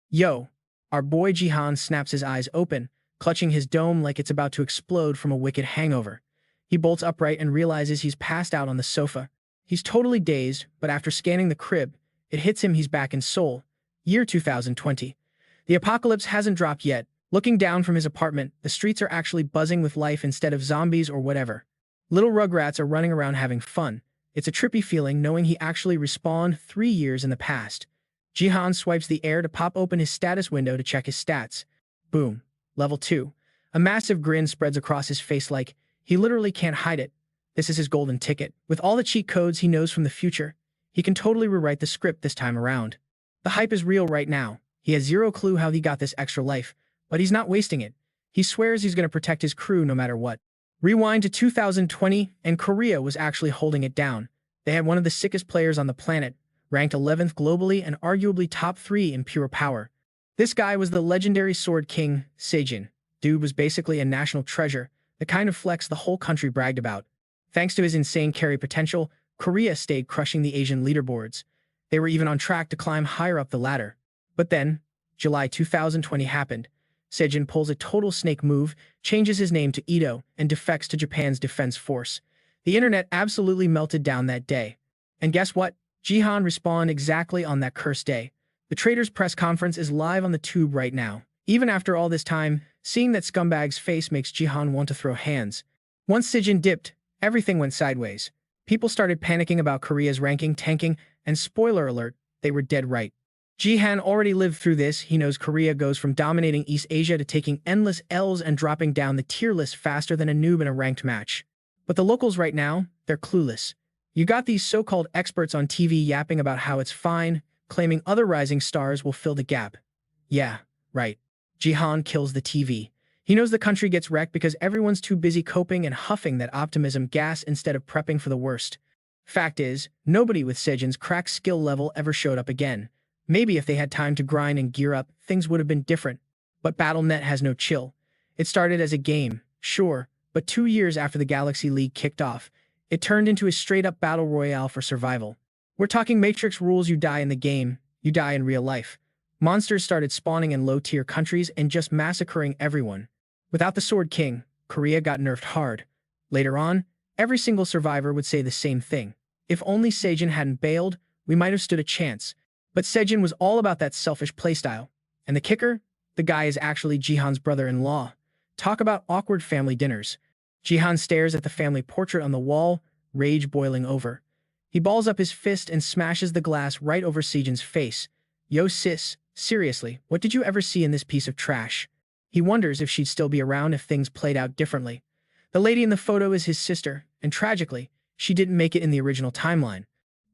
Yo, our boy Jihan snaps his eyes open, clutching his dome like it's about to explode from a wicked hangover. He bolts upright and realizes he's passed out on the sofa. He's totally dazed, but after scanning the crib, it hits him he's back in Seoul, year 2020. The apocalypse hasn't dropped yet. Looking down from his apartment, the streets are actually buzzing with life instead of zombies or whatever. Little rugrats are running around having fun. It's a trippy feeling knowing he actually respawned 3 years in the past. Jihan swipes the air to pop open his status window to check his stats. Boom. Level 2. A massive grin spreads across his face like he literally can't hide it. This is his golden ticket. With all the cheat codes he knows from the future, he can totally rewrite the script this time around. The hype is real right now. He has zero clue how he got this extra life, but he's not wasting it. He swears he's going to protect his crew no matter what. Rewind to 2020, and Korea was actually holding it down. They had one of the sickest players on the planet, ranked 11th globally and arguably top 3 in pure power. This guy was the legendary Sword King, Sejin. Dude was basically a national treasure, the kind of flex the whole country bragged about. Thanks to his insane carry potential, Korea stayed crushing the Asian leaderboards. They were even on track to climb higher up the ladder. But then, July 2020 happened. Sejin pulls a total snake move, changes his name to Ito, and defects to Japan's defense force. The internet absolutely melted down that day. And guess what? Jihan respawned exactly on that cursed day. The traitor's press conference is live on the tube right now. Even after all this time, seeing that scumbag's face makes Jihan want to throw hands. Once Sejin dipped, everything went sideways. People started panicking about Korea's ranking tanking, and spoiler alert, they were dead right. Jihan already lived through this. He knows Korea goes from dominating East Asia to taking endless L's and dropping down the tier list faster than a noob in a ranked match. But the locals right now, they're clueless. You got these so-called experts on TV yapping about how it's fine, claiming other rising stars will fill the gap. Yeah, right. Jihan kills the TV. He knows the country gets wrecked because everyone's too busy coping and huffing that optimism gas instead of prepping for the worst. Fact is, nobody with Sejin's crack skill level ever showed up again. Maybe if they had time to grind and gear up, things would have been different. But BattleNet has no chill. It started as a game, sure, but 2 years after the Galaxy League kicked off, it turned into a straight-up battle royale for survival. We're talking Matrix rules: you die in the game, you die in real life. Monsters started spawning in low-tier countries and just massacring everyone. Without the Sword King, Korea got nerfed hard. Later on, every single survivor would say the same thing. If only Sejin hadn't bailed, we might have stood a chance. But Sejin was all about that selfish playstyle. And the kicker? The guy is actually Jihan's brother-in-law. Talk about awkward family dinners. Jihan stares at the family portrait on the wall, rage boiling over. He balls up his fist and smashes the glass right over Sejin's face. Yo sis, seriously, what did you ever see in this piece of trash? He wonders if she'd still be around if things played out differently. The lady in the photo is his sister, and tragically, she didn't make it in the original timeline.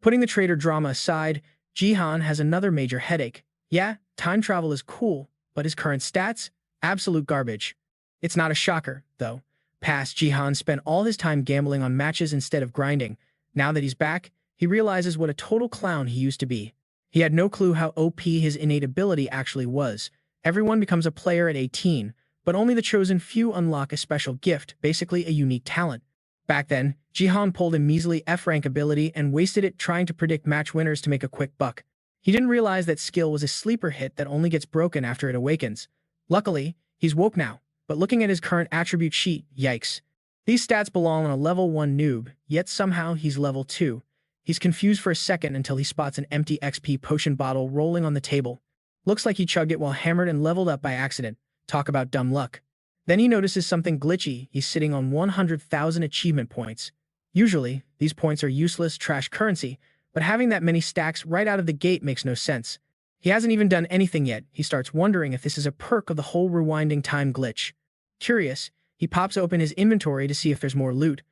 Putting the traitor drama aside, Jihan has another major headache. Yeah, time travel is cool, but his current stats? Absolute garbage. It's not a shocker, though. Past Jihan spent all his time gambling on matches instead of grinding. Now that he's back, he realizes what a total clown he used to be. He had no clue how OP his innate ability actually was. Everyone becomes a player at 18, but only the chosen few unlock a special gift, basically a unique talent. Back then, Jihan pulled a measly F-rank ability and wasted it trying to predict match winners to make a quick buck. He didn't realize that skill was a sleeper hit that only gets broken after it awakens. Luckily, he's woke now, but looking at his current attribute sheet, yikes. These stats belong on a level 1 noob, yet somehow he's level 2. He's confused for a second until he spots an empty XP potion bottle rolling on the table. Looks like he chugged it while hammered and leveled up by accident. Talk about dumb luck. Then he notices something glitchy. He's sitting on 100,000 achievement points. Usually, these points are useless trash currency, but having that many stacks right out of the gate makes no sense. He hasn't even done anything yet. He starts wondering if this is a perk of the whole rewinding time glitch. Curious, he pops open his inventory to see if there's more loot.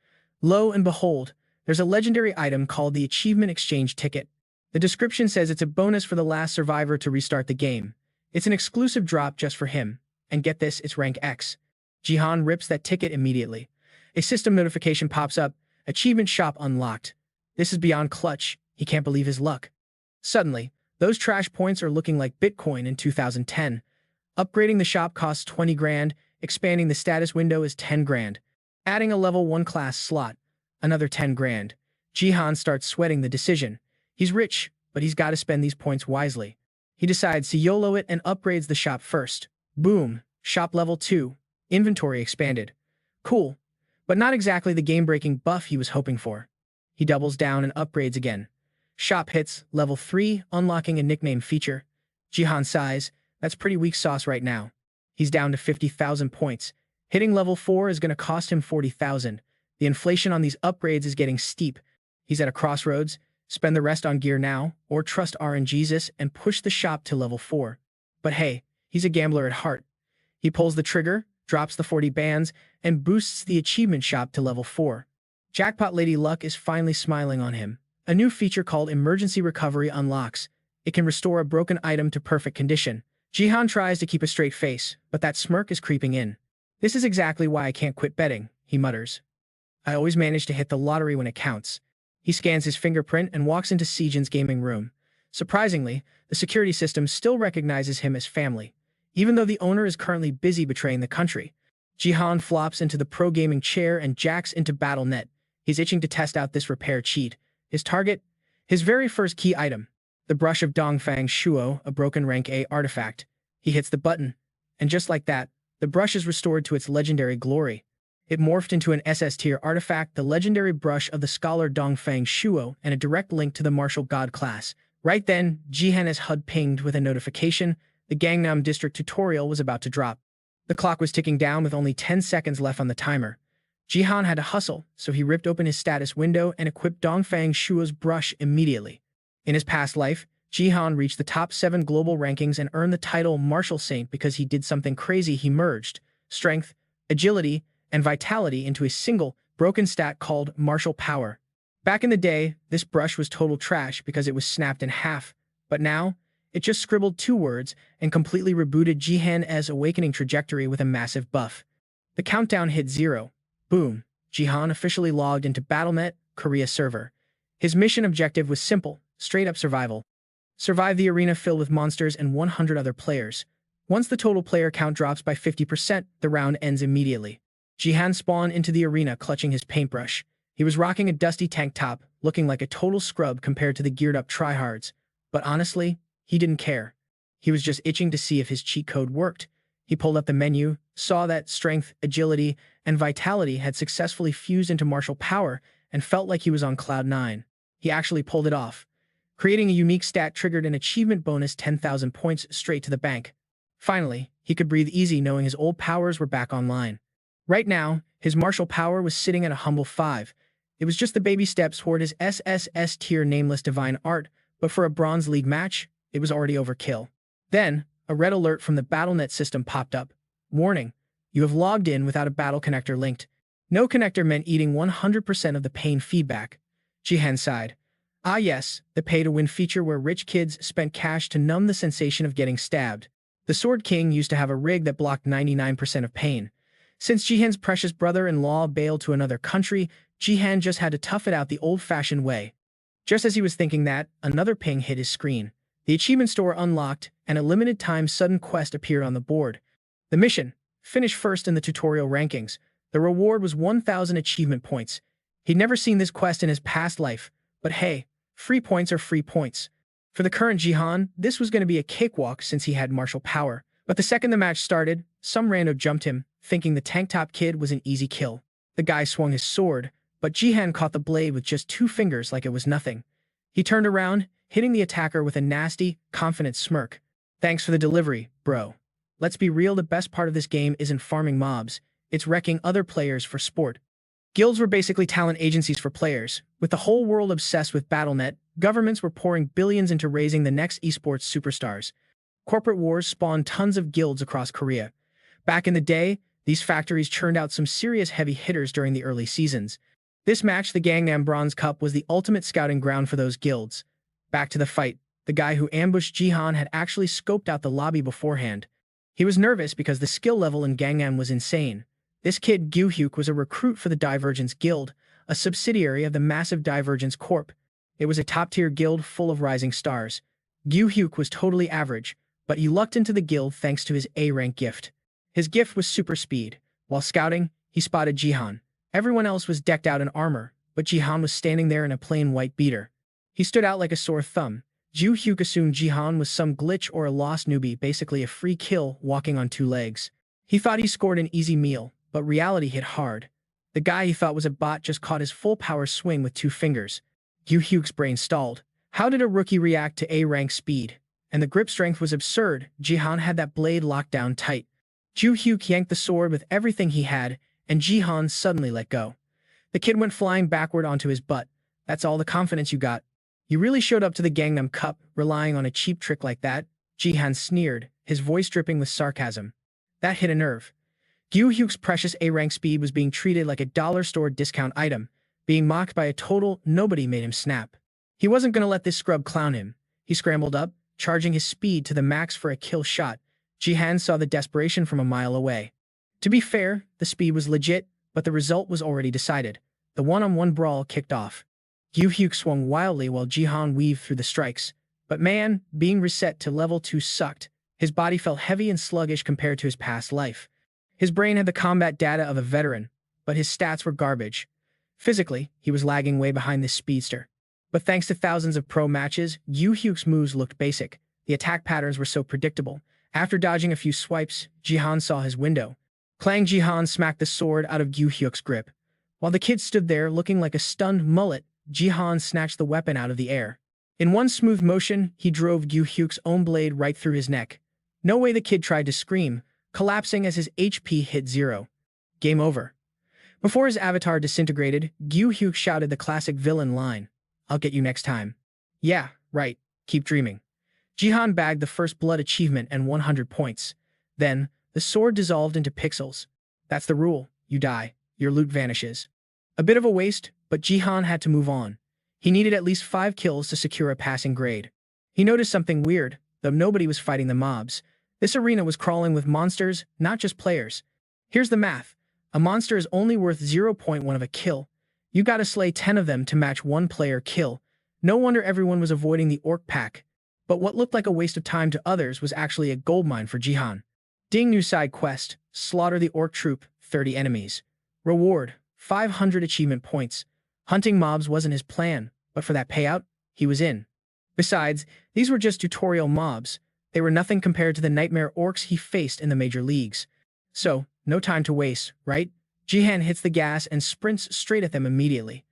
Lo and behold, there's a legendary item called the Achievement Exchange Ticket. The description says it's a bonus for the last survivor to restart the game. It's an exclusive drop just for him. And get this, it's rank X. Jihan rips that ticket immediately. A system notification pops up. Achievement shop unlocked. This is beyond clutch. He can't believe his luck. Suddenly, those trash points are looking like Bitcoin in 2010. Upgrading the shop costs 20 grand. Expanding the status window is 10 grand. Adding a level 1 class slot, another 10 grand. Jihan starts sweating the decision. He's rich, but he's got to spend these points wisely. He decides to YOLO it and upgrades the shop first. Boom. Shop level 2. Inventory expanded. Cool. But not exactly the game-breaking buff he was hoping for. He doubles down and upgrades again. Shop hits level 3, unlocking a nickname feature. Jihan sighs, that's pretty weak sauce right now. He's down to 50,000 points. Hitting level 4 is going to cost him 40,000. The inflation on these upgrades is getting steep. He's at a crossroads. Spend the rest on gear now, or trust RNGesus and push the shop to level 4. But hey, he's a gambler at heart. He pulls the trigger, drops the 40 bands, and boosts the achievement shop to level 4. Jackpot Lady Luck is finally smiling on him. A new feature called Emergency Recovery unlocks. It can restore a broken item to perfect condition. Jihan tries to keep a straight face, but that smirk is creeping in. This is exactly why I can't quit betting, he mutters. I always manage to hit the lottery when it counts. He scans his fingerprint and walks into Sejin's gaming room. Surprisingly, the security system still recognizes him as family, even though the owner is currently busy betraying the country. Jihan flops into the pro gaming chair and jacks into BattleNet. He's itching to test out this repair cheat. His target? His very first key item. The brush of Dongfang Shuo, a broken rank A artifact. He hits the button, and just like that, the brush is restored to its legendary glory. It morphed into an SS-tier artifact, the legendary brush of the scholar Dongfang Shuo, and a direct link to the martial god class. Right then, Jihan HUD pinged with a notification. The Gangnam District tutorial was about to drop. The clock was ticking down with only 10 seconds left on the timer. Jihan had to hustle, so he ripped open his status window and equipped Dongfang Shuo's brush immediately. In his past life, Jihan reached the top 7 global rankings and earned the title Martial Saint because he did something crazy. He merged strength, agility, and vitality into a single, broken stat called Martial Power. Back in the day, this brush was total trash because it was snapped in half, but now, it just scribbled 2 words and completely rebooted Jihan's awakening trajectory with a massive buff. The countdown hit 0. Boom. Jihan officially logged into BattleNet, Korea server. His mission objective was simple, straight-up survival. Survive the arena filled with monsters and 100 other players. Once the total player count drops by 50%, the round ends immediately. Jihan spawned into the arena clutching his paintbrush. He was rocking a dusty tank top, looking like a total scrub compared to the geared-up tryhards. But honestly, he didn't care. He was just itching to see if his cheat code worked. He pulled up the menu, saw that strength, agility, and vitality had successfully fused into martial power, and felt like he was on cloud 9. He actually pulled it off. Creating a unique stat triggered an achievement bonus 10,000 points straight to the bank. Finally, he could breathe easy knowing his old powers were back online. Right now, his martial power was sitting at a humble 5. It was just the baby steps toward his SSS tier nameless divine art, but for a Bronze League match, it was already overkill. Then, a red alert from the BattleNet system popped up. Warning, you have logged in without a battle connector linked. No connector meant eating 100% of the pain feedback. Jihan sighed. Ah yes, the pay-to-win feature where rich kids spent cash to numb the sensation of getting stabbed. The Sword King used to have a rig that blocked 99% of pain. Since Jihan's precious brother-in-law bailed to another country, Jihan just had to tough it out the old-fashioned way. Just as he was thinking that, another ping hit his screen. The achievement store unlocked, and a limited-time sudden quest appeared on the board. The mission: finish first in the tutorial rankings. The reward was 1,000 achievement points. He'd never seen this quest in his past life, but hey, free points are free points. For the current Jihan, this was going to be a cakewalk since he had martial power. But the second the match started, some rando jumped him, thinking the tank top kid was an easy kill. The guy swung his sword, but Jihan caught the blade with just 2 fingers like it was nothing. He turned around, hitting the attacker with a nasty, confident smirk. Thanks for the delivery, bro. Let's be real, the best part of this game isn't farming mobs, it's wrecking other players for sport. Guilds were basically talent agencies for players. With the whole world obsessed with BattleNet, governments were pouring billions into raising the next esports superstars. Corporate wars spawned tons of guilds across Korea. Back in the day, these factories churned out some serious heavy hitters during the early seasons. This match, the Gangnam Bronze Cup, was the ultimate scouting ground for those guilds. Back to the fight. The guy who ambushed Jihan had actually scoped out the lobby beforehand. He was nervous because the skill level in Gangnam was insane. This kid, Gyu-hyuk, was a recruit for the Divergence Guild, a subsidiary of the massive Divergence Corp. It was a top-tier guild full of rising stars. Gyu-hyuk was totally average, but he lucked into the guild thanks to his A-rank gift. His gift was super speed. While scouting, he spotted Jihan. Everyone else was decked out in armor, but Jihan was standing there in a plain white beater. He stood out like a sore thumb. Hyuk assumed Jihan was some glitch or a lost newbie, basically a free kill walking on two legs. He thought he scored an easy meal, but reality hit hard. The guy he thought was a bot just caught his full power swing with two fingers. Hyuk's brain stalled. How did a rookie react to A-rank speed? And the grip strength was absurd. Jihan had that blade locked down tight. Hyuk yanked the sword with everything he had, and Jihan suddenly let go. The kid went flying backward onto his butt. That's all the confidence you got? You really showed up to the Gangnam Cup, relying on a cheap trick like that? Jihan sneered, his voice dripping with sarcasm. That hit a nerve. Hyuk's precious A-rank speed was being treated like a dollar store discount item, being mocked by a total nobody made him snap. He wasn't going to let this scrub clown him. He scrambled up, charging his speed to the max for a kill shot. Jihan saw the desperation from a mile away. To be fair, the speed was legit, but the result was already decided. The one-on-one brawl kicked off. Hyuk swung wildly while Jihan weaved through the strikes. But man, being reset to level 2 sucked. His body felt heavy and sluggish compared to his past life. His brain had the combat data of a veteran, but his stats were garbage. Physically, he was lagging way behind this speedster. But thanks to thousands of pro matches, Hyuk's moves looked basic. The attack patterns were so predictable. After dodging a few swipes, Jihan saw his window. Clang! Jihan smacked the sword out of Hyuk's grip. While the kid stood there looking like a stunned mullet, Jihan snatched the weapon out of the air. In one smooth motion, he drove Hyuk's own blade right through his neck. No way! The kid tried to scream, collapsing as his HP hit 0. Game over. Before his avatar disintegrated, Hyuk shouted the classic villain line. I'll get you next time. Yeah, right. Keep dreaming. Jihan bagged the first blood achievement and 100 points. Then, the sword dissolved into pixels. That's the rule. You die. Your loot vanishes. A bit of a waste, but Jihan had to move on. He needed at least 5 kills to secure a passing grade. He noticed something weird, though nobody was fighting the mobs. This arena was crawling with monsters, not just players. Here's the math. A monster is only worth 0.1 of a kill. You gotta slay 10 of them to match 1 player kill. No wonder everyone was avoiding the orc pack. But what looked like a waste of time to others was actually a goldmine for Jihan. Ding! New side quest. Slaughter the orc troop, 30 enemies. Reward, 500 achievement points. Hunting mobs wasn't his plan, but for that payout, he was in. Besides, these were just tutorial mobs. They were nothing compared to the nightmare orcs he faced in the major leagues. So, no time to waste, right? Jihan hits the gas and sprints straight at them immediately.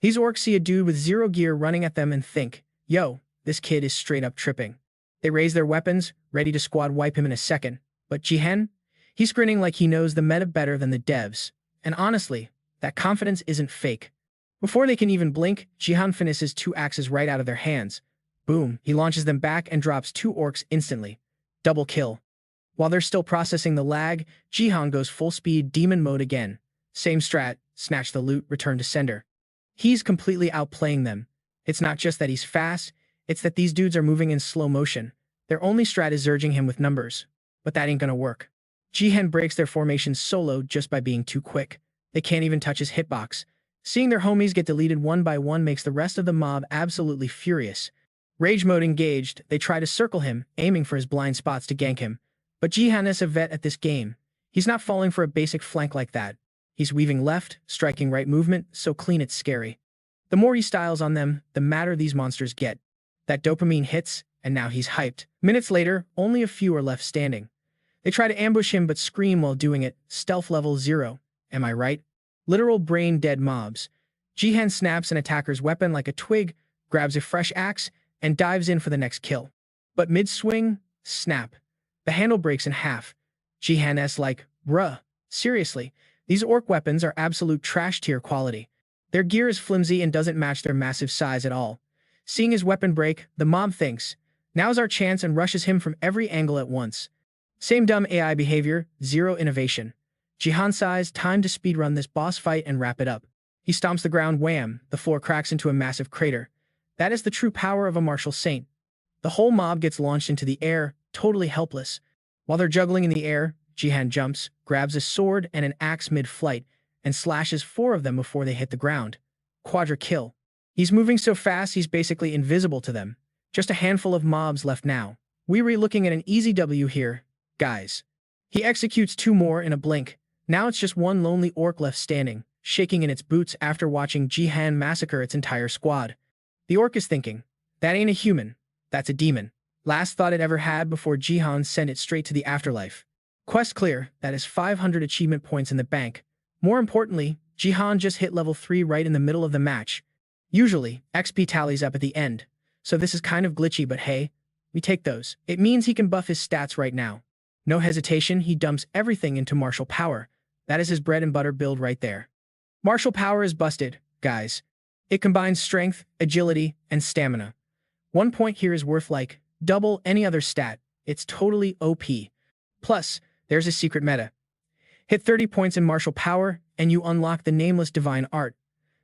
These orcs see a dude with 0 gear running at them and think, yo, this kid is straight up tripping. They raise their weapons, ready to squad wipe him in a second. But Jihan? He's grinning like he knows the meta better than the devs. And honestly, that confidence isn't fake. Before they can even blink, Jihan finishes 2 axes right out of their hands. Boom, he launches them back and drops 2 orcs instantly. Double kill. While they're still processing the lag, Jihan goes full speed demon mode again. Same strat, snatch the loot, return to sender. He's completely outplaying them. It's not just that he's fast, it's that these dudes are moving in slow motion. Their only strat is urging him with numbers. But that ain't gonna work. Jihan breaks their formation solo just by being too quick. They can't even touch his hitbox. Seeing their homies get deleted one by one makes the rest of the mob absolutely furious. Rage mode engaged, they try to circle him, aiming for his blind spots to gank him. But Jihan is a vet at this game. He's not falling for a basic flank like that. He's weaving left, striking right movement, so clean it's scary. The more he styles on them, the madder these monsters get. That dopamine hits, and now he's hyped. Minutes later, only a few are left standing. They try to ambush him but scream while doing it, stealth level 0. Am I right? Literal brain-dead mobs. Jihan snaps an attacker's weapon like a twig, grabs a fresh axe, and dives in for the next kill. But mid-swing, snap. The handle breaks in half. Jihan's like, bruh, seriously, these orc weapons are absolute trash tier quality. Their gear is flimsy and doesn't match their massive size at all. Seeing his weapon break, the mob thinks, now's our chance, and rushes him from every angle at once. Same dumb AI behavior, 0 innovation. Jihan sighs, time to speedrun this boss fight and wrap it up. He stomps the ground, wham, the floor cracks into a massive crater. That is the true power of a martial saint. The whole mob gets launched into the air, totally helpless. While they're juggling in the air, Jihan jumps, grabs a sword and an axe mid-flight, and slashes 4 of them before they hit the ground. Quadra kill. He's moving so fast he's basically invisible to them. Just a handful of mobs left now. We're looking at an easy W here, guys. He executes 2 more in a blink. Now it's just one lonely orc left standing, shaking in its boots after watching Jihan massacre its entire squad. The orc is thinking, that ain't a human. That's a demon. Last thought it ever had before Jihan sent it straight to the afterlife. Quest clear, that is 500 achievement points in the bank. More importantly, Jihan just hit level 3 right in the middle of the match. Usually, XP tallies up at the end, so this is kind of glitchy, but hey, we take those. It means he can buff his stats right now. No hesitation, he dumps everything into martial power. That is his bread and butter build right there. Martial power is busted, guys. It combines strength, agility, and stamina. 1 point here is worth like double any other stat. It's totally OP. Plus, there's a secret meta. Hit 30 points in martial power, and you unlock the nameless divine art.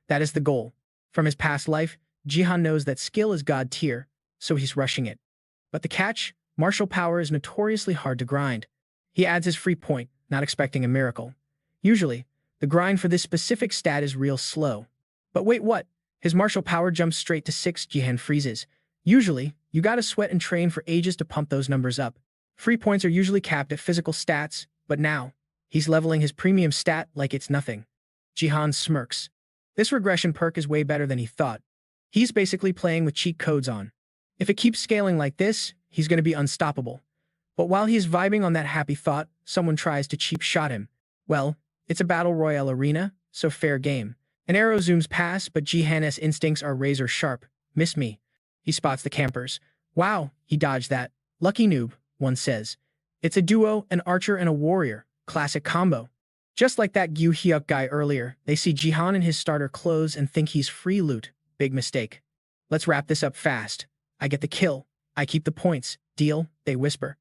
That is the goal. From his past life, Jihan knows that skill is god tier, so he's rushing it. But the catch? Martial power is notoriously hard to grind. He adds his free point, not expecting a miracle. Usually, the grind for this specific stat is real slow. But wait, what? His martial power jumps straight to 6. Jihan freezes. Usually, you gotta sweat and train for ages to pump those numbers up. Free points are usually capped at physical stats, but now, he's leveling his premium stat like it's nothing. Jihan smirks. This regression perk is way better than he thought. He's basically playing with cheat codes on. If it keeps scaling like this, he's gonna be unstoppable. But while he's vibing on that happy thought, someone tries to cheap shot him. Well, it's a battle royale arena, so fair game. An arrow zooms past, but Jihan's instincts are razor sharp. Miss me. He spots the campers. Wow, he dodged that. Lucky noob, one says. It's a duo, an archer and a warrior. Classic combo. Just like that Gyu Hyuk guy earlier, they see Jihan in his starter clothes and think he's free loot. Big mistake. Let's wrap this up fast. I get the kill. I keep the points. Deal, they whisper.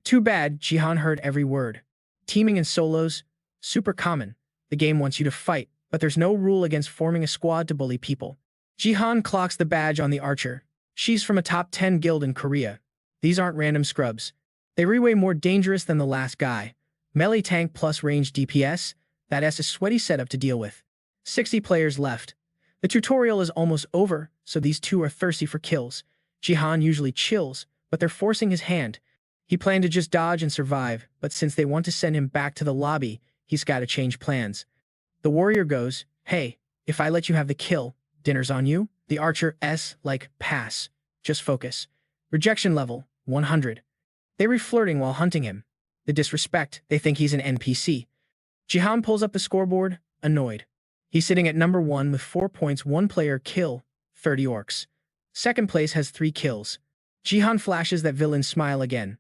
Too bad, Jihan heard every word. Teaming in solos? Super common. The game wants you to fight, but there's no rule against forming a squad to bully people. Jihan clocks the badge on the archer. She's from a top 10 guild in Korea. These aren't random scrubs. They're way more dangerous than the last guy. Melee tank plus range DPS? That's a sweaty setup to deal with. 60 players left. The tutorial is almost over, so these two are thirsty for kills. Jihan usually chills, but they're forcing his hand. He planned to just dodge and survive, but since they want to send him back to the lobby, he's got to change plans. The warrior goes, hey, if I let you have the kill, dinner's on you? The archer like, pass. Just focus. Rejection level, 100. They re-flirting while hunting him. The disrespect, they think he's an NPC. Jihan pulls up the scoreboard, annoyed. He's sitting at number 1 with 4 points, 1 player kill, 30 orcs. Second place has 3 kills. Jihan flashes that villain smile again.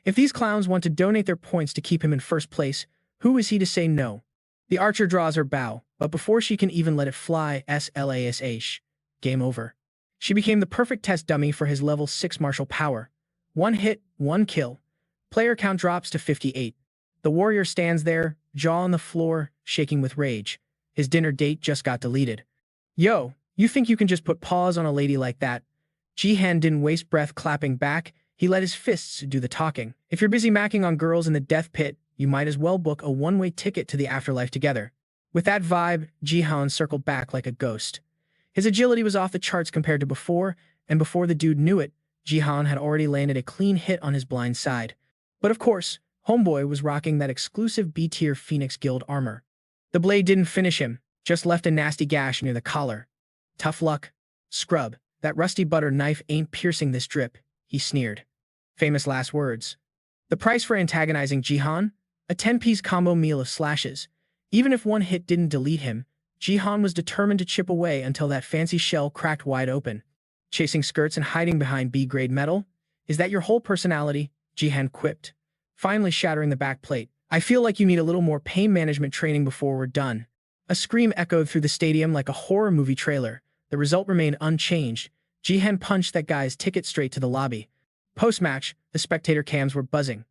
If these clowns want to donate their points to keep him in first place, who is he to say no? The archer draws her bow, but before she can even let it fly, slash. Game over. She became the perfect test dummy for his level 6 martial power. 1 hit, 1 kill. Player count drops to 58. The warrior stands there, jaw on the floor, shaking with rage. His dinner date just got deleted. Yo, you think you can just put paws on a lady like that? Jihan didn't waste breath clapping back. He let his fists do the talking. If you're busy macking on girls in the death pit, you might as well book a one-way ticket to the afterlife together. With that vibe, Jihan circled back like a ghost. His agility was off the charts compared to before, and before the dude knew it, Jihan had already landed a clean hit on his blind side. But of course, Homeboy was rocking that exclusive B-tier Phoenix Guild armor. The blade didn't finish him, just left a nasty gash near the collar. Tough luck. Scrub, that rusty butter knife ain't piercing this drip, he sneered. Famous last words. The price for antagonizing Jihan? A 10-piece combo meal of slashes. Even if one hit didn't delete him, Jihan was determined to chip away until that fancy shell cracked wide open. Chasing skirts and hiding behind B-grade metal? Is that your whole personality? Jihan quipped, finally shattering the back plate. I feel like you need a little more pain management training before we're done. A scream echoed through the stadium like a horror movie trailer. The result remained unchanged. Jihan punched that guy's ticket straight to the lobby. Post-match, the spectator cams were buzzing.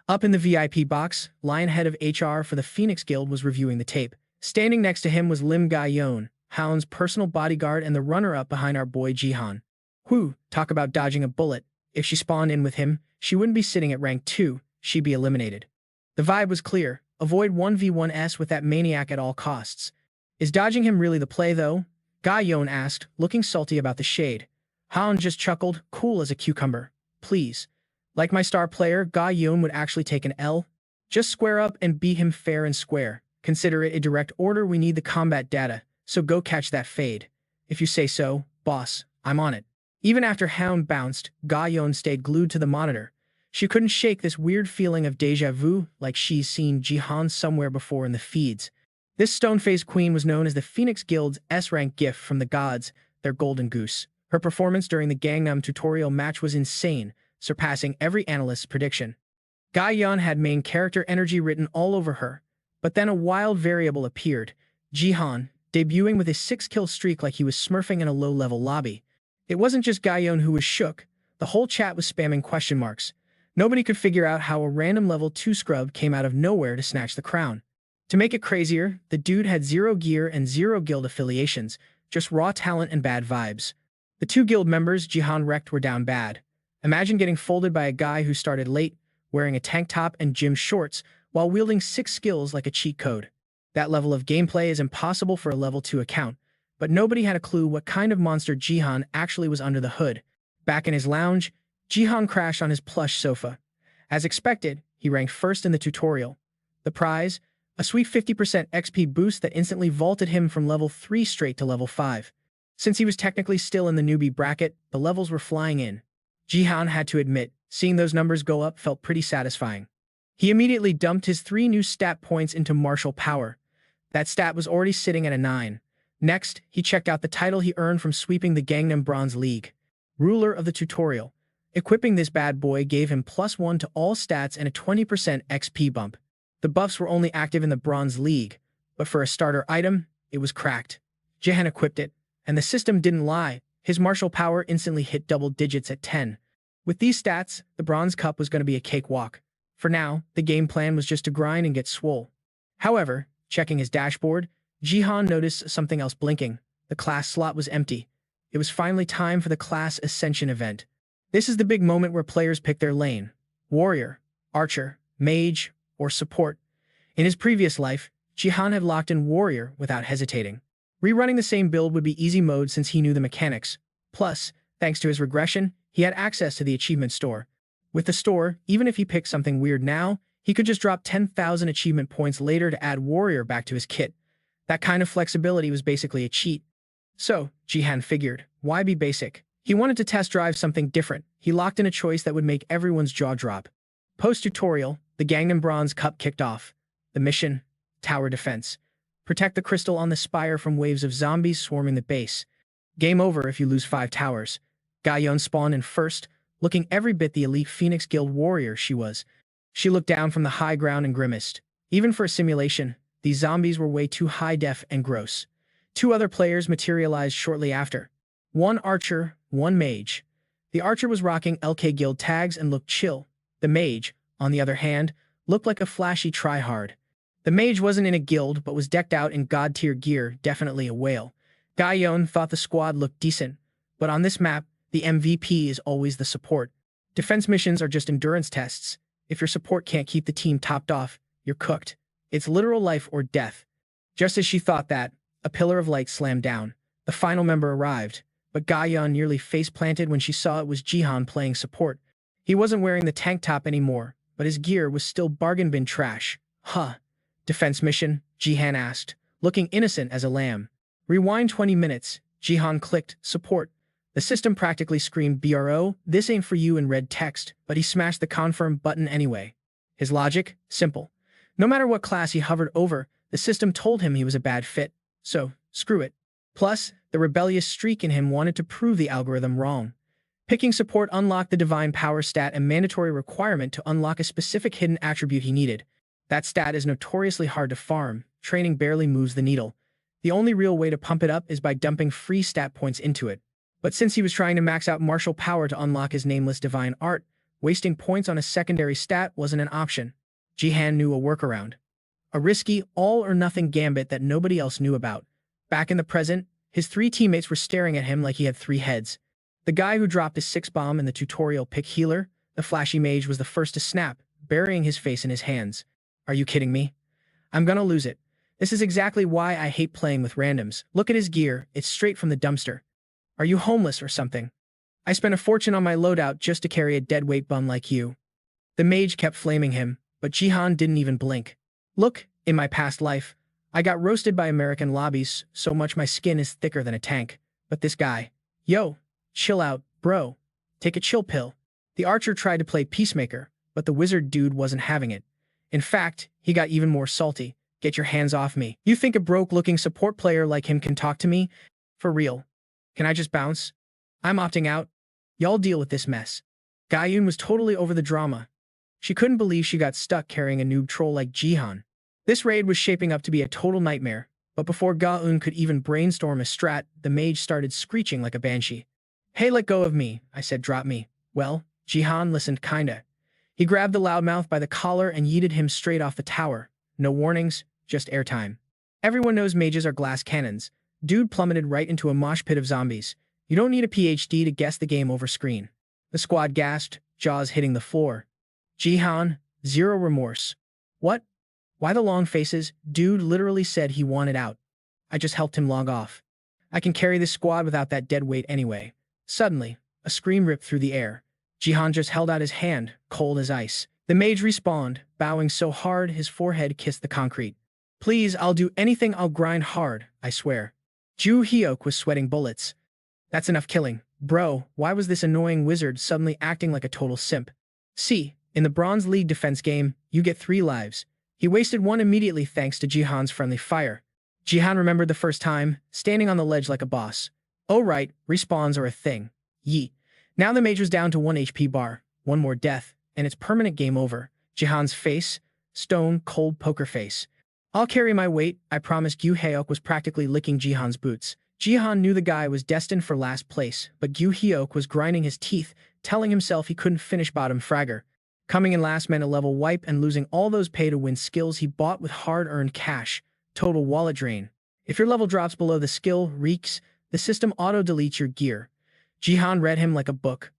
Up in the VIP box, Lion head of HR for the Phoenix Guild was reviewing the tape. Standing next to him was Lim Ga-yeon, Hound's personal bodyguard and the runner-up behind our boy Jihan. Whew, talk about dodging a bullet. If she spawned in with him, she wouldn't be sitting at rank 2, she'd be eliminated. The vibe was clear. Avoid 1v1s with that maniac at all costs. Is dodging him really the play, though? Ga-yeon asked, looking salty about the shade. Hound just chuckled, cool as a cucumber. Please. Like my star player, Ga-yeon would actually take an L. Just square up and beat him fair and square. Consider it a direct order. We need the combat data, so go catch that fade. If you say so, boss, I'm on it. Even after Hound bounced, Ga-yeon stayed glued to the monitor. She couldn't shake this weird feeling of déjà vu, like she's seen Jihan somewhere before in the feeds. This stone-faced queen was known as the Phoenix Guild's S-rank gift from the gods, their golden goose. Her performance during the Gangnam tutorial match was insane, surpassing every analyst's prediction. Ga-yeon had main character energy written all over her, but then a wild variable appeared, Jihan, debuting with a 6-kill streak like he was smurfing in a low-level lobby. It wasn't just Ga-yeon who was shook, the whole chat was spamming question marks. Nobody could figure out how a random level 2 scrub came out of nowhere to snatch the crown. To make it crazier, the dude had 0 gear and 0 guild affiliations, just raw talent and bad vibes. The 2 guild members Jihan wrecked were down bad. Imagine getting folded by a guy who started late, wearing a tank top and gym shorts, while wielding 6 skills like a cheat code. That level of gameplay is impossible for a level 2 account, but nobody had a clue what kind of monster Jihan actually was under the hood. Back in his lounge, Jihan crashed on his plush sofa. As expected, he ranked first in the tutorial. The prize? A sweet 50% XP boost that instantly vaulted him from level 3 straight to level 5. Since he was technically still in the newbie bracket, the levels were flying in. Jihan had to admit, seeing those numbers go up felt pretty satisfying. He immediately dumped his 3 new stat points into martial power. That stat was already sitting at a 9. Next, he checked out the title he earned from sweeping the Gangnam Bronze League. Ruler of the tutorial. Equipping this bad boy gave him +1 to all stats and a 20% XP bump. The buffs were only active in the Bronze League, but for a starter item, it was cracked. Jihan equipped it, and the system didn't lie. His martial power instantly hit double digits at 10. With these stats, the Bronze Cup was going to be a cakewalk. For now, the game plan was just to grind and get swole. However, checking his dashboard, Jihan noticed something else blinking. The class slot was empty. It was finally time for the class ascension event. This is the big moment where players pick their lane: warrior, archer, mage, or support. In his previous life, Jihan had locked in warrior without hesitating. Rerunning the same build would be easy mode since he knew the mechanics. Plus, thanks to his regression, he had access to the achievement store. With the store, even if he picked something weird now, he could just drop 10,000 achievement points later to add warrior back to his kit. That kind of flexibility was basically a cheat. So, Jihan figured, why be basic? He wanted to test drive something different. He locked in a choice that would make everyone's jaw drop. Post-tutorial, the Gangnam Bronze Cup kicked off. The mission: tower defense. Protect the crystal on the spire from waves of zombies swarming the base. Game over if you lose 5 towers. Ga-yeon spawned in first, looking every bit the elite Phoenix Guild warrior she was. She looked down from the high ground and grimaced. Even for a simulation, these zombies were way too high-def and gross. 2 other players materialized shortly after. 1 archer, 1 mage. The archer was rocking LK Guild tags and looked chill. The mage, on the other hand, looked like a flashy tryhard. The mage wasn't in a guild but was decked out in god-tier gear, definitely a whale. Ga-yeon thought the squad looked decent, but on this map, the MVP is always the support. Defense missions are just endurance tests. If your support can't keep the team topped off, you're cooked. It's literal life or death. Just as she thought that, a pillar of light slammed down. The final member arrived, but Ga-yeon nearly face-planted when she saw it was Jihan playing support. He wasn't wearing the tank top anymore, but his gear was still bargain bin trash. Huh. Defense mission? Jihan asked, looking innocent as a lamb. Rewind 20 minutes. Jihan clicked support. The system practically screamed "Bro, this ain't for you" in red text, but he smashed the confirm button anyway. His logic? Simple. No matter what class he hovered over, the system told him he was a bad fit. So, screw it. Plus, the rebellious streak in him wanted to prove the algorithm wrong. Picking support unlocked the divine power stat, a mandatory requirement to unlock a specific hidden attribute he needed. That stat is notoriously hard to farm. Training barely moves the needle. The only real way to pump it up is by dumping free stat points into it. But since he was trying to max out martial power to unlock his nameless divine art, wasting points on a secondary stat wasn't an option. Jihan knew a workaround. A risky, all-or-nothing gambit that nobody else knew about. Back in the present, his 3 teammates were staring at him like he had 3 heads. The guy who dropped his 6 bomb in the tutorial pick healer, the flashy mage, was the first to snap, burying his face in his hands. Are you kidding me? I'm gonna lose it. This is exactly why I hate playing with randoms. Look at his gear, it's straight from the dumpster. Are you homeless or something? I spent a fortune on my loadout just to carry a deadweight bum like you. The mage kept flaming him, but Jihan didn't even blink. Look, in my past life, I got roasted by American lobbies so much my skin is thicker than a tank. But this guy, yo, chill out, Bro, take a chill pill. The archer tried to play peacemaker, but the wizard dude wasn't having it. In fact, he got even more salty. Get your hands off me. You think a broke-looking support player like him can talk to me? For real. Can I just bounce? I'm opting out. Y'all deal with this mess. Gayun was totally over the drama. She couldn't believe she got stuck carrying a noob troll like Jihan. This raid was shaping up to be a total nightmare, but before Gayun could even brainstorm a strat, the mage started screeching like a banshee. Hey, let go of me, I said, drop me. Well, Jihan listened kinda. He grabbed the loudmouth by the collar and yeeted him straight off the tower. No warnings, just airtime. Everyone knows mages are glass cannons. Dude plummeted right into a mosh pit of zombies. You don't need a PhD to guess the game over screen. The squad gasped, jaws hitting the floor. Jihan, zero remorse. What? Why the long faces? Dude literally said he wanted out. I just helped him log off. I can carry this squad without that dead weight anyway. Suddenly, a scream ripped through the air. Jihan just held out his hand, cold as ice. The mage respawned, bowing so hard his forehead kissed the concrete. Please, I'll do anything, I'll grind hard, I swear. Ju Hyuk was sweating bullets. That's enough killing. Bro, why was this annoying wizard suddenly acting like a total simp? See, in the Bronze League defense game, you get 3 lives. He wasted 1 immediately thanks to Jihan's friendly fire. Jihan remembered the first time, standing on the ledge like a boss. Oh right, respawns are a thing. Yeet. Now the mage was down to 1 HP bar, 1 more death, and it's permanent game over. Jihan's face, stone cold poker face. I'll carry my weight, I promised. Gyu Hyuk was practically licking Jihan's boots. Jihan knew the guy was destined for last place, but Gyu Hyuk was grinding his teeth, telling himself he couldn't finish bottom fragger. Coming in last meant a level wipe and losing all those pay-to-win skills he bought with hard-earned cash. Total wallet drain. If your level drops below the skill reeks, the system auto-deletes your gear. Jihan read him like a book.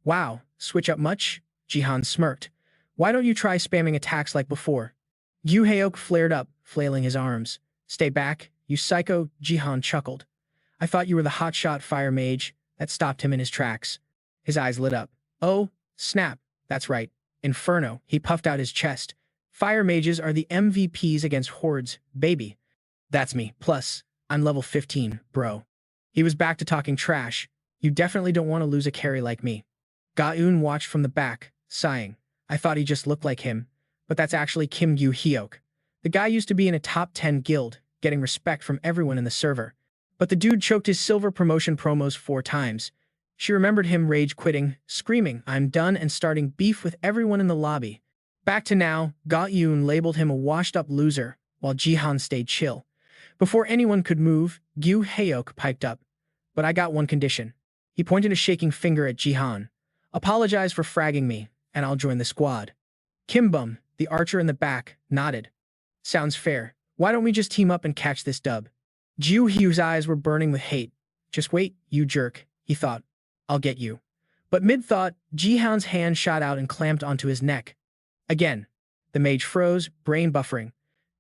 Wow, switch up much? Jihan smirked. Why don't you try spamming attacks like before? Gyu Hyuk flared up, flailing his arms. Stay back, you psycho, Jihan chuckled. I thought you were the hotshot fire mage. That stopped him in his tracks. His eyes lit up. Oh, snap, that's right. Inferno, he puffed out his chest. Fire mages are the MVPs against hordes, baby. That's me. Plus, I'm level 15, bro. He was back to talking trash. You definitely don't want to lose a carry like me. Gayun watched from the back, sighing. I thought he just looked like him, but that's actually Kim Gyu Hyuk. The guy used to be in a top 10 guild, getting respect from everyone in the server. But the dude choked his silver promotion promos 4 times. She remembered him rage quitting, screaming, I'm done, and starting beef with everyone in the lobby. Back to now, Gayun labeled him a washed-up loser, while Jihan stayed chill. Before anyone could move, Gyu Hyuk piped up. But I got one condition. He pointed a shaking finger at Jihan. Apologize for fragging me, and I'll join the squad. Kim Bum, the archer in the back, nodded. Sounds fair. Why don't we just team up and catch this dub? Ju Hyuk's eyes were burning with hate. Just wait, you jerk, he thought. I'll get you. But mid-thought, Jihan's hand shot out and clamped onto his neck. Again. The mage froze, brain buffering.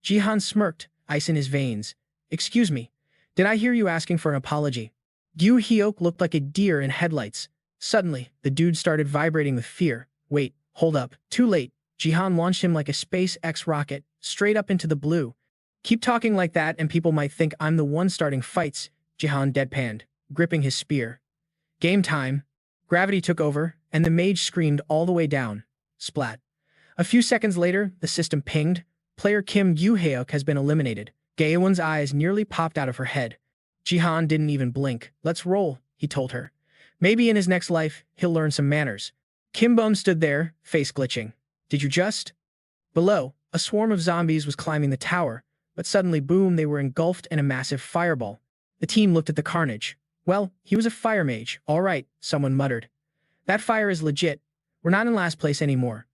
Jihan smirked, ice in his veins. Excuse me. Did I hear you asking for an apology? Gyu Hyuk looked like a deer in headlights. Suddenly, the dude started vibrating with fear. Wait, hold up. Too late. Jihan launched him like a SpaceX rocket, straight up into the blue. Keep talking like that and people might think I'm the one starting fights, Jihan deadpanned, gripping his spear. Game time. Gravity took over, and the mage screamed all the way down. Splat. A few seconds later, the system pinged. Player Kim Gyu Hyuk has been eliminated. Gaewon's eyes nearly popped out of her head. Jihan didn't even blink. Let's roll, he told her. Maybe in his next life, he'll learn some manners. Kim Bum stood there, face glitching. Did you just? Below, a swarm of zombies was climbing the tower, but suddenly, boom, they were engulfed in a massive fireball. The team looked at the carnage. Well, he was a fire mage. All right, someone muttered. That fire is legit. We're not in last place anymore.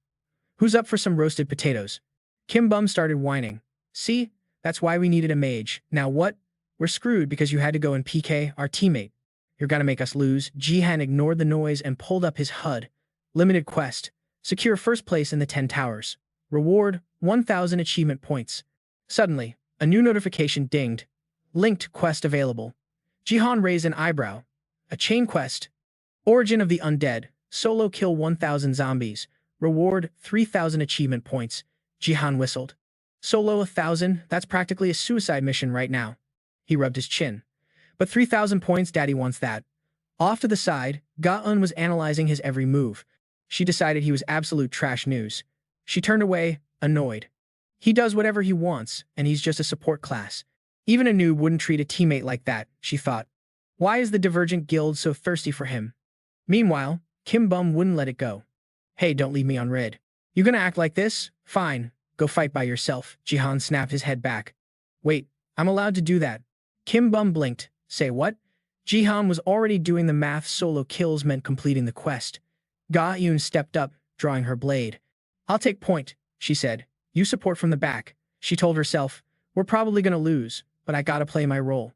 Who's up for some roasted potatoes? Kim Bum started whining. See? That's why we needed a mage. Now what? We're screwed because you had to go and PK our teammate. You're gonna make us lose. Jihan ignored the noise and pulled up his HUD. Limited quest. Secure first place in the 10 towers. Reward, 1,000 achievement points. Suddenly, a new notification dinged. Linked quest available. Jihan raised an eyebrow. A chain quest. Origin of the Undead. Solo kill 1,000 zombies. Reward, 3,000 achievement points. Jihan whistled. Solo 1,000? That's practically a suicide mission right now. He rubbed his chin. But 3,000 points, daddy wants that. Off to the side, Ga-eun was analyzing his every move. She decided he was absolute trash news. She turned away, annoyed. He does whatever he wants, and he's just a support class. Even a noob wouldn't treat a teammate like that, she thought. Why is the Divergent Guild so thirsty for him? Meanwhile, Kim Bum wouldn't let it go. Hey, don't leave me on red. You gonna act like this? Fine, go fight by yourself. Jihan snapped his head back. Wait, I'm allowed to do that. Kim Bum blinked. Say what? Jihan was already doing the math. Solo kills meant completing the quest. Ga-eun stepped up, drawing her blade. I'll take point, she said. You support from the back. She told herself, we're probably gonna lose, but I gotta play my role.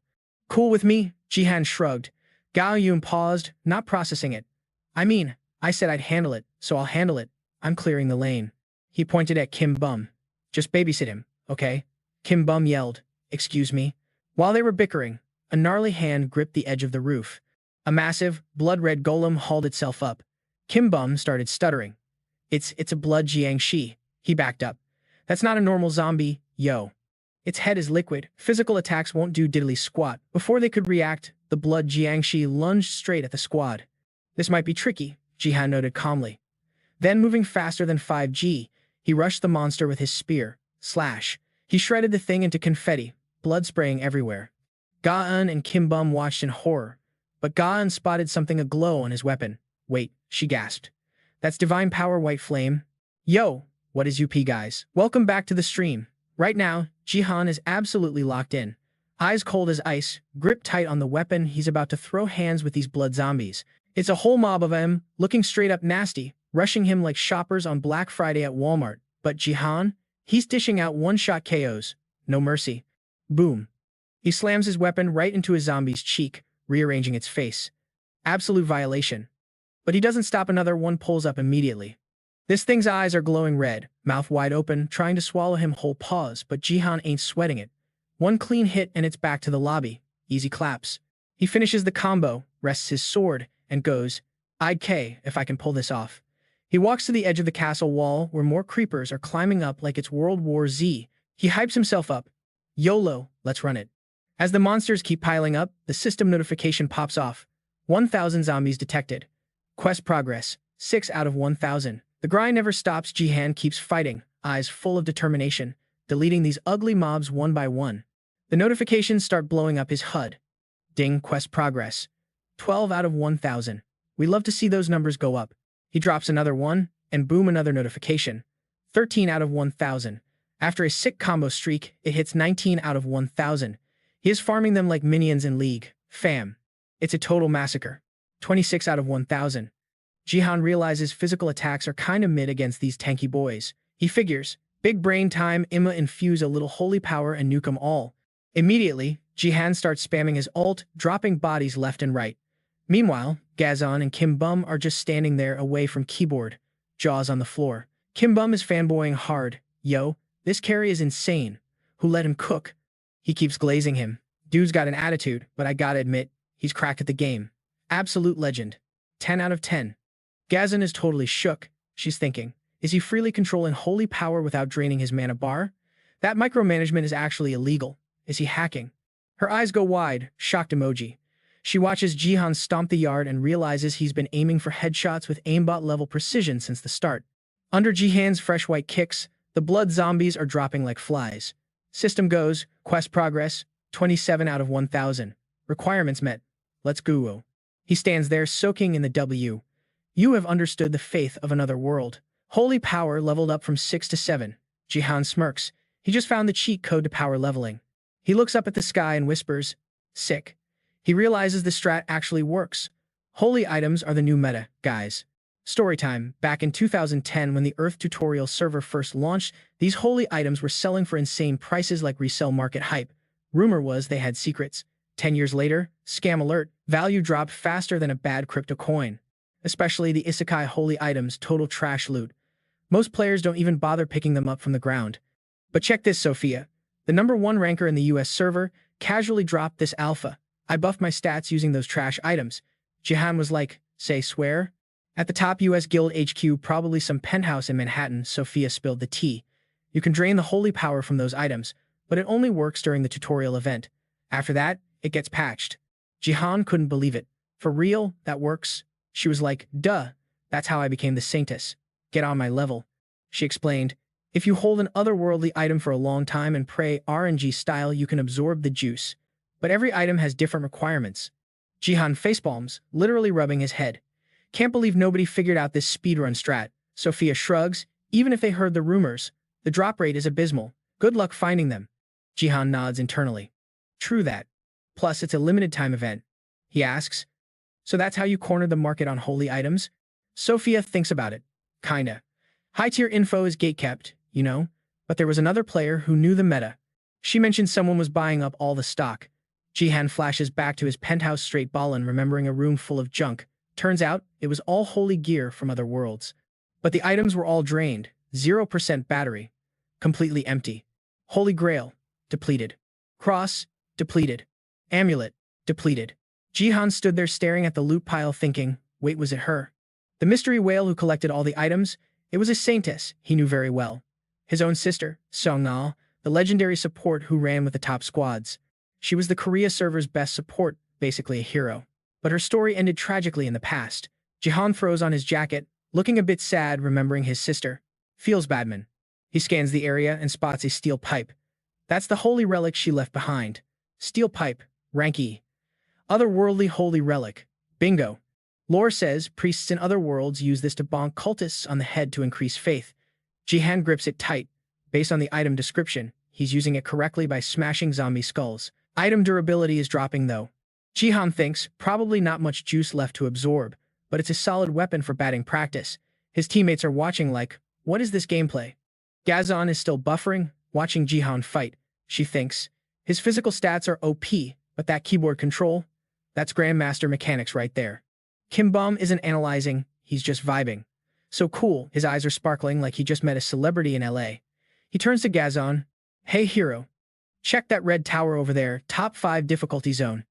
Cool with me? Jihan shrugged. Ga-eun paused, not processing it. I mean, I said I'd handle it, so I'll handle it. I'm clearing the lane. He pointed at Kim Bum. Just babysit him, okay? Kim Bum yelled. Excuse me? While they were bickering, a gnarly hand gripped the edge of the roof. A massive, blood-red golem hauled itself up. Kim Bum started stuttering. It's a blood Jiangshi. He backed up. That's not a normal zombie, yo. Its head is liquid. Physical attacks won't do diddly squat. Before they could react, the blood Jiangshi lunged straight at the squad. This might be tricky, Jihan noted calmly. Then, moving faster than 5G, he rushed the monster with his spear. Slash. He shredded the thing into confetti, blood spraying everywhere. Ga-eun and Kim Bum watched in horror, but Ga-eun spotted something aglow on his weapon. Wait, she gasped. That's divine power white flame. Yo, what is UP guys? Welcome back to the stream. Right now, Jihan is absolutely locked in. Eyes cold as ice, grip tight on the weapon. He's about to throw hands with these blood zombies. It's a whole mob of them, looking straight up nasty, rushing him like shoppers on Black Friday at Walmart. But Jihan? He's dishing out one-shot KOs. No mercy. Boom. He slams his weapon right into his zombie's cheek, rearranging its face. Absolute violation. But he doesn't stop. Another one pulls up immediately. This thing's eyes are glowing red, mouth wide open, trying to swallow him whole. Pause, but Jihan ain't sweating it. One clean hit and it's back to the lobby. Easy claps. He finishes the combo, rests his sword, and goes, I'd K if I can pull this off. He walks to the edge of the castle wall where more creepers are climbing up like it's World War Z. He hypes himself up. YOLO, let's run it. As the monsters keep piling up, the system notification pops off. 1,000 zombies detected. Quest progress, 6 out of 1,000. The grind never stops. Jihan keeps fighting, eyes full of determination, deleting these ugly mobs one by one. The notifications start blowing up his HUD. Ding, quest progress. 12 out of 1,000. We love to see those numbers go up. He drops another one, and boom, another notification. 13 out of 1,000. After a sick combo streak, it hits 19 out of 1,000. He is farming them like minions in League. Fam. It's a total massacre. 26 out of 1,000. Jihan realizes physical attacks are kinda mid against these tanky boys. He figures, big brain time, Imma infuse a little holy power and nuke 'em all. Immediately, Jihan starts spamming his ult, dropping bodies left and right. Meanwhile, Gazon and Kim Bum are just standing there away from keyboard, jaws on the floor. Kim Bum is fanboying hard. Yo, this carry is insane. Who let him cook? He keeps glazing him. Dude's got an attitude, but I gotta admit, he's cracked at the game. Absolute legend. 10 out of 10. Gazon is totally shook. She's thinking, is he freely controlling holy power without draining his mana bar? That micromanagement is actually illegal. Is he hacking? Her eyes go wide, shocked emoji. She watches Jihan stomp the yard and realizes he's been aiming for headshots with aimbot-level precision since the start. Under Jihan's fresh white kicks, the blood zombies are dropping like flies. System goes, quest progress, 27 out of 1,000. Requirements met. Let's go. He stands there soaking in the W. You have understood the faith of another world. Holy power leveled up from 6 to 7. Jihan smirks. He just found the cheat code to power leveling. He looks up at the sky and whispers, sick. He realizes the strat actually works. Holy items are the new meta, guys. Storytime. Back in 2010 when the Earth tutorial server first launched, these holy items were selling for insane prices like resale market hype. Rumor was they had secrets. 10 years later, scam alert, value dropped faster than a bad crypto coin. Especially the isekai holy items, total trash loot. Most players don't even bother picking them up from the ground. But check this, Sophia. The #1 ranker in the US server casually dropped this alpha. I buffed my stats using those trash items. Jihan was like, say swear? At the top US guild HQ, probably some penthouse in Manhattan, Sophia spilled the tea. You can drain the holy power from those items, but it only works during the tutorial event. After that, it gets patched. Jihan couldn't believe it. For real, that works? She was like, duh, that's how I became the saintess. Get on my level. She explained, if you hold an otherworldly item for a long time and pray RNG style, you can absorb the juice. But every item has different requirements. Jihan facepalms, literally rubbing his head. Can't believe nobody figured out this speedrun strat. Sophia shrugs, even if they heard the rumors. The drop rate is abysmal. Good luck finding them. Jihan nods internally. True that. Plus, it's a limited time event. He asks, so that's how you cornered the market on holy items? Sophia thinks about it. Kinda. High-tier info is gatekept, you know? But there was another player who knew the meta. She mentioned someone was buying up all the stock. Jihan flashes back to his penthouse straight ballin', remembering a room full of junk. Turns out, it was all holy gear from other worlds. But the items were all drained. 0% battery. Completely empty. Holy Grail. Depleted. Cross. Depleted. Amulet. Depleted. Jihan stood there staring at the loot pile thinking, wait, was it her? The mystery whale who collected all the items? It was a saintess he knew very well. His own sister, Song-na, the legendary support who ran with the top squads. She was the Korea server's best support, basically a hero. But her story ended tragically in the past. Jihan throws on his jacket, looking a bit sad remembering his sister. Feels badman. He scans the area and spots a steel pipe. That's the holy relic she left behind. Steel pipe, rank E. Otherworldly holy relic. Bingo. Lore says priests in other worlds use this to bonk cultists on the head to increase faith. Jihan grips it tight. Based on the item description, he's using it correctly by smashing zombie skulls. Item durability is dropping though. Jihan thinks probably not much juice left to absorb, but it's a solid weapon for batting practice. His teammates are watching like, what is this gameplay? Gazon is still buffering, watching Jihan fight. She thinks, his physical stats are OP, but that keyboard control? That's Grandmaster mechanics right there. Kim Bum isn't analyzing, he's just vibing. So cool, his eyes are sparkling like he just met a celebrity in LA. He turns to Gazon. Hey hero. Check that red tower over there, top 5 difficulty zone.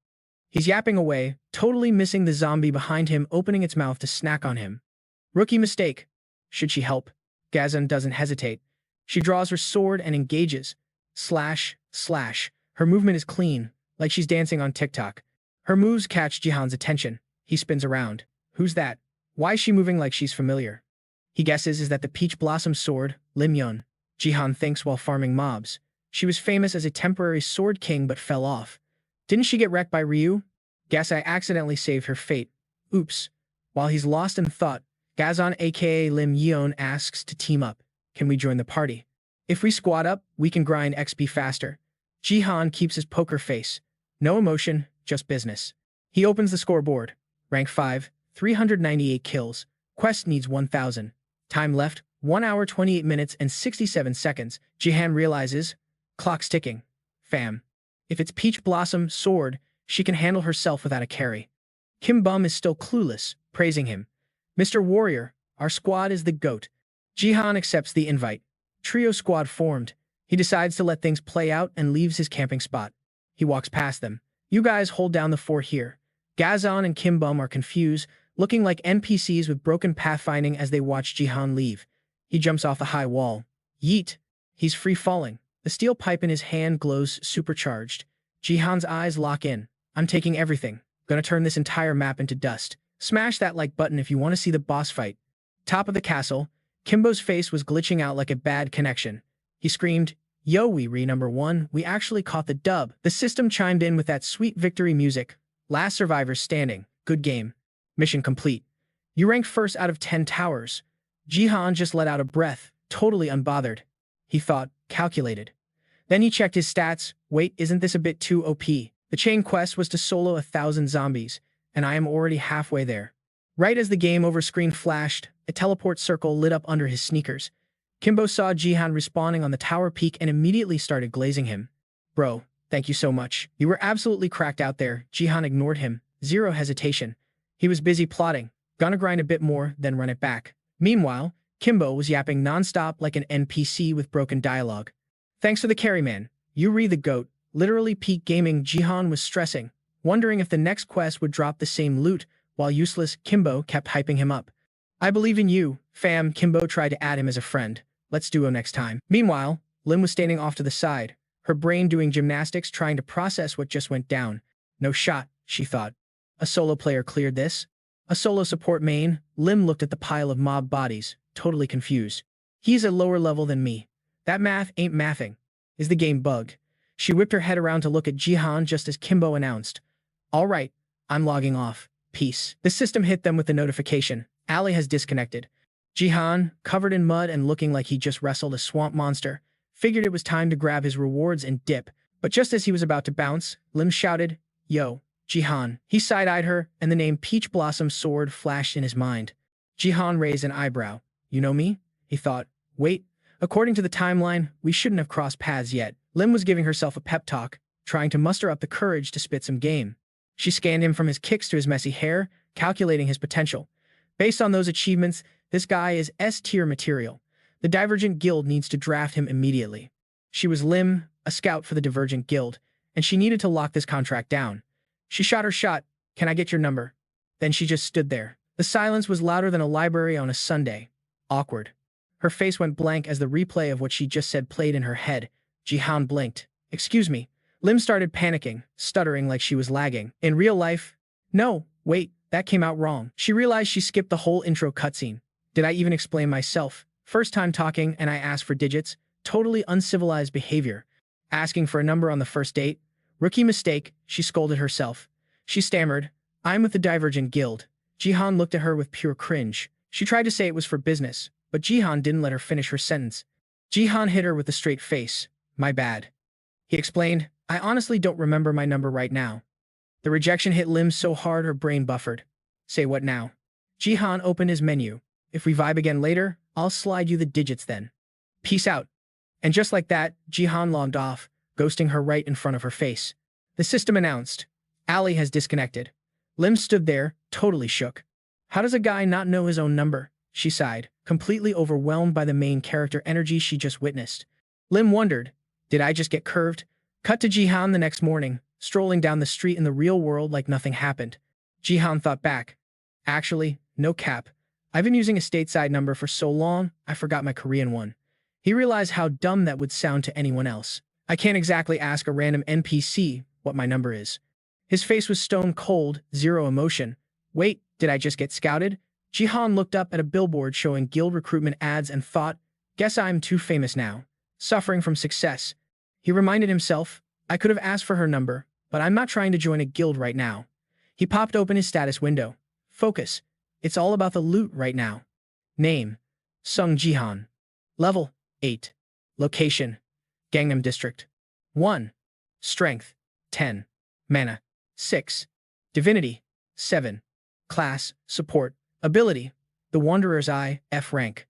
He's yapping away, totally missing the zombie behind him opening its mouth to snack on him. Rookie mistake. Should she help? Gazon doesn't hesitate. She draws her sword and engages. Slash, slash. Her movement is clean, like she's dancing on TikTok. Her moves catch Jihan's attention. He spins around. Who's that? Why is she moving like she's familiar? He guesses is that the Peach Blossom sword, Lim Yun. Jihan thinks while farming mobs. She was famous as a temporary sword king but fell off. Didn't she get wrecked by Ryu? Guess I accidentally saved her fate. Oops. While he's lost in thought, Gazon aka Lim Yeon asks to team up. Can we join the party? If we squad up, we can grind XP faster. Jihan keeps his poker face. No emotion, just business. He opens the scoreboard. Rank 5, 398 kills. Quest needs 1,000. Time left, 1 hour 28 minutes and 67 seconds. Jihan realizes, clock's ticking. Fam. If it's Peach Blossom sword, she can handle herself without a carry. Kim Bum is still clueless, praising him. Mr. Warrior, our squad is the GOAT. Jihan accepts the invite. Trio squad formed. He decides to let things play out and leaves his camping spot. He walks past them. You guys hold down the fort here. Gazon and Kim Bum are confused, looking like NPCs with broken pathfinding as they watch Jihan leave. He jumps off the high wall. Yeet. He's free falling. The steel pipe in his hand glows supercharged. Jihan's eyes lock in. I'm taking everything. Gonna turn this entire map into dust. Smash that like button if you want to see the boss fight. Top of the castle, Kimbo's face was glitching out like a bad connection. He screamed, Yo, we #1, we actually caught the dub. The system chimed in with that sweet victory music. Last survivor standing. Good game. Mission complete. You ranked first out of 10 towers. Jihan just let out a breath, totally unbothered. He thought, calculated. Then he checked his stats. Wait, isn't this a bit too OP? The chain quest was to solo 1,000 zombies, and I am already halfway there. Right as the game over screen flashed, a teleport circle lit up under his sneakers. Kimbo saw Jihan respawning on the tower peak and immediately started glazing him. Bro, thank you so much. You were absolutely cracked out there. Jihan ignored him. Zero hesitation. He was busy plotting. Gonna grind a bit more, then run it back. Meanwhile, Kimbo was yapping nonstop like an NPC with broken dialogue. Thanks for the carry, man. You re the GOAT. Literally peak gaming. Jihan was stressing, wondering if the next quest would drop the same loot, while useless Kimbo kept hyping him up. I believe in you, fam. Kimbo tried to add him as a friend. Let's duo next time. Meanwhile, Lim was standing off to the side, her brain doing gymnastics trying to process what just went down. No shot, she thought. A solo player cleared this. A solo support main. Lim looked at the pile of mob bodies, totally confused. He's a lower level than me. That math ain't mathing. Is the game bugged? She whipped her head around to look at Jihan just as Kimbo announced, "All right, I'm logging off. Peace." The system hit them with the notification. Ali has disconnected. Jihan, covered in mud and looking like he just wrestled a swamp monster, figured it was time to grab his rewards and dip. But just as he was about to bounce, Lim shouted, "Yo, Jihan." He side-eyed her, and the name Peach Blossom Sword flashed in his mind. Jihan raised an eyebrow. "You know me?" He thought. "Wait, according to the timeline, we shouldn't have crossed paths yet." Lim was giving herself a pep talk, trying to muster up the courage to spit some game. She scanned him from his kicks to his messy hair, calculating his potential. Based on those achievements, this guy is S-tier material. The Divergent Guild needs to draft him immediately. She was Lim, a scout for the Divergent Guild, and she needed to lock this contract down. She shot her shot. "Can I get your number?" Then she just stood there. The silence was louder than a library on a Sunday. Awkward. Her face went blank as the replay of what she just said played in her head. Jihan blinked. "Excuse me." Lim started panicking, stuttering like she was lagging. In real life? No, wait, that came out wrong. She realized she skipped the whole intro cutscene. Did I even explain myself? First time talking and I asked for digits. Totally uncivilized behavior. Asking for a number on the first date? Rookie mistake, she scolded herself. She stammered, "I'm with the Divergent Guild." Jihan looked at her with pure cringe. She tried to say it was for business, but Jihan didn't let her finish her sentence. Jihan hit her with a straight face. "My bad." He explained, "I honestly don't remember my number right now." The rejection hit Lim so hard her brain buffered. "Say what now?" Jihan opened his menu. "If we vibe again later, I'll slide you the digits then. Peace out." And just like that, Jihan logged off, ghosting her right in front of her face. The system announced, "Ali has disconnected." Lim stood there, totally shook. How does a guy not know his own number? She sighed, completely overwhelmed by the main character energy she just witnessed. Lim wondered, did I just get curved? Cut to Jihan the next morning, strolling down the street in the real world like nothing happened. Jihan thought back. Actually, no cap. I've been using a stateside number for so long, I forgot my Korean one. He realized how dumb that would sound to anyone else. I can't exactly ask a random NPC what my number is. His face was stone cold, zero emotion. Wait, did I just get scouted? Jihan looked up at a billboard showing guild recruitment ads and thought, guess I'm too famous now. Suffering from success. He reminded himself, I could have asked for her number, but I'm not trying to join a guild right now. He popped open his status window. Focus. It's all about the loot right now. Name. Sung Jihan. Level. 8. Location. Gangnam District. 1. Strength. 10. Mana. 6. Divinity. 7. Class. Support. Ability. The Wanderer's Eye. F rank.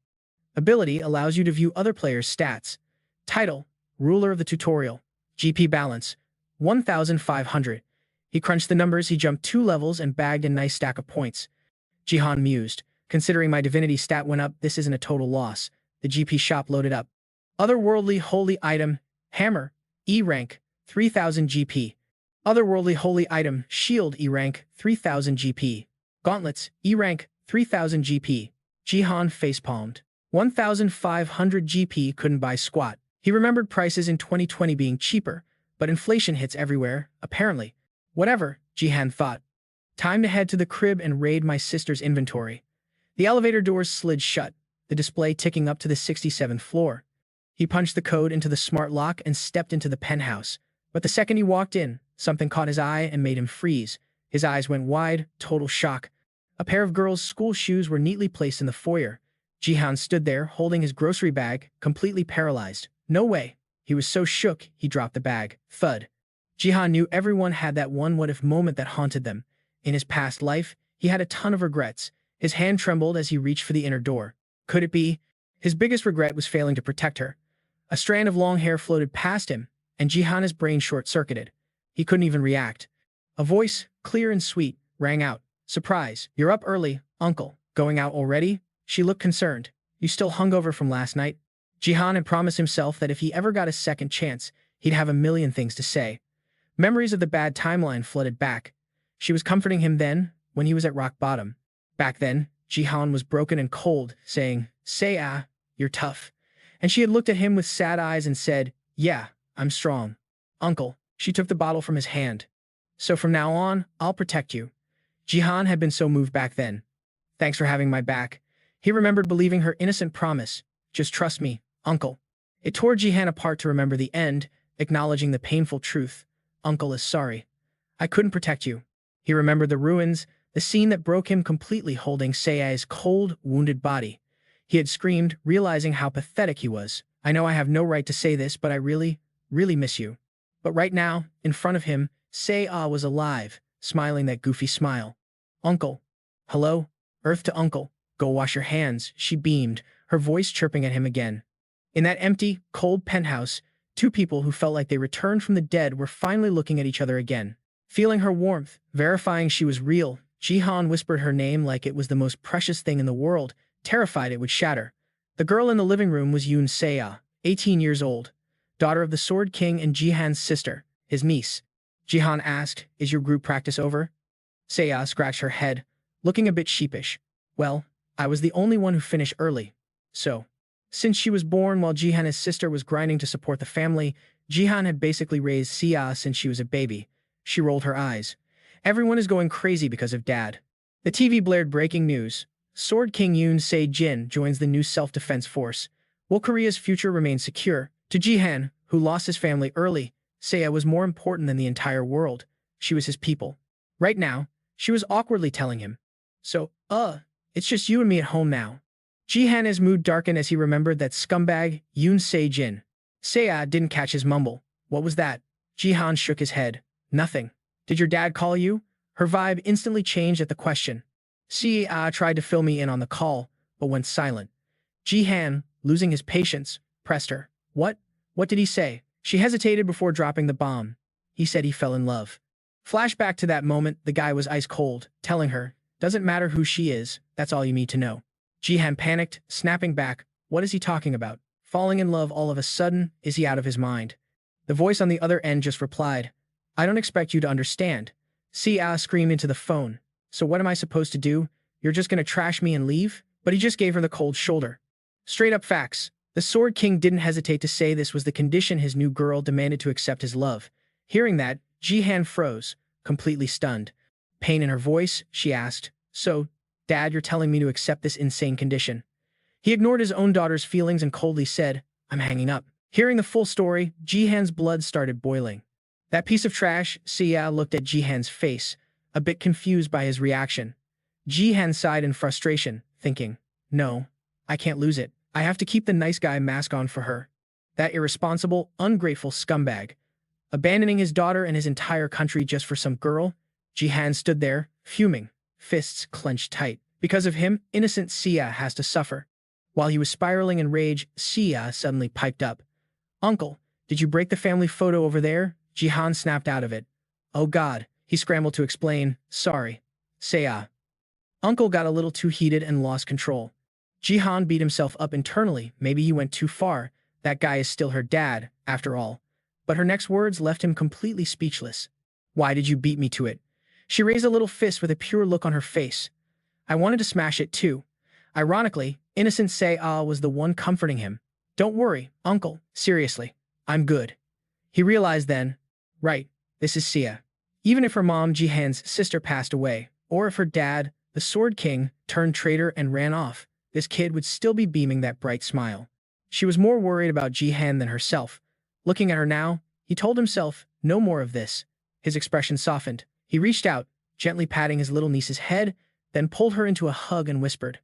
Ability allows you to view other players' stats. Title. Ruler of the Tutorial. GP balance. 1,500. He crunched the numbers, he jumped 2 levels and bagged a nice stack of points. Jihan mused. Considering my divinity stat went up, this isn't a total loss. The GP shop loaded up. Otherworldly Holy Item. Hammer. E rank. 3,000 GP. Otherworldly Holy Item. Shield. E rank. 3,000 GP. Gauntlets. E rank. 3,000 GP. Jihan facepalmed. 1,500 GP couldn't buy squat. He remembered prices in 2020 being cheaper, but inflation hits everywhere, apparently. Whatever, Jihan thought. Time to head to the crib and raid my sister's inventory. The elevator doors slid shut, the display ticking up to the 67th floor. He punched the code into the smart lock and stepped into the penthouse. But the second he walked in, something caught his eye and made him freeze. His eyes went wide, total shock. A pair of girls' school shoes were neatly placed in the foyer. Jihan stood there, holding his grocery bag, completely paralyzed. No way. He was so shook, he dropped the bag. Thud. Jihan knew everyone had that one what-if moment that haunted them. In his past life, he had a ton of regrets. His hand trembled as he reached for the inner door. Could it be? His biggest regret was failing to protect her. A strand of long hair floated past him, and Jihan's brain short-circuited. He couldn't even react. A voice, clear and sweet, rang out. Surprise, you're up early, uncle. Going out already? She looked concerned. You still hungover from last night? Jihan had promised himself that if he ever got a second chance, he'd have a million things to say. Memories of the bad timeline flooded back. She was comforting him then, when he was at rock bottom. Back then, Jihan was broken and cold, saying, you're tough. And she had looked at him with sad eyes and said, yeah, I'm strong. Uncle. She took the bottle from his hand. So from now on, I'll protect you. Jihan had been so moved back then. Thanks for having my back. He remembered believing her innocent promise. Just trust me, uncle. It tore Jihan apart to remember the end, acknowledging the painful truth. Uncle is sorry. I couldn't protect you. He remembered the ruins, the scene that broke him completely holding Seiya's cold, wounded body. He had screamed, realizing how pathetic he was. I know I have no right to say this, but I really, really miss you. But right now, in front of him, Seiya was alive, smiling that goofy smile. Uncle. Hello? Earth to uncle. Go wash your hands, she beamed, her voice chirping at him again. In that empty, cold penthouse, two people who felt like they returned from the dead were finally looking at each other again. Feeling her warmth, verifying she was real, Jihan whispered her name like it was the most precious thing in the world, terrified it would shatter. The girl in the living room was Yoon Seiya, 18 years old, daughter of the Sword King and Jihan's sister, his niece. Jihan asked, "Is your group practice over?" Seiya scratched her head, looking a bit sheepish. Well, I was the only one who finished early. So, since she was born while Jihan's sister was grinding to support the family, Jihan had basically raised Seiya since she was a baby. She rolled her eyes. Everyone is going crazy because of Dad. The TV blared breaking news. Sword King Yoon Sejin joins the new self-defense force. Will Korea's future remain secure? To Jihan, who lost his family early, Seiya was more important than the entire world. She was his people. Right now, she was awkwardly telling him. So, it's just you and me at home now. Jihan's mood darkened as he remembered that scumbag, Yoon Sejin. Seiya didn't catch his mumble. What was that? Jihan shook his head. Nothing. Did your dad call you? Her vibe instantly changed at the question. Seiya tried to fill me in on the call, but went silent. Jihan, losing his patience, pressed her. What? What did he say? She hesitated before dropping the bomb. He said he fell in love. Flashback to that moment, the guy was ice cold, telling her, doesn't matter who she is, that's all you need to know. Jihan panicked, snapping back. What is he talking about? Falling in love all of a sudden? Is he out of his mind? The voice on the other end just replied, I don't expect you to understand. Seiya screamed into the phone. So what am I supposed to do? You're just gonna trash me and leave? But he just gave her the cold shoulder. Straight up facts. The Sword King didn't hesitate to say this was the condition his new girl demanded to accept his love. Hearing that, Jihan froze, completely stunned. Pain in her voice, she asked, So, Dad, you're telling me to accept this insane condition? He ignored his own daughter's feelings and coldly said, I'm hanging up. Hearing the full story, Jihan's blood started boiling. That piece of trash, Seiya looked at Jihan's face, a bit confused by his reaction. Jihan sighed in frustration, thinking, no, I can't lose it. I have to keep the nice guy mask on for her. That irresponsible, ungrateful scumbag. Abandoning his daughter and his entire country just for some girl? Jihan stood there, fuming, fists clenched tight. Because of him, innocent Seiya has to suffer. While he was spiraling in rage, Seiya suddenly piped up. Uncle, did you break the family photo over there? Jihan snapped out of it. Oh God, he scrambled to explain. Sorry. Seiya. Uncle got a little too heated and lost control. Jihan beat himself up internally. Maybe he went too far. That guy is still her dad, after all. But her next words left him completely speechless. Why did you beat me to it? She raised a little fist with a pure look on her face. I wanted to smash it too. Ironically, innocent Seiya was the one comforting him. Don't worry, uncle. Seriously, I'm good. He realized then, right, this is Seiya. Even if her mom, Jihan's sister, passed away, or if her dad, the Sword King, turned traitor and ran off, this kid would still be beaming that bright smile. She was more worried about Jihan than herself. Looking at her now, he told himself, no more of this. His expression softened. He reached out, gently patting his little niece's head, then pulled her into a hug and whispered,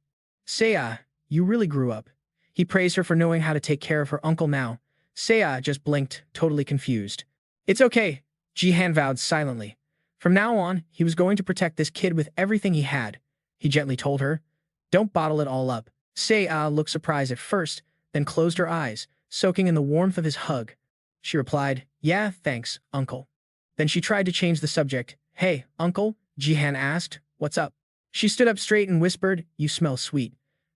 Seiya, you really grew up. He praised her for knowing how to take care of her uncle now. Seiya just blinked, totally confused. It's okay, Jihan vowed silently. From now on, he was going to protect this kid with everything he had. He gently told her, don't bottle it all up. Seiya looked surprised at first, then closed her eyes, soaking in the warmth of his hug. She replied, yeah, thanks, uncle. Then she tried to change the subject. Hey, uncle, Jihan asked, what's up? She stood up straight and whispered, you smell sweet.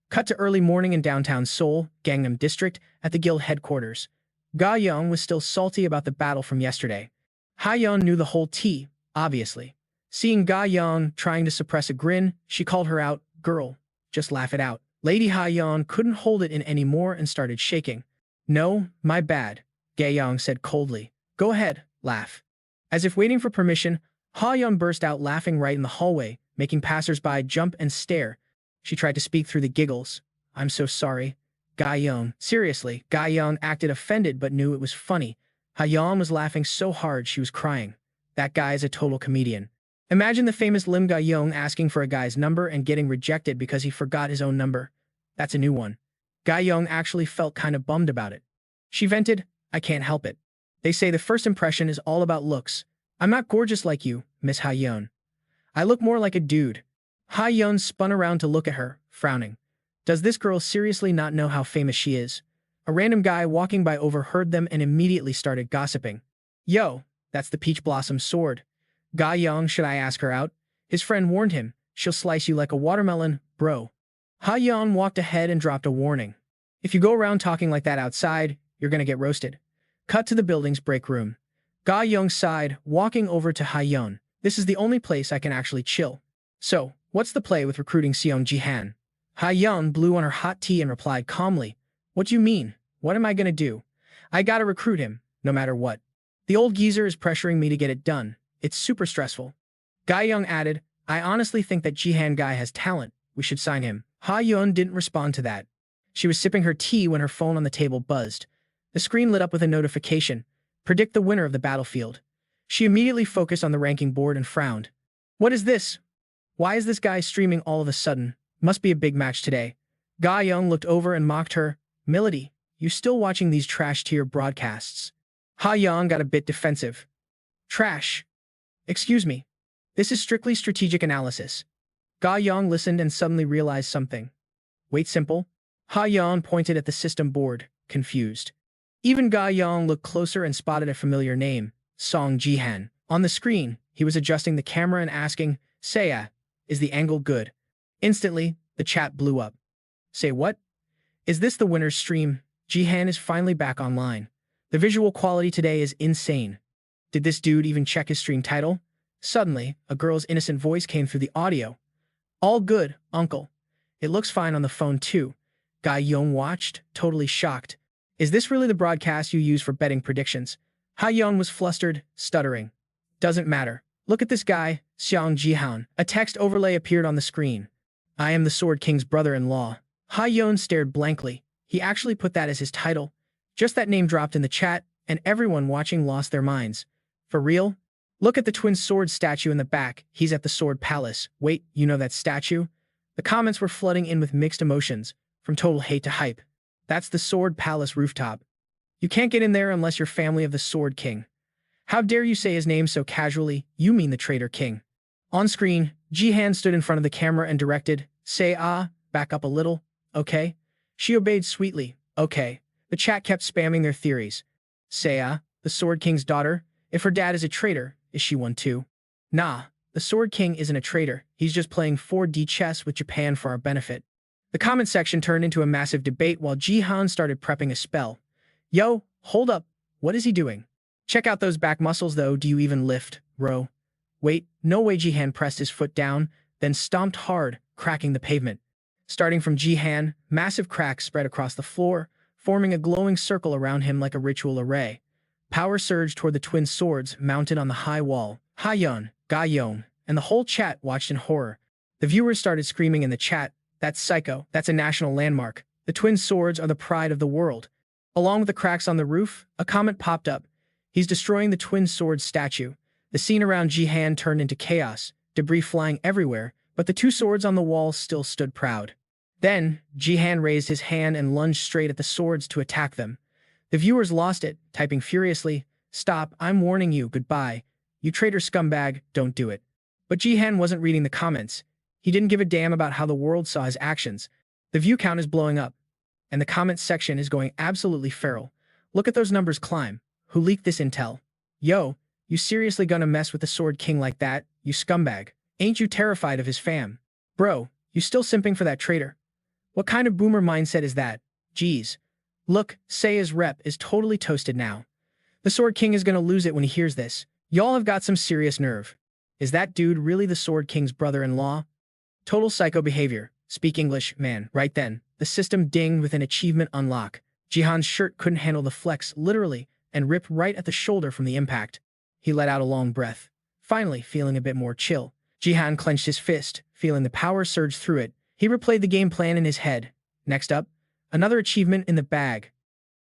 Cut to early morning in downtown Seoul, Gangnam District, at the guild headquarters. Ga Young was still salty about the battle from yesterday. Ha Yeon knew the whole tea, obviously. Seeing Ga Young trying to suppress a grin, she called her out, girl, just laugh it out. Lady Ha Yeon couldn't hold it in anymore and started shaking. No, my bad, Ga Young said coldly. Go ahead, laugh. As if waiting for permission, Ha Yeon burst out laughing right in the hallway, making passersby jump and stare. She tried to speak through the giggles. "I'm so sorry." Ga-yeon. Seriously, Ga-yeon acted offended but knew it was funny. Ha-yeon was laughing so hard she was crying. That guy is a total comedian. Imagine the famous Lim Ga-yeon asking for a guy's number and getting rejected because he forgot his own number. That's a new one. Ga-yeon actually felt kind of bummed about it. She vented, "I can't help it. They say the first impression is all about looks. I'm not gorgeous like you, Miss Ha-yeon. I look more like a dude." Ha-yeon spun around to look at her, frowning. Does this girl seriously not know how famous she is? A random guy walking by overheard them and immediately started gossiping. "Yo, that's the Peach Blossom sword. Ga-yeon, should I ask her out?" His friend warned him, "She'll slice you like a watermelon, bro." Ha-yeon walked ahead and dropped a warning. "If you go around talking like that outside, you're gonna get roasted." Cut to the building's break room. Ga-yeon sighed, walking over to Ha-yeon. "This is the only place I can actually chill. So, what's the play with recruiting Seong Jihan?" Ha-yeon blew on her hot tea and replied calmly, "What do you mean? What am I gonna do? I gotta recruit him, no matter what. The old geezer is pressuring me to get it done. It's super stressful." Ga-yeon added, "I honestly think that Jihan guy has talent. We should sign him." Ha-yeon didn't respond to that. She was sipping her tea when her phone on the table buzzed. The screen lit up with a notification. Predict the winner of the battlefield. She immediately focused on the ranking board and frowned. What is this? Why is this guy streaming all of a sudden? Must be a big match today. Ga-yeon looked over and mocked her. "Milady, you still watching these trash-tier broadcasts?" Ha-yeon got a bit defensive. "Trash? Excuse me. This is strictly strategic analysis." Ga-yeon listened and suddenly realized something. "Wait, simple?" Ha-yeon pointed at the system board, confused. Even Ga-yeon looked closer and spotted a familiar name, Song Jihan. On the screen, he was adjusting the camera and asking, "Seiya, is the angle good?" Instantly, the chat blew up. "Say what? Is this the winner's stream? Jihan is finally back online. The visual quality today is insane. Did this dude even check his stream title?" Suddenly, a girl's innocent voice came through the audio. "All good, uncle. It looks fine on the phone too." Ga-yeon watched, totally shocked. "Is this really the broadcast you use for betting predictions?" Ha-yeon was flustered, stuttering. "Doesn't matter. Look at this guy, Seong Jihan." A text overlay appeared on the screen. "I am the Sword King's brother-in-law." Ha-yeon stared blankly. He actually put that as his title. Just that name dropped in the chat, and everyone watching lost their minds. For real? Look at the twin sword statue in the back. He's at the Sword Palace. Wait, you know that statue? The comments were flooding in with mixed emotions, from total hate to hype. That's the Sword Palace rooftop. You can't get in there unless you're family of the Sword King. How dare you say his name so casually? You mean the traitor king. On screen, Jihan stood in front of the camera and directed, "Say back up a little, okay?" She obeyed sweetly, "Okay." The chat kept spamming their theories. "Seiya, the Sword King's daughter? If her dad is a traitor, is she one too?" "Nah, the Sword King isn't a traitor. He's just playing 4D chess with Japan for our benefit." The comment section turned into a massive debate while Jihan started prepping a spell. "Yo, hold up. What is he doing? Check out those back muscles though. Do you even lift, bro?" "Wait, no way." Jihan pressed his foot down, then stomped hard, cracking the pavement. Starting from Jihan, massive cracks spread across the floor, forming a glowing circle around him like a ritual array. Power surged toward the twin swords mounted on the high wall. Ha-yeon, Ga-yeon, and the whole chat watched in horror. The viewers started screaming in the chat, "That's psycho. That's a national landmark. The twin swords are the pride of the world." Along with the cracks on the roof, a comment popped up. "He's destroying the twin swords statue." The scene around Jihan turned into chaos, debris flying everywhere, but the two swords on the wall still stood proud. Then, Jihan raised his hand and lunged straight at the swords to attack them. The viewers lost it, typing furiously, "Stop, I'm warning you, goodbye. You traitor scumbag, don't do it." But Jihan wasn't reading the comments. He didn't give a damn about how the world saw his actions. The view count is blowing up, and the comments section is going absolutely feral. Look at those numbers climb. Who leaked this intel? Yo, you seriously gonna mess with the Sword King like that, you scumbag? Ain't you terrified of his fam? Bro, you still simping for that traitor? What kind of boomer mindset is that? Jeez. Look, Seiya's rep is totally toasted now. The Sword King is gonna lose it when he hears this. Y'all have got some serious nerve. Is that dude really the Sword King's brother-in-law? Total psycho behavior. Speak English, man. Right then, the system dinged with an achievement unlock. Jihan's shirt couldn't handle the flex, literally, and ripped right at the shoulder from the impact. He let out a long breath, finally feeling a bit more chill. Jihan clenched his fist, feeling the power surge through it. He replayed the game plan in his head. Next up, another achievement in the bag.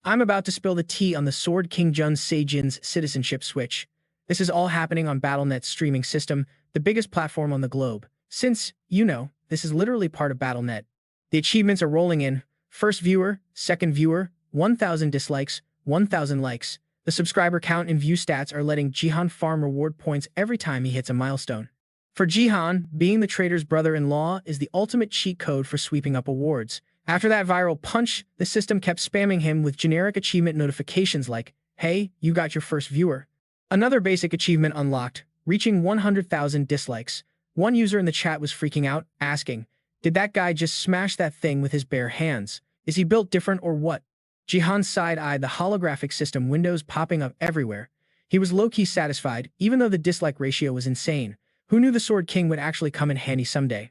I'm about to spill the tea on the Sword King Jun's Sejin's citizenship switch. This is all happening on Battle.net's streaming system, the biggest platform on the globe. Since, this is literally part of Battle.net. The achievements are rolling in. First viewer, second viewer, 1,000 dislikes, 1,000 likes. The subscriber count and view stats are letting Jihan farm reward points every time he hits a milestone. For Jihan, being the trader's brother-in-law is the ultimate cheat code for sweeping up awards. After that viral punch, the system kept spamming him with generic achievement notifications like, "Hey, you got your first viewer." Another basic achievement unlocked, reaching 100,000 dislikes. One user in the chat was freaking out, asking, "Did that guy just smash that thing with his bare hands? Is he built different or what?" Jihan side-eyed the holographic system windows popping up everywhere. He was low-key satisfied, even though the dislike ratio was insane. Who knew the Sword King would actually come in handy someday?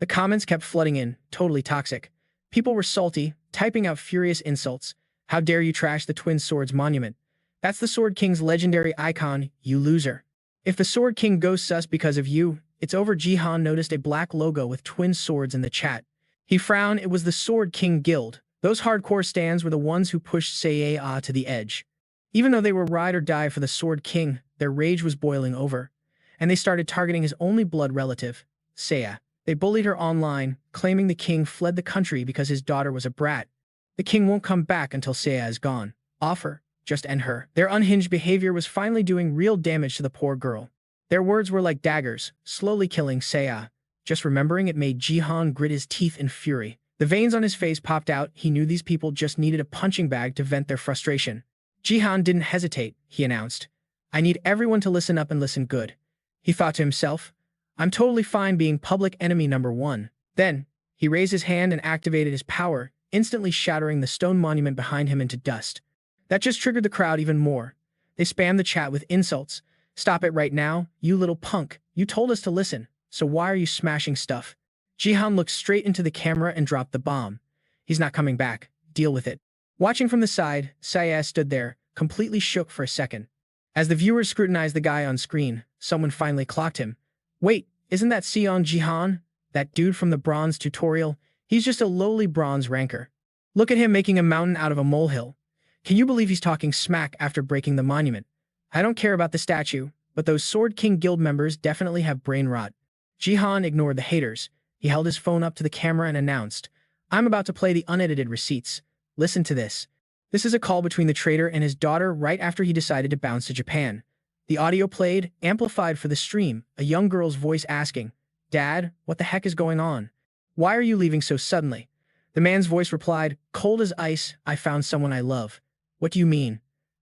The comments kept flooding in, totally toxic. People were salty, typing out furious insults. "How dare you trash the Twin Swords monument? That's the Sword King's legendary icon, you loser. If the Sword King goes sus because of you, it's over." Jihan noticed a black logo with twin swords in the chat. He frowned. It was the Sword King Guild. Those hardcore stands were the ones who pushed Seiya to the edge. Even though they were ride or die for the Sword King, their rage was boiling over. And they started targeting his only blood relative, Seiya. They bullied her online, claiming the king fled the country because his daughter was a brat. The king won't come back until Seiya is gone. Offer, just end her. Their unhinged behavior was finally doing real damage to the poor girl. Their words were like daggers, slowly killing Seiya. Just remembering it made Jihan grit his teeth in fury. The veins on his face popped out. He knew these people just needed a punching bag to vent their frustration. Jihan didn't hesitate, he announced. "I need everyone to listen up and listen good." He thought to himself, "I'm totally fine being public enemy number one." Then, he raised his hand and activated his power, instantly shattering the stone monument behind him into dust. That just triggered the crowd even more. They spammed the chat with insults. "Stop it right now, you little punk. You told us to listen, so why are you smashing stuff?" Jihan looked straight into the camera and dropped the bomb. "He's not coming back. Deal with it." Watching from the side, Seiya stood there, completely shook for a second. As the viewers scrutinized the guy on screen, someone finally clocked him. "Wait, isn't that Sion Jihan? That dude from the bronze tutorial? He's just a lowly bronze ranker. Look at him making a mountain out of a molehill. Can you believe he's talking smack after breaking the monument? I don't care about the statue, but those Sword King Guild members definitely have brain rot." Jihan ignored the haters. He held his phone up to the camera and announced, "I'm about to play the unedited receipts. Listen to this." This is a call between the trader and his daughter right after he decided to bounce to Japan. The audio played, amplified for the stream, a young girl's voice asking, "Dad, what the heck is going on? Why are you leaving so suddenly?" The man's voice replied, "Cold as ice, I found someone I love." "What do you mean?"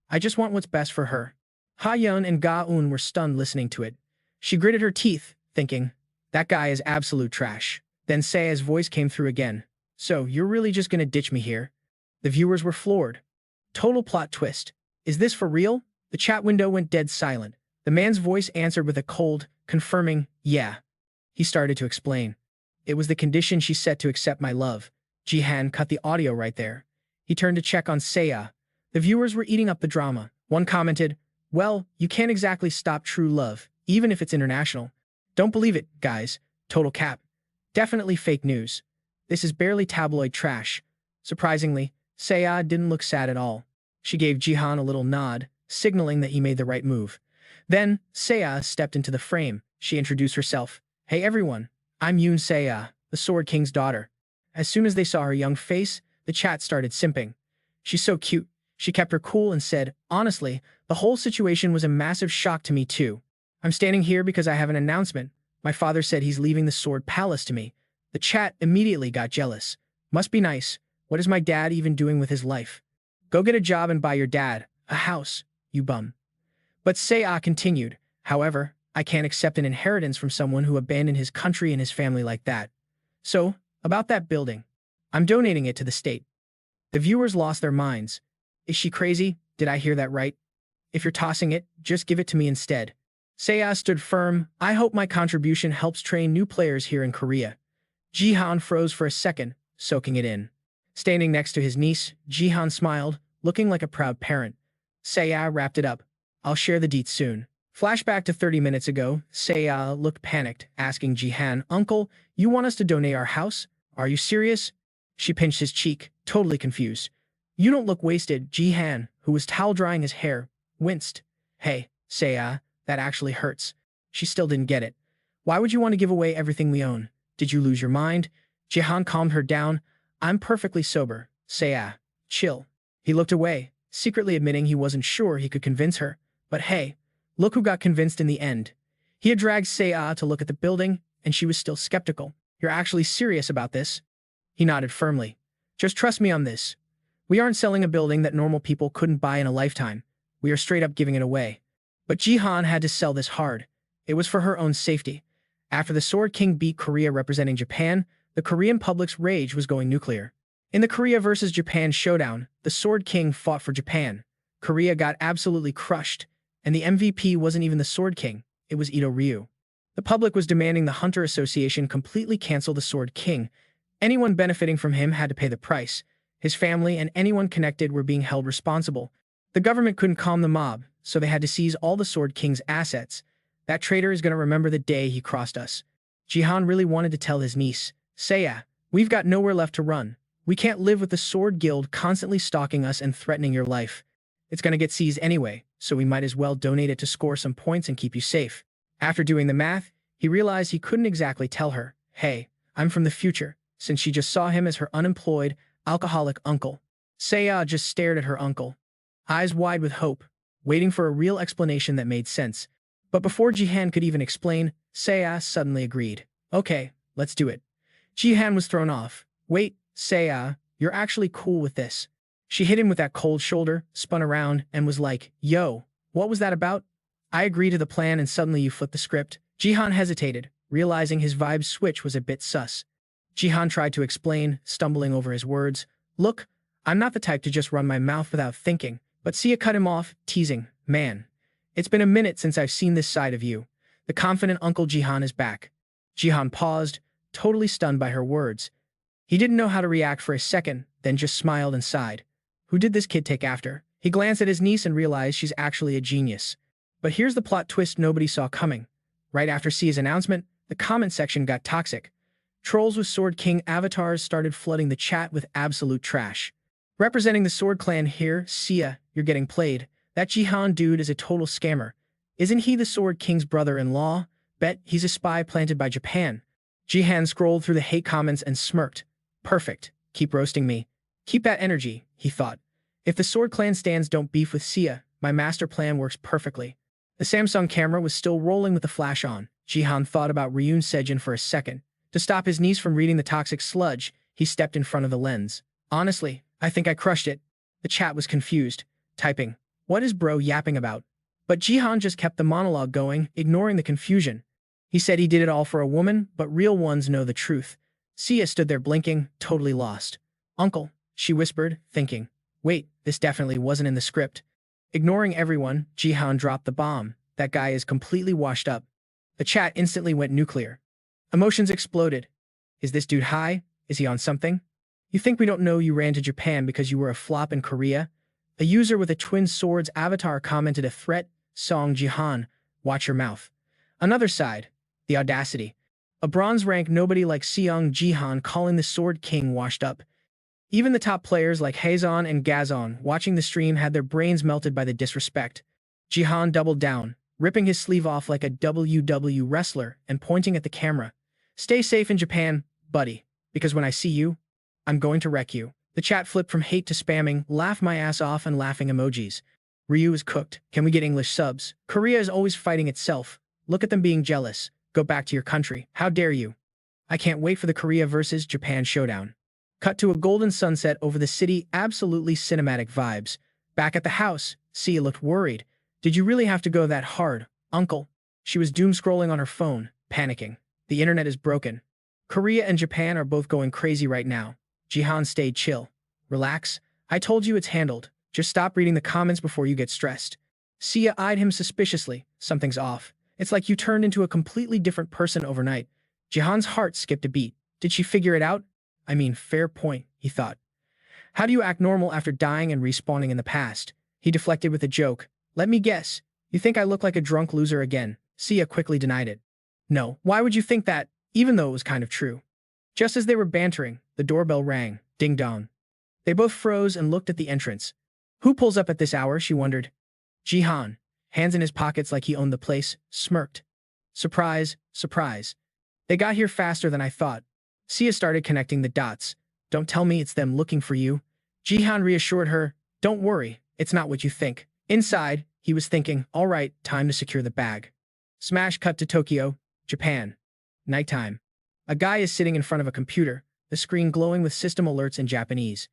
"I just want what's best for her." Ha-Yun and Ga-Un were stunned listening to it. She gritted her teeth, thinking, "That guy is absolute trash." Then Seiya's voice came through again. "So, you're really just gonna ditch me here?" The viewers were floored. Total plot twist. Is this for real? The chat window went dead silent. The man's voice answered with a cold, confirming, "Yeah." He started to explain. "It was the condition she set to accept my love." Jihan cut the audio right there. He turned to check on Seiya. The viewers were eating up the drama. One commented, "Well, you can't exactly stop true love, even if it's international. Don't believe it, guys. Total cap. Definitely fake news. This is barely tabloid trash." Surprisingly, Seiya didn't look sad at all. She gave Jihan a little nod, signaling that he made the right move. Then, Seiya stepped into the frame. She introduced herself. "Hey everyone, I'm Yoon Seiya, the Sword King's daughter." As soon as they saw her young face, the chat started simping. "She's so cute." She kept her cool and said, "Honestly, the whole situation was a massive shock to me too. I'm standing here because I have an announcement. My father said he's leaving the Sword Palace to me." The chat immediately got jealous. "Must be nice. What is my dad even doing with his life? Go get a job and buy your dad a house, you bum." But Seiya continued, "However, I can't accept an inheritance from someone who abandoned his country and his family like that. So, about that building. I'm donating it to the state." The viewers lost their minds. "Is she crazy? Did I hear that right? If you're tossing it, just give it to me instead." Seiya stood firm. "I hope my contribution helps train new players here in Korea." Jihan froze for a second, soaking it in. Standing next to his niece, Jihan smiled, looking like a proud parent. Seiya wrapped it up. "I'll share the deets soon. Flashback to 30 minutes ago, Seiya looked panicked, asking Jihan, "Uncle, you want us to donate our house? Are you serious?" She pinched his cheek, totally confused. "You don't look wasted." Jihan, who was towel drying his hair, winced. "Hey, Seiya, that actually hurts." She still didn't get it. "Why would you want to give away everything we own? Did you lose your mind?" Jihan calmed her down. "I'm perfectly sober. Seiya, chill." He looked away, secretly admitting he wasn't sure he could convince her. But hey, look who got convinced in the end. He had dragged Seiya to look at the building, and she was still skeptical. "You're actually serious about this?" He nodded firmly. "Just trust me on this. We aren't selling a building that normal people couldn't buy in a lifetime. We are straight up giving it away." But Jihan had to sell this hard. It was for her own safety. After the Sword King beat Korea representing Japan, the Korean public's rage was going nuclear. In the Korea versus Japan showdown, the Sword King fought for Japan. Korea got absolutely crushed, and the MVP wasn't even the Sword King, it was Ito Ryu. The public was demanding the Hunter Association completely cancel the Sword King. Anyone benefiting from him had to pay the price. His family and anyone connected were being held responsible. The government couldn't calm the mob, so they had to seize all the Sword King's assets. That traitor is going to remember the day he crossed us. Jihan really wanted to tell his niece, "Seiya, we've got nowhere left to run. We can't live with the Sword Guild constantly stalking us and threatening your life. It's going to get seized anyway, so we might as well donate it to score some points and keep you safe." After doing the math, he realized he couldn't exactly tell her, "Hey, I'm from the future," since she just saw him as her unemployed, alcoholic uncle. Seiya just stared at her uncle, eyes wide with hope, waiting for a real explanation that made sense. But before Jihan could even explain, Seiya suddenly agreed. "Okay, let's do it." Jihan was thrown off. "Wait, Seiya, you're actually cool with this?" She hit him with that cold shoulder, spun around, and was like, "Yo, what was that about?" "I agree to the plan and suddenly you flip the script." Jihan hesitated, realizing his vibe switch was a bit sus. Jihan tried to explain, stumbling over his words. "Look, I'm not the type to just run my mouth without thinking." But Sia cut him off, teasing, "Man, it's been a minute since I've seen this side of you." The confident Uncle Jihan is back. Jihan paused, totally stunned by her words. He didn't know how to react for a second, then just smiled and sighed. Who did this kid take after? He glanced at his niece and realized she's actually a genius. But here's the plot twist nobody saw coming. Right after Sia's announcement, the comment section got toxic. Trolls with Sword King avatars started flooding the chat with absolute trash. "Representing the Sword Clan here, Sia, you're getting played. That Jihan dude is a total scammer. Isn't he the Sword King's brother-in-law? Bet he's a spy planted by Japan." Jihan scrolled through the hate comments and smirked. "Perfect. Keep roasting me. Keep that energy," he thought. "If the Sword Clan stands don't beef with Sia, my master plan works perfectly." The Samsung camera was still rolling with the flash on. Jihan thought about Ryun Sejin for a second. To stop his niece from reading the toxic sludge, he stepped in front of the lens. "Honestly, I think I crushed it." The chat was confused, typing, "What is bro yapping about?" But Jihan just kept the monologue going, ignoring the confusion. He said he did it all for a woman, but real ones know the truth. Sia stood there blinking, totally lost. "Uncle," she whispered, thinking, "Wait, this definitely wasn't in the script." Ignoring everyone, Jihan dropped the bomb. "That guy is completely washed up." The chat instantly went nuclear. Emotions exploded. "Is this dude high? Is he on something? You think we don't know you ran to Japan because you were a flop in Korea?" A user with a twin swords avatar commented a threat, "Song Jihan, watch your mouth." Another side, the audacity. A bronze rank nobody like Seong Jihan calling the Sword King washed up. Even the top players like Haezon and Gazon watching the stream had their brains melted by the disrespect. Jihan doubled down, ripping his sleeve off like a WW wrestler and pointing at the camera. "Stay safe in Japan, buddy, because when I see you, I'm going to wreck you." The chat flipped from hate to spamming, laugh my ass off and laughing emojis. "Ryu is cooked. Can we get English subs? Korea is always fighting itself. Look at them being jealous. Go back to your country. How dare you? I can't wait for the Korea versus Japan showdown." Cut to a golden sunset over the city, absolutely cinematic vibes. Back at the house, Sia looked worried. "Did you really have to go that hard, Uncle?" She was doom scrolling on her phone, panicking. "The internet is broken. Korea and Japan are both going crazy right now." Jihan stayed chill. "Relax. I told you it's handled. Just stop reading the comments before you get stressed." Sia eyed him suspiciously. "Something's off. It's like you turned into a completely different person overnight." Jihan's heart skipped a beat. Did she figure it out? I mean, fair point, he thought. How do you act normal after dying and respawning in the past? He deflected with a joke. "Let me guess. You think I look like a drunk loser again? Sia quickly denied it. No, why would you think that, even though it was kind of true? Just as they were bantering, the doorbell rang. Ding dong. They both froze and looked at the entrance. Who pulls up at this hour, she wondered. Jihan, hands in his pockets like he owned the place, smirked. Surprise, surprise. They got here faster than I thought. Sia started connecting the dots. Don't tell me it's them looking for you. Jihan reassured her. Don't worry, it's not what you think. Inside, he was thinking, all right, time to secure the bag. Smash cut to Tokyo, Japan. Nighttime. A guy is sitting in front of a computer, the screen glowing with system alerts in Japanese.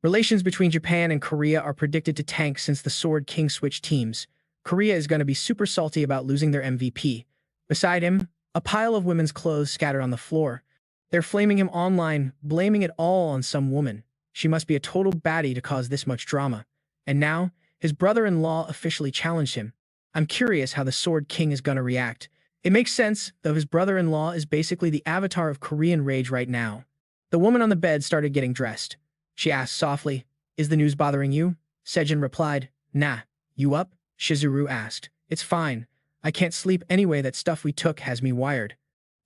Relations between Japan and Korea are predicted to tank since the Sword King switched teams. Korea is going to be super salty about losing their MVP. Beside him, a pile of women's clothes scattered on the floor. They're flaming him online, blaming it all on some woman. She must be a total baddie to cause this much drama. And now, his brother-in-law officially challenged him. I'm curious how the Sword King is going to react. It makes sense, though his brother-in-law is basically the avatar of Korean rage right now. The woman on the bed started getting dressed. She asked softly, Is the news bothering you? Sejin replied, Nah. You up? Shizuru asked. It's fine. I can't sleep anyway, that stuff we took has me wired.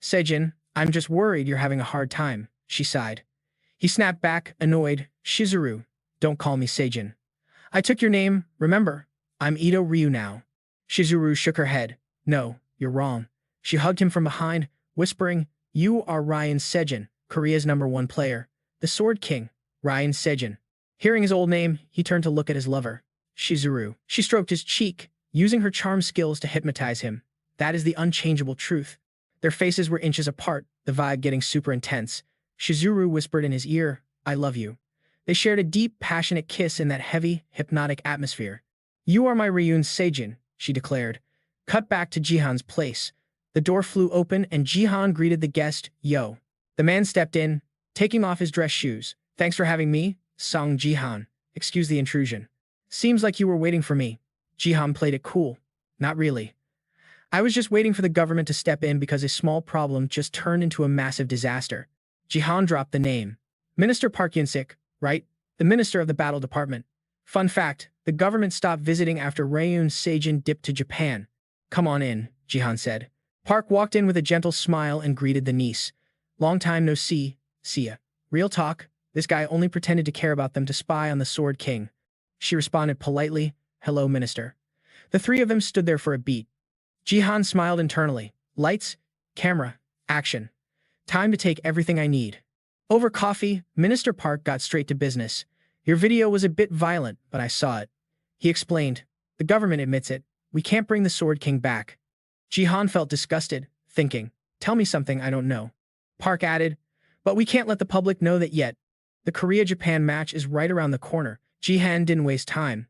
Sejin, I'm just worried you're having a hard time, she sighed. He snapped back, annoyed. Shizuru, don't call me Sejin. I took your name, remember? I'm Ito Ryu now. Shizuru shook her head. No, you're wrong. She hugged him from behind, whispering, You are Ryan Sejin, Korea's #1 player. The Sword King, Ryan Sejin. Hearing his old name, he turned to look at his lover, Shizuru. She stroked his cheek, using her charm skills to hypnotize him. That is the unchangeable truth. Their faces were inches apart, the vibe getting super intense. Shizuru whispered in his ear, I love you. They shared a deep, passionate kiss in that heavy, hypnotic atmosphere. You are my Ryun Sejin, she declared. Cut back to Jihan's place. The door flew open and Jihan greeted the guest, Yo. The man stepped in, taking off his dress shoes. Thanks for having me, sung Jihan. Excuse the intrusion. Seems like you were waiting for me. Jihan played it cool. Not really. I was just waiting for the government to step in because a small problem just turned into a massive disaster. Jihan dropped the name. Minister Park Yun-sik, right? The minister of the battle department. Fun fact, the government stopped visiting after Ryun Sejin dipped to Japan. Come on in, Jihan said. Park walked in with a gentle smile and greeted the niece. Long time no see, Sia. Real talk, this guy only pretended to care about them to spy on the Sword King. She responded politely, Hello, minister. The three of them stood there for a beat. Jihan smiled internally. Lights, camera, action. Time to take everything I need. Over coffee, Minister Park got straight to business. Your video was a bit violent, but I saw it. He explained. The government admits it. We can't bring the Sword King back. Jihan felt disgusted, thinking, Tell me something I don't know. Park added, But we can't let the public know that yet. The Korea-Japan match is right around the corner. Jihan didn't waste time.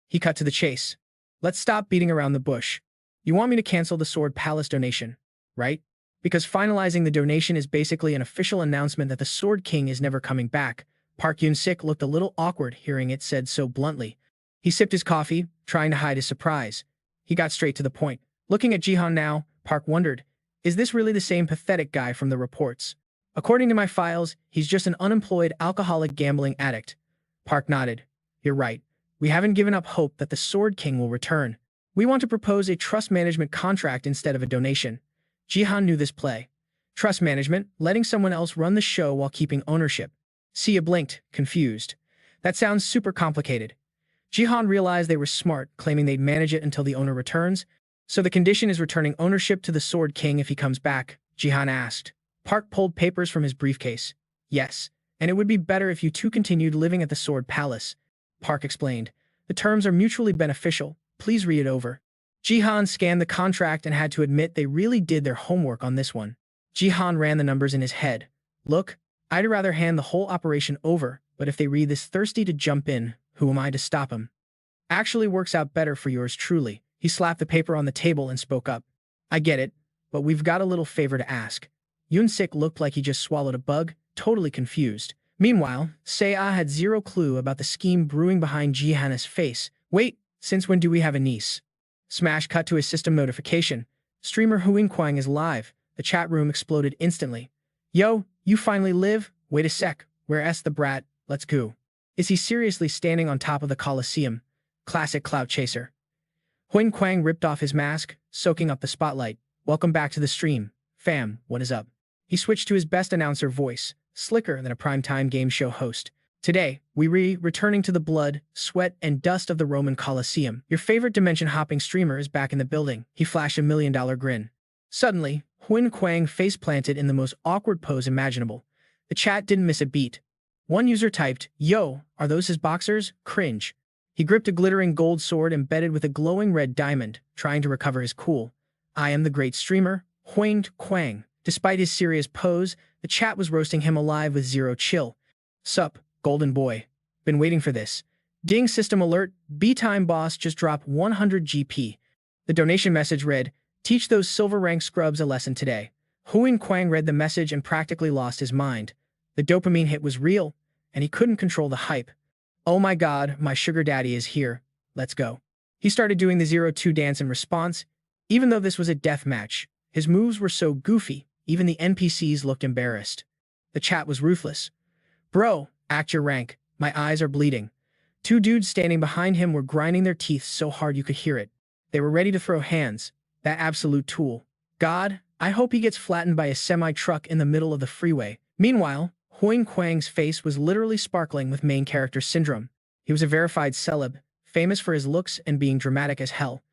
He cut to the chase. Let's stop beating around the bush. You want me to cancel the Sword Palace donation, right? Because finalizing the donation is basically an official announcement that the Sword King is never coming back. Park Yun-sik looked a little awkward hearing it said so bluntly. He sipped his coffee, trying to hide his surprise. He got straight to the point. Looking at Jihan now, Park wondered, is this really the same pathetic guy from the reports? According to my files, he's just an unemployed alcoholic gambling addict. Park nodded. You're right. We haven't given up hope that the Sword King will return. We want to propose a trust management contract instead of a donation. Jihan knew this play. Trust management, letting someone else run the show while keeping ownership. Sia blinked, confused. That sounds super complicated. Jihan realized they were smart, claiming they'd manage it until the owner returns. So the condition is returning ownership to the Sword King if he comes back, Jihan asked. Park pulled papers from his briefcase. Yes, and it would be better if you two continued living at the Sword Palace. Park explained. The terms are mutually beneficial. Please read it over. Jihan scanned the contract and had to admit they really did their homework on this one. Jihan ran the numbers in his head. Look, I'd rather hand the whole operation over, but if they read this thirsty to jump in, who am I to stop him? Actually works out better for yours truly. He slapped the paper on the table and spoke up. I get it, but we've got a little favor to ask. Yun-sik looked like he just swallowed a bug, totally confused. Meanwhile, Seiya had zero clue about the scheme brewing behind Jihan's face. Wait, since when do we have a niece? Smash cut to his system notification. Streamer Huing Kwang is live. The chat room exploded instantly. Yo, you finally live? Wait a sec. Where's the brat? Let's go. Is he seriously standing on top of the Colosseum? Classic clout chaser. Huang Kuang ripped off his mask, soaking up the spotlight. Welcome back to the stream. Fam, what is up? He switched to his best announcer voice, slicker than a primetime game show host. Today, returning to the blood, sweat, and dust of the Roman Colosseum. Your favorite dimension-hopping streamer is back in the building. He flashed a million-dollar grin. Suddenly, Huang Kuang face-planted in the most awkward pose imaginable. The chat didn't miss a beat. One user typed, "Yo, are those his boxers? Cringe." He gripped a glittering gold sword embedded with a glowing red diamond, trying to recover his cool. I am the great streamer, Huang Kuang. Despite his serious pose, the chat was roasting him alive with zero chill. Sup, golden boy. Been waiting for this. Ding system alert, B-Time boss just dropped 100 GP. The donation message read, teach those silver rank scrubs a lesson today. Huang Kuang read the message and practically lost his mind. The dopamine hit was real, and he couldn't control the hype. Oh my god, my sugar daddy is here. Let's go. He started doing the 0-2 dance in response. Even though this was a death match, his moves were so goofy, even the NPCs looked embarrassed. The chat was ruthless. Bro, act your rank. My eyes are bleeding. Two dudes standing behind him were grinding their teeth so hard you could hear it. They were ready to throw hands. That absolute tool. God, I hope he gets flattened by a semi-truck in the middle of the freeway. Meanwhile, Huang Kuang's face was literally sparkling with main character syndrome. He was a verified celeb, famous for his looks and being dramatic as hell.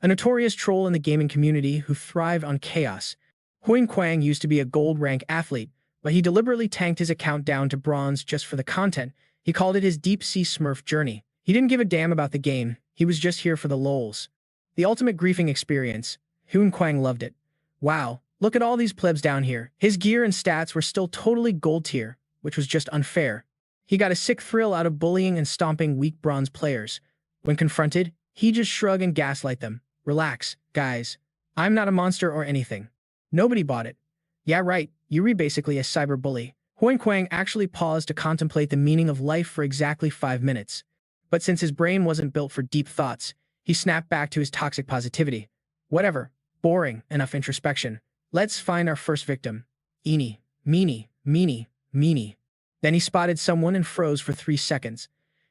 A notorious troll in the gaming community who thrived on chaos. Huang Kuang used to be a gold rank athlete, but he deliberately tanked his account down to bronze just for the content. He called it his deep-sea smurf journey. He didn't give a damn about the game, he was just here for the lols. The ultimate griefing experience. Huang Kuang loved it. Wow, look at all these plebs down here. His gear and stats were still totally gold tier, which was just unfair. He got a sick thrill out of bullying and stomping weak bronze players. When confronted, he just shrugged and gaslight them. Relax, guys. I'm not a monster or anything. Nobody bought it. Yeah, right, you're basically a cyberbully. Huang Kuang actually paused to contemplate the meaning of life for exactly 5 minutes. But since his brain wasn't built for deep thoughts, he snapped back to his toxic positivity. Whatever. Boring. Enough introspection. Let's find our first victim. Eeny, meeny, meeny, meeny. Then he spotted someone and froze for 3 seconds.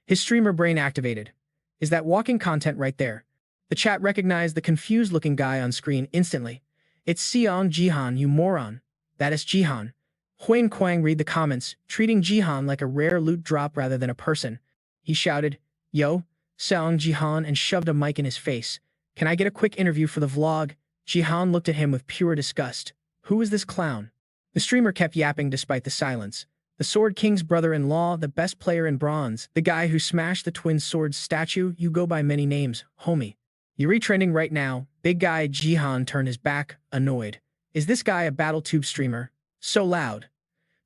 His streamer brain activated. Is that walking content right there? The chat recognized the confused-looking guy on screen instantly. It's Jihan, you moron. That is Jihan. Huang Kuang read the comments, treating Jihan like a rare loot drop rather than a person. He shouted, Yo, Jihan, and shoved a mic in his face. Can I get a quick interview for the vlog? Jihan looked at him with pure disgust. Who is this clown? The streamer kept yapping despite the silence. The Sword King's brother-in-law, the best player in bronze, the guy who smashed the twin swords statue, you go by many names, homie. You're retrending right now. Big guy Jihan turned his back, annoyed. Is this guy a BattleTube streamer? So loud.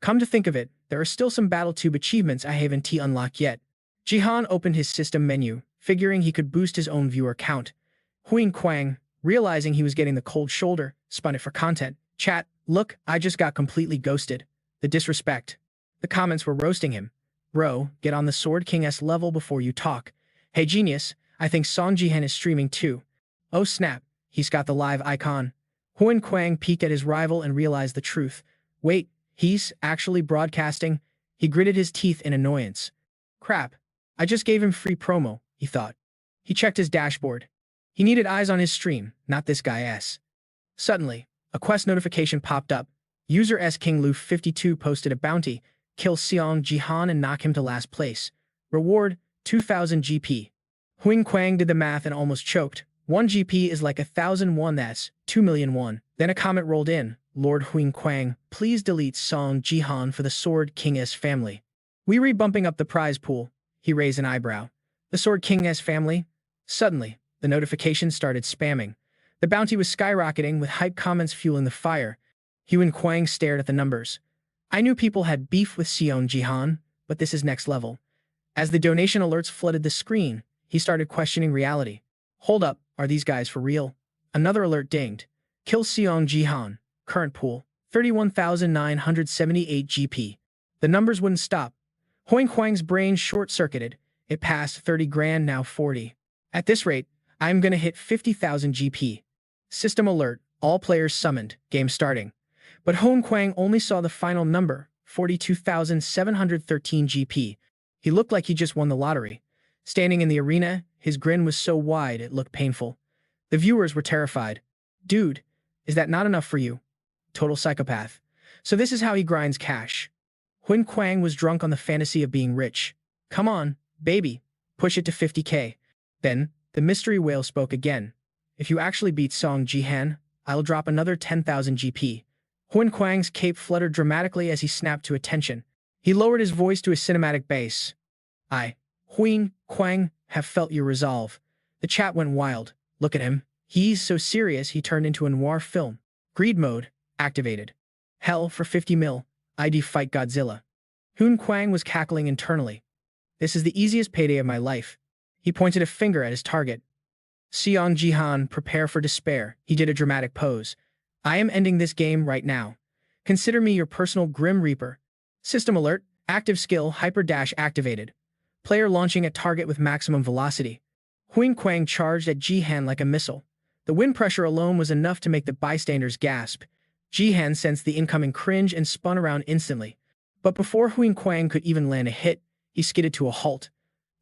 Come to think of it, there are still some BattleTube achievements I haven't unlocked yet. Jihan opened his system menu, figuring he could boost his own viewer count. Huang Kuang, realizing he was getting the cold shoulder, spun it for content. Chat, look, I just got completely ghosted. The disrespect. The comments were roasting him. Bro, get on the Sword King-S level before you talk. Hey genius, I think Jihan is streaming too. Oh snap, he's got the live icon. Huang Kuang peeked at his rival and realized the truth. Wait, he's actually broadcasting? He gritted his teeth in annoyance. Crap, I just gave him free promo, he thought. He checked his dashboard. He needed eyes on his stream, not this guy's. Suddenly, a quest notification popped up. User S King Lu 52 posted a bounty. Kill Jihan and knock him to last place. Reward, 2,000 GP. Huang Kuang did the math and almost choked. 1 GP is like 1,001, that's 2,000,001. Then a comment rolled in. Lord Huang Kuang, please delete Jihan for the Sword King-S family. We re-bumping up the prize pool. He raised an eyebrow. The Sword King-S family? Suddenly, the notifications started spamming. The bounty was skyrocketing with hype comments fueling the fire. Huang Kuang stared at the numbers. I knew people had beef with Jihan, but this is next level. As the donation alerts flooded the screen, he started questioning reality. Hold up, are these guys for real? Another alert dinged. Kill Jihan. Current pool, 31,978 GP. The numbers wouldn't stop. Huang Kuang's brain short-circuited. It passed 30 grand, now 40. At this rate, I'm gonna hit 50,000 GP. System alert, all players summoned, game starting. But Huang Kuang only saw the final number, 42,713 GP. He looked like he just won the lottery. Standing in the arena, his grin was so wide it looked painful. The viewers were terrified. Dude, is that not enough for you? Total psychopath. So this is how he grinds cash. Hun Kwang was drunk on the fantasy of being rich. Come on, baby, push it to 50K. Then, the mystery whale spoke again. If you actually beat Song Jihan, I'll drop another 10,000 GP. Hun Kwang's cape fluttered dramatically as he snapped to attention. He lowered his voice to a cinematic bass. I, Hun Kwang, have felt your resolve. The chat went wild. Look at him. He's so serious he turned into a noir film. Greed mode, activated. Hell for 50 mil. ID fight Godzilla. Hun Kwang was cackling internally. This is the easiest payday of my life. He pointed a finger at his target. Seong Jihan, prepare for despair. He did a dramatic pose. I am ending this game right now. Consider me your personal Grim Reaper. System alert. Active skill Hyper Dash activated. Player launching at target with maximum velocity. Hun Kwang charged at Jihan like a missile. The wind pressure alone was enough to make the bystanders gasp. Jihan sensed the incoming cringe and spun around instantly. But before Hun Kwang could even land a hit, he skidded to a halt.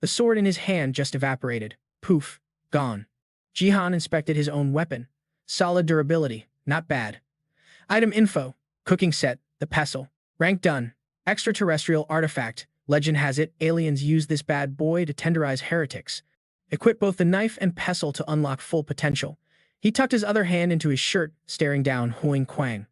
The sword in his hand just evaporated. Poof. Gone. Jihan inspected his own weapon. Solid durability. Not bad. Item info. Cooking set. The pestle. Rank done. Extraterrestrial artifact. Legend has it, aliens use this bad boy to tenderize heretics. Equip both the knife and pestle to unlock full potential. He tucked his other hand into his shirt, staring down Hun Kwang.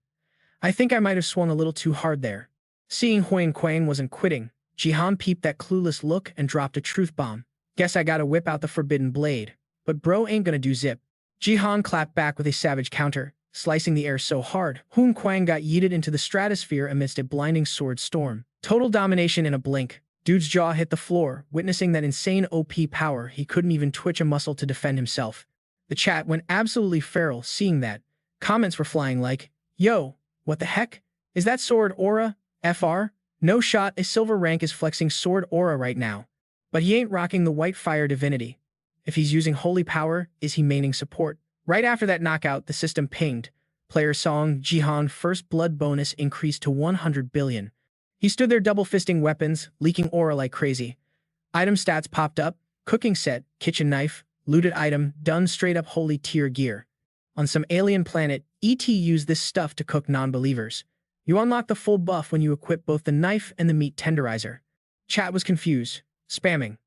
I think I might have swung a little too hard there. Seeing Hun Kwang wasn't quitting, Jihan peeped that clueless look and dropped a truth bomb. Guess I gotta whip out the forbidden blade. But bro ain't gonna do zip. Jihan clapped back with a savage counter, slicing the air so hard, Hun Kwang got yeeted into the stratosphere amidst a blinding sword storm. Total domination in a blink. Dude's jaw hit the floor, witnessing that insane OP power he couldn't even twitch a muscle to defend himself. The chat went absolutely feral seeing that. Comments were flying like, yo, what the heck? Is that sword aura? FR? No shot, a silver rank is flexing sword aura right now. But he ain't rocking the white fire divinity. If he's using holy power, is he maining support? Right after that knockout, the system pinged. Player Song Jihan first blood bonus increased to 100 billion. He stood there double-fisting weapons, leaking aura like crazy. Item stats popped up. Cooking set, kitchen knife, looted item, done straight-up holy tier gear. On some alien planet, ET used this stuff to cook non-believers. You unlock the full buff when you equip both the knife and the meat tenderizer. Chat was confused, spamming.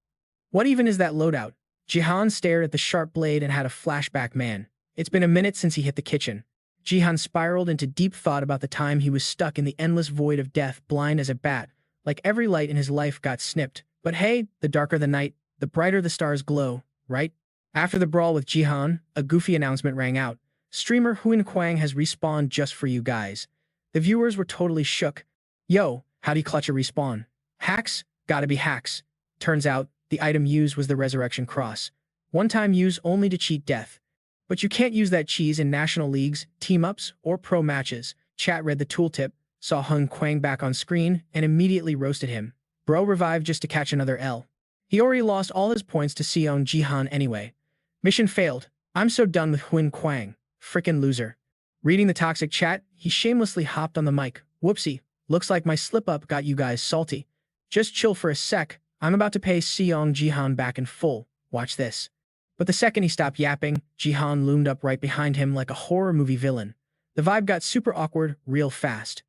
What even is that loadout? Jihan stared at the sharp blade and had a flashback. Man, it's been a minute since he hit the kitchen. Jihan spiraled into deep thought about the time he was stuck in the endless void of death, blind as a bat, like every light in his life got snipped. But hey, the darker the night, the brighter the stars glow, right? After the brawl with Jihan, a goofy announcement rang out. Streamer Hun Kwang has respawned just for you guys. The viewers were totally shook. Yo, how'd he clutch a respawn? Hacks? Gotta be hacks. Turns out, the item used was the Resurrection Cross. One-time use only to cheat death. But you can't use that cheese in national leagues, team-ups, or pro matches. Chat read the tooltip, saw Hun Kwang back on screen, and immediately roasted him. Bro revived just to catch another L. He already lost all his points to Seong Jihan anyway. Mission failed. I'm so done with Hun Kwang. Frickin' loser. Reading the toxic chat, he shamelessly hopped on the mic. Whoopsie. Looks like my slip-up got you guys salty. Just chill for a sec. I'm about to pay Seong Jihan back in full. Watch this. But the second he stopped yapping, Jihan loomed up right behind him like a horror movie villain. The vibe got super awkward real fast.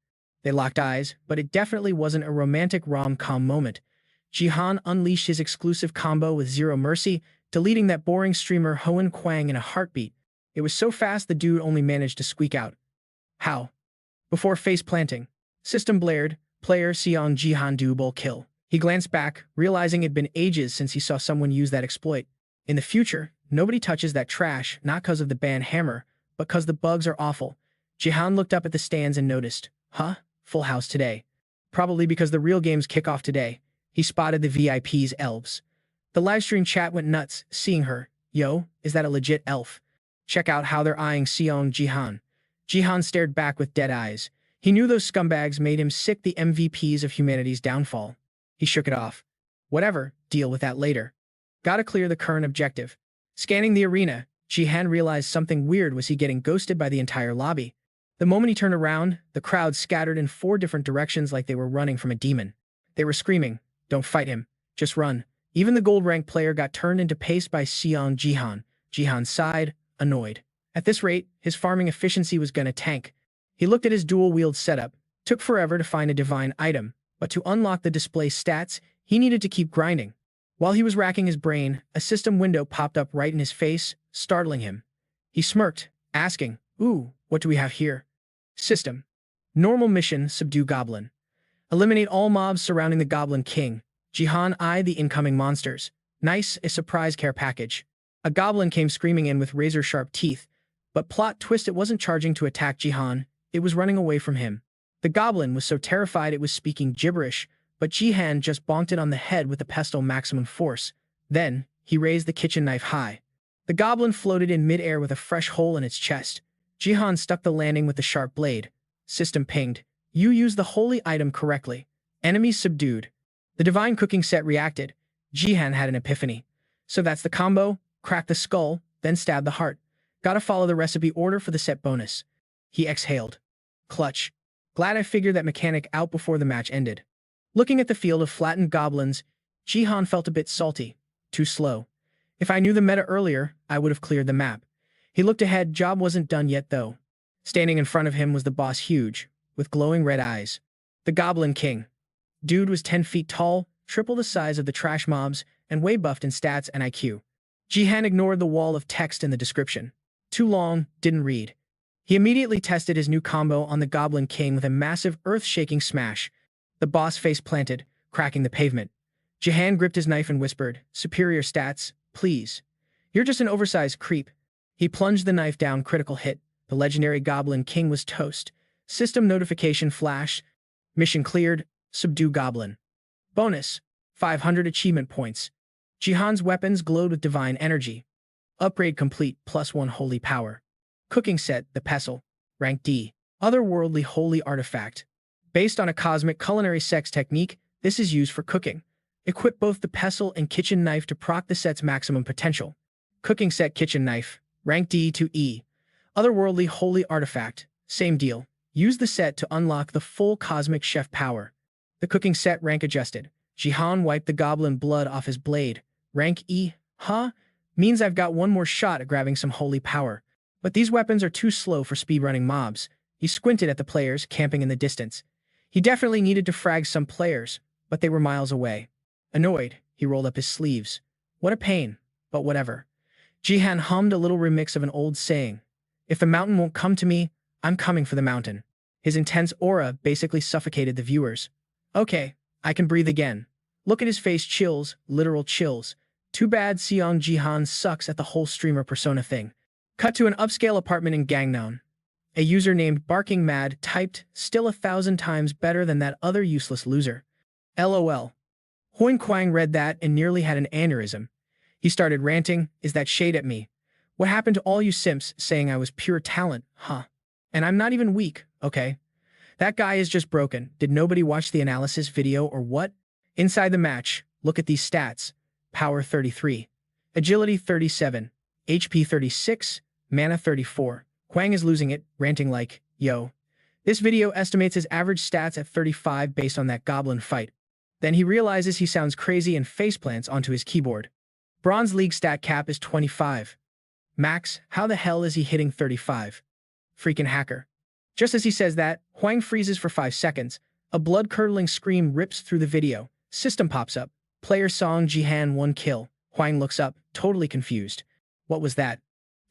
They locked eyes, but it definitely wasn't a romantic rom-com moment. Jihan unleashed his exclusive combo with zero mercy, deleting that boring streamer Hun Kwang in a heartbeat. It was so fast the dude only managed to squeak out. How? Before face-planting. System blared, player Seong Jihan double kill. He glanced back, realizing it'd been ages since he saw someone use that exploit. In the future, nobody touches that trash, not cause of the ban hammer, but cause the bugs are awful. Jihan looked up at the stands and noticed, huh? Full house today. Probably because the real games kick off today. He spotted the VIP's elves. The livestream chat went nuts, seeing her. Yo, is that a legit elf? Check out how they're eyeing Seong Jihan. Jihan stared back with dead eyes. He knew those scumbags made him sick, the MVPs of humanity's downfall. He shook it off. Whatever, deal with that later. Gotta clear the current objective. Scanning the arena, Jihan realized something weird was he getting ghosted by the entire lobby. The moment he turned around, the crowd scattered in 4 different directions like they were running from a demon. They were screaming, don't fight him, just run. Even the gold-ranked player got turned into paste by Seong Jihan. Jihan sighed, annoyed. At this rate, his farming efficiency was gonna tank. He looked at his dual-wield setup. Took forever to find a divine item, but to unlock the display stats, he needed to keep grinding. While he was racking his brain, a system window popped up right in his face, startling him. He smirked, asking, "Ooh, what do we have here?" System. Normal mission, subdue goblin. Eliminate all mobs surrounding the Goblin King. Jihan eyed the incoming monsters. Nice, a surprise care package. A goblin came screaming in with razor-sharp teeth, but plot twist, it wasn't charging to attack Jihan, it was running away from him. The goblin was so terrified it was speaking gibberish, but Jihan just bonked it on the head with the pestle maximum force. Then, he raised the kitchen knife high. The goblin floated in midair with a fresh hole in its chest. Jihan stuck the landing with the sharp blade. System pinged. You used the holy item correctly. Enemies subdued. The divine cooking set reacted. Jihan had an epiphany. So that's the combo? Crack the skull, then stab the heart. Gotta follow the recipe order for the set bonus. He exhaled. Clutch. Glad I figured that mechanic out before the match ended. Looking at the field of flattened goblins, Jihan felt a bit salty. Too slow. If I knew the meta earlier, I would have cleared the map. He looked ahead, job wasn't done yet though. Standing in front of him was the boss, huge, with glowing red eyes. The Goblin King. Dude was 10 feet tall, triple the size of the trash mobs, and way buffed in stats and IQ. Jihan ignored the wall of text in the description. Too long, didn't read. He immediately tested his new combo on the Goblin King with a massive earth-shaking smash. The boss face planted, cracking the pavement. Jihan gripped his knife and whispered, "Superior stats, please. You're just an oversized creep." He plunged the knife down, critical hit. The legendary Goblin King was toast. System notification flashed. Mission cleared. Subdue goblin. Bonus. 500 achievement points. Jihan's weapons glowed with divine energy. Upgrade complete, +1 holy power. Cooking set, the pestle. Rank D. Otherworldly holy artifact. Based on a cosmic culinary sex technique, this is used for cooking. Equip both the pestle and kitchen knife to proc the set's maximum potential. Cooking set, kitchen knife. Rank D to E. Otherworldly holy artifact. Same deal. Use the set to unlock the full cosmic chef power. The cooking set, rank adjusted. Jihan wiped the goblin blood off his blade. Rank E. Huh? Means I've got one more shot at grabbing some holy power. But these weapons are too slow for speedrunning mobs. He squinted at the players camping in the distance. He definitely needed to frag some players, but they were miles away. Annoyed, he rolled up his sleeves. What a pain, but whatever. Jihan hummed a little remix of an old saying. If the mountain won't come to me, I'm coming for the mountain. His intense aura basically suffocated the viewers. Okay, I can breathe again. Look at his face, chills, literal chills. Too bad Seong Jihan sucks at the whole streamer persona thing. Cut to an upscale apartment in Gangneung. A user named Barking Mad typed, "Still 1,000 times better than that other useless loser." LOL. Hoin Kwang read that and nearly had an aneurysm. He started ranting, "Is that shade at me? What happened to all you simps saying I was pure talent, huh? And I'm not even weak, okay? That guy is just broken. Did nobody watch the analysis video or what?" Inside the match, look at these stats. Power 33. Agility 37. HP 36. Mana 34. Kwang is losing it, ranting like, "Yo." This video estimates his average stats at 35 based on that goblin fight. Then he realizes he sounds crazy and faceplants onto his keyboard. Bronze League stat cap is 25. Max, how the hell is he hitting 35? Freaking hacker. Just as he says that, Hwang freezes for 5 seconds. A blood-curdling scream rips through the video. System pops up. Player Song Jihan 1 kill. Hwang looks up, totally confused. What was that?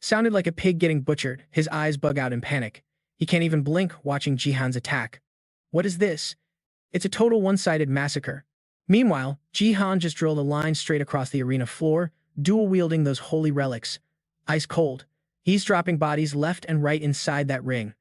Sounded like a pig getting butchered. His eyes bug out in panic. He can't even blink watching Jihan's attack. What is this? It's a total one-sided massacre. Meanwhile, Jihan just drilled a line straight across the arena floor, dual-wielding those holy relics. Ice cold. He's dropping bodies left and right inside that ring.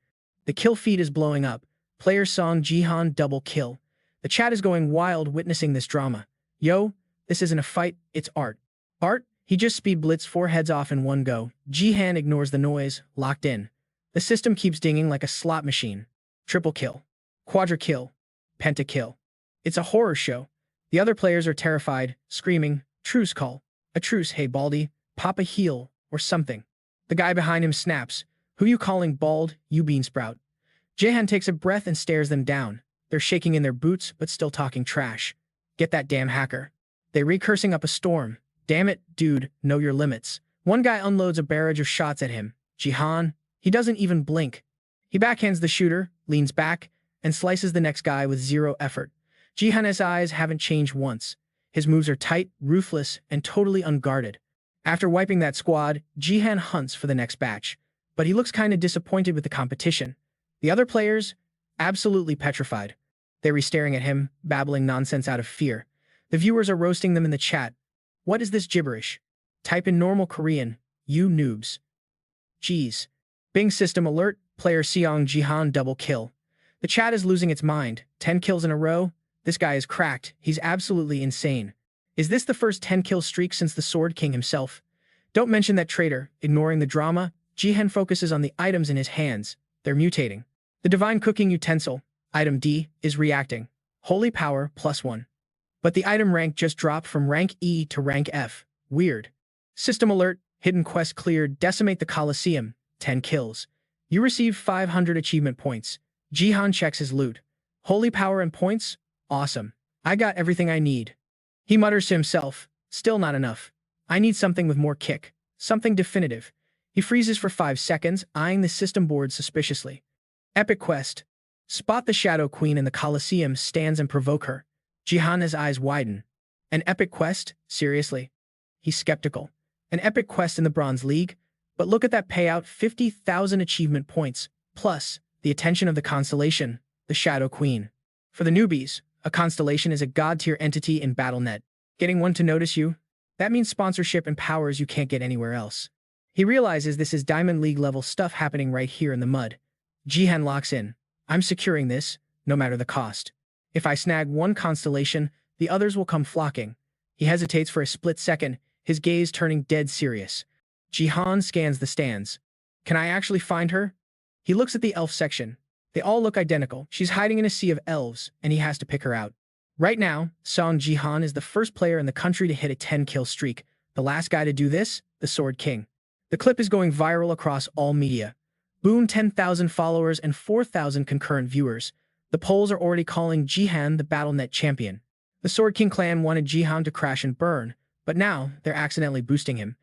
The kill feed is blowing up. Player Song Jihan double kill. The chat is going wild witnessing this drama. Yo, this isn't a fight, it's art. Art? He just speed blitzed 4 heads off in one go. Jihan ignores the noise, locked in. The system keeps dinging like a slot machine. Triple kill. Quadra kill. Pentakill. It's a horror show. The other players are terrified, screaming, "Truce call. A truce, hey Baldy, pop a heel, or something." The guy behind him snaps, "Who you calling bald, you beansprout?" Jihan takes a breath and stares them down. They're shaking in their boots, but still talking trash. "Get that damn hacker." They recursing up a storm. "Damn it, dude, know your limits. One guy unloads a barrage of shots at him. Jihan. He doesn't even blink. He backhands the shooter, leans back, and slices the next guy with zero effort. Jihan's eyes haven't changed once. His moves are tight, ruthless, and totally unguarded. After wiping that squad, Jihan hunts for the next batch. But he looks kinda disappointed with the competition. The other players? Absolutely petrified. They're staring at him, babbling nonsense out of fear. The viewers are roasting them in the chat. What is this gibberish? Type in normal Korean. You noobs. Jeez. Bing system alert. Player Seong Jihan double kill. The chat is losing its mind. 10 kills in a row? This guy is cracked. He's absolutely insane. Is this the first 10-kill streak since the Sword King himself? Don't mention that traitor. Ignoring the drama, Jihan focuses on the items in his hands. They're mutating. The divine cooking utensil, item D, is reacting. Holy power +1. But the item rank just dropped from rank E to rank F. Weird. System alert. Hidden quest cleared. Decimate the Colosseum. 10 kills. You receive 500 achievement points. Jihan checks his loot. Holy power and points? Awesome. I got everything I need. He mutters to himself. Still not enough. I need something with more kick. Something definitive. He freezes for 5 seconds, eyeing the system board suspiciously. Epic quest. Spot the Shadow Queen in the Colosseum stands and provoke her. Jihan's eyes widen. An epic quest? Seriously? He's skeptical. An epic quest in the Bronze League? But look at that payout, 50,000 achievement points, plus the attention of the constellation, the Shadow Queen. For the newbies, a constellation is a god-tier entity in BattleNet. Getting one to notice you? That means sponsorship and powers you can't get anywhere else. He realizes this is Diamond League level stuff happening right here in the mud. Jihan locks in. I'm securing this, no matter the cost. If I snag one constellation, the others will come flocking. He hesitates for a split second, his gaze turning dead serious. Jihan scans the stands. Can I actually find her? He looks at the elf section. They all look identical. She's hiding in a sea of elves, and he has to pick her out. Right now, Song Jihan is the first player in the country to hit a 10-kill streak. The last guy to do this, the Sword King. The clip is going viral across all media. Boom, 10,000 followers and 4,000 concurrent viewers. The polls are already calling Jihan the BattleNet champion. The Sword King clan wanted Jihan to crash and burn, but now they're accidentally boosting him.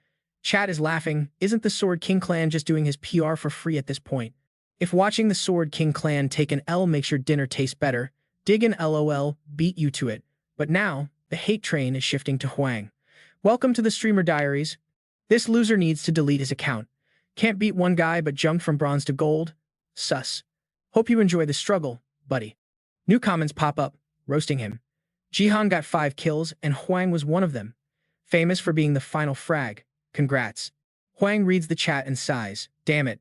Chat is laughing. Isn't the Sword King clan just doing his PR for free at this point? If watching the Sword King clan take an L makes your dinner taste better, dig an LOL, beat you to it. But now, the hate train is shifting to Huang. Welcome to the Streamer Diaries. This loser needs to delete his account. Can't beat one guy but jumped from bronze to gold? Sus. Hope you enjoy the struggle, buddy. New comments pop up, roasting him. Jihan got 5 kills and Huang was one of them. Famous for being the final frag. Congrats. Huang reads the chat and sighs. Damn it.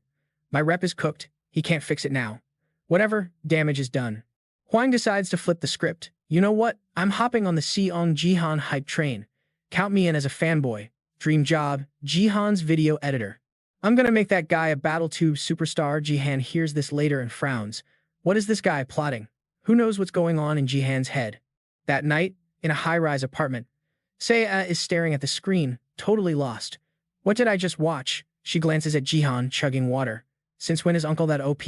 My rep is cooked. He can't fix it now. Whatever, damage is done. Huang decides to flip the script. You know what? I'm hopping on the Seong Jihan hype train. Count me in as a fanboy. Dream job, Jihan's video editor. I'm gonna make that guy a BattleTube superstar. Jihan hears this later and frowns. What is this guy plotting? Who knows what's going on in Jihan's head? That night, in a high-rise apartment, Seiya is staring at the screen, totally lost. What did I just watch? She glances at Jihan, chugging water. Since when is Uncle that OP?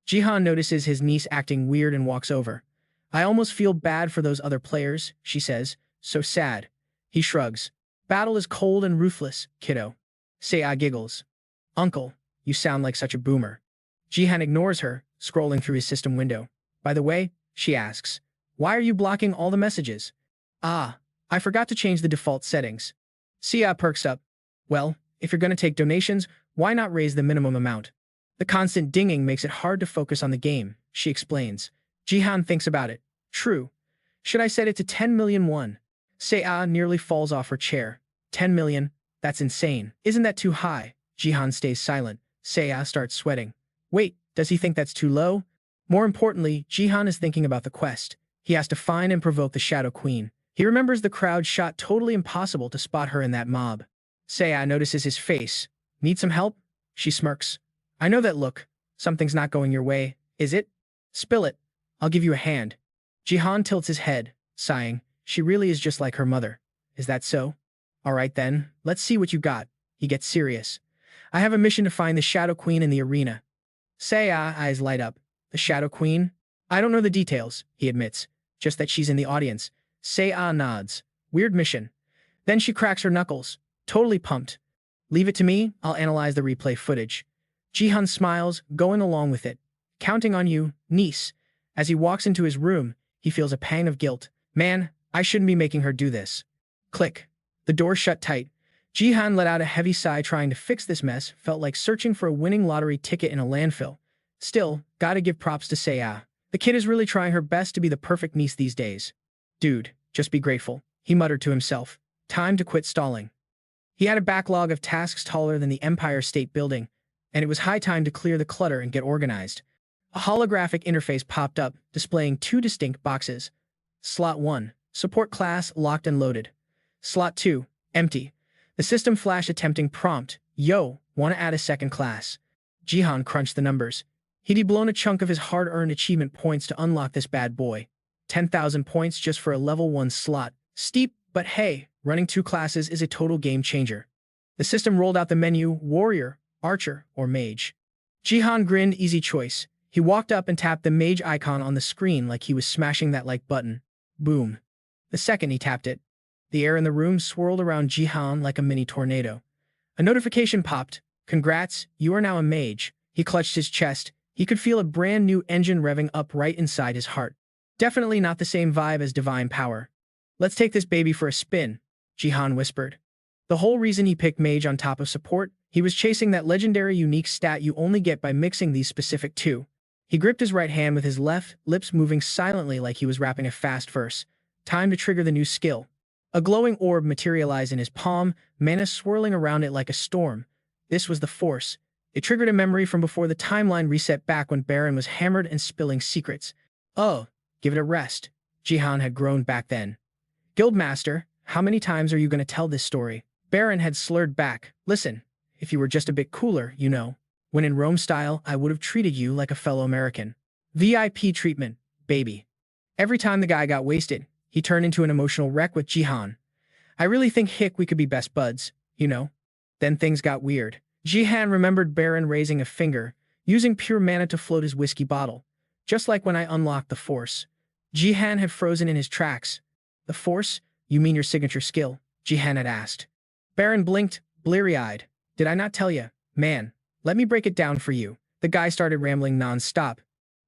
Jihan notices his niece acting weird and walks over. I almost feel bad for those other players, she says. So sad. He shrugs. Battle is cold and ruthless, kiddo. Seiya giggles. Uncle, you sound like such a boomer. Jihan ignores her, scrolling through his system window. By the way, she asks, why are you blocking all the messages? Ah, I forgot to change the default settings. Seiya perks up. Well, if you're going to take donations, why not raise the minimum amount? The constant dinging makes it hard to focus on the game, she explains. Jihan thinks about it. True. Should I set it to 10 million won? Seiya nearly falls off her chair. 10 million? That's insane. Isn't that too high? Jihan stays silent. Seiya starts sweating. Wait, does he think that's too low? More importantly, Jihan is thinking about the quest. He has to find and provoke the Shadow Queen. He remembers the crowd shot totally impossible to spot her in that mob. Seiya notices his face. Need some help? She smirks. I know that look. Something's not going your way, is it? Spill it. I'll give you a hand. Jihan tilts his head, sighing. She really is just like her mother. Is that so? All right then, let's see what you got. He gets serious. I have a mission to find the Shadow Queen in the arena. Seiya's eyes light up. The Shadow Queen? I don't know the details, he admits. Just that she's in the audience. Seiya nods. Weird mission. Then she cracks her knuckles. Totally pumped. Leave it to me, I'll analyze the replay footage. Jihan smiles, going along with it. Counting on you, niece. As he walks into his room, he feels a pang of guilt. Man, I shouldn't be making her do this. Click. The door shut tight. Jihan let out a heavy sigh. Trying to fix this mess felt like searching for a winning lottery ticket in a landfill. Still, gotta give props to Seiya. The kid is really trying her best to be the perfect niece these days. Dude, just be grateful, he muttered to himself. Time to quit stalling. He had a backlog of tasks taller than the Empire State Building, and it was high time to clear the clutter and get organized. A holographic interface popped up, displaying two distinct boxes. Slot 1, support class locked and loaded. Slot 2, empty. The system flashed a tempting prompt. Yo, wanna add a second class? Jihan crunched the numbers. He'd blown a chunk of his hard-earned achievement points to unlock this bad boy. 10,000 points just for a level 1 slot. Steep, but hey, running 2 classes is a total game changer. The system rolled out the menu, Warrior, Archer, or Mage. Jihan grinned, easy choice. He walked up and tapped the Mage icon on the screen like he was smashing that like button. Boom. The second he tapped it, the air in the room swirled around Jihan like a mini tornado. A notification popped. Congrats, you are now a mage. He clutched his chest. He could feel a brand new engine revving up right inside his heart. Definitely not the same vibe as divine power. Let's take this baby for a spin, Jihan whispered. The whole reason he picked mage on top of support, he was chasing that legendary unique stat you only get by mixing these specific two. He gripped his right hand with his left, lips moving silently like he was rapping a fast verse. Time to trigger the new skill. A glowing orb materialized in his palm, mana swirling around it like a storm. This was the Force. It triggered a memory from before the timeline reset back when Baron was hammered and spilling secrets. Oh, give it a rest. Jihan had groaned back then. Guildmaster, how many times are you going to tell this story? Baron had slurred back. Listen, if you were just a bit cooler, you know. When in Rome style, I would have treated you like a fellow American. VIP treatment, baby. Every time the guy got wasted, he turned into an emotional wreck with Jihan. I really think we could be best buds, you know? Then things got weird. Jihan remembered Baron raising a finger, using pure mana to float his whiskey bottle. Just like when I unlocked the Force. Jihan had frozen in his tracks. The Force? You mean your signature skill? Jihan had asked. Baron blinked, bleary-eyed. Did I not tell you? Man, let me break it down for you. The guy started rambling non-stop.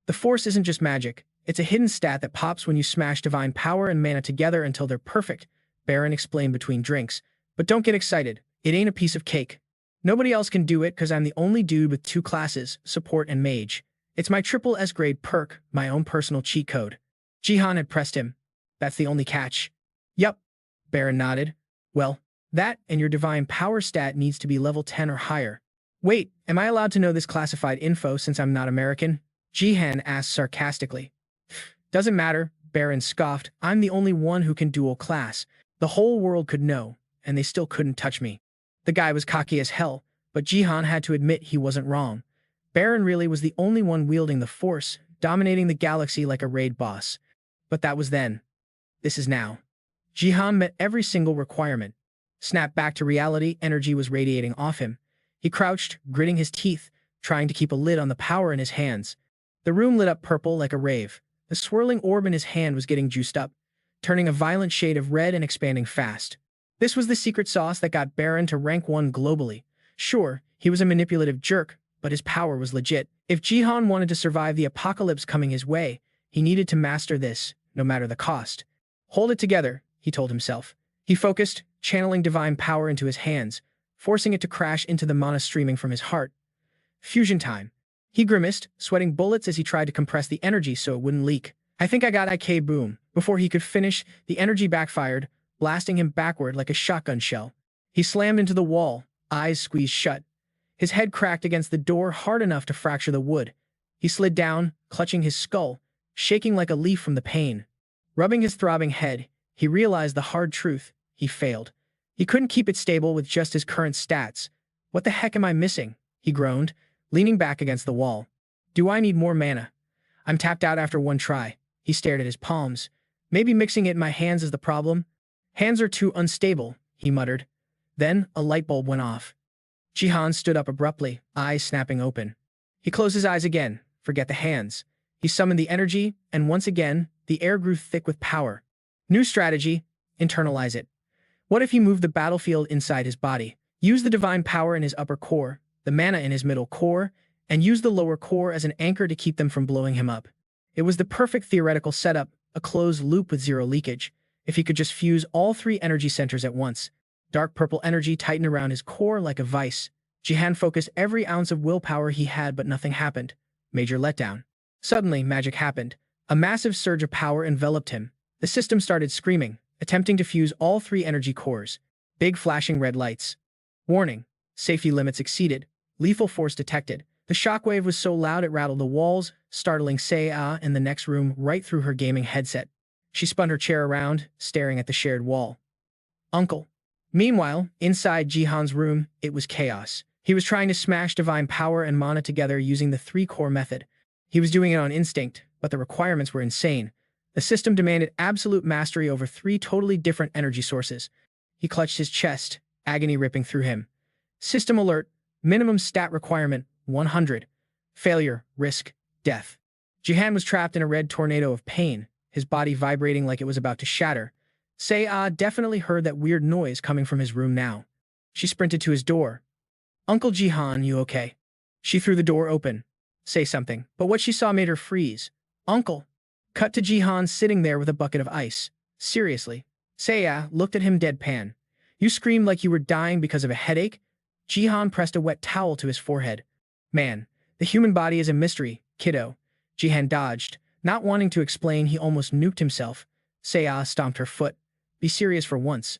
The Force isn't just magic. It's a hidden stat that pops when you smash divine power and mana together until they're perfect, Baron explained between drinks. But don't get excited. It ain't a piece of cake. Nobody else can do it because I'm the only dude with 2 classes, support and mage. It's my triple S grade perk, my own personal cheat code. Jihan had pressed him. That's the only catch. Yup, Baron nodded. Well, that and your divine power stat needs to be level 10 or higher. Wait, am I allowed to know this classified info since I'm not American? Jihan asked sarcastically. Doesn't matter, Baron scoffed. I'm the only one who can dual class. The whole world could know, and they still couldn't touch me. The guy was cocky as hell, but Jihan had to admit he wasn't wrong. Baron really was the only one wielding the Force, dominating the galaxy like a raid boss. But that was then. This is now. Jihan met every single requirement. Snapped back to reality, energy was radiating off him. He crouched, gritting his teeth, trying to keep a lid on the power in his hands. The room lit up purple like a rave. The swirling orb in his hand was getting juiced up, turning a violent shade of red and expanding fast. This was the secret sauce that got Baron to rank 1 globally. Sure, he was a manipulative jerk, but his power was legit. If Jihan wanted to survive the apocalypse coming his way, he needed to master this, no matter the cost. Hold it together, he told himself. He focused, channeling divine power into his hands, forcing it to crash into the mana streaming from his heart. Fusion time. He grimaced, sweating bullets as he tried to compress the energy so it wouldn't leak. I think I got IK boom. Before he could finish, the energy backfired, blasting him backward like a shotgun shell. He slammed into the wall, eyes squeezed shut. His head cracked against the door hard enough to fracture the wood. He slid down, clutching his skull, shaking like a leaf from the pain. Rubbing his throbbing head, he realized the hard truth. He failed. He couldn't keep it stable with just his current stats. What the heck am I missing? He groaned, leaning back against the wall. Do I need more mana? I'm tapped out after 1 try. He stared at his palms. Maybe mixing it in my hands is the problem? Hands are too unstable, he muttered. Then, a light bulb went off. Jihan stood up abruptly, eyes snapping open. He closed his eyes again. Forget the hands. He summoned the energy, and once again, the air grew thick with power. New strategy, internalize it. What if he moved the battlefield inside his body? Use the divine power in his upper core, the mana in his middle core, and use the lower core as an anchor to keep them from blowing him up. It was the perfect theoretical setup, a closed loop with zero leakage. If he could just fuse all three energy centers at once. Dark purple energy tightened around his core like a vice. Jihan focused every ounce of willpower he had, but nothing happened. Major letdown. Suddenly, magic happened. A massive surge of power enveloped him. The system started screaming, attempting to fuse all three energy cores. Big flashing red lights. Warning. Safety limits exceeded. Lethal force detected. The shockwave was so loud it rattled the walls, startling Seiya in the next room right through her gaming headset. She spun her chair around, staring at the shared wall. Uncle. Meanwhile, inside Jihan's room, it was chaos. He was trying to smash divine power and mana together using the three-core method. He was doing it on instinct, but the requirements were insane. The system demanded absolute mastery over three totally different energy sources. He clutched his chest, agony ripping through him. System alert. Minimum stat requirement, 100. Failure, risk, death. Jihan was trapped in a red tornado of pain, his body vibrating like it was about to shatter. Seiya definitely heard that weird noise coming from his room now. She sprinted to his door. Uncle Jihan, you okay? She threw the door open. Say something, but what she saw made her freeze. Uncle. Cut to Jihan sitting there with a bucket of ice. Seriously. Seiya looked at him deadpan. You screamed like you were dying because of a headache? Jihan pressed a wet towel to his forehead. Man, the human body is a mystery, kiddo. Jihan dodged. Not wanting to explain, he almost nuked himself. Seiya stomped her foot. Be serious for once.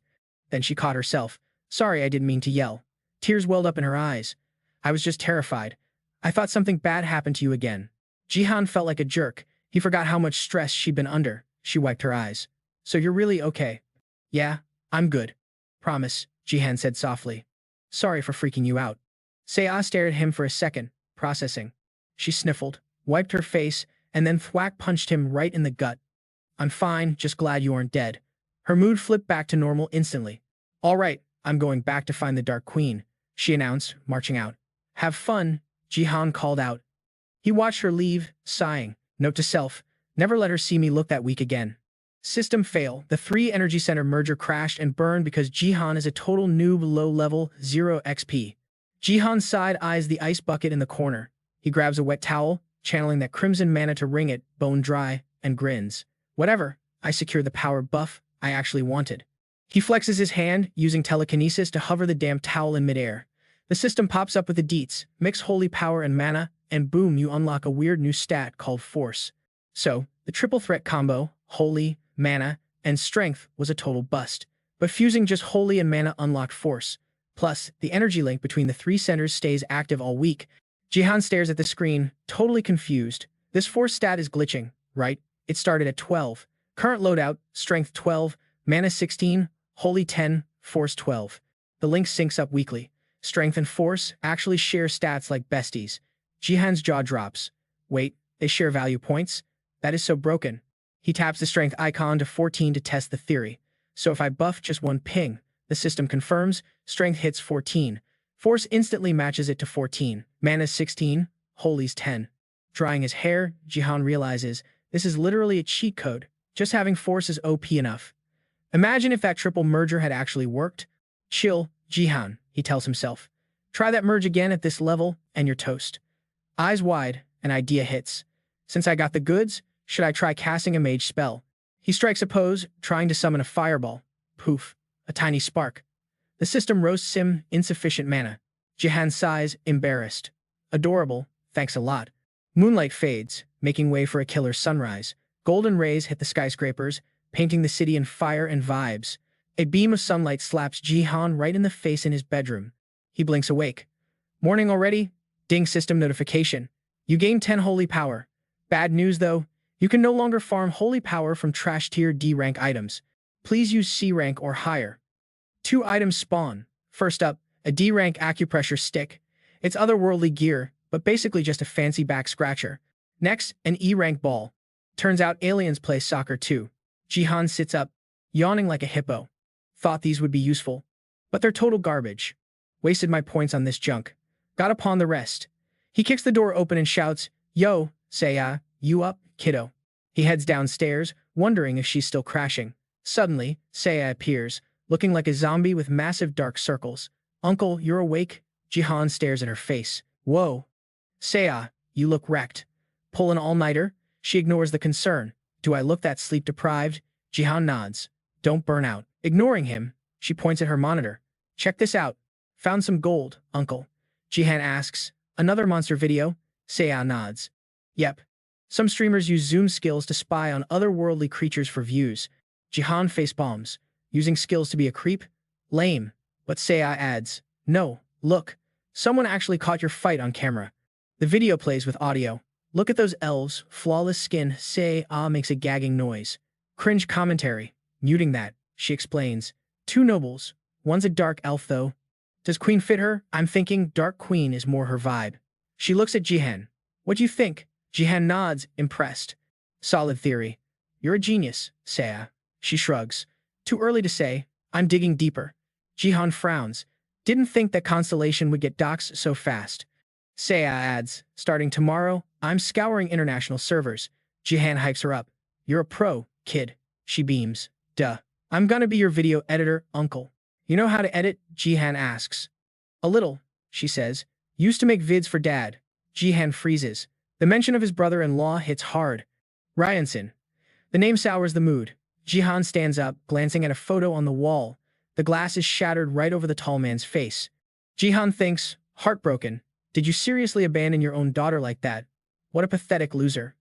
Then she caught herself. Sorry, I didn't mean to yell. Tears welled up in her eyes. I was just terrified. I thought something bad happened to you again. Jihan felt like a jerk. He forgot how much stress she'd been under. She wiped her eyes. So you're really okay? Yeah, I'm good. Promise, Jihan said softly. Sorry for freaking you out. Seiya stared at him for a second, processing. She sniffled, wiped her face, and then thwack punched him right in the gut. I'm fine, just glad you aren't dead. Her mood flipped back to normal instantly. All right, I'm going back to find the Dark Queen, she announced, marching out. Have fun, Jihan called out. He watched her leave, sighing. Note to self, never let her see me look that weak again. System fail. The three energy center merger crashed and burned because Jihan is a total noob, low level, 0 XP. Jihan side eyes the ice bucket in the corner. He grabs a wet towel, channeling that crimson mana to wring it, bone dry, and grins. Whatever, I secured the power buff I actually wanted. He flexes his hand, using telekinesis to hover the damp towel in midair. The system pops up with the deets, mix holy power and mana, and boom, you unlock a weird new stat called Force. So, the triple threat combo, holy, mana, and strength was a total bust. But fusing just holy and mana unlocked Force. Plus, the energy link between the three centers stays active all week. Jihan stares at the screen, totally confused. This Force stat is glitching, right? It started at 12. Current loadout, strength 12, mana 16, holy 10, force 12. The link syncs up weekly. Strength and force actually share stats like besties. Jihan's jaw drops. Wait, they share value points? That is so broken. He taps the strength icon to 14 to test the theory. So if I buff just one ping, the system confirms, strength hits 14. Force instantly matches it to 14. Mana's 16, holy's 10. Drying his hair, Jihan realizes this is literally a cheat code. Just having force is OP enough. Imagine if that triple merger had actually worked. Chill, Jihan, he tells himself. Try that merge again at this level, and you're toast. Eyes wide, an idea hits. Since I got the goods, should I try casting a mage spell? He strikes a pose, trying to summon a fireball. Poof, a tiny spark. The system roasts him, insufficient mana. Jihan sighs, embarrassed. Adorable, thanks a lot. Moonlight fades, making way for a killer sunrise. Golden rays hit the skyscrapers, painting the city in fire and vibes. A beam of sunlight slaps Jihan right in the face in his bedroom. He blinks awake. Morning already? Ding system notification. You gain 10 holy power. Bad news though, you can no longer farm holy power from trash tier D rank items. Please use C rank or higher. 2 items spawn. First up, a D rank acupressure stick. It's otherworldly gear, but basically just a fancy back scratcher. Next, an E rank ball. Turns out aliens play soccer too. Jihan sits up, yawning like a hippo. Thought these would be useful, but they're total garbage. Wasted my points on this junk. Got to pawn the rest. He kicks the door open and shouts, Yo, Seiya, you up, kiddo? He heads downstairs, wondering if she's still crashing. Suddenly, Seiya appears, looking like a zombie with massive dark circles. Uncle, you're awake? Jihan stares at her face. Whoa. Seiya, you look wrecked. Pull an all-nighter? She ignores the concern. Do I look that sleep-deprived? Jihan nods. Don't burn out. Ignoring him, she points at her monitor. Check this out. Found some gold, Uncle. Jihan asks. Another monster video? Seiya nods. Yep. Some streamers use zoom skills to spy on otherworldly creatures for views. Jihan facepalms. Using skills to be a creep? Lame. But Seiya adds. No, look. Someone actually caught your fight on camera. The video plays with audio. Look at those elves, flawless skin. Seiya makes a gagging noise. Cringe commentary. Muting that, she explains. Two nobles. One's a dark elf though. Does Queen fit her? I'm thinking Dark Queen is more her vibe. She looks at Jihan. What do you think? Jihan nods, impressed. Solid theory. You're a genius, Seiya. She shrugs. Too early to say. I'm digging deeper. Jihan frowns. Didn't think that Constellation would get doxxed so fast. Seiya adds, starting tomorrow, I'm scouring international servers. Jihan hypes her up. You're a pro, kid. She beams. Duh. I'm gonna be your video editor, Uncle. You know how to edit? Jihan asks. A little, she says. Used to make vids for Dad. Jihan freezes. The mention of his brother-in-law hits hard. Ryanson. The name sours the mood. Jihan stands up, glancing at a photo on the wall. The glass is shattered right over the tall man's face. Jihan thinks, heartbroken. Did you seriously abandon your own daughter like that? What a pathetic loser.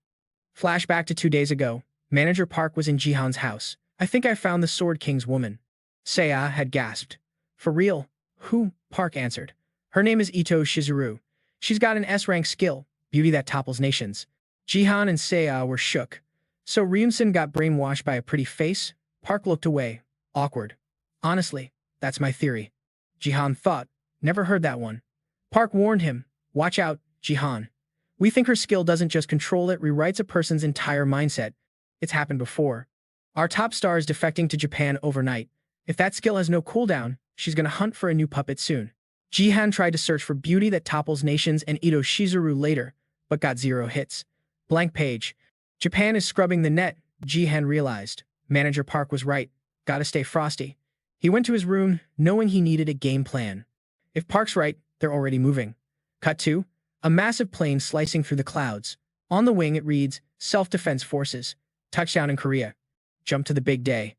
Flashback to 2 days ago. Manager Park was in Jihan's house. I think I found the Sword King's woman. Seiya had gasped. For real? Who? Park answered. Her name is Ito Shizuru. She's got an S-rank skill, beauty that topples nations. Jihan and Seiya were shook. So Ryunson got brainwashed by a pretty face? Park looked away. Awkward. Honestly, that's my theory. Jihan thought. Never heard that one. Park warned him. Watch out, Jihan. We think her skill doesn't just control it, rewrites a person's entire mindset. It's happened before. Our top star is defecting to Japan overnight. If that skill has no cooldown, she's gonna hunt for a new puppet soon. Jihan tried to search for beauty that topples nations and Ito Shizuru later, but got 0 hits. Blank page. Japan is scrubbing the net, Jihan realized. Manager Park was right. Gotta stay frosty. He went to his room, knowing he needed a game plan. If Park's right, they're already moving. Cut 2. A massive plane slicing through the clouds. On the wing it reads, Self-Defense Forces. Touchdown in Korea. Jump to the big day.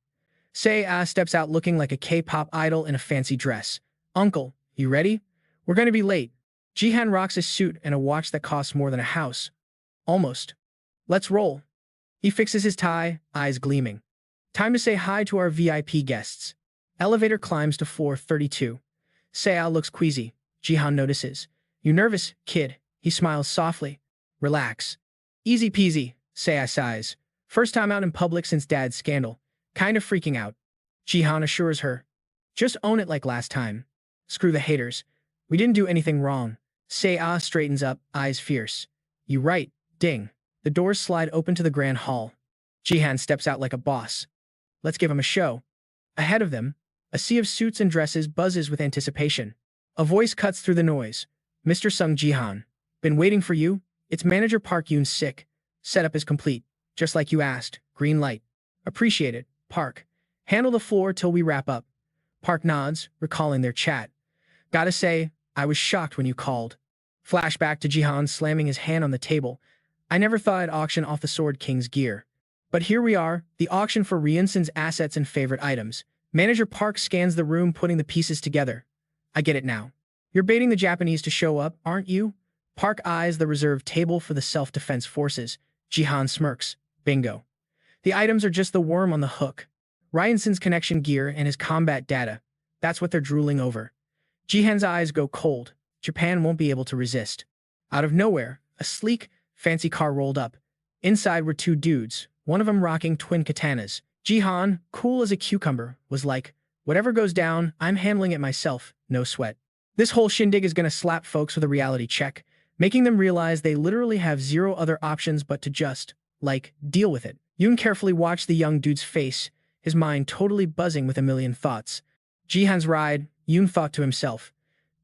Seiya steps out looking like a K-pop idol in a fancy dress. Uncle, you ready? We're gonna be late. Jihan rocks a suit and a watch that costs more than a house. Almost. Let's roll. He fixes his tie, eyes gleaming. Time to say hi to our VIP guests. Elevator climbs to floor 32. Seiya looks queasy. Jihan notices. You nervous, kid? He smiles softly. Relax. Easy peasy, Seiya sighs. First time out in public since Dad's scandal. Kind of freaking out. Jihan assures her. Just own it like last time. Screw the haters. We didn't do anything wrong. Seiya straightens up, eyes fierce. You right, ding. The doors slide open to the grand hall. Jihan steps out like a boss. Let's give him a show. Ahead of them, a sea of suits and dresses buzzes with anticipation. A voice cuts through the noise. Mr. Sung Jihan. Been waiting for you. It's Manager Park Yoon's sick. Setup is complete. Just like you asked. Green light. Appreciate it, Park. Handle the floor till we wrap up. Park nods, recalling their chat. Gotta say, I was shocked when you called. Flashback to Jihan slamming his hand on the table. I never thought I'd auction off the Sword King's gear. But here we are, the auction for Ryunson's assets and favorite items. Manager Park scans the room, putting the pieces together. I get it now. You're baiting the Japanese to show up, aren't you? Park eyes the reserved table for the self-defense forces. Jihan smirks. Bingo. The items are just the worm on the hook. Ryunson's connection gear and his combat data. That's what they're drooling over. Jihan's eyes go cold. Japan won't be able to resist. Out of nowhere, a sleek, fancy car rolled up. Inside were 2 dudes, one of them rocking twin katanas. Jihan, cool as a cucumber, was like, whatever goes down, I'm handling it myself, no sweat. This whole shindig is gonna slap folks with a reality check, making them realize they literally have 0 other options but to just, deal with it. Yoon carefully watched the young dude's face, his mind totally buzzing with a million thoughts. Jihan's ride, Yoon thought to himself.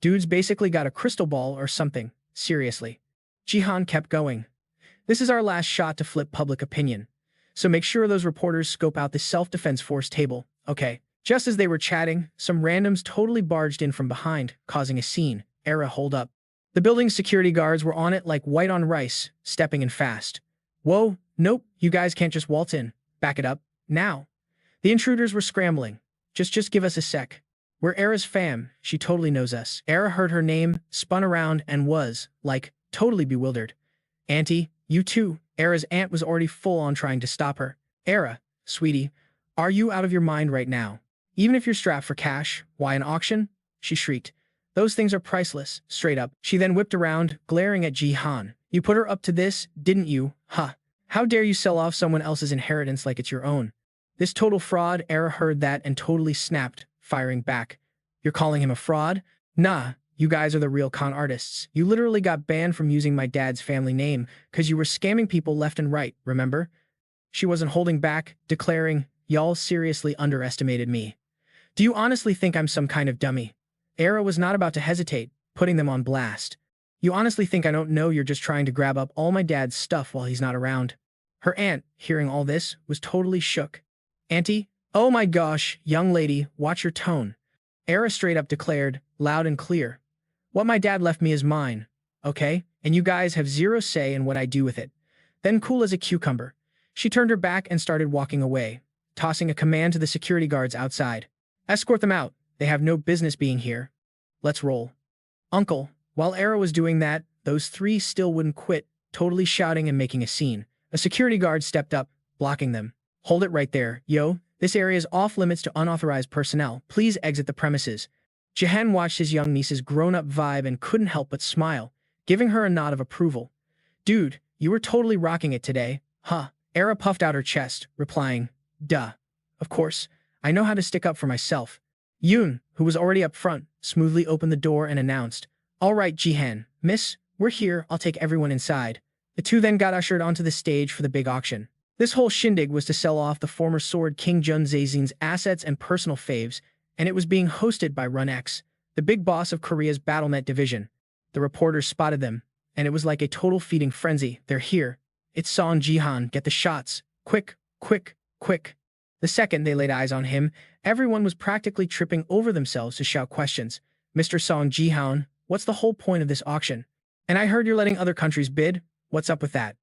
Dude's basically got a crystal ball or something, seriously. Jihan kept going. This is our last shot to flip public opinion. So make sure those reporters scope out the self-defense force table, okay? Just as they were chatting, some randoms totally barged in from behind, causing a scene. Era, hold up. The building's security guards were on it like white on rice, stepping in fast. Whoa, nope, you guys can't just waltz in. Back it up. Now. The intruders were scrambling. Just give us a sec. We're Era's fam, she totally knows us. Era heard her name, spun around, and was, like, totally bewildered. Auntie, you too. Era's aunt was already full on trying to stop her. Era, sweetie, are you out of your mind right now? Even if you're strapped for cash, why an auction? She shrieked. Those things are priceless, straight up. She then whipped around, glaring at Jihan. You put her up to this, didn't you? Huh. How dare you sell off someone else's inheritance like it's your own? This total fraud. Era heard that and totally snapped, firing back. You're calling him a fraud? Nah, you guys are the real con artists. You literally got banned from using my dad's family name because you were scamming people left and right, remember? She wasn't holding back, declaring, y'all seriously underestimated me. Do you honestly think I'm some kind of dummy? Era was not about to hesitate, putting them on blast. You honestly think I don't know you're just trying to grab up all my dad's stuff while he's not around? Her aunt, hearing all this, was totally shook. Auntie? Oh my gosh, young lady, watch your tone. Era straight up declared, loud and clear. What my dad left me is mine, okay? And you guys have zero say in what I do with it. Then cool as a cucumber. She turned her back and started walking away, tossing a command to the security guards outside. Escort them out. They have no business being here. Let's roll. Uncle, while Era was doing that, those three still wouldn't quit, totally shouting and making a scene. A security guard stepped up, blocking them. Hold it right there, yo. This area is off limits to unauthorized personnel. Please exit the premises. Jihan watched his young niece's grown-up vibe and couldn't help but smile, giving her a nod of approval. Dude, you were totally rocking it today, huh? Era puffed out her chest, replying, duh. Of course, I know how to stick up for myself. Yoon, who was already up front, smoothly opened the door and announced, all right, Jihan, miss, we're here, I'll take everyone inside. The two then got ushered onto the stage for the big auction. This whole shindig was to sell off the former Sword King Jun Zezin's assets and personal faves, and it was being hosted by Run X, the big boss of Korea's BattleNet division. The reporters spotted them, and it was like a total feeding frenzy. They're here. It's Song Jihan, get the shots. Quick, quick, quick. The second they laid eyes on him, everyone was practically tripping over themselves to shout questions. Mr. Song Jihan, what's the whole point of this auction? And I heard you're letting other countries bid? What's up with that?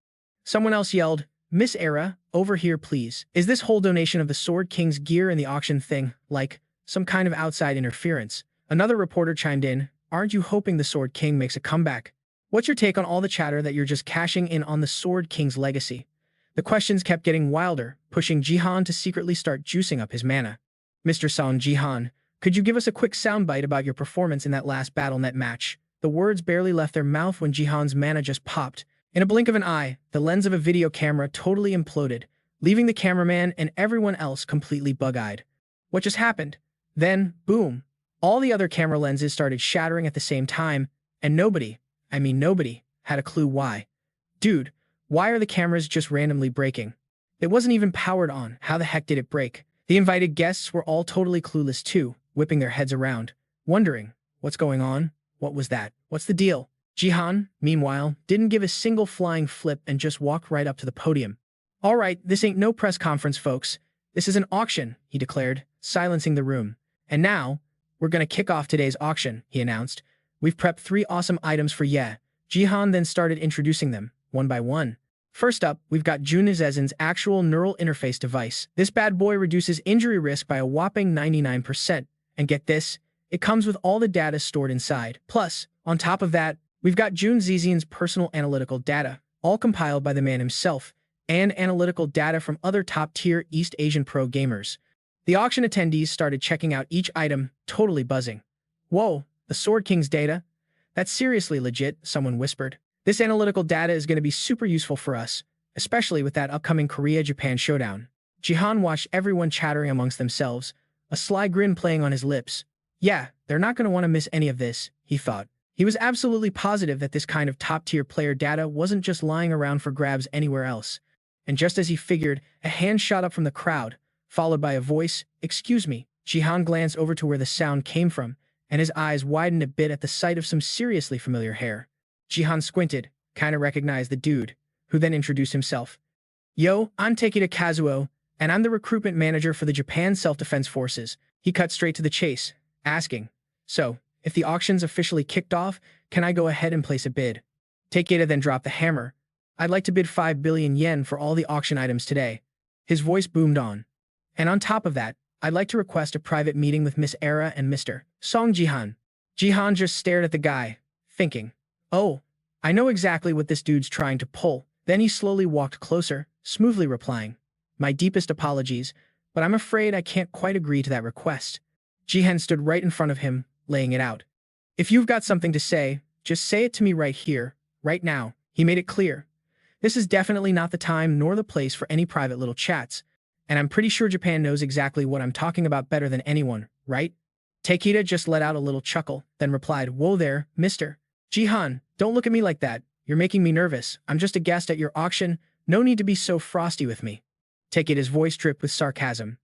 Someone else yelled, Miss Era, over here please. Is this whole donation of the Sword King's gear in the auction thing, like, some kind of outside interference? Another reporter chimed in, aren't you hoping the Sword King makes a comeback? What's your take on all the chatter that you're just cashing in on the Sword King's legacy? The questions kept getting wilder, pushing Jihan to secretly start juicing up his mana. Mr. Song Jihan, could you give us a quick soundbite about your performance in that last BattleNet match? The words barely left their mouth when Jihan's mana just popped. In a blink of an eye, the lens of a video camera totally imploded, leaving the cameraman and everyone else completely bug-eyed. What just happened? Then, boom, all the other camera lenses started shattering at the same time, and nobody, had a clue why. Dude, why are the cameras just randomly breaking? It wasn't even powered on. How the heck did it break? The invited guests were all totally clueless too, whipping their heads around, wondering, what's going on? What was that? What's the deal? Jihan, meanwhile, didn't give a single flying flip and just walked right up to the podium. All right, this ain't no press conference, folks. This is an auction, he declared, silencing the room. And now, we're gonna kick off today's auction, he announced. We've prepped 3 awesome items for ya. Jihan then started introducing them, one by one. First up, we've got Jun Zezin's actual neural interface device. This bad boy reduces injury risk by a whopping 99%. And get this, it comes with all the data stored inside. Plus, on top of that, we've got Jun Zezin's personal analytical data, all compiled by the man himself, and analytical data from other top-tier East Asian pro gamers. The auction attendees started checking out each item, totally buzzing. Whoa, the Sword King's data? That's seriously legit, someone whispered. This analytical data is going to be super useful for us, especially with that upcoming Korea-Japan showdown. Jihan watched everyone chattering amongst themselves, a sly grin playing on his lips. Yeah, they're not going to want to miss any of this, he thought. He was absolutely positive that this kind of top-tier player data wasn't just lying around for grabs anywhere else. And just as he figured, a hand shot up from the crowd, followed by a voice, excuse me. Jihan glanced over to where the sound came from, and his eyes widened a bit at the sight of some seriously familiar hair. Jihan squinted, kinda recognized the dude, who then introduced himself. Yo, I'm Takeda Kazuo, and I'm the recruitment manager for the Japan Self-Defense Forces. He cut straight to the chase, asking, "So, if the auction's officially kicked off, can I go ahead and place a bid?" Takeda then dropped the hammer. "I'd like to bid 5 billion yen for all the auction items today." His voice boomed on. "And on top of that, I'd like to request a private meeting with Miss Era and Mr. Song Jihan." Jihan just stared at the guy, thinking, "Oh, I know exactly what this dude's trying to pull." Then he slowly walked closer, smoothly replying, "My deepest apologies, but I'm afraid I can't quite agree to that request." Jihan stood right in front of him, laying it out. "If you've got something to say, just say it to me right here, right now." He made it clear. This is definitely not the time nor the place for any private little chats, and I'm pretty sure Japan knows exactly what I'm talking about better than anyone, right? Takeda just let out a little chuckle, then replied, "Whoa there, Mr. Jihan, don't look at me like that. You're making me nervous. I'm just a guest at your auction. No need to be so frosty with me." Takeda's voice dripped with sarcasm.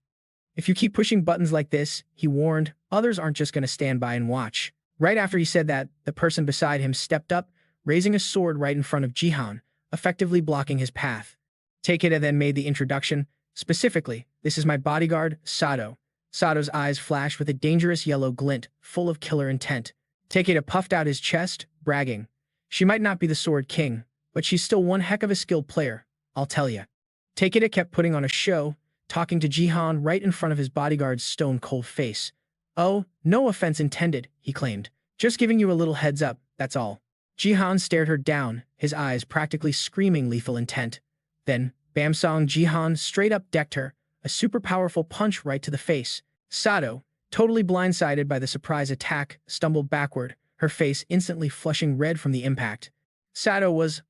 "If you keep pushing buttons like this," he warned, "others aren't just going to stand by and watch." Right after he said that, the person beside him stepped up, raising a sword right in front of Jihan, effectively blocking his path. Takeda then made the introduction. "Specifically, this is my bodyguard, Sato." Sato's eyes flashed with a dangerous yellow glint, full of killer intent. Takeda puffed out his chest, bragging, "She might not be the Sword King, but she's still one heck of a skilled player, I'll tell ya." Takeda kept putting on a show, talking to Jihan right in front of his bodyguard's stone-cold face. "Oh, no offense intended," he claimed. "Just giving you a little heads up, that's all." Jihan stared her down, his eyes practically screaming lethal intent. Then, Bamsong Jihan straight up decked her, a super powerful punch right to the face. Sato, totally blindsided by the surprise attack, stumbled backward, her face instantly flushing red from the impact. Sato was,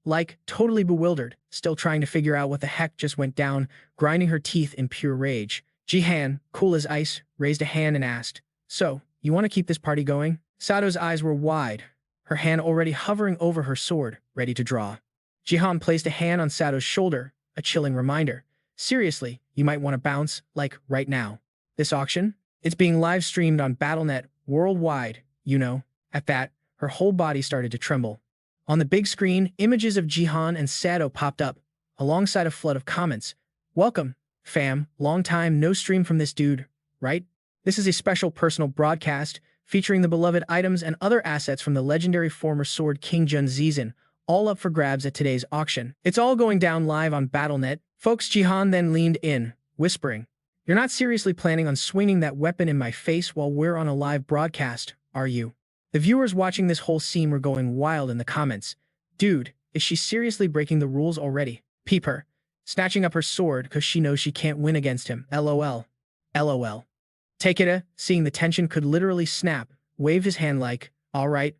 totally bewildered, still trying to figure out what the heck just went down, grinding her teeth in pure rage. Jihan, cool as ice, raised a hand and asked, "So, you want to keep this party going?" Sato's eyes were wide, her hand already hovering over her sword, ready to draw. Jihan placed a hand on Sato's shoulder, a chilling reminder. "Seriously, you might want to bounce, right now. This auction? It's being live-streamed on BattleNet, worldwide, you know." At that, her whole body started to tremble. On the big screen, images of Jihan and Sato popped up, alongside a flood of comments. "Welcome, fam, long time no stream from this dude, right? This is a special personal broadcast, featuring the beloved items and other assets from the legendary former Sword King Jun Zizan, all up for grabs at today's auction. It's all going down live on BattleNet." Folks, Jihan then leaned in, whispering, "You're not seriously planning on swinging that weapon in my face while we're on a live broadcast, are you?" The viewers watching this whole scene were going wild in the comments. "Dude, is she seriously breaking the rules already? Peep her, snatching up her sword because she knows she can't win against him. LOL. LOL. Takeda, seeing the tension could literally snap, waved his hand like, all right,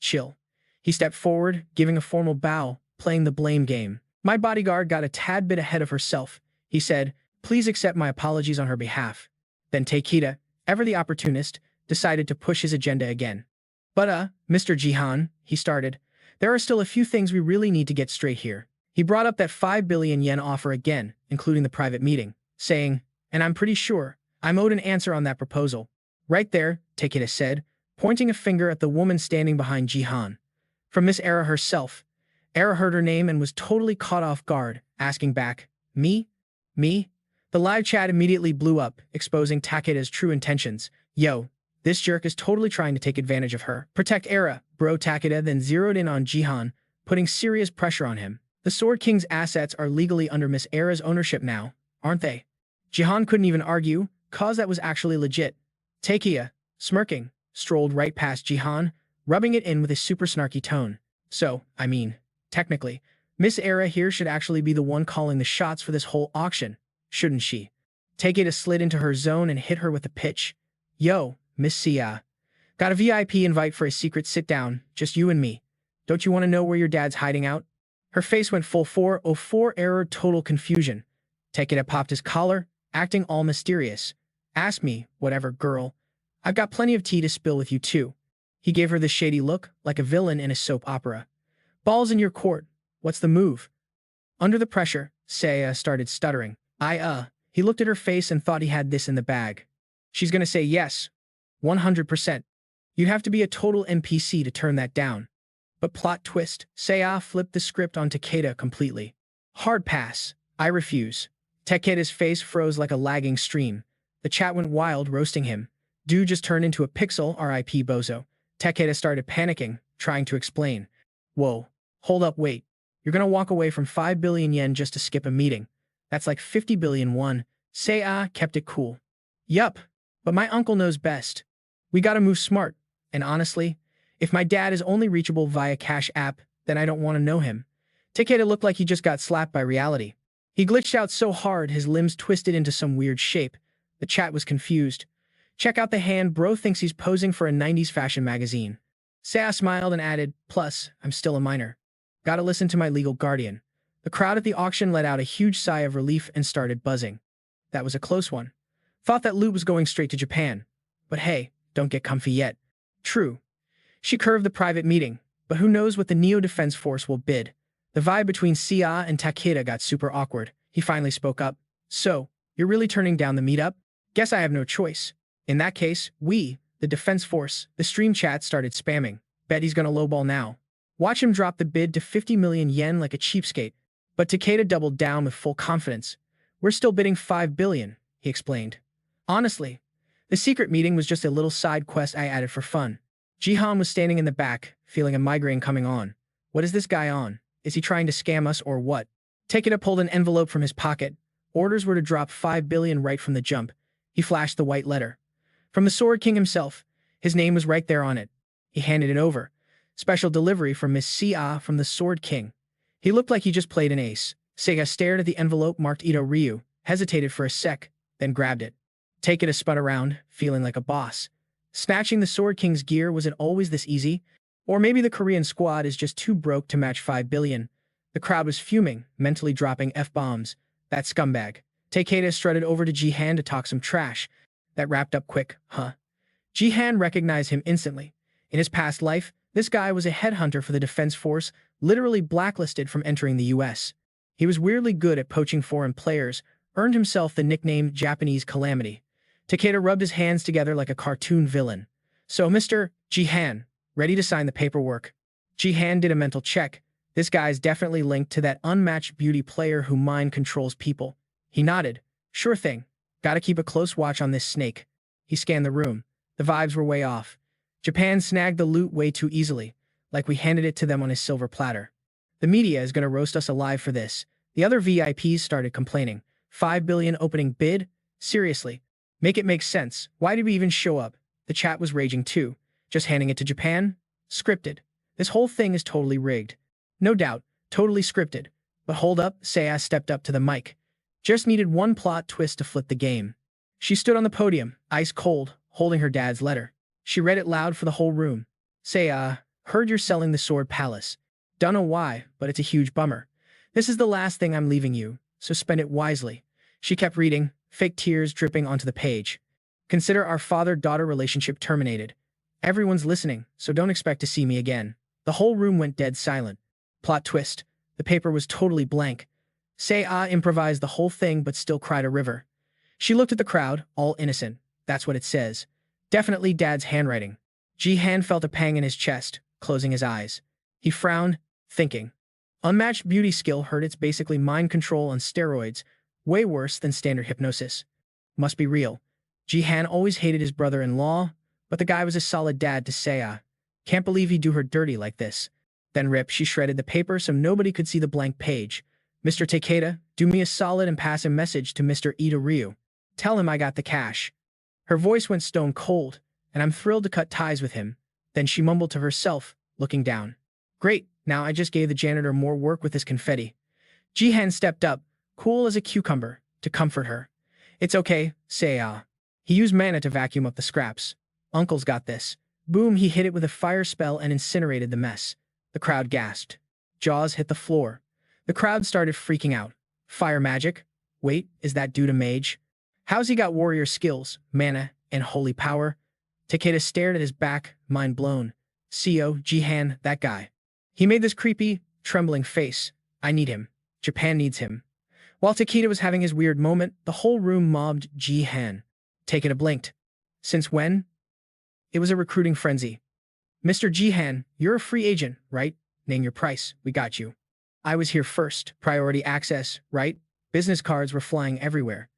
chill." He stepped forward, giving a formal bow, playing the blame game. "My bodyguard got a tad bit ahead of herself," he said. "Please accept my apologies on her behalf." Then Takeda, ever the opportunist, decided to push his agenda again. "But, Mr. Jihan," he started, "there are still a few things we really need to get straight here." He brought up that 5 billion yen offer again, including the private meeting, saying, "And I'm pretty sure I'm owed an answer on that proposal." "Right there," Takeda said, pointing a finger at the woman standing behind Jihan. From Miss Era herself. Era heard her name and was totally caught off guard, asking back, "Me? Me?" The live chat immediately blew up, exposing Takeda's true intentions. "Yo, this jerk is totally trying to take advantage of her. Protect Era, bro." Takeda then zeroed in on Jihan, putting serious pressure on him. "The Sword King's assets are legally under Miss Era's ownership now, aren't they?" Jihan couldn't even argue, cause that was actually legit. Takeda, smirking, strolled right past Jihan, rubbing it in with a super snarky tone. "So, I mean, technically, Miss Era here should actually be the one calling the shots for this whole auction, shouldn't she?" Takeda slid into her zone and hit her with a pitch. "Yo, Miss Sia. Got a VIP invite for a secret sit-down, just you and me. Don't you want to know where your dad's hiding out?" Her face went full 404 error total confusion. Takeda popped his collar, acting all mysterious. "Ask me, whatever, girl. I've got plenty of tea to spill with you too." He gave her this shady look, like a villain in a soap opera. "Ball's in your court. What's the move?" Under the pressure, Saya started stuttering. He looked at her face and thought he had this in the bag. She's gonna say yes. 100%. You'd have to be a total NPC to turn that down. But plot twist, Saya flipped the script on Takeda completely. "Hard pass. I refuse." Takeda's face froze like a lagging stream. The chat went wild, roasting him. Dude just turned into a pixel, RIP bozo. Takeda started panicking, trying to explain. Whoa, hold up, wait. You're gonna walk away from 5 billion yen just to skip a meeting. That's like 50 billion won. Seiya kept it cool. Yup, but my uncle knows best. We gotta move smart. And honestly, if my dad is only reachable via Cash App, then I don't want to know him. Takeda looked like he just got slapped by reality. He glitched out so hard his limbs twisted into some weird shape. The chat was confused. Check out the hand, bro thinks he's posing for a 90s fashion magazine. Seiya smiled and added, plus, I'm still a minor. Gotta listen to my legal guardian. The crowd at the auction let out a huge sigh of relief and started buzzing. That was a close one. Thought that loot was going straight to Japan. But hey, don't get comfy yet. True. She curved the private meeting, but who knows what the Neo Defense Force will bid. The vibe between Seiya and Takeda got super awkward. He finally spoke up. So, you're really turning down the meetup? Guess I have no choice. In that case, we, the Defense Force, the stream chat started spamming. Bet he's gonna lowball now. Watch him drop the bid to 50 million yen like a cheapskate. But Takeda doubled down with full confidence. We're still bidding 5 billion, he explained. Honestly, the secret meeting was just a little side quest I added for fun. Jihan was standing in the back, feeling a migraine coming on. What is this guy on? Is he trying to scam us or what? Takeda pulled an envelope from his pocket. Orders were to drop 5 billion right from the jump. He flashed the white letter. From the Sword King himself. His name was right there on it. He handed it over. Special delivery from Miss Seiya from the Sword King. He looked like he just played an ace. Seiya stared at the envelope marked Ito Ryu, hesitated for a sec, then grabbed it. Takeda spun around, feeling like a boss. Snatching the Sword King's gear wasn't always this easy. Or maybe the Korean squad is just too broke to match 5 billion. The crowd was fuming, mentally dropping F-bombs. That scumbag. Takeda strutted over to Jihan to talk some trash. That wrapped up quick, huh? Jihan recognized him instantly. In his past life, this guy was a headhunter for the Defense Force, literally blacklisted from entering the US. He was weirdly good at poaching foreign players, earned himself the nickname Japanese Calamity. Takeda rubbed his hands together like a cartoon villain. So, Mr. Jihan, ready to sign the paperwork? Jihan did a mental check. This guy's definitely linked to that unmatched beauty player who mind controls people. He nodded. Sure thing. Gotta keep a close watch on this snake. He scanned the room. The vibes were way off. Japan snagged the loot way too easily, like we handed it to them on a silver platter. The media is gonna roast us alive for this. The other VIPs started complaining. 5 billion opening bid? Seriously. Make it make sense. Why did we even show up? The chat was raging too. Just handing it to Japan? Scripted. This whole thing is totally rigged. No doubt, totally scripted. But hold up, Seiya stepped up to the mic. Just needed one plot twist to flip the game. She stood on the podium, ice cold, holding her dad's letter. She read it loud for the whole room. Seiya, heard you're selling the Sword Palace. Dunno why, but it's a huge bummer. This is the last thing I'm leaving you, so spend it wisely. She kept reading, fake tears dripping onto the page. Consider our father-daughter relationship terminated. Everyone's listening, so don't expect to see me again. The whole room went dead silent. Plot twist. The paper was totally blank. Seiya improvised the whole thing but still cried a river. She looked at the crowd, all innocent. That's what it says. Definitely Dad's handwriting. Jihan felt a pang in his chest, closing his eyes. He frowned, thinking. Unmatched beauty skill heard it's basically mind control on steroids, way worse than standard hypnosis. Must be real. Jihan always hated his brother-in-law, but the guy was a solid dad to Seiya. Can't believe he'd do her dirty like this. Then she shredded the paper so nobody could see the blank page. Mr. Takeda, do me a solid and pass a message to Mr. Ito Ryu. Tell him I got the cash. Her voice went stone cold, and I'm thrilled to cut ties with him. Then she mumbled to herself, looking down. Great, now I just gave the janitor more work with his confetti. Jihan stepped up, cool as a cucumber, to comfort her. It's okay, Seiya. He used mana to vacuum up the scraps. Uncle's got this. Boom, he hit it with a fire spell and incinerated the mess. The crowd gasped. Jaws hit the floor. The crowd started freaking out. Fire magic? Wait, is that due to mage? How's he got warrior skills, mana, and holy power? Takeda stared at his back, mind blown. CO, Jihan, that guy. He made this creepy, trembling face. I need him. Japan needs him. While Takeda was having his weird moment, the whole room mobbed Jihan. Takeda blinked. Since when? It was a recruiting frenzy. Mr. Jihan, you're a free agent, right? Name your price. We got you. I was here first. Priority access, right? Business cards were flying everywhere.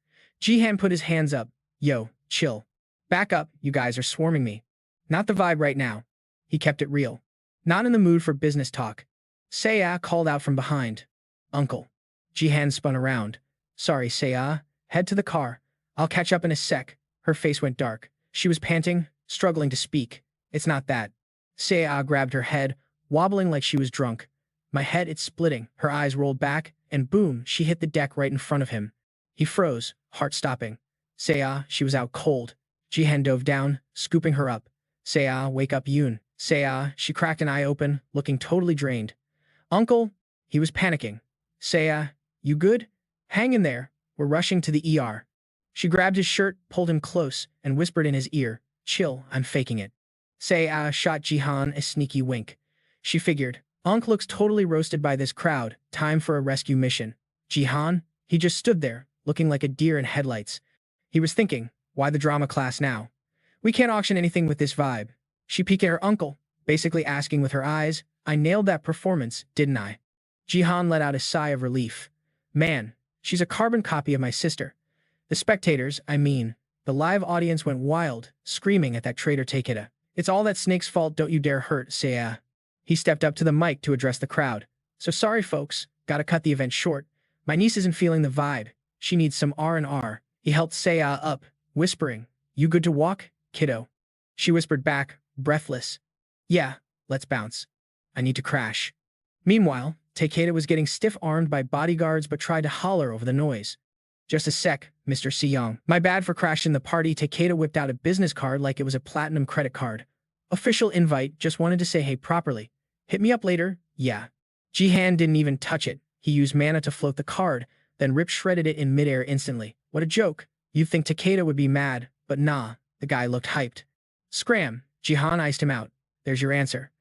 Jihan put his hands up. Yo, chill. Back up, you guys are swarming me. Not the vibe right now. He kept it real. Not in the mood for business talk. Seiya called out from behind. Uncle. Jihan spun around. Sorry, Seiya. Head to the car. I'll catch up in a sec. Her face went dark. She was panting, struggling to speak. It's not that. Seiya grabbed her head, wobbling like she was drunk. My head, it's splitting. Her eyes rolled back, and boom, she hit the deck right in front of him. He froze, heart stopping. Seiya, she was out cold. Jihan dove down, scooping her up. Seiya, wake up Yoon. Seiya, she cracked an eye open, looking totally drained. Uncle, he was panicking. Seiya, you good? Hang in there. We're rushing to the ER. She grabbed his shirt, pulled him close, and whispered in his ear, chill, I'm faking it. Seiya shot Jihan a sneaky wink. She figured, Unc looks totally roasted by this crowd, time for a rescue mission. Jihan? He just stood there, looking like a deer in headlights. He was thinking, why the drama class now? We can't auction anything with this vibe. She peeked at her uncle, basically asking with her eyes, I nailed that performance, didn't I? Jihan let out a sigh of relief. Man, she's a carbon copy of my sister. The spectators, the live audience went wild, screaming at that traitor Takeda. It's all that snake's fault, don't you dare hurt, Seiya. He stepped up to the mic to address the crowd. So sorry folks, gotta cut the event short. My niece isn't feeling the vibe. She needs some R&R. He helped Seiya up, whispering, you good to walk, kiddo? She whispered back, breathless. Yeah, let's bounce. I need to crash. Meanwhile, Takeda was getting stiff-armed by bodyguards but tried to holler over the noise. Just a sec, Mr. Seong. My bad for crashing the party. Takeda whipped out a business card like it was a platinum credit card. Official invite, just wanted to say hey properly. Hit me up later, yeah. Jihan didn't even touch it. He used mana to float the card, then rip-shredded it in midair instantly. What a joke. You'd think Takeda would be mad, but nah, the guy looked hyped. Scram, Jihan iced him out. There's your answer.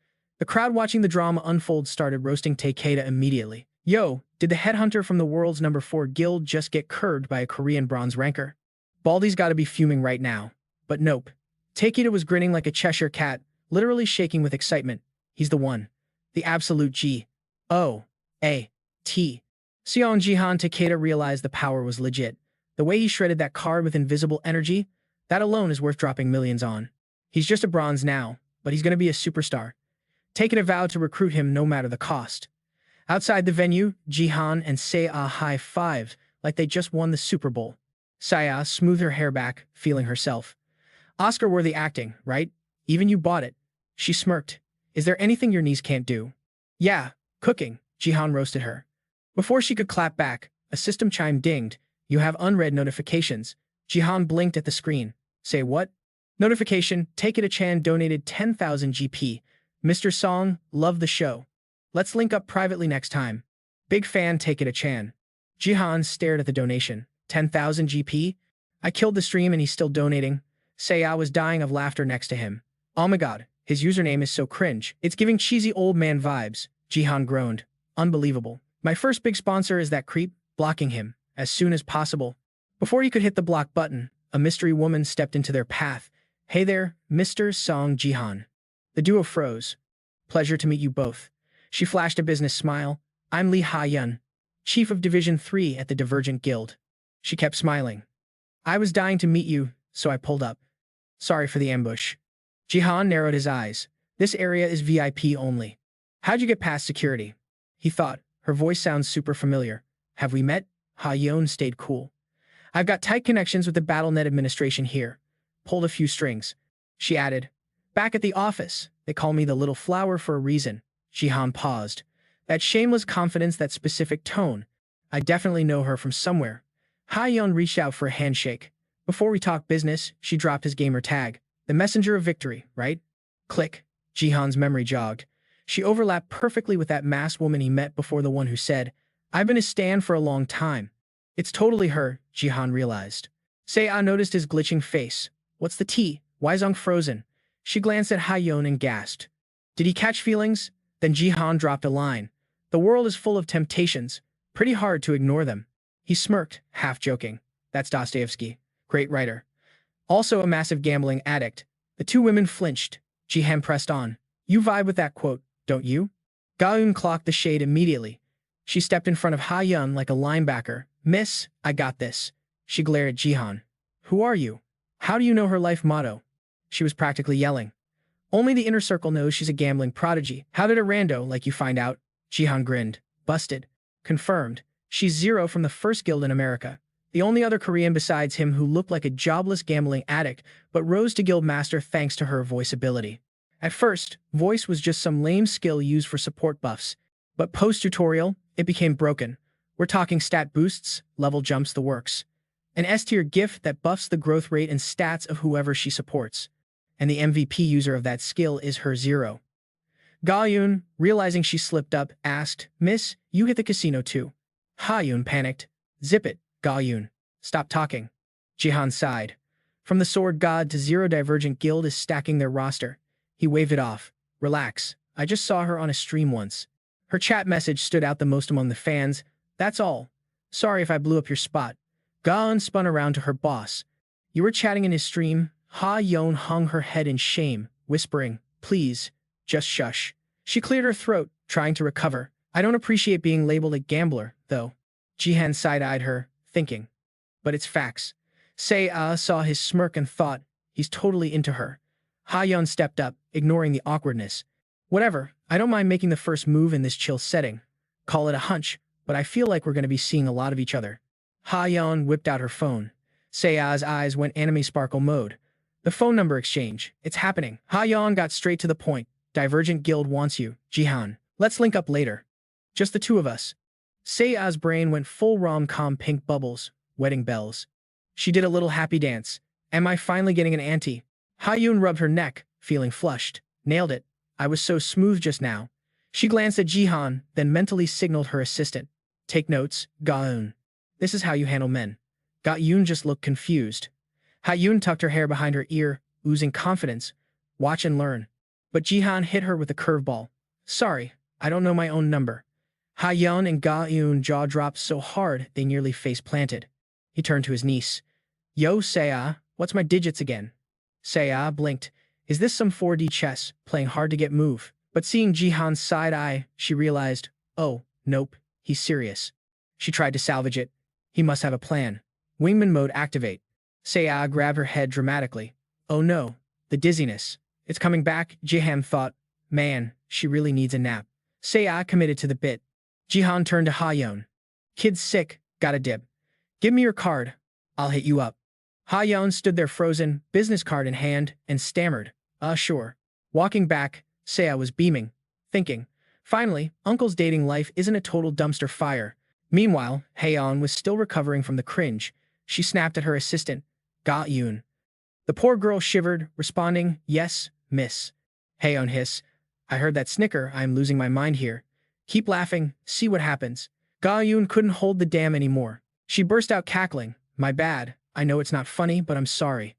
The crowd watching the drama unfold started roasting Takeda immediately. Yo, did the headhunter from the world's number 4 guild just get curbed by a Korean bronze ranker? Baldy's gotta be fuming right now. But nope. Takeda was grinning like a Cheshire cat, literally shaking with excitement. He's the one. The absolute G. O. A. T. Seong Jihan. Takeda realized the power was legit. The way he shredded that card with invisible energy, that alone is worth dropping millions on. He's just a bronze now, but he's gonna be a superstar. Takeda vowed to recruit him no matter the cost. Outside the venue, Jihan and Seiya high-fived like they just won the Super Bowl. Seiya smoothed her hair back, feeling herself. Oscar-worthy acting, right? Even you bought it. She smirked. Is there anything your niece can't do? Yeah, cooking, Jihan roasted her. Before she could clap back, a system chime dinged. You have unread notifications. Jihan blinked at the screen. Say what? Notification, Takeda-chan donated 10,000 GP. Mr. Song, love the show. Let's link up privately next time. Big fan, Takeda-chan. Jihan stared at the donation. 10,000 GP? I killed the stream and he's still donating. Seiya was dying of laughter next to him. Oh my god, his username is so cringe. It's giving cheesy old man vibes. Jihan groaned. Unbelievable. My first big sponsor is that creep, blocking him, as soon as possible. Before he could hit the block button, a mystery woman stepped into their path. Hey there, Mr. Song Jihan. The duo froze. Pleasure to meet you both. She flashed a business smile. I'm Lee Ha-yun, Chief of Division 3 at the Divergent Guild. She kept smiling. I was dying to meet you, so I pulled up. Sorry for the ambush. Jihan narrowed his eyes. This area is VIP only. How'd you get past security? He thought. Her voice sounds super familiar. Have we met? Ha-yun stayed cool. I've got tight connections with the BattleNet administration here. Pulled a few strings. She added. Back at the office, they call me the little flower for a reason. Jihan paused. That shameless confidence, that specific tone. I definitely know her from somewhere. Ha-yun reached out for a handshake. Before we talk business, she dropped his gamer tag. The messenger of victory, right? Click. Jihan's memory jogged. She overlapped perfectly with that masked woman he met before, the one who said, I've been a stan for a long time. It's totally her, Jihan realized. Seiya noticed his glitching face. What's the tea? Why is Ung frozen? She glanced at Ha-yun and gasped. Did he catch feelings? Then Jihan dropped a line. The world is full of temptations. Pretty hard to ignore them. He smirked, half joking. That's Dostoevsky. Great writer. Also a massive gambling addict. The two women flinched. Jihan pressed on. You vibe with that quote, don't you? Ga-eun clocked the shade immediately. She stepped in front of Ha-yun like a linebacker. Miss, I got this. She glared at Jihan. Who are you? How do you know her life motto? She was practically yelling. Only the inner circle knows she's a gambling prodigy. How did a rando like you find out? Jihan grinned. Busted. Confirmed. She's zero from the first guild in America. The only other Korean besides him who looked like a jobless gambling addict, but rose to guild master thanks to her voice ability. At first, voice was just some lame skill used for support buffs, but post-tutorial, it became broken. We're talking stat boosts, level jumps, the works. An S-tier gift that buffs the growth rate and stats of whoever she supports. And the MVP user of that skill is her zero. Ga-yoon, realizing she slipped up, asked, Miss, you hit the casino too. Ha-yoon panicked. Zip it, Ga-yoon. Stop talking. Jihan sighed. From the Sword God to Zero Divergent Guild is stacking their roster. He waved it off. Relax. I just saw her on a stream once. Her chat message stood out the most among the fans. That's all. Sorry if I blew up your spot. Ga-eun spun around to her boss. You were chatting in his stream? Ha-yoon hung her head in shame, whispering, Please, just shush. She cleared her throat, trying to recover. I don't appreciate being labeled a gambler, though. Jihan side-eyed her, thinking. But it's facts. Se-ah saw his smirk and thought, he's totally into her. Ha-yoon stepped up, ignoring the awkwardness. Whatever, I don't mind making the first move in this chill setting. Call it a hunch, but I feel like we're going to be seeing a lot of each other. Ha-yoon whipped out her phone. Se-ah's eyes went anime sparkle mode. The phone number exchange. It's happening. Ha-yoon got straight to the point. Divergent Guild wants you, Jihan. Let's link up later. Just the two of us. Se-ah's brain went full rom-com pink bubbles, wedding bells. She did a little happy dance. Am I finally getting an auntie? Ha-yoon rubbed her neck, feeling flushed. Nailed it. I was so smooth just now. She glanced at Jihan, then mentally signaled her assistant. Take notes, Ga-eun. This is how you handle men. Ga-eun just looked confused. Ha-yoon tucked her hair behind her ear, oozing confidence. Watch and learn. But Jihan hit her with a curveball. Sorry, I don't know my own number. Ha-yoon and Ga-eun jaw dropped so hard they nearly face-planted. He turned to his niece. Yo, Se-ah, what's my digits again? Se-ah blinked. Is this some 4D chess, playing hard to get move? But seeing Jihan's side eye, she realized, oh, nope, he's serious. She tried to salvage it. He must have a plan. Wingman mode activate. Se-ah grabbed her head dramatically. Oh no, the dizziness. It's coming back, Jihan thought. Man, she really needs a nap. Se-ah committed to the bit. Jihan turned to Ha-yoon. Kid's sick, got a dip. Give me your card. I'll hit you up. Ha-yoon stood there frozen, business card in hand, and stammered. Sure. Walking back, Se-ah was beaming, thinking. Finally, Uncle's dating life isn't a total dumpster fire. Meanwhile, Ha-yeon was still recovering from the cringe. She snapped at her assistant. Ga-yoon. The poor girl shivered, responding, Yes, miss. Ha-yeon hiss. I heard that snicker. I am losing my mind here. Keep laughing, see what happens. Ga-yoon couldn't hold the damn anymore. She burst out cackling. My bad. I know it's not funny, but I'm sorry.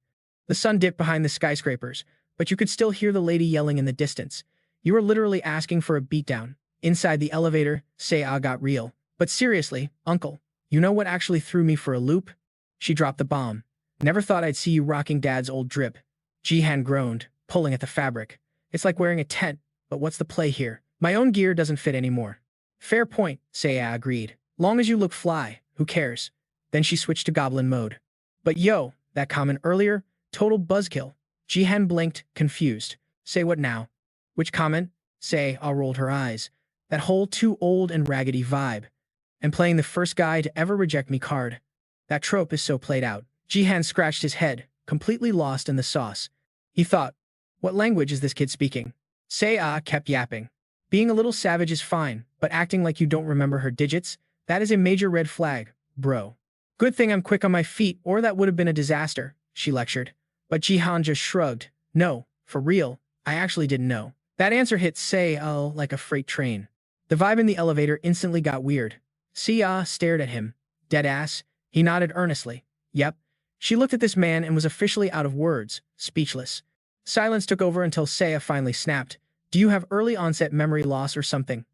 The sun dipped behind the skyscrapers, but you could still hear the lady yelling in the distance. You were literally asking for a beatdown. Inside the elevator, Se-ah got real. But seriously, Uncle, you know what actually threw me for a loop? She dropped the bomb. Never thought I'd see you rocking Dad's old drip. Jihan groaned, pulling at the fabric. It's like wearing a tent, but what's the play here? My own gear doesn't fit anymore. Fair point, Se-ah agreed. Long as you look fly, who cares? Then she switched to goblin mode. But yo, that comment earlier, total buzzkill. Jihan blinked, confused. Say what now? Which comment? Se-ah rolled her eyes. That whole too old and raggedy vibe. And playing the first guy to ever reject me card. That trope is so played out. Jihan scratched his head, completely lost in the sauce. He thought, what language is this kid speaking? Se-ah kept yapping. Being a little savage is fine, but acting like you don't remember her digits, that is a major red flag, bro. Good thing I'm quick on my feet, or that would have been a disaster, she lectured. But Jihan just shrugged. No, for real, I actually didn't know. That answer hit Se-ah like a freight train. The vibe in the elevator instantly got weird. Se-ah stared at him. Deadass. He nodded earnestly. Yep. She looked at this man and was officially out of words, speechless. Silence took over until Se-ah finally snapped. Do you have early onset memory loss or something?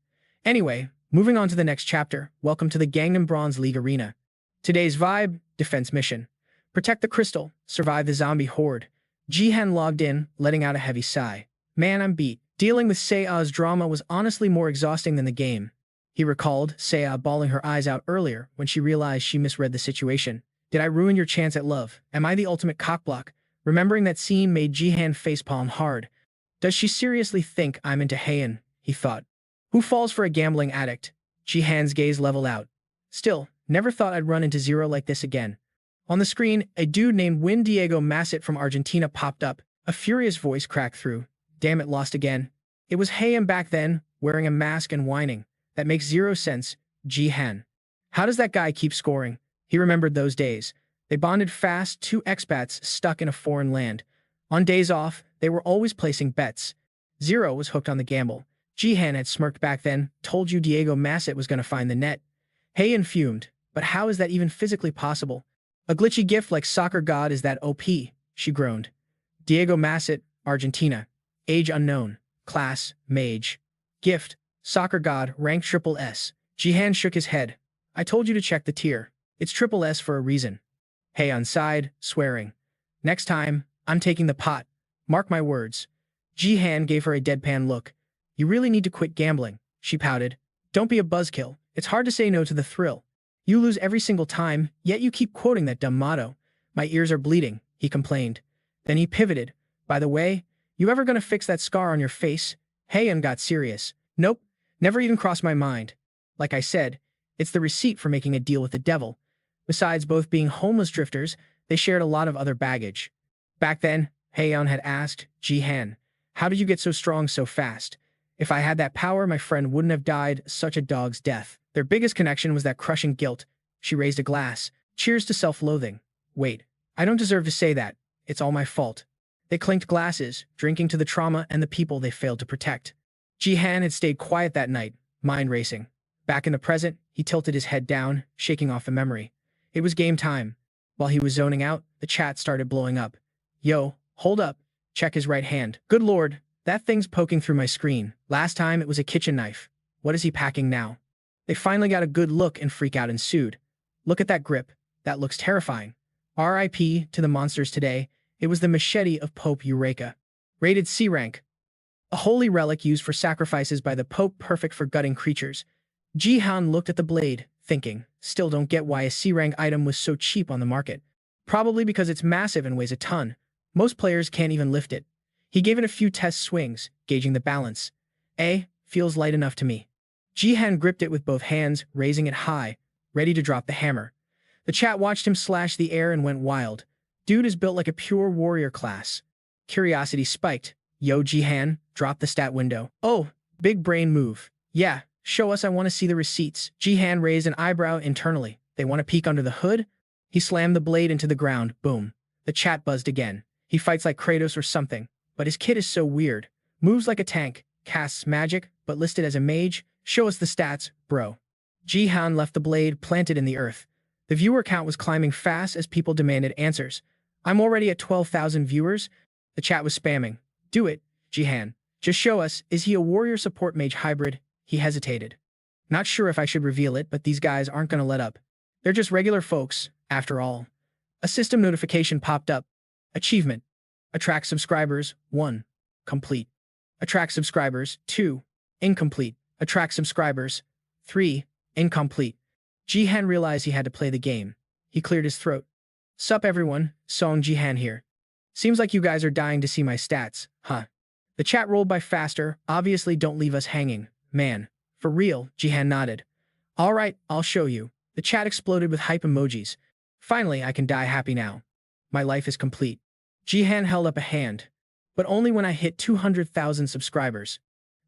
Anyway, moving on to the next chapter, welcome to the Gangnam Bronze League arena. Today's vibe, defense mission. Protect the crystal, survive the zombie horde. Jihan logged in, letting out a heavy sigh. Man, I'm beat. Dealing with Se-ah's drama was honestly more exhausting than the game. He recalled Se-ah bawling her eyes out earlier when she realized she misread the situation. Did I ruin your chance at love? Am I the ultimate cockblock? Remembering that scene made Jihan facepalm hard. Does she seriously think I'm into Heian? He thought. Who falls for a gambling addict? Jihan's gaze leveled out. Still, never thought I'd run into Zero like this again. On the screen, a dude named Win Diego Masset from Argentina popped up. A furious voice cracked through. Damn it, lost again. It was Heian back then, wearing a mask and whining. That makes zero sense. Jihan. How does that guy keep scoring? He remembered those days. They bonded fast, two expats stuck in a foreign land. On days off, they were always placing bets. Zero was hooked on the gamble. Jihan had smirked back then, told you Diego Masset was going to find the net. Heian fumed, but how is that even physically possible? A glitchy gift like soccer god is that OP, she groaned. Diego Masset, Argentina. Age unknown. Class, mage. Gift, soccer god, rank triple S. Jihan shook his head. I told you to check the tier. It's triple S for a reason. Heian sighed, swearing. Next time, I'm taking the pot. Mark my words. Jihan gave her a deadpan look. You really need to quit gambling, she pouted. Don't be a buzzkill. It's hard to say no to the thrill. You lose every single time, yet you keep quoting that dumb motto. My ears are bleeding, he complained. Then he pivoted. By the way, you ever gonna fix that scar on your face? Heian got serious. Nope, never even crossed my mind. Like I said, it's the receipt for making a deal with the devil. Besides both being homeless drifters, they shared a lot of other baggage. Back then, Heian had asked, Jihan, how did you get so strong so fast? If I had that power, my friend wouldn't have died such a dog's death. Their biggest connection was that crushing guilt. She raised a glass. Cheers to self-loathing. Wait, I don't deserve to say that. It's all my fault. They clinked glasses, drinking to the trauma and the people they failed to protect. Jihan had stayed quiet that night, mind racing. Back in the present, he tilted his head down, shaking off a memory. It was game time. While he was zoning out, the chat started blowing up. Yo, hold up. Check his right hand. Good lord, that thing's poking through my screen. Last time it was a kitchen knife. What is he packing now? They finally got a good look and freak out ensued. Look at that grip. That looks terrifying. R.I.P. to the monsters today. It was the machete of Pope Eureka. Rated C rank. A holy relic used for sacrifices by the Pope, perfect for gutting creatures. Jihan looked at the blade, thinking, still don't get why a C-rank item was so cheap on the market. Probably because it's massive and weighs a ton. Most players can't even lift it. He gave it a few test swings, gauging the balance. Feels light enough to me. Jihan gripped it with both hands, raising it high, ready to drop the hammer. The chat watched him slash the air and went wild. Dude is built like a pure warrior class. Curiosity spiked. Yo, Jihan, drop the stat window. Oh, big brain move. Yeah, show us, I want to see the receipts. Jihan raised an eyebrow internally. They want to peek under the hood? He slammed the blade into the ground. Boom. The chat buzzed again. He fights like Kratos or something, but his kit is so weird. Moves like a tank, casts magic, but listed as a mage. Show us the stats, bro. Jihan left the blade planted in the earth. The viewer count was climbing fast as people demanded answers. I'm already at 12,000 viewers. The chat was spamming. Do it, Jihan. Just show us, is he a warrior support mage hybrid? He hesitated. Not sure if I should reveal it, but these guys aren't going to let up. They're just regular folks, after all. A system notification popped up. Achievement. Attract subscribers, 1. Complete. Attract subscribers, 2. Incomplete. Attract subscribers, 3. Incomplete. Jihan realized he had to play the game. He cleared his throat. Sup everyone, Song Jihan here. Seems like you guys are dying to see my stats, huh? The chat rolled by faster, obviously don't leave us hanging. Man, for real, Jihan nodded. Alright, I'll show you. The chat exploded with hype emojis. Finally, I can die happy now. My life is complete. Jihan held up a hand. But only when I hit 200,000 subscribers.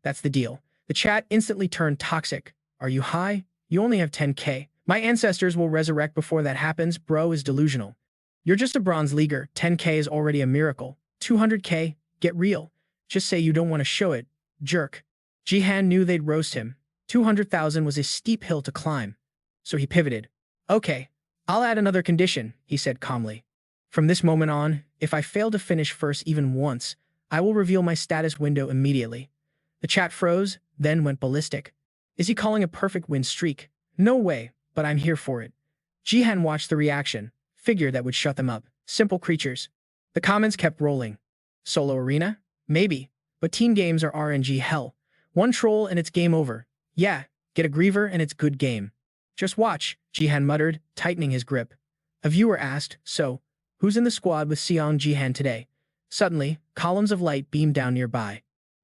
That's the deal. The chat instantly turned toxic. Are you high? You only have 10k. My ancestors will resurrect before that happens. Bro is delusional. You're just a bronze leaguer. 10k is already a miracle. 200k? Get real. Just say you don't want to show it. Jerk. Jihan knew they'd roast him. 200,000 was a steep hill to climb. So he pivoted. Okay, I'll add another condition, he said calmly. From this moment on, if I fail to finish first even once, I will reveal my status window immediately. The chat froze, then went ballistic. Is he calling a perfect win streak? No way, but I'm here for it. Jihan watched the reaction. Figured that would shut them up. Simple creatures. The comments kept rolling. Solo arena? Maybe. But team games are RNG hell. One troll and it's game over. Yeah, get a griever and it's good game. Just watch, Jihan muttered, tightening his grip. A viewer asked, so, Who's in the squad with Jihan today? Suddenly, columns of light beamed down nearby.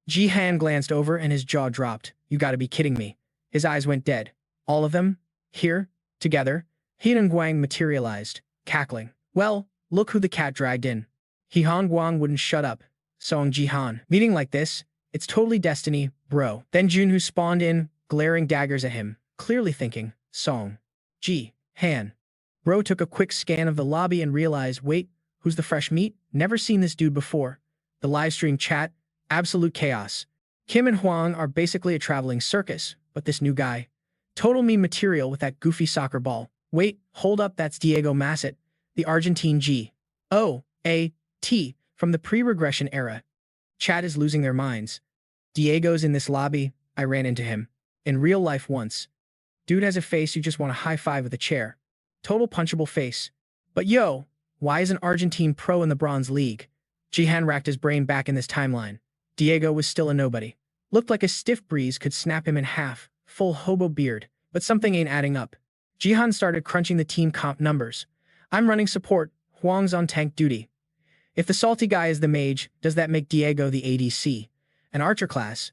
Jihan glanced over and his jaw dropped. You gotta be kidding me. His eyes went dead. All of them? Here? Together? Henan Guang materialized, cackling. Well, look who the cat dragged in. Hehan Guang wouldn't shut up. Song Jihan. Meeting like this, it's totally destiny, bro. Then Junhu spawned in, glaring daggers at him, clearly thinking, Song. Han. Bro took a quick scan of the lobby and realized, wait, who's the fresh meat? Never seen this dude before. The livestream chat, absolute chaos. Kim and Huang are basically a traveling circus, but this new guy. Total meme material with that goofy soccer ball. Wait, hold up, that's Diego Masset, the Argentine G.O.A.T. from the pre-regression era. Chat is losing their minds. Diego's in this lobby. I ran into him. In real life once. Dude has a face you just want to high-five with a chair. Total punchable face. But yo, why is an Argentine pro in the Bronze League? Jihan racked his brain back in this timeline. Diego was still a nobody. Looked like a stiff breeze could snap him in half, full hobo beard, but something ain't adding up. Jihan started crunching the team comp numbers. I'm running support, Huang's on tank duty. If the salty guy is the mage, does that make Diego the ADC? An archer class?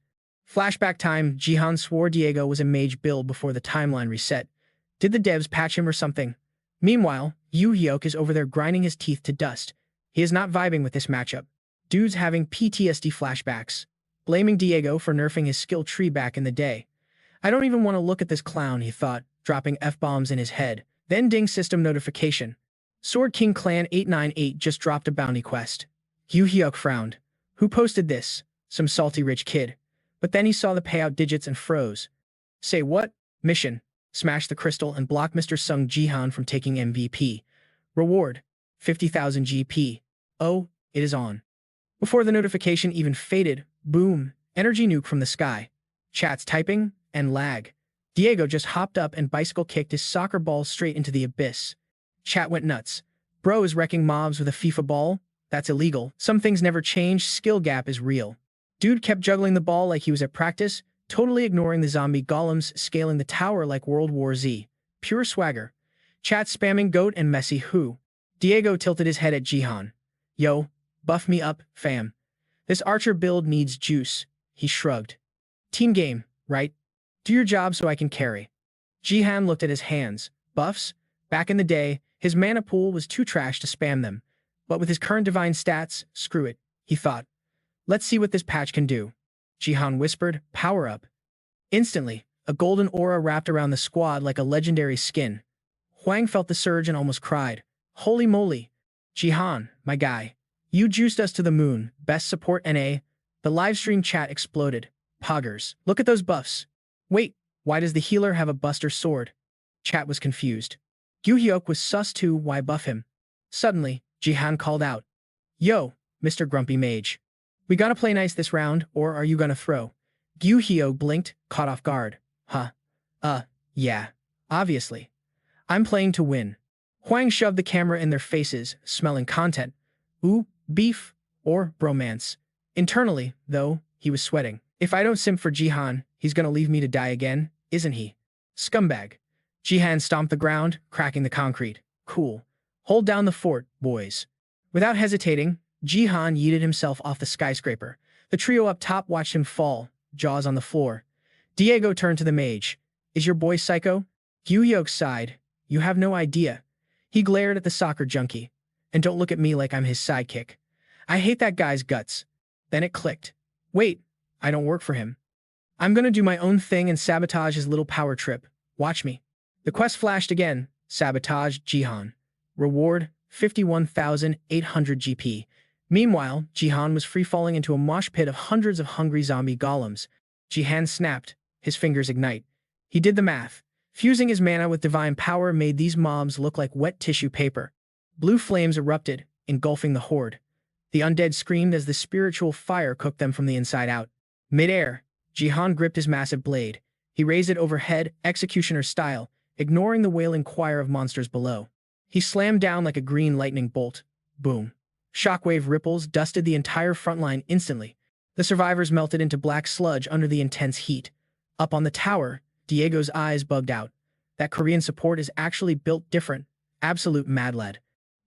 Flashback time, Jihan swore Diego was a mage build before the timeline reset. Did the devs patch him or something? Meanwhile, Yu Hyuk is over there grinding his teeth to dust. He is not vibing with this matchup. Dude's having PTSD flashbacks, blaming Diego for nerfing his skill tree back in the day. I don't even want to look at this clown, he thought, dropping F-bombs in his head. Then ding system notification. Sword King Clan 898 just dropped a bounty quest. Yu Hyuk frowned. Who posted this? Some salty rich kid. But then he saw the payout digits and froze. Say what? Mission. Smash the crystal and block Mr. Sung Jihan from taking MVP. Reward. 50,000 GP. Oh, it is on. Before the notification even faded, boom, energy nuke from the sky. Chat's typing, and lag. Diego just hopped up and bicycle kicked his soccer ball straight into the abyss. Chat went nuts. Bro is wrecking mobs with a FIFA ball? That's illegal. Some things never change, skill gap is real. Dude kept juggling the ball like he was at practice, totally ignoring the zombie golems scaling the tower like World War Z. Pure swagger. Chat spamming goat and messy who. Diego tilted his head at Jihan. Yo, buff me up, fam. This archer build needs juice. He shrugged. Team game, right? Do your job so I can carry. Jihan looked at his hands. Buffs? Back in the day, his mana pool was too trash to spam them. But with his current divine stats, screw it, he thought. Let's see what this patch can do. Jihan whispered, power up. Instantly, a golden aura wrapped around the squad like a legendary skin. Huang felt the surge and almost cried. Holy moly. Jihan, my guy. You juiced us to the moon. Best support NA. The livestream chat exploded. Poggers. Look at those buffs. Wait, why does the healer have a buster sword? Chat was confused. Yu Hyuk was sus too, why buff him? Suddenly, Jihan called out. Yo, Mr. Grumpy Mage. We gotta play nice this round, or are you gonna throw? Yu Hyuk blinked, caught off guard. Huh. Yeah. Obviously. I'm playing to win. Huang shoved the camera in their faces, smelling content. Ooh, beef, or bromance. Internally, though, he was sweating. If I don't simp for Jihan, he's gonna leave me to die again, isn't he? Scumbag. Jihan stomped the ground, cracking the concrete. Cool. Hold down the fort, boys. Without hesitating, Jihan yeeted himself off the skyscraper. The trio up top watched him fall, jaws on the floor. Diego turned to the mage. Is your boy psycho? Yu Hyuk sighed. You have no idea. He glared at the soccer junkie. And don't look at me like I'm his sidekick. I hate that guy's guts. Then it clicked. Wait, I don't work for him. I'm gonna do my own thing and sabotage his little power trip. Watch me. The quest flashed again. Sabotage Jihan. Reward, 51,800 GP. Meanwhile, Jihan was free-falling into a mosh pit of hundreds of hungry zombie golems. Jihan snapped. His fingers ignite. He did the math. Fusing his mana with divine power made these mobs look like wet tissue paper. Blue flames erupted, engulfing the horde. The undead screamed as the spiritual fire cooked them from the inside out. Mid-air, Jihan gripped his massive blade. He raised it overhead, executioner style, ignoring the wailing choir of monsters below. He slammed down like a green lightning bolt. Boom. Shockwave ripples dusted the entire front line instantly. The survivors melted into black sludge under the intense heat. Up on the tower, Diego's eyes bugged out. That Korean support is actually built different. Absolute mad lad.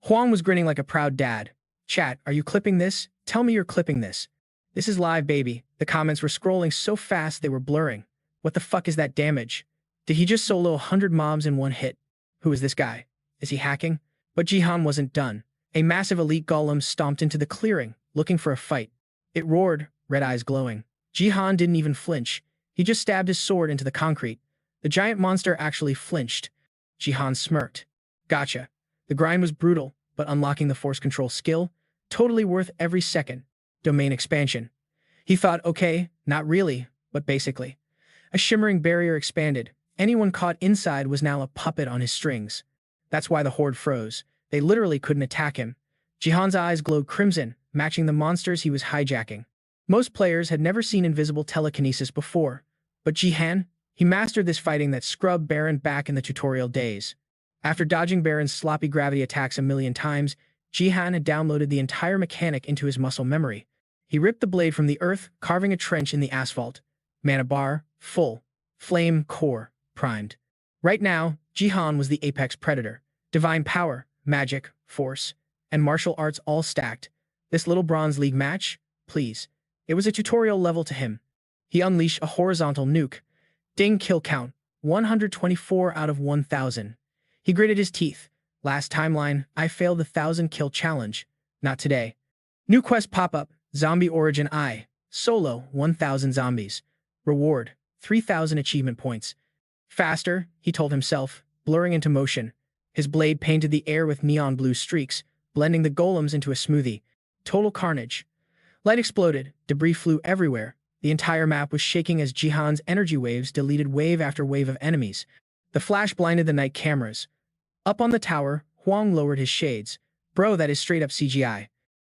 Huang was grinning like a proud dad. Chat, are you clipping this? Tell me you're clipping this. This is live, baby. The comments were scrolling so fast they were blurring. What the fuck is that damage? Did he just solo 100 mobs in one hit? Who is this guy? Is he hacking? But Jihan wasn't done. A massive elite golem stomped into the clearing, looking for a fight. It roared, red eyes glowing. Jihan didn't even flinch. He just stabbed his sword into the concrete. The giant monster actually flinched. Jihan smirked. Gotcha. The grind was brutal, but unlocking the force control skill, totally worth every second. Domain expansion. He thought, okay, not really, but basically. A shimmering barrier expanded. Anyone caught inside was now a puppet on his strings. That's why the horde froze. They literally couldn't attack him. Jihan's eyes glowed crimson, matching the monsters he was hijacking. Most players had never seen invisible telekinesis before, but Jihan, he mastered this fighting that scrubbed Baron back in the tutorial days. After dodging Baron's sloppy gravity attacks a million times, Jihan had downloaded the entire mechanic into his muscle memory. He ripped the blade from the earth, carving a trench in the asphalt. Mana bar, full. Flame core, primed. Right now, Jihan was the apex predator. Divine power, magic, force, and martial arts all stacked. This little Bronze League match? Please. It was a tutorial level to him. He unleashed a horizontal nuke. Ding kill count, 124 out of 1,000. He gritted his teeth. Last timeline, I failed the 1,000 kill challenge. Not today. New quest pop-up, Zombie Origin I. Solo, 1,000 zombies. Reward, 3,000 achievement points. Faster, he told himself, blurring into motion. His blade painted the air with neon blue streaks, blending the golems into a smoothie. Total carnage. Light exploded, debris flew everywhere. The entire map was shaking as Jihan's energy waves deleted wave after wave of enemies. The flash blinded the night cameras. Up on the tower, Huang lowered his shades. Bro, that is straight up CGI.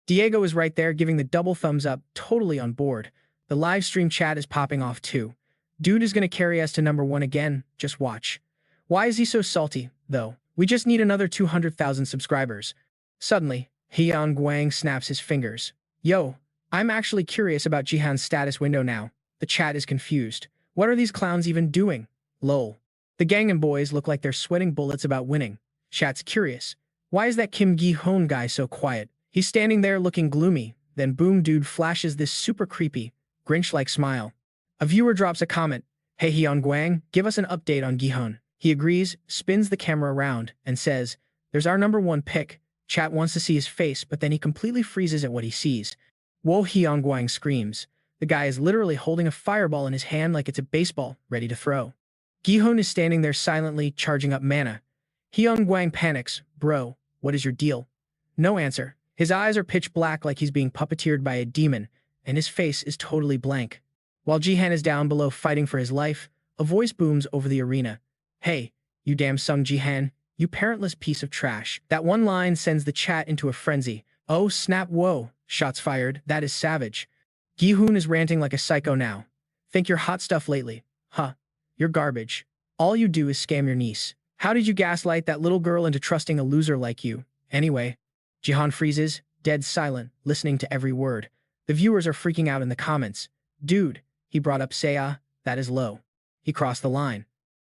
Diego is right there giving the double thumbs up, totally on board. The live stream chat is popping off too. Dude is gonna carry us to #1 again, just watch. Why is he so salty, though? We just need another 200,000 subscribers. Suddenly, Hyun Guang snaps his fingers. Yo, I'm actually curious about Jihan's status window now. The chat is confused. What are these clowns even doing? Lol. The Gangnam boys look like they're sweating bullets about winning. Chat's curious. Why is that Kim Gi-hoon guy so quiet? He's standing there looking gloomy. Then boom dude flashes this super creepy, Grinch-like smile. A viewer drops a comment. Hey Hyun Guang, give us an update on Gi-hoon. He agrees, spins the camera around, and says, there's our #1 pick. Chat wants to see his face, but then he completely freezes at what he sees. Whoa, Hyun Guang screams. The guy is literally holding a fireball in his hand like it's a baseball, ready to throw. Gi-hoon is standing there silently, charging up mana. Hyun Guang panics. Bro, what is your deal? No answer. His eyes are pitch black like he's being puppeteered by a demon, and his face is totally blank. While Jihan is down below fighting for his life, a voice booms over the arena. Hey, you damn Sung Jihan, you parentless piece of trash. That one line sends the chat into a frenzy. Oh snap, whoa, shots fired, that is savage. Gi-hoon is ranting like a psycho now. Think you're hot stuff lately. Huh, you're garbage. All you do is scam your niece. How did you gaslight that little girl into trusting a loser like you? Anyway, Jihan freezes, dead silent, listening to every word. The viewers are freaking out in the comments. Dude, he brought up Saya, that is low. He crossed the line.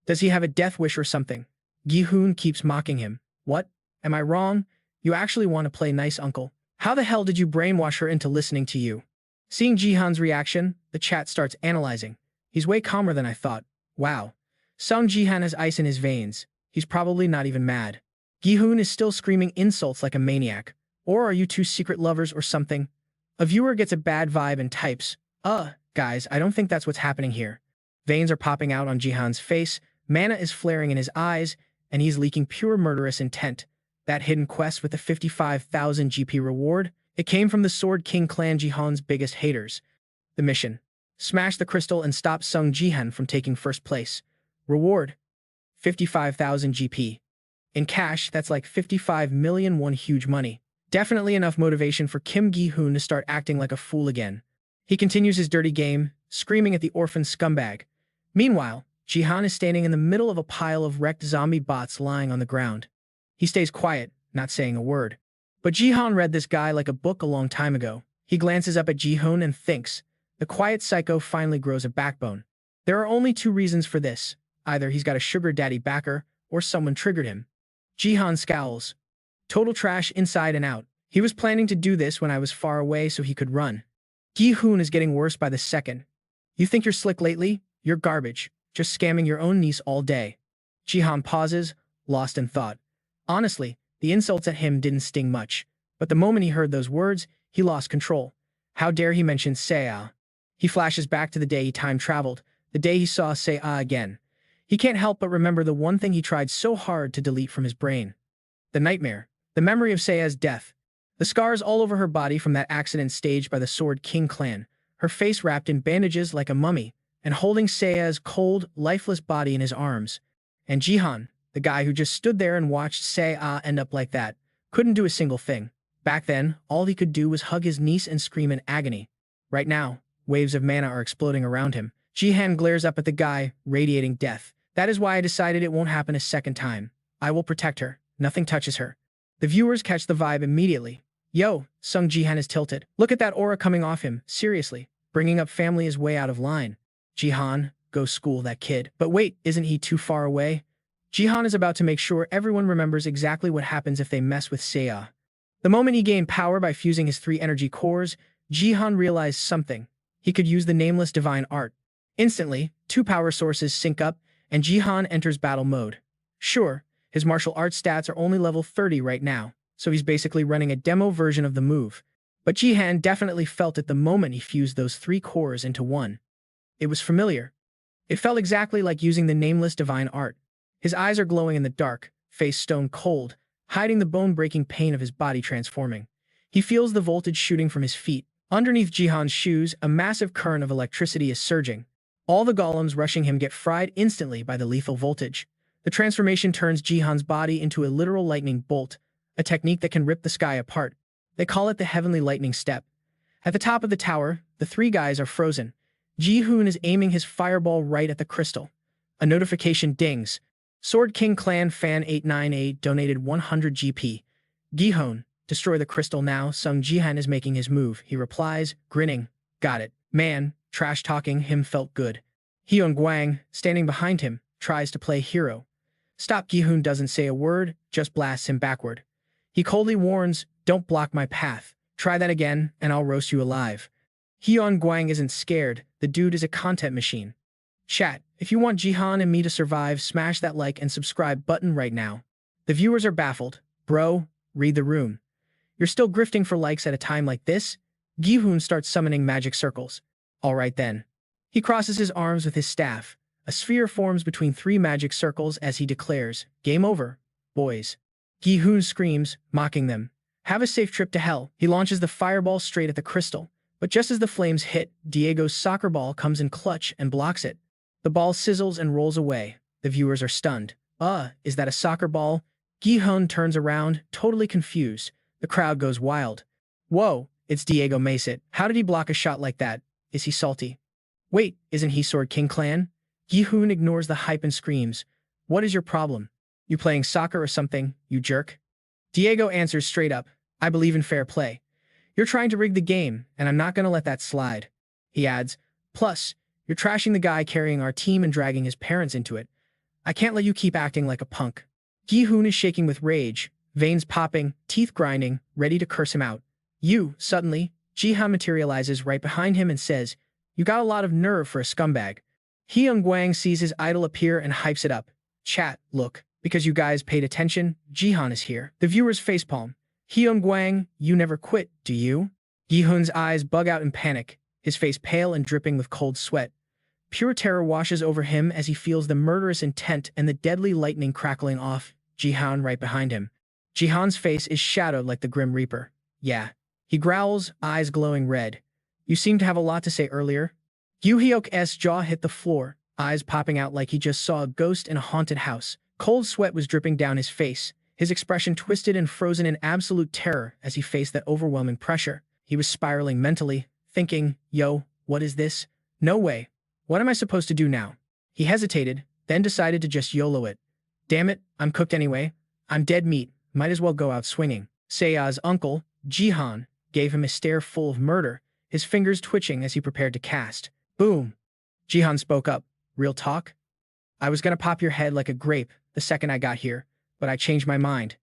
Does he have a death wish or something? Gi-hoon keeps mocking him. What? Am I wrong? You actually want to play nice, uncle? How the hell did you brainwash her into listening to you? Seeing Jihan's reaction, the chat starts analyzing. He's way calmer than I thought. Wow. Sung Jihan has ice in his veins. He's probably not even mad. Gi-hoon is still screaming insults like a maniac. Or are you two secret lovers or something? A viewer gets a bad vibe and types, guys, I don't think that's what's happening here. Veins are popping out on Jihan's face, mana is flaring in his eyes, and he's leaking pure murderous intent. That hidden quest with the 55,000 GP reward, it came from the Sword King clan Jihan's biggest haters. The mission. Smash the crystal and stop Sung Jihan from taking first place. Reward. 55,000 GP. In cash, that's like 55 million won, huge money. Definitely enough motivation for Kim Gi-hoon to start acting like a fool again. He continues his dirty game, screaming at the orphan scumbag. Meanwhile, Jihan is standing in the middle of a pile of wrecked zombie bots lying on the ground. He stays quiet, not saying a word. But Jihan read this guy like a book a long time ago. He glances up at Gi-hoon and thinks, the quiet psycho finally grows a backbone. There are only two reasons for this. Either he's got a sugar daddy backer, or someone triggered him. Jihan scowls. Total trash inside and out. He was planning to do this when I was far away so he could run. Jihan is getting worse by the second. You think you're slick lately? You're garbage. Just scamming your own niece all day. Jihan pauses, lost in thought. Honestly, the insults at him didn't sting much. But the moment he heard those words, he lost control. How dare he mention Seiya? He flashes back to the day he time-traveled, the day he saw Seiya again. He can't help but remember the one thing he tried so hard to delete from his brain. The nightmare. The memory of Seiya's death. The scars all over her body from that accident staged by the Sword King clan. Her face wrapped in bandages like a mummy, and holding Seiya's cold, lifeless body in his arms. And Jihan, the guy who just stood there and watched Seiya end up like that, couldn't do a single thing. Back then, all he could do was hug his niece and scream in agony. Right now, waves of mana are exploding around him. Jihan glares up at the guy, radiating death. That is why I decided it won't happen a second time. I will protect her. Nothing touches her. The viewers catch the vibe immediately. Yo, Sung Jihan is tilted. Look at that aura coming off him, seriously. Bringing up family is way out of line. Jihan, go school that kid. But wait, isn't he too far away? Jihan is about to make sure everyone remembers exactly what happens if they mess with Seiya. The moment he gained power by fusing his 3 energy cores, Jihan realized something. He could use the nameless divine art. Instantly, 2 power sources sync up, and Jihan enters battle mode. Sure, his martial arts stats are only level 30 right now, so he's basically running a demo version of the move. But Jihan definitely felt it the moment he fused those 3 cores into one. It was familiar. It felt exactly like using the nameless divine art. His eyes are glowing in the dark, face stone cold, hiding the bone-breaking pain of his body transforming. He feels the voltage shooting from his feet. Underneath Jihan's shoes, a massive current of electricity is surging. All the golems rushing him get fried instantly by the lethal voltage. The transformation turns Jihan's body into a literal lightning bolt, a technique that can rip the sky apart. They call it the Heavenly Lightning Step. At the top of the tower, the 3 guys are frozen. Jihan is aiming his fireball right at the crystal. A notification dings. Sword King Clan Fan 898 donated 100 GP. Jihan, destroy the crystal now. Sung Jihan is making his move. He replies, grinning. Got it. Man, trash-talking him felt good. Hyun Guang, standing behind him, tries to play hero. Stop. Jihan doesn't say a word, just blasts him backward. He coldly warns, don't block my path. Try that again, and I'll roast you alive. Hyun Guang isn't scared. The dude is a content machine. Chat, if you want Jihan and me to survive, smash that like and subscribe button right now. The viewers are baffled. Bro, read the room. You're still grifting for likes at a time like this? Jihan starts summoning magic circles. Alright then. He crosses his arms with his staff. A sphere forms between 3 magic circles as he declares, game over, boys. Jihan screams, mocking them. Have a safe trip to hell. He launches the fireball straight at the crystal. But just as the flames hit, Diego's soccer ball comes in clutch and blocks it. The ball sizzles and rolls away. The viewers are stunned. Is that a soccer ball? Jihan turns around, totally confused. The crowd goes wild. Whoa, it's Diego Macet. How did he block a shot like that? Is he salty? Wait, isn't he Sword King Clan? Jihan ignores the hype and screams. What is your problem? You playing soccer or something, you jerk? Diego answers straight up. I believe in fair play. You're trying to rig the game, and I'm not gonna let that slide. He adds, plus, you're trashing the guy carrying our team and dragging his parents into it. I can't let you keep acting like a punk. Jihan is shaking with rage, veins popping, teeth grinding, ready to curse him out. Suddenly, Jihan materializes right behind him and says, you got a lot of nerve for a scumbag. Hyun Guang sees his idol appear and hypes it up. Chat, look, because you guys paid attention, Jihan is here. The viewers facepalm. Hyun Guang, you never quit, do you? Jihan's eyes bug out in panic, his face pale and dripping with cold sweat. Pure terror washes over him as he feels the murderous intent and the deadly lightning crackling off Jihan right behind him. Jihan's face is shadowed like the Grim Reaper. Yeah. He growls, eyes glowing red. You seem to have a lot to say earlier. Hyuk's jaw hit the floor, eyes popping out like he just saw a ghost in a haunted house. Cold sweat was dripping down his face, his expression twisted and frozen in absolute terror as he faced that overwhelming pressure. He was spiraling mentally, thinking, yo, what is this? No way. What am I supposed to do now? He hesitated, then decided to just YOLO it. Damn it, I'm cooked anyway. I'm dead meat, might as well go out swinging. Seiya's uncle, Jihan, gave him a stare full of murder, his fingers twitching as he prepared to cast. Boom. Jihan spoke up. Real talk? I was gonna pop your head like a grape the second I got here, but I changed my mind.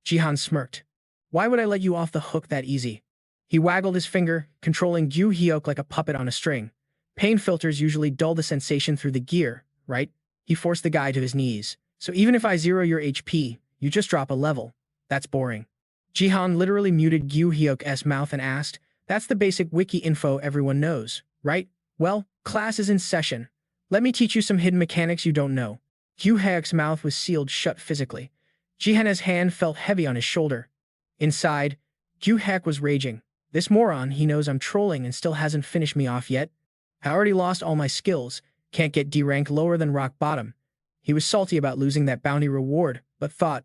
Jihan smirked. Why would I let you off the hook that easy? He waggled his finger, controlling Gyu Hyuk like a puppet on a string. Pain filters usually dull the sensation through the gear, right? He forced the guy to his knees. So even if I zero your HP, you just drop a level. That's boring. Jihan literally muted Gyu Hyuk's mouth and asked, that's the basic wiki info everyone knows, right? Well, class is in session. Let me teach you some hidden mechanics you don't know. Gyu Hyuk's mouth was sealed shut physically. Jihan's hand felt heavy on his shoulder. Inside, Gyu Hyuk was raging. This moron, he knows I'm trolling and still hasn't finished me off yet. I already lost all my skills, can't get D rank lower than rock bottom. He was salty about losing that bounty reward, but thought,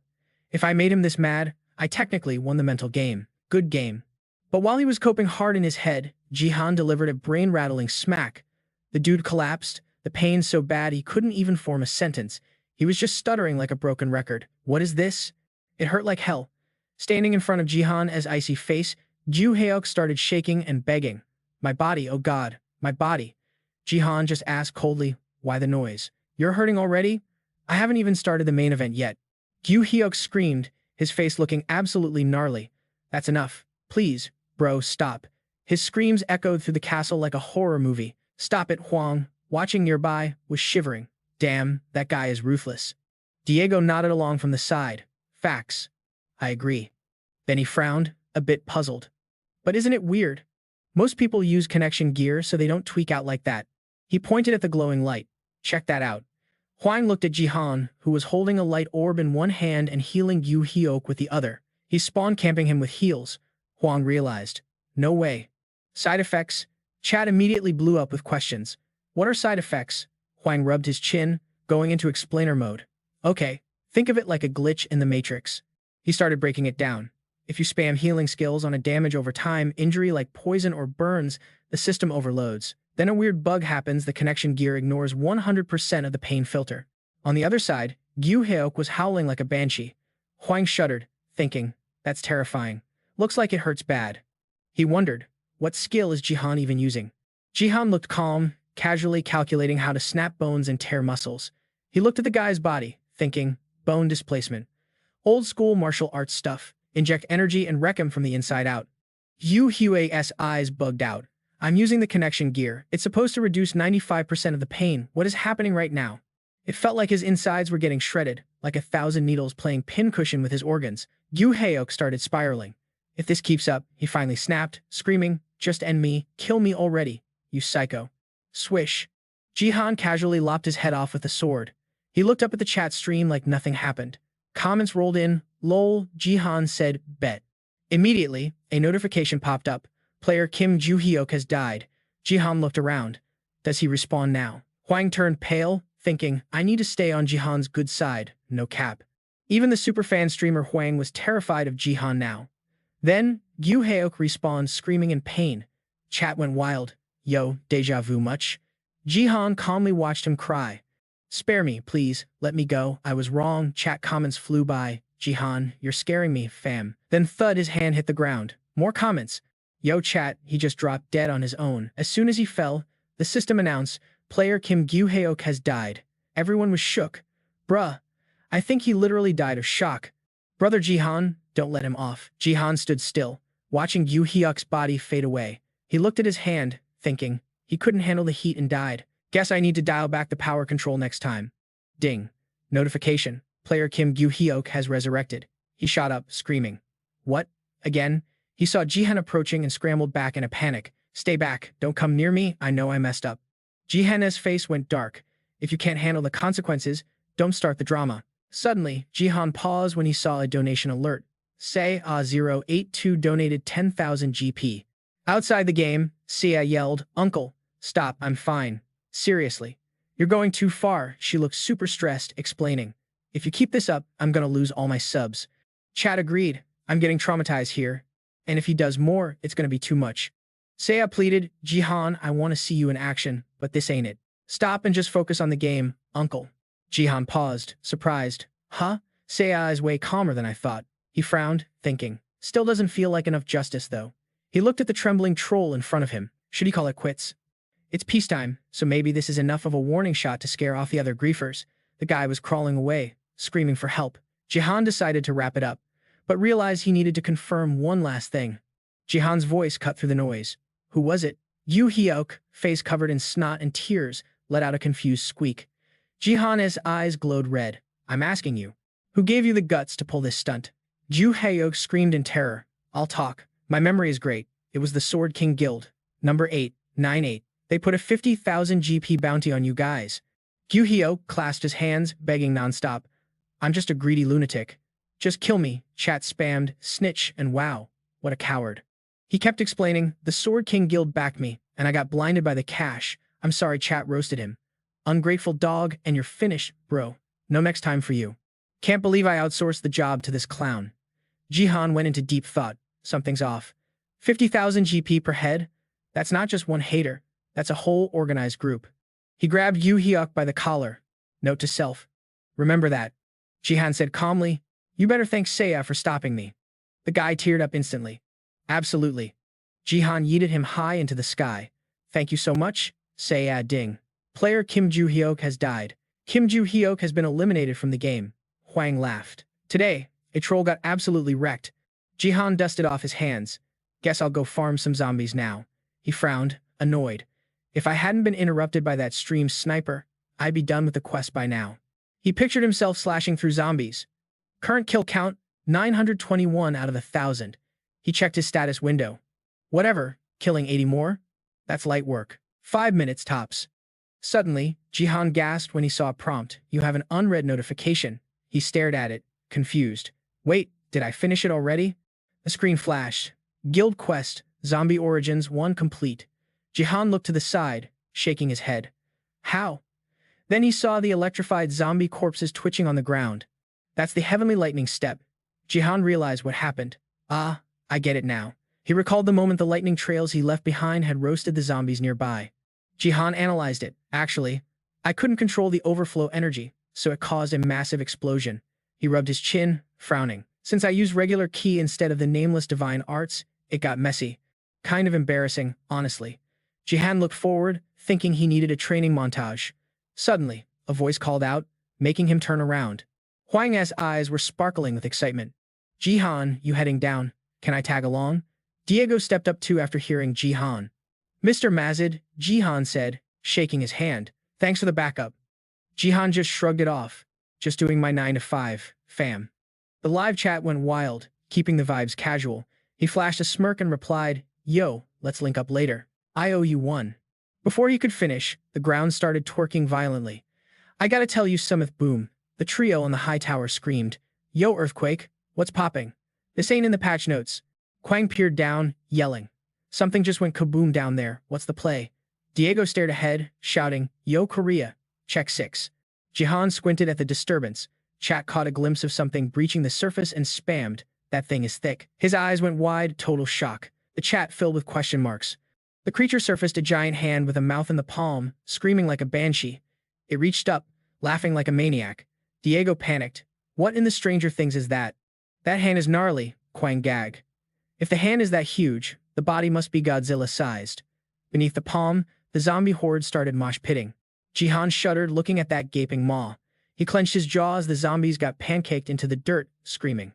if I made him this mad, I technically won the mental game. Good game. But while he was coping hard in his head, Jihan delivered a brain-rattling smack. The dude collapsed, the pain so bad he couldn't even form a sentence. He was just stuttering like a broken record. What is this? It hurt like hell. Standing in front of Jihan's icy face, Gyu Hyuk started shaking and begging. My body, oh god, my body. Jihan just asked coldly, why the noise? You're hurting already? I haven't even started the main event yet. Gyu Hyuk screamed, his face looking absolutely gnarly. That's enough. Please, bro, stop. His screams echoed through the castle like a horror movie. Stop it, Huang, watching nearby, was shivering. Damn, that guy is ruthless. Diego nodded along from the side. Facts. I agree. Then he frowned, a bit puzzled. But isn't it weird? Most people use connection gear so they don't tweak out like that. He pointed at the glowing light. Check that out. Huang looked at Jihan, who was holding a light orb in one hand and healing Gyu Hyuk with the other. He's spawn camping him with heals. Huang realized. No way. Side effects? Chat immediately blew up with questions. What are side effects? Huang rubbed his chin, going into explainer mode. Okay, think of it like a glitch in the Matrix. He started breaking it down. If you spam healing skills on a damage over time, injury like poison or burns, the system overloads. Then a weird bug happens, the connection gear ignores 100% of the pain filter. On the other side, Gyu Hyuk was howling like a banshee. Huang shuddered, thinking, that's terrifying. Looks like it hurts bad. He wondered, what skill is Jihan even using? Jihan looked calm, casually calculating how to snap bones and tear muscles. He looked at the guy's body, thinking, bone displacement. Old school martial arts stuff. Inject energy and wreck him from the inside out. Gyu Hyuk's eyes bugged out. I'm using the connection gear. It's supposed to reduce 95% of the pain. What is happening right now? It felt like his insides were getting shredded, like 1,000 needles playing pincushion with his organs. Gyu Hyuk started spiraling. If this keeps up, he finally snapped, screaming, just end me, kill me already, you psycho. Swish. Jihan casually lopped his head off with a sword. He looked up at the chat stream like nothing happened. Comments rolled in. Lol, Jihan said, bet. Immediately, a notification popped up. Player Kim Gyu Hyuk has died. Jihan looked around. Does he respawn now? Huang turned pale, thinking, I need to stay on Jihan's good side, no cap. Even the superfan streamer Huang was terrified of Jihan now. Then, Gyu Hyuk respawned screaming in pain. Chat went wild. Yo, deja vu much? Jihan calmly watched him cry. Spare me, please, let me go, I was wrong. Chat comments flew by. Jihan, you're scaring me, fam. Then thud, his hand hit the ground. More comments. Yo chat, he just dropped dead on his own. As soon as he fell, the system announced, player Kim Gyu Hyuk has died. Everyone was shook. Bruh, I think he literally died of shock. Brother Jihan, don't let him off. Jihan stood still, watching Gyu Hyuk's body fade away. He looked at his hand, thinking, he couldn't handle the heat and died. Guess I need to dial back the power control next time. Ding. Notification. Player Kim Gyu Hyuk has resurrected. He shot up, screaming. What? Again? He saw Jihan approaching and scrambled back in a panic. Stay back. Don't come near me. I know I messed up. Jihan's face went dark. If you can't handle the consequences, don't start the drama. Suddenly, Jihan paused when he saw a donation alert. Say 082 donated 10,000 GP. Outside the game, Sia yelled, Uncle, stop, I'm fine. Seriously. You're going too far. She looked super stressed, explaining. If you keep this up, I'm gonna lose all my subs. Chat agreed. I'm getting traumatized here. And if he does more, it's gonna be too much. Seiya pleaded, Jihan, I want to see you in action, but this ain't it. Stop and just focus on the game, uncle. Jihan paused, surprised. Huh? Seiya is way calmer than I thought. He frowned, thinking. Still doesn't feel like enough justice, though. He looked at the trembling troll in front of him. Should he call it quits? It's peacetime, so maybe this is enough of a warning shot to scare off the other griefers. The guy was crawling away, screaming for help. Jihan decided to wrap it up. but realized he needed to confirm one last thing. Jihan's voice cut through the noise. Who was it? Yu Hyuk, face covered in snot and tears, let out a confused squeak. Jihan's eyes glowed red. I'm asking you. Who gave you the guts to pull this stunt? Yu Hyuk screamed in terror. I'll talk. My memory is great. It was the Sword King Guild. Number 898. They put a 50,000 GP bounty on you guys. Yu Hyuk clasped his hands, begging nonstop. I'm just a greedy lunatic. Just kill me, chat spammed, snitch, and wow, what a coward. He kept explaining, the Sword King Guild backed me, and I got blinded by the cash. I'm sorry, chat roasted him. Ungrateful dog, and you're finished, bro. No next time for you. Can't believe I outsourced the job to this clown. Jihan went into deep thought. Something's off. 50,000 GP per head? That's not just one hater. That's a whole organized group. He grabbed Yu Hyuk by the collar. Note to self. Remember that. Jihan said calmly, you better thank Seiya for stopping me. The guy teared up instantly. Absolutely. Jihan yeeted him high into the sky. Thank you so much, Seiya ding. Player Kim Ju Hyuk has died. Kim Ju Hyuk has been eliminated from the game. Huang laughed. Today, a troll got absolutely wrecked. Jihan dusted off his hands. Guess I'll go farm some zombies now. He frowned, annoyed. If I hadn't been interrupted by that stream sniper, I'd be done with the quest by now. He pictured himself slashing through zombies. Current kill count, 921 out of 1,000. He checked his status window. Whatever, killing 80 more? That's light work. 5 minutes tops. Suddenly, Jihan gasped when he saw a prompt. You have an unread notification. He stared at it, confused. Wait, did I finish it already? The screen flashed. Guild Quest, Zombie Origins 1 complete. Jihan looked to the side, shaking his head. How? Then he saw the electrified zombie corpses twitching on the ground. That's the Heavenly Lightning step. Jihan realized what happened. Ah, I get it now. He recalled the moment the lightning trails he left behind had roasted the zombies nearby. Jihan analyzed it. Actually, I couldn't control the overflow energy, so it caused a massive explosion. He rubbed his chin, frowning. Since I used regular ki instead of the nameless divine arts, it got messy. Kind of embarrassing, honestly. Jihan looked forward, thinking he needed a training montage. Suddenly, a voice called out, making him turn around. Huang's eyes were sparkling with excitement. Jihan, you heading down? Can I tag along? Diego stepped up too after hearing Jihan. Mr. Mazid, Jihan said, shaking his hand. Thanks for the backup. Jihan just shrugged it off. Just doing my 9 to 5, fam. The live chat went wild, keeping the vibes casual. He flashed a smirk and replied, Yo, let's link up later. I owe you one. Before he could finish, the ground started twerking violently. I gotta tell you something, boom. The trio on the high tower screamed. Yo, Earthquake, what's popping? This ain't in the patch notes. Quang peered down, yelling. Something just went kaboom down there. What's the play? Diego stared ahead, shouting, Yo, Korea. Check 6. Jihan squinted at the disturbance. Chat caught a glimpse of something breaching the surface and spammed. That thing is thick. His eyes went wide, total shock. The chat filled with question marks. The creature surfaced a giant hand with a mouth in the palm, screaming like a banshee. It reached up, laughing like a maniac. Diego panicked. What in the Stranger Things is that? That hand is gnarly, Quang gagged. If the hand is that huge, the body must be Godzilla-sized. Beneath the palm, the zombie horde started mosh-pitting. Jihan shuddered looking at that gaping maw. He clenched his jaw as the zombies got pancaked into the dirt, screaming.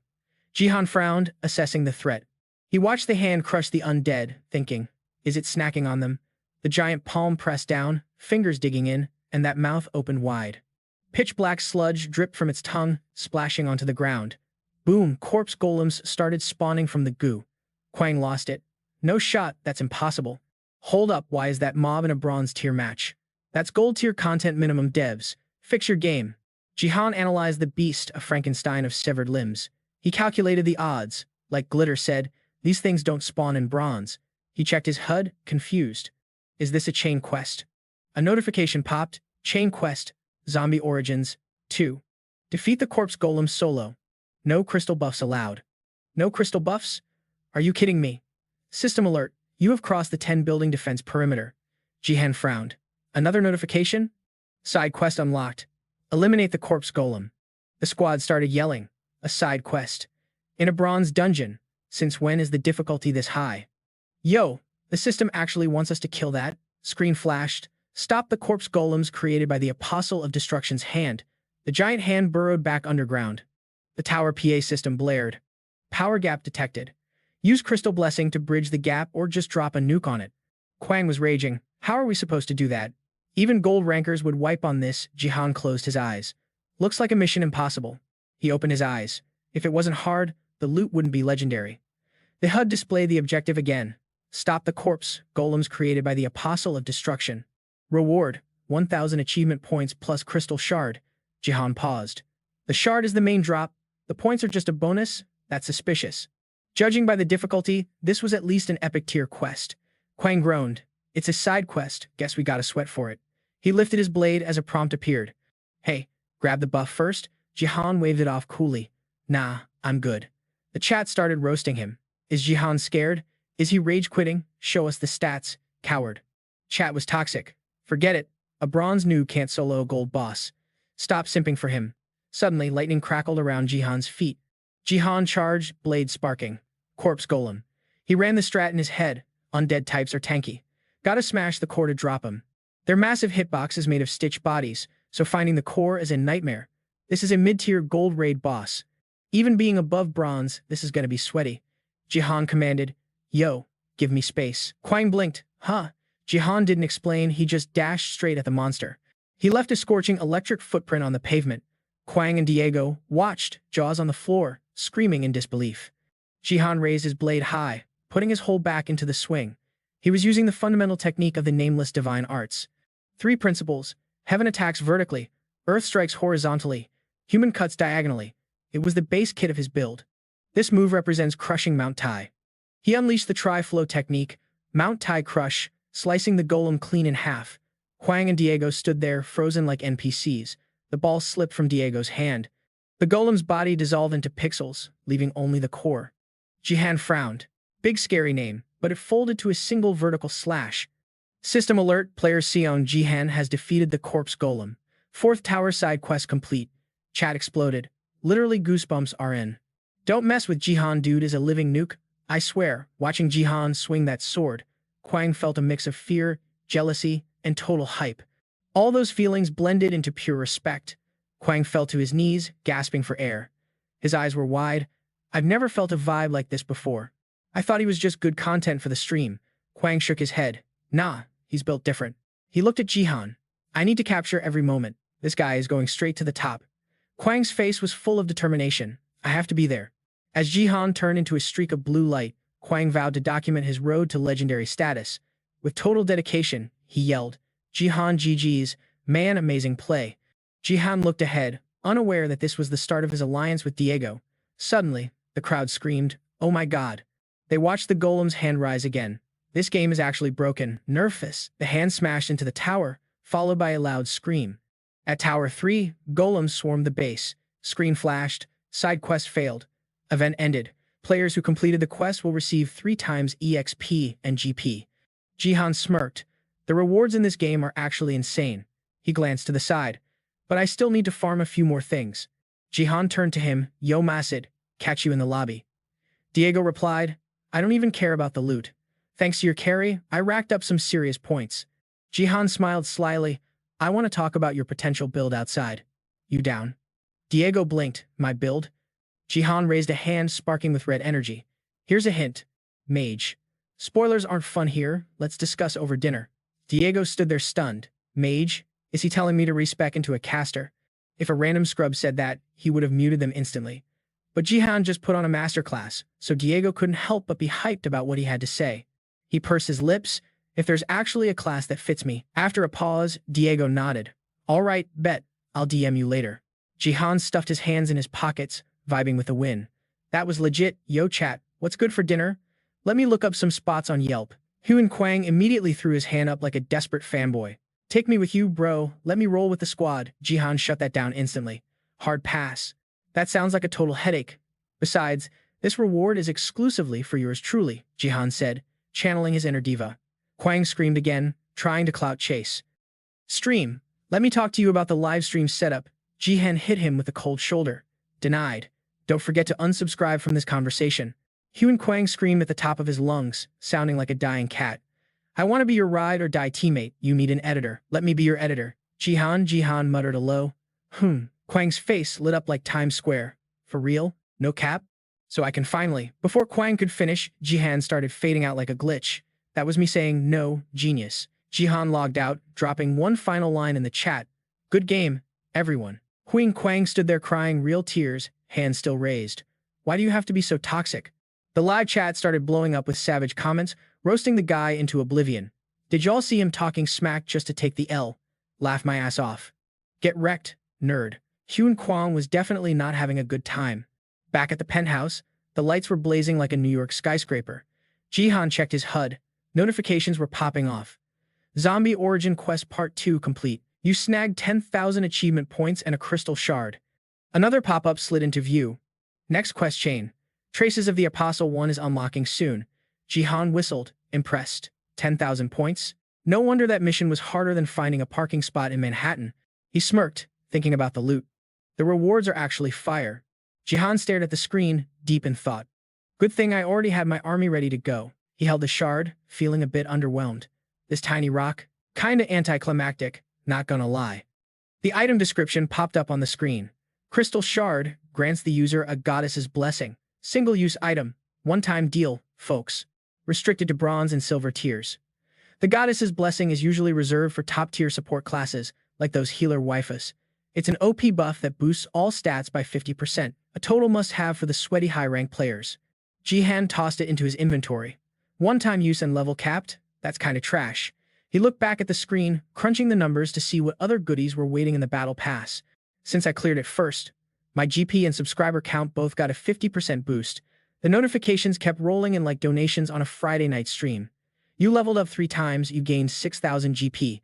Jihan frowned, assessing the threat. He watched the hand crush the undead, thinking, is it snacking on them? The giant palm pressed down, fingers digging in, and that mouth opened wide. Pitch-black sludge dripped from its tongue, splashing onto the ground. Boom, corpse golems started spawning from the goo. Quang lost it. No shot, that's impossible. Hold up, why is that mob in a bronze tier match? That's gold tier content minimum devs. Fix your game. Jihan analyzed the beast, a Frankenstein of severed limbs. He calculated the odds. Like Glitter said, these things don't spawn in bronze. He checked his HUD, confused. Is this a chain quest? A notification popped. Chain quest. Zombie Origins 2. Defeat the corpse golem solo. No crystal buffs allowed. No crystal buffs? Are you kidding me? System alert. You have crossed the 10 building defense perimeter. Jihan frowned. Another notification? Side quest unlocked. Eliminate the corpse golem. The squad started yelling. A side quest. In a bronze dungeon. Since when is the difficulty this high? Yo, the system actually wants us to kill that. Screen flashed. Stop the corpse golems created by the Apostle of Destruction's hand. The giant hand burrowed back underground. The tower PA system blared. Power gap detected. Use crystal blessing to bridge the gap or just drop a nuke on it. Kwang was raging. How are we supposed to do that? Even gold rankers would wipe on this. Jihan closed his eyes. Looks like a mission impossible. He opened his eyes. If it wasn't hard, the loot wouldn't be legendary. The HUD displayed the objective again. Stop the corpse, golems created by the Apostle of Destruction. Reward, 1,000 achievement points plus crystal shard. Jihan paused. The shard is the main drop. The points are just a bonus? That's suspicious. Judging by the difficulty, this was at least an epic tier quest. Kwang groaned. It's a side quest. Guess we gotta sweat for it. He lifted his blade as a prompt appeared. Hey, grab the buff first. Jihan waved it off coolly. Nah, I'm good. The chat started roasting him. Is Jihan scared? Is he rage quitting? Show us the stats, coward. Chat was toxic. Forget it. A bronze noob can't solo a gold boss. Stop simping for him. Suddenly, lightning crackled around Jihan's feet. Jihan charged, blade sparking. Corpse golem. He ran the strat in his head. Undead types are tanky. Gotta smash the core to drop him. Their massive hitbox is made of stitch bodies, so finding the core is a nightmare. This is a mid-tier gold raid boss. Even being above bronze, this is gonna be sweaty. Jihan commanded, Yo, give me space. Kwang blinked. Huh? Jihan didn't explain, he just dashed straight at the monster. He left a scorching electric footprint on the pavement. Kwang and Diego watched, jaws on the floor, screaming in disbelief. Jihan raised his blade high, putting his whole back into the swing. He was using the fundamental technique of the nameless divine arts. 3 principles. Heaven attacks vertically, earth strikes horizontally, human cuts diagonally. It was the base kit of his build. This move represents crushing Mount Tai. He unleashed the tri-flow technique, Mount Tai crush, slicing the golem clean in half. Kwang and Diego stood there, frozen like NPCs. The ball slipped from Diego's hand. The golem's body dissolved into pixels, leaving only the core. Jihan frowned. Big scary name, but it folded to a single vertical slash. System alert, player Sion Jihan has defeated the corpse golem. 4th tower side quest complete. Chat exploded. Literally goosebumps are in. Don't mess with Jihan, dude is a living nuke. I swear, watching Jihan swing that sword, Kwang felt a mix of fear, jealousy, and total hype. All those feelings blended into pure respect. Kwang fell to his knees, gasping for air. His eyes were wide. I've never felt a vibe like this before. I thought he was just good content for the stream. Kwang shook his head. Nah, he's built different. He looked at Jihan. I need to capture every moment. This guy is going straight to the top. Kwang's face was full of determination. I have to be there. As Jihan turned into a streak of blue light, Kwang vowed to document his road to legendary status. With total dedication, he yelled, Jihan GG's, man, amazing play. Jihan looked ahead, unaware that this was the start of his alliance with Diego. Suddenly, the crowd screamed, oh my god. They watched the golem's hand rise again. This game is actually broken. Nervous. The hand smashed into the tower, followed by a loud scream. At Tower 3, golems swarmed the base. Screen flashed. Side quest failed. Event ended. Players who completed the quest will receive 3 times EXP and GP. Jihan smirked. The rewards in this game are actually insane. He glanced to the side. But I still need to farm a few more things. Jihan turned to him. Yo Masid, catch you in the lobby. Diego replied, I don't even care about the loot. Thanks to your carry, I racked up some serious points. Jihan smiled slyly. I want to talk about your potential build outside. You down? Diego blinked. My build? Jihan raised a hand, sparking with red energy. Here's a hint. Mage. Spoilers aren't fun here. Let's discuss over dinner. Diego stood there stunned. Mage? Is he telling me to respec into a caster? If a random scrub said that, he would have muted them instantly. But Jihan just put on a masterclass, so Diego couldn't help but be hyped about what he had to say. He pursed his lips. If there's actually a class that fits me. After a pause, Diego nodded. All right, bet. I'll DM you later. Jihan stuffed his hands in his pockets, vibing with the win. That was legit. Yo chat, what's good for dinner? Let me look up some spots on Yelp. Huan Kwang immediately threw his hand up like a desperate fanboy. Take me with you, bro. Let me roll with the squad. Jihan shut that down instantly. Hard pass. That sounds like a total headache. Besides, this reward is exclusively for yours truly, Jihan said, channeling his inner diva. Kwang screamed again, trying to clout chase. Stream. Let me talk to you about the live stream setup. Jihan hit him with a cold shoulder. Denied. Don't forget to unsubscribe from this conversation. Huan Kwang screamed at the top of his lungs, sounding like a dying cat. I want to be your ride or die teammate. You need an editor. Let me be your editor. Jihan muttered a low. Kwang's face lit up like Times Square. For real? No cap? So I can finally. Before Kwang could finish, Jihan started fading out like a glitch. That was me saying, no, genius. Jihan logged out, dropping one final line in the chat. Good game, everyone. Huing Kwang stood there crying real tears, hands still raised. Why do you have to be so toxic? The live chat started blowing up with savage comments, roasting the guy into oblivion. Did y'all see him talking smack just to take the L? Laugh my ass off. Get wrecked, nerd. Huing Kwang was definitely not having a good time. Back at the penthouse, the lights were blazing like a New York skyscraper. Jihan checked his HUD. Notifications were popping off. Zombie Origin Quest Part 2 complete. You snagged 10,000 achievement points and a crystal shard. Another pop-up slid into view. Next quest chain. Traces of the Apostle 1 is unlocking soon. Jihan whistled, impressed. 10,000 points? No wonder that mission was harder than finding a parking spot in Manhattan. He smirked, thinking about the loot. The rewards are actually fire. Jihan stared at the screen, deep in thought. Good thing I already had my army ready to go. He held the shard, feeling a bit underwhelmed. This tiny rock? Kinda anticlimactic, not gonna lie. The item description popped up on the screen. Crystal Shard grants the user a goddess's blessing. Single-use item. One-time deal, folks. Restricted to bronze and silver tiers. The goddess's blessing is usually reserved for top-tier support classes, like those healer waifus. It's an OP buff that boosts all stats by 50%, a total must-have for the sweaty high-rank players. Jihan tossed it into his inventory. One-time use and level capped? That's kinda trash. He looked back at the screen, crunching the numbers to see what other goodies were waiting in the battle pass. Since I cleared it first, my GP and subscriber count both got a 50% boost. The notifications kept rolling in like donations on a Friday night stream. You leveled up 3 times, you gained 6,000 GP.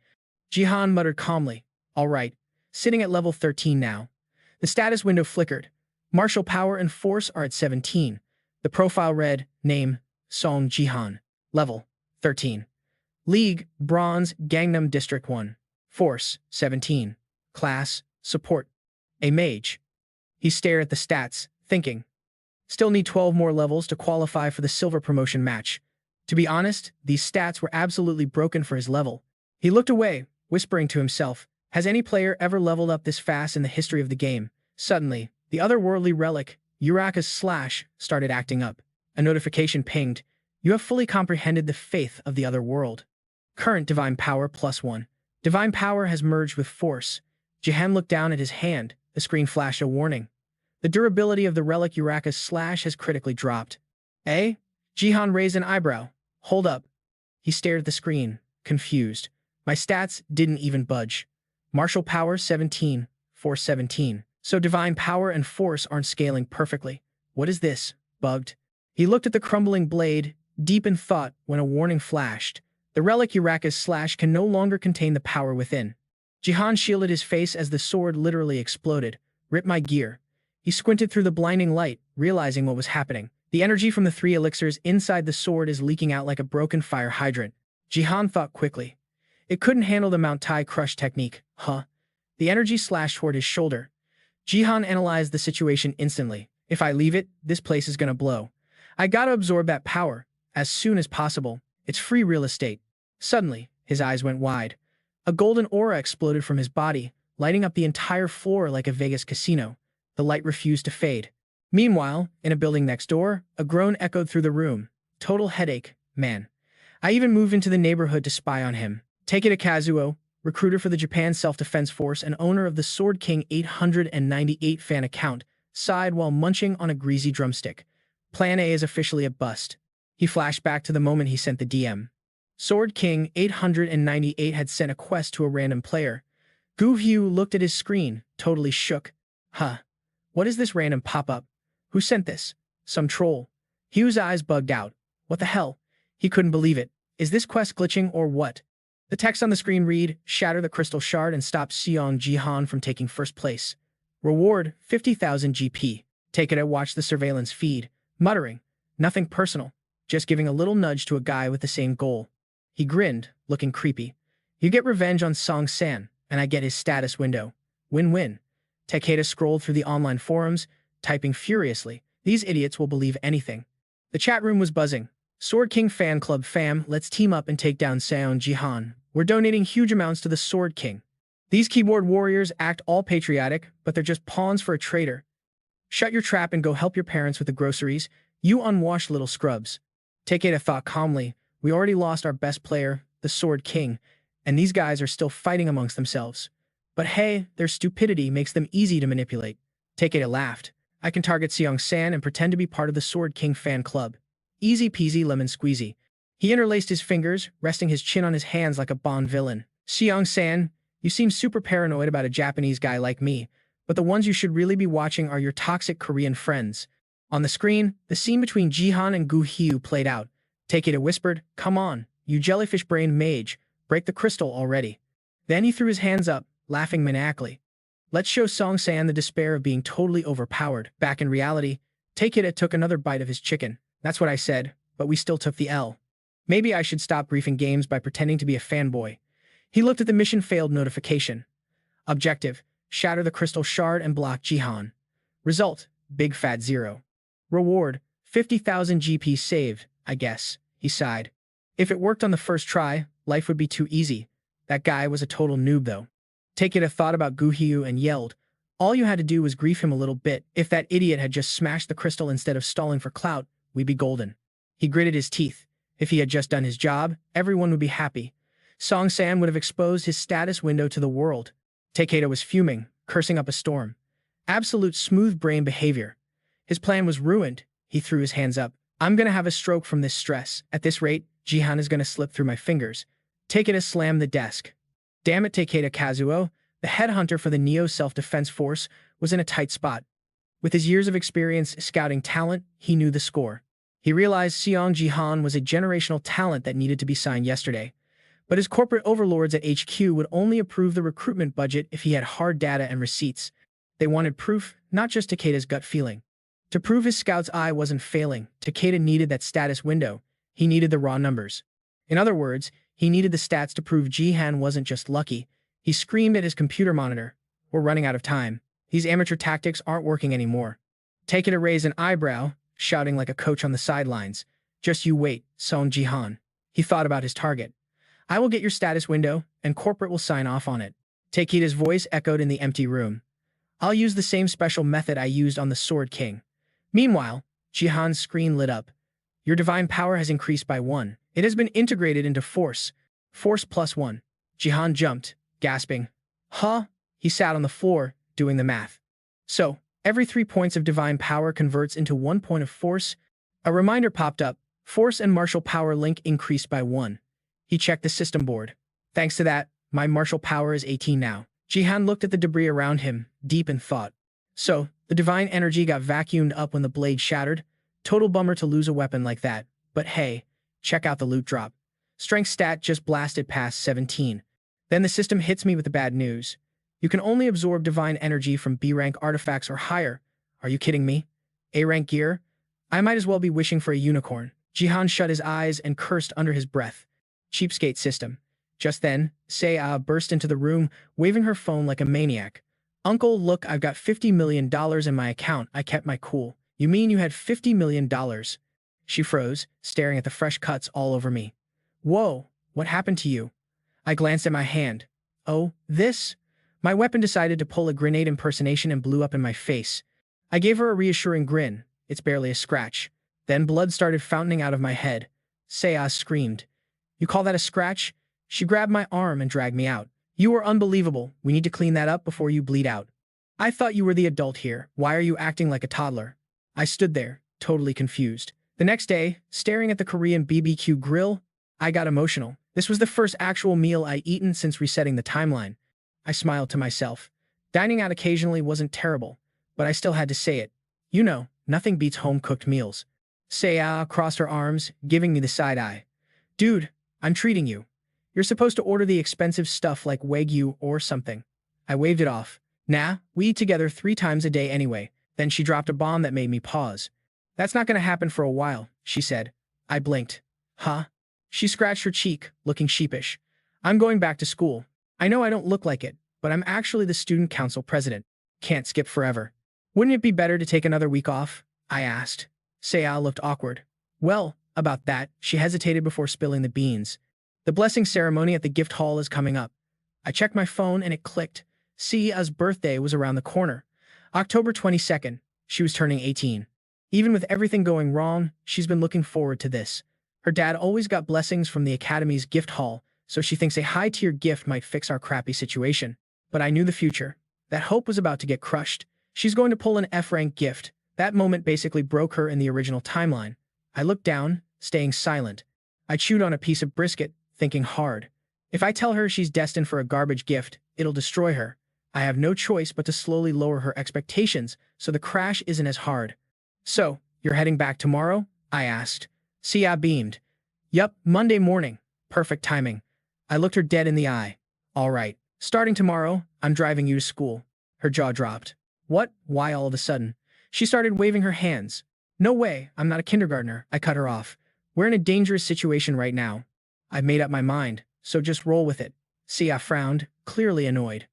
Jihan muttered calmly. All right, sitting at level 13 now. The status window flickered. Martial power and force are at 17. The profile read, name, Song Jihan. Level, 13. League, Bronze, Gangnam District 1. Force, 17. Class, Support. A mage. He stared at the stats, thinking. Still need 12 more levels to qualify for the silver promotion match. To be honest, these stats were absolutely broken for his level. He looked away, whispering to himself, has any player ever leveled up this fast in the history of the game? Suddenly, the otherworldly relic, Uraka's Slash, started acting up. A notification pinged. You have fully comprehended the faith of the other world. Current Divine Power +1. Divine Power has merged with Force. Jihan looked down at his hand. The screen flashed a warning. The durability of the relic Uraka's Slash has critically dropped. Eh? Jihan raised an eyebrow. Hold up. He stared at the screen, confused. My stats didn't even budge. Martial Power 17, Force 17. So Divine Power and Force aren't scaling perfectly. What is this? Bugged. He looked at the crumbling blade, deep in thought, when a warning flashed. The relic Uraka's Slash can no longer contain the power within. Jihan shielded his face as the sword literally exploded. Rip my gear. He squinted through the blinding light, realizing what was happening. The energy from the 3 elixirs inside the sword is leaking out like a broken fire hydrant. Jihan thought quickly. It couldn't handle the Mount Tai Crush technique, huh? The energy slashed toward his shoulder. Jihan analyzed the situation instantly. If I leave it, this place is gonna blow. I gotta absorb that power, as soon as possible. It's free real estate. Suddenly, his eyes went wide. A golden aura exploded from his body, lighting up the entire floor like a Vegas casino. The light refused to fade. Meanwhile, in a building next door, a groan echoed through the room. Total headache, man. I even moved into the neighborhood to spy on him. Take it to Kazuo, recruiter for the Japan Self-Defense Force and owner of the Sword King 898 fan account, sighed while munching on a greasy drumstick. Plan A is officially a bust. He flashed back to the moment he sent the DM. Sword King 898 had sent a quest to a random player. Gu Hyu looked at his screen, totally shook. Huh. What is this random pop-up? Who sent this? Some troll. Hugh's eyes bugged out. What the hell? He couldn't believe it. Is this quest glitching or what? The text on the screen read, shatter the crystal shard and stop Song Jihan from taking first place. Reward, 50,000 GP. Take it and watch the surveillance feed, muttering, nothing personal, just giving a little nudge to a guy with the same goal. He grinned, looking creepy. You get revenge on Song-san, and I get his status window. Win-win. Takeda scrolled through the online forums, typing furiously. These idiots will believe anything. The chat room was buzzing. Sword King Fan Club fam, let's team up and take down Song Jihan. We're donating huge amounts to the Sword King. These keyboard warriors act all patriotic, but they're just pawns for a traitor. Shut your trap and go help your parents with the groceries, you unwashed little scrubs. Takeda thought calmly, we already lost our best player, the Sword King, and these guys are still fighting amongst themselves. But hey, their stupidity makes them easy to manipulate. Takeda laughed. I can target Seong-san and pretend to be part of the Sword King fan club. Easy peasy lemon squeezy. He interlaced his fingers, resting his chin on his hands like a Bond villain. Seong-san, you seem super paranoid about a Japanese guy like me, but the ones you should really be watching are your toxic Korean friends. On the screen, the scene between Jihan and Gu-hyu played out. Takeda whispered, come on, you jellyfish-brained mage, break the crystal already. Then he threw his hands up, laughing maniacally. Let's show Song-san the despair of being totally overpowered. Back in reality, Takeda took another bite of his chicken. That's what I said, but we still took the L. Maybe I should stop griefing games by pretending to be a fanboy. He looked at the mission failed notification. Objective, shatter the crystal shard and block Jihan. Result, big fat 0. Reward, 50,000 GP saved, I guess, he sighed. If it worked on the first try, life would be too easy. That guy was a total noob though. Takeda thought about Gu-hyu and yelled, all you had to do was grief him a little bit. If that idiot had just smashed the crystal instead of stalling for clout, we'd be golden. He gritted his teeth. If he had just done his job, everyone would be happy. Song-san would have exposed his status window to the world. Takeda was fuming, cursing up a storm. Absolute smooth brain behavior. His plan was ruined. He threw his hands up. I'm gonna have a stroke from this stress. At this rate, Jihan is gonna slip through my fingers. Takeda slammed the desk. Damn it, Takeda Kazuo, the headhunter for the Neo Self-Defense Force, was in a tight spot. With his years of experience scouting talent, he knew the score. He realized Seong Jihan was a generational talent that needed to be signed yesterday. But his corporate overlords at HQ would only approve the recruitment budget if he had hard data and receipts. They wanted proof, not just Takeda's gut feeling. To prove his scout's eye wasn't failing, Takeda needed that status window. He needed the raw numbers. In other words, he needed the stats to prove Jihan wasn't just lucky. He screamed at his computer monitor. We're running out of time. These amateur tactics aren't working anymore. Takeda raised an eyebrow, shouting like a coach on the sidelines. Just you wait, Song Jihan. He thought about his target. I will get your status window, and corporate will sign off on it. Takeda's voice echoed in the empty room. I'll use the same special method I used on the Sword King. Meanwhile, Jihan's screen lit up. Your divine power has increased by 1. It has been integrated into Force. Force plus 1. Jihan jumped, gasping. Huh? He sat on the floor, doing the math. So, every 3 points of divine power converts into 1 point of force. A reminder popped up. Force and martial power link increased by 1. He checked the system board. Thanks to that, my martial power is 18 now. Jihan looked at the debris around him, deep in thought. So, the divine energy got vacuumed up when the blade shattered. Total bummer to lose a weapon like that. But hey, check out the loot drop. Strength stat just blasted past 17. Then the system hits me with the bad news. You can only absorb divine energy from B-rank artifacts or higher. Are you kidding me? A-rank gear? I might as well be wishing for a unicorn. Jihan shut his eyes and cursed under his breath. Cheapskate system. Just then, Seiya burst into the room, waving her phone like a maniac. Uncle, look, I've got $50 million in my account. I kept my cool. You mean you had $50 million? She froze, staring at the fresh cuts all over me. Whoa, what happened to you? I glanced at my hand. Oh, this? My weapon decided to pull a grenade impersonation and blew up in my face. I gave her a reassuring grin. It's barely a scratch. Then blood started fountaining out of my head. Seiya screamed. You call that a scratch? She grabbed my arm and dragged me out. You are unbelievable. We need to clean that up before you bleed out. I thought you were the adult here. Why are you acting like a toddler? I stood there, totally confused. The next day, staring at the Korean BBQ grill, I got emotional. This was the first actual meal I'd eaten since resetting the timeline. I smiled to myself. Dining out occasionally wasn't terrible, but I still had to say it. You know, nothing beats home-cooked meals. Seiya crossed her arms, giving me the side eye. Dude, I'm treating you. You're supposed to order the expensive stuff like Wagyu or something. I waved it off. Nah, we eat together 3 times a day anyway. Then she dropped a bomb that made me pause. That's not gonna happen for a while, she said. I blinked. Huh? She scratched her cheek, looking sheepish. I'm going back to school. I know I don't look like it, but I'm actually the student council president. Can't skip forever. Wouldn't it be better to take another week off? I asked. Seiya looked awkward. Well, about that, she hesitated before spilling the beans. The blessing ceremony at the gift hall is coming up. I checked my phone and it clicked. Seiya's birthday was around the corner. October 22nd. She was turning 18. Even with everything going wrong, she's been looking forward to this. Her dad always got blessings from the Academy's gift hall, so she thinks a high-tier gift might fix our crappy situation. But I knew the future. That hope was about to get crushed. She's going to pull an F-rank gift. That moment basically broke her in the original timeline. I looked down, staying silent. I chewed on a piece of brisket, thinking hard. If I tell her she's destined for a garbage gift, it'll destroy her. I have no choice but to slowly lower her expectations so the crash isn't as hard. So, you're heading back tomorrow? I asked. Sia beamed. Yup, Monday morning. Perfect timing. I looked her dead in the eye. All right. Starting tomorrow, I'm driving you to school. Her jaw dropped. What? Why all of a sudden? She started waving her hands. No way, I'm not a kindergartner. I cut her off. We're in a dangerous situation right now. I've made up my mind, so just roll with it. Sia frowned, clearly annoyed.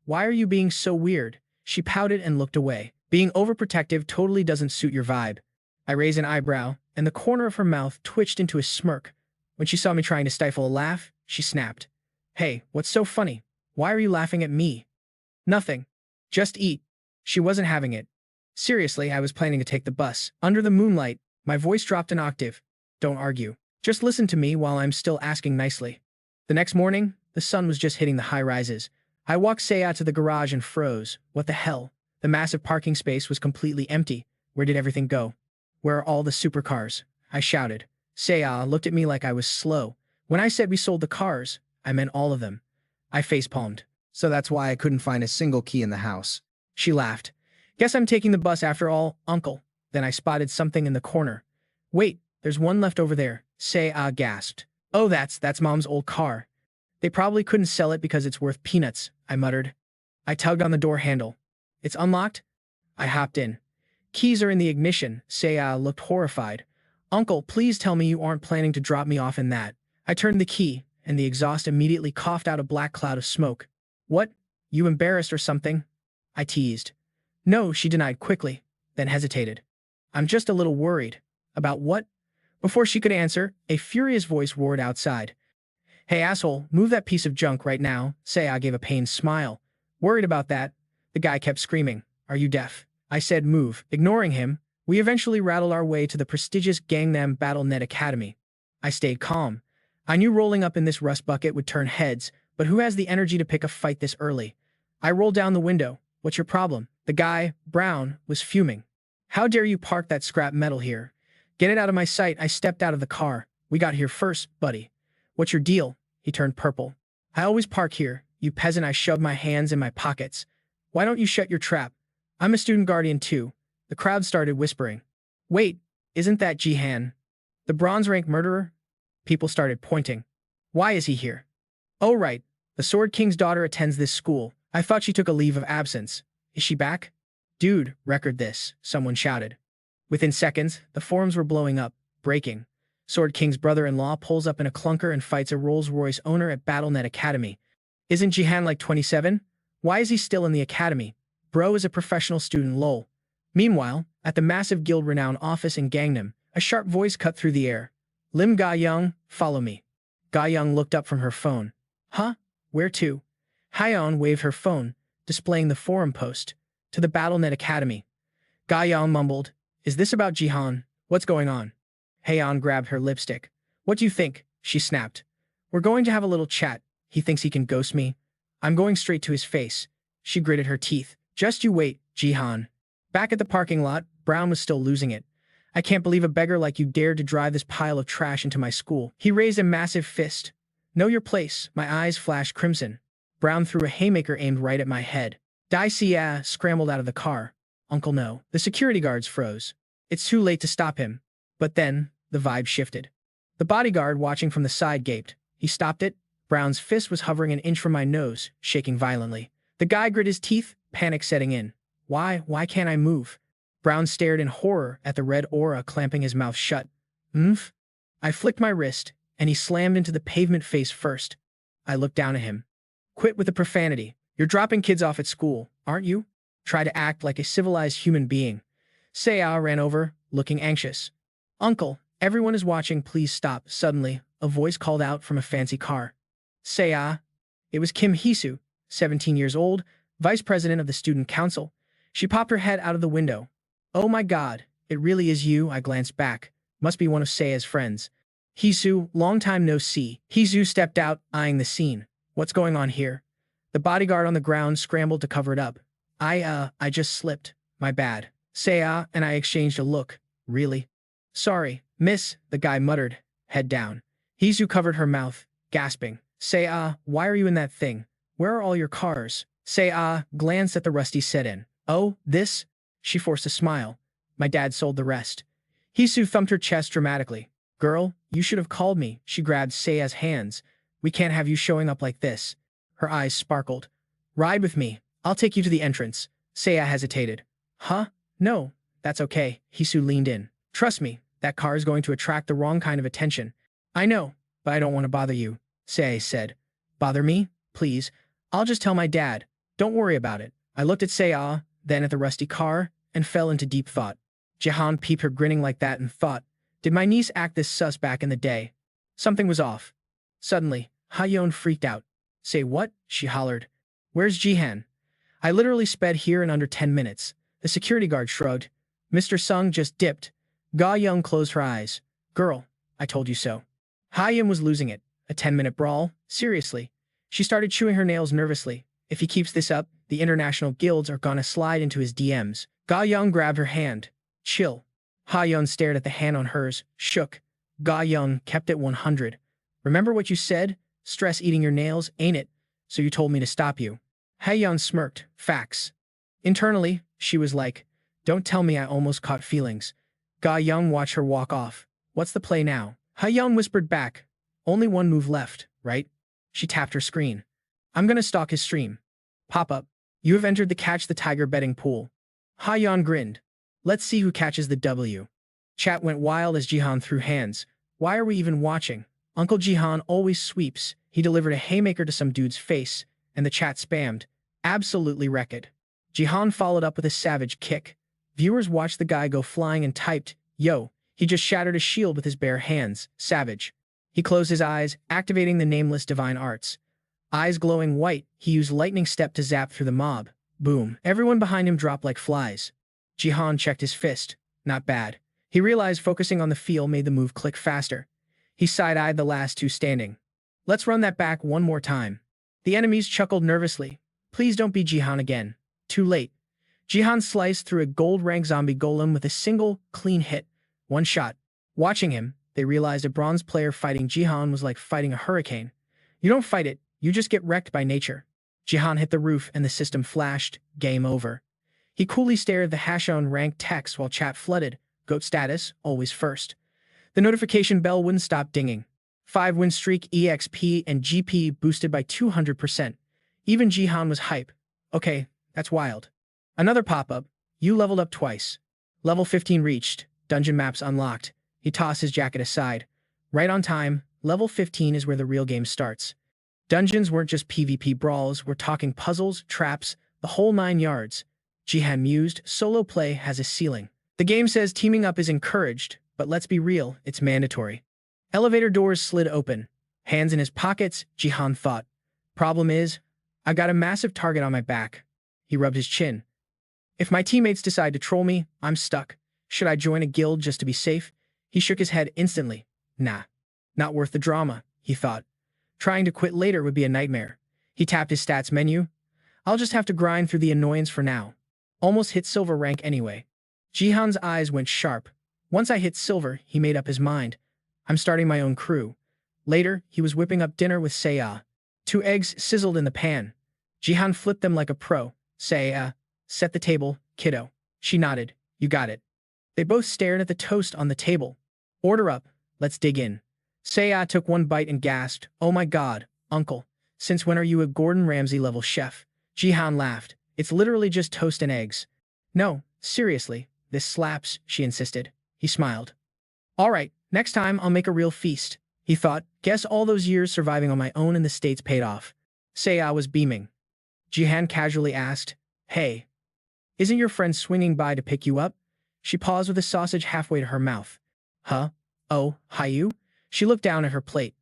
Why are you being so weird? She pouted and looked away. Being overprotective totally doesn't suit your vibe. I raised an eyebrow, and the corner of her mouth twitched into a smirk. When she saw me trying to stifle a laugh, she snapped. Hey, what's so funny? Why are you laughing at me? Nothing. Just eat. She wasn't having it. Seriously, I was planning to take the bus. Under the moonlight, my voice dropped an octave. Don't argue. Just listen to me while I'm still asking nicely. The next morning, the sun was just hitting the high rises. I walked Seiya to the garage and froze. What the hell? The massive parking space was completely empty. Where did everything go? Where are all the supercars? I shouted. Seiya looked at me like I was slow. When I said we sold the cars, I meant all of them. I facepalmed. So that's why I couldn't find a single key in the house. She laughed. Guess I'm taking the bus after all, uncle. Then I spotted something in the corner. Wait, there's one left over there. Seiya gasped. Oh, that's Mom's old car. They probably couldn't sell it because it's worth peanuts, I muttered. I tugged on the door handle. It's unlocked? I hopped in. Keys are in the ignition. Seiya looked horrified. Uncle, please tell me you aren't planning to drop me off in that. I turned the key, and the exhaust immediately coughed out a black cloud of smoke. What? You embarrassed or something? I teased. No, she denied quickly, then hesitated. I'm just a little worried. About what? Before she could answer, a furious voice roared outside. Hey asshole, move that piece of junk right now. Seiya gave a pained smile. Worried about that? The guy kept screaming. Are you deaf? I said move. Ignoring him, we eventually rattled our way to the prestigious Gangnam BattleNet Academy. I stayed calm. I knew rolling up in this rust bucket would turn heads, but who has the energy to pick a fight this early? I rolled down the window. What's your problem? The guy, Brown, was fuming. How dare you park that scrap metal here? Get it out of my sight. I stepped out of the car. We got here first, buddy. What's your deal? He turned purple. I always park here, you peasant. I shoved my hands in my pockets. Why don't you shut your trap? I'm a student guardian too. The crowd started whispering. Wait, isn't that Jihan? The bronze rank murderer? People started pointing. Why is he here? Oh right, the Sword King's daughter attends this school. I thought she took a leave of absence. Is she back? Dude, record this, someone shouted. Within seconds, the forums were blowing up, breaking. Sword King's brother-in-law pulls up in a clunker and fights a Rolls-Royce owner at BattleNet Academy. Isn't Jihan like 27? Why is he still in the academy? Bro is a professional student, lol. Meanwhile, at the massive guild-renowned office in Gangnam, a sharp voice cut through the air. Lim Ga-young, follow me. Ga-young looked up from her phone. Huh? Where to? Hyeon waved her phone, displaying the forum post. To the BattleNet Academy. Ga-young mumbled. Is this about Jihan? What's going on? Hyeon grabbed her lipstick. What do you think? She snapped. We're going to have a little chat. He thinks he can ghost me. I'm going straight to his face. She gritted her teeth. Just you wait, Jihan. Back at the parking lot, Brown was still losing it. I can't believe a beggar like you dared to drive this pile of trash into my school. He raised a massive fist. Know your place. My eyes flashed crimson. Brown threw a haymaker aimed right at my head. Dai scrambled out of the car. Uncle no. The security guards froze. It's too late to stop him. But then, the vibe shifted. The bodyguard watching from the side gaped. He stopped it. Brown's fist was hovering an inch from my nose, shaking violently. The guy grit his teeth, panic setting in. Why can't I move? Brown stared in horror at the red aura clamping his mouth shut. Oomph? I flicked my wrist, and he slammed into the pavement face first. I looked down at him. Quit with the profanity. You're dropping kids off at school, aren't you? Try to act like a civilized human being. Seiya ran over, looking anxious. Uncle, everyone is watching, please stop. Suddenly, a voice called out from a fancy car. Seiya. It was Kim Hisu, 17 years old, vice president of the student council. She popped her head out of the window. Oh my god, it really is you. I glanced back. Must be one of Seiya's friends. Hisu, long time no see. Hisu stepped out, eyeing the scene. What's going on here? The bodyguard on the ground scrambled to cover it up. I just slipped. My bad. Seiya and I exchanged a look. Really? Sorry, miss, the guy muttered, head down. Hisu covered her mouth, gasping. Seiya, why are you in that thing? Where are all your cars? Seiya glanced at the rusty sedan. Oh, this? She forced a smile. My dad sold the rest. Hisu thumped her chest dramatically. Girl, you should have called me. She grabbed Seiya's hands. We can't have you showing up like this. Her eyes sparkled. Ride with me. I'll take you to the entrance. Seiya hesitated. Huh? No, that's okay. Hisu leaned in. Trust me, that car is going to attract the wrong kind of attention. I know, but I don't want to bother you, Seiya said. Bother me? Please. I'll just tell my dad. Don't worry about it. I looked at Seiya, then at the rusty car, and fell into deep thought. Jihan peeped her grinning like that and thought, did my niece act this sus back in the day? Something was off. Suddenly, Hayeon freaked out. Say what? She hollered. Where's Jihan? I literally sped here in under 10 minutes. The security guard shrugged. Mr. Sung just dipped. Ga Young closed her eyes. Girl, I told you so. Hayeon was losing it. A 10-minute brawl? Seriously. She started chewing her nails nervously. If he keeps this up, the international guilds are gonna slide into his DMs. Ga Young grabbed her hand. Chill. Ha-yeon stared at the hand on hers, shook. Ga Young kept it 100. Remember what you said? Stress eating your nails, ain't it? So you told me to stop you. Ha-yeon smirked. Facts. Internally, she was like, don't tell me I almost caught feelings. Ga Young watched her walk off. What's the play now? Ha-yeon whispered back. Only one move left, right? She tapped her screen. I'm gonna stalk his stream. Pop up. You have entered the Catch the Tiger betting pool. Ha-yeon grinned. Let's see who catches the W. Chat went wild as Jihan threw hands. Why are we even watching? Uncle Jihan always sweeps. He delivered a haymaker to some dude's face, and the chat spammed. Absolutely wrecked. Jihan followed up with a savage kick. Viewers watched the guy go flying and typed, yo, he just shattered a shield with his bare hands. Savage. He closed his eyes, activating the nameless divine arts. Eyes glowing white, he used lightning step to zap through the mob. Boom. Everyone behind him dropped like flies. Jihan checked his fist. Not bad. He realized focusing on the feel made the move click faster. He side-eyed the last two standing. Let's run that back one more time. The enemies chuckled nervously. Please don't be Jihan again. Too late. Jihan sliced through a gold-rank zombie golem with a single, clean hit. One shot. Watching him, they realized a bronze player fighting Jihan was like fighting a hurricane. You don't fight it, you just get wrecked by nature. Jihan hit the roof and the system flashed. Game over. He coolly stared at the Hashon ranked text while chat flooded. GOAT status, always first. The notification bell wouldn't stop dinging. 5-win streak, EXP, and GP boosted by 200%. Even Jihan was hype. Okay, that's wild. Another pop-up. You leveled up twice. Level 15 reached. Dungeon maps unlocked. He tossed his jacket aside. Right on time, level 15 is where the real game starts. Dungeons weren't just PvP brawls, we're talking puzzles, traps, the whole 9 yards. Jihan mused, solo play has a ceiling. The game says teaming up is encouraged, but let's be real, it's mandatory. Elevator doors slid open. Hands in his pockets, Jihan thought. Problem is, I got a massive target on my back. He rubbed his chin. If my teammates decide to troll me, I'm stuck. Should I join a guild just to be safe? He shook his head instantly. Nah. Not worth the drama, he thought. Trying to quit later would be a nightmare. He tapped his stats menu. I'll just have to grind through the annoyance for now. Almost hit silver rank anyway. Jihan's eyes went sharp. Once I hit silver, he made up his mind. I'm starting my own crew. Later, he was whipping up dinner with Seiya. 2 eggs sizzled in the pan. Jihan flipped them like a pro. Seiya, set the table, kiddo. She nodded. You got it. They both stared at the toast on the table. Order up. Let's dig in. Seiya took one bite and gasped. Oh my god, uncle. Since when are you a Gordon Ramsay-level chef? Jihan laughed. It's literally just toast and eggs. No, seriously, this slaps, she insisted. He smiled. All right, next time I'll make a real feast. He thought, guess all those years surviving on my own in the States paid off. Seiya was beaming. Jihan casually asked, Hey, isn't your friend swinging by to pick you up? She paused with a sausage halfway to her mouth. Huh? Oh, Hayu? She looked down at her plate.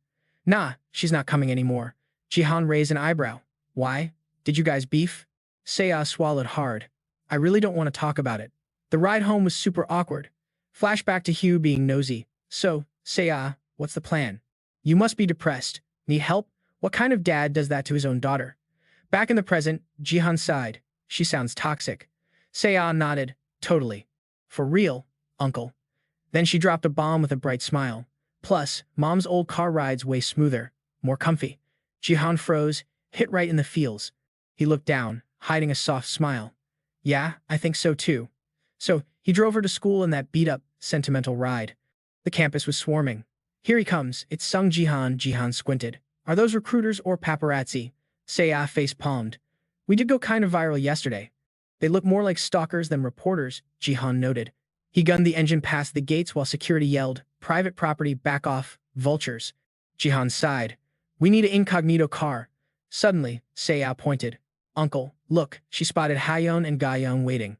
Nah, she's not coming anymore. Jihan raised an eyebrow. Why? Did you guys beef? Seiya swallowed hard. I really don't want to talk about it. The ride home was super awkward. Flashback to Hugh being nosy. So, Seiya, what's the plan? You must be depressed. Need help? What kind of dad does that to his own daughter? Back in the present, Jihan sighed. She sounds toxic. Seiya nodded. Totally. For real, uncle. Then she dropped a bomb with a bright smile. Plus, mom's old car rides way smoother, more comfy. Jihan froze, hit right in the feels. He looked down, hiding a soft smile. Yeah, I think so too. So, he drove her to school in that beat-up, sentimental ride. The campus was swarming. Here he comes, it sung Jihan. Jihan squinted. Are those recruiters or paparazzi? Seiya face-palmed. We did go kind of viral yesterday. They look more like stalkers than reporters, Jihan noted. He gunned the engine past the gates while security yelled, private property, back off, vultures. Jihan sighed. We need an incognito car. Suddenly, Seiya pointed. Uncle, look, she spotted Hayeon and Gayeon waiting.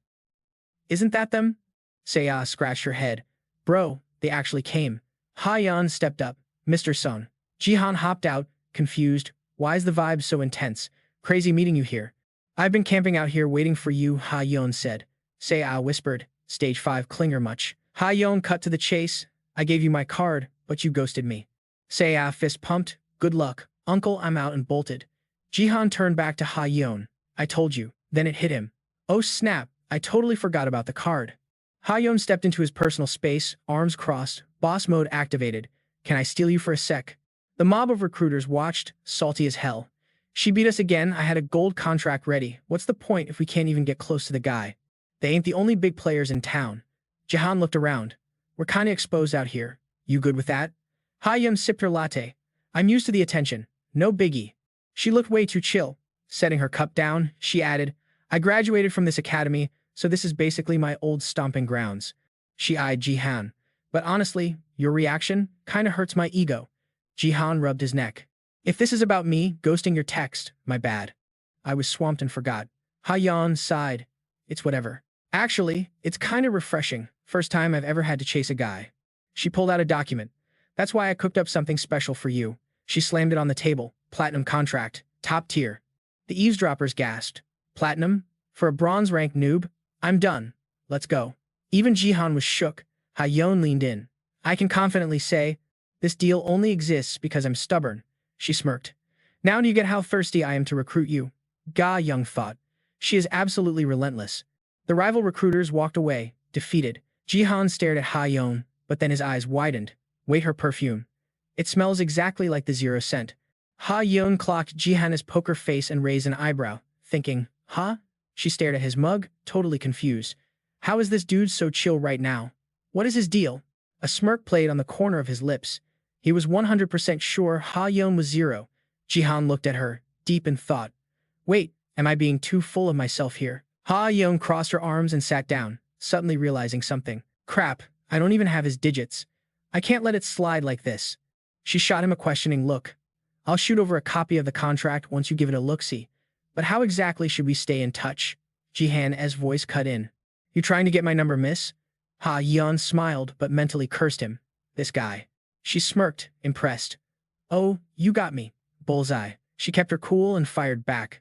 Isn't that them? Seiya scratched her head. Bro, they actually came. Hayeon stepped up. Mr. Sung. Jihan hopped out, confused. Why is the vibe so intense? Crazy meeting you here. I've been camping out here waiting for you, Hayeon said. Seiya whispered. Stage 5 clinger much. Hayeon cut to the chase. I gave you my card, but you ghosted me. Seiya fist pumped. Good luck. Uncle, I'm out, and bolted. Jihan turned back to Hayeon. I told you. Then it hit him. Oh snap, I totally forgot about the card. Hayeon stepped into his personal space, arms crossed, boss mode activated. Can I steal you for a sec? The mob of recruiters watched, salty as hell. She beat us again. I had a gold contract ready. What's the point if we can't even get close to the guy? They ain't the only big players in town. Jihan looked around. We're kinda exposed out here. You good with that? Hayeon sipped her latte. I'm used to the attention. No biggie. She looked way too chill. Setting her cup down, she added, I graduated from this academy, so this is basically my old stomping grounds. She eyed Jihan. But honestly, your reaction kinda hurts my ego. Jihan rubbed his neck. If this is about me ghosting your text, my bad. I was swamped and forgot. Hayeon sighed. It's whatever. Actually, it's kinda refreshing. First time I've ever had to chase a guy. She pulled out a document. That's why I cooked up something special for you. She slammed it on the table. Platinum contract. Top tier. The eavesdroppers gasped. Platinum? For a bronze rank noob? I'm done. Let's go. Even Jihan was shook. Hayeon leaned in. I can confidently say, this deal only exists because I'm stubborn. She smirked. Now do you get how thirsty I am to recruit you? Ga Young thought. She is absolutely relentless. The rival recruiters walked away, defeated. Jihan stared at Hayeon, but then his eyes widened. Wait, her perfume. It smells exactly like the 0 scent. Hayeon clocked Jihan's poker face and raised an eyebrow, thinking, huh? She stared at his mug, totally confused. How is this dude so chill right now? What is his deal? A smirk played on the corner of his lips. He was 100% sure Hayeon was 0. Jihan looked at her, deep in thought. Wait, am I being too full of myself here? Hayeon crossed her arms and sat down, suddenly realizing something. Crap, I don't even have his digits. I can't let it slide like this. She shot him a questioning look. I'll shoot over a copy of the contract once you give it a look-see. But how exactly should we stay in touch? Jihan's voice cut in. You trying to get my number, miss? Hayeon smiled but mentally cursed him. This guy. She smirked, impressed. Oh, you got me. Bullseye. She kept her cool and fired back.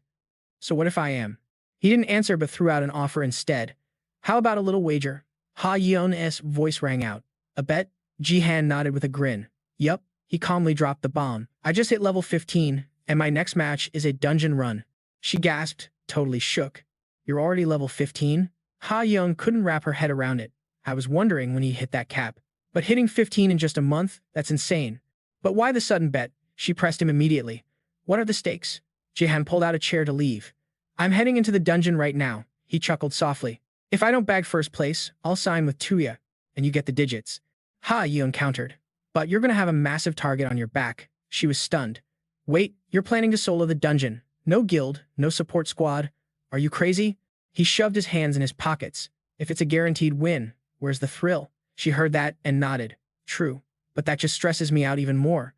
So what if I am? He didn't answer but threw out an offer instead. How about a little wager? Hayeon's voice rang out. A bet? Jihan nodded with a grin. Yup. He calmly dropped the bomb. I just hit level 15, and my next match is a dungeon run. She gasped, totally shook. You're already level 15? Hayeon couldn't wrap her head around it. I was wondering when he hit that cap. But hitting 15 in just a month? That's insane. But why the sudden bet? She pressed him immediately. What are the stakes? Jihan pulled out a chair to leave. I'm heading into the dungeon right now. He chuckled softly. If I don't bag first place, I'll sign with Tuya, and you get the digits. Hayeon countered. But you're gonna have a massive target on your back. She was stunned. Wait, you're planning to solo the dungeon. No guild, no support squad. Are you crazy? He shoved his hands in his pockets. If it's a guaranteed win, where's the thrill? She heard that and nodded. True, but that just stresses me out even more.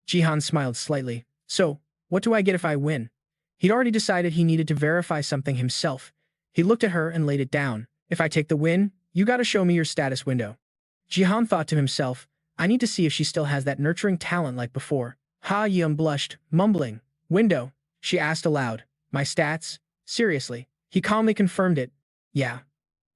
Jihan smiled slightly. So, what do I get if I win? He'd already decided he needed to verify something himself. He looked at her and laid it down. If I take the win, you gotta show me your status window. Jihan thought to himself, I need to see if she still has that nurturing talent like before. Hayeon blushed, mumbling. Window? She asked aloud. My stats? Seriously. He calmly confirmed it. Yeah.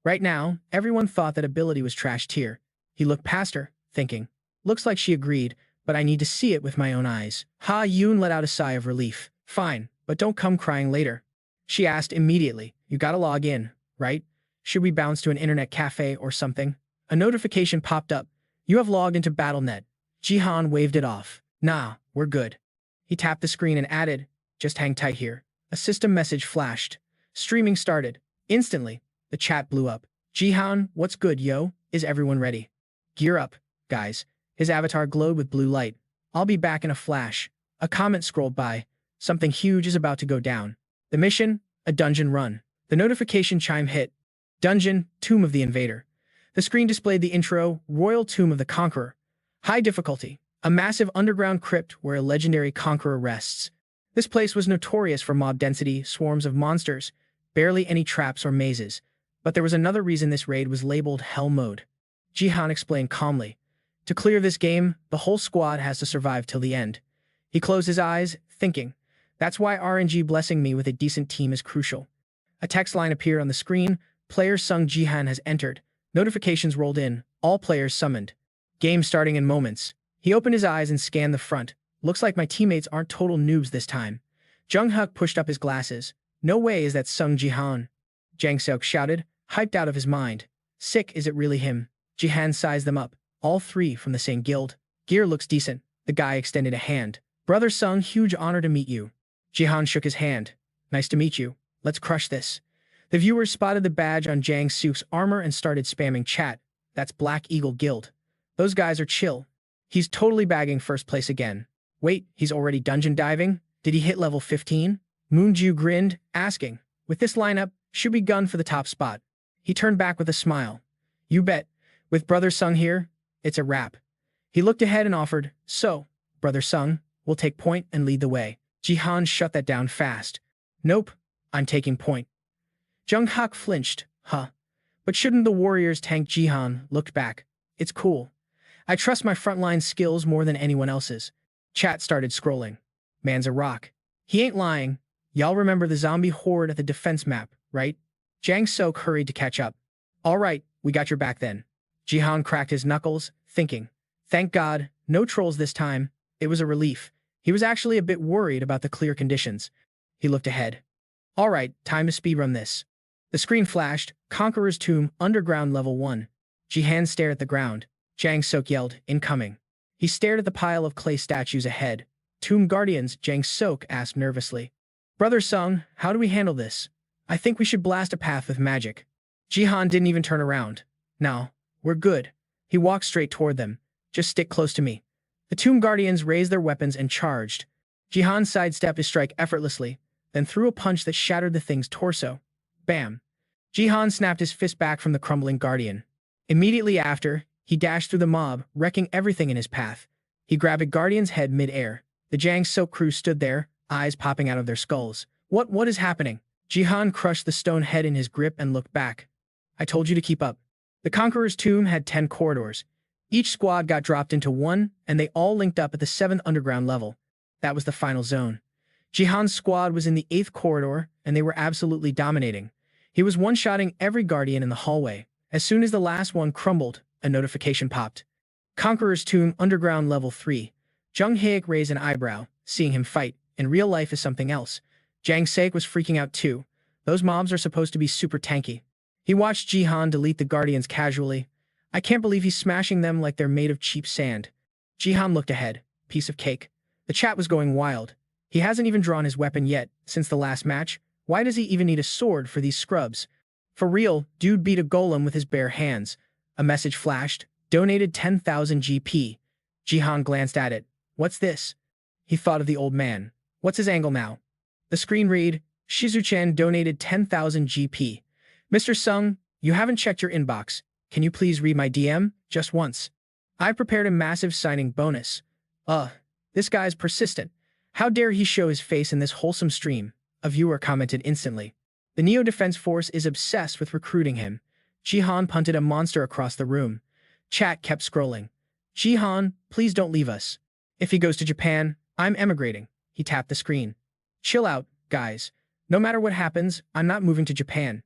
Right now, everyone thought that ability was trash tier. He looked past her, thinking, looks like she agreed, but I need to see it with my own eyes. Ha Yoon let out a sigh of relief. Fine, but don't come crying later. She asked immediately, you gotta log in, right? Should we bounce to an internet cafe or something? A notification popped up. You have logged into BattleNet. Jihan waved it off. Nah, we're good. He tapped the screen and added, just hang tight here. A system message flashed. Streaming started. Instantly, the chat blew up. Jihan, what's good, yo? Is everyone ready? Gear up, guys. His avatar glowed with blue light. I'll be back in a flash. A comment scrolled by. Something huge is about to go down. The mission? A dungeon run. The notification chime hit. Dungeon, Tomb of the Invader. The screen displayed the intro, Royal Tomb of the Conqueror. High difficulty. A massive underground crypt where a legendary conqueror rests. This place was notorious for mob density, swarms of monsters, barely any traps or mazes. But there was another reason this raid was labeled Hell Mode. Jihan explained calmly. To clear this game, the whole squad has to survive till the end. He closed his eyes, thinking, that's why RNG blessing me with a decent team is crucial. A text line appeared on the screen. Players sung Jihan has entered. Notifications rolled in. All players summoned. Game starting in moments. He opened his eyes and scanned the front. Looks like my teammates aren't total noobs this time. Jung Huk pushed up his glasses. No way is that Sung Jihan. Jang Seok shouted, hyped out of his mind. Sick, is it really him? Jihan sized them up. All three from the same guild. Gear looks decent. The guy extended a hand. Brother Sung, huge honor to meet you. Jihan shook his hand. Nice to meet you. Let's crush this. The viewers spotted the badge on Jang Seok's armor and started spamming chat. That's Black Eagle Guild. Those guys are chill. He's totally bagging first place again. Wait, he's already dungeon diving? Did he hit level 15? Moonju grinned, asking, with this lineup, should we gun for the top spot? He turned back with a smile. You bet. With Brother Sung here, it's a wrap. He looked ahead and offered, so, Brother Sung, we'll take point and lead the way. Jihan shut that down fast. Nope, I'm taking point. Jung Hak flinched. Huh. But shouldn't the warriors tank? Jihan looked back. It's cool. I trust my frontline skills more than anyone else's. Chat started scrolling. Man's a rock. He ain't lying. Y'all remember the zombie horde at the defense map, right? Jang Seok hurried to catch up. All right, we got your back then. Jihan cracked his knuckles, thinking, thank God, no trolls this time. It was a relief. He was actually a bit worried about the clear conditions. He looked ahead. All right, time to speedrun this. The screen flashed, Conqueror's Tomb, Underground Level 1. Jihan stared at the ground. Jang Seok yelled, incoming. He stared at the pile of clay statues ahead. Tomb Guardians, Jang Seok asked nervously. Brother Sung, how do we handle this? I think we should blast a path with magic. Jihan didn't even turn around. No, we're good. He walked straight toward them. Just stick close to me. The Tomb Guardians raised their weapons and charged. Jihan sidestepped his strike effortlessly, then threw a punch that shattered the thing's torso. Bam. Jihan snapped his fist back from the crumbling Guardian. Immediately after, he dashed through the mob, wrecking everything in his path. He grabbed a Guardian's head mid-air. The Jang Seok crew stood there, eyes popping out of their skulls. What is happening? Jihan crushed the stone head in his grip and looked back. I told you to keep up. The Conqueror's Tomb had 10 corridors. Each squad got dropped into one, and they all linked up at the 7th underground level. That was the final zone. Jihan's squad was in the 8th corridor, and they were absolutely dominating. He was one-shotting every Guardian in the hallway. As soon as the last one crumbled, a notification popped. Conqueror's Tomb, Underground Level 3. Jung Haek raised an eyebrow, seeing him fight. In real life is something else. Jang Seok was freaking out too. Those mobs are supposed to be super tanky. He watched Jihan delete the Guardians casually. I can't believe he's smashing them like they're made of cheap sand. Jihan looked ahead. Piece of cake. The chat was going wild. He hasn't even drawn his weapon yet, since the last match. Why does he even need a sword for these scrubs? For real, dude beat a golem with his bare hands. A message flashed. Donated 10,000 GP. Jihan glanced at it. What's this? He thought of the old man. What's his angle now? The screen read, Shizuchen donated 10,000 GP. Mr. Sung, you haven't checked your inbox. Can you please read my DM? Just once. I prepared a massive signing bonus. This guy's persistent. How dare he show his face in this wholesome stream? A viewer commented instantly. The Neo Defense Force is obsessed with recruiting him. Jihan punted a monster across the room. Chat kept scrolling. Jihan, please don't leave us. If he goes to Japan, I'm emigrating. He tapped the screen. Chill out, guys. No matter what happens, I'm not moving to Japan.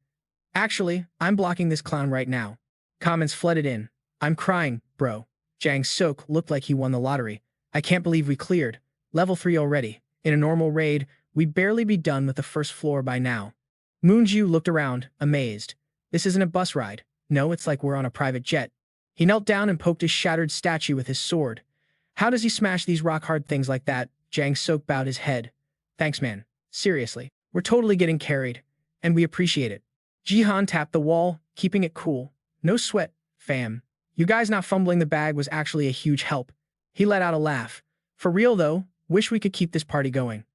Actually, I'm blocking this clown right now. Comments flooded in. I'm crying, bro. Jang Sok looked like he won the lottery. I can't believe we cleared. Level 3 already. In a normal raid, we'd barely be done with the first floor by now. Moonju looked around, amazed. This isn't a bus ride. No, it's like we're on a private jet. He knelt down and poked his shattered statue with his sword. How does he smash these rock-hard things like that? Jang Sok bowed his head. Thanks, man. Seriously. We're totally getting carried. And we appreciate it. Jihan tapped the wall, keeping it cool. No sweat, fam. You guys not fumbling the bag was actually a huge help. He let out a laugh. For real though, wish we could keep this party going.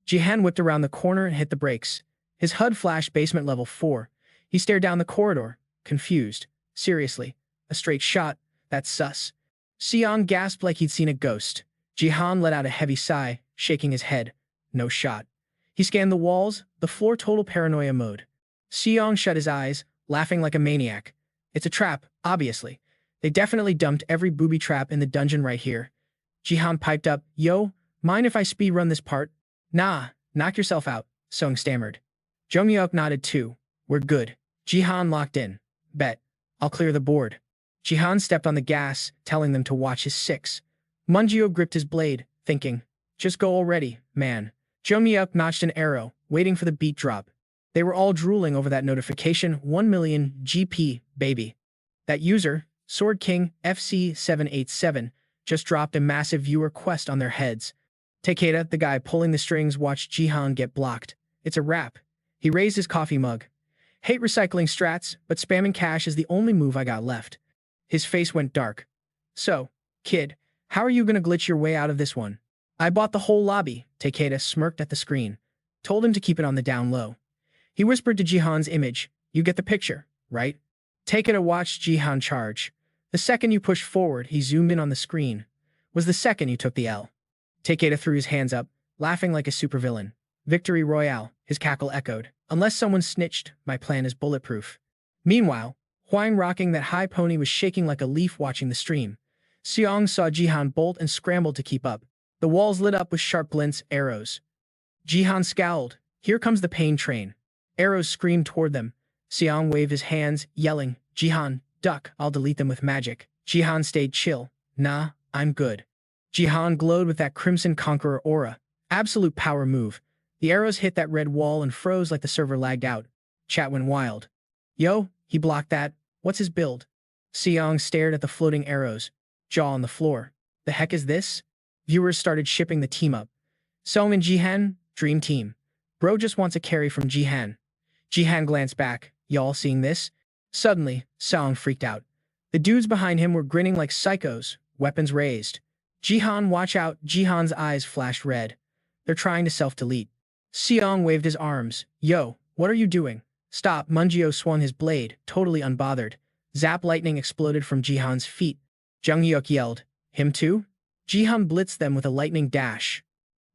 Jihan whipped around the corner and hit the brakes. His HUD flashed basement level 4. He stared down the corridor, confused. Seriously, a straight shot? That's sus. Seong gasped like he'd seen a ghost. Jihan let out a heavy sigh, shaking his head. No shot. He scanned the walls, the floor total paranoia mode. Seong shut his eyes, laughing like a maniac. It's a trap, obviously. They definitely dumped every booby trap in the dungeon right here. Jihan piped up, Yo, mind if I speedrun this part? Nah, knock yourself out, Seong stammered. Junghyuk nodded too. We're good. Jihan locked in. Bet. I'll clear the board. Jihan stepped on the gas, telling them to watch his 6. Munjio gripped his blade, thinking, just go already, man. Junghyuk notched an arrow, waiting for the beat drop. They were all drooling over that notification, 1 million GP, baby. That user, Sword King FC787, just dropped a massive viewer quest on their heads. Takeda, the guy pulling the strings, watched Jihan get blocked. It's a wrap. He raised his coffee mug. Hate recycling strats, but spamming cash is the only move I got left. His face went dark. So, kid, how are you gonna glitch your way out of this one? I bought the whole lobby, Takeda smirked at the screen. Told him to keep it on the down low. He whispered to Jihan's image, you get the picture, right? Takeda watched Jihan charge. The second you pushed forward, he zoomed in on the screen. Was the second you took the L. Takeda threw his hands up, laughing like a supervillain. Victory Royale, his cackle echoed. Unless someone snitched, my plan is bulletproof. Meanwhile, Huang rocking that high pony was shaking like a leaf watching the stream. Seong saw Jihan bolt and scrambled to keep up. The walls lit up with sharp glints, arrows. Jihan scowled. Here comes the pain train. Arrows screamed toward them. Seong waved his hands, yelling, Jihan, duck, I'll delete them with magic. Jihan stayed chill. Nah, I'm good. Jihan glowed with that Crimson Conqueror aura. Absolute power move. The arrows hit that red wall and froze like the server lagged out. Chat went wild. Yo, he blocked that. What's his build? Seong stared at the floating arrows, jaw on the floor. The heck is this? Viewers started shipping the team up. Song and Jihan, dream team. Bro just wants a carry from Jihan. Jihan glanced back. Y'all seeing this? Suddenly, Song freaked out. The dudes behind him were grinning like psychos, weapons raised. Jihan, watch out. Jihan's eyes flashed red. They're trying to self-delete. Seong waved his arms. Yo, what are you doing? Stop. Munjio swung his blade, totally unbothered. Zap lightning exploded from Jihan's feet. Junghyuk yelled, him too? Jihan blitzed them with a lightning dash.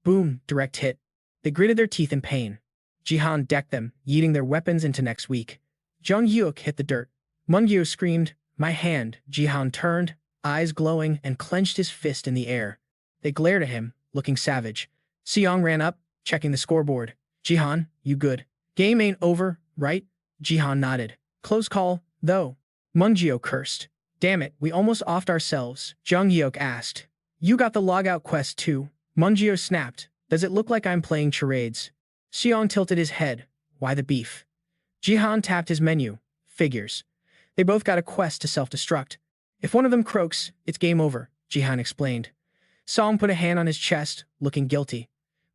Boom, direct hit. They gritted their teeth in pain. Jihan decked them, yeeting their weapons into next week. Junghyuk hit the dirt. Munjio screamed, my hand. Jihan turned, eyes glowing, and clenched his fist in the air. They glared at him, looking savage. Seong ran up, checking the scoreboard. Jihan, you good? Game ain't over, right? Jihan nodded. Close call, though. Munjio cursed. Damn it, we almost offed ourselves. Junghyuk asked. You got the logout quest too? Munjio snapped. Does it look like I'm playing charades? Seong tilted his head. Why the beef? Jihan tapped his menu. Figures. They both got a quest to self-destruct. If one of them croaks, it's game over, Jihan explained. Song put a hand on his chest, looking guilty.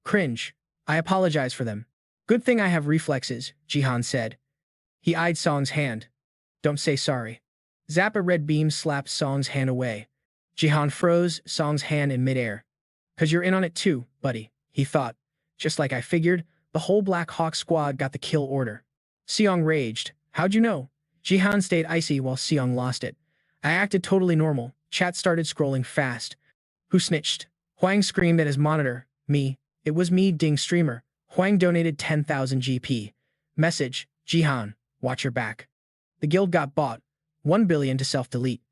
Cringe. I apologize for them. Good thing I have reflexes, Jihan said. He eyed Song's hand. Don't say sorry. Zap, a red beam slapped Song's hand away. Jihan froze Song's hand in midair. Cause you're in on it too, buddy, he thought. Just like I figured, the whole Black Hawk squad got the kill order. Seong raged. How'd you know? Jihan stayed icy while Seong lost it. I acted totally normal. Chat started scrolling fast. Who snitched? Huang screamed at his monitor. Me. It was me, ding streamer. Huang donated 10,000 GP. Message. Jihan, watch your back. The guild got bought. 1 billion to self-delete.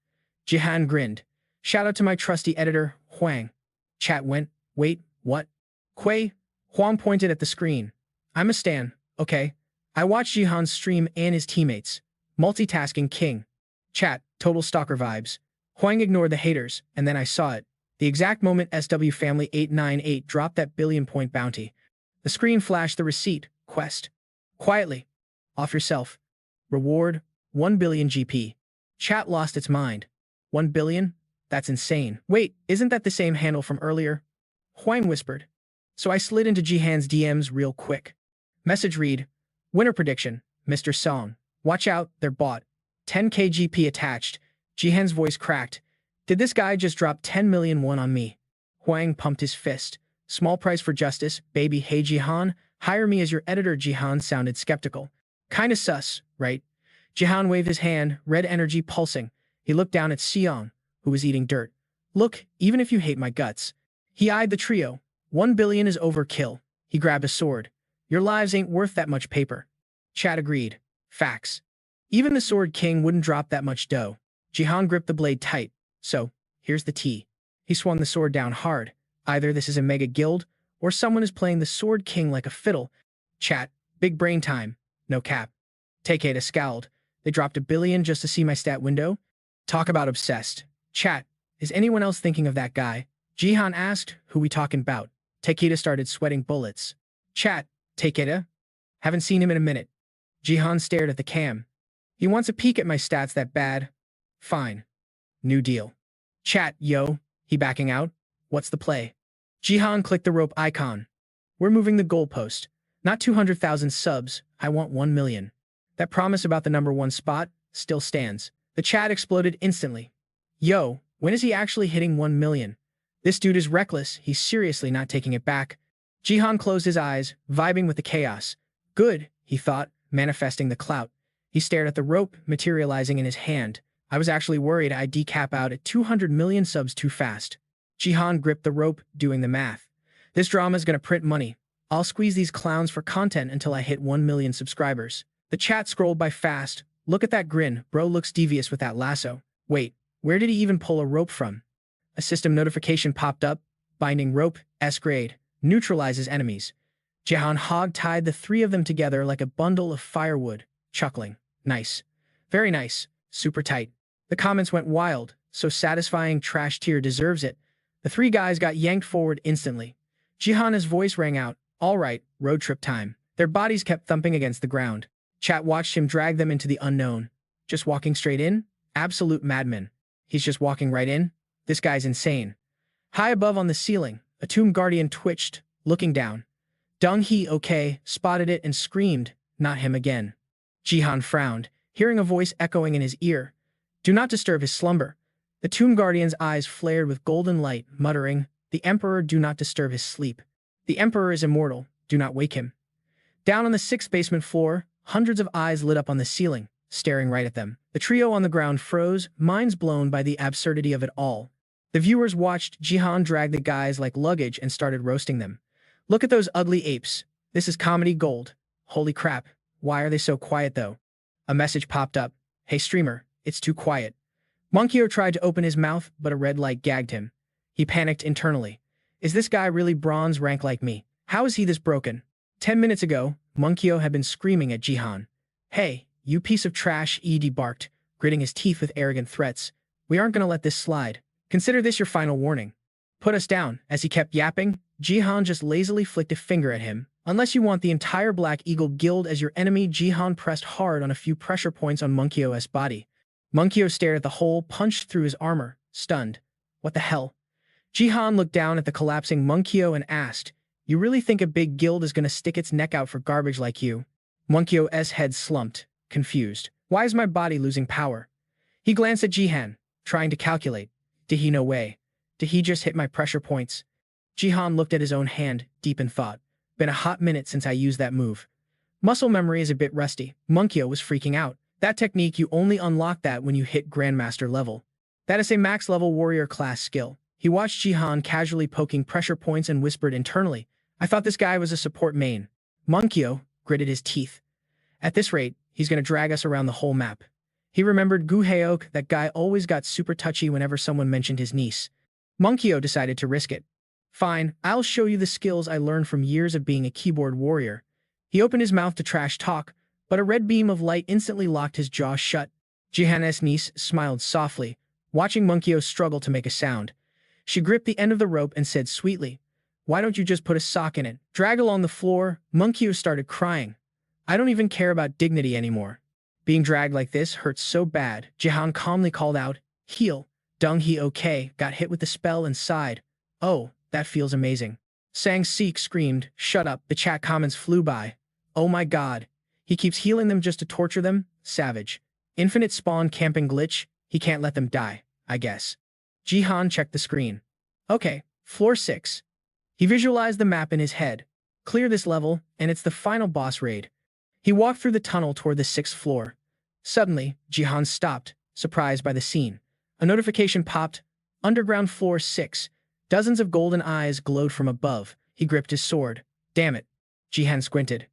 Jihan grinned. Shout out to my trusty editor, Huang. Chat went, wait, what? Quay? Huang pointed at the screen. I'm a stan, okay? I watched Jihan stream and his teammates. Multitasking king. Chat, total stalker vibes. Huang ignored the haters, and then I saw it. The exact moment SW Family 898 dropped that billion-point bounty. The screen flashed the receipt. Quest. Quietly. Off yourself. Reward, 1 billion GP. Chat lost its mind. 1 billion? That's insane. Wait, isn't that the same handle from earlier? Huang whispered. So I slid into Jihan's DMs real quick. Message read, winner prediction, Mr. Song. Watch out, they're bought. 10k GP attached. Jihan's voice cracked. Did this guy just drop 10 million won on me? Huang pumped his fist. Small price for justice, baby. Hey Jihan, hire me as your editor. Jihan sounded skeptical. Kinda sus, right? Jihan waved his hand, red energy pulsing. He looked down at Seong, who was eating dirt. Look, even if you hate my guts. He eyed the trio. 1 billion is overkill. He grabbed a sword. Your lives ain't worth that much paper. Chat agreed. Facts. Even the Sword King wouldn't drop that much dough. Jihan gripped the blade tight. So, here's the tea. He swung the sword down hard. Either this is a mega guild, or someone is playing the Sword King like a fiddle. Chat, big brain time. No cap. Takeda scowled. They dropped 1 billion just to see my stat window? Talk about obsessed. Chat, is anyone else thinking of that guy? Jihan asked, who we talking about? Takeda started sweating bullets. Chat, Takeda? Haven't seen him in a minute. Jihan stared at the cam. He wants a peek at my stats that bad. Fine. New deal. Chat, yo, he backing out? What's the play? Jihan clicked the rope icon. We're moving the goalpost. Not 200,000 subs, I want 1 million. That promise about the #1 spot still stands. The chat exploded instantly. Yo, when is he actually hitting 1 million? This dude is reckless, he's seriously not taking it back. Jihan closed his eyes, vibing with the chaos. Good, he thought, manifesting the clout. He stared at the rope, materializing in his hand. I was actually worried I'd decap out at 200 million subs too fast. Jihan gripped the rope, doing the math. This drama's gonna print money. I'll squeeze these clowns for content until I hit 1 million subscribers. The chat scrolled by fast. Look at that grin, bro looks devious with that lasso. Wait, where did he even pull a rope from? A system notification popped up. Binding rope, S-grade. Neutralizes enemies. Jihan hog-tied the 3 of them together like a bundle of firewood, chuckling. Nice. Very nice. Super tight. The comments went wild. So satisfying, trash tier deserves it. The 3 guys got yanked forward instantly. Jihan's voice rang out. All right, road trip time. Their bodies kept thumping against the ground. Chat watched him drag them into the unknown. Just walking straight in? Absolute madman. He's just walking right in? This guy's insane. High above on the ceiling, a tomb guardian twitched, looking down. Dong-hee, okay, spotted it and screamed, not him again. Jihan frowned, hearing a voice echoing in his ear. Do not disturb his slumber. The tomb guardian's eyes flared with golden light, muttering, the Emperor, do not disturb his sleep. The Emperor is immortal, do not wake him. Down on the 6th basement floor, hundreds of eyes lit up on the ceiling, staring right at them. The trio on the ground froze, minds blown by the absurdity of it all. The viewers watched Jihan drag the guys like luggage and started roasting them. Look at those ugly apes. This is comedy gold. Holy crap. Why are they so quiet though? A message popped up. Hey streamer, it's too quiet. Monkyo tried to open his mouth, but a red light gagged him. He panicked internally. Is this guy really bronze rank like me? How is he this broken? 10 minutes ago, Monkyo had been screaming at Jihan. Hey, you piece of trash, Ed barked, gritting his teeth with arrogant threats. We aren't gonna let this slide. Consider this your final warning. Put us down. As he kept yapping, Jihan just lazily flicked a finger at him. Unless you want the entire Black Eagle Guild as your enemy, Jihan pressed hard on a few pressure points on Monkyo's body. Monkyo stared at the hole punched through his armor, stunned. What the hell? Jihan looked down at the collapsing Monkyo and asked, you really think a big guild is gonna stick its neck out for garbage like you? Monkyo's head slumped, confused. Why is my body losing power? He glanced at Jihan, trying to calculate. Did he no way? Did he just hit my pressure points? Jihan looked at his own hand, deep in thought. Been a hot minute since I used that move. Muscle memory is a bit rusty. Monkyo was freaking out. That technique, you only unlock that when you hit Grandmaster level. That is a max level warrior class skill. He watched Jihan casually poking pressure points and whispered internally, I thought this guy was a support main. Monkyo gritted his teeth. At this rate, he's gonna drag us around the whole map. He remembered Gu Heok, that guy always got super touchy whenever someone mentioned his niece. Monkyo decided to risk it. Fine, I'll show you the skills I learned from years of being a keyboard warrior. He opened his mouth to trash talk, but a red beam of light instantly locked his jaw shut. Jihan's niece smiled softly, watching Monkyo struggle to make a sound. She gripped the end of the rope and said sweetly, "Why don't you just put a sock in it?" Dragged along the floor, Monkyo started crying. "I don't even care about dignity anymore. Being dragged like this hurts so bad." Jihan calmly called out, "Heal." Dong-hee okay got hit with the spell and sighed. "Oh, that feels amazing." Sang-sik screamed, "Shut up." The chat comments flew by. "Oh my god. He keeps healing them just to torture them? Savage. Infinite spawn camping glitch? He can't let them die, I guess." Jihan checked the screen. "Okay, floor 6. He visualized the map in his head. Clear this level, and it's the final boss raid. He walked through the tunnel toward the 6th floor. Suddenly, Jihan stopped, surprised by the scene. A notification popped. Underground floor 6. Dozens of golden eyes glowed from above. He gripped his sword. Damn it. Jihan squinted.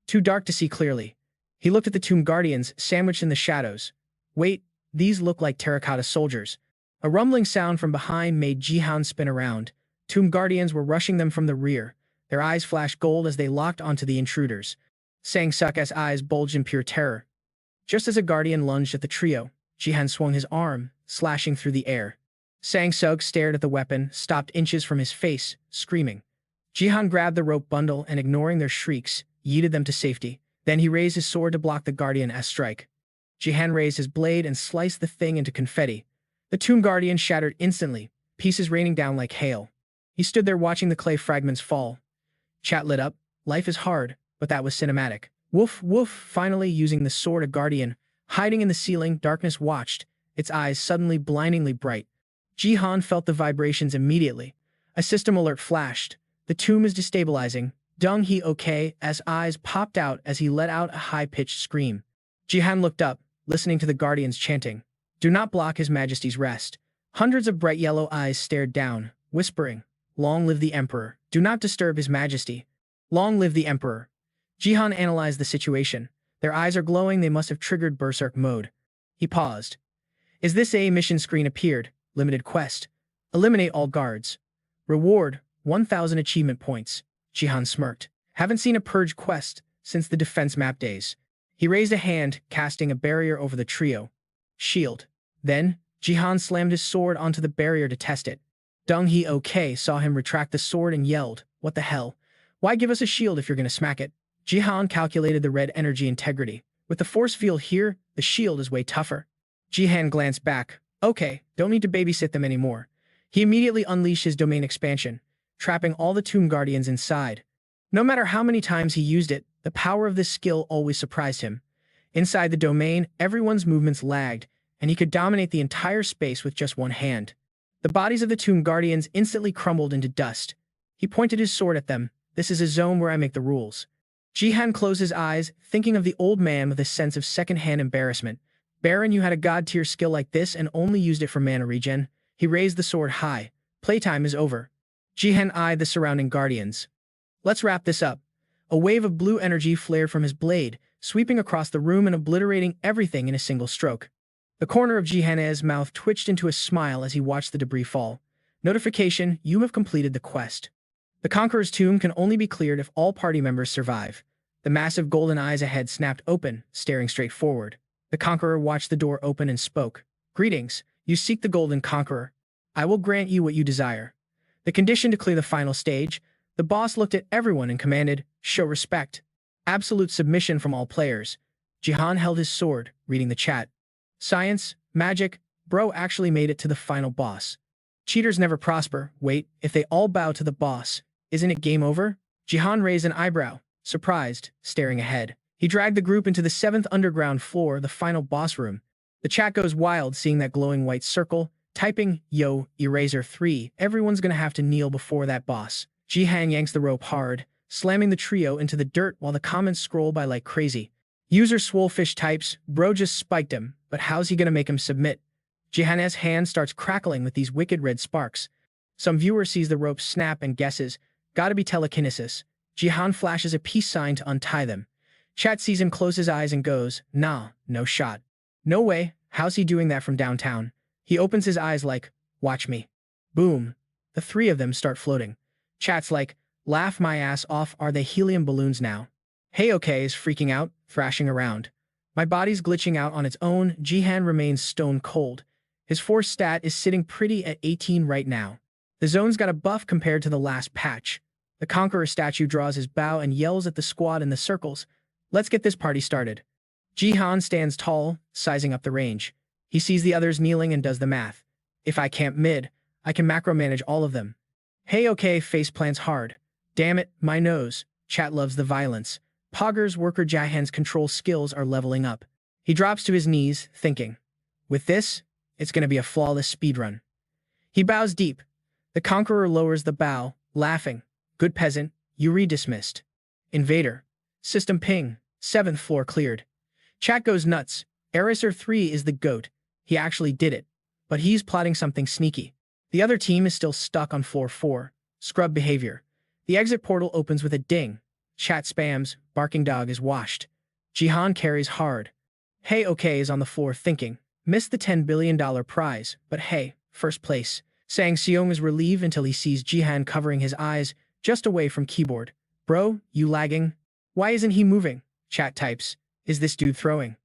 Too dark to see clearly. He looked at the tomb guardians sandwiched in the shadows. Wait, these look like terracotta soldiers. A rumbling sound from behind made Jihan spin around. Tomb guardians were rushing them from the rear. Their eyes flashed gold as they locked onto the intruders. Sang-suk's eyes bulged in pure terror. Just as a guardian lunged at the trio, Jihan swung his arm, slashing through the air. Sang-suk stared at the weapon, stopped inches from his face, screaming. Jihan grabbed the rope bundle and, ignoring their shrieks, yeeted them to safety. Then he raised his sword to block the guardian-esque strike. Jihan raised his blade and sliced the thing into confetti. The tomb guardian shattered instantly, pieces raining down like hail. He stood there watching the clay fragments fall. Chat lit up. Life is hard, but that was cinematic. Woof, woof, finally using the sword a guardian, hiding in the ceiling, darkness watched, its eyes suddenly blindingly bright. Jihan felt the vibrations immediately. A system alert flashed. The tomb is destabilizing. Dong-hee okay-'s eyes popped out as he let out a high-pitched scream. Jihan looked up, listening to the guardians chanting. Do not block His Majesty's rest. Hundreds of bright yellow eyes stared down, whispering, Long live the Emperor. Do not disturb His Majesty. Long live the Emperor. Jihan analyzed the situation. Their eyes are glowing, they must have triggered Berserk mode. He paused. Is this a mission screen appeared? Limited quest. Eliminate all guards. Reward, 1,000 achievement points. Jihan smirked. Haven't seen a purge quest since the defense map days. He raised a hand, casting a barrier over the trio. Shield. Then, Jihan slammed his sword onto the barrier to test it. Dong-hee okay saw him retract the sword and yelled, What the hell? Why give us a shield if you're gonna smack it? Jihan calculated the red energy integrity. With the force field here, the shield is way tougher. Jihan glanced back. Okay, don't need to babysit them anymore. He immediately unleashed his domain expansion, trapping all the tomb guardians inside. No matter how many times he used it, the power of this skill always surprised him. Inside the domain, everyone's movements lagged, and he could dominate the entire space with just one hand. The bodies of the tomb guardians instantly crumbled into dust. He pointed his sword at them. This is a zone where I make the rules. Jihan closed his eyes, thinking of the old man with a sense of second-hand embarrassment. Baron, you had a god-tier skill like this and only used it for mana regen. He raised the sword high. Playtime is over. Jihan eyed the surrounding guardians. Let's wrap this up. A wave of blue energy flared from his blade, sweeping across the room and obliterating everything in a single stroke. The corner of Jihan's mouth twitched into a smile as he watched the debris fall. Notification, you have completed the quest. The Conqueror's tomb can only be cleared if all party members survive. The massive golden eyes ahead snapped open, staring straight forward. The Conqueror watched the door open and spoke. Greetings, you seek the Golden Conqueror. I will grant you what you desire. The condition to clear the final stage, the boss looked at everyone and commanded, show respect. Absolute submission from all players. Jihan held his sword, reading the chat. Science, magic, bro actually made it to the final boss. Cheaters never prosper. Wait, if they all bow to the boss, isn't it game over? Jihan raised an eyebrow, surprised, staring ahead. He dragged the group into the 7th underground floor, the final boss room. The chat goes wild seeing that glowing white circle, typing, Yo, Eraser 3, everyone's gonna have to kneel before that boss. Jihan yanks the rope hard, slamming the trio into the dirt while the comments scroll by like crazy. User Swolefish types, bro just spiked him, but how's he gonna make him submit? Jihan's hand starts crackling with these wicked red sparks. Some viewer sees the rope snap and guesses, gotta be telekinesis. Jihan flashes a peace sign to untie them. Chat sees him close his eyes and goes, Nah, no shot. No way, how's he doing that from downtown? He opens his eyes like, watch me. Boom. The 3 of them start floating. Chat's like, laugh my ass off, are they helium balloons now? Hey-okay is freaking out, thrashing around. My body's glitching out on its own. Jihan remains stone cold. His force stat is sitting pretty at 18 right now. The zone's got a buff compared to the last patch. The Conqueror statue draws his bow and yells at the squad in the circles. Let's get this party started. Jihan stands tall, sizing up the range. He sees the others kneeling and does the math. If I camp mid, I can macro manage all of them. Hey-okay face plants hard. Damn it, my nose. Chat loves the violence. Pogger's worker Jahan's control skills are leveling up. He drops to his knees, thinking. With this, it's gonna be a flawless speedrun. He bows deep. The Conqueror lowers the bow, laughing. Good peasant, you redismissed. Invader. System ping. 7th floor cleared. Chat goes nuts. Eraser 3 is the GOAT. He actually did it. But he's plotting something sneaky. The other team is still stuck on floor 4. Scrub behavior. The exit portal opens with a ding. Chat spams. Barking dog is washed. Jihan carries hard. Hey-okay is on the floor thinking. Missed the $10 billion prize, but hey, first place. Sang Seong is relieved until he sees Jihan covering his eyes, just away from keyboard. Bro, you lagging? Why isn't he moving? Chat types. Is this dude throwing?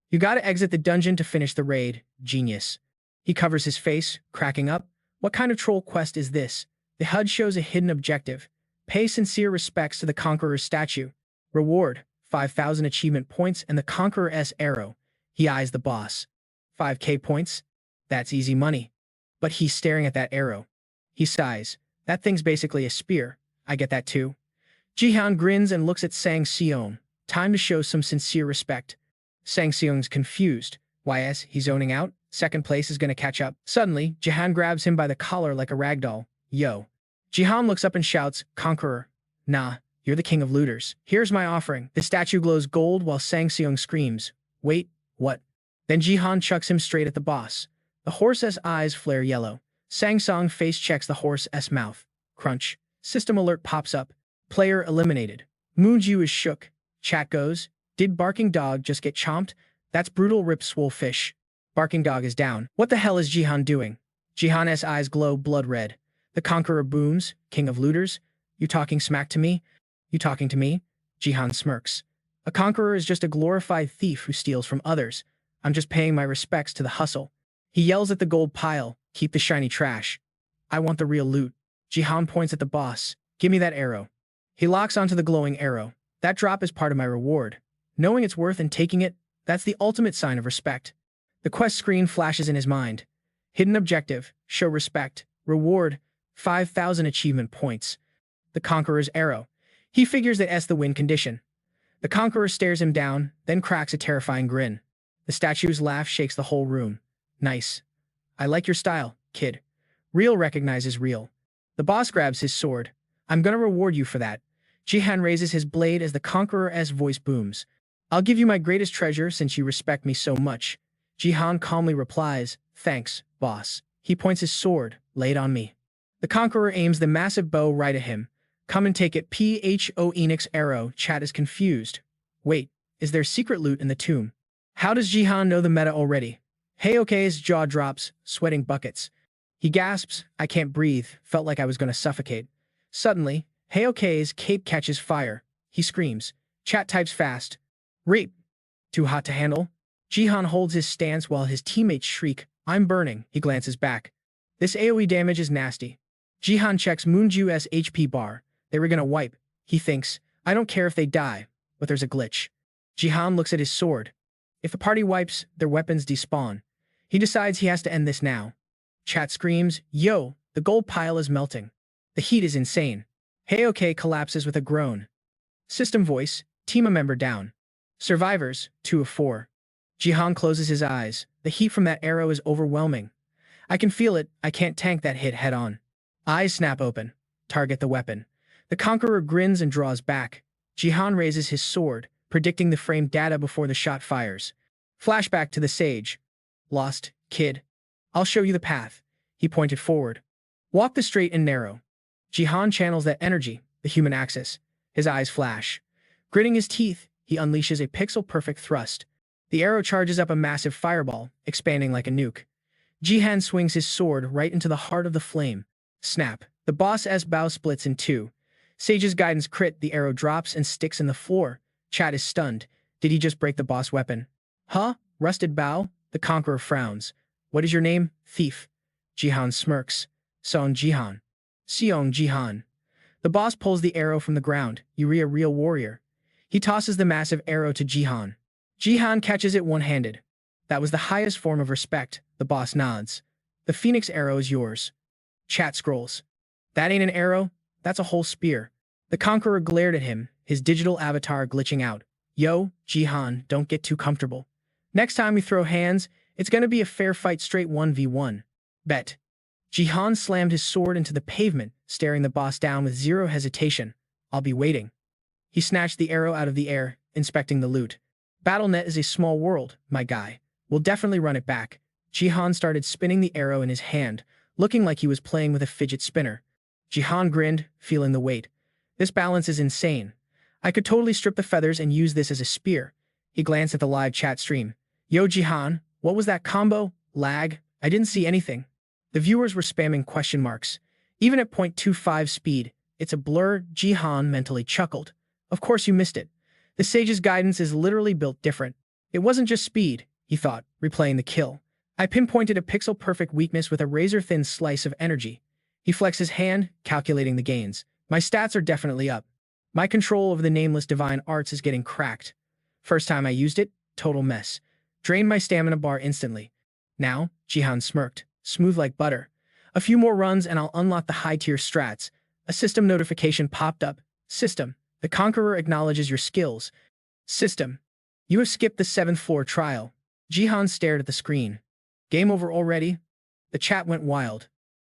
You gotta exit the dungeon to finish the raid. Genius. He covers his face, cracking up. What kind of troll quest is this? The HUD shows a hidden objective. Pay sincere respects to the Conqueror's statue. Reward, 5,000 achievement points and the Conqueror's arrow. He eyes the boss. 5k points? That's easy money. But he's staring at that arrow. He sighs. That thing's basically a spear. I get that too. Jihan grins and looks at Sang Seong. Time to show some sincere respect. Sang Seong's confused. YS, he's zoning out? Second place is gonna catch up. Suddenly, Jihan grabs him by the collar like a ragdoll. Yo. Jihan looks up and shouts, Conqueror. Nah, you're the king of looters. Here's my offering. The statue glows gold while Sang Seong screams. Wait, what? Then Jihan chucks him straight at the boss. The horse's eyes flare yellow. Sang Seong face checks the horse's mouth. Crunch. System alert pops up. Player eliminated. Moonju is shook. Chat goes, did Barking Dog just get chomped? That's brutal rip swole fish. Barking Dog is down. What the hell is Jihan doing? Jihan's eyes glow blood red. The Conqueror booms, king of looters. You talking smack to me? You talking to me? Jihan smirks. A Conqueror is just a glorified thief who steals from others. I'm just paying my respects to the hustle. He yells at the gold pile, keep the shiny trash. I want the real loot. Jihan points at the boss. Give me that arrow. He locks onto the glowing arrow. That drop is part of my reward. Knowing its worth and taking it, that's the ultimate sign of respect. The quest screen flashes in his mind. Hidden objective, show respect. Reward, 5,000 achievement points. The Conqueror's arrow. He figures that S the win condition. The Conqueror stares him down, then cracks a terrifying grin. The statue's laugh shakes the whole room. Nice. I like your style, kid. Real recognizes real. The boss grabs his sword. I'm gonna reward you for that. Jihan raises his blade as the Conqueror's voice booms. I'll give you my greatest treasure since you respect me so much. Jihan calmly replies, thanks, boss. He points his sword, lay it on me. The Conqueror aims the massive bow right at him. Come and take it. PHO Enix arrow. Chat is confused. Wait, is there secret loot in the tomb? How does Jihan know the meta already? Hey-okay's jaw drops, sweating buckets. He gasps, I can't breathe, felt like I was gonna suffocate. Suddenly, Hey-okay's cape catches fire. He screams. Chat types fast. Rape. Too hot to handle? Jihan holds his stance while his teammates shriek. I'm burning. He glances back. This AoE damage is nasty. Jihan checks Moonju's HP bar. They were gonna wipe. He thinks, I don't care if they die, but there's a glitch. Jihan looks at his sword. If the party wipes, their weapons despawn. He decides he has to end this now. Chat screams, yo, the gold pile is melting. The heat is insane. Hey-okay collapses with a groan. System voice, team a member down. Survivors, 2 of 4. Jihan closes his eyes. The heat from that arrow is overwhelming. I can feel it. I can't tank that hit head on. Eyes snap open. Target the weapon. The Conqueror grins and draws back. Jihan raises his sword, predicting the frame data before the shot fires. Flashback to the sage. Lost, kid. I'll show you the path. He pointed forward. Walk the straight and narrow. Jihan channels that energy, the human axis. His eyes flash. Gritting his teeth, he unleashes a pixel-perfect thrust. The arrow charges up a massive fireball, expanding like a nuke. Jihan swings his sword right into the heart of the flame. Snap. The boss's bow splits in two. Sage's guidance crit, the arrow drops and sticks in the floor. Chat is stunned. Did he just break the boss weapon? Huh? Rusted bow? The conqueror frowns. What is your name? Thief. Jihan smirks. Song Jihan. Seong Jihan. The boss pulls the arrow from the ground. You a real warrior. He tosses the massive arrow to Jihan. Jihan catches it one-handed. That was the highest form of respect. The boss nods. The phoenix arrow is yours. Chat scrolls. That ain't an arrow. That's a whole spear. The conqueror glared at him, his digital avatar glitching out. Yo, Jihan, don't get too comfortable. Next time we throw hands, it's gonna be a fair fight straight 1v1. Bet. Jihan slammed his sword into the pavement, staring the boss down with zero hesitation. I'll be waiting. He snatched the arrow out of the air, inspecting the loot. BattleNet is a small world, my guy. We'll definitely run it back. Jihan started spinning the arrow in his hand, looking like he was playing with a fidget spinner. Jihan grinned, feeling the weight. This balance is insane. I could totally strip the feathers and use this as a spear. He glanced at the live chat stream. Yo, Jihan, what was that combo? Lag? I didn't see anything. The viewers were spamming question marks. Even at 0.25 speed, it's a blur. Jihan mentally chuckled. Of course you missed it. The Sage's guidance is literally built different. It wasn't just speed, he thought, replaying the kill. I pinpointed a pixel-perfect weakness with a razor-thin slice of energy. He flexed his hand, calculating the gains. My stats are definitely up. My control over the nameless divine arts is getting cracked. First time I used it, total mess. Drained my stamina bar instantly. Now, Jihan smirked, smooth like butter. A few more runs and I'll unlock the high-tier strats. A system notification popped up. System. The Conqueror acknowledges your skills. System. You have skipped the 7th floor trial. Jihan stared at the screen. Game over already? The chat went wild.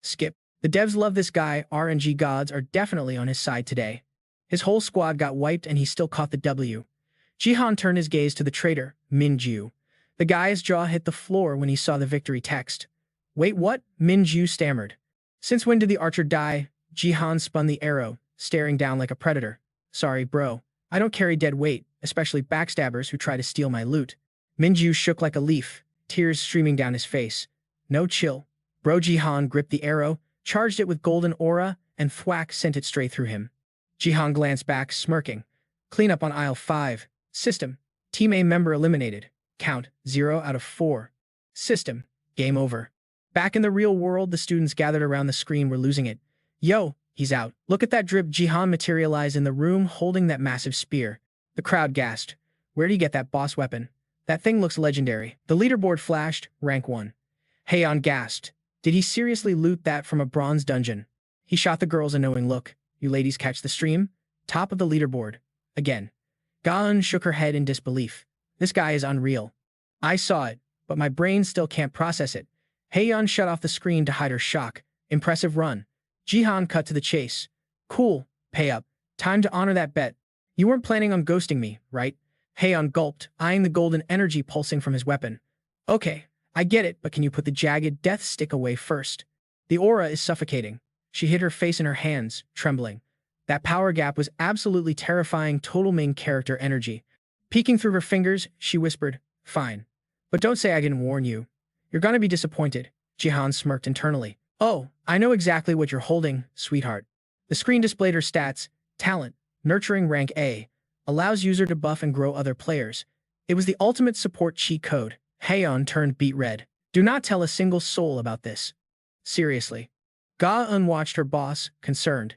Skip. The devs love this guy. RNG gods are definitely on his side today. His whole squad got wiped and he still caught the W. Jihan turned his gaze to the traitor, Minju. The guy's jaw hit the floor when he saw the victory text. Wait, what? Minju stammered. Since when did the archer die? Jihan spun the arrow, staring down like a predator. Sorry, bro. I don't carry dead weight, especially backstabbers who try to steal my loot. Minju shook like a leaf, tears streaming down his face. No chill. Bro. Jihan gripped the arrow, charged it with golden aura, and thwack sent it straight through him. Jihan glanced back, smirking. Clean up on aisle 5. System. Team A member eliminated. Count 0 out of 4. System. Game over. Back in the real world, the students gathered around the screen were losing it. Yo, he's out. Look at that drip. Jihan materialized in the room holding that massive spear. The crowd gasped. Where'd he get that boss weapon? That thing looks legendary. The leaderboard flashed, rank 1. Haeyeon gasped. Did he seriously loot that from a bronze dungeon? He shot the girls a knowing look. You ladies catch the stream? Top of the leaderboard. Again. Gaeun shook her head in disbelief. This guy is unreal. I saw it, but my brain still can't process it. Haeyeon shut off the screen to hide her shock. Impressive run. Jihan cut to the chase. Cool. Pay up. Time to honor that bet. You weren't planning on ghosting me, right? Haeyeon gulped, eyeing the golden energy pulsing from his weapon. Okay, I get it, but can you put the jagged death stick away first? The aura is suffocating. She hid her face in her hands, trembling. That power gap was absolutely terrifying. Total main character energy. Peeking through her fingers, she whispered, Fine. But don't say I didn't warn you. You're gonna be disappointed. Jihan smirked internally. Oh, I know exactly what you're holding, sweetheart. The screen displayed her stats. Talent. Nurturing rank A. Allows user to buff and grow other players. It was the ultimate support cheat code. Haeyeon turned beet red. Do not tell a single soul about this. Seriously. Gaeun watched her boss, concerned.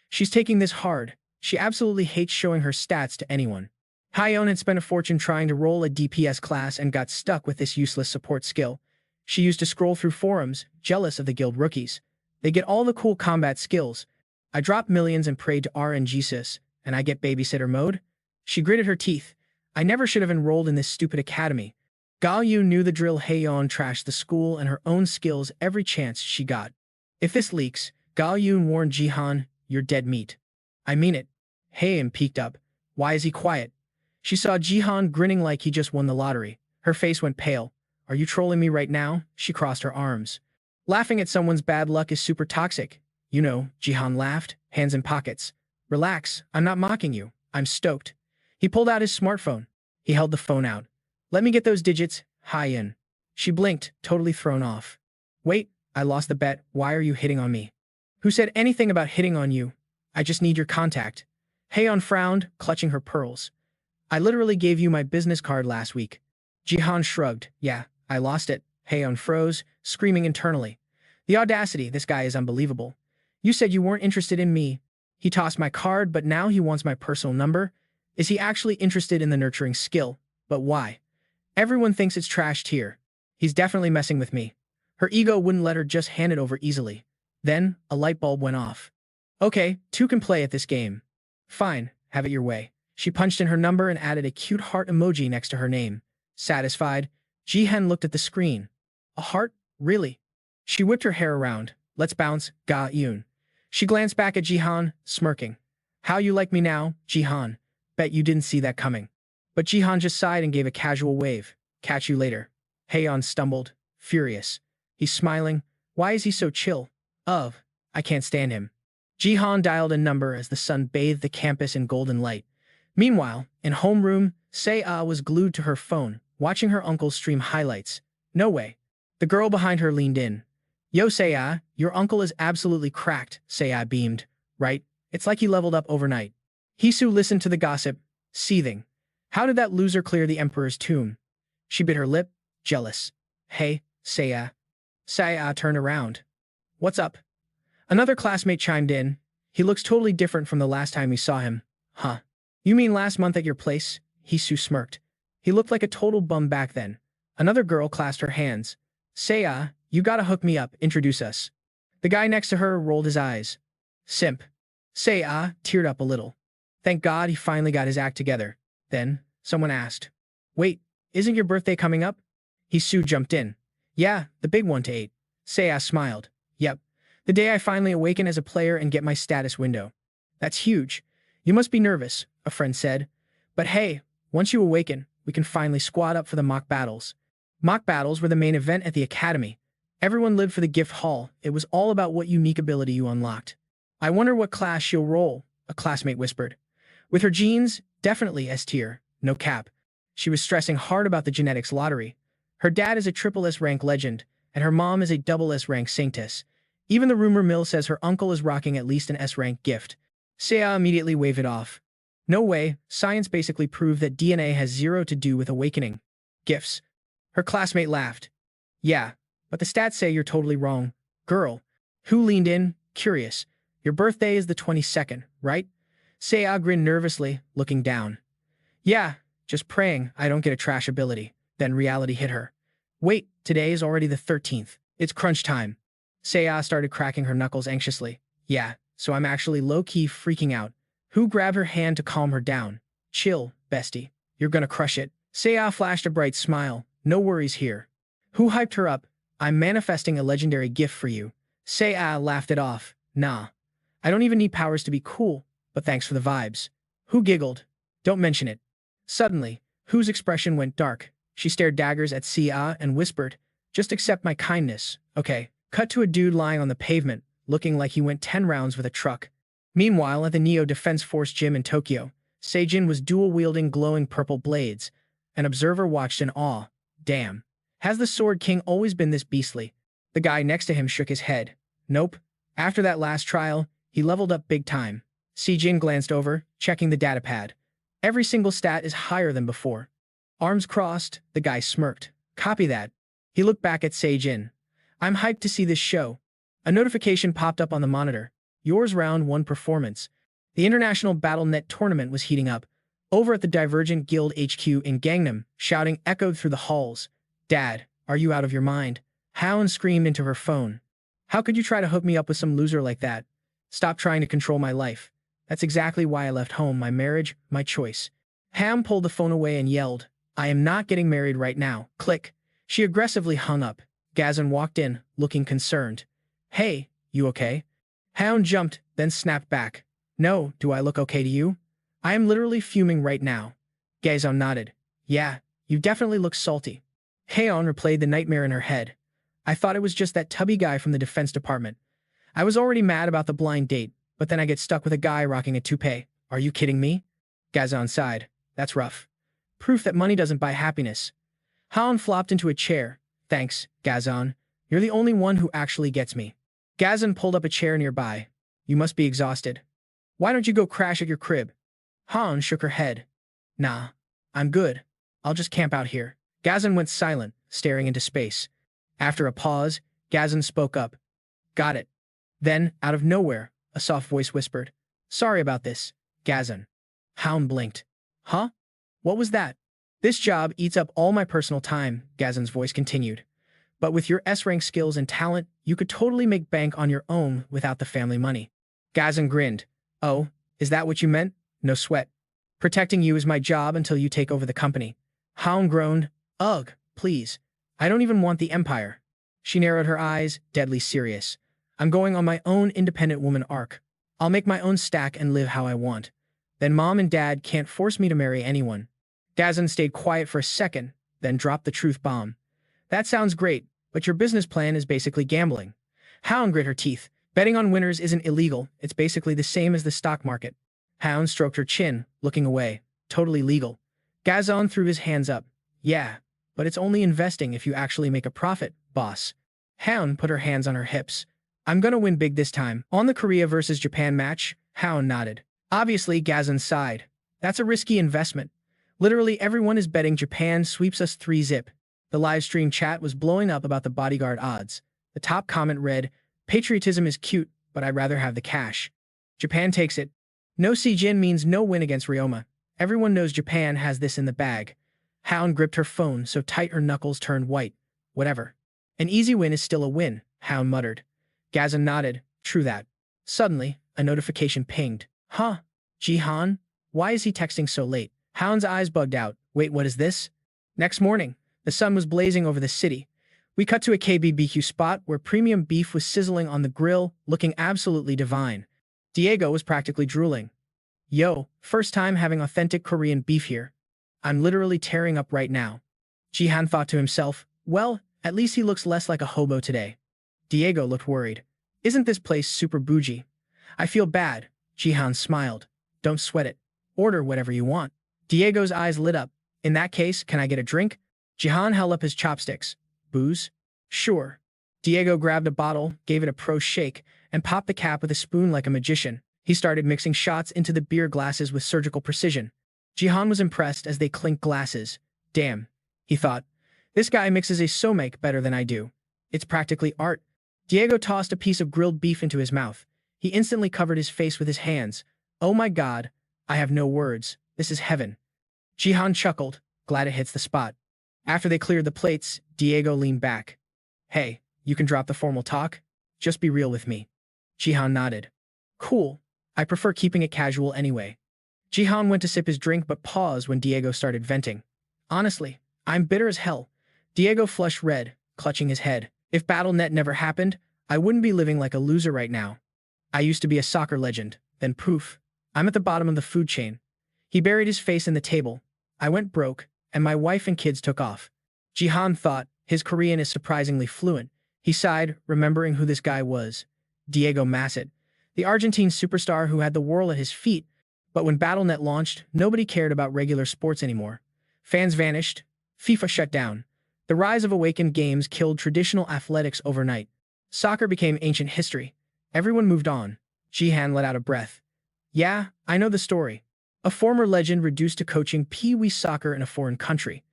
She's taking this hard. She absolutely hates showing her stats to anyone. Haeyeon had spent a fortune trying to roll a DPS class and got stuck with this useless support skill. She used to scroll through forums, jealous of the guild rookies. They get all the cool combat skills. I drop millions and prayed to RNGSys, and I get babysitter mode? She gritted her teeth. I never should have enrolled in this stupid academy. Gaeun knew the drill. Haeyeon trashed the school and her own skills every chance she got. If this leaks, Gaeun warned Jihan, you're dead meat. I mean it. Haeyeon peeked up. Why is he quiet? She saw Jihan grinning like he just won the lottery. Her face went pale. Are you trolling me right now? She crossed her arms. Laughing at someone's bad luck is super toxic. You know, Jihan laughed, hands in pockets. Relax, I'm not mocking you. I'm stoked. He pulled out his smartphone. He held the phone out. Let me get those digits. Haeyeon. She blinked, totally thrown off. Wait, I lost the bet. Why are you hitting on me? Who said anything about hitting on you? I just need your contact. Haeyeon frowned, clutching her pearls. I literally gave you my business card last week. Jihan shrugged. Yeah, I lost it. Haeyeon froze, screaming internally. The audacity, this guy is unbelievable. You said you weren't interested in me. He tossed my card, but now he wants my personal number? Is he actually interested in the nurturing skill? But why? Everyone thinks it's trashed here. He's definitely messing with me. Her ego wouldn't let her just hand it over easily. Then, a light bulb went off. Okay, two can play at this game. Fine, have it your way. She punched in her number and added a cute heart emoji next to her name. Satisfied, Jihan looked at the screen. A heart? Really? She whipped her hair around. Let's bounce, Ga Yoon. She glanced back at Jihan, smirking. How you like me now, Jihan? Bet you didn't see that coming. But Jihan just sighed and gave a casual wave. Catch you later. Haeyeon stumbled, furious. He's smiling. Why is he so chill? I can't stand him. Jihan dialed a number as the sun bathed the campus in golden light. Meanwhile, in homeroom, Se-ah was glued to her phone, watching her uncle stream highlights. No way. The girl behind her leaned in. Yo, Se-ah, your uncle is absolutely cracked, Se-ah beamed. Right? It's like he leveled up overnight. Hisu listened to the gossip, seething. How did that loser clear the emperor's tomb? She bit her lip, jealous. Hey, Se-ah. Se-ah turned around. What's up? Another classmate chimed in. He looks totally different from the last time we saw him. Huh. You mean last month at your place? Hisu smirked. He looked like a total bum back then. Another girl clasped her hands. Se-ah, you gotta hook me up, introduce us. The guy next to her rolled his eyes. Simp. Se-ah teared up a little. Thank God he finally got his act together. Then, someone asked. Wait, isn't your birthday coming up? Hisu jumped in. Yeah, the big one to 8. Se-ah smiled. Yep. The day I finally awaken as a player and get my status window. That's huge. You must be nervous, a friend said. But hey, once you awaken, we can finally squad up for the mock battles. Mock battles were the main event at the academy. Everyone lived for the gift hall. It was all about what unique ability you unlocked. I wonder what class she'll roll, a classmate whispered. With her genes, definitely S tier, no cap. She was stressing hard about the genetics lottery. Her dad is a triple S rank legend, and her mom is a double S rank saintess. Even the rumor mill says her uncle is rocking at least an S rank gift. Se-ah immediately waved it off. No way, science basically proved that DNA has zero to do with awakening. Gifts. Her classmate laughed. Yeah, but the stats say you're totally wrong. Girl. Who leaned in, curious. Your birthday is the 22nd, right? Se-ah grinned nervously, looking down. Yeah, just praying I don't get a trash ability. Then reality hit her. Wait, today is already the 13th. It's crunch time. Se-ah started cracking her knuckles anxiously. Yeah, so I'm actually low-key freaking out. Who grabbed her hand to calm her down? Chill, bestie. You're gonna crush it. Se-ah flashed a bright smile. No worries here. Who hyped her up? I'm manifesting a legendary gift for you. Se-ah laughed it off. Nah. I don't even need powers to be cool, but thanks for the vibes. Who giggled? Don't mention it. Suddenly, Who's expression went dark. She stared daggers at Se-ah and whispered, just accept my kindness, okay? Cut to a dude lying on the pavement, looking like he went 10 rounds with a truck. Meanwhile, at the Neo Defense Force gym in Tokyo, Sejin was dual-wielding glowing purple blades. An observer watched in awe. Damn. Has the Sword King always been this beastly? The guy next to him shook his head. Nope. After that last trial, he leveled up big time. Sejin glanced over, checking the datapad. Every single stat is higher than before. Arms crossed, the guy smirked. Copy that. He looked back at Sejin. I'm hyped to see this show. A notification popped up on the monitor. Yours round 1 performance. The International BattleNet tournament was heating up. Over at the Divergent Guild HQ in Gangnam, shouting echoed through the halls. Dad, are you out of your mind? Haeyeon screamed into her phone. How could you try to hook me up with some loser like that? Stop trying to control my life. That's exactly why I left home, my marriage, my choice. Ham pulled the phone away and yelled, I am not getting married right now. Click. She aggressively hung up. Gazan walked in, looking concerned. Hey, you okay? Haeyeon jumped, then snapped back. No, do I look okay to you? I am literally fuming right now. Gazan nodded. Yeah, you definitely look salty. Haeyeon replayed the nightmare in her head. I thought it was just that tubby guy from the defense department. I was already mad about the blind date, but then I get stuck with a guy rocking a toupee. Are you kidding me? Gazan sighed. That's rough. Proof that money doesn't buy happiness. Haeyeon flopped into a chair. Thanks, Gazan. You're the only one who actually gets me. Gazan pulled up a chair nearby. You must be exhausted. Why don't you go crash at your crib? Han shook her head. Nah, I'm good. I'll just camp out here. Gazan went silent, staring into space. After a pause, Gazan spoke up. Got it. Then, out of nowhere, a soft voice whispered. Sorry about this, Gazan. Hound blinked. Huh? What was that? This job eats up all my personal time, Gazan's voice continued. But with your S-rank skills and talent, you could totally make bank on your own without the family money. Gazan grinned. Oh, is that what you meant? No sweat. Protecting you is my job until you take over the company. Hound groaned. Ugh, please. I don't even want the empire. She narrowed her eyes, deadly serious. I'm going on my own independent woman arc. I'll make my own stack and live how I want. Then mom and dad can't force me to marry anyone. Gazan stayed quiet for a second, then dropped the truth bomb. That sounds great, but your business plan is basically gambling. Hound grit her teeth. Betting on winners isn't illegal, it's basically the same as the stock market. Hound stroked her chin, looking away. Totally legal. Gazan threw his hands up. Yeah, but it's only investing if you actually make a profit, boss. Hound put her hands on her hips. I'm gonna win big this time. On the Korea versus Japan match, Hound nodded. Obviously, Gazan sighed. That's a risky investment. Literally everyone is betting Japan sweeps us 3-zip. The live stream chat was blowing up about the bodyguard odds. The top comment read, patriotism is cute, but I'd rather have the cash. Japan takes it. No Sejin means no win against Ryoma. Everyone knows Japan has this in the bag. Hound gripped her phone so tight her knuckles turned white. Whatever. An easy win is still a win, Hound muttered. Gazan nodded. True that. Suddenly, a notification pinged. Huh? Jihan? Why is he texting so late? Hound's eyes bugged out. Wait, what is this? Next morning, the sun was blazing over the city. We cut to a KBBQ spot where premium beef was sizzling on the grill, looking absolutely divine. Diego was practically drooling. Yo, first time having authentic Korean beef here. I'm literally tearing up right now. Jihan thought to himself, well, at least he looks less like a hobo today. Diego looked worried. Isn't this place super bougie? I feel bad. Jihan smiled. Don't sweat it. Order whatever you want. Diego's eyes lit up. In that case, can I get a drink? Jihan held up his chopsticks. Booze? Sure. Diego grabbed a bottle, gave it a pro shake, and popped the cap with a spoon like a magician. He started mixing shots into the beer glasses with surgical precision. Jihan was impressed as they clinked glasses. Damn, he thought. This guy mixes a somek better than I do. It's practically art. Diego tossed a piece of grilled beef into his mouth. He instantly covered his face with his hands. Oh my god, I have no words. This is heaven. Jihan chuckled, glad it hits the spot. After they cleared the plates, Diego leaned back. Hey, you can drop the formal talk? Just be real with me. Jihan nodded. Cool. I prefer keeping it casual anyway. Jihan went to sip his drink but paused when Diego started venting. Honestly, I'm bitter as hell. Diego flushed red, clutching his head. If BattleNet never happened, I wouldn't be living like a loser right now. I used to be a soccer legend, then poof, I'm at the bottom of the food chain. He buried his face in the table. I went broke, and my wife and kids took off. Jihan thought, his Korean is surprisingly fluent. He sighed, remembering who this guy was. Diego Masset, the Argentine superstar who had the world at his feet, but when BattleNet launched, nobody cared about regular sports anymore. Fans vanished. FIFA shut down. The rise of Awakened Games killed traditional athletics overnight. Soccer became ancient history. Everyone moved on. Jihan let out a breath. Yeah, I know the story. A former legend reduced to coaching pee-wee soccer in a foreign country.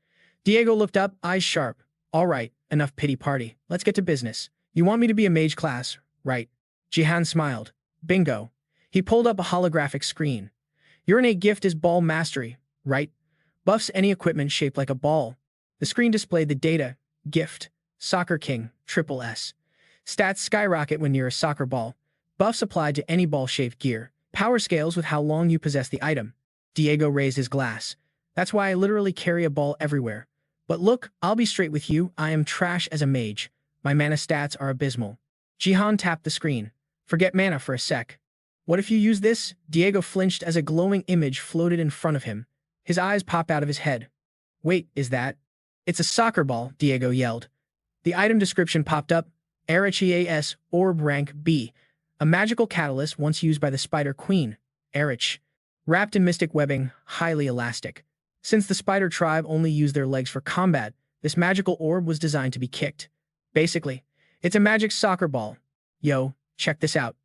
Diego looked up, eyes sharp. All right, enough pity party. Let's get to business. You want me to be a mage class, right? Jihan smiled. Bingo. He pulled up a holographic screen. Your innate gift is ball mastery, right? Buffs any equipment shaped like a ball. The screen displayed the data. Gift. Soccer King. Triple S. Stats skyrocket when near a soccer ball. Buffs applied to any ball-shaped gear. Power scales with how long you possess the item. Diego raised his glass. That's why I literally carry a ball everywhere. But look, I'll be straight with you, I am trash as a mage. My mana stats are abysmal. Jihan tapped the screen. Forget mana for a sec. What if you use this? Diego flinched as a glowing image floated in front of him. His eyes popped out of his head. Wait, is that? It's a soccer ball, Diego yelled. The item description popped up. Erichas, Orb Rank B. A magical catalyst once used by the Spider Queen. Erich. Wrapped in mystic webbing, highly elastic. Since the spider tribe only used their legs for combat, this magical orb was designed to be kicked. Basically, it's a magic soccer ball. Yo, check this out.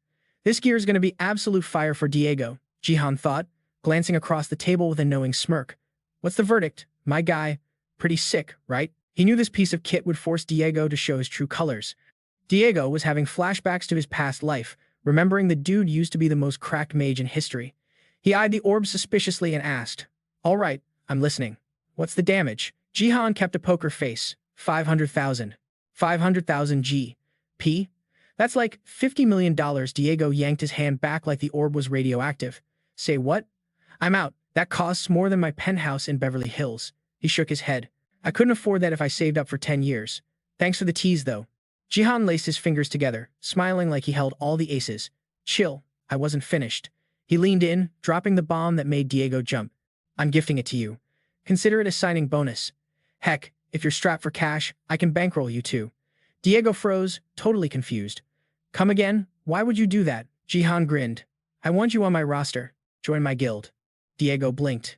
This gear is going to be absolute fire for Diego, Jihan thought, glancing across the table with a knowing smirk. What's the verdict? My guy, pretty sick, right? He knew this piece of kit would force Diego to show his true colors. Diego was having flashbacks to his past life, remembering the dude used to be the most cracked mage in history. He eyed the orb suspiciously and asked, "All right, I'm listening. What's the damage?" Jihan kept a poker face. 500,000. 500,000 G.P.? That's like $50 million. Diego yanked his hand back like the orb was radioactive. Say what? I'm out. That costs more than my penthouse in Beverly Hills. He shook his head. I couldn't afford that if I saved up for 10 years. Thanks for the tease, though. Jihan laced his fingers together, smiling like he held all the aces. Chill, I wasn't finished. He leaned in, dropping the bomb that made Diego jump. I'm gifting it to you. Consider it a signing bonus. Heck, if you're strapped for cash, I can bankroll you too. Diego froze, totally confused. Come again? Why would you do that? Jihan grinned. I want you on my roster. Join my guild. Diego blinked.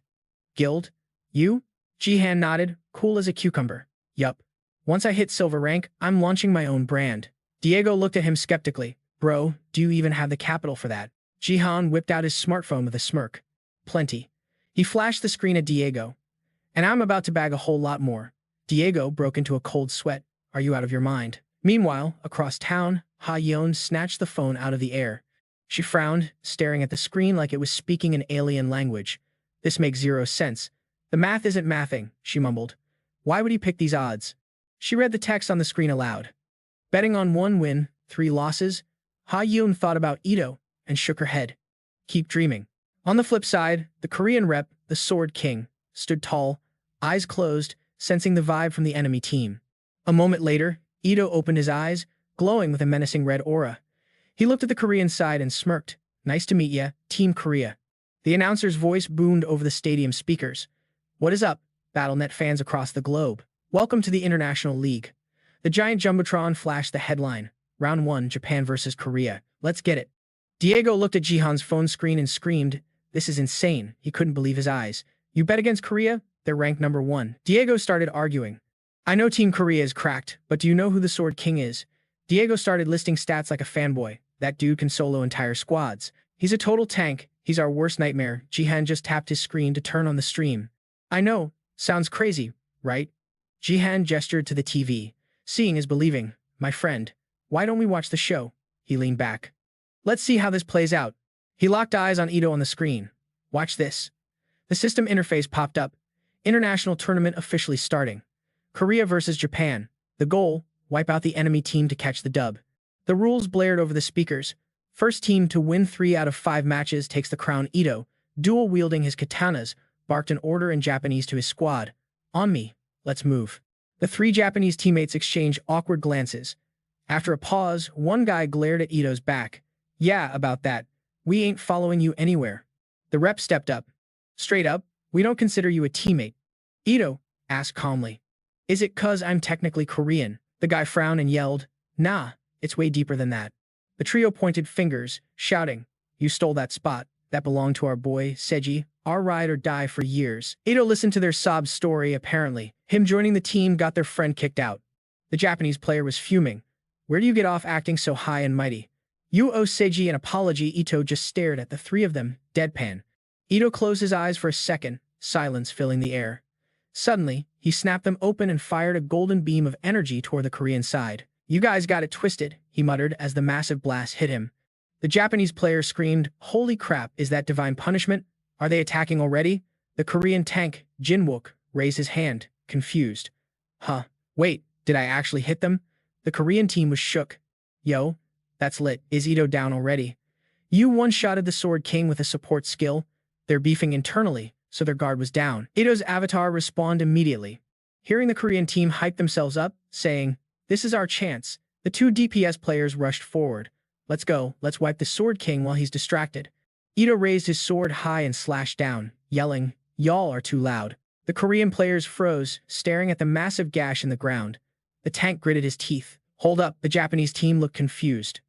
Guild? You? Jihan nodded, cool as a cucumber. Yup. Once I hit silver rank, I'm launching my own brand. Diego looked at him skeptically. Bro, do you even have the capital for that? Jihan whipped out his smartphone with a smirk. Plenty. He flashed the screen at Diego. And I'm about to bag a whole lot more. Diego broke into a cold sweat. Are you out of your mind? Meanwhile, across town, Ha-yeon snatched the phone out of the air. She frowned, staring at the screen like it was speaking an alien language. This makes zero sense. The math isn't mathing, she mumbled. Why would he pick these odds? She read the text on the screen aloud. Betting on 1 win, 3 losses? Ha-yeon thought about Ito and shook her head. Keep dreaming. On the flip side, the Korean rep, the Sword King, stood tall, eyes closed, sensing the vibe from the enemy team. A moment later, Ito opened his eyes, glowing with a menacing red aura. He looked at the Korean side and smirked. Nice to meet ya, Team Korea. The announcer's voice boomed over the stadium speakers. What is up, BattleNet fans across the globe? Welcome to the International League. The giant jumbotron flashed the headline. Round 1, Japan versus Korea. Let's get it. Diego looked at Jihan's phone screen and screamed. This is insane. He couldn't believe his eyes. You bet against Korea? They're ranked number 1. Diego started arguing. I know Team Korea is cracked, but do you know who the Sword King is? Diego started listing stats like a fanboy. That dude can solo entire squads. He's a total tank. He's our worst nightmare. Jihan just tapped his screen to turn on the stream. I know. Sounds crazy, right? Jihan gestured to the TV. Seeing is believing. My friend, why don't we watch the show? He leaned back. Let's see how this plays out. He locked eyes on Ito on the screen. Watch this. The system interface popped up. International tournament officially starting. Korea versus Japan. The goal, wipe out the enemy team to catch the dub. The rules blared over the speakers. First team to win 3 out of 5 matches takes the crown. Ito, dual-wielding his katanas, barked an order in Japanese to his squad. On me. Let's move. The 3 Japanese teammates exchanged awkward glances. After a pause, one guy glared at Ito's back. Yeah, about that. We ain't following you anywhere. The rep stepped up. Straight up, we don't consider you a teammate. Ito asked calmly. Is it 'cause I'm technically Korean? The guy frowned and yelled. Nah, it's way deeper than that. The trio pointed fingers, shouting. You stole that spot. That belonged to our boy, Sejin, our ride or die for years. Ito listened to their sob story, apparently. Him joining the team got their friend kicked out. The Japanese player was fuming. Where do you get off acting so high and mighty? You owe Sejin an apology. Ito just stared at the 3 of them, deadpan. Ito closed his eyes for a second, silence filling the air. Suddenly, he snapped them open and fired a golden beam of energy toward the Korean side. You guys got it twisted, he muttered as the massive blast hit him. The Japanese player screamed, Holy crap, is that divine punishment? Are they attacking already? The Korean tank, Jinwook, raised his hand, confused. Huh, wait, did I actually hit them? The Korean team was shook. Yo, that's lit. Is Ito down already? You one-shotted the Sword King with a support skill. They're beefing internally, so their guard was down. Ito's avatar responded immediately. Hearing the Korean team hype themselves up, saying, This is our chance. The 2 DPS players rushed forward. Let's go, let's wipe the Sword King while he's distracted. Ito raised his sword high and slashed down, yelling, Y'all are too loud. The Korean players froze, staring at the massive gash in the ground. The tank gritted his teeth. Hold up, the Japanese team looked confused.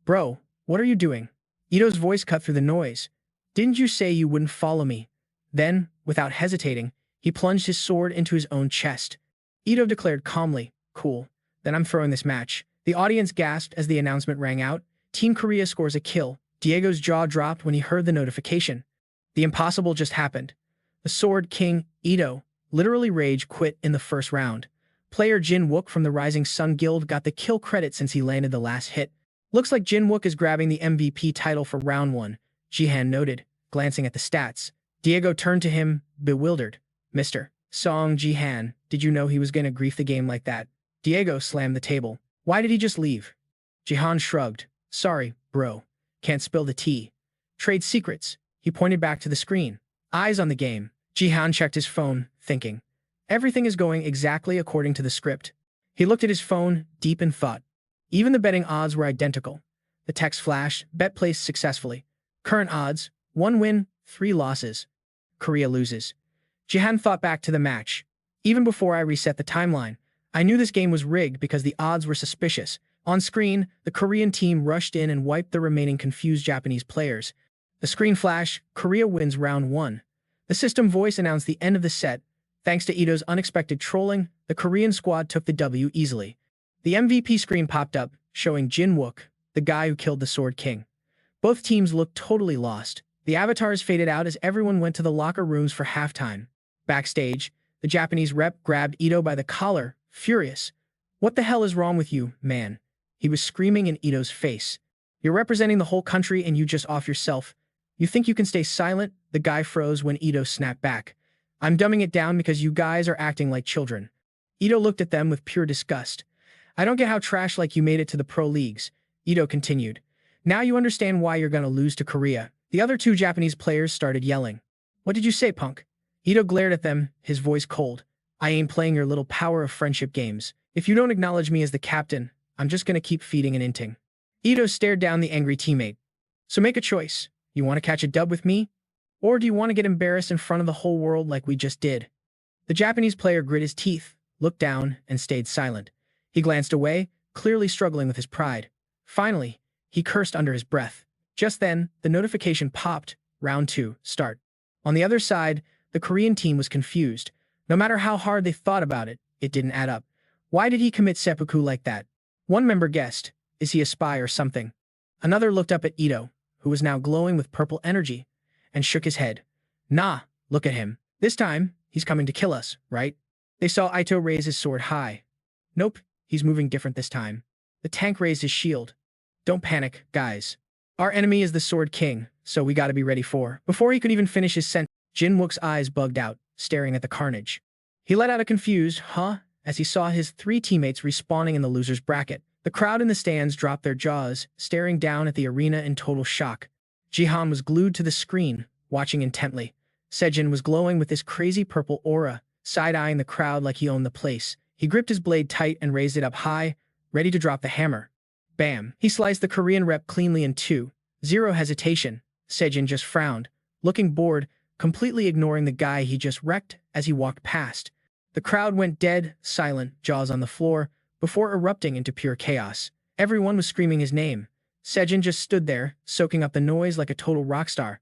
Bro, what are you doing? Ito's voice cut through the noise. Didn't you say you wouldn't follow me? Then, without hesitating, he plunged his sword into his own chest. Ito declared calmly, Cool, then I'm throwing this match. The audience gasped as the announcement rang out. Team Korea scores a kill. Diego's jaw dropped when he heard the notification. The impossible just happened. The Sword King, Ito, literally rage quit in the first round. Player Jin Wook from the Rising Sun Guild got the kill credit since he landed the last hit. Looks like Jin Wook is grabbing the MVP title for round 1, Jihan noted, glancing at the stats. Diego turned to him, bewildered. Mr. Song Jihan, did you know he was gonna grief the game like that? Diego slammed the table. Why did he just leave? Jihan shrugged. Sorry, bro. Can't spill the tea. Trade secrets. He pointed back to the screen. Eyes on the game. Jihan checked his phone, thinking. Everything is going exactly according to the script. He looked at his phone, deep in thought. Even the betting odds were identical. The text flashed, bet placed successfully. Current odds, 1 win, 3 losses. Korea loses. Jihan thought back to the match. Even before I reset the timeline, I knew this game was rigged because the odds were suspicious. On screen, the Korean team rushed in and wiped the remaining confused Japanese players. The screen flashed, Korea wins round 1. The system voice announced the end of the set. Thanks to Ito's unexpected trolling, the Korean squad took the W easily. The MVP screen popped up, showing Jin Wook, the guy who killed the Sword King. Both teams looked totally lost. The avatars faded out as everyone went to the locker rooms for halftime. Backstage, the Japanese rep grabbed Ito by the collar, furious. What the hell is wrong with you, man? He was screaming in Ito's face. You're representing the whole country and you just off yourself. You think you can stay silent? The guy froze when Ito snapped back. I'm dumbing it down because you guys are acting like children. Ito looked at them with pure disgust. I don't get how trash like you made it to the pro leagues. Ito continued. Now you understand why you're gonna lose to Korea. The other 2 Japanese players started yelling. What did you say, punk? Ito glared at them, his voice cold. I ain't playing your little power of friendship games. If you don't acknowledge me as the captain, I'm just gonna keep feeding and inting. Ito stared down the angry teammate. So make a choice. You want to catch a dub with me? Or do you want to get embarrassed in front of the whole world like we just did? The Japanese player grit his teeth, looked down, and stayed silent. He glanced away, clearly struggling with his pride. Finally, he cursed under his breath. Just then, the notification popped. Round 2, start. On the other side, the Korean team was confused. No matter how hard they thought about it, it didn't add up. Why did he commit seppuku like that? One member guessed, is he a spy or something? Another looked up at Ito, who was now glowing with purple energy, and shook his head. Nah, look at him. This time, he's coming to kill us, right? They saw Ito raise his sword high. Nope, he's moving different this time. The tank raised his shield. Don't panic, guys. Our enemy is the Sword King, so we gotta be ready for. Before he could even finish his sentence, Jin Wook's eyes bugged out, staring at the carnage. He let out a confused, huh, as he saw his 3 teammates respawning in the loser's bracket. The crowd in the stands dropped their jaws, staring down at the arena in total shock. Jihan was glued to the screen, watching intently. Sejin was glowing with this crazy purple aura, side-eyeing the crowd like he owned the place. He gripped his blade tight and raised it up high, ready to drop the hammer. Bam! He sliced the Korean rep cleanly in 2. Zero hesitation. Sejin just frowned, looking bored, completely ignoring the guy he just wrecked as he walked past. The crowd went dead, silent, jaws on the floor, before erupting into pure chaos. Everyone was screaming his name. Sejin just stood there, soaking up the noise like a total rock star.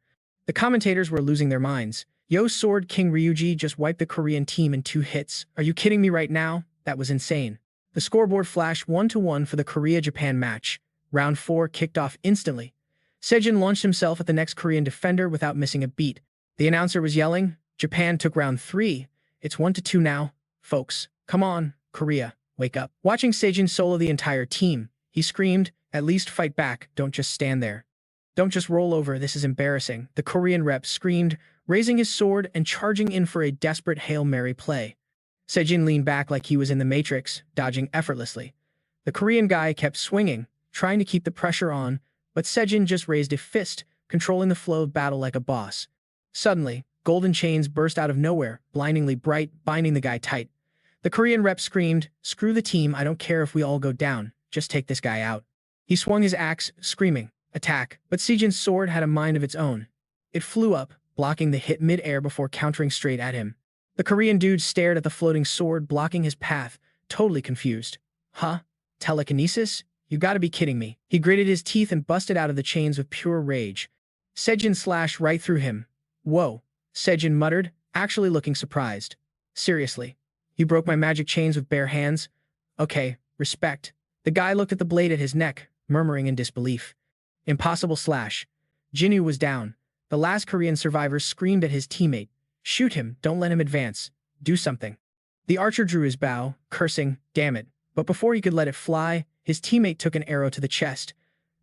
The commentators were losing their minds. Yo, Sword King Ryuji just wiped the Korean team in 2 hits. Are you kidding me right now? That was insane. The scoreboard flashed 1-1 for the Korea-Japan match. Round 4 kicked off instantly. Sejin launched himself at the next Korean defender without missing a beat. The announcer was yelling, Japan took round 3. It's 1-2 now. Folks, come on, Korea. Wake up. Watching Sejin solo the entire team, he screamed, at least fight back, don't just stand there. Don't just roll over, this is embarrassing. The Korean rep screamed, raising his sword and charging in for a desperate Hail Mary play. Sejin leaned back like he was in the Matrix, dodging effortlessly. The Korean guy kept swinging, trying to keep the pressure on, but Sejin just raised a fist, controlling the flow of battle like a boss. Suddenly, golden chains burst out of nowhere, blindingly bright, binding the guy tight. The Korean rep screamed, screw the team, I don't care if we all go down, just take this guy out. He swung his axe, screaming, attack, but Sejin's sword had a mind of its own. It flew up, blocking the hit mid-air before countering straight at him. The Korean dude stared at the floating sword blocking his path, totally confused. Huh? Telekinesis? You gotta be kidding me. He gritted his teeth and busted out of the chains with pure rage. Sejin slashed right through him. Whoa, Sejin muttered, actually looking surprised. Seriously. You broke my magic chains with bare hands? Okay, respect. The guy looked at the blade at his neck, murmuring in disbelief. Impossible slash. Jinwoo was down. The last Korean survivor screamed at his teammate. Shoot him, don't let him advance. Do something. The archer drew his bow, cursing, damn it. But before he could let it fly, his teammate took an arrow to the chest.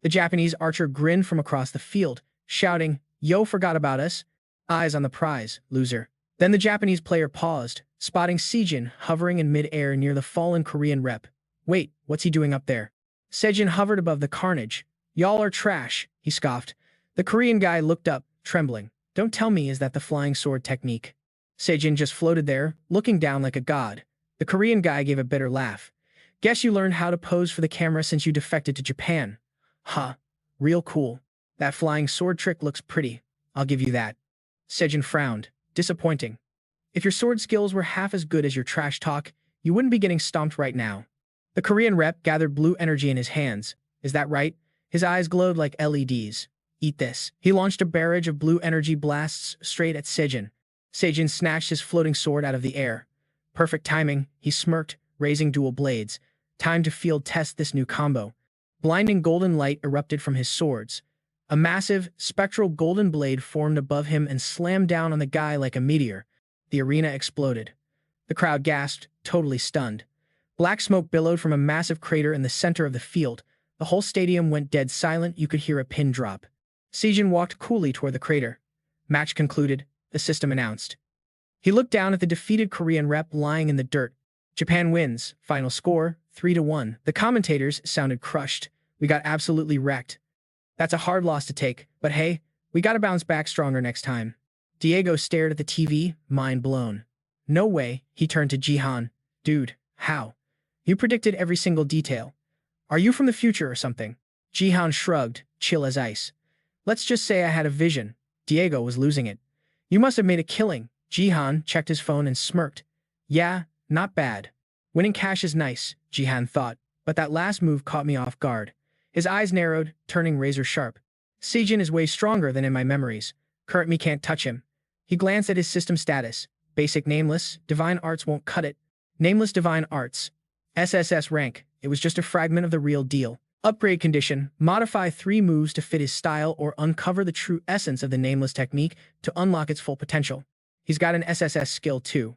The Japanese archer grinned from across the field, shouting, "Yo, forgot about us? Eyes on the prize, loser." Then the Japanese player paused, spotting Sejin hovering in mid-air near the fallen Korean rep. "Wait, what's he doing up there?" Sejin hovered above the carnage. "Y'all are trash," he scoffed. The Korean guy looked up, trembling. "Don't tell me, is that the flying sword technique?" Sejin just floated there, looking down like a god. The Korean guy gave a bitter laugh. "Guess you learned how to pose for the camera since you defected to Japan. Huh, real cool. That flying sword trick looks pretty, I'll give you that." Sejin frowned. Disappointing. If your sword skills were half as good as your trash talk, you wouldn't be getting stomped right now. The Korean rep gathered blue energy in his hands. "Is that right?" His eyes glowed like LEDs. "Eat this." He launched a barrage of blue energy blasts straight at Sejin. Sejin snatched his floating sword out of the air. Perfect timing, he smirked, raising dual blades. Time to field test this new combo. Blinding golden light erupted from his swords. A massive, spectral golden blade formed above him and slammed down on the guy like a meteor. The arena exploded. The crowd gasped, totally stunned. Black smoke billowed from a massive crater in the center of the field. The whole stadium went dead silent. You could hear a pin drop. Sejin walked coolly toward the crater. "Match concluded," the system announced. He looked down at the defeated Korean rep lying in the dirt. "Japan wins. Final score, 3-1. The commentators sounded crushed. "We got absolutely wrecked. That's a hard loss to take, but hey, we gotta bounce back stronger next time." Diego stared at the TV, mind blown. "No way," he turned to Jihan. "Dude, how? You predicted every single detail. Are you from the future or something?" Jihan shrugged, chill as ice. "Let's just say I had a vision." Diego was losing it. "You must have made a killing." Jihan checked his phone and smirked. "Yeah, not bad. Winning cash is nice," Jihan thought, "but that last move caught me off guard." His eyes narrowed, turning razor sharp. "Sejin is way stronger than in my memories. Current me can't touch him." He glanced at his system status. Basic nameless, divine arts won't cut it. Nameless divine arts. SSS rank. It was just a fragment of the real deal. Upgrade condition. Modify 3 moves to fit his style or uncover the true essence of the nameless technique to unlock its full potential. He's got an SSS skill too.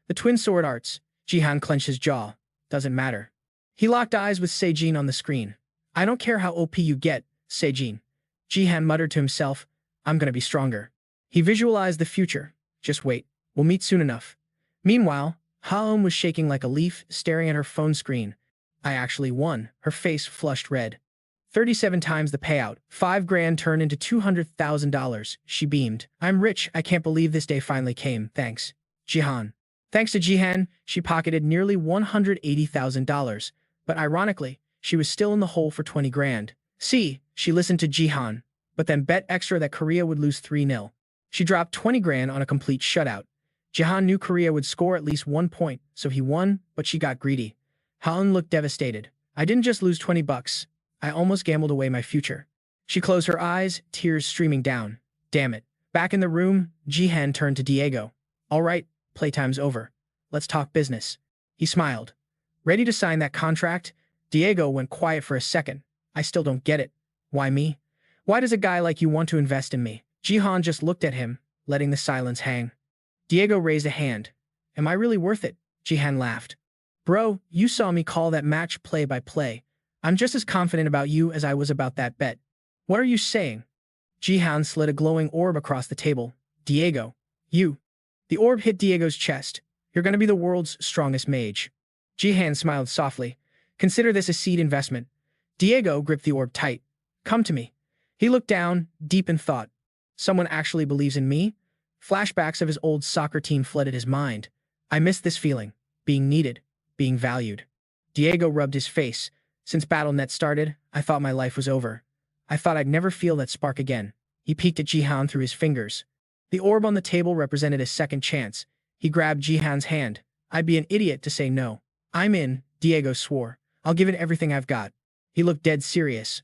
The twin sword arts. Jihan clenched his jaw. Doesn't matter. He locked eyes with Sejin on the screen. "I don't care how OP you get, Sejin." Jihan muttered to himself, "I'm gonna be stronger." He visualized the future. "Just wait. We'll meet soon enough." Meanwhile, Ha-eun was shaking like a leaf, staring at her phone screen. "I actually won." Her face flushed red. 37 times the payout. 5 grand turned into $200,000. She beamed. "I'm rich. I can't believe this day finally came. Thanks, Jihan." Thanks to Jihan, she pocketed nearly $180,000. But ironically, she was still in the hole for 20 grand. She listened to Jihan, but then bet extra that Korea would lose 3-0. She dropped 20 grand on a complete shutout. Jihan knew Korea would score at least 1 point, so he won, but she got greedy. Ha-eun looked devastated. "I didn't just lose 20 bucks. I almost gambled away my future." She closed her eyes, tears streaming down. Damn it. Back in the room, Jihan turned to Diego. "All right, playtime's over. Let's talk business." He smiled. "Ready to sign that contract?" Diego went quiet for a second. "I still don't get it. Why me? Why does a guy like you want to invest in me?" Jihan just looked at him, letting the silence hang. Diego raised a hand. "Am I really worth it?" Jihan laughed. "Bro, you saw me call that match play by play. I'm just as confident about you as I was about that bet." "What are you saying?" Jihan slid a glowing orb across the table. "Diego, you." The orb hit Diego's chest. "You're going to be the world's strongest mage." Jihan smiled softly. "Consider this a seed investment." Diego gripped the orb tight. "Come to me." He looked down, deep in thought. Someone actually believes in me? Flashbacks of his old soccer team flooded his mind. I missed this feeling. Being needed. Being valued. Diego rubbed his face. "Since BattleNet started, I thought my life was over. I thought I'd never feel that spark again." He peeked at Jihan through his fingers. The orb on the table represented a second chance. He grabbed Jihan's hand. "I'd be an idiot to say no." "I'm in," Diego swore. "I'll give it everything I've got." He looked dead serious.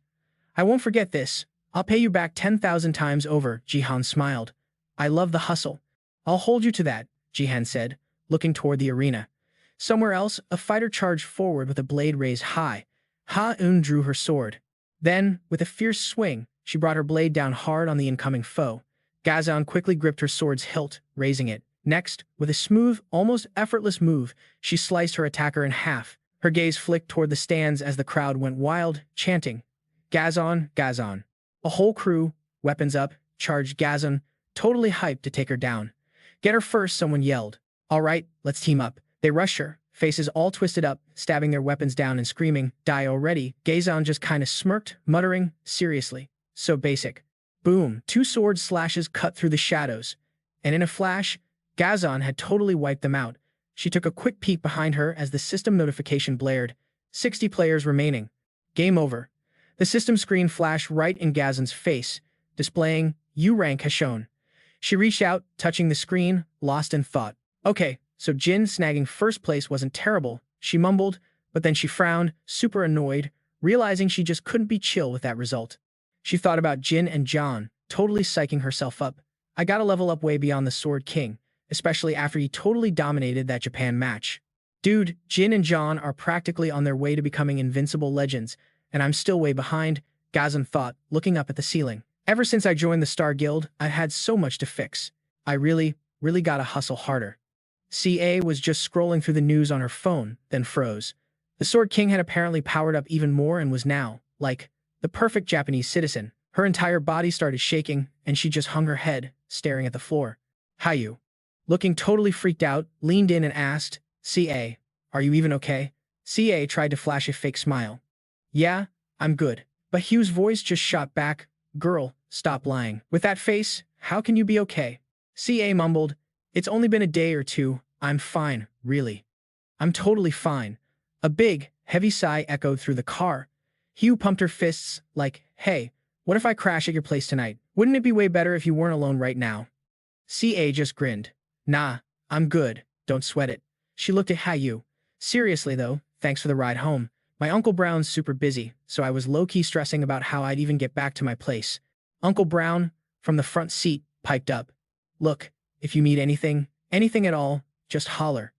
"I won't forget this. I'll pay you back 10,000 times over," Jihan smiled. "I love the hustle." "I'll hold you to that," Jihan said, looking toward the arena. Somewhere else, a fighter charged forward with a blade raised high. Ha-eun drew her sword. Then, with a fierce swing, she brought her blade down hard on the incoming foe. Gazan quickly gripped her sword's hilt, raising it. Next, with a smooth, almost effortless move, she sliced her attacker in half. Her gaze flicked toward the stands as the crowd went wild, chanting, "Gazon, Gazon." A whole crew, weapons up, charged Gazon, totally hyped to take her down. "Get her first," someone yelled. "All right, let's team up." They rushed her, faces all twisted up, stabbing their weapons down and screaming, "Die already." Gazon just kinda smirked, muttering, "Seriously, so basic." Boom, two sword slashes cut through the shadows, and in a flash, Gazon had totally wiped them out. She took a quick peek behind her as the system notification blared. 60 players remaining. Game over. The system screen flashed right in Gazon's face, displaying, "U rank has shown." She reached out, touching the screen, lost in thought. Okay, so Jin snagging first place wasn't terrible, she mumbled, but then she frowned, super annoyed, realizing she just couldn't be chill with that result. She thought about Jin and John, totally psyching herself up. I gotta level up way beyond the Sword King, especially after he totally dominated that Japan match. Dude, Jin and John are practically on their way to becoming invincible legends, and I'm still way behind, Gazon thought, looking up at the ceiling. Ever since I joined the Star Guild, I've had so much to fix. I really gotta hustle harder. CA was just scrolling through the news on her phone, then froze. The Sword King had apparently powered up even more and was now, like, the perfect Japanese citizen. Her entire body started shaking, and she just hung her head, staring at the floor. Hayu, looking totally freaked out, leaned in and asked, "CA, are you even okay?" CA tried to flash a fake smile. "Yeah, I'm good." But Hugh's voice just shot back, "Girl, stop lying. With that face, how can you be okay?" CA mumbled, "It's only been a day or two. I'm fine, really. I'm totally fine." A big, heavy sigh echoed through the car. Hugh pumped her fists, like, "Hey, what if I crash at your place tonight? Wouldn't it be way better if you weren't alone right now?" CA just grinned. "Nah, I'm good. Don't sweat it." She looked at Hayu. "Seriously though, thanks for the ride home. My Uncle Brown's super busy, so I was low-key stressing about how I'd even get back to my place." Uncle Brown, from the front seat, piped up. "Look, if you need anything at all, just holler.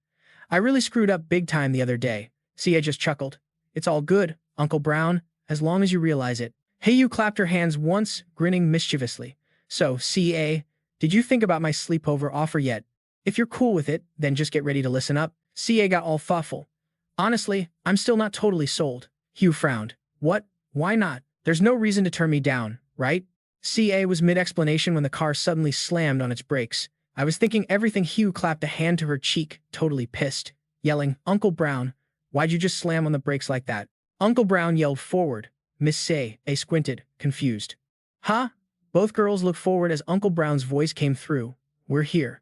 I really screwed up big time the other day." CA just chuckled. "It's all good, Uncle Brown, as long as you realize it." Hayu clapped her hands once, grinning mischievously. "So, CA, did you think about my sleepover offer yet? If you're cool with it, then just get ready to listen up." CA got all thoughtful. "Honestly, I'm still not totally sold." Hugh frowned. "What? Why not? There's no reason to turn me down, right?" CA was mid-explanation when the car suddenly slammed on its brakes. "I was thinking everything." Hugh clapped a hand to her cheek, totally pissed, yelling, "Uncle Brown, why'd you just slam on the brakes like that?" Uncle Brown yelled forward. Miss Say, squinted, confused. "Huh?" Both girls looked forward as Uncle Brown's voice came through. "We're here."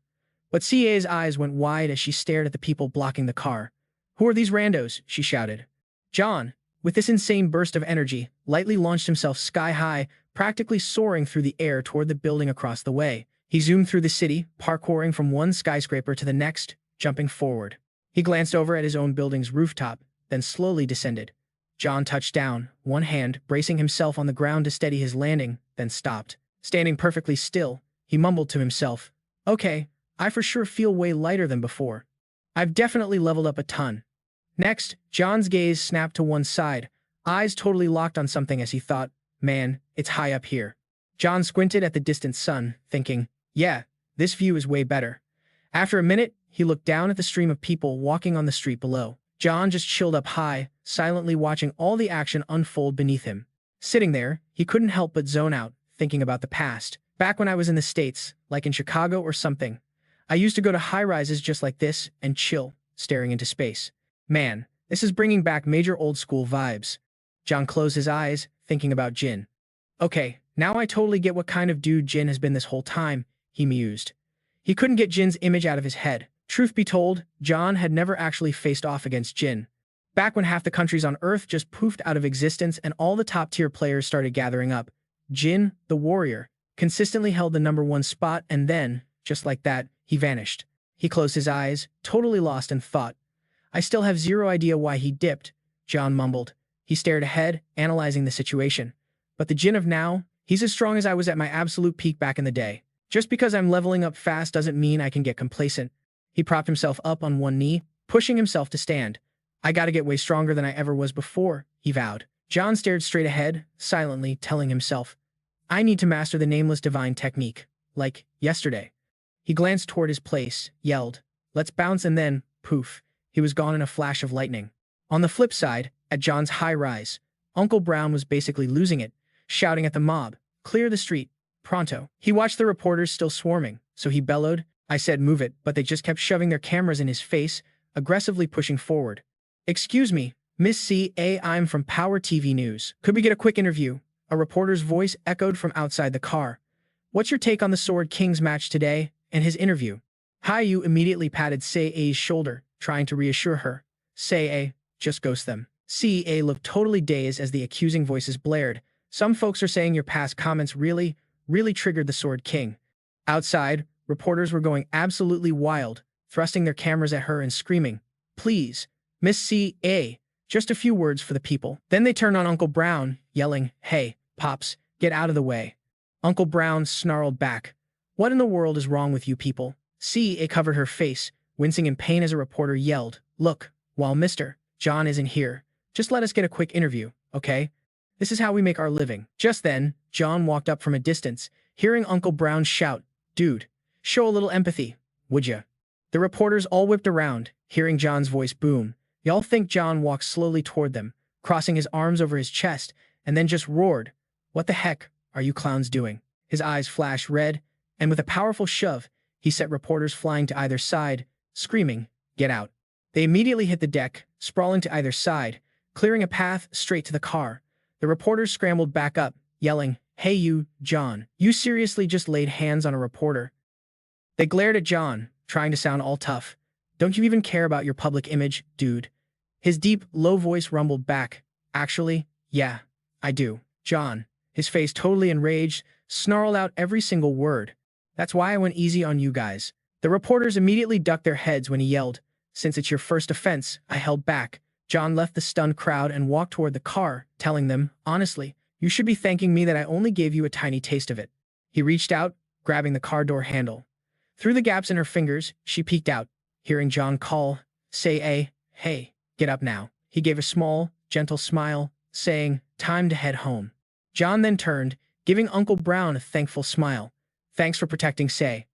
But CA's eyes went wide as she stared at the people blocking the car. "Who are these randos?" she shouted. John, with this insane burst of energy, lightly launched himself sky high, practically soaring through the air toward the building across the way. He zoomed through the city, parkouring from one skyscraper to the next, jumping forward. He glanced over at his own building's rooftop, then slowly descended. John touched down, one hand bracing himself on the ground to steady his landing, then stopped. Standing perfectly still, he mumbled to himself, "Okay, I for sure feel way lighter than before. I've definitely leveled up a ton." Next, John's gaze snapped to one side, eyes totally locked on something as he thought, "Man, it's high up here." John squinted at the distant sun, thinking, "Yeah, this view is way better." After a minute, he looked down at the stream of people walking on the street below. John just chilled up high, silently watching all the action unfold beneath him. Sitting there, he couldn't help but zone out, thinking about the past. Back when I was in the States, like in Chicago or something, I used to go to high-rises just like this and chill, staring into space. Man, this is bringing back major old-school vibes. John closed his eyes, thinking about Jin. "Okay, now I totally get what kind of dude Jin has been this whole time," he mused. He couldn't get Jin's image out of his head. Truth be told, John had never actually faced off against Jin. Back when half the countries on Earth just poofed out of existence and all the top-tier players started gathering up, Jin, the warrior, consistently held the #1 spot, and then, just like that, he vanished. He closed his eyes, totally lost in thought. "I still have zero idea why he dipped," John mumbled. He stared ahead, analyzing the situation. "But the Jin of now, he's as strong as I was at my absolute peak back in the day. Just because I'm leveling up fast doesn't mean I can get complacent." He propped himself up on one knee, pushing himself to stand. "I gotta get way stronger than I ever was before," he vowed. John stared straight ahead, silently telling himself, "I need to master the nameless divine technique, like yesterday." He glanced toward his place, yelled, "Let's bounce," and then, poof, he was gone in a flash of lightning. On the flip side, at John's high-rise, Uncle Brown was basically losing it, shouting at the mob, "Clear the street, pronto." He watched the reporters still swarming, so he bellowed, "I said move it," but they just kept shoving their cameras in his face, aggressively pushing forward. "Excuse me, Miss C.A., I'm from Power TV News. Could we get a quick interview?" A reporter's voice echoed from outside the car. "What's your take on the Sword Kings match today and his interview?" Hayu immediately patted Sei-A's shoulder, trying to reassure her. Sei-A, just ghost them. C.A. looked totally dazed as the accusing voices blared. "Some folks are saying your past comments really triggered the Sword King." Outside, reporters were going absolutely wild, thrusting their cameras at her and screaming, "Please, Miss C.A., just a few words for the people." Then they turned on Uncle Brown, yelling, "Hey, Pops, get out of the way." Uncle Brown snarled back, "What in the world is wrong with you people?" C.A. covered her face, wincing in pain as a reporter yelled, "Look, while Mr. John isn't here, just let us get a quick interview, okay? This is how we make our living." Just then, John walked up from a distance, hearing Uncle Brown shout, "Dude, show a little empathy, would ya?" The reporters all whipped around, hearing John's voice boom. Y'all think John walked slowly toward them, crossing his arms over his chest, and then just roared, "What the heck are you clowns doing?" His eyes flashed red, and with a powerful shove, he sent reporters flying to either side, screaming, "Get out." They immediately hit the deck, sprawling to either side, clearing a path straight to the car. The reporters scrambled back up, yelling, "Hey you, John, you seriously just laid hands on a reporter?" They glared at John, trying to sound all tough. "Don't you even care about your public image, dude?" His deep, low voice rumbled back, "Actually, yeah, I do." John, his face totally enraged, snarled out every single word. "That's why I went easy on you guys." The reporters immediately ducked their heads when he yelled, "Since it's your first offense, I held back." John left the stunned crowd and walked toward the car, telling them, "Honestly, you should be thanking me that I only gave you a tiny taste of it." He reached out, grabbing the car door handle. Through the gaps in her fingers, she peeked out, hearing John call, "Say, hey, get up now." He gave a small, gentle smile, saying, "Time to head home." John then turned, giving Uncle Brown a thankful smile. "Thanks for protecting Say."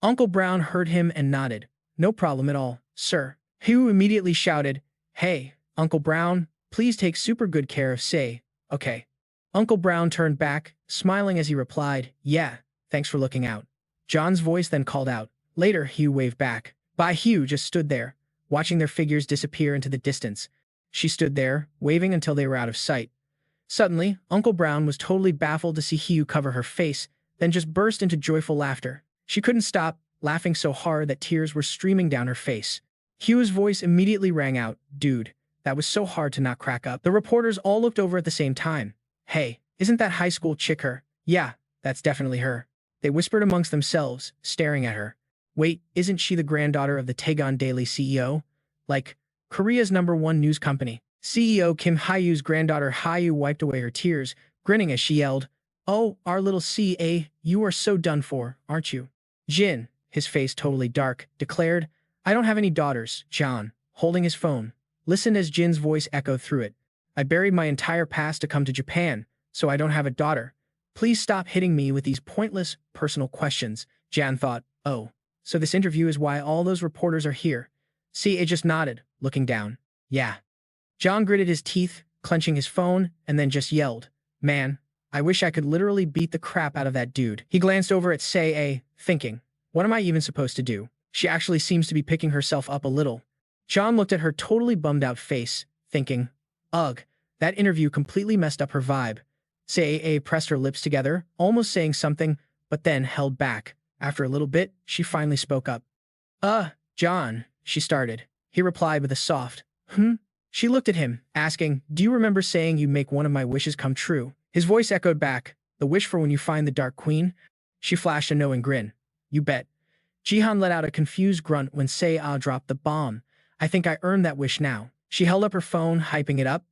Uncle Brown heard him and nodded. "No problem at all, sir." Hugh immediately shouted, "Hey, Uncle Brown, please take super good care of Say, okay?" Uncle Brown turned back, smiling as he replied, "Yeah, thanks for looking out." John's voice then called out. Later, Hugh waved back. Hugh just stood there, watching their figures disappear into the distance. She stood there, waving until they were out of sight. Suddenly, Uncle Brown was totally baffled to see Hugh cover her face, then just burst into joyful laughter. She couldn't stop, laughing so hard that tears were streaming down her face. Hugh's voice immediately rang out, "Dude, that was so hard to not crack up." The reporters all looked over at the same time. "Hey, isn't that high school chick her?" "Yeah, that's definitely her." They whispered amongst themselves, staring at her. "Wait, isn't she the granddaughter of the Taegon Daily CEO? Like, Korea's #1 news company?" CEO Kim Hyu's granddaughter Hyu wiped away her tears, grinning as she yelled, "Oh, our little CA, you are so done for, aren't you?" Jin, his face totally dark, declared, "I don't have any daughters." John, holding his phone, listened as Jin's voice echoed through it. "I buried my entire past to come to Japan, so I don't have a daughter. Please stop hitting me with these pointless, personal questions." Jan thought, "Oh, so this interview is why all those reporters are here." CA just nodded, looking down. "Yeah." John gritted his teeth, clenching his phone, and then just yelled, "Man, I wish I could literally beat the crap out of that dude." He glanced over at Sei-A, thinking, "What am I even supposed to do? She actually seems to be picking herself up a little." John looked at her totally bummed-out face, thinking, "Ugh, that interview completely messed up her vibe." Sei-A pressed her lips together, almost saying something, but then held back. After a little bit, she finally spoke up. John," she started. He replied with a soft, She looked at him, asking, "Do you remember saying you'd make one of my wishes come true?" His voice echoed back, "The wish for when you find the Dark Queen?" She flashed a knowing grin. "You bet." Jihan let out a confused grunt when Sei-A dropped the bomb. "I think I earned that wish now." She held up her phone, hyping it up.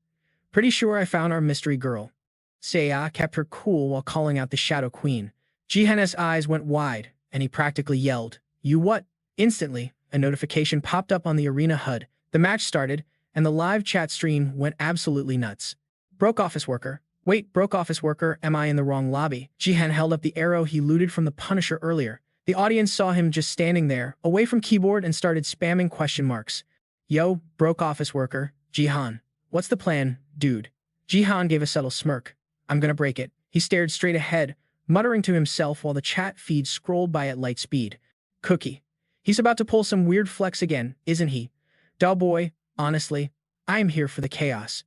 "Pretty sure I found our mystery girl." Sei-A kept her cool while calling out the Shadow Queen. Jihan's eyes went wide, and he practically yelled, "You what?" Instantly, a notification popped up on the arena HUD. The match started, and the live chat stream went absolutely nuts. "Broke office worker. Wait, broke office worker, am I in the wrong lobby?" Jihan held up the arrow he looted from the Punisher earlier. The audience saw him just standing there, away from keyboard, and started spamming question marks. Yo, broke office worker, Jihan. What's the plan, dude? Jihan gave a subtle smirk. I'm gonna break it. He stared straight ahead, muttering to himself while the chat feed scrolled by at light speed. Cookie. He's about to pull some weird flex again, isn't he? Duh boy, honestly, I'm here for the chaos.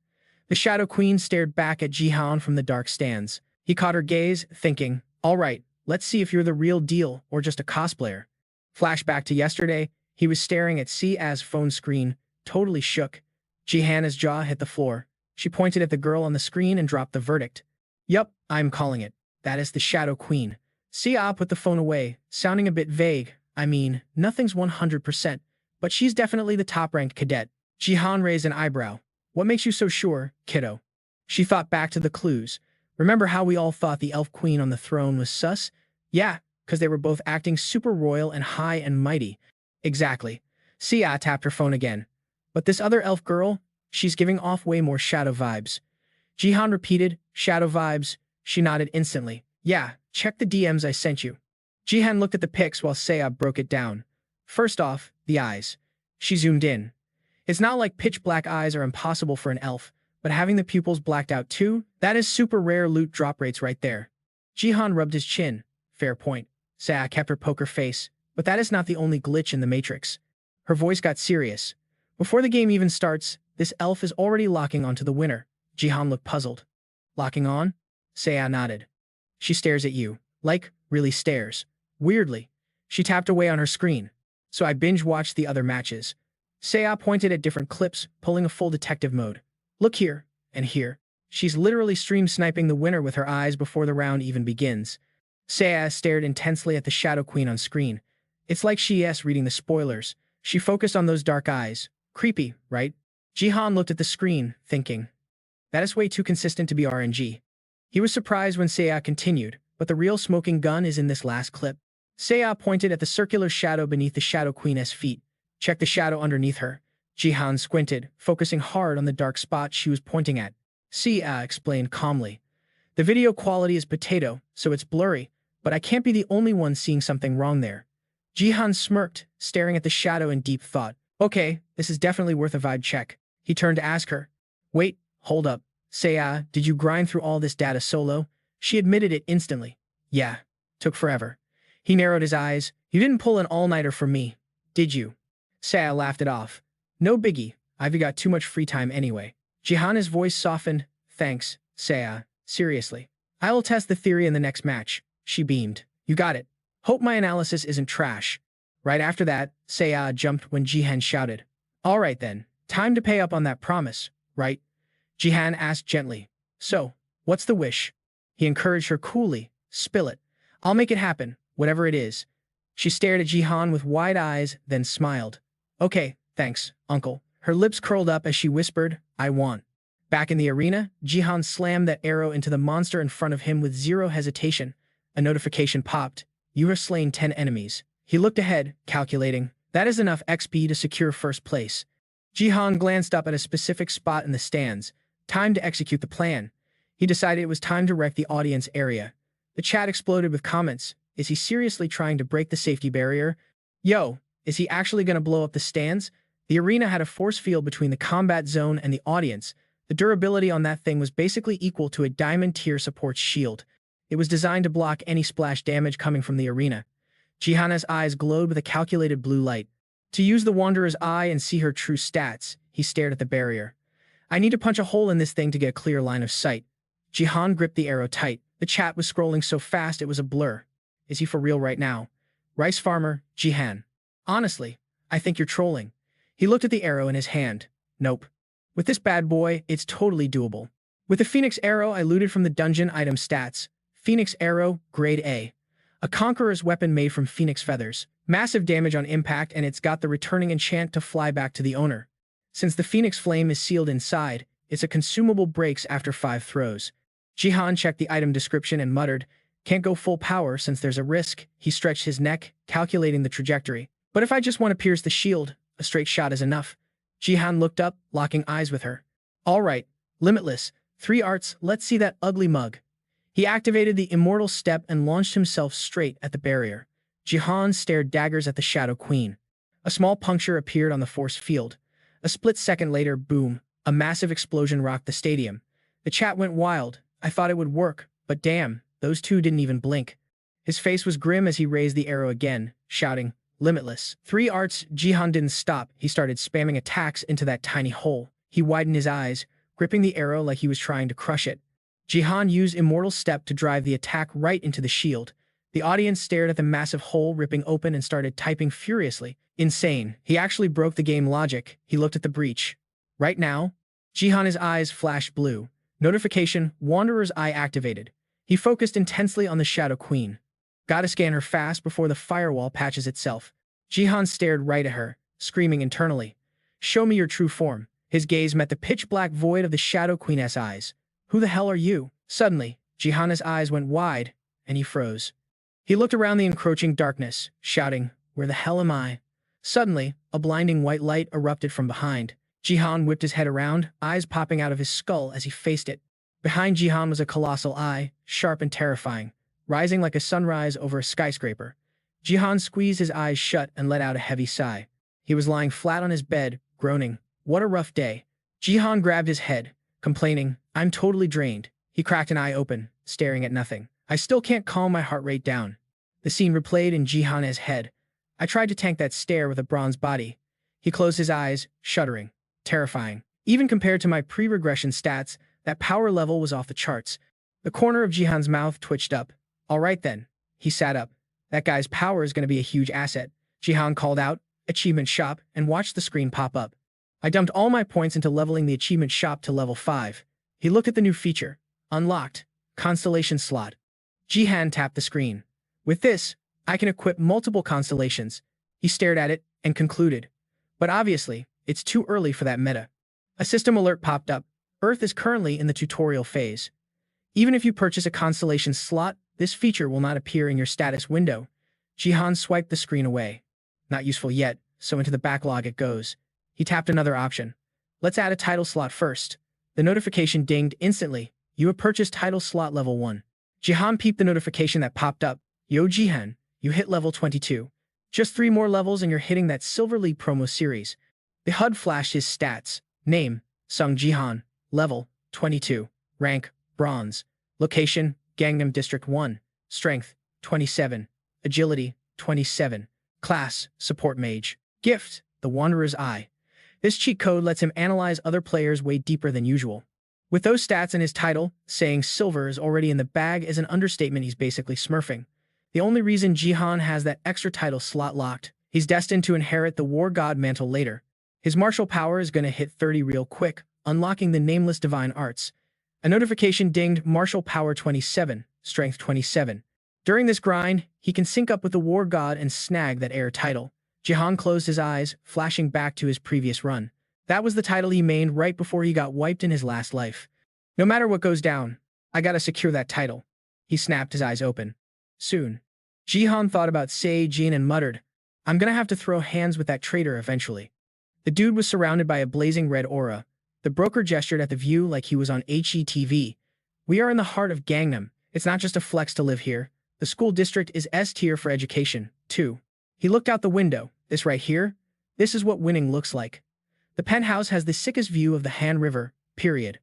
The Shadow Queen stared back at Jihan from the dark stands. He caught her gaze, thinking, all right, let's see if you're the real deal or just a cosplayer. Flashback to yesterday, he was staring at Sia's phone screen, totally shook. Jihan's jaw hit the floor. She pointed at the girl on the screen and dropped the verdict. Yup, I'm calling it. That is the Shadow Queen. Sia put the phone away, sounding a bit vague. I mean, nothing's 100%, but she's definitely the top-ranked cadet. Jihan raised an eyebrow. What makes you so sure, kiddo? She thought back to the clues. Remember how we all thought the elf queen on the throne was sus? Yeah, because they were both acting super royal and high and mighty. Exactly. Sia tapped her phone again. But this other elf girl, she's giving off way more shadow vibes. Jihan repeated, shadow vibes. She nodded instantly. Yeah, check the DMs I sent you. Jihan looked at the pics while Sia broke it down. First off, the eyes. She zoomed in. It's not like pitch black eyes are impossible for an elf, but having the pupils blacked out too, that is super rare loot drop rates right there. Jihan rubbed his chin. Fair point. Sia kept her poker face, but that is not the only glitch in the Matrix. Her voice got serious. Before the game even starts, this elf is already locking onto the winner. Jihan looked puzzled. Locking on? Sia nodded. She stares at you. Like, really stares. Weirdly. She tapped away on her screen. So I binge-watched the other matches. Sia pointed at different clips, pulling a full detective mode. Look here, and here. She's literally stream-sniping the winner with her eyes before the round even begins. Sia stared intensely at the Shadow Queen on screen. It's like she's reading the spoilers. She focused on those dark eyes. Creepy, right? Jihan looked at the screen, thinking. That is way too consistent to be RNG. He was surprised when Sia continued, but the real smoking gun is in this last clip. Sia pointed at the circular shadow beneath the Shadow Queen's feet. Check the shadow underneath her. Jihan squinted, focusing hard on the dark spot she was pointing at. Sia explained calmly. The video quality is potato, so it's blurry, but I can't be the only one seeing something wrong there. Jihan smirked, staring at the shadow in deep thought. Okay, this is definitely worth a vibe check. He turned to ask her. Wait, hold up. Sia, did you grind through all this data solo? She admitted it instantly. Yeah, took forever. He narrowed his eyes. You didn't pull an all-nighter for me, did you? Sia laughed it off. No biggie, I've got too much free time anyway. Jihan's voice softened. Thanks, Sia, seriously. I will test the theory in the next match. She beamed. You got it. Hope my analysis isn't trash. Right after that, Sia jumped when Jihan shouted. All right then, time to pay up on that promise, right? Jihan asked gently. So, what's the wish? He encouraged her coolly. Spill it. I'll make it happen, whatever it is. She stared at Jihan with wide eyes, then smiled. Okay, thanks, uncle. Her lips curled up as she whispered, I want. Back in the arena, Jihan slammed that arrow into the monster in front of him with zero hesitation. A notification popped. You have slain 10 enemies. He looked ahead, calculating. That is enough XP to secure first place. Jihan glanced up at a specific spot in the stands. Time to execute the plan. He decided it was time to wreck the audience area. The chat exploded with comments. Is he seriously trying to break the safety barrier? Yo, is he actually going to blow up the stands? The arena had a force field between the combat zone and the audience. The durability on that thing was basically equal to a diamond tier support shield. It was designed to block any splash damage coming from the arena. Jihan's eyes glowed with a calculated blue light. To use the Wanderer's eye and see her true stats, he stared at the barrier. I need to punch a hole in this thing to get a clear line of sight. Jihan gripped the arrow tight. The chat was scrolling so fast it was a blur. Is he for real right now? Rice farmer, Jihan. Honestly, I think you're trolling. He looked at the arrow in his hand. Nope. With this bad boy, it's totally doable. With the Phoenix Arrow I looted from the dungeon item stats. Phoenix Arrow, Grade A. A conqueror's weapon made from phoenix feathers. Massive damage on impact, and it's got the returning enchant to fly back to the owner. Since the Phoenix Flame is sealed inside, it's a consumable breaks after 5 throws. Jihan checked the item description and muttered, can't go full power since there's a risk. He stretched his neck, calculating the trajectory. But if I just want to pierce the shield, a straight shot is enough. Jihan looked up, locking eyes with her. All right, limitless. 3 arts, let's see that ugly mug. He activated the immortal step and launched himself straight at the barrier. Jihan stared daggers at the Shadow Queen. A small puncture appeared on the force field. A split second later, boom, a massive explosion rocked the stadium. The chat went wild. I thought it would work, but damn, those two didn't even blink. His face was grim as he raised the arrow again, shouting, "Limitless." 3 arts. Jihan didn't stop. He started spamming attacks into that tiny hole. He widened his eyes, gripping the arrow like he was trying to crush it. Jihan used Immortal Step to drive the attack right into the shield. The audience stared at the massive hole ripping open and started typing furiously. Insane. He actually broke the game logic. He looked at the breach. Right now? Jihan's eyes flashed blue. Notification, Wanderer's Eye activated. He focused intensely on the Shadow Queen. Gotta scan her fast before the firewall patches itself. Jihan stared right at her, screaming internally. Show me your true form. His gaze met the pitch-black void of the Shadow Queen's eyes. Who the hell are you? Suddenly, Jihan's eyes went wide, and he froze. He looked around the encroaching darkness, shouting, "Where the hell am I?" Suddenly, a blinding white light erupted from behind. Jihan whipped his head around, eyes popping out of his skull as he faced it. Behind Jihan was a colossal eye, sharp and terrifying, rising like a sunrise over a skyscraper. Jihan squeezed his eyes shut and let out a heavy sigh. He was lying flat on his bed, groaning. What a rough day. Jihan grabbed his head, complaining, "I'm totally drained." He cracked an eye open, staring at nothing. I still can't calm my heart rate down. The scene replayed in Jihan's head. I tried to tank that stare with a bronze body. He closed his eyes, shuddering. Terrifying. Even compared to my pre-regression stats, that power level was off the charts. The corner of Jihan's mouth twitched up. All right then. He sat up. That guy's power is going to be a huge asset. Jihan called out, "Achievement Shop," and watched the screen pop up. I dumped all my points into leveling the Achievement Shop to level 5. He looked at the new feature. Unlocked. Constellation slot. Jihan tapped the screen. With this, I can equip multiple constellations. He stared at it and concluded. But obviously, it's too early for that meta. A system alert popped up. Earth is currently in the tutorial phase. Even if you purchase a constellation slot, this feature will not appear in your status window. Jihan swiped the screen away. Not useful yet, so into the backlog it goes. He tapped another option. Let's add a title slot first. The notification dinged instantly. You have purchased title slot level 1. Jihan peeped the notification that popped up. Yo Jihan, you hit level 22. Just 3 more levels and you're hitting that Silver League promo series. The HUD flashed his stats. Name, Sung Jihan. Level, 22. Rank, Bronze. Location, Gangnam District 1. Strength, 27. Agility, 27. Class, Support Mage. Gift, the Wanderer's Eye. This cheat code lets him analyze other players way deeper than usual. With those stats in his title, saying silver is already in the bag is an understatement. He's basically smurfing. The only reason Jihan has that extra title slot locked, he's destined to inherit the War God mantle later. His martial power is going to hit 30 real quick, unlocking the nameless divine arts. A notification dinged, martial power 27, strength 27. During this grind, he can sync up with the War God and snag that heir title. Jihan closed his eyes, flashing back to his previous run. That was the title he mained right before he got wiped in his last life. No matter what goes down, I gotta secure that title. He snapped his eyes open. Soon. Jihan thought about Sejin and muttered, I'm gonna have to throw hands with that traitor eventually. The dude was surrounded by a blazing red aura. The broker gestured at the view like he was on HETV. We are in the heart of Gangnam. It's not just a flex to live here. The school district is S tier for education, too. He looked out the window. This right here? This is what winning looks like. The penthouse has the sickest view of the Han River, period.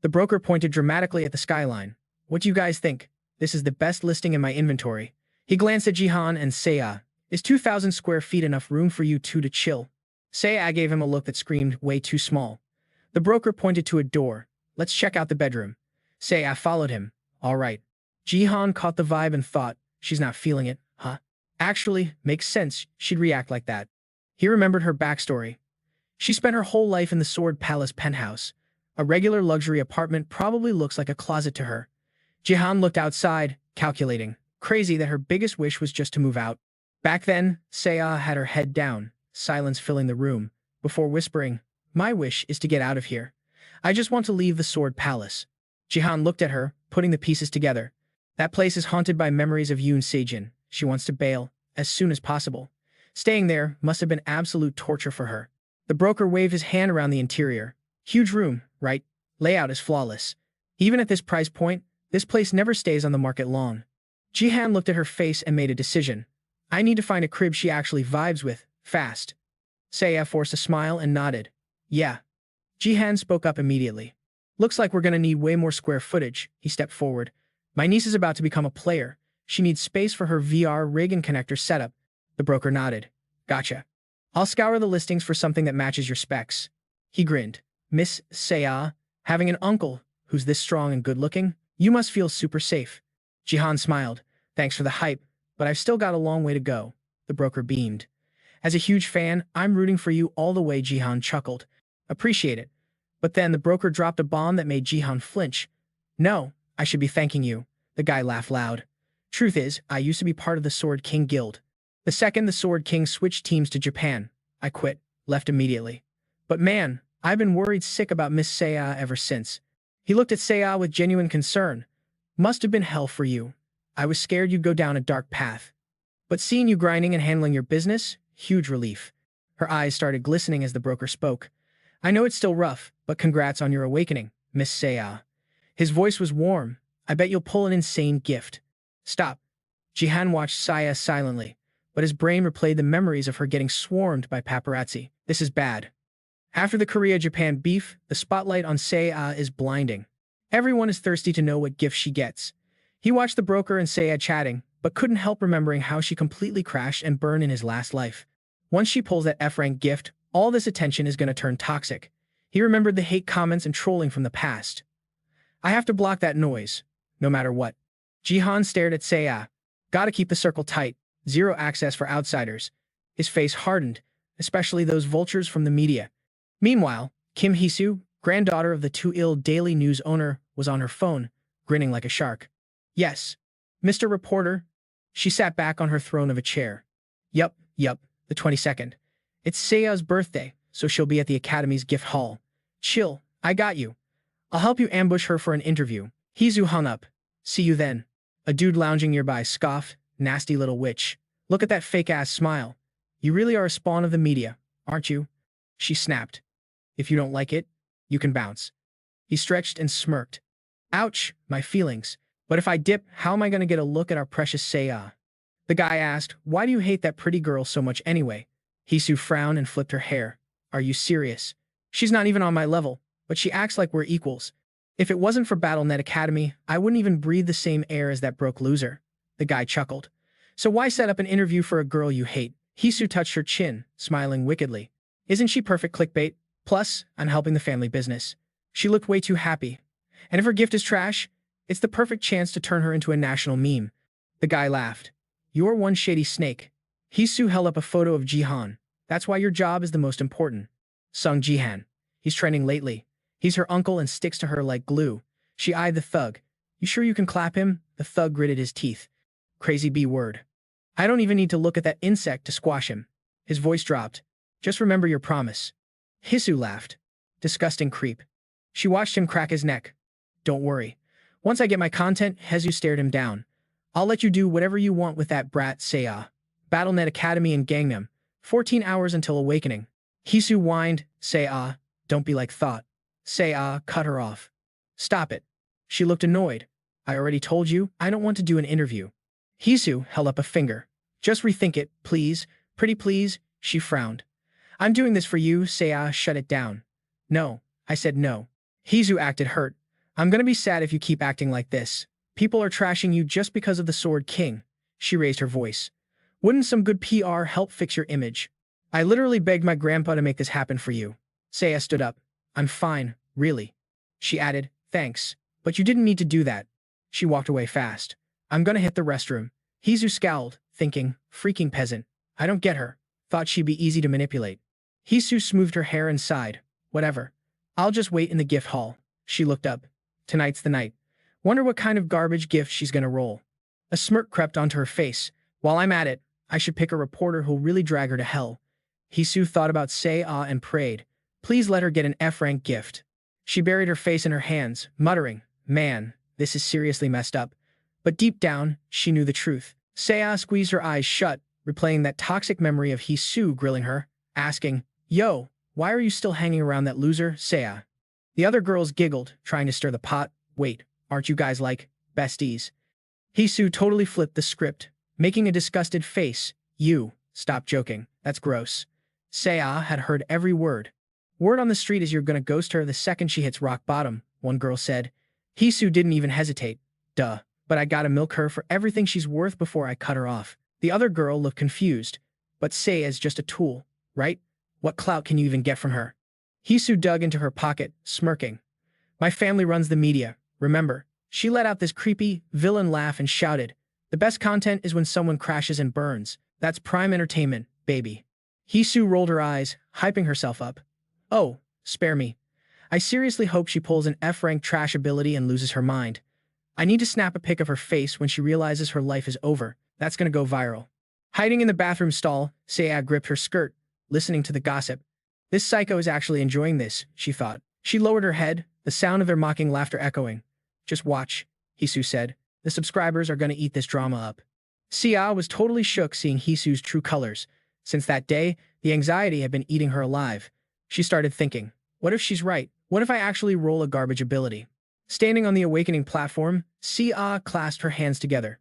The broker pointed dramatically at the skyline. What do you guys think? This is the best listing in my inventory. He glanced at Jihan and Seiya. Is 2,000 square feet enough room for you two to chill? Seiya gave him a look that screamed, way too small. The broker pointed to a door. Let's check out the bedroom. Seiya followed him. All right. Jihan caught the vibe and thought, she's not feeling it, huh? Actually, makes sense she'd react like that. He remembered her backstory. She spent her whole life in the Sword Palace penthouse. A regular luxury apartment probably looks like a closet to her. Jihan looked outside, calculating. Crazy that her biggest wish was just to move out. Back then, Seiya had her head down, silence filling the room, before whispering, my wish is to get out of here. I just want to leave the Sword Palace. Jihan looked at her, putting the pieces together. That place is haunted by memories of Yoon Sejin. She wants to bail, as soon as possible. Staying there must have been absolute torture for her. The broker waved his hand around the interior. Huge room, right? Layout is flawless. Even at this price point, this place never stays on the market long. Jihan looked at her face and made a decision. I need to find a crib she actually vibes with, fast. Seiya forced a smile and nodded. Yeah. Jihan spoke up immediately. Looks like we're gonna need way more square footage, he stepped forward. My niece is about to become a player. She needs space for her VR rig and connector setup. The broker nodded. Gotcha. I'll scour the listings for something that matches your specs. He grinned. Miss Seiya, having an uncle who's this strong and good-looking, you must feel super safe. Jihan smiled. Thanks for the hype, but I've still got a long way to go. The broker beamed. As a huge fan, I'm rooting for you all the way, Jihan chuckled. Appreciate it. But then the broker dropped a bomb that made Jihan flinch. No, I should be thanking you. The guy laughed loud. Truth is, I used to be part of the Sword King Guild. The second the Sword King switched teams to Japan, I quit, left immediately. But man, I've been worried sick about Miss Seiya ever since. He looked at Seiya with genuine concern. Must have been hell for you. I was scared you'd go down a dark path. But seeing you grinding and handling your business, huge relief. Her eyes started glistening as the broker spoke. I know it's still rough, but congrats on your awakening, Miss Seiya. His voice was warm. I bet you'll pull an insane gift. Stop. Jihan watched Seiya silently, but his brain replayed the memories of her getting swarmed by paparazzi. This is bad. After the Korea-Japan beef, the spotlight on Seiya is blinding. Everyone is thirsty to know what gift she gets. He watched the broker and Seiya chatting, but couldn't help remembering how she completely crashed and burned in his last life. Once she pulls that F-rank gift, all this attention is going to turn toxic. He remembered the hate comments and trolling from the past. I have to block that noise, no matter what. Jihan stared at Seiya. Gotta keep the circle tight. Zero access for outsiders. His face hardened, especially those vultures from the media. Meanwhile, Kim Hee-soo, granddaughter of the Too-il Daily News owner, was on her phone, grinning like a shark. Yes. Mr. Reporter. She sat back on her throne of a chair. Yup, the 22nd. It's Seiya's birthday, so she'll be at the Academy's gift hall. Chill, I got you. I'll help you ambush her for an interview. Hee-soo hung up. See you then. A dude lounging nearby scoffed. Nasty little witch. Look at that fake-ass smile. You really are a spawn of the media, aren't you? She snapped. If you don't like it, you can bounce. He stretched and smirked. Ouch, my feelings. But if I dip, how am I going to get a look at our precious Seiya? The guy asked, why do you hate that pretty girl so much anyway? Hee-soo frowned and flipped her hair. Are you serious? She's not even on my level, but she acts like we're equals. If it wasn't for BattleNet Academy, I wouldn't even breathe the same air as that broke loser. The guy chuckled. So why set up an interview for a girl you hate? Hee-soo touched her chin, smiling wickedly. Isn't she perfect clickbait? Plus, I'm helping the family business. She looked way too happy. And if her gift is trash, it's the perfect chance to turn her into a national meme. The guy laughed. You're one shady snake. Hee-soo held up a photo of Jihan. That's why your job is the most important. Sung Jihan. He's trending lately. He's her uncle and sticks to her like glue. She eyed the thug. You sure you can clap him? The thug gritted his teeth. Crazy B word. I don't even need to look at that insect to squash him. His voice dropped. Just remember your promise. Hee-soo laughed. Disgusting creep. She watched him crack his neck. Don't worry. Once I get my content, Hee-soo stared him down. I'll let you do whatever you want with that brat, Seiya. BattleNet Academy and Gangnam. 14 hours until awakening. Hee-soo whined. Seiya, don't be like thought. Seiya cut her off. Stop it. She looked annoyed. I already told you, I don't want to do an interview. Hee-soo held up a finger. Just rethink it, please. Pretty please, she frowned. I'm doing this for you, Seiya shut it down. No, I said no. Hee-soo acted hurt. I'm gonna be sad if you keep acting like this. People are trashing you just because of the Sword King. She raised her voice. Wouldn't some good PR help fix your image? I literally begged my grandpa to make this happen for you. Seiya stood up. I'm fine, really. She added, thanks, but you didn't need to do that. She walked away fast. I'm gonna hit the restroom. Hee-soo scowled, thinking, freaking peasant. I don't get her. Thought she'd be easy to manipulate. Hee-soo smoothed her hair and sighed. Whatever. I'll just wait in the gift hall. She looked up. Tonight's the night. Wonder what kind of garbage gift she's gonna roll. A smirk crept onto her face. While I'm at it, I should pick a reporter who'll really drag her to hell. Hee-soo thought about Seiya and prayed. Please let her get an F-rank gift. She buried her face in her hands, muttering, man, this is seriously messed up. But deep down, she knew the truth. Seiya squeezed her eyes shut, replaying that toxic memory of Hee-soo grilling her, asking, Yo, why are you still hanging around that loser, Seiya? The other girls giggled, trying to stir the pot. Wait, aren't you guys like besties? Hee-soo totally flipped the script, making a disgusted face. Stop joking. That's gross. Seiya had heard every word. Word on the street is you're gonna ghost her the second she hits rock bottom, one girl said. Hisu didn't even hesitate. Duh. But I gotta milk her for everything she's worth before I cut her off. The other girl looked confused. But Seiya's just a tool, right? What clout can you even get from her? Hisu dug into her pocket, smirking. My family runs the media, remember? She let out this creepy, villain laugh and shouted, the best content is when someone crashes and burns. That's prime entertainment, baby. Hisu rolled her eyes, hyping herself up. Oh, spare me. I seriously hope she pulls an F-rank trash ability and loses her mind. I need to snap a pic of her face when she realizes her life is over. That's gonna go viral. Hiding in the bathroom stall, Seiya gripped her skirt, listening to the gossip. This psycho is actually enjoying this, she thought. She lowered her head, the sound of their mocking laughter echoing. Just watch, Hisu said. The subscribers are gonna eat this drama up. Seiya was totally shook seeing Hisu's true colors. Since that day, the anxiety had been eating her alive. She started thinking, what if she's right? What if I actually roll a garbage ability? Standing on the awakening platform, Seiya clasped her hands together.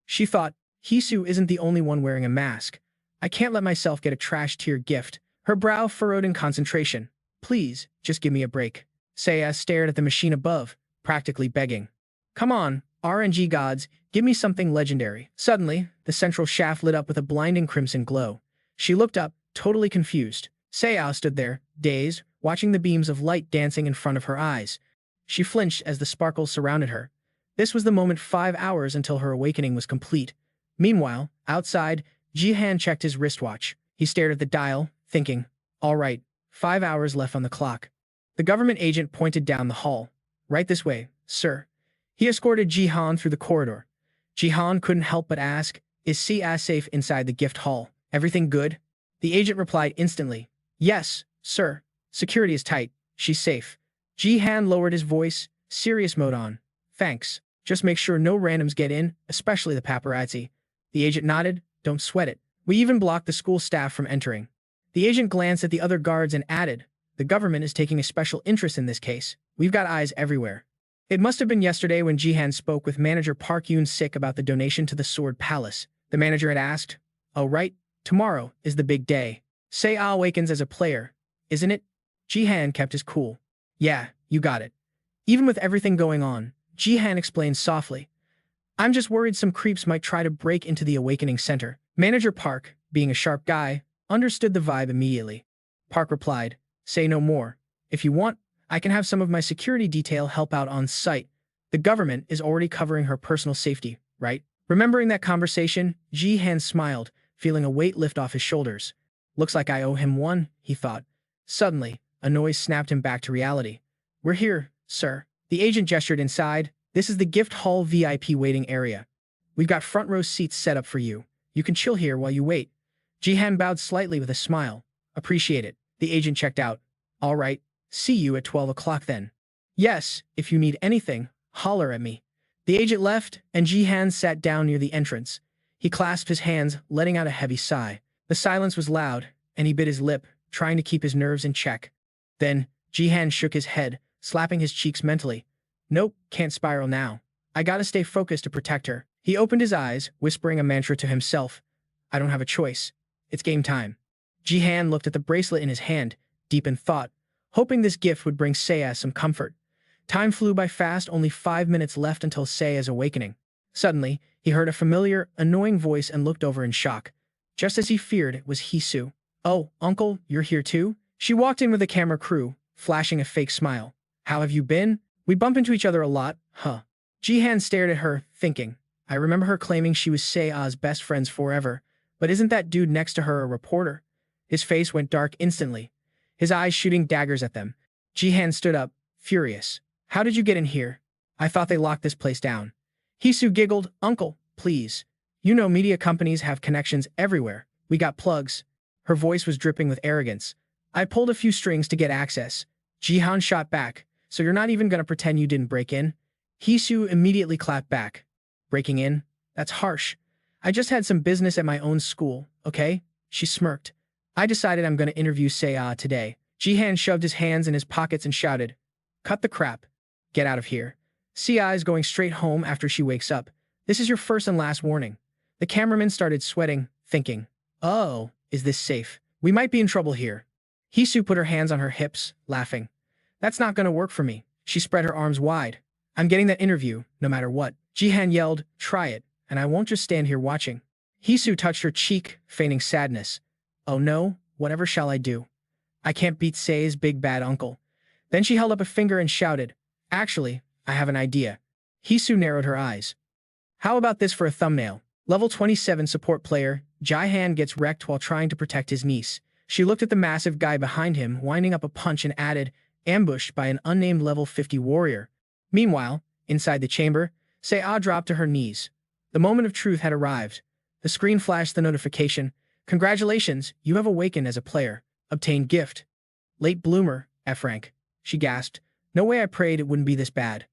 She thought, Hisu isn't the only one wearing a mask. I can't let myself get a trash tier gift. Her brow furrowed in concentration. Please, just give me a break. Seiya stared at the machine above, practically begging. Come on, RNG gods, give me something legendary. Suddenly, the central shaft lit up with a blinding crimson glow. She looked up, totally confused. Seiya stood there, dazed, watching the beams of light dancing in front of her eyes. She flinched as the sparkles surrounded her. This was the moment 5 hours until her awakening was complete. Meanwhile, outside, Jihan checked his wristwatch. He stared at the dial, thinking, all right, 5 hours left on the clock. The government agent pointed down the hall. Right this way, sir. He escorted Jihan through the corridor. Jihan couldn't help but ask, is Seiya safe inside the gift hall? Everything good? The agent replied instantly, yes, sir. Security is tight. She's safe. Jihan lowered his voice, serious mode on. Thanks. Just make sure no randoms get in, especially the paparazzi. The agent nodded, don't sweat it. We even blocked the school staff from entering. The agent glanced at the other guards and added, the government is taking a special interest in this case. We've got eyes everywhere. It must have been yesterday when Jihan spoke with manager Park Yoon-sik about the donation to the Sword Palace. The manager had asked, oh right, tomorrow is the big day. Seiya awakens as a player, isn't it? Jihan kept his cool. Yeah, you got it. Even with everything going on, Jihan explained softly. I'm just worried some creeps might try to break into the Awakening Center. Manager Park, being a sharp guy, understood the vibe immediately. Park replied, say no more. If you want, I can have some of my security detail help out on site. The government is already covering her personal safety, right? Remembering that conversation, Jihan smiled, feeling a weight lift off his shoulders. Looks like I owe him one, he thought. Suddenly, a noise snapped him back to reality. We're here, sir. The agent gestured inside. This is the gift hall VIP waiting area. We've got front row seats set up for you. You can chill here while you wait. Jihan bowed slightly with a smile. Appreciate it. The agent checked out. All right. See you at 12 o'clock then. Yes, if you need anything, holler at me. The agent left, and Jihan sat down near the entrance. He clasped his hands, letting out a heavy sigh. The silence was loud, and he bit his lip, trying to keep his nerves in check. Then, Jihan shook his head, slapping his cheeks mentally. Nope, can't spiral now. I gotta stay focused to protect her. He opened his eyes, whispering a mantra to himself. I don't have a choice. It's game time. Jihan looked at the bracelet in his hand, deep in thought, hoping this gift would bring Seiya some comfort. Time flew by fast, only 5 minutes left until Seiya's awakening. Suddenly, he heard a familiar, annoying voice and looked over in shock. Just as he feared, it was Hisu. Oh, uncle, you're here too? She walked in with a camera crew, flashing a fake smile. How have you been? We bump into each other a lot, huh? Jihan stared at her, thinking. I remember her claiming she was Seiya's best friends forever, but isn't that dude next to her a reporter? His face went dark instantly, his eyes shooting daggers at them. Jihan stood up, furious. How did you get in here? I thought they locked this place down. Hisu giggled, Uncle, please. You know media companies have connections everywhere. We got plugs. Her voice was dripping with arrogance. I pulled a few strings to get access. Jihan shot back. So you're not even gonna pretend you didn't break in? Hisu immediately clapped back. Breaking in? That's harsh. I just had some business at my own school, okay? She smirked. I decided I'm gonna interview Seiya today. Jihan shoved his hands in his pockets and shouted, Cut the crap. Get out of here. Seiya is going straight home after she wakes up. This is your first and last warning. The cameraman started sweating, thinking, Oh, is this safe? We might be in trouble here. Hisu put her hands on her hips, laughing. That's not gonna work for me. She spread her arms wide. I'm getting that interview, no matter what. Jihan yelled, try it, and I won't just stand here watching. Hisu touched her cheek, feigning sadness. Oh no, whatever shall I do? I can't beat Sei's big bad uncle. Then she held up a finger and shouted, actually, I have an idea. Hisu narrowed her eyes. How about this for a thumbnail? Level 27 support player, Jihan gets wrecked while trying to protect his niece. She looked at the massive guy behind him, winding up a punch and added, ambushed by an unnamed level 50 warrior. Meanwhile, inside the chamber, Sei dropped to her knees. The moment of truth had arrived. The screen flashed the notification. Congratulations, you have awakened as a player. Obtained gift. Late bloomer, F rank. She gasped. No way I prayed it wouldn't be this bad.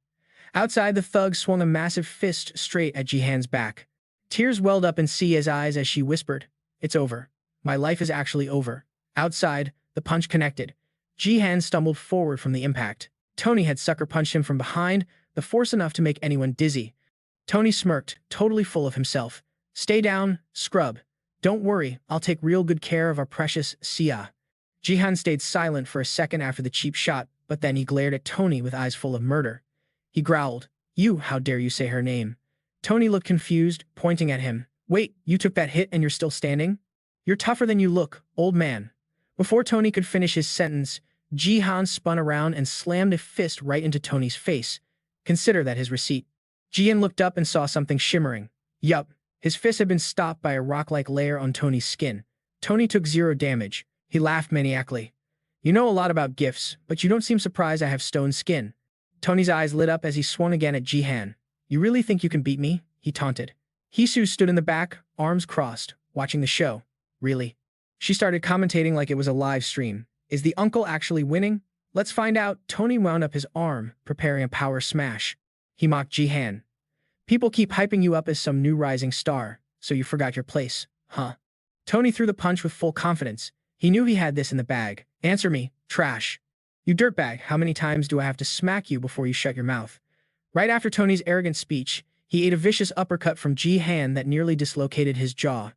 Outside, the thug swung a massive fist straight at Jihan's back. Tears welled up in Sei's eyes as she whispered, it's over. My life is actually over. Outside, the punch connected. Jihan stumbled forward from the impact. Tony had sucker punched him from behind, the force enough to make anyone dizzy. Tony smirked, totally full of himself. Stay down, scrub. Don't worry, I'll take real good care of our precious Sia. Jihan stayed silent for a second after the cheap shot, but then he glared at Tony with eyes full of murder. He growled, you, how dare you say her name? Tony looked confused, pointing at him. Wait, you took that hit and you're still standing? You're tougher than you look, old man. Before Tony could finish his sentence, Jihan spun around and slammed a fist right into Tony's face. Consider that his receipt. Jihan looked up and saw something shimmering. Yup, his fist had been stopped by a rock-like layer on Tony's skin. Tony took 0 damage. He laughed maniacally. You know a lot about gifts, but you don't seem surprised I have stone skin. Tony's eyes lit up as he swung again at Jihan. You really think you can beat me? He taunted. Hisu stood in the back, arms crossed, watching the show. Really? She started commentating like it was a live stream. Is the uncle actually winning? Let's find out. Tony wound up his arm, preparing a power smash. He mocked Jihan. People keep hyping you up as some new rising star, so you forgot your place, huh? Tony threw the punch with full confidence. He knew he had this in the bag. Answer me, trash. You dirtbag, how many times do I have to smack you before you shut your mouth? Right after Tony's arrogant speech, he ate a vicious uppercut from Jihan that nearly dislocated his jaw.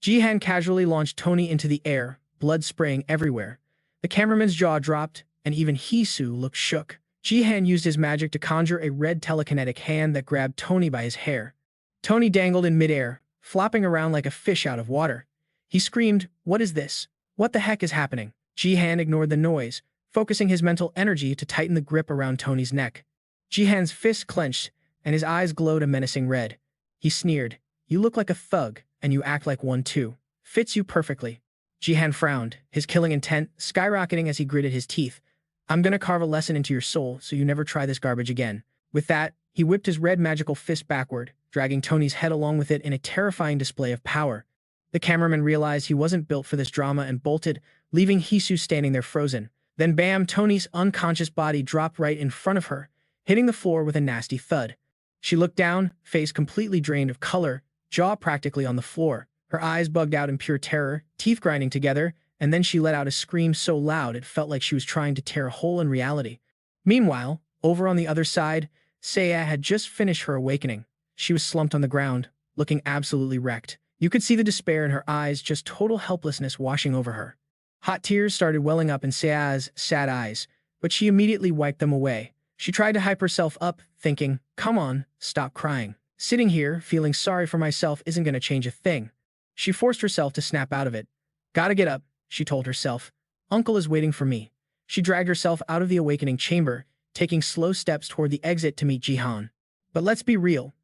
Jihan casually launched Tony into the air, blood spraying everywhere. The cameraman's jaw dropped, and even Hisu looked shook. Jihan used his magic to conjure a red telekinetic hand that grabbed Tony by his hair. Tony dangled in midair, flopping around like a fish out of water. He screamed, what is this? What the heck is happening? Jihan ignored the noise, focusing his mental energy to tighten the grip around Tony's neck. Jihan's fist clenched, and his eyes glowed a menacing red. He sneered, you look like a thug, and you act like one too. Fits you perfectly. Jihan frowned, his killing intent skyrocketing as he gritted his teeth. I'm gonna carve a lesson into your soul so you never try this garbage again. With that, he whipped his red magical fist backward, dragging Tony's head along with it in a terrifying display of power. The cameraman realized he wasn't built for this drama and bolted, leaving Hisu standing there frozen. Then bam, Tony's unconscious body dropped right in front of her, hitting the floor with a nasty thud. She looked down, face completely drained of color, jaw practically on the floor. Her eyes bugged out in pure terror, teeth grinding together, and then she let out a scream so loud it felt like she was trying to tear a hole in reality. Meanwhile, over on the other side, Seiya had just finished her awakening. She was slumped on the ground, looking absolutely wrecked. You could see the despair in her eyes, just total helplessness washing over her. Hot tears started welling up in Seiya's sad eyes, but she immediately wiped them away. She tried to hype herself up, thinking, come on, stop crying. Sitting here, feeling sorry for myself isn't going to change a thing. She forced herself to snap out of it. Gotta get up, she told herself. Uncle is waiting for me. She dragged herself out of the awakening chamber, taking slow steps toward the exit to meet Jihan. But let's be real.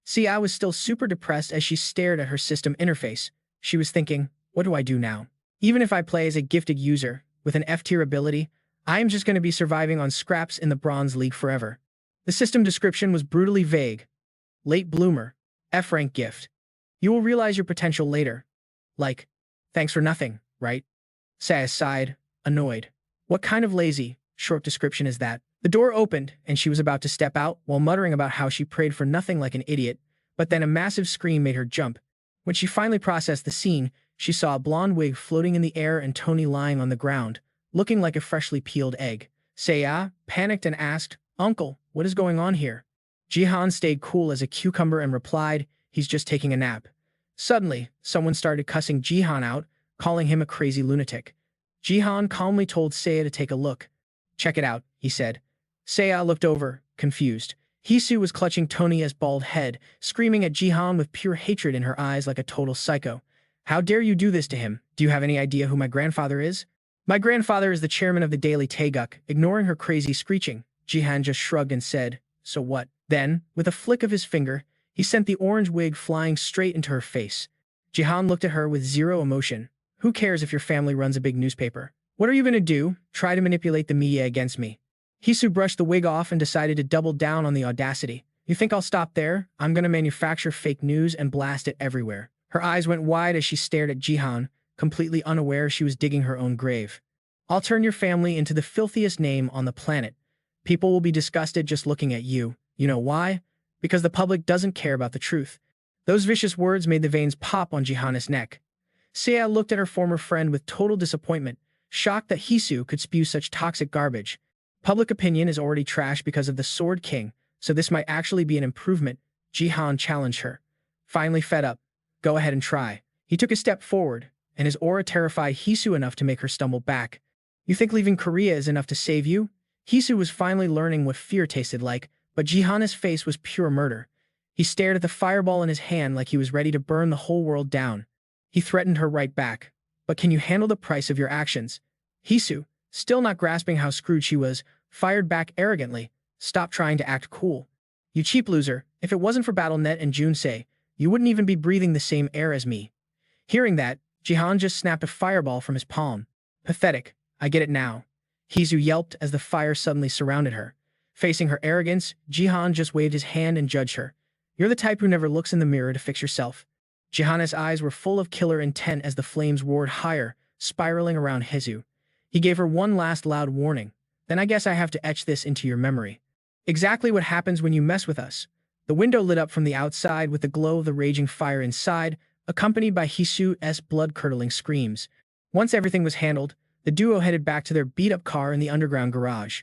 Seiya was still super depressed as she stared at her system interface. She was thinking, what do I do now? Even if I play as a gifted user, with an F-tier ability, I am just going to be surviving on scraps in the Bronze League forever. The system description was brutally vague. Late bloomer. F-rank gift. You will realize your potential later. Like, thanks for nothing, right? Seiya sighed, annoyed. What kind of lazy, short description is that? The door opened, and she was about to step out while muttering about how she prayed for nothing like an idiot, but then a massive scream made her jump. When she finally processed the scene, she saw a blonde wig floating in the air and Tony lying on the ground, looking like a freshly peeled egg. Seiya panicked and asked, Uncle, what is going on here? Jihan stayed cool as a cucumber and replied, he's just taking a nap. Suddenly, someone started cussing Jihan out, calling him a crazy lunatic. Jihan calmly told Seiya to take a look. "Check it out," he said. Seiya looked over, confused. Hisu was clutching Tonia's bald head, screaming at Jihan with pure hatred in her eyes like a total psycho. "How dare you do this to him? Do you have any idea who my grandfather is?" "My grandfather is the chairman of the Daily Taeguk." Ignoring her crazy screeching, Jihan just shrugged and said, "So what?" Then, with a flick of his finger, he sent the orange wig flying straight into her face. Jihan looked at her with zero emotion. "Who cares if your family runs a big newspaper? What are you going to do? Try to manipulate the media against me?" Hisu brushed the wig off and decided to double down on the audacity. "You think I'll stop there? I'm going to manufacture fake news and blast it everywhere." Her eyes went wide as she stared at Jihan, completely unaware she was digging her own grave. "I'll turn your family into the filthiest name on the planet. People will be disgusted just looking at you. You know why? Because the public doesn't care about the truth." Those vicious words made the veins pop on Jihan's neck. Seiya looked at her former friend with total disappointment, shocked that Hisu could spew such toxic garbage. Public opinion is already trash because of the Sword King, so this might actually be an improvement, Jihan challenged her. Finally fed up. "Go ahead and try." He took a step forward, and his aura terrified Hisu enough to make her stumble back. "You think leaving Korea is enough to save you?" Hisu was finally learning what fear tasted like, but Jihan's face was pure murder. He stared at the fireball in his hand like he was ready to burn the whole world down. He threatened her right back. "But can you handle the price of your actions?" Hisu, still not grasping how screwed she was, fired back arrogantly. "Stop trying to act cool. You cheap loser, if it wasn't for BattleNet and Junsei, you wouldn't even be breathing the same air as me." Hearing that, Jihan just snapped a fireball from his palm. "Pathetic. I get it now." Hisu yelped as the fire suddenly surrounded her. Facing her arrogance, Jihan just waved his hand and judged her. "You're the type who never looks in the mirror to fix yourself." Jihan's eyes were full of killer intent as the flames roared higher, spiraling around Hisu. He gave her one last loud warning. "Then I guess I have to etch this into your memory. Exactly what happens when you mess with us." The window lit up from the outside with the glow of the raging fire inside, accompanied by Hisu's blood-curdling screams. Once everything was handled, the duo headed back to their beat-up car in the underground garage.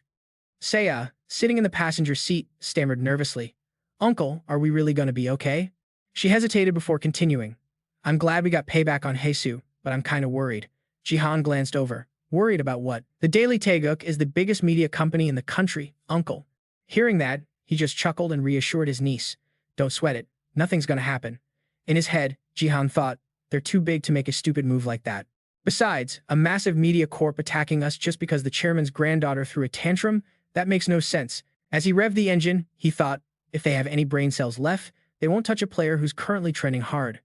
Seiya, sitting in the passenger seat, stammered nervously. "Uncle, are we really going to be okay?" She hesitated before continuing. "I'm glad we got payback on Hisu, but I'm kinda worried." Jihan glanced over. "Worried about what?" "The Daily Taeguk is the biggest media company in the country, Uncle." Hearing that, he just chuckled and reassured his niece. "Don't sweat it. Nothing's gonna happen." In his head, Jihan thought, "They're too big to make a stupid move like that. Besides, a massive media corp attacking us just because the chairman's granddaughter threw a tantrum? That makes no sense." As he revved the engine, he thought, if they have any brain cells left, they won't touch a player who's currently trending hard.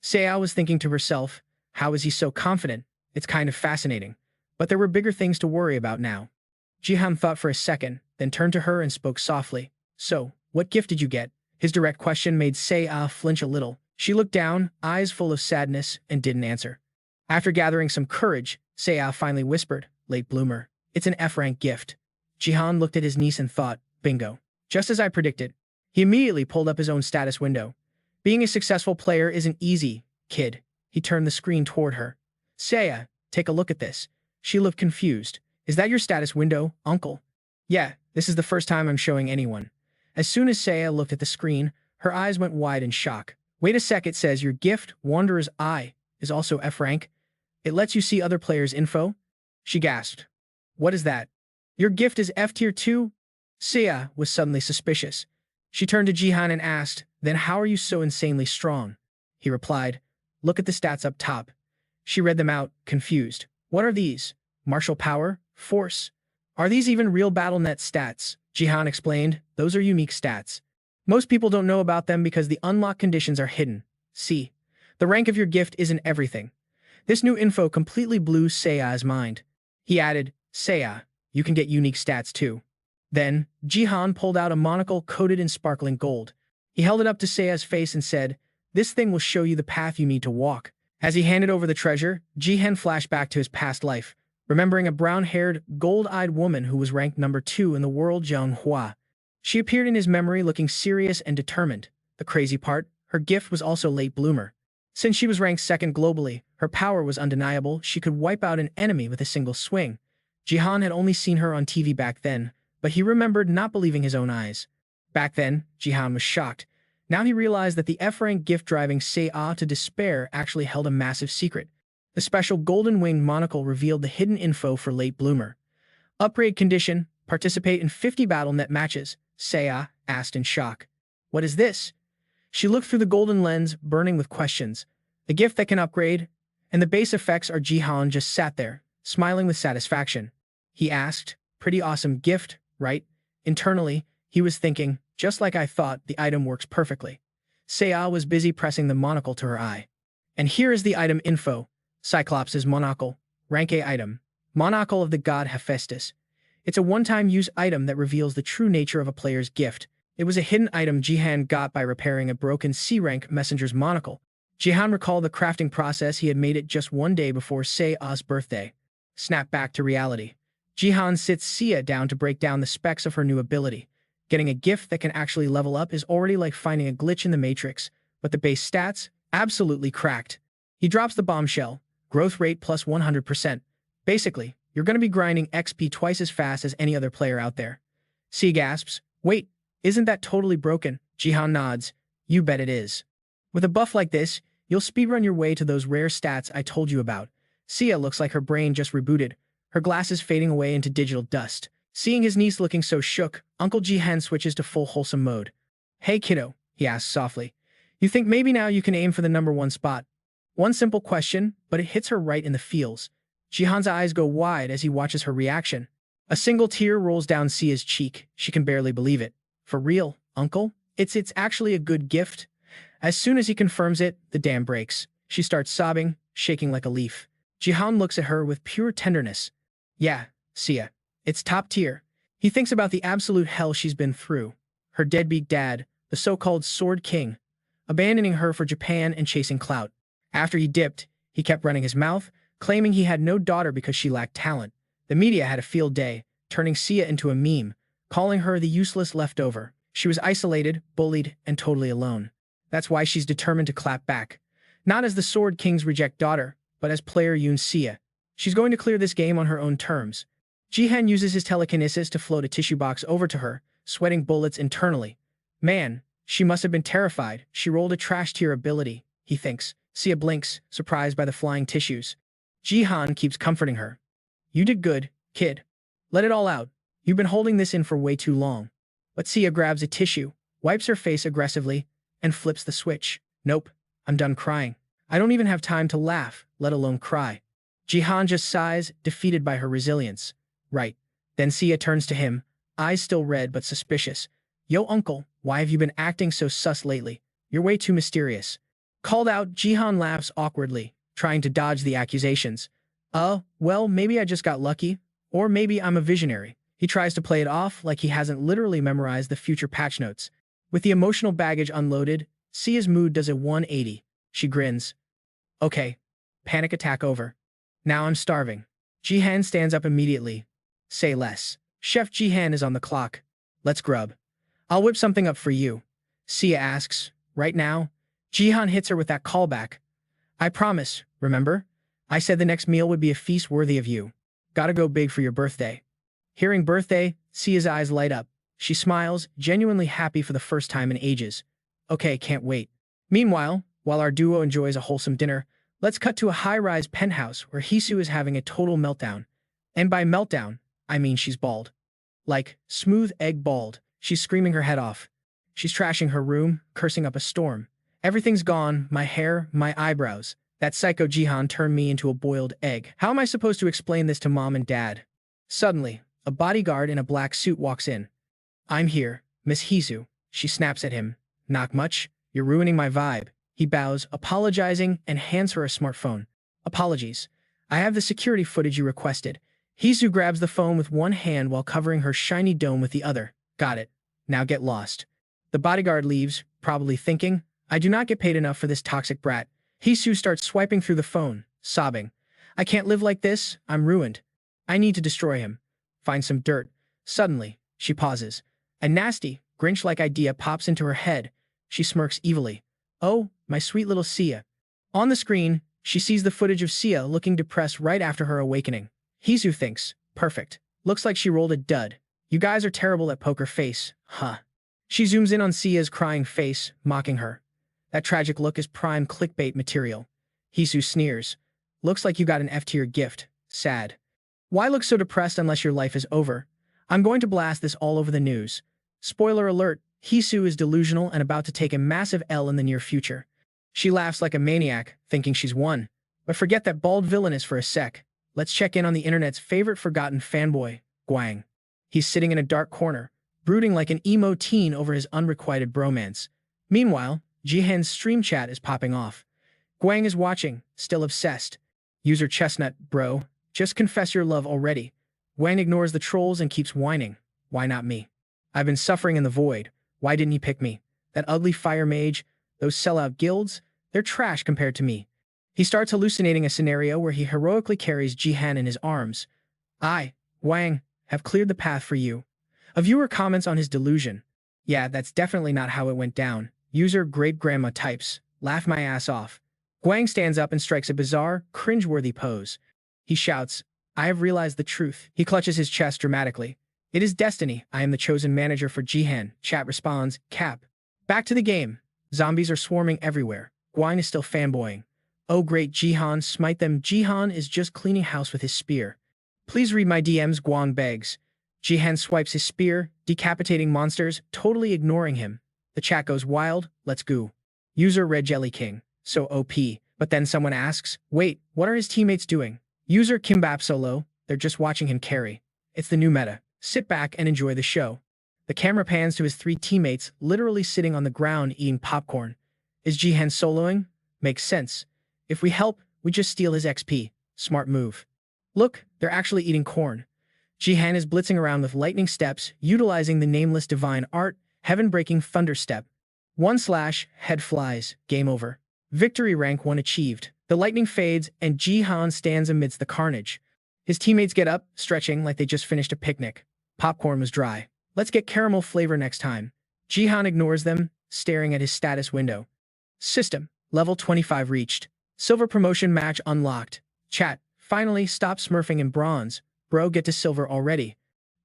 Seiya was thinking to herself, how is he so confident? It's kind of fascinating. But there were bigger things to worry about now. Jihan thought for a second, then turned to her and spoke softly. "So, what gift did you get?" His direct question made Seiya flinch a little. She looked down, eyes full of sadness, and didn't answer. After gathering some courage, Seiya finally whispered, "Late bloomer. It's an F-rank gift." Jihan looked at his niece and thought, bingo. Just as I predicted. He immediately pulled up his own status window. "Being a successful player isn't easy, kid." He turned the screen toward her. "Seiya, take a look at this." She looked confused. "Is that your status window, Uncle?" "Yeah, this is the first time I'm showing anyone." As soon as Seiya looked at the screen, her eyes went wide in shock. "Wait a sec, it says your gift, Wanderer's Eye, is also F-rank. It lets you see other players' info?" She gasped. "What is that? Your gift is F-tier 2? Seiya was suddenly suspicious. She turned to Jihan and asked, "Then how are you so insanely strong?" He replied, "Look at the stats up top." She read them out, confused. "What are these? Martial power? Force? Are these even real BattleNet stats?" Jihan explained, "Those are unique stats. Most people don't know about them because the unlock conditions are hidden. See, the rank of your gift isn't everything." This new info completely blew Seiya's mind. He added, "Seiya, you can get unique stats too." Then, Jihan pulled out a monocle coated in sparkling gold. He held it up to Seiya's face and said, "This thing will show you the path you need to walk." As he handed over the treasure, Jihan flashed back to his past life, remembering a brown-haired, gold-eyed woman who was ranked number 2 in the world, Manhwa. She appeared in his memory looking serious and determined. The crazy part, her gift was also late bloomer. Since she was ranked second globally, her power was undeniable. She could wipe out an enemy with a single swing. Jihan had only seen her on TV back then, but he remembered not believing his own eyes. Back then, Jihan was shocked. Now he realized that the F-rank gift driving Seiya to despair actually held a massive secret. The special golden-winged monocle revealed the hidden info for late bloomer. Upgrade condition: participate in 50 battle.net matches, Seiya asked in shock. What is this? She looked through the golden lens, burning with questions. The gift that can upgrade? And the base effects are. Jihan just sat there, smiling with satisfaction. He asked, pretty awesome gift, right? Internally, he was thinking, just like I thought, the item works perfectly. Seiya was busy pressing the monocle to her eye. And here is the item info. Cyclops' monocle. Rank A item. Monocle of the god Hephaestus. It's a one-time use item that reveals the true nature of a player's gift. It was a hidden item Jihan got by repairing a broken C-rank messenger's monocle. Jihan recalled the crafting process. He had made it just one day before Seiya's birthday. Snap back to reality. Jihan sits Seiya down to break down the specs of her new ability. Getting a gift that can actually level up is already like finding a glitch in the Matrix, but the base stats? Absolutely cracked. He drops the bombshell. Growth rate plus 100%. Basically, you're going to be grinding XP twice as fast as any other player out there. Seiya gasps, wait, isn't that totally broken? Jihan nods, you bet it is. With a buff like this, you'll speedrun your way to those rare stats I told you about. Seiya looks like her brain just rebooted, her glasses fading away into digital dust. Seeing his niece looking so shook, Uncle Jihan switches to full wholesome mode. Hey kiddo, he asks softly. You think maybe now you can aim for the #1 spot? One simple question, but it hits her right in the feels. Jihan's eyes go wide as he watches her reaction. A single tear rolls down Seiya's cheek. She can barely believe it. For real, uncle? It's actually a good gift? As soon as he confirms it, the dam breaks. She starts sobbing, shaking like a leaf. Jihan looks at her with pure tenderness. Yeah, Seiya. It's top tier. He thinks about the absolute hell she's been through. Her deadbeat dad, the so-called Sword King, abandoning her for Japan and chasing clout. After he dipped, he kept running his mouth, claiming he had no daughter because she lacked talent. The media had a field day, turning Seiya into a meme, calling her the useless leftover. She was isolated, bullied, and totally alone. That's why she's determined to clap back. Not as the Sword King's reject daughter, but as player Yoon Seiya. She's going to clear this game on her own terms. Jihan uses his telekinesis to float a tissue box over to her, sweating bullets internally. Man, she must have been terrified. She rolled a trash tier ability, he thinks. Seiya blinks, surprised by the flying tissues. Jihan keeps comforting her. You did good, kid. Let it all out. You've been holding this in for way too long. But Seiya grabs a tissue, wipes her face aggressively, and flips the switch. Nope, I'm done crying. I don't even have time to laugh, let alone cry. Jihan just sighs, defeated by her resilience. Right. Then Seiya turns to him, eyes still red but suspicious. Yo uncle, why have you been acting so sus lately? You're way too mysterious. Called out, Jihan laughs awkwardly, trying to dodge the accusations. Well, maybe I just got lucky. Or maybe I'm a visionary. He tries to play it off like he hasn't literally memorized the future patch notes. With the emotional baggage unloaded, Seiya's mood does a 180. She grins. Okay. Panic attack over. Now I'm starving. Jihan stands up immediately. Say less. Chef Jihan is on the clock. Let's grub. I'll whip something up for you. Seiya asks. Right now? Jihan hits her with that callback. I promise, remember? I said the next meal would be a feast worthy of you. Gotta go big for your birthday. Hearing birthday, Seiya's eyes light up. She smiles, genuinely happy for the first time in ages. Okay, can't wait. Meanwhile, while our duo enjoys a wholesome dinner, let's cut to a high-rise penthouse where Hisu is having a total meltdown. And by meltdown, I mean she's bald. Like, smooth egg bald. She's screaming her head off. She's trashing her room, cursing up a storm. Everything's gone, my hair, my eyebrows. That psycho Jihan turned me into a boiled egg. How am I supposed to explain this to mom and dad? Suddenly, a bodyguard in a black suit walks in. I'm here, Miss Hisu. She snaps at him. Not much. You're ruining my vibe. He bows, apologizing, and hands her a smartphone. Apologies. I have the security footage you requested. Hisu grabs the phone with one hand while covering her shiny dome with the other. Got it. Now get lost. The bodyguard leaves, probably thinking, I do not get paid enough for this toxic brat. Hisu starts swiping through the phone, sobbing. I can't live like this. I'm ruined. I need to destroy him. Find some dirt. Suddenly, she pauses. A nasty, Grinch-like idea pops into her head. She smirks evilly. Oh, my sweet little Seiya. On the screen, she sees the footage of Seiya looking depressed right after her awakening. Hisu thinks, perfect. Looks like she rolled a dud. You guys are terrible at poker face, huh? She zooms in on Sia's crying face, mocking her. That tragic look is prime clickbait material. Hisu sneers. Looks like you got an F-tier gift. Sad. Why look so depressed unless your life is over? I'm going to blast this all over the news. Spoiler alert, Hisu is delusional and about to take a massive L in the near future. She laughs like a maniac, thinking she's won. But forget that bald villainess for a sec. Let's check in on the internet's favorite forgotten fanboy, Guang. He's sitting in a dark corner, brooding like an emo teen over his unrequited bromance. Meanwhile, Jihan's stream chat is popping off. Guang is watching, still obsessed. User Chestnut, bro, just confess your love already. Guang ignores the trolls and keeps whining. Why not me? I've been suffering in the void. Why didn't he pick me? That ugly fire mage, those sellout guilds, they're trash compared to me. He starts hallucinating a scenario where he heroically carries Jihan in his arms. I, Guang, have cleared the path for you. A viewer comments on his delusion. Yeah, that's definitely not how it went down. User Great Grandma types. Laugh my ass off. Guang stands up and strikes a bizarre, cringe-worthy pose. He shouts, I have realized the truth. He clutches his chest dramatically. It is destiny. I am the chosen manager for Jihan. Chat responds, Cap. Back to the game. Zombies are swarming everywhere. Guang is still fanboying. Oh great Jihan, smite them. Jihan is just cleaning house with his spear. Please read my DMs, Guang begs. Jihan swipes his spear, decapitating monsters, totally ignoring him. The chat goes wild, let's go. User Red Jelly King. So OP. But then someone asks, wait, what are his teammates doing? User Kimbap Solo. They're just watching him carry. It's the new meta. Sit back and enjoy the show. The camera pans to his 3 teammates, literally sitting on the ground eating popcorn. Is Jihan soloing? Makes sense. If we help, we just steal his XP. Smart move. Look, they're actually eating corn. Jihan is blitzing around with lightning steps, utilizing the nameless divine art, heaven-breaking thunder step. 1/ head flies. Game over. Victory rank 1 achieved. The lightning fades, and Jihan stands amidst the carnage. His teammates get up, stretching like they just finished a picnic. Popcorn was dry. Let's get caramel flavor next time. Jihan ignores them, staring at his status window. System. Level 25 reached. Silver promotion match unlocked. Chat. Finally, stop smurfing in bronze. Bro, get to silver already.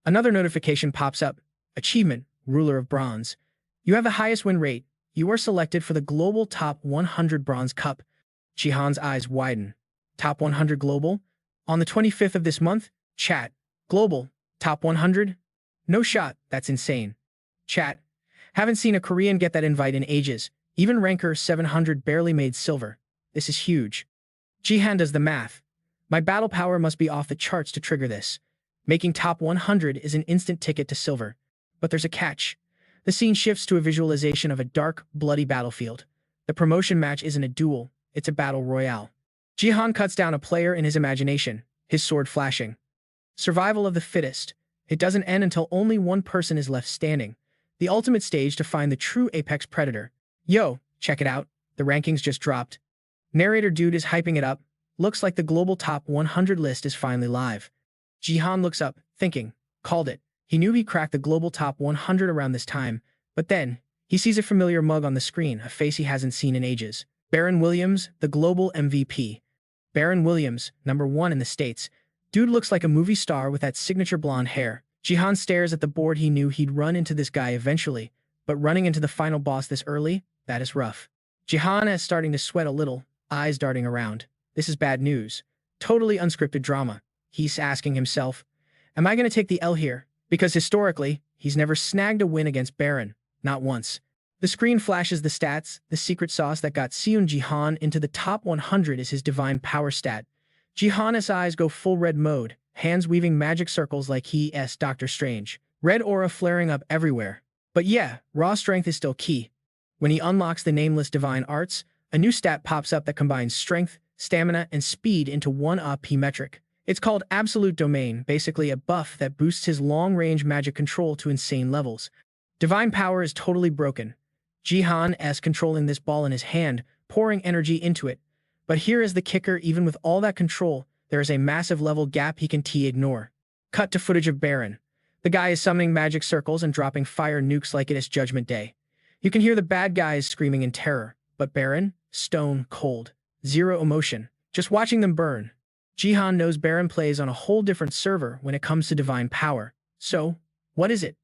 Another notification pops up. Achievement. Ruler of bronze. You have the highest win rate. You are selected for the Global Top 100 Bronze Cup. Jihan's eyes widen. Top 100 Global? On the 25th of this month? Chat. Global. Top 100? No shot. That's insane. Chat. Haven't seen a Korean get that invite in ages. Even ranker 700 barely made silver. This is huge. Jihan does the math. My battle power must be off the charts to trigger this. Making top 100 is an instant ticket to silver. But there's a catch. The scene shifts to a visualization of a dark, bloody battlefield. The promotion match isn't a duel, it's a battle royale. Jihan cuts down a player in his imagination, his sword flashing. Survival of the fittest. It doesn't end until only one person is left standing. The ultimate stage to find the true apex predator. Yo, check it out. The rankings just dropped. Narrator dude is hyping it up. Looks like the global top 100 list is finally live. Jihan looks up, thinking, called it. He knew he cracked the global top 100 around this time, but then, he sees a familiar mug on the screen, a face he hasn't seen in ages. Baron Williams, the global MVP. Baron Williams, #1 in the States. Dude looks like a movie star with that signature blonde hair. Jihan stares at the board. He knew he'd run into this guy eventually, but running into the final boss this early, that is rough. Jihan is starting to sweat a little, eyes darting around. This is bad news. Totally unscripted drama. He's asking himself, am I going to take the L here? Because historically, he's never snagged a win against Baron. Not once. The screen flashes the stats. The secret sauce that got Seun Jihan into the top 100 is his divine power stat. Jihan's eyes go full red mode, hands weaving magic circles like he's Doctor Strange. Red aura flaring up everywhere. But yeah, raw strength is still key. When he unlocks the nameless divine arts, a new stat pops up that combines strength, stamina, and speed into one AP metric. It's called Absolute Domain, basically a buff that boosts his long-range magic control to insane levels. Divine power is totally broken. Jihan controlling this ball in his hand, pouring energy into it. But here is the kicker, even with all that control, there is a massive level gap he can ignore. Cut to footage of Baron. The guy is summoning magic circles and dropping fire nukes like it is Judgment Day. You can hear the bad guys screaming in terror, but Baron, stone cold. Zero emotion. Just watching them burn. Jihan knows Baron plays on a whole different server when it comes to divine power. So, what is it?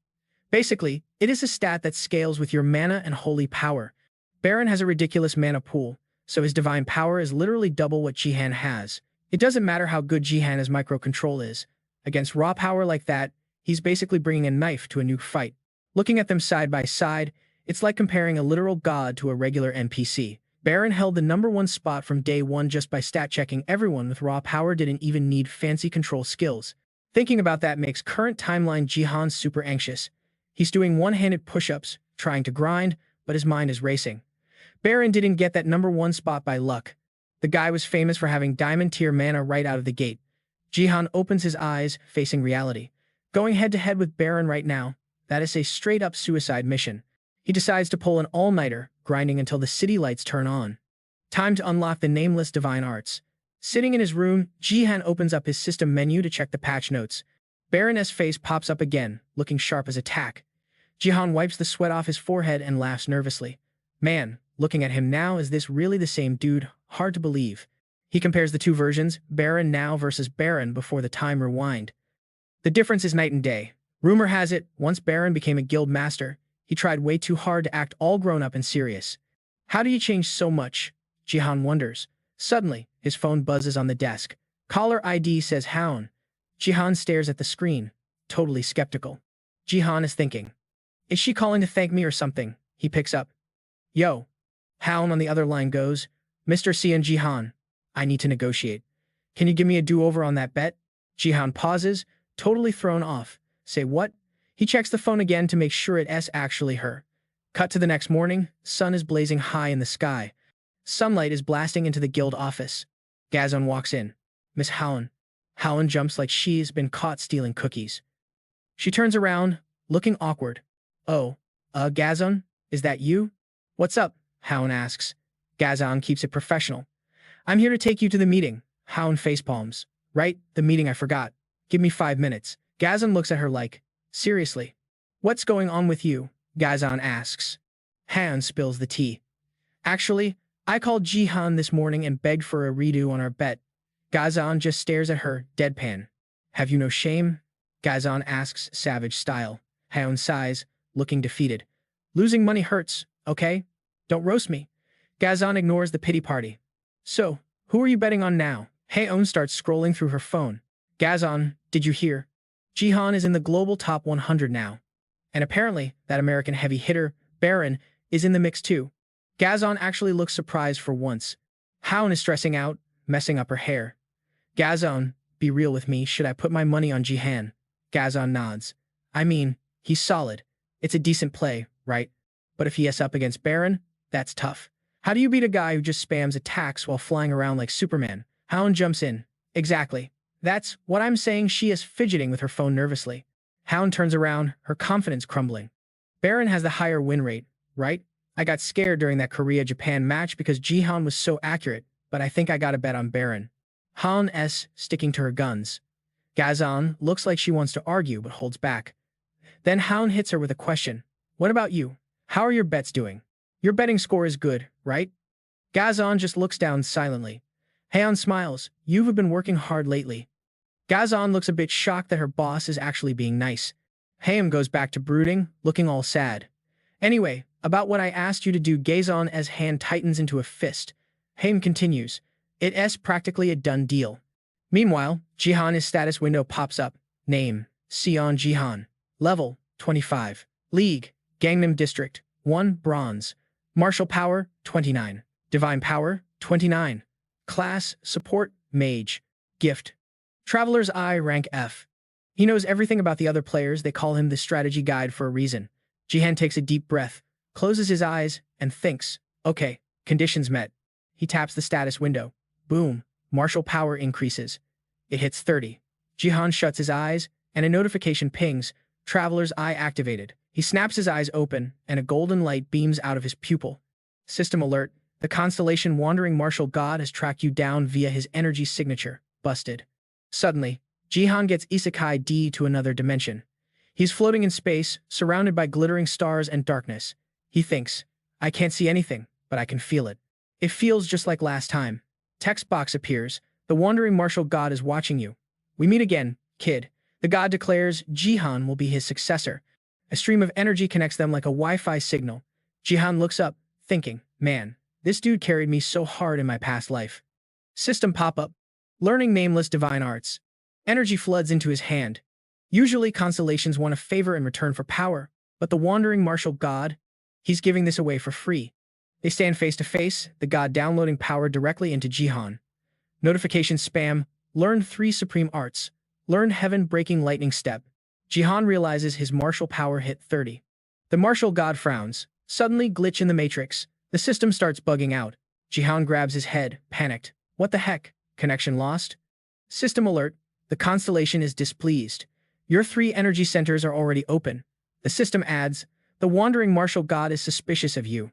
Basically, It is a stat that scales with your mana and holy power. Baron has a ridiculous mana pool, so his divine power is literally double what Jihan has. It doesn't matter how good Jihan's micro-control is. Against raw power like that, he's basically bringing a knife to a nuke fight. Looking at them side by side, it's like comparing a literal god to a regular NPC. Baron held the #1 spot from day one just by stat-checking. Everyone with raw power didn't even need fancy control skills. Thinking about that makes current timeline Jihan super anxious. He's doing one-handed push-ups, trying to grind, but his mind is racing. Baron didn't get that #1 spot by luck. The guy was famous for having diamond-tier mana right out of the gate. Jihan opens his eyes, facing reality. Going head-to-head with Baron right now, that is a straight-up suicide mission. He decides to pull an all-nighter, grinding until the city lights turn on. Time to unlock the nameless divine arts. Sitting in his room, Jihan opens up his system menu to check the patch notes. Baron's face pops up again, looking sharp as a tack. Jihan wipes the sweat off his forehead and laughs nervously. Man, looking at him now, is this really the same dude? Hard to believe. He compares the two versions, Baron now versus Baron before the time rewind. The difference is night and day. Rumor has it, once Baron became a guild master, he tried way too hard to act all grown up and serious. How do you change so much? Jihan wonders. Suddenly, his phone buzzes on the desk. Caller ID says Hound. Jihan stares at the screen, totally skeptical. Jihan is thinking, is she calling to thank me or something? He picks up. Yo. Hound on the other line goes, Mr. C and Jihan, I need to negotiate. Can you give me a do-over on that bet? Jihan pauses, totally thrown off. Say what? He checks the phone again to make sure it's actually her. Cut to the next morning, sun is blazing high in the sky. Sunlight is blasting into the guild office. Gazon walks in. Miss Hound. Hound jumps like she's been caught stealing cookies. She turns around, looking awkward. Oh, Gazon, is that you? What's up? Hound asks. Gazon keeps it professional. I'm here to take you to the meeting. Hound facepalms. Right, the meeting I forgot. Give me 5 minutes. Gazon looks at her like, seriously? What's going on with you? Gazon asks. Hound spills the tea. Actually, I called Jihan this morning and begged for a redo on our bet. Gazon just stares at her, deadpan. Have you no shame? Gazon asks, savage style. Hound sighs, looking defeated. Losing money hurts, okay? Don't roast me. Gazon ignores the pity party. So, who are you betting on now? Haeon starts scrolling through her phone. Gazon, did you hear? Jihan is in the global top 100 now. And apparently, that American heavy hitter, Baron, is in the mix too. Gazon actually looks surprised for once. Haeon is stressing out, messing up her hair. Gazon, be real with me, should I put my money on Jihan? Gazon nods. I mean, he's solid. It's a decent play, right? But if he is up against Baron, that's tough. How do you beat a guy who just spams attacks while flying around like Superman? Hound jumps in. Exactly. That's what I'm saying. She is fidgeting with her phone nervously. Hound turns around, her confidence crumbling. Baron has the higher win rate, right? I got scared during that Korea-Japan match because Jihan was so accurate, but I think I gotta bet on Baron. Hound s sticking to her guns. Gazon looks like she wants to argue but holds back. Then Hound hits her with a question. What about you? How are your bets doing? Your betting score is good, right? Gazon just looks down silently. Haeon smiles. You've been working hard lately. Gazon looks a bit shocked that her boss is actually being nice. Haeon goes back to brooding, looking all sad. Anyway, about what I asked you to do, Gazon's hand tightens into a fist. Haeon continues. It's practically a done deal. Meanwhile, Jihan's status window pops up. Name, Seon Jihan. Level, 25. League, Gangnam District, 1 Bronze. Martial Power, 29. Divine Power, 29. Class, Support, Mage. Gift. Traveler's Eye, rank F. He knows everything about the other players. They call him the strategy guide for a reason. Jihan takes a deep breath, closes his eyes, and thinks, okay, conditions met. He taps the status window. Boom. Martial Power increases. It hits 30. Jihan shuts his eyes, and a notification pings. Traveler's Eye activated. He snaps his eyes open, and a golden light beams out of his pupil. System alert. The constellation Wandering Martial God has tracked you down via his energy signature. Busted. Suddenly, Jihan gets isekai D to another dimension. He's floating in space, surrounded by glittering stars and darkness. He thinks, I can't see anything, but I can feel it. It feels just like last time. Text box appears. The Wandering Martial God is watching you. We meet again, kid. The god declares Jihan will be his successor. A stream of energy connects them like a Wi-Fi signal. Jihan looks up, thinking, man, this dude carried me so hard in my past life. System pop-up. Learning nameless divine arts. Energy floods into his hand. Usually constellations want a favor in return for power, but the wandering martial god, he's giving this away for free. They stand face to face, the god downloading power directly into Jihan. Notification spam. Learn 3 supreme arts. Learn heaven-breaking lightning step. Jihan realizes his martial power hit 30. The martial god frowns. Suddenly, glitch in the matrix. The system starts bugging out. Jihan grabs his head, panicked. What the heck? Connection lost? System alert. The constellation is displeased. Your 3 energy centers are already open. The system adds, the wandering martial god is suspicious of you.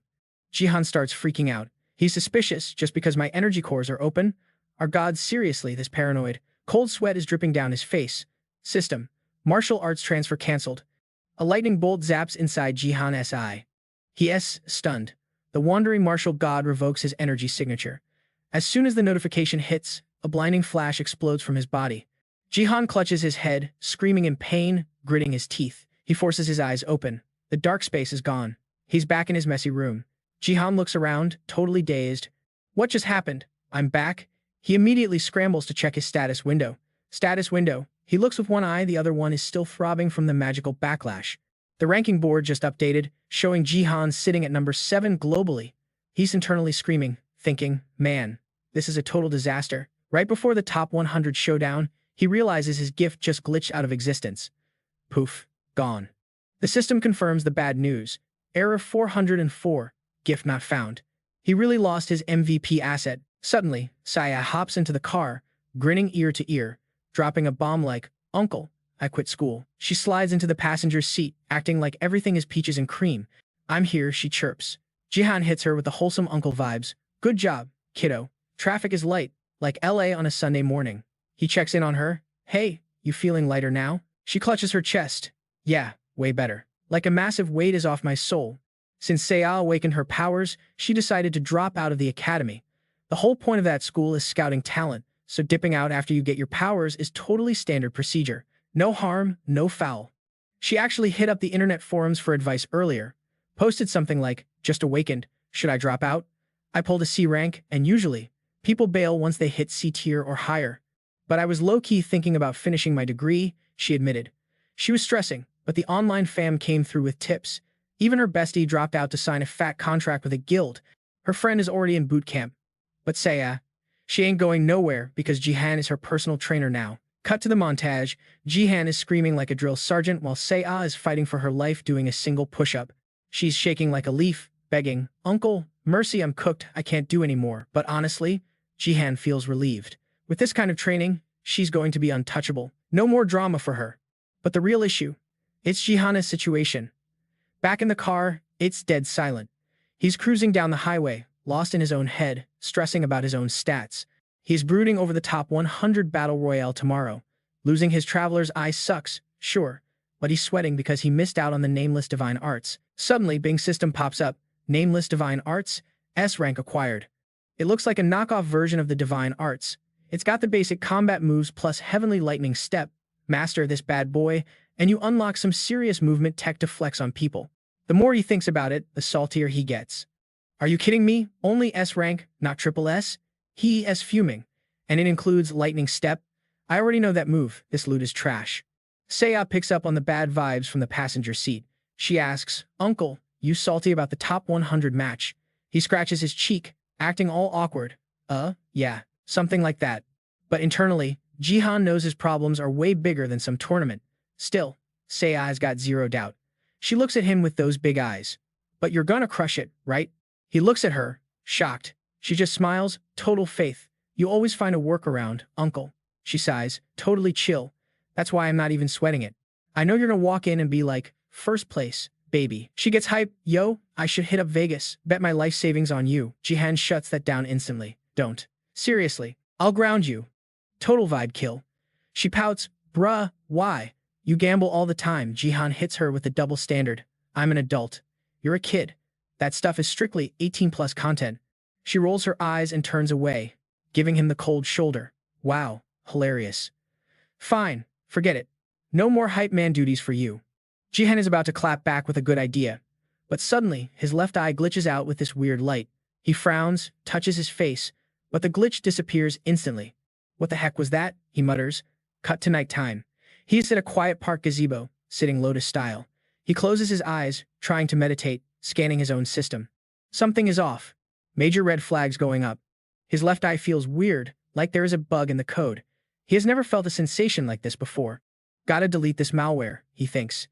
Jihan starts freaking out. He's suspicious just because my energy cores are open? Are gods seriously this paranoid? Cold sweat is dripping down his face. System. Martial arts transfer cancelled. A lightning bolt zaps inside Jihan's eye. He is stunned. The wandering martial god revokes his energy signature. As soon as the notification hits, a blinding flash explodes from his body. Jihan clutches his head, screaming in pain, gritting his teeth. He forces his eyes open. The dark space is gone. He's back in his messy room. Jihan looks around, totally dazed. What just happened? I'm back. He immediately scrambles to check his status window. Status window. He looks with one eye, the other one is still throbbing from the magical backlash. The ranking board just updated, showing Jihan sitting at number 7 globally. He's internally screaming, thinking, man, this is a total disaster. Right before the top 100 showdown, he realizes his gift just glitched out of existence. Poof, gone. The system confirms the bad news. Error 404, gift not found. He really lost his MVP asset. Suddenly, Saya hops into the car, grinning ear to ear, dropping a bomb like, Uncle, I quit school. She slides into the passenger's seat, acting like everything is peaches and cream. I'm here, she chirps. Jihan hits her with the wholesome uncle vibes. Good job, kiddo. Traffic is light, like LA on a Sunday morning. He checks in on her. Hey, you feeling lighter now? She clutches her chest. Yeah, way better. Like a massive weight is off my soul. Since Saya awakened her powers, she decided to drop out of the academy. The whole point of that school is scouting talent, so dipping out after you get your powers is totally standard procedure. No harm, no foul. She actually hit up the internet forums for advice earlier. Posted something like, just awakened, should I drop out? I pulled a C rank, and usually, people bail once they hit C tier or higher. But I was low-key thinking about finishing my degree, she admitted. She was stressing, but the online fam came through with tips. Even her bestie dropped out to sign a fat contract with a guild. Her friend is already in boot camp. But Saya, she ain't going nowhere because Jihan is her personal trainer now. Cut to the montage. Jihan is screaming like a drill sergeant while Saya is fighting for her life doing a single push-up. She's shaking like a leaf, begging, Uncle, mercy, I'm cooked, I can't do anymore. But honestly, Jihan feels relieved. With this kind of training, she's going to be untouchable. No more drama for her. But the real issue, it's Jihan's situation. Back in the car, it's dead silent. He's cruising down the highway, lost in his own head, stressing about his own stats. He's brooding over the top 100 battle royale tomorrow. Losing his traveler's eye sucks, sure, but he's sweating because he missed out on the nameless divine arts. Suddenly, Bing system pops up. Nameless divine arts, S rank acquired. It looks like a knockoff version of the divine arts. It's got the basic combat moves plus heavenly lightning step. Master this bad boy, and you unlock some serious movement tech to flex on people. The more he thinks about it, the saltier he gets. Are you kidding me? Only S rank, not triple S? He is fuming. And it includes lightning step. I already know that move. This loot is trash. Saya picks up on the bad vibes from the passenger seat. She asks, Uncle, you salty about the top 100 match? He scratches his cheek, acting all awkward. Yeah, something like that. But internally, Jihan knows his problems are way bigger than some tournament. Still, Saya's got zero doubt. She looks at him with those big eyes. But you're gonna crush it, right? He looks at her, shocked. She just smiles, total faith. You always find a workaround, Uncle. She sighs, totally chill. That's why I'm not even sweating it. I know you're gonna walk in and be like, first place, baby. She gets hyped. Yo, I should hit up Vegas. Bet my life savings on you. Jihan shuts that down instantly. Don't. Seriously, I'll ground you. Total vibe kill. She pouts. Bruh, why? You gamble all the time. Jihan hits her with the double standard. I'm an adult. You're a kid. That stuff is strictly 18+ content. She rolls her eyes and turns away, giving him the cold shoulder. Wow, hilarious. Fine, forget it. No more hype man duties for you. Jihan is about to clap back with a good idea, but suddenly his left eye glitches out with this weird light. He frowns, touches his face, but the glitch disappears instantly. What the heck was that? He mutters. Cut to nighttime. He is at a quiet park gazebo, sitting lotus style. He closes his eyes, trying to meditate, scanning his own system. Something is off. Major red flags going up. His left eye feels weird, like there is a bug in the code. He has never felt a sensation like this before. Gotta delete this malware, he thinks.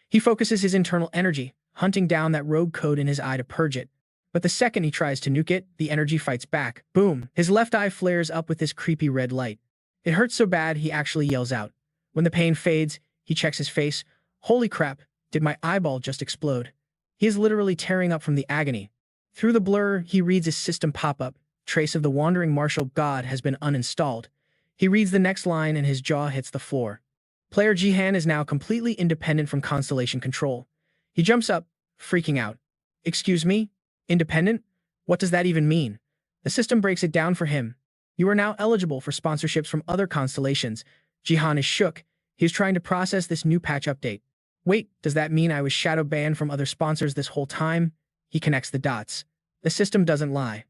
He focuses his internal energy, hunting down that rogue code in his eye to purge it. But the second he tries to nuke it, the energy fights back. Boom! His left eye flares up with this creepy red light. It hurts so bad he actually yells out. When the pain fades, he checks his face. Holy crap, did my eyeball just explode? He is literally tearing up from the agony. Through the blur, he reads his system pop-up. Trace of the wandering martial god has been uninstalled. He reads the next line and his jaw hits the floor. Player Jihan is now completely independent from Constellation control. He jumps up, freaking out. Excuse me? Independent? What does that even mean? The system breaks it down for him. You are now eligible for sponsorships from other constellations. Jihan is shook. He is trying to process this new patch update. Wait, does that mean I was shadow banned from other sponsors this whole time? He connects the dots. The system doesn't lie.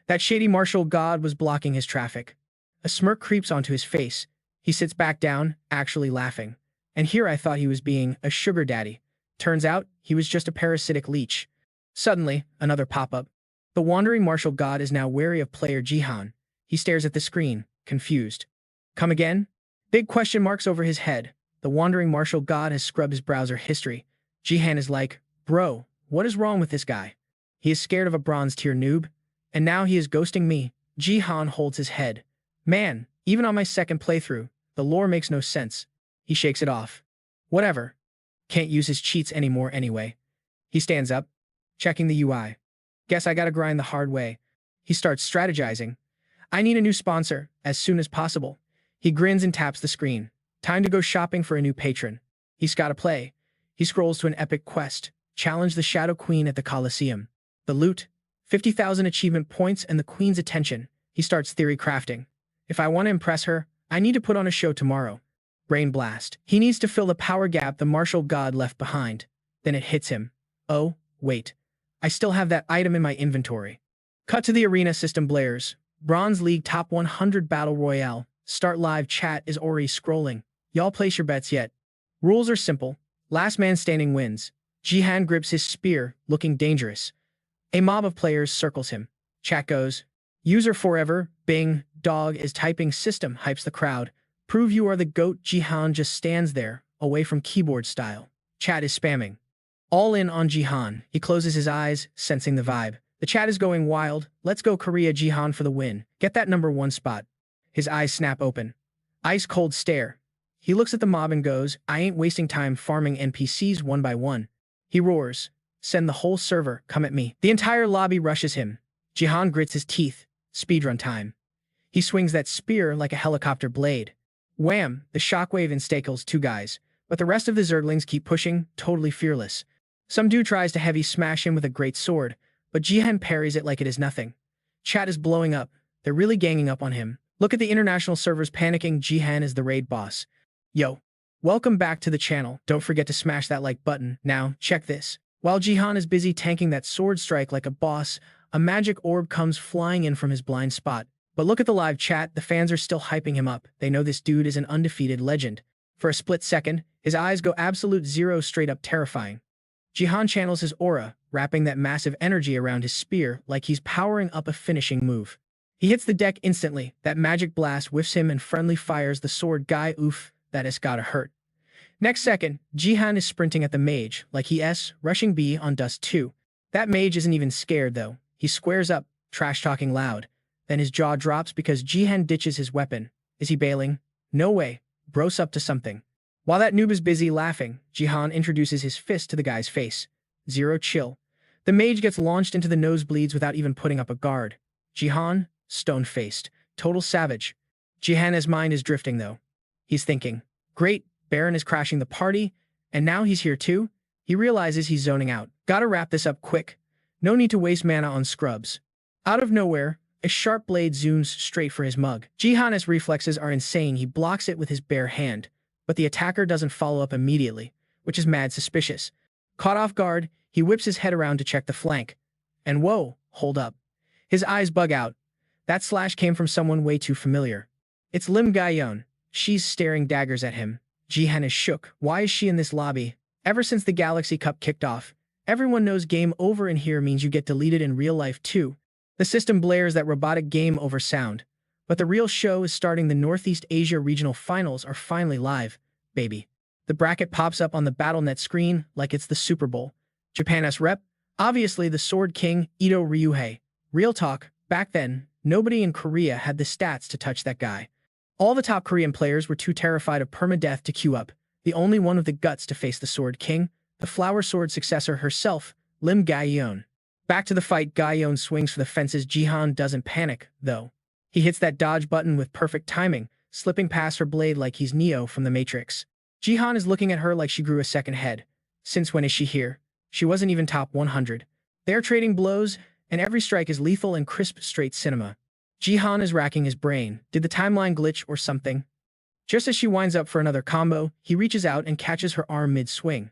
That shady martial god was blocking his traffic. A smirk creeps onto his face. He sits back down, actually laughing. And here I thought he was being a sugar daddy. Turns out, he was just a parasitic leech. Suddenly, another pop-up. The wandering martial god is now wary of player Jihan. He stares at the screen, confused. Come again? Big question marks over his head. The wandering martial god has scrubbed his browser history. Jihan is like, bro, what is wrong with this guy? He is scared of a bronze tier noob. And now he is ghosting me. Jihan holds his head. Man, even on my second playthrough, the lore makes no sense. He shakes it off. Whatever. Can't use his cheats anymore anyway. He stands up, checking the UI. Guess I gotta grind the hard way. He starts strategizing. I need a new sponsor, as soon as possible. He grins and taps the screen. Time to go shopping for a new patron. He's gotta play. He scrolls to an epic quest. Challenge the Shadow Queen at the Colosseum. The loot, 50,000 achievement points and the Queen's attention. He starts theory crafting. If I want to impress her, I need to put on a show tomorrow. Brain blast. He needs to fill the power gap the martial god left behind. Then it hits him. Oh, wait. I still have that item in my inventory. Cut to the arena system blares. Bronze League Top 100 Battle Royale. Start live chat is already scrolling. Y'all place your bets yet? Rules are simple. Last man standing wins. Jihan grips his spear, looking dangerous. A mob of players circles him. Chat goes. User forever, Bing, dog is typing system hypes the crowd. Prove you are the GOAT. Jihan just stands there, away from keyboard style. Chat is spamming. All in on Jihan. He closes his eyes, sensing the vibe. The chat is going wild. Let's go Korea Jihan for the win. Get that #1 spot. His eyes snap open. Ice cold stare. He looks at the mob and goes, I ain't wasting time farming NPCs one by one. He roars. Send the whole server, come at me. The entire lobby rushes him. Jihan grits his teeth. Speedrun time. He swings that spear like a helicopter blade. Wham! The shockwave instakles 2 guys. But the rest of the Zerglings keep pushing, totally fearless. Some dude tries to heavy smash him with a great sword, but Jihan parries it like it is nothing. Chat is blowing up. They're really ganging up on him. Look at the international servers panicking. Jihan is the raid boss. Yo. Welcome back to the channel. Don't forget to smash that like button. Now, check this. While Jihan is busy tanking that sword strike like a boss, a magic orb comes flying in from his blind spot. But look at the live chat. The fans are still hyping him up. They know this dude is an undefeated legend. For a split second, his eyes go absolute zero, straight up terrifying. Jihan channels his aura, wrapping that massive energy around his spear like he's powering up a finishing move. He hits the deck instantly. That magic blast whiffs him and friendly fires the sword guy. Oof, that has gotta hurt. Next second, Jihan is sprinting at the mage, like he rushing B on Dust 2. That mage isn't even scared though. He squares up, trash-talking loud. Then his jaw drops because Jihan ditches his weapon. Is he bailing? No way. Bro's up to something. While that noob is busy laughing, Jihan introduces his fist to the guy's face. Zero chill. The mage gets launched into the nosebleeds without even putting up a guard. Jihan, stone-faced, total savage. Jihan's mind is drifting though. He's thinking, great, Baron is crashing the party, and now he's here too? He realizes he's zoning out. Gotta wrap this up quick. No need to waste mana on scrubs. Out of nowhere, a sharp blade zooms straight for his mug. Jihan's reflexes are insane. He blocks it with his bare hand, but the attacker doesn't follow up immediately. which is mad suspicious. Caught off guard, he whips his head around to check the flank. And whoa, hold up. His eyes bug out. That slash came from someone way too familiar. It's Lim Gaeyeon. She's staring daggers at him. Jihan is shook. Why is she in this lobby? Ever since the Galaxy Cup kicked off, everyone knows game over in here means you get deleted in real life too. The system blares that robotic game over sound. But the real show is starting. The Northeast Asia Regional Finals are finally live, baby. The bracket pops up on the BattleNet screen like it's the Super Bowl. Japan's rep? Obviously the Sword King, Ito Ryuhei. Real talk, back then, nobody in Korea had the stats to touch that guy. All the top Korean players were too terrified of permadeath to queue up. The only one with the guts to face the Sword King, the Flower Sword successor herself, Lim Gaeyeon. Back to the fight, Gaeyeon swings for the fences. Jihan doesn't panic, though. He hits that dodge button with perfect timing, slipping past her blade like he's Neo from the Matrix. Jihan is looking at her like she grew a second head. Since when is she here? She wasn't even top 100. They're trading blows, and every strike is lethal and crisp straight cinema. Jihan is racking his brain. Did the timeline glitch or something? Just as she winds up for another combo, he reaches out and catches her arm mid-swing.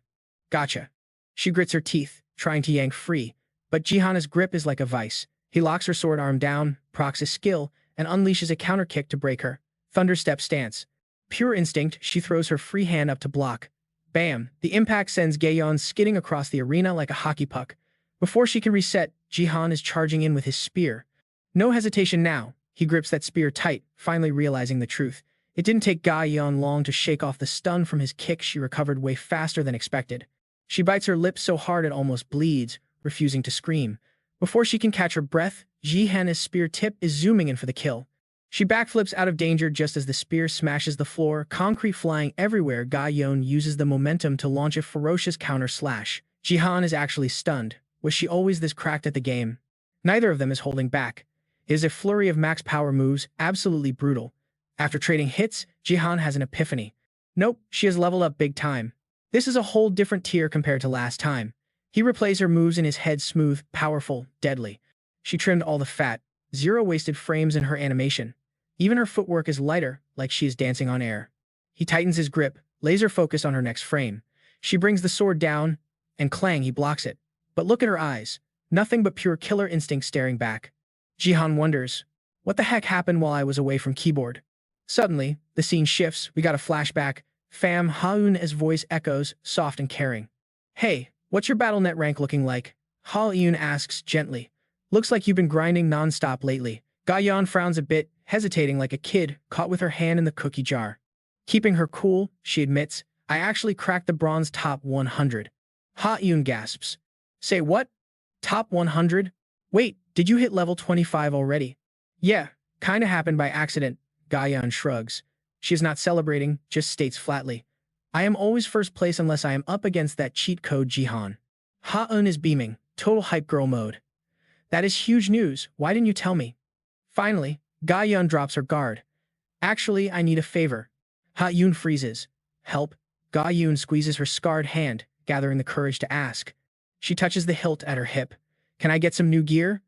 Gotcha. She grits her teeth, trying to yank free, but Jihan's grip is like a vice. He locks her sword arm down, procs his skill, and unleashes a counter kick to break her. Thunderstep stance. Pure instinct, she throws her free hand up to block. Bam! The impact sends Gaeyeon skidding across the arena like a hockey puck. Before she can reset, Jihan is charging in with his spear. No hesitation now. He grips that spear tight, finally realizing the truth. It didn't take Gaeyeon long to shake off the stun from his kick. She recovered way faster than expected. She bites her lip so hard it almost bleeds, refusing to scream. Before she can catch her breath, Jihan's spear tip is zooming in for the kill. She backflips out of danger just as the spear smashes the floor, concrete flying everywhere. Gaeyeon uses the momentum to launch a ferocious counter slash. Jihan is actually stunned. Was she always this cracked at the game? Neither of them is holding back. It is a flurry of max power moves, absolutely brutal. After trading hits, Jihan has an epiphany. Nope, she has leveled up big time. This is a whole different tier compared to last time. He replays her moves in his head, smooth, powerful, deadly. She trimmed all the fat, zero wasted frames in her animation. Even her footwork is lighter, like she is dancing on air. He tightens his grip, laser focused on her next frame. She brings the sword down, and clang, he blocks it. But look at her eyes. Nothing but pure killer instinct staring back. Jihan wonders, what the heck happened while I was away from keyboard? Suddenly, the scene shifts. We got a flashback. Fam Ha-eun's voice echoes, soft and caring. Hey, what's your BattleNet rank looking like? Ha-eun asks gently. Looks like you've been grinding non-stop lately. Gaeyeon frowns a bit, hesitating like a kid caught with her hand in the cookie jar. Keeping her cool, she admits, I actually cracked the bronze top 100. Ha-eun gasps. Say what? Top 100? Wait, did you hit level 25 already? Yeah, kinda happened by accident. Gaeyeon shrugs. She is not celebrating, just states flatly. I am always first place unless I am up against that cheat code Jihan. Ha-eun is beaming, total hype girl mode. That is huge news, why didn't you tell me? Finally, Gaeyeon drops her guard. Actually, I need a favor. Ha-eun freezes. Help? Gaeyeon squeezes her scarred hand, gathering the courage to ask. She touches the hilt at her hip. Can I get some new gear?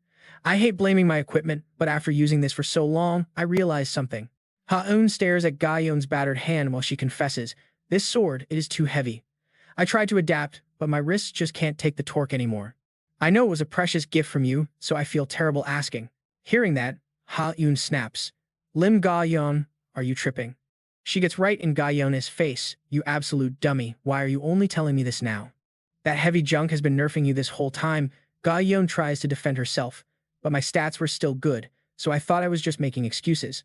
I hate blaming my equipment, but after using this for so long, I realized something. Ha-eun stares at Gaeyeon's battered hand while she confesses, this sword, it is too heavy. I tried to adapt, but my wrists just can't take the torque anymore. I know it was a precious gift from you, so I feel terrible asking. Hearing that, Ha-eun snaps. Lim Gaeyeon, are you tripping? She gets right in Gaeyeon's face. You absolute dummy, why are you only telling me this now? That heavy junk has been nerfing you this whole time. Gaeyeon tries to defend herself, but my stats were still good, so I thought I was just making excuses.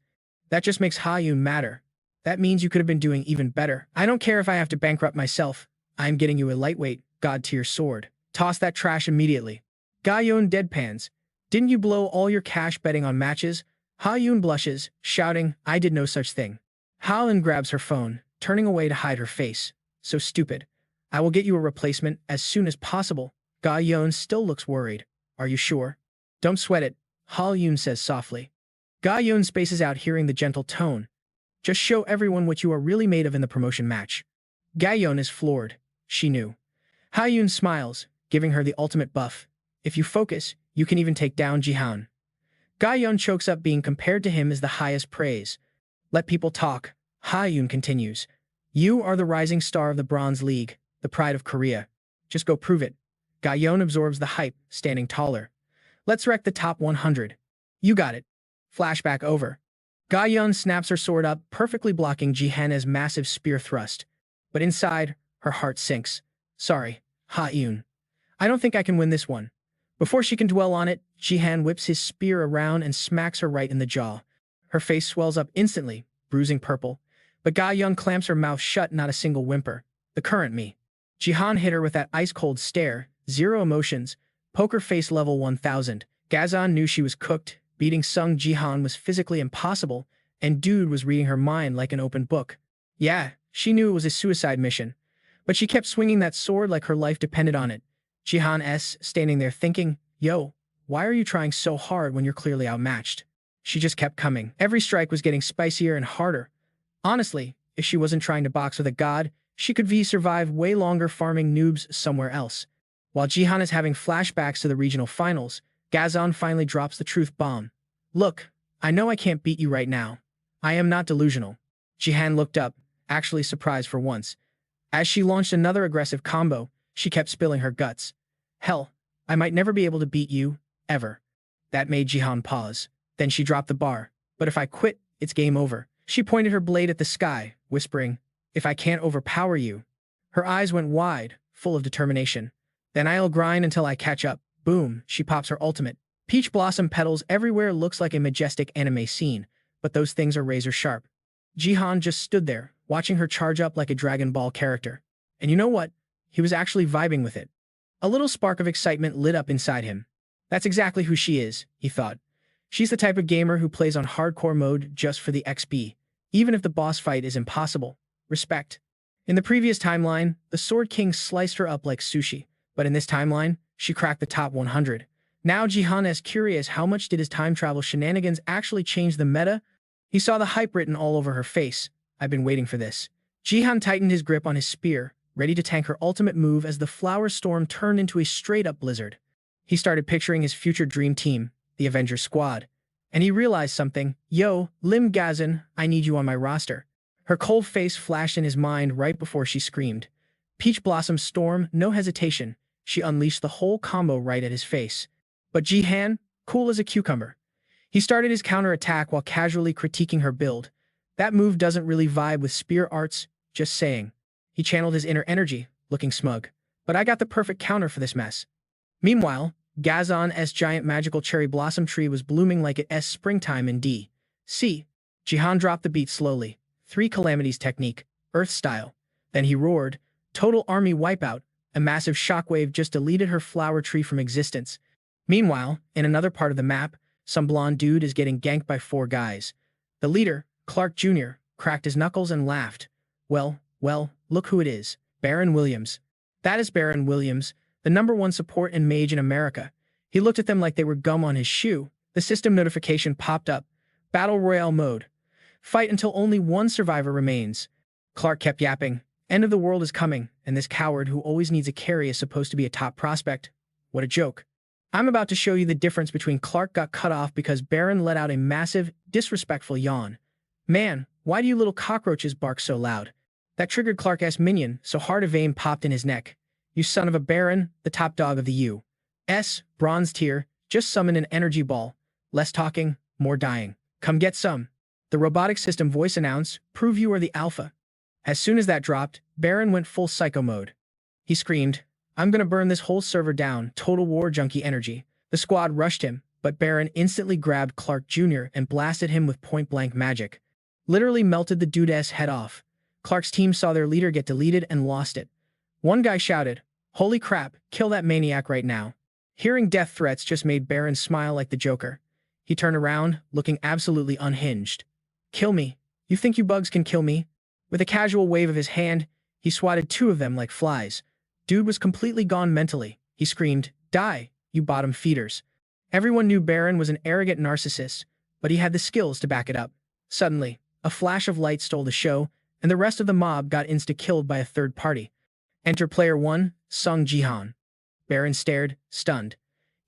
That just makes Ha-eun madder. That means you could have been doing even better. I don't care if I have to bankrupt myself. I'm getting you a lightweight, god-tier sword. Toss that trash immediately. Gaeyeon deadpans. Didn't you blow all your cash betting on matches? Ha-eun blushes, shouting, I did no such thing. Ha-eun grabs her phone, turning away to hide her face. So stupid. I will get you a replacement as soon as possible. Gaeyeon still looks worried. Are you sure? Don't sweat it, Ha-eun says softly. Gaeyeon spaces out, hearing the gentle tone. Just show everyone what you are really made of in the promotion match. Gaeyeon is floored. She knew. Ha-eun smiles, giving her the ultimate buff. If you focus, you can even take down Jihan. Gaeyeon chokes up. Being compared to him is the highest praise. Let people talk. Ha-eun continues. You are the rising star of the Bronze League. the pride of Korea. Just go prove it. Ga-yeon absorbs the hype, standing taller. Let's wreck the top 100. You got it. Flashback over. Ga-yeon snaps her sword up, perfectly blocking Jihan's massive spear thrust. But inside, her heart sinks. Sorry, Ha-eun. I don't think I can win this one. Before she can dwell on it, Jihan whips his spear around and smacks her right in the jaw. Her face swells up instantly, bruising purple. But Ga-yeon clamps her mouth shut, not a single whimper. The current me. Jihan hit her with that ice-cold stare, zero emotions, poker face level 1000. Gazan knew she was cooked. Beating Sung Jihan was physically impossible, and dude was reading her mind like an open book. Yeah, she knew it was a suicide mission, but she kept swinging that sword like her life depended on it. Jihan standing there thinking, yo, why are you trying so hard when you're clearly outmatched? She just kept coming. Every strike was getting spicier and harder. Honestly, if she wasn't trying to box with a god, she could survive way longer farming noobs somewhere else. While Jihan is having flashbacks to the regional finals, Gazan finally drops the truth bomb. Look, I know I can't beat you right now. I am not delusional. Jihan looked up, actually surprised for once. As she launched another aggressive combo, she kept spilling her guts. Hell, I might never be able to beat you, ever. That made Jihan pause. Then she dropped the bar. But if I quit, it's game over. She pointed her blade at the sky, whispering, if I can't overpower you. Her eyes went wide, full of determination. Then I'll grind until I catch up. Boom, she pops her ultimate. Peach blossom petals everywhere, looks like a majestic anime scene, but those things are razor sharp. Jihan just stood there, watching her charge up like a Dragon Ball character. And you know what? He was actually vibing with it. A little spark of excitement lit up inside him. That's exactly who she is, he thought. She's the type of gamer who plays on hardcore mode just for the XP, even if the boss fight is impossible. Respect. In the previous timeline, the Sword King sliced her up like sushi, but in this timeline, she cracked the top 100. Now Jihan is curious, how much did his time travel shenanigans actually change the meta? He saw the hype written all over her face. I've been waiting for this. Jihan tightened his grip on his spear, ready to tank her ultimate move as the flower storm turned into a straight-up blizzard. He started picturing his future dream team, the Avengers squad. And he realized something. Yo, Lim Gazan, I need you on my roster. Her cold face flashed in his mind right before she screamed. Peach Blossom Storm, no hesitation. She unleashed the whole combo right at his face. But Jihan, cool as a cucumber. He started his counterattack while casually critiquing her build. That move doesn't really vibe with spear arts, just saying. He channeled his inner energy, looking smug. But I got the perfect counter for this mess. Meanwhile, Gazan's giant magical cherry blossom tree was blooming like it's springtime in D.C. Jihan dropped the beat slowly. 3 calamities technique, earth style. Then he roared, total army wipeout. A massive shockwave just deleted her flower tree from existence. Meanwhile, in another part of the map, some blonde dude is getting ganked by 4 guys. The leader, Clark Jr., cracked his knuckles and laughed. Well, look who it is. Baron Williams. That is Baron Williams, the #1 support and mage in America. He looked at them like they were gum on his shoe. The system notification popped up. Battle Royale mode. Fight until only 1 survivor remains. Clark kept yapping. End of the world is coming, and this coward who always needs a carry is supposed to be a top prospect. What a joke. I'm about to show you the difference between Clark got cut off because Baron let out a massive, disrespectful yawn. Man, why do you little cockroaches bark so loud? That triggered Clark's minion, so hard a vein popped in his neck. You son of a Baron, the top dog of the U.S. bronze tier, just summon an energy ball. Less talking, more dying. Come get some. The robotic system voice announced, prove you are the alpha. As soon as that dropped, Baron went full psycho mode. He screamed, I'm gonna burn this whole server down, total war junkie energy. The squad rushed him, but Baron instantly grabbed Clark Jr. and blasted him with point-blank magic. Literally melted the dude's head off. Clark's team saw their leader get deleted and lost it. One guy shouted, holy crap, kill that maniac right now. Hearing death threats just made Baron smile like the Joker. He turned around, looking absolutely unhinged. Kill me. You think you bugs can kill me? With a casual wave of his hand, he swatted 2 of them like flies. Dude was completely gone mentally. He screamed, die, you bottom feeders. Everyone knew Baron was an arrogant narcissist, but he had the skills to back it up. Suddenly, a flash of light stole the show, and the rest of the mob got insta-killed by a third party. Enter player 1, Sung Jihan. Baron stared, stunned.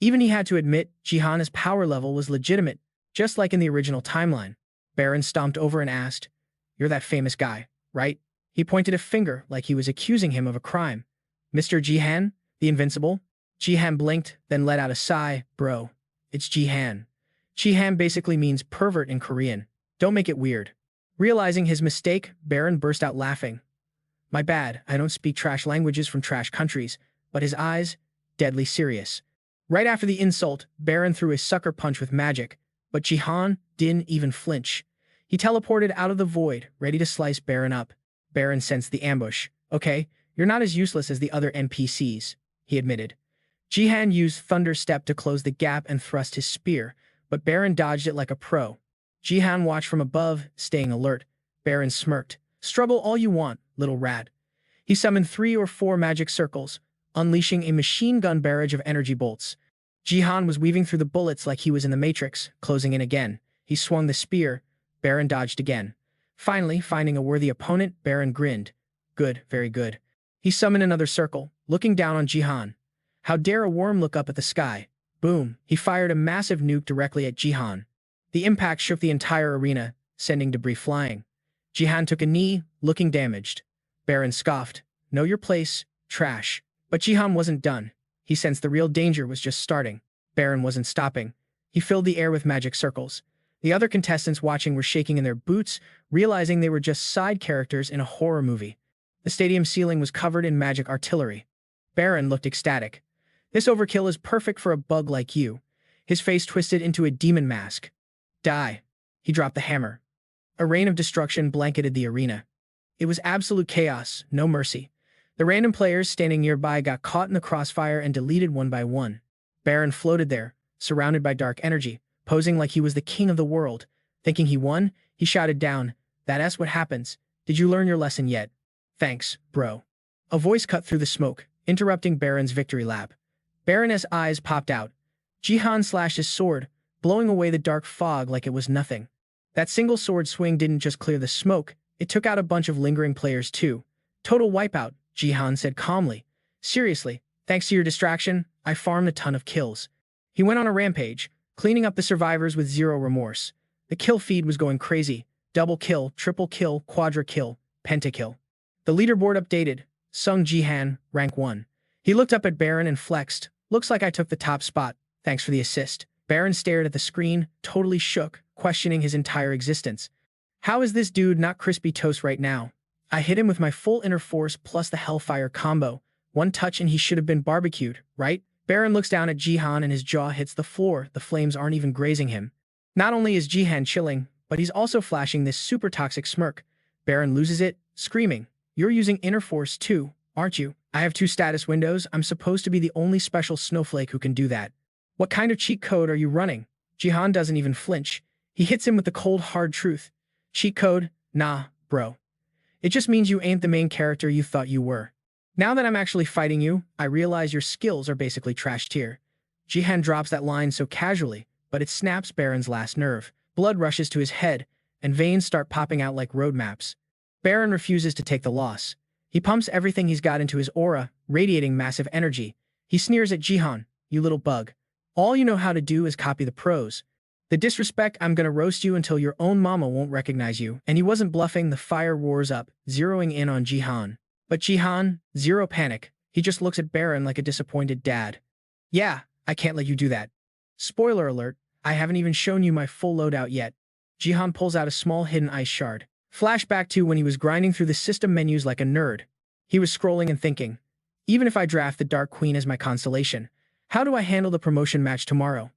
Even he had to admit Jihan's power level was legitimate, just like in the original timeline. Baron stomped over and asked, you're that famous guy, right? He pointed a finger like he was accusing him of a crime. Mr. Jihan, the invincible? Jihan blinked, then let out a sigh. Bro, it's Jihan. Jihan basically means pervert in Korean. Don't make it weird. Realizing his mistake, Baron burst out laughing. My bad, I don't speak trash languages from trash countries, but his eyes, deadly serious. Right after the insult, Baron threw a sucker punch with magic, but Jihan didn't even flinch. He teleported out of the void, ready to slice Baron up. Baron sensed the ambush. Okay, you're not as useless as the other NPCs, he admitted. Jihan used Thunder Step to close the gap and thrust his spear, but Baron dodged it like a pro. Jihan watched from above, staying alert. Baron smirked. Struggle all you want, little rat. He summoned 3 or 4 magic circles, unleashing a machine gun barrage of energy bolts. Jihan was weaving through the bullets like he was in the Matrix, closing in again. He swung the spear. Baron dodged again. Finally, finding a worthy opponent, Baron grinned. Good, very good. He summoned another circle, looking down on Jihan. How dare a worm look up at the sky? Boom! He fired a massive nuke directly at Jihan. The impact shook the entire arena, sending debris flying. Jihan took a knee, looking damaged. Baron scoffed. Know your place, trash. But Jihan wasn't done. He sensed the real danger was just starting. Baron wasn't stopping. He filled the air with magic circles. The other contestants watching were shaking in their boots, realizing they were just side characters in a horror movie. The stadium ceiling was covered in magic artillery. Baron looked ecstatic. This overkill is perfect for a bug like you. His face twisted into a demon mask. Die. He dropped the hammer. A rain of destruction blanketed the arena. It was absolute chaos, no mercy. The random players standing nearby got caught in the crossfire and deleted one by one. Baron floated there, surrounded by dark energy, posing like he was the king of the world. Thinking he won, he shouted down, That's what happens. Did you learn your lesson yet? Thanks, bro. A voice cut through the smoke, interrupting Baron's victory lap. Baron's eyes popped out. Jihan slashed his sword, blowing away the dark fog like it was nothing. That single sword swing didn't just clear the smoke, it took out a bunch of lingering players too. Total wipeout, Jihan said calmly. Seriously, thanks to your distraction, I farmed a ton of kills. He went on a rampage, cleaning up the survivors with zero remorse. The kill feed was going crazy. Double kill, triple kill, quadra kill, pentakill. The leaderboard updated. Sung Jihan, rank 1. He looked up at Baron and flexed. Looks like I took the top spot. Thanks for the assist. Baron stared at the screen, totally shook, questioning his entire existence. How is this dude not crispy toast right now? I hit him with my full inner force plus the Hellfire combo. One touch and he should have been barbecued, right? Baron looks down at Jihan and his jaw hits the floor. The flames aren't even grazing him. Not only is Jihan chilling, but he's also flashing this super toxic smirk. Baron loses it, screaming, You're using inner force too, aren't you? I have 2 status windows. I'm supposed to be the only special snowflake who can do that. What kind of cheat code are you running? Jihan doesn't even flinch. He hits him with the cold, hard truth. Cheat code? Nah, bro. It just means you ain't the main character you thought you were. Now that I'm actually fighting you, I realize your skills are basically trash tier. Jihan drops that line so casually, but it snaps Baron's last nerve. Blood rushes to his head, and veins start popping out like roadmaps. Baron refuses to take the loss. He pumps everything he's got into his aura, radiating massive energy. He sneers at Jihan, You little bug. All you know how to do is copy the pros. The disrespect, I'm gonna roast you until your own mama won't recognize you. And he wasn't bluffing. The fire roars up, zeroing in on Jihan. But Jihan, zero panic. He just looks at Baron like a disappointed dad. Yeah, I can't let you do that. Spoiler alert, I haven't even shown you my full loadout yet. Jihan pulls out a small hidden ice shard. Flashback to when he was grinding through the system menus like a nerd. He was scrolling and thinking, even if I draft the Dark Queen as my constellation, how do I handle the promotion match tomorrow?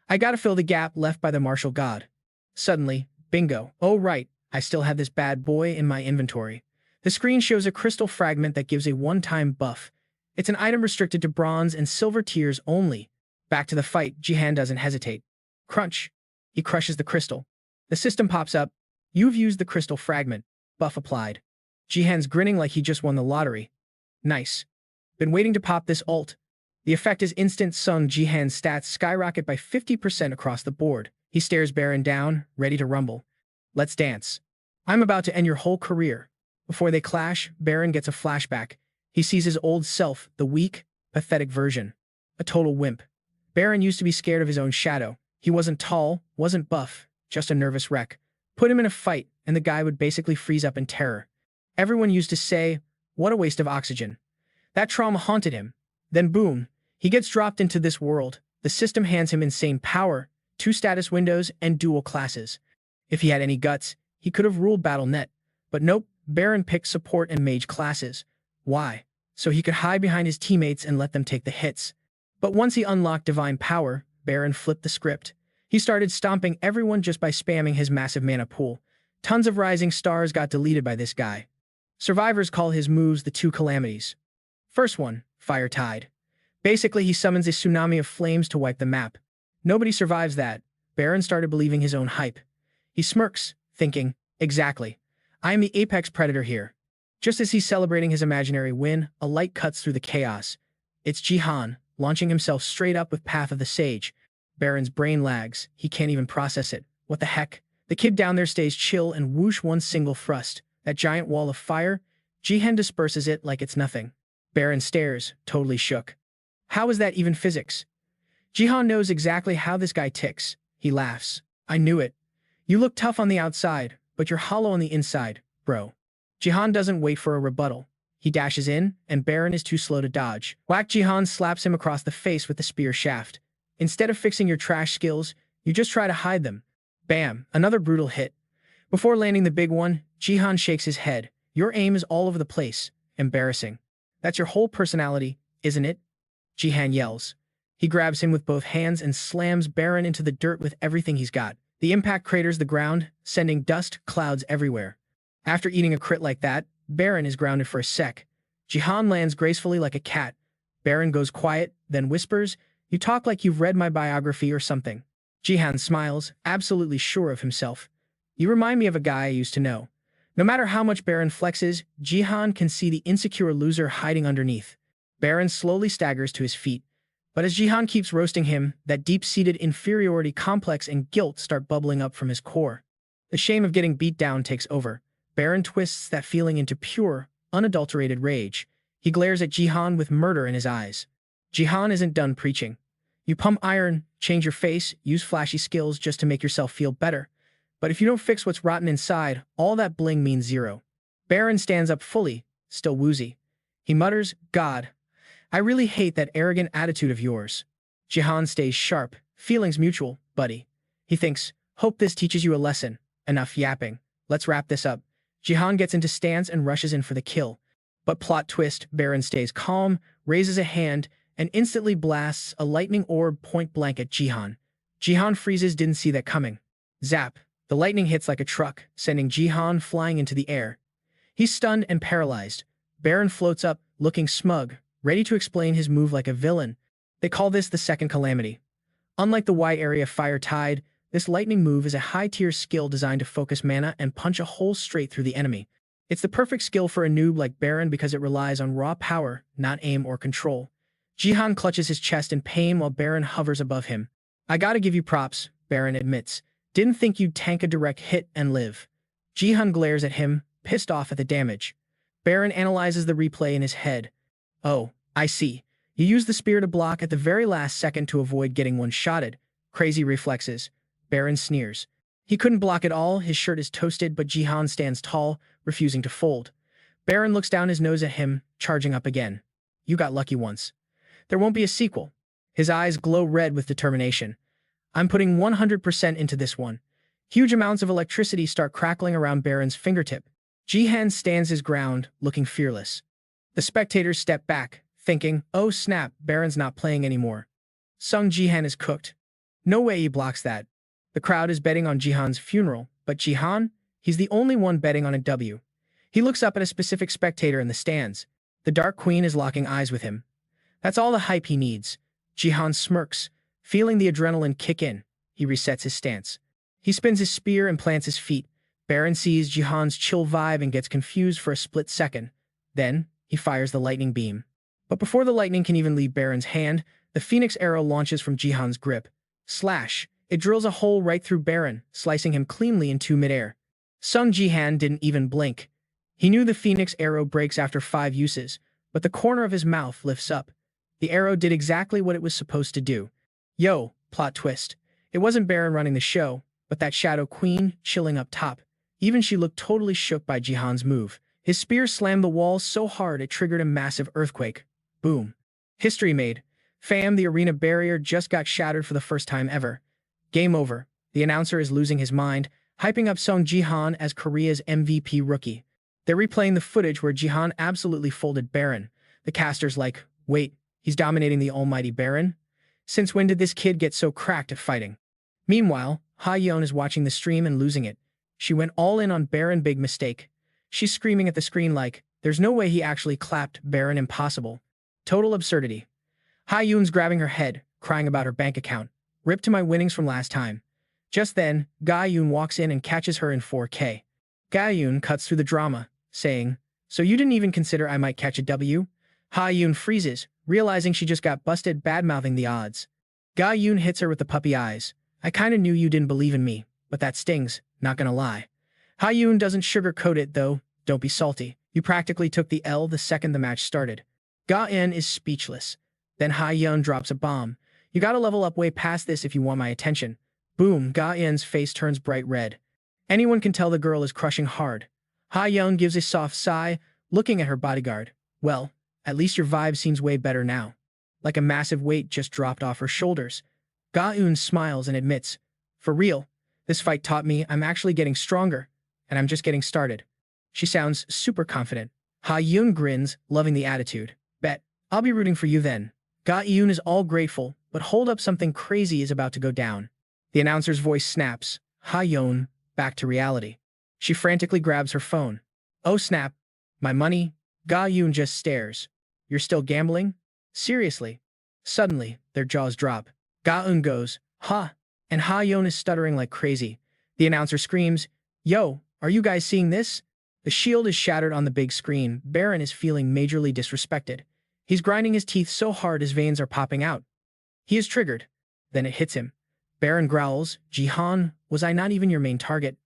I gotta fill the gap left by the martial god. Suddenly, bingo. Oh right, I still have this bad boy in my inventory. The screen shows a crystal fragment that gives a one-time buff. It's an item restricted to bronze and silver tiers only. Back to the fight, Jihan doesn't hesitate. Crunch. He crushes the crystal. The system pops up. You've used the crystal fragment. Buff applied. Jihan's grinning like he just won the lottery. Nice. Been waiting to pop this ult. The effect is instant. Sung Jihan's stats skyrocket by 50% across the board. He stares Baron down, ready to rumble. Let's dance. I'm about to end your whole career. Before they clash, Baron gets a flashback. He sees his old self, the weak, pathetic version. A total wimp. Baron used to be scared of his own shadow. He wasn't tall, wasn't buff, just a nervous wreck. Put him in a fight, and the guy would basically freeze up in terror. Everyone used to say, "What a waste of oxygen." That trauma haunted him. Then boom, he gets dropped into this world. The system hands him insane power, 2 status windows, and dual classes. If he had any guts, he could have ruled Battle.net. But nope, Baron picked support and mage classes. Why? So he could hide behind his teammates and let them take the hits. But once he unlocked divine power, Baron flipped the script. He started stomping everyone just by spamming his massive mana pool. Tons of rising stars got deleted by this guy. Survivors call his moves the 2 calamities. First one, Fire Tide. Basically, he summons a tsunami of flames to wipe the map. Nobody survives that. Baron started believing his own hype. He smirks, thinking, exactly. I am the apex predator here. Just as he's celebrating his imaginary win, a light cuts through the chaos. It's Jihan, launching himself straight up with Path of the Sage. Baron's brain lags. He can't even process it. What the heck? The kid down there stays chill and whoosh one single thrust. That giant wall of fire, Jihan disperses it like it's nothing. Baron stares, totally shook. How is that even physics? Jihan knows exactly how this guy ticks. He laughs. I knew it. You look tough on the outside, but you're hollow on the inside, bro. Jihan doesn't wait for a rebuttal. He dashes in, and Baron is too slow to dodge. Whack! Jihan slaps him across the face with the spear shaft. Instead of fixing your trash skills, you just try to hide them. Bam! Another brutal hit. Before landing the big one, Jihan shakes his head. Your aim is all over the place. Embarrassing. That's your whole personality, isn't it? Jihan yells. He grabs him with both hands and slams Baron into the dirt with everything he's got. The impact craters the ground, sending dust clouds everywhere. After eating a crit like that, Baron is grounded for a sec. Jihan lands gracefully like a cat. Baron goes quiet, then whispers, "You talk like you've read my biography or something." Jihan smiles, absolutely sure of himself. You remind me of a guy I used to know. No matter how much Baron flexes, Jihan can see the insecure loser hiding underneath. Baron slowly staggers to his feet. But as Jihan keeps roasting him, that deep-seated inferiority complex and guilt start bubbling up from his core. The shame of getting beat down takes over. Baron twists that feeling into pure, unadulterated rage. He glares at Jihan with murder in his eyes. Jihan isn't done preaching. You pump iron, change your face, use flashy skills just to make yourself feel better. But if you don't fix what's rotten inside, all that bling means zero. Baron stands up fully, still woozy. He mutters, God, I really hate that arrogant attitude of yours. Jihan stays sharp, feelings mutual, buddy. He thinks, hope this teaches you a lesson. Enough yapping. Let's wrap this up. Jihan gets into stance and rushes in for the kill. But plot twist, Baron stays calm, raises a hand, and instantly blasts a lightning orb point blank at Jihan. Jihan freezes, didn't see that coming. Zap. The lightning hits like a truck, sending Jihan flying into the air. He's stunned and paralyzed. Baron floats up, looking smug, ready to explain his move like a villain. They call this the second calamity. Unlike the Y-area Fire Tide, this lightning move is a high-tier skill designed to focus mana and punch a hole straight through the enemy. It's the perfect skill for a noob like Baron because it relies on raw power, not aim or control. Jihan clutches his chest in pain while Baron hovers above him. I gotta give you props, Baron admits. Didn't think you'd tank a direct hit and live. Jihan glares at him, pissed off at the damage. Baron analyzes the replay in his head. Oh, I see. You used the spear to block at the very last second to avoid getting one-shotted. Crazy reflexes. Baron sneers. He couldn't block at all, his shirt is toasted, but Jihan stands tall, refusing to fold. Baron looks down his nose at him, charging up again. You got lucky once. There won't be a sequel. His eyes glow red with determination. I'm putting 100% into this one. Huge amounts of electricity start crackling around Baron's fingertip. Jihan stands his ground, looking fearless. The spectators step back, thinking, oh snap, Baron's not playing anymore. Sung Jihan is cooked. No way he blocks that. The crowd is betting on Jihan's funeral, but Jihan? He's the only one betting on a W. He looks up at a specific spectator in the stands. The Dark Queen is locking eyes with him. That's all the hype he needs. Jihan smirks, feeling the adrenaline kick in. He resets his stance. He spins his spear and plants his feet. Baron sees Jihan's chill vibe and gets confused for a split second. Then, he fires the lightning beam. But before the lightning can even leave Baron's hand, the Phoenix arrow launches from Jihan's grip. Slash! It drills a hole right through Baron, slicing him cleanly into midair. Sung Jihan didn't even blink. He knew the Phoenix arrow breaks after 5 uses, but the corner of his mouth lifts up. The arrow did exactly what it was supposed to do. Yo, plot twist. It wasn't Baron running the show, but that Shadow Queen chilling up top. Even she looked totally shook by Jihan's move. His spear slammed the wall so hard it triggered a massive earthquake. Boom. History made. Fam, the arena barrier just got shattered for the first time ever. Game over. The announcer is losing his mind, hyping up Song Jihan as Korea's MVP rookie. They're replaying the footage where Jihan absolutely folded Baron. The caster's like, wait, he's dominating the almighty Baron? Since when did this kid get so cracked at fighting? Meanwhile, Ha-yeon is watching the stream and losing it. She went all in on Baron, big mistake. She's screaming at the screen like, there's no way he actually clapped Baron, impossible. Total absurdity. Ha-yeon's grabbing her head, crying about her bank account. Rip to my winnings from last time. Just then, Ga-yeon walks in and catches her in 4K. Ga-yeon cuts through the drama, saying, so you didn't even consider I might catch a W? Ha-yeon freezes, realizing she just got busted bad-mouthing the odds. Ga-yeon hits her with the puppy eyes. I kinda knew you didn't believe in me, but that stings, not gonna lie. Ha-yeon doesn't sugarcoat it though, don't be salty. You practically took the L the second the match started. Ga-eun is speechless. Then Ha-yeon drops a bomb. You gotta level up way past this if you want my attention. Boom, Ga-eun's face turns bright red. Anyone can tell the girl is crushing hard. Ha-yeon gives a soft sigh, looking at her bodyguard. Well, at least your vibe seems way better now. Like a massive weight just dropped off her shoulders. Ga-eun smiles and admits, for real, this fight taught me I'm actually getting stronger, and I'm just getting started. She sounds super confident. Ha-yeon grins, loving the attitude. Bet, I'll be rooting for you then. Ga-eun is all grateful, but hold up, something crazy is about to go down. The announcer's voice snaps. Ha-yeon, back to reality. She frantically grabs her phone. Oh snap, my money? Ga-eun just stares. You're still gambling? Seriously? Suddenly, their jaws drop. Ga-eun goes, huh? And Ha-yeon is stuttering like crazy. The announcer screams, yo, are you guys seeing this? The shield is shattered on the big screen. Baron is feeling majorly disrespected. He's grinding his teeth so hard his veins are popping out. He is triggered. Then it hits him. Baron growls, Jihan, was I not even your main target?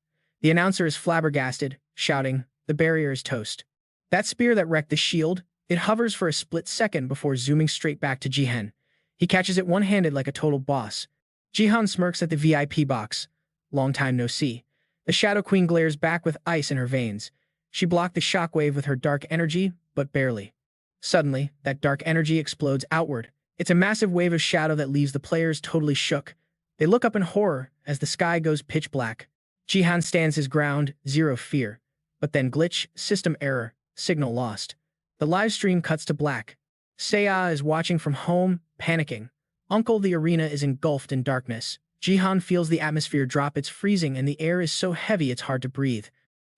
The announcer is flabbergasted, shouting, the barrier is toast. That spear that wrecked the shield, it hovers for a split second before zooming straight back to Jihan. He catches it one-handed like a total boss. Jihan smirks at the VIP box. Long time no see. The Shadow Queen glares back with ice in her veins. She blocked the shockwave with her dark energy, but barely. Suddenly, that dark energy explodes outward. It's a massive wave of shadow that leaves the players totally shook. They look up in horror as the sky goes pitch black. Jihan stands his ground, zero fear. But then glitch, system error, signal lost. The live stream cuts to black. Seiya is watching from home, panicking. Uncle, the arena is engulfed in darkness. Jihan feels the atmosphere drop, it's freezing and the air is so heavy it's hard to breathe.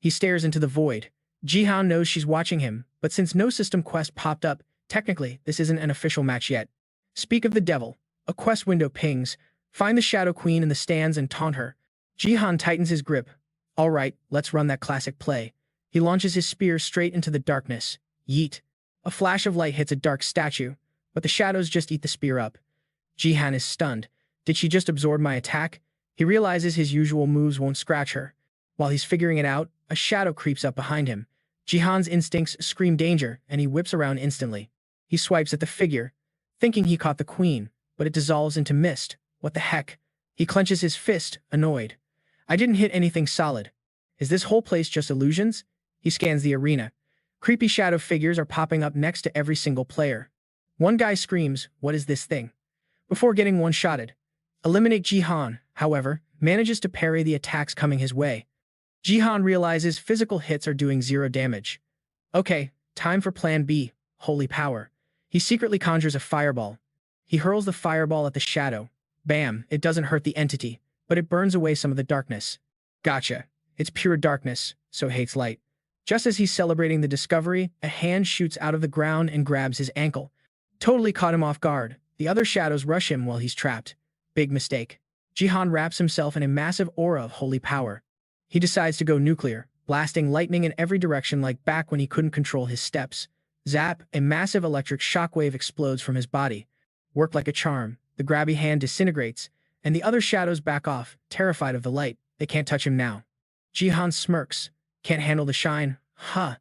He stares into the void. Jihan knows she's watching him, but since no system quest popped up, technically this isn't an official match yet. Speak of the devil. A quest window pings. Find the Shadow Queen in the stands and taunt her. Jihan tightens his grip. All right, let's run that classic play. He launches his spear straight into the darkness. Yeet. A flash of light hits a dark statue, but the shadows just eat the spear up. Jihan is stunned. Did she just absorb my attack? He realizes his usual moves won't scratch her. While he's figuring it out, a shadow creeps up behind him. Jihan's instincts scream danger, and he whips around instantly. He swipes at the figure, thinking he caught the queen, but it dissolves into mist. What the heck? He clenches his fist, annoyed. I didn't hit anything solid. Is this whole place just illusions? He scans the arena. Creepy shadow figures are popping up next to every single player. One guy screams, what is this thing? Before getting one-shotted. Eliminate Jihan, however, manages to parry the attacks coming his way. Jihan realizes physical hits are doing zero damage. Okay, time for plan B, holy power. He secretly conjures a fireball. He hurls the fireball at the shadow. Bam, it doesn't hurt the entity, but it burns away some of the darkness. Gotcha. It's pure darkness, so hates light. Just as he's celebrating the discovery, a hand shoots out of the ground and grabs his ankle. Totally caught him off guard. The other shadows rush him while he's trapped. Big mistake. Jihan wraps himself in a massive aura of holy power. He decides to go nuclear, blasting lightning in every direction like back when he couldn't control his steps. Zap, a massive electric shockwave explodes from his body. Work like a charm. The grabby hand disintegrates, and the other shadows back off, terrified of the light. They can't touch him now. Jihan smirks. Can't handle the shine? Huh.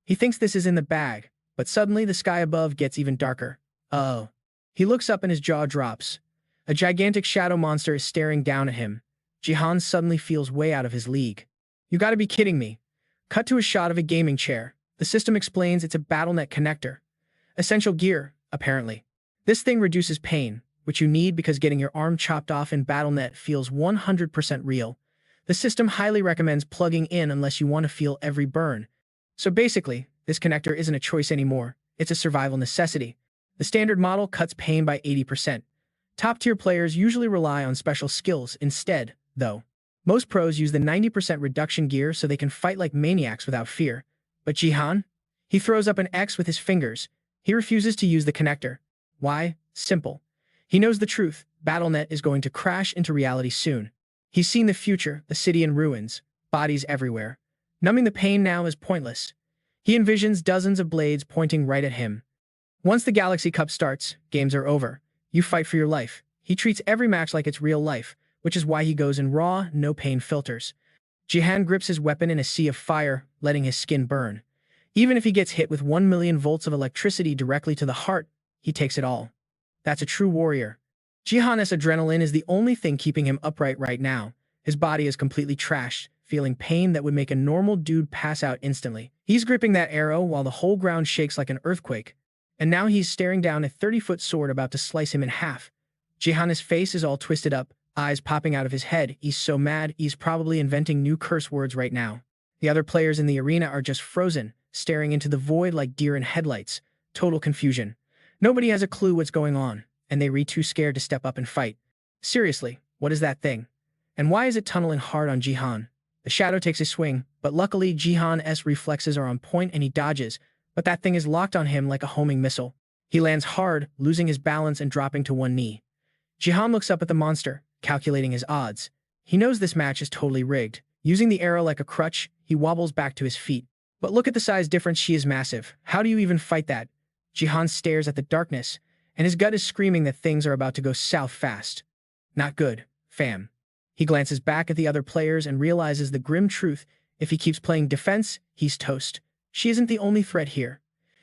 He thinks this is in the bag, but suddenly the sky above gets even darker. Oh. He looks up and his jaw drops. A gigantic shadow monster is staring down at him. Jihan suddenly feels way out of his league. You gotta be kidding me. Cut to a shot of a gaming chair. The system explains it's a BattleNet connector. Essential gear, apparently. This thing reduces pain, which you need because getting your arm chopped off in BattleNet feels 100% real. The system highly recommends plugging in unless you want to feel every burn. So basically, this connector isn't a choice anymore. It's a survival necessity. The standard model cuts pain by 80%. Top-tier players usually rely on special skills instead, though. Most pros use the 90% reduction gear so they can fight like maniacs without fear. But Jihan? He throws up an X with his fingers. He refuses to use the connector. Why? Simple. He knows the truth. BattleNet is going to crash into reality soon. He's seen the future, the city in ruins, bodies everywhere. Numbing the pain now is pointless. He envisions dozens of blades pointing right at him. Once the Galaxy Cup starts, games are over. You fight for your life. He treats every match like it's real life, which is why he goes in raw, no-pain filters. Jihan grips his weapon in a sea of fire, letting his skin burn. Even if he gets hit with 1 million volts of electricity directly to the heart, he takes it all. That's a true warrior. Jihan's adrenaline is the only thing keeping him upright right now. His body is completely trashed, feeling pain that would make a normal dude pass out instantly. He's gripping that arrow while the whole ground shakes like an earthquake. And now he's staring down a 30-foot sword about to slice him in half. Jihan's face is all twisted up, eyes popping out of his head. He's so mad, he's probably inventing new curse words right now. The other players in the arena are just frozen, staring into the void like deer in headlights. Total confusion. Nobody has a clue what's going on, and they're too scared to step up and fight. Seriously, what is that thing? And why is it tunneling hard on Jihan? The shadow takes a swing, but luckily Jihan's reflexes are on point and he dodges, but that thing is locked on him like a homing missile. He lands hard, losing his balance and dropping to one knee. Jihan looks up at the monster, calculating his odds. He knows this match is totally rigged. Using the arrow like a crutch, he wobbles back to his feet. But look at the size difference, she is massive. How do you even fight that? Jihan stares at the darkness, and his gut is screaming that things are about to go south fast. Not good, fam. He glances back at the other players and realizes the grim truth. If he keeps playing defense, he's toast. She isn't the only threat here.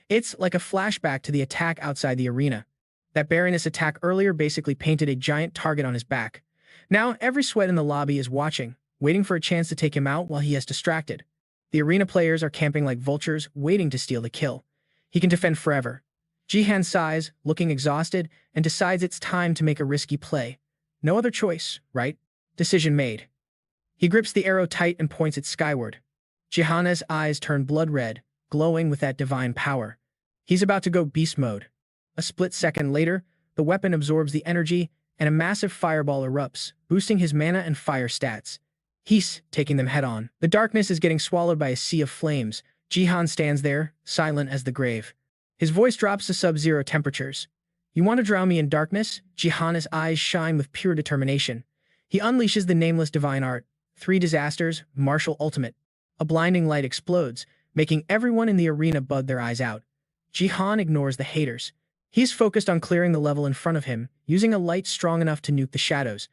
It's like a flashback to the attack outside the arena. That Baroness attack earlier basically painted a giant target on his back. Now, every sweat in the lobby is watching, waiting for a chance to take him out while he is distracted. The arena players are camping like vultures, waiting to steal the kill. He can defend forever. Jihan sighs, looking exhausted, and decides it's time to make a risky play. No other choice, right? Decision made. He grips the arrow tight and points it skyward. Jihan's eyes turn blood red, glowing with that divine power. He's about to go beast mode. A split second later, the weapon absorbs the energy, and a massive fireball erupts, boosting his mana and fire stats. He's taking them head-on. The darkness is getting swallowed by a sea of flames. Jihan stands there, silent as the grave. His voice drops to sub-zero temperatures. You want to drown me in darkness? Jihan's eyes shine with pure determination. He unleashes the nameless divine art. 3 disasters, martial ultimate. A blinding light explodes, making everyone in the arena bud their eyes out. Jihan ignores the haters. He's focused on clearing the level in front of him, using a light strong enough to nuke the shadows.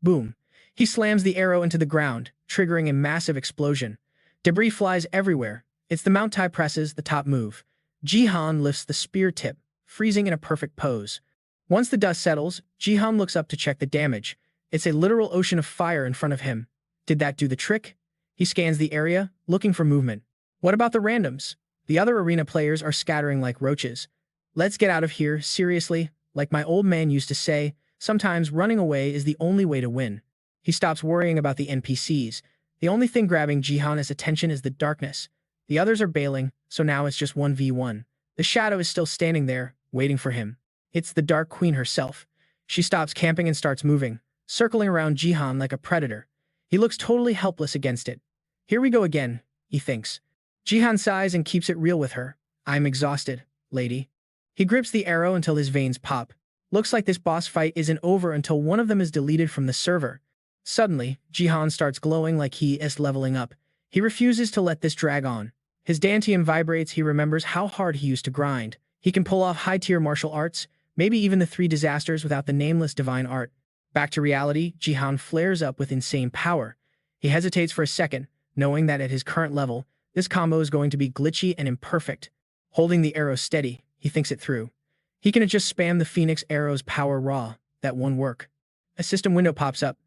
Boom. He slams the arrow into the ground, triggering a massive explosion. Debris flies everywhere. It's the Mount Tai presses, the top move. Jihan lifts the spear tip, freezing in a perfect pose. Once the dust settles, Jihan looks up to check the damage. It's a literal ocean of fire in front of him. Did that do the trick? He scans the area, looking for movement. What about the randoms? The other arena players are scattering like roaches. Let's get out of here, seriously. Like my old man used to say, sometimes running away is the only way to win. He stops worrying about the NPCs. The only thing grabbing Jihan's attention is the darkness. The others are bailing, so now it's just 1v1. The shadow is still standing there, waiting for him. It's the Dark Queen herself. She stops camping and starts moving, circling around Jihan like a predator. He looks totally helpless against it. Here we go again, he thinks. Jihan sighs and keeps it real with her. I'm exhausted, lady. He grips the arrow until his veins pop. Looks like this boss fight isn't over until one of them is deleted from the server. Suddenly, Jihan starts glowing like he is leveling up. He refuses to let this drag on. His dantian vibrates. He remembers how hard he used to grind. He can pull off high-tier martial arts, maybe even the 3 disasters without the nameless divine art. Back to reality, Jihan flares up with insane power. He hesitates for a second, knowing that at his current level, this combo is going to be glitchy and imperfect. Holding the arrow steady, he thinks it through. He can just spam the Phoenix arrow's power raw. That won't work. A system window pops up.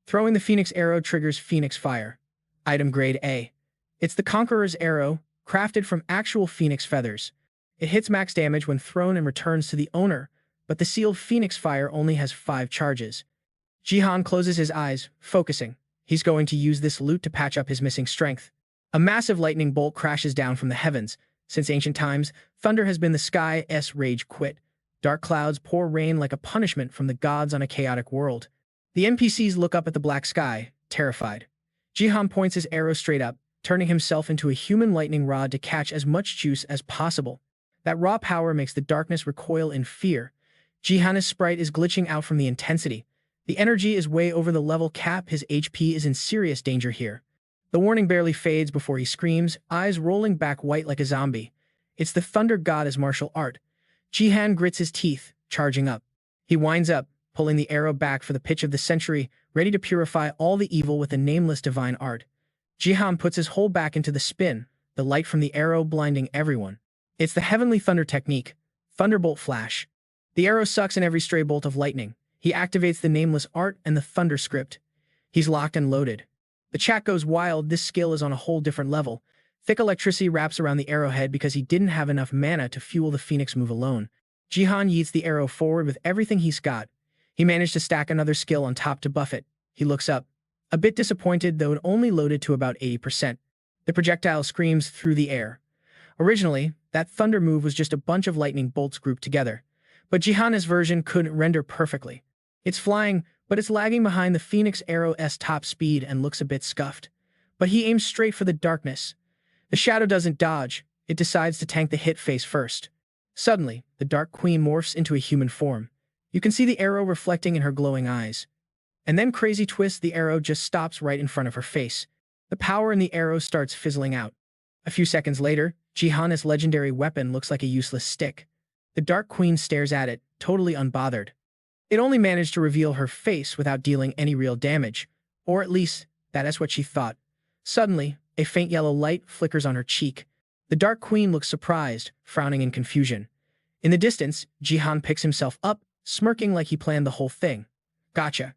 Throwing the Phoenix arrow triggers Phoenix Fire. Item grade A. It's the Conqueror's arrow, crafted from actual phoenix feathers. It hits max damage when thrown and returns to the owner, but the sealed phoenix fire only has 5 charges. Jihan closes his eyes, focusing. He's going to use this loot to patch up his missing strength. A massive lightning bolt crashes down from the heavens. Since ancient times, thunder has been the sky's rage quit. Dark clouds pour rain like a punishment from the gods on a chaotic world. The NPCs look up at the black sky, terrified. Jihan points his arrow straight up, turning himself into a human lightning rod to catch as much juice as possible. That raw power makes the darkness recoil in fear. Jihan's sprite is glitching out from the intensity. The energy is way over the level cap. His HP is in serious danger here. The warning barely fades before he screams, eyes rolling back white like a zombie. It's the thunder god as martial art. Jihan grits his teeth, charging up. He winds up, pulling the arrow back for the pitch of the century, ready to purify all the evil with a nameless divine art. Jihan puts his whole back into the spin, the light from the arrow blinding everyone. It's the heavenly thunder technique, Thunderbolt Flash. The arrow sucks in every stray bolt of lightning. He activates the nameless art and the thunder script. He's locked and loaded. The chat goes wild. This skill is on a whole different level. Thick electricity wraps around the arrowhead because he didn't have enough mana to fuel the phoenix move alone. Jihan yeets the arrow forward with everything he's got. He managed to stack another skill on top to buff it. He looks up. A bit disappointed, though it only loaded to about 80%. The projectile screams through the air. Originally, that thunder move was just a bunch of lightning bolts grouped together. But Jihan's version couldn't render perfectly. It's flying, but it's lagging behind the Phoenix Arrow's top speed and looks a bit scuffed. But he aims straight for the darkness. The shadow doesn't dodge. It decides to tank the hit face first. Suddenly, the Dark Queen morphs into a human form. You can see the arrow reflecting in her glowing eyes. And then crazy twist, the arrow just stops right in front of her face. The power in the arrow starts fizzling out. A few seconds later, Jihan's legendary weapon looks like a useless stick. The Dark Queen stares at it, totally unbothered. It only managed to reveal her face without dealing any real damage, or at least, that is what she thought. Suddenly, a faint yellow light flickers on her cheek. The Dark Queen looks surprised, frowning in confusion. In the distance, Jihan picks himself up, smirking like he planned the whole thing. Gotcha.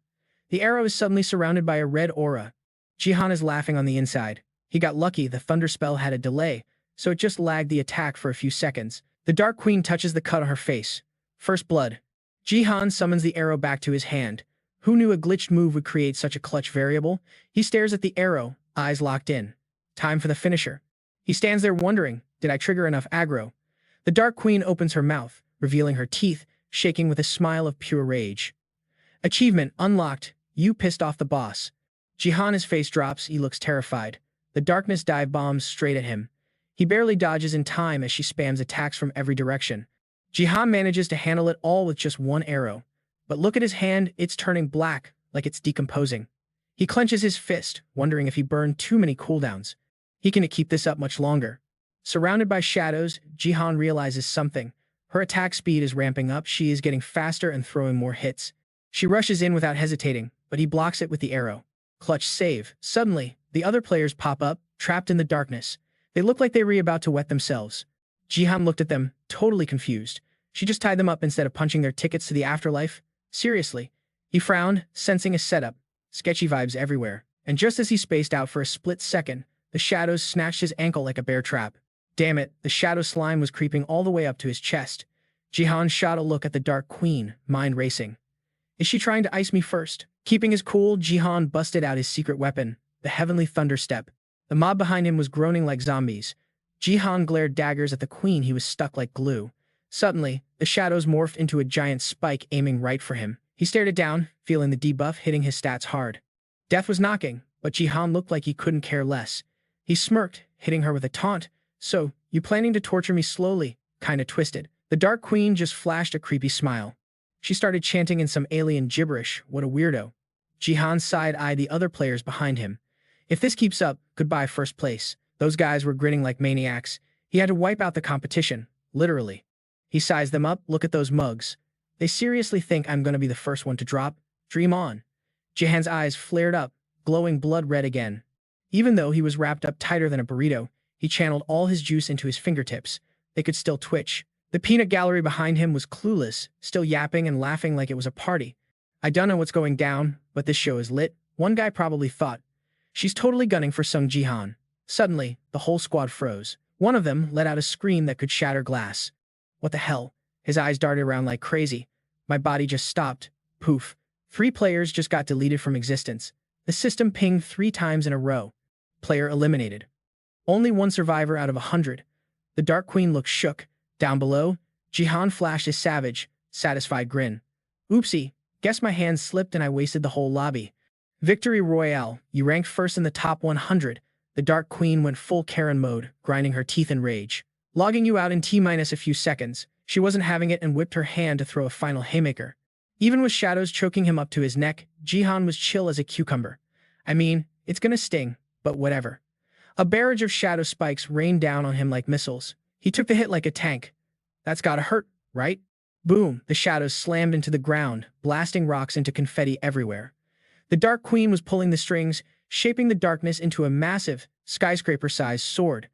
The arrow is suddenly surrounded by a red aura. Jihan is laughing on the inside. He got lucky. The thunder spell had a delay, so it just lagged the attack for a few seconds. The Dark Queen touches the cut on her face. First blood. Jihan summons the arrow back to his hand. Who knew a glitched move would create such a clutch variable? He stares at the arrow, eyes locked in. Time for the finisher. He stands there wondering, did I trigger enough aggro? The Dark Queen opens her mouth, revealing her teeth, shaking with a smile of pure rage. Achievement unlocked. You pissed off the boss. Jihan's face drops. He looks terrified. The darkness dive bombs straight at him. He barely dodges in time as she spams attacks from every direction. Jihan manages to handle it all with just one arrow. But look at his hand, it's turning black, like it's decomposing. He clenches his fist, wondering if he burned too many cooldowns. He can't keep this up much longer. Surrounded by shadows, Jihan realizes something. Her attack speed is ramping up. She is getting faster and throwing more hits. She rushes in without hesitating, but he blocks it with the arrow. Clutch save. Suddenly, the other players pop up, trapped in the darkness. They look like they were about to wet themselves. Jihan looked at them, totally confused. She just tied them up instead of punching their tickets to the afterlife? Seriously. He frowned, sensing a setup. Sketchy vibes everywhere. And just as he spaced out for a split second, the shadows snatched his ankle like a bear trap. Damn it, the shadow slime was creeping all the way up to his chest. Jihan shot a look at the Dark Queen, mind racing. Is she trying to ice me first? Keeping his cool, Jihan busted out his secret weapon, the Heavenly Thunder Step. The mob behind him was groaning like zombies. Jihan glared daggers at the queen. He was stuck like glue. Suddenly, the shadows morphed into a giant spike aiming right for him. He stared it down, feeling the debuff hitting his stats hard. Death was knocking, but Jihan looked like he couldn't care less. He smirked, hitting her with a taunt. So, you planning to torture me slowly? Kinda twisted. The Dark Queen just flashed a creepy smile. She started chanting in some alien gibberish. What a weirdo. Jihan side-eyed the other players behind him. If this keeps up, goodbye first place. Those guys were grinning like maniacs. He had to wipe out the competition, literally. He sized them up. Look at those mugs. They seriously think I'm gonna be the first one to drop? Dream on. Jihan's eyes flared up, glowing blood red again. Even though he was wrapped up tighter than a burrito, he channeled all his juice into his fingertips. They could still twitch. The peanut gallery behind him was clueless, still yapping and laughing like it was a party. I don't know what's going down, but this show is lit. One guy probably thought. She's totally gunning for Sung Jihan. Suddenly, the whole squad froze. One of them let out a scream that could shatter glass. What the hell? His eyes darted around like crazy. My body just stopped. Poof. 3 players just got deleted from existence. The system pinged 3 times in a row. Player eliminated. Only 1 survivor out of 100. The Dark Queen looked shook. Down below, Jihan flashed a savage, satisfied grin. Oopsie, guess my hands slipped and I wasted the whole lobby. Victory Royale, you ranked first in the top 100. The Dark Queen went full Karen mode, grinding her teeth in rage. Logging you out in T-minus a few seconds. She wasn't having it and whipped her hand to throw a final haymaker. Even with shadows choking him up to his neck, Jihan was chill as a cucumber. I mean, it's gonna sting, but whatever. A barrage of shadow spikes rained down on him like missiles. He took the hit like a tank. That's gotta hurt, right? Boom, the shadows slammed into the ground, blasting rocks into confetti everywhere. The Dark Queen was pulling the strings, shaping the darkness into a massive, skyscraper-sized sword.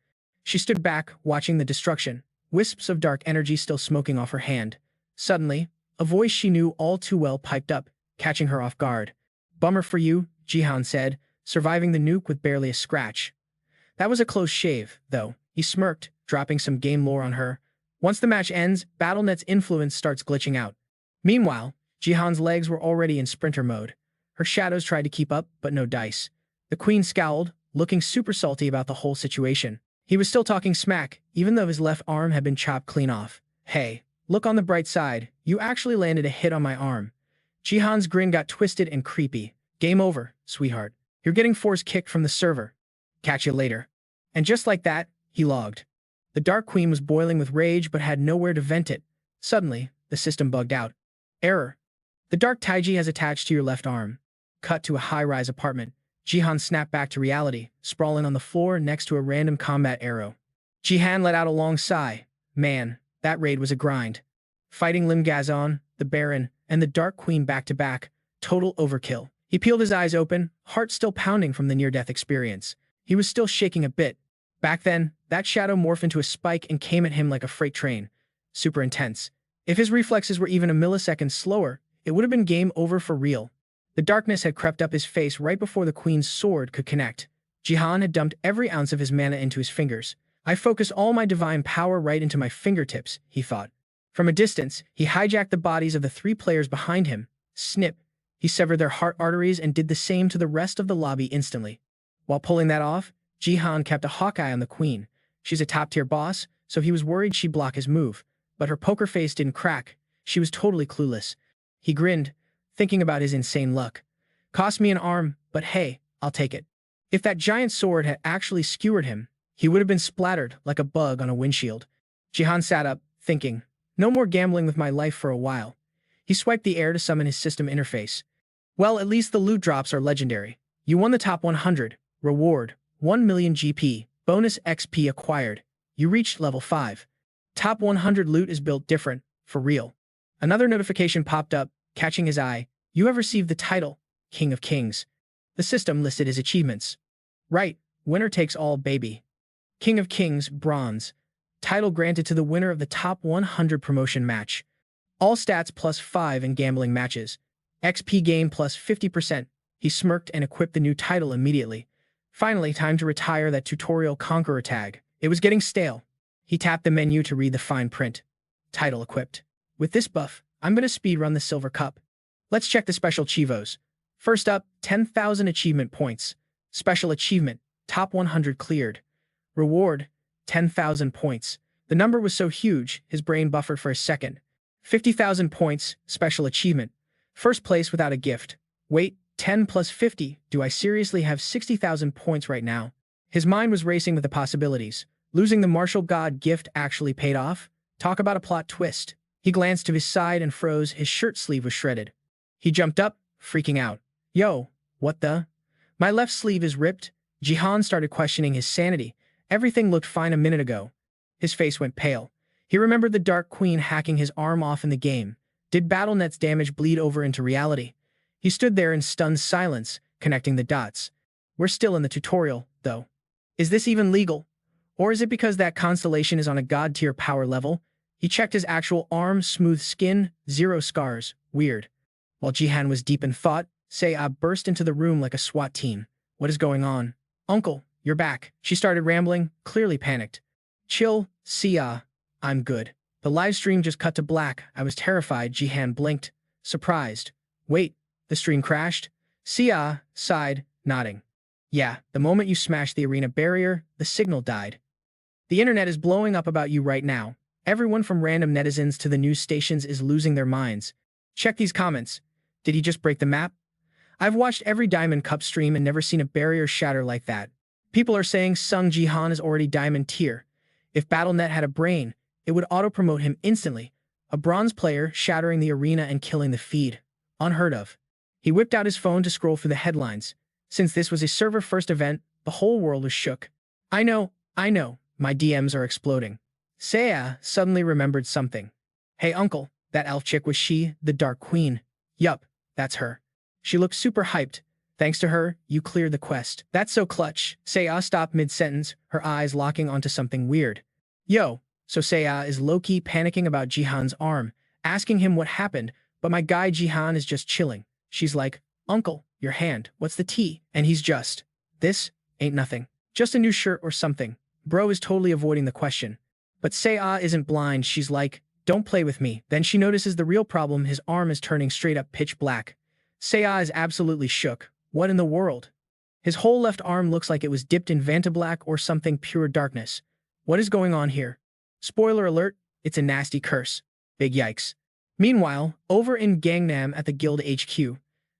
She stood back, watching the destruction, wisps of dark energy still smoking off her hand. Suddenly, a voice she knew all too well piped up, catching her off guard. Bummer for you, Jihan said, surviving the nuke with barely a scratch. That was a close shave, though. He smirked, dropping some game lore on her. Once the match ends, BattleNet's influence starts glitching out. Meanwhile, Jihan's legs were already in sprinter mode. Her shadows tried to keep up, but no dice. The Queen scowled, looking super salty about the whole situation. He was still talking smack, even though his left arm had been chopped clean off. Hey, look on the bright side, you actually landed a hit on my arm. Jihan's grin got twisted and creepy. Game over, sweetheart. You're getting force kicked from the server. Catch you later. And just like that, he logged. The Dark Queen was boiling with rage but had nowhere to vent it. Suddenly, the system bugged out. Error. The Dark Taiji has attached to your left arm. Cut to a high-rise apartment. Jihan snapped back to reality, sprawling on the floor next to a random combat arrow. Jihan let out a long sigh. Man, that raid was a grind. Fighting Lim Gazon, the Baron, and the Dark Queen back-to-back. Total overkill. He peeled his eyes open, heart still pounding from the near-death experience. He was still shaking a bit. Back then, that shadow morphed into a spike and came at him like a freight train. Super intense. If his reflexes were even a millisecond slower, it would have been game over for real. The darkness had crept up his face right before the Queen's sword could connect. Jihan had dumped every ounce of his mana into his fingers. I focus all my divine power right into my fingertips, he thought. From a distance, he hijacked the bodies of the 3 players behind him. Snip. He severed their heart arteries and did the same to the rest of the lobby instantly. While pulling that off, Jihan kept a hawk eye on the Queen. She's a top-tier boss, so he was worried she'd block his move. But her poker face didn't crack. She was totally clueless. He grinned, thinking about his insane luck. Cost me an arm, but hey, I'll take it. If that giant sword had actually skewered him, he would have been splattered like a bug on a windshield. Jihan sat up, thinking, no more gambling with my life for a while. He swiped the air to summon his system interface. Well, at least the loot drops are legendary. You won the top 100. Reward, 1 million GP. Bonus XP acquired. You reached level 5. Top 100 loot is built different, for real. Another notification popped up, catching his eye. You have received the title, King of Kings. The system listed his achievements. Right, winner takes all, baby. King of Kings, Bronze. Title granted to the winner of the top 100 promotion match. All stats plus 5 in gambling matches. XP gain plus 50%. He smirked and equipped the new title immediately. Finally, time to retire that tutorial Conqueror tag. It was getting stale. He tapped the menu to read the fine print. Title equipped. With this buff, I'm gonna speedrun the Silver Cup. Let's check the special Chivos. First up, 10,000 achievement points. Special achievement, top 100 cleared. Reward, 10,000 points. The number was so huge, his brain buffered for a second. 50,000 points, special achievement. First place without a gift. Wait, 10 plus 50, do I seriously have 60,000 points right now? His mind was racing with the possibilities. Losing the martial god gift actually paid off? Talk about a plot twist. He glanced to his side and froze, his shirt sleeve was shredded. He jumped up, freaking out. Yo, what the? My left sleeve is ripped. Jihan started questioning his sanity. Everything looked fine a minute ago. His face went pale. He remembered the Dark Queen hacking his arm off in the game. Did BattleNet's damage bleed over into reality? He stood there in stunned silence, connecting the dots. We're still in the tutorial, though. Is this even legal? Or is it because that constellation is on a god-tier power level? He checked his actual arm, smooth skin, 0 scars. Weird. While Jihan was deep in thought, Sei burst into the room like a SWAT team. What is going on? Uncle, you're back. She started rambling, clearly panicked. Chill, see ya. I'm good. The live stream just cut to black. I was terrified. Jihan blinked, surprised. Wait, the stream crashed? See ya, sighed, nodding. Yeah, the moment you smashed the arena barrier, the signal died. The internet is blowing up about you right now. Everyone from random netizens to the news stations is losing their minds. Check these comments. Did he just break the map? I've watched every Diamond Cup stream and never seen a barrier shatter like that. People are saying Sung Jihan is already Diamond tier. If BattleNet had a brain, it would auto-promote him instantly. A bronze player shattering the arena and killing the feed. Unheard of. He whipped out his phone to scroll through the headlines. Since this was a server-first event, the whole world was shook. I know, my DMs are exploding. Seiya suddenly remembered something. Hey uncle, that elf chick was she, the Dark Queen? Yup, that's her. She looked super hyped. Thanks to her, you cleared the quest. That's so clutch. Seiya stopped mid-sentence, her eyes locking onto something weird. Yo, so Seiya is low-key panicking about Jihan's arm, asking him what happened, but my guy Jihan is just chilling. She's like, Uncle, your hand, what's the tea? And he's just, this ain't nothing. Just a new shirt or something. Bro is totally avoiding the question. But Seiya isn't blind, she's like, don't play with me. Then she notices the real problem, his arm is turning straight up pitch black. Seiya is absolutely shook. What in the world? His whole left arm looks like it was dipped in Vantablack or something pure darkness. What is going on here? Spoiler alert, it's a nasty curse. Big yikes. Meanwhile, over in Gangnam at the Guild HQ,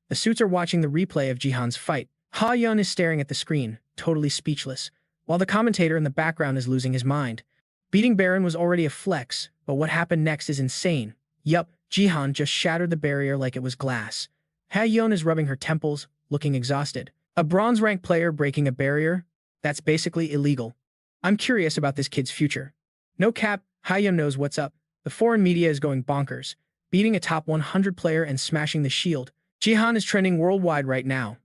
the suits are watching the replay of Jihan's fight. Ha-Yun is staring at the screen, totally speechless, while the commentator in the background is losing his mind. Beating Baron was already a flex, but what happened next is insane. Yup, Jihan just shattered the barrier like it was glass. Ha-Yun is rubbing her temples, looking exhausted. A bronze-rank player breaking a barrier? That's basically illegal. I'm curious about this kid's future. No cap, Ha-Yun knows what's up. The foreign media is going bonkers, beating a top 100 player and smashing the shield. Jihan is trending worldwide right now.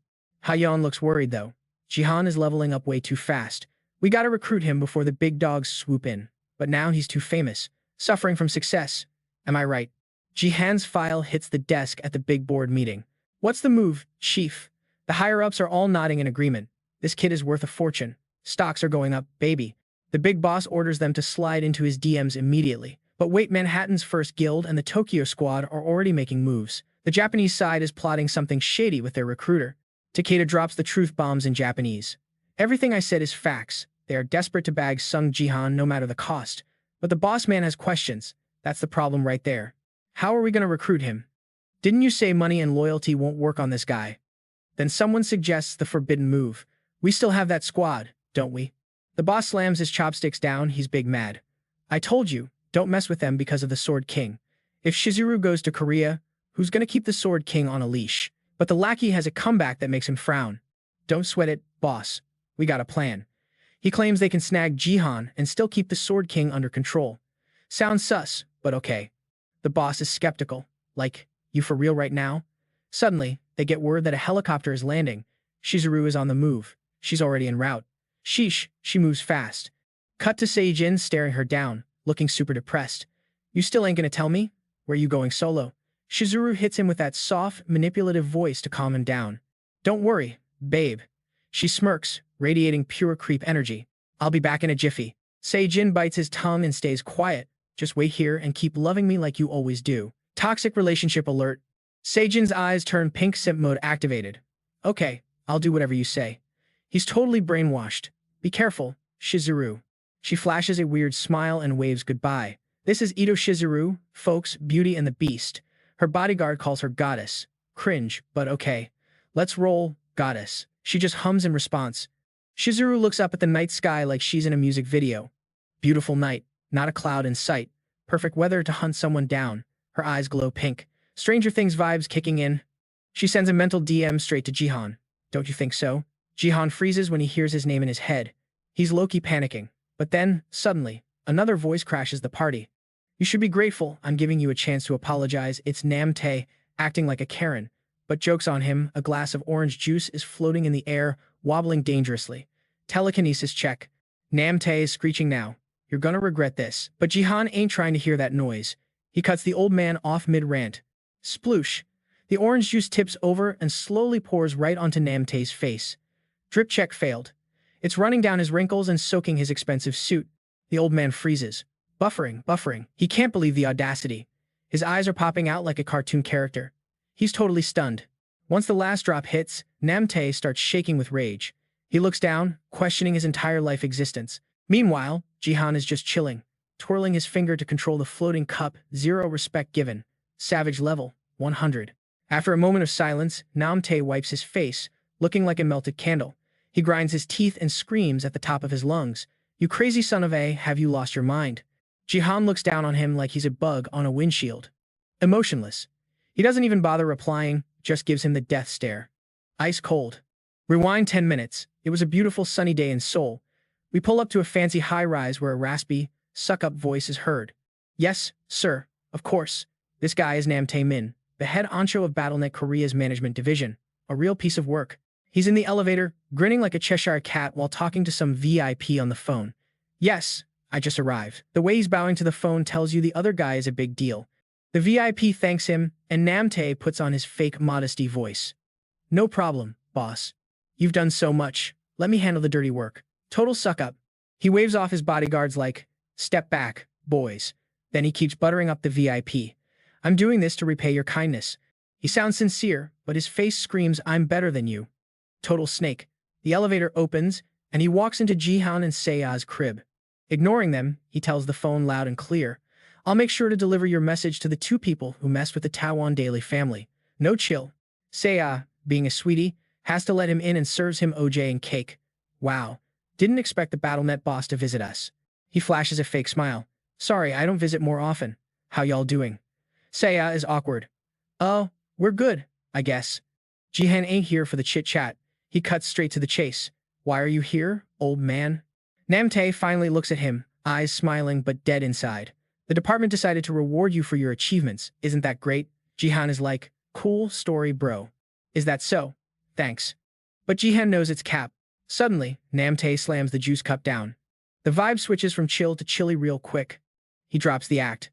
Ha-Yun looks worried though. Jihan is leveling up way too fast. We gotta recruit him before the big dogs swoop in. But now he's too famous, suffering from success. Am I right? Jihan's file hits the desk at the big board meeting. What's the move, chief? The higher-ups are all nodding in agreement. This kid is worth a fortune. Stocks are going up, baby. The big boss orders them to slide into his DMs immediately. But wait, Manhattan's first guild and the Tokyo squad are already making moves. The Japanese side is plotting something shady with their recruiter. Takeda drops the truth bombs in Japanese. Everything I said is facts. They are desperate to bag Sung Jihan no matter the cost. But the boss man has questions. That's the problem right there. How are we going to recruit him? Didn't you say money and loyalty won't work on this guy? Then someone suggests the forbidden move. We still have that squad, don't we? The boss slams his chopsticks down, he's big mad. I told you, don't mess with them because of the Sword King. If Shizuru goes to Korea, who's going to keep the Sword King on a leash? But the lackey has a comeback that makes him frown. Don't sweat it, boss. We got a plan. He claims they can snag Jihan and still keep the Sword King under control. Sounds sus, but okay. The boss is skeptical. Like, you for real right now? Suddenly, they get word that a helicopter is landing. Shizuru is on the move. She's already en route. Sheesh, she moves fast. Cut to Sejin staring her down, looking super depressed. You still ain't gonna tell me? Where you going solo? Shizuru hits him with that soft, manipulative voice to calm him down. Don't worry, babe. She smirks, radiating pure creep energy. I'll be back in a jiffy. Sejin bites his tongue and stays quiet. Just wait here and keep loving me like you always do. Toxic relationship alert. Sejin's eyes turn pink, simp mode activated. Okay, I'll do whatever you say. He's totally brainwashed. Be careful, Shizuru. She flashes a weird smile and waves goodbye. This is Ito Shizuru, folks, Beauty and the Beast. Her bodyguard calls her goddess. Cringe, but okay. Let's roll, goddess. She just hums in response. Shizuru looks up at the night sky like she's in a music video. Beautiful night, not a cloud in sight. Perfect weather to hunt someone down. Her eyes glow pink. Stranger Things vibes kicking in. She sends a mental DM straight to Jihan. Don't you think so? Jihan freezes when he hears his name in his head. He's low-key panicking. But then, suddenly, another voice crashes the party. You should be grateful I'm giving you a chance to apologize. It's Nam-tae, acting like a Karen. But joke's on him, a glass of orange juice is floating in the air, wobbling dangerously. Telekinesis check. Nam-tae is screeching now. You're gonna regret this. But Jihan ain't trying to hear that noise. He cuts the old man off mid-rant. Sploosh. The orange juice tips over and slowly pours right onto Nam-tae's face. Drip check failed. It's running down his wrinkles and soaking his expensive suit. The old man freezes. Buffering. He can't believe the audacity. His eyes are popping out like a cartoon character. He's totally stunned. Once the last drop hits, Namtae starts shaking with rage. He looks down, questioning his entire life existence. Meanwhile, Jihan is just chilling, twirling his finger to control the floating cup, zero respect given. Savage level, 100. After a moment of silence, Namtae wipes his face, looking like a melted candle. He grinds his teeth and screams at the top of his lungs. You crazy son of a, have you lost your mind? Jihan looks down on him like he's a bug on a windshield. Emotionless. He doesn't even bother replying, just gives him the death stare. Ice cold. Rewind 10 minutes. It was a beautiful sunny day in Seoul. We pull up to a fancy high-rise where a raspy, suck-up voice is heard. Yes, sir, of course. This guy is Namtae Min, the head honcho of BattleNet Korea's management division. A real piece of work. He's in the elevator, grinning like a Cheshire cat while talking to some VIP on the phone. Yes, I just arrived. The way he's bowing to the phone tells you the other guy is a big deal. The VIP thanks him, and Namtae puts on his fake modesty voice. No problem, boss. You've done so much. Let me handle the dirty work. Total suck-up. He waves off his bodyguards like, step back, boys. Then he keeps buttering up the VIP. I'm doing this to repay your kindness. He sounds sincere, but his face screams, I'm better than you. Total snake. The elevator opens, and he walks into Jihan and Sea's crib. Ignoring them, he tells the phone loud and clear, I'll make sure to deliver your message to the two people who messed with the Taiwan Daily family. No chill. Sea, being a sweetie, has to let him in and serves him OJ and cake. Wow. Didn't expect the BattleNet boss to visit us. He flashes a fake smile. Sorry, I don't visit more often. How y'all doing? Sea is awkward. Oh, we're good, I guess. Jihan ain't here for the chit-chat. He cuts straight to the chase. Why are you here, old man? Namtae finally looks at him, eyes smiling but dead inside. The department decided to reward you for your achievements. Isn't that great? Jihan is like, cool story, bro. Is that so? Thanks. But Jihan knows it's cap. Suddenly, Namtae slams the juice cup down. The vibe switches from chill to chilly real quick. He drops the act.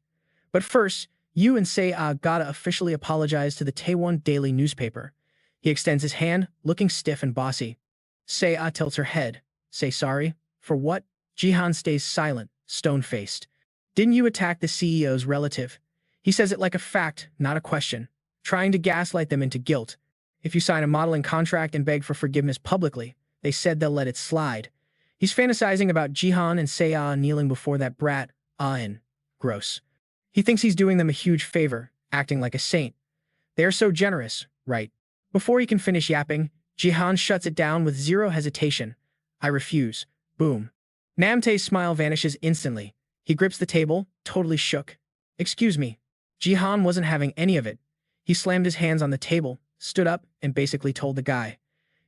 But first, you and Sei gotta officially apologize to the Taiwan Daily newspaper. He extends his hand, looking stiff and bossy. Sei tilts her head. Say sorry? For what? Jihan stays silent, stone-faced. Didn't you attack the CEO's relative? He says it like a fact, not a question, trying to gaslight them into guilt. If you sign a modeling contract and beg for forgiveness publicly, they said they'll let it slide. He's fantasizing about Jihan and Sei kneeling before that brat, and gross. He thinks he's doing them a huge favor, acting like a saint. They are so generous, right? Before he can finish yapping, Jihan shuts it down with zero hesitation. I refuse. Boom. Namtae's smile vanishes instantly. He grips the table, totally shook. Excuse me. Jihan wasn't having any of it. He slammed his hands on the table, stood up, and basically told the guy,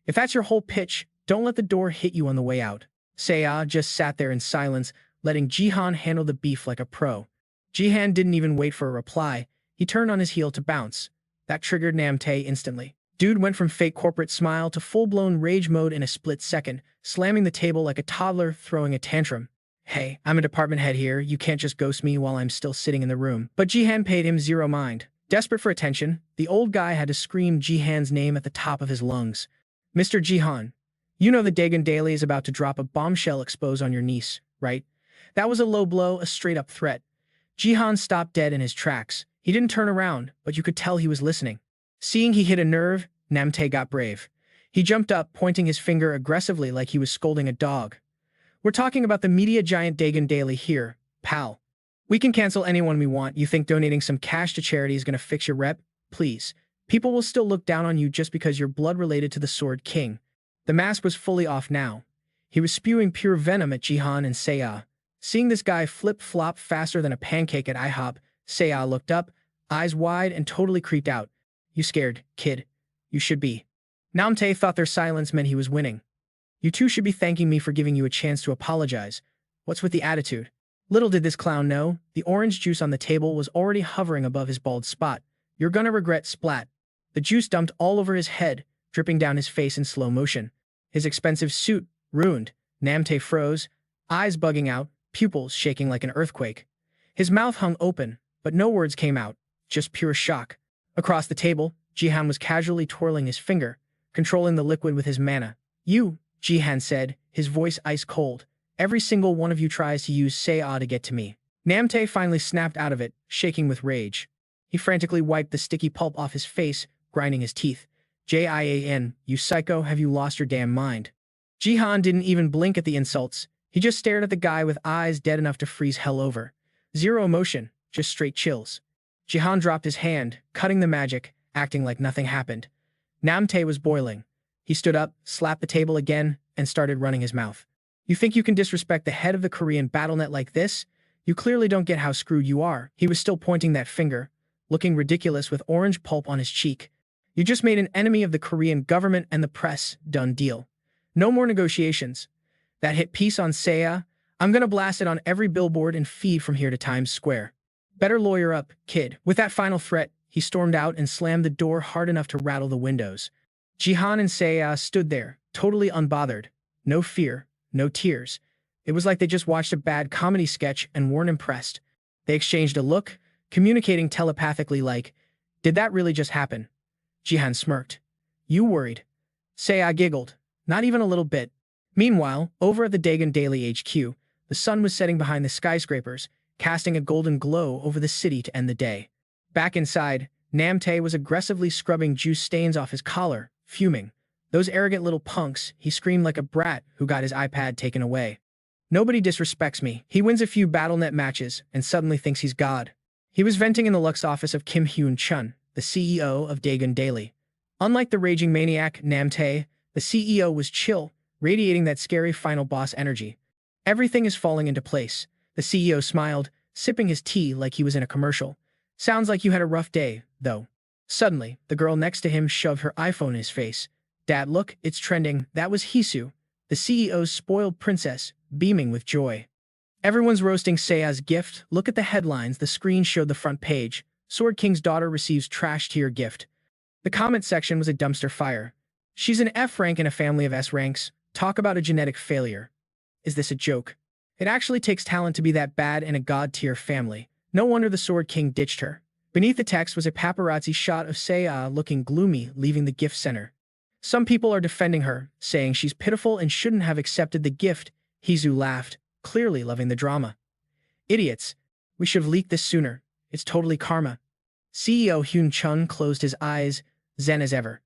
if that's your whole pitch, don't let the door hit you on the way out. Sei just sat there in silence, letting Jihan handle the beef like a pro. Jihan didn't even wait for a reply. He turned on his heel to bounce. That triggered Namtae instantly. Dude went from fake corporate smile to full-blown rage mode in a split second, slamming the table like a toddler throwing a tantrum. Hey, I'm a department head here. You can't just ghost me while I'm still sitting in the room. But Jihan paid him zero mind. Desperate for attention, the old guy had to scream Jihan's name at the top of his lungs. Mr. Jihan, you know the Dagon Daily is about to drop a bombshell expose on your niece, right? That was a low blow, a straight-up threat. Jihan stopped dead in his tracks. He didn't turn around, but you could tell he was listening. Seeing he hit a nerve, Namtae got brave. He jumped up, pointing his finger aggressively like he was scolding a dog. We're talking about the media giant Dagon Daily here, pal. We can cancel anyone we want. You think donating some cash to charity is going to fix your rep? Please. People will still look down on you just because you're blood related to the Sword King. The mask was fully off now. He was spewing pure venom at Jihan and Sei. Seeing this guy flip-flop faster than a pancake at IHOP, Sei looked up, eyes wide and totally creeped out. You scared, kid. You should be. Namtae thought their silence meant he was winning. You two should be thanking me for giving you a chance to apologize. What's with the attitude? Little did this clown know, the orange juice on the table was already hovering above his bald spot. You're gonna regret splat. The juice dumped all over his head, dripping down his face in slow motion. His expensive suit, ruined. Namtae froze, eyes bugging out, pupils shaking like an earthquake. His mouth hung open, but no words came out, just pure shock. Across the table, Jihan was casually twirling his finger, controlling the liquid with his mana. You, Jihan said, his voice ice cold. Every single one of you tries to use Seiya to get to me. Namtae finally snapped out of it, shaking with rage. He frantically wiped the sticky pulp off his face, grinding his teeth. Jian, you psycho, have you lost your damn mind? Jihan didn't even blink at the insults. He just stared at the guy with eyes dead enough to freeze hell over. Zero emotion, just straight chills. Jihan dropped his hand, cutting the magic, acting like nothing happened. Namtae was boiling. He stood up, slapped the table again, and started running his mouth. You think you can disrespect the head of the Korean BattleNet like this? You clearly don't get how screwed you are. He was still pointing that finger, looking ridiculous with orange pulp on his cheek. You just made an enemy of the Korean government and the press. Done deal. No more negotiations. That hit piece on Seiya, I'm gonna blast it on every billboard and feed from here to Times Square. Better lawyer up, kid. With that final threat, he stormed out and slammed the door hard enough to rattle the windows. Jihan and Seiya stood there, totally unbothered. No fear, no tears. It was like they just watched a bad comedy sketch and weren't impressed. They exchanged a look, communicating telepathically like, did that really just happen? Jihan smirked. You worried? Seiya giggled. Not even a little bit. Meanwhile, over at the Dagon Daily HQ, the sun was setting behind the skyscrapers, casting a golden glow over the city to end the day. Back inside, Namtae was aggressively scrubbing juice stains off his collar, fuming. Those arrogant little punks, he screamed like a brat who got his iPad taken away. Nobody disrespects me. He wins a few BattleNet matches and suddenly thinks he's God. He was venting in the Lux office of Kim Hyun-chun, the CEO of Dagon Daily. Unlike the raging maniac Namtae, the CEO was chill, radiating that scary final boss energy. Everything is falling into place. The CEO smiled, sipping his tea like he was in a commercial. Sounds like you had a rough day, though. Suddenly, the girl next to him shoved her iPhone in his face. Dad, look, it's trending. That was Hisu, the CEO's spoiled princess, beaming with joy. Everyone's roasting Seiya's gift. Look at the headlines. The screen showed the front page. Sword King's daughter receives trash tier gift. The comment section was a dumpster fire. She's an F rank in a family of S ranks. Talk about a genetic failure. Is this a joke? It actually takes talent to be that bad in a god-tier family. No wonder the Sword King ditched her. Beneath the text was a paparazzi shot of Seiya looking gloomy, leaving the gift center. Some people are defending her, saying she's pitiful and shouldn't have accepted the gift. Hisu laughed, clearly loving the drama. Idiots. We should have leaked this sooner. It's totally karma. CEO Hyun-chun closed his eyes, zen as ever.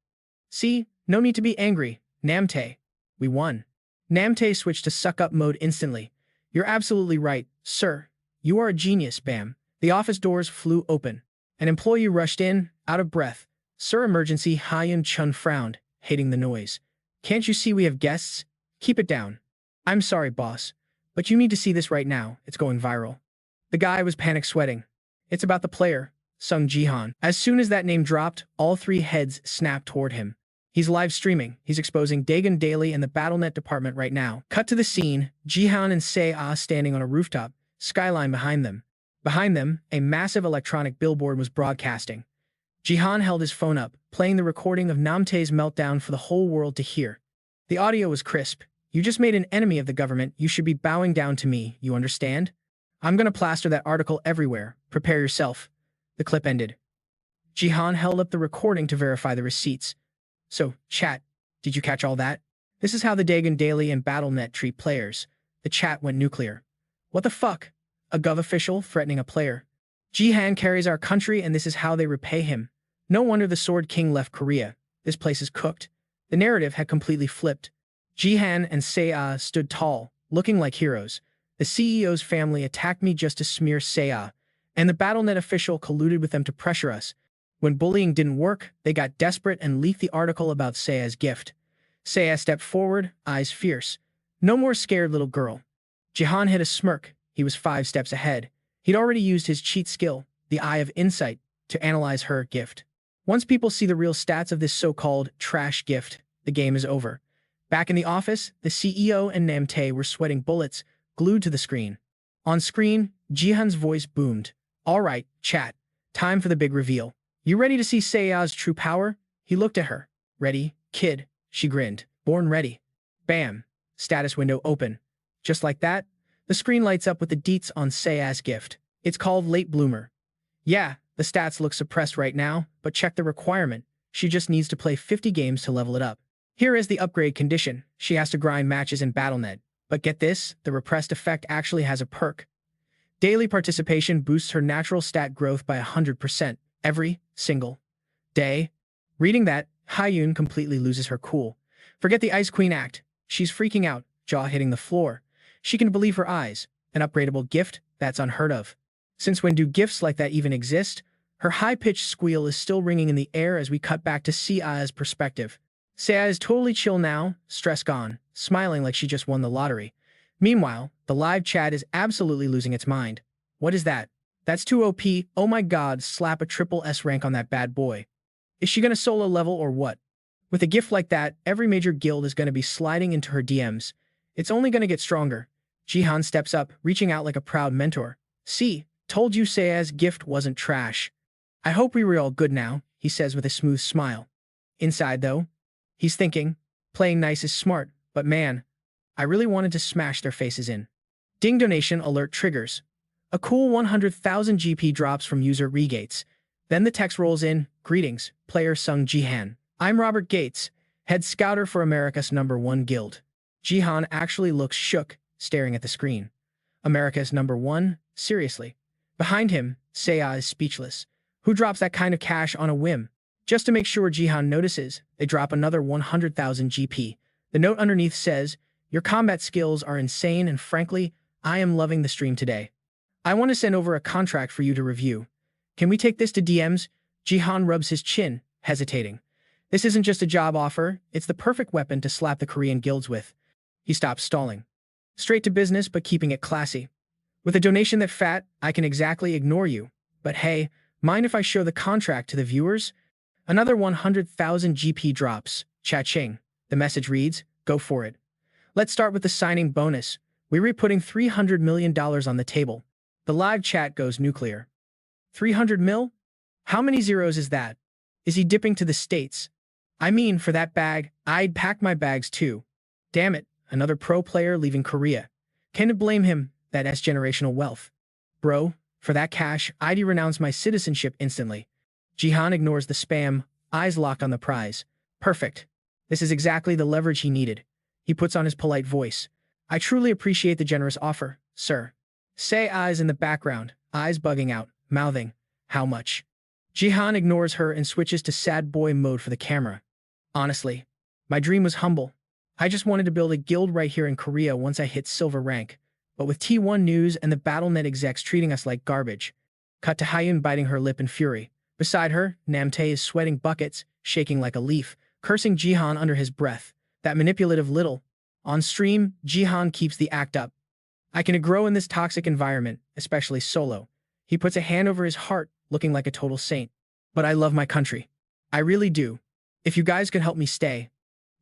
See, no need to be angry, Namtae. We won. Namtae switched to suck-up mode instantly. You're absolutely right, sir. You are a genius, Bam. The office doors flew open. An employee rushed in, out of breath. Sir, emergency. Hyun-chun frowned, hating the noise. Can't you see we have guests? Keep it down. I'm sorry, boss, but you need to see this right now. It's going viral. The guy was panic sweating. It's about the player, sung Jihan. As soon as that name dropped, all three heads snapped toward him. He's live streaming. He's exposing Dagon Daily and the BattleNet department right now. Cut to the scene, Jihan and Seiya standing on a rooftop, skyline behind them. Behind them, a massive electronic billboard was broadcasting. Jihan held his phone up, playing the recording of Namtae's meltdown for the whole world to hear. The audio was crisp. You just made an enemy of the government. You should be bowing down to me, you understand? I'm gonna plaster that article everywhere. Prepare yourself. The clip ended. Jihan held up the recording to verify the receipts. So, chat, did you catch all that? This is how the Dagon Daily and BattleNet treat players. The chat went nuclear. What the fuck? A gov official threatening a player. Jihan carries our country and this is how they repay him. No wonder the Sword King left Korea. This place is cooked. The narrative had completely flipped. Jihan and Seiya stood tall, looking like heroes. The CEO's family attacked me just to smear Seiya, and the BattleNet official colluded with them to pressure us. When bullying didn't work, they got desperate and leaked the article about Seiya's gift. Seiya stepped forward, eyes fierce. No more scared little girl. Jihan hid a smirk. He was 5 steps ahead. He'd already used his cheat skill, the Eye of Insight, to analyze her gift. Once people see the real stats of this so-called trash gift, the game is over. Back in the office, the CEO and Namtae were sweating bullets, glued to the screen. On screen, Jihan's voice boomed. All right, chat. Time for the big reveal. You ready to see Seiya's true power? He looked at her. Ready, kid, she grinned. Born ready. Bam. Status window open. Just like that, the screen lights up with the deets on Seiya's gift. It's called Late Bloomer. Yeah, the stats look suppressed right now, but check the requirement. She just needs to play 50 games to level it up. Here is the upgrade condition. She has to grind matches in BattleNet. But get this, the repressed effect actually has a perk. Daily participation boosts her natural stat growth by 100% every single day. Reading that, Hyun completely loses her cool. Forget the Ice Queen act. She's freaking out, jaw hitting the floor. She can believe her eyes. An upgradable gift? That's unheard of. Since when do gifts like that even exist? Her high-pitched squeal is still ringing in the air as we cut back to Sea's perspective. Sea is totally chill now, stress gone, smiling like she just won the lottery. Meanwhile, the live chat is absolutely losing its mind. What is that? That's too OP, oh my god, slap a triple S rank on that bad boy. Is she gonna solo level or what? With a gift like that, every major guild is gonna be sliding into her DMs. It's only gonna get stronger. Jihan steps up, reaching out like a proud mentor. See, told you Sea's gift wasn't trash. I hope we were all good now, he says with a smooth smile. Inside, though, he's thinking, playing nice is smart, but man, I really wanted to smash their faces in. Ding donation alert triggers. A cool 100,000 GP drops from user Regates. Then the text rolls in, greetings, player Sung Jihan. I'm Robert Gates, head scouter for America's #1 guild. Jihan actually looks shook, staring at the screen. America's #1? Seriously. Behind him, Seiya is speechless. Who drops that kind of cash on a whim? Just to make sure Jihan notices, they drop another 100,000 GP. The note underneath says, your combat skills are insane and frankly, I am loving the stream today. I want to send over a contract for you to review. Can we take this to DMs? Jihan rubs his chin, hesitating. This isn't just a job offer, it's the perfect weapon to slap the Korean guilds with. He stops stalling. Straight to business, but keeping it classy. With a donation that fat, I can exactly ignore you. But hey, mind if I show the contract to the viewers? Another 100,000 GP drops. Cha-ching. The message reads, go for it. Let's start with the signing bonus. We're putting $300 million on the table. The live chat goes nuclear. 300 mil? How many zeros is that? Is he dipping to the States? I mean, for that bag, I'd pack my bags too. Damn it, another pro player leaving Korea. Can you blame him? That S-generational wealth. Bro, for that cash, I'd renounce my citizenship instantly. Jihan ignores the spam, eyes locked on the prize. Perfect. This is exactly the leverage he needed. He puts on his polite voice. I truly appreciate the generous offer, sir. Say eyes in the background, eyes bugging out, mouthing, how much? Jihan ignores her and switches to sad boy mode for the camera. Honestly, my dream was humble. I just wanted to build a guild right here in Korea once I hit silver rank. But with T1 News and the BattleNet execs treating us like garbage. Cut to Hyun biting her lip in fury. Beside her, Namtae is sweating buckets, shaking like a leaf, cursing Jihan under his breath. That manipulative little. On stream, Jihan keeps the act up. I can grow in this toxic environment, especially solo. He puts a hand over his heart, looking like a total saint. But I love my country. I really do. If you guys could help me stay.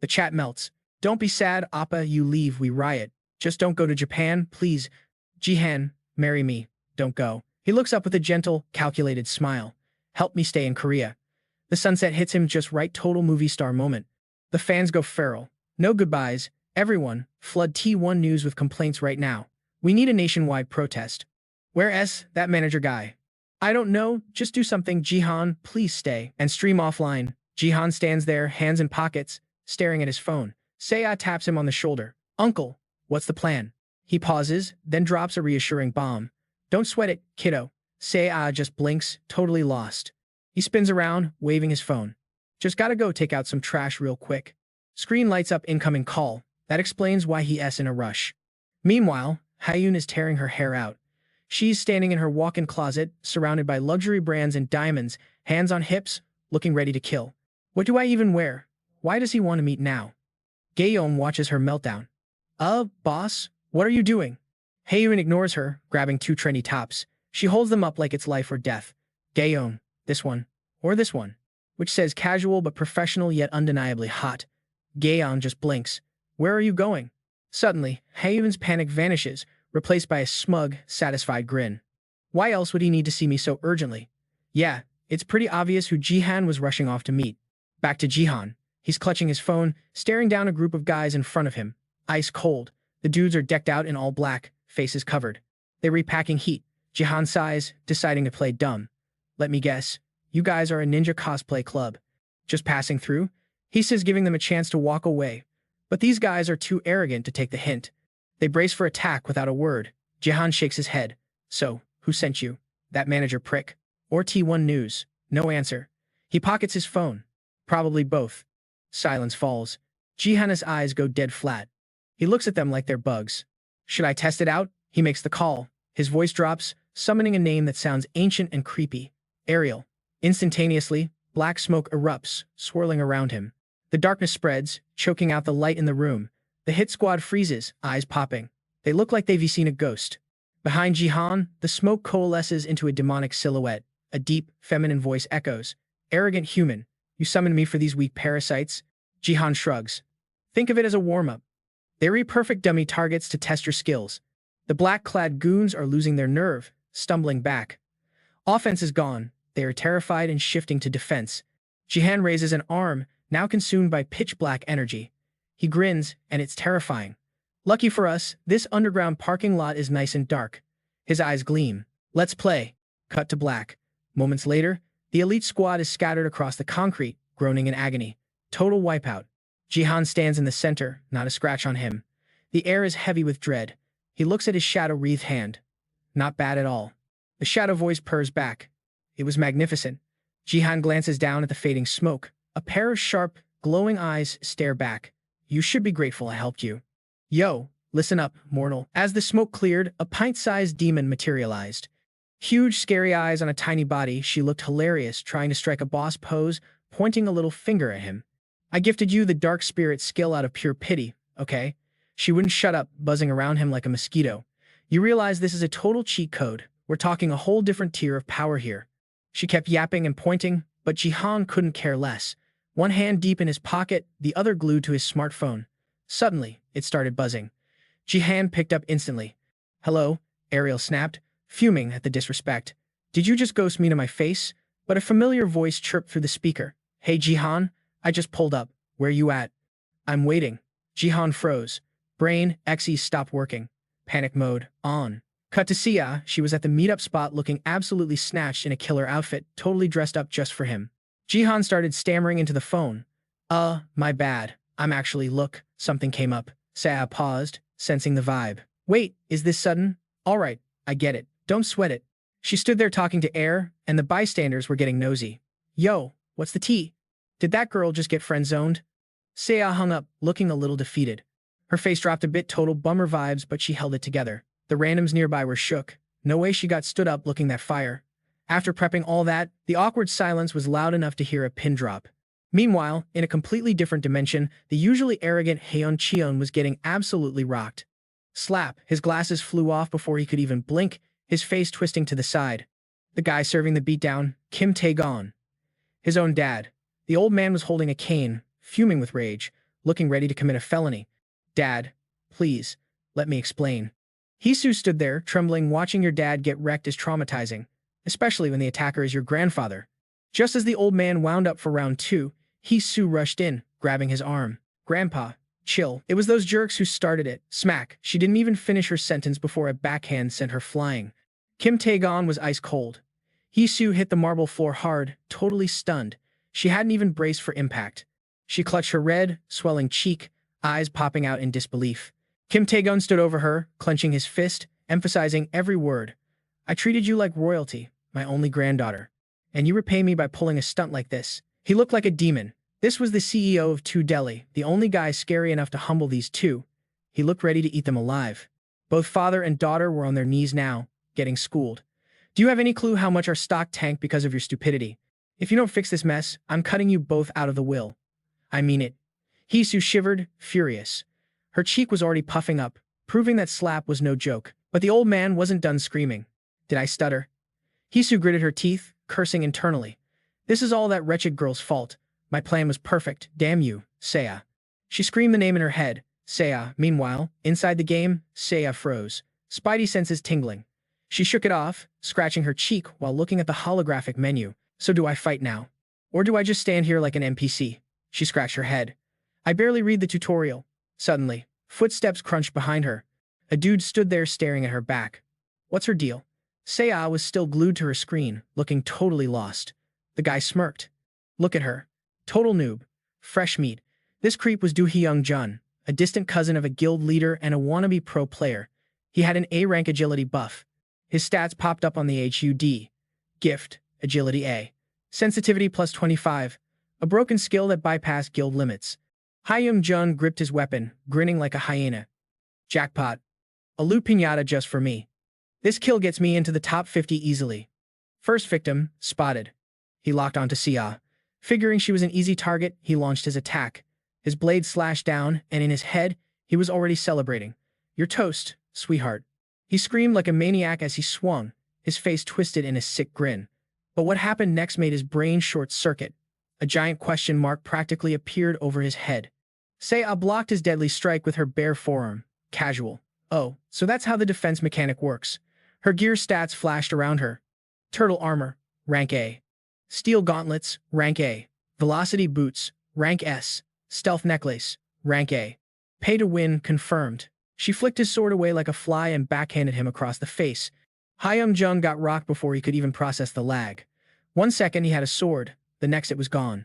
The chat melts. Don't be sad, Appa, you leave, we riot. Just don't go to Japan, please. Jihan, marry me. Don't go. He looks up with a gentle, calculated smile. Help me stay in Korea. The sunset hits him just right, total movie star moment. The fans go feral. No goodbyes. Everyone, flood T1 News with complaints right now. We need a nationwide protest. Where's that manager guy? I don't know, just do something, Jihan, please stay, and stream offline. Jihan stands there, hands in pockets, staring at his phone. Seiya taps him on the shoulder. Uncle, what's the plan? He pauses, then drops a reassuring bomb. Don't sweat it, kiddo. Seiya just blinks, totally lost. He spins around, waving his phone. Just gotta go take out some trash real quick. Screen lights up incoming call. That explains why he's in a rush. Meanwhile, Hyun is tearing her hair out. She's standing in her walk-in closet, surrounded by luxury brands and diamonds, hands on hips, looking ready to kill. What do I even wear? Why does he want to meet now? Gaeyeon watches her meltdown. Boss, what are you doing? Hyun ignores her, grabbing two trendy tops. She holds them up like it's life or death. Gaeyeon, this one, or this one, which says casual but professional yet undeniably hot. Gaeyeon just blinks. Where are you going? Suddenly, Hyun's panic vanishes, replaced by a smug, satisfied grin. Why else would he need to see me so urgently? Yeah, it's pretty obvious who Jihan was rushing off to meet. Back to Jihan. He's clutching his phone, staring down a group of guys in front of him. Ice cold. The dudes are decked out in all black, faces covered. They're repacking heat. Jihan sighs, deciding to play dumb. Let me guess. You guys are a ninja cosplay club. Just passing through? He says, giving them a chance to walk away. But these guys are too arrogant to take the hint. They brace for attack without a word. Jihan shakes his head. So, who sent you? That manager prick? Or T1 News? No answer. He pockets his phone. Probably both. Silence falls. Jihan's eyes go dead flat. He looks at them like they're bugs. Should I test it out? He makes the call. His voice drops, summoning a name that sounds ancient and creepy. Ariel. Instantaneously, black smoke erupts, swirling around him. The darkness spreads, choking out the light in the room. The hit squad freezes, eyes popping. They look like they've seen a ghost. Behind Jihan, the smoke coalesces into a demonic silhouette. A deep, feminine voice echoes. Arrogant human, you summoned me for these weak parasites? Jihan shrugs. Think of it as a warm-up. They're perfect dummy targets to test your skills. The black-clad goons are losing their nerve, stumbling back. Offense is gone. They are terrified and shifting to defense. Jihan raises an arm, now consumed by pitch-black energy. He grins, and it's terrifying. Lucky for us, this underground parking lot is nice and dark. His eyes gleam. Let's play. Cut to black. Moments later, the elite squad is scattered across the concrete, groaning in agony. Total wipeout. Jihan stands in the center, not a scratch on him. The air is heavy with dread. He looks at his shadow-wreathed hand. Not bad at all. The shadow voice purrs back. It was magnificent. Jihan glances down at the fading smoke. A pair of sharp, glowing eyes stare back. You should be grateful I helped you. Yo, listen up, mortal. As the smoke cleared, a pint-sized demon materialized. Huge, scary eyes on a tiny body, she looked hilarious, trying to strike a boss pose, pointing a little finger at him. I gifted you the dark spirit skill out of pure pity, okay? She wouldn't shut up, buzzing around him like a mosquito. You realize this is a total cheat code. We're talking a whole different tier of power here. She kept yapping and pointing, but Jihan couldn't care less. One hand deep in his pocket, the other glued to his smartphone. Suddenly, it started buzzing. Jihan picked up instantly. Hello, Ariel snapped, fuming at the disrespect. Did you just ghost me to my face? But a familiar voice chirped through the speaker. Hey Jihan, I just pulled up. Where you at? I'm waiting. Jihan froze. Brain, Xe stopped working. Panic mode, on. Cut to Sia, she was at the meetup spot looking absolutely snatched in a killer outfit, totally dressed up just for him. Jihan started stammering into the phone. My bad. Look, something came up. Sia paused, sensing the vibe. Wait, is this sudden? Alright, I get it. Don't sweat it. She stood there talking to air, and the bystanders were getting nosy. Yo, what's the tea? Did that girl just get friend-zoned? Sia hung up, looking a little defeated. Her face dropped a bit, total bummer vibes, but she held it together. The randoms nearby were shook. No way she got stood up looking that fire. After prepping all that, the awkward silence was loud enough to hear a pin drop. Meanwhile, in a completely different dimension, the usually arrogant Haeon Cheon was getting absolutely rocked. Slap, his glasses flew off before he could even blink, his face twisting to the side. The guy serving the beatdown, Kim Tae-gon. His own dad. The old man was holding a cane, fuming with rage, looking ready to commit a felony. Dad, please, let me explain. Hisu stood there, trembling. Watching your dad get wrecked is traumatizing, especially when the attacker is your grandfather. Just as the old man wound up for round 2, Hisu rushed in, grabbing his arm. Grandpa, chill. It was those jerks who started it. Smack. She didn't even finish her sentence before a backhand sent her flying. Kim Tae-gon was ice cold. Hisu hit the marble floor hard, totally stunned. She hadn't even braced for impact. She clutched her red, swelling cheek, eyes popping out in disbelief. Kim Tae-gon stood over her, clenching his fist, emphasizing every word. I treated you like royalty, my only granddaughter. And you repay me by pulling a stunt like this. He looked like a demon. This was the CEO of 2 Delhi, the only guy scary enough to humble these two. He looked ready to eat them alive. Both father and daughter were on their knees now, getting schooled. Do you have any clue how much our stock tanked because of your stupidity? If you don't fix this mess, I'm cutting you both out of the will. I mean it. Hisu shivered, furious. Her cheek was already puffing up, proving that slap was no joke. But the old man wasn't done screaming. Did I stutter? Hisu gritted her teeth, cursing internally. This is all that wretched girl's fault. My plan was perfect. Damn you, Seiya. She screamed the name in her head. Seiya. Meanwhile, inside the game, Seiya froze. Spidey senses tingling. She shook it off, scratching her cheek while looking at the holographic menu. So do I fight now? Or do I just stand here like an NPC? She scratched her head. I barely read the tutorial. Suddenly, footsteps crunched behind her. A dude stood there staring at her back. What's her deal? Seiya was still glued to her screen, looking totally lost. The guy smirked. Look at her. Total noob. Fresh meat. This creep was Do Hyung Jun, a distant cousin of a guild leader and a wannabe pro player. He had an A-rank agility buff. His stats popped up on the HUD. Gift, agility A. Sensitivity plus 25. A broken skill that bypassed guild limits. Hyum-jun gripped his weapon, grinning like a hyena. Jackpot. A loot piñata just for me. This kill gets me into the top 50 easily. First victim, spotted. He locked onto Sia. Figuring she was an easy target, he launched his attack. His blade slashed down, and in his head, he was already celebrating. You're toast, sweetheart. He screamed like a maniac as he swung, his face twisted in a sick grin. But what happened next made his brain short-circuit. A giant question mark practically appeared over his head. Sia blocked his deadly strike with her bare forearm. Casual. Oh, so that's how the defense mechanic works. Her gear stats flashed around her. Turtle armor, rank A. Steel gauntlets, rank A. Velocity boots, rank S. Stealth necklace, rank A. Pay to win, confirmed. She flicked his sword away like a fly and backhanded him across the face. Hyum-jung got rocked before he could even process the lag. 1 second he had a sword, the next it was gone.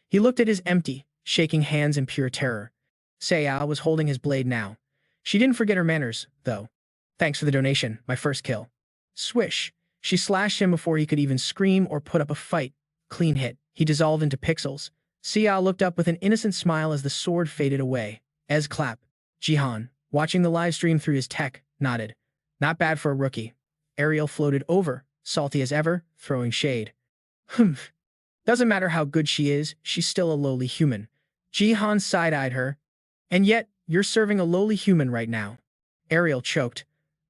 He looked at his empty, shaking hands in pure terror. Sia was holding his blade now. She didn't forget her manners, though. Thanks for the donation, my first kill. Swish. She slashed him before he could even scream or put up a fight. Clean hit. He dissolved into pixels. Sia looked up with an innocent smile as the sword faded away. Ez clap. Jihan, watching the live stream through his tech, nodded. Not bad for a rookie. Ariel floated over, salty as ever, throwing shade. Humph. Doesn't matter how good she is, she's still a lowly human. Jihan side-eyed her. And yet, you're serving a lowly human right now. Ariel choked.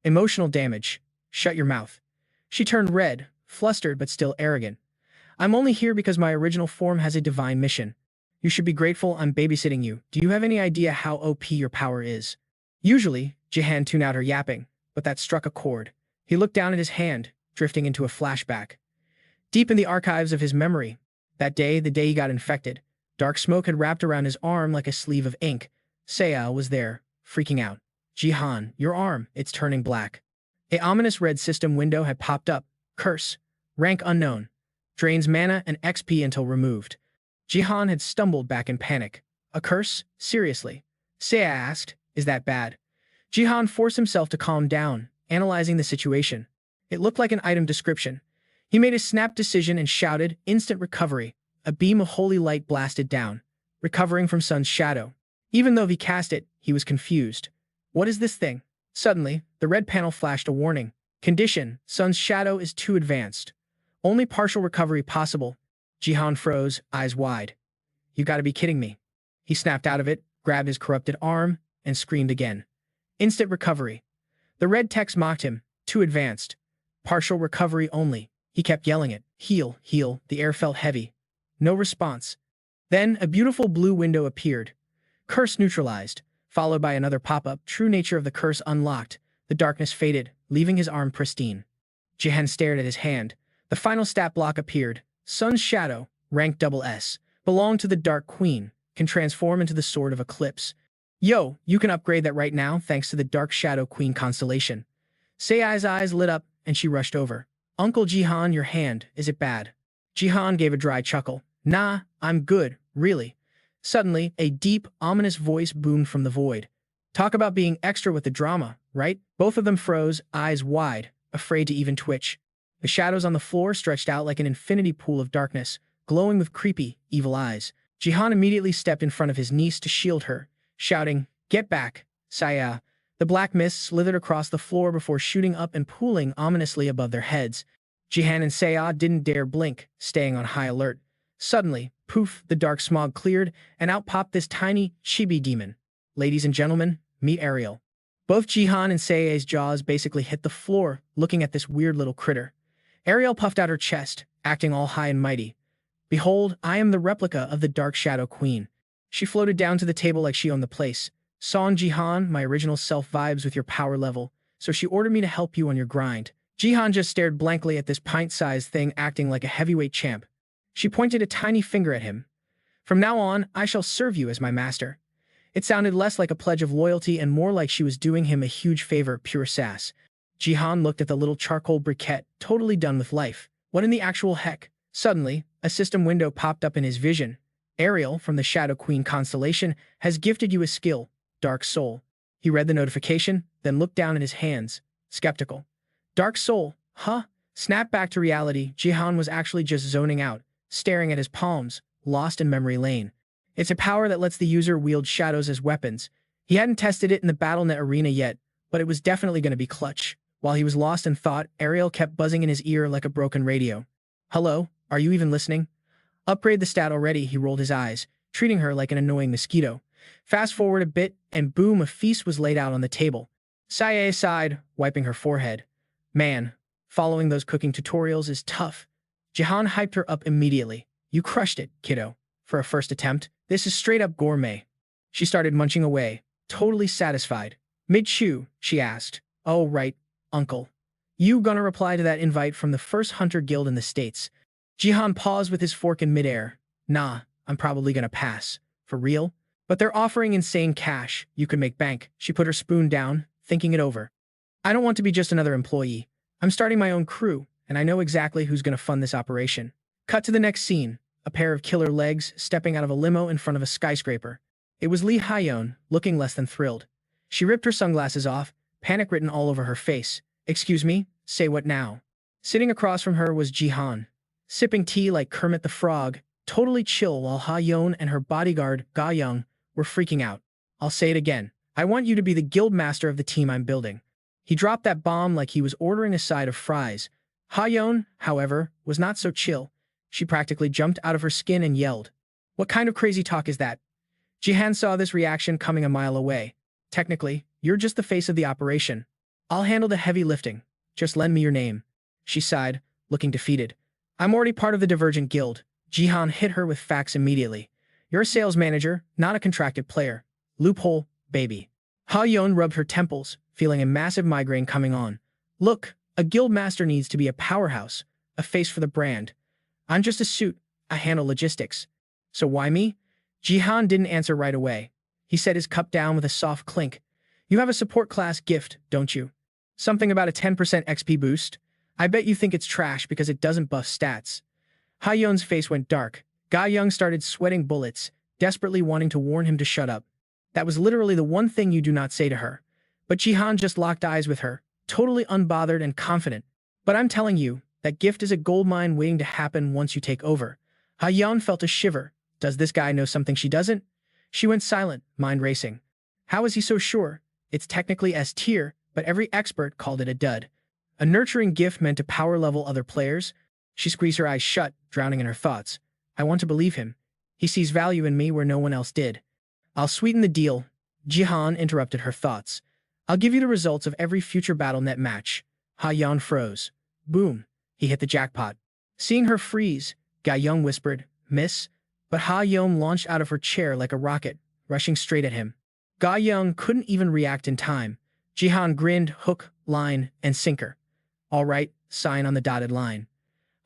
Emotional damage. Shut your mouth. She turned red, flustered but still arrogant. I'm only here because my original form has a divine mission. You should be grateful I'm babysitting you. Do you have any idea how OP your power is? Usually, Jihan tuned out her yapping, but that struck a chord. He looked down at his hand, drifting into a flashback. Deep in the archives of his memory, that day, the day he got infected, dark smoke had wrapped around his arm like a sleeve of ink. Sia was there, freaking out. Jihan, your arm, it's turning black. A ominous red system window had popped up. Curse. Rank unknown. Drains mana and XP until removed. Jihan had stumbled back in panic. A curse? Seriously? Sia asked, is that bad? Jihan forced himself to calm down, analyzing the situation. It looked like an item description. He made a snap decision and shouted, instant recovery. A beam of holy light blasted down, recovering from Sun's shadow. Even though he cast it, he was confused. What is this thing? Suddenly, the red panel flashed a warning. Condition, Sun's shadow is too advanced. Only partial recovery possible. Jihan froze, eyes wide. You gotta be kidding me. He snapped out of it, grabbed his corrupted arm, and screamed again. Instant recovery. The red text mocked him. Too advanced. Partial recovery only. He kept yelling it. Heal, heal. The air felt heavy. No response. Then, a beautiful blue window appeared. Curse neutralized, followed by another pop-up. True nature of the curse unlocked. The darkness faded, leaving his arm pristine. Jihan stared at his hand. The final stat block appeared. Sun's shadow, rank SS, belonged to the Dark Queen, can transform into the Sword of Eclipse. Yo, you can upgrade that right now thanks to the Dark Shadow Queen constellation. Sei's eyes lit up, and she rushed over. Uncle Jihan, your hand, is it bad? Jihan gave a dry chuckle. Nah, I'm good, really. Suddenly, a deep, ominous voice boomed from the void. Talk about being extra with the drama, right? Both of them froze, eyes wide, afraid to even twitch. The shadows on the floor stretched out like an infinity pool of darkness, glowing with creepy, evil eyes. Jihan immediately stepped in front of his niece to shield her, shouting, Get back, Saya. The black mist slithered across the floor before shooting up and pooling ominously above their heads. Jihan and Saya didn't dare blink, staying on high alert. Suddenly, poof, the dark smog cleared, and out popped this tiny, chibi demon. Ladies and gentlemen, meet Ariel. Both Jihan and Saya's jaws basically hit the floor, looking at this weird little critter. Ariel puffed out her chest, acting all high and mighty. Behold, I am the replica of the Dark Shadow Queen. She floated down to the table like she owned the place. Son Jihan, my original self vibes with your power level, so she ordered me to help you on your grind. Jihan just stared blankly at this pint-sized thing acting like a heavyweight champ. She pointed a tiny finger at him. From now on, I shall serve you as my master. It sounded less like a pledge of loyalty and more like she was doing him a huge favor, pure sass. Jihan looked at the little charcoal briquette, totally done with life. What in the actual heck? Suddenly, a system window popped up in his vision. Ariel, from the Shadow Queen constellation, has gifted you a skill, Dark Soul. He read the notification, then looked down at his hands, skeptical. Dark Soul, huh? Snap back to reality, Jihan was actually just zoning out, staring at his palms, lost in memory lane. It's a power that lets the user wield shadows as weapons. He hadn't tested it in the BattleNet arena yet, but it was definitely going to be clutch. While he was lost in thought, Ariel kept buzzing in his ear like a broken radio. Hello, are you even listening? Upgrade the stat already, he rolled his eyes, treating her like an annoying mosquito. Fast forward a bit, and boom, a feast was laid out on the table. Saye sighed, wiping her forehead. Man, following those cooking tutorials is tough. Jihan hyped her up immediately. You crushed it, kiddo. For a first attempt, this is straight up gourmet. She started munching away, totally satisfied. Mid-chew, she asked. Oh, right, uncle. You gonna reply to that invite from the first hunter guild in the States? Jihan paused with his fork in midair. Nah, I'm probably gonna pass. For real? But they're offering insane cash. You could make bank. She put her spoon down, thinking it over. I don't want to be just another employee. I'm starting my own crew, and I know exactly who's gonna fund this operation. Cut to the next scene. A pair of killer legs stepping out of a limo in front of a skyscraper. It was Lee Hyeon, looking less than thrilled. She ripped her sunglasses off, panic written all over her face. Excuse me? Say what now? Sitting across from her was Jihan, sipping tea like Kermit the Frog, totally chill while Hyeon and her bodyguard, Ga-young, were freaking out. I'll say it again. I want you to be the guild master of the team I'm building. He dropped that bomb like he was ordering a side of fries. Hyeon, however, was not so chill. She practically jumped out of her skin and yelled. What kind of crazy talk is that? Jihan saw this reaction coming a mile away. Technically, you're just the face of the operation. I'll handle the heavy lifting. Just lend me your name. She sighed, looking defeated. I'm already part of the Divergent Guild. Jihan hit her with facts immediately. You're a sales manager, not a contracted player. Loophole, baby. Hyeon rubbed her temples, feeling a massive migraine coming on. Look, a guild master needs to be a powerhouse, a face for the brand. I'm just a suit. I handle logistics. So why me? Jihan didn't answer right away. He set his cup down with a soft clink. You have a support class gift, don't you? Something about a 10% XP boost? I bet you think it's trash because it doesn't buff stats. Hyeon's face went dark. Ga-young started sweating bullets, desperately wanting to warn him to shut up. That was literally the one thing you do not say to her. But Jihan just locked eyes with her, totally unbothered and confident. But I'm telling you, that gift is a goldmine waiting to happen once you take over. Hyeon felt a shiver. Does this guy know something she doesn't? She went silent, mind racing. How is he so sure? It's technically S tier, but every expert called it a dud. A nurturing gift meant to power level other players? She squeezed her eyes shut, drowning in her thoughts. I want to believe him. He sees value in me where no one else did. I'll sweeten the deal. Jihan interrupted her thoughts. I'll give you the results of every future BattleNet match. Hyeon froze. Boom. He hit the jackpot. Seeing her freeze, Ga-young whispered, Miss? But Hyeon launched out of her chair like a rocket, rushing straight at him. Ga-young couldn't even react in time. Jihan grinned, hook, line, and sinker. All right, sign on the dotted line.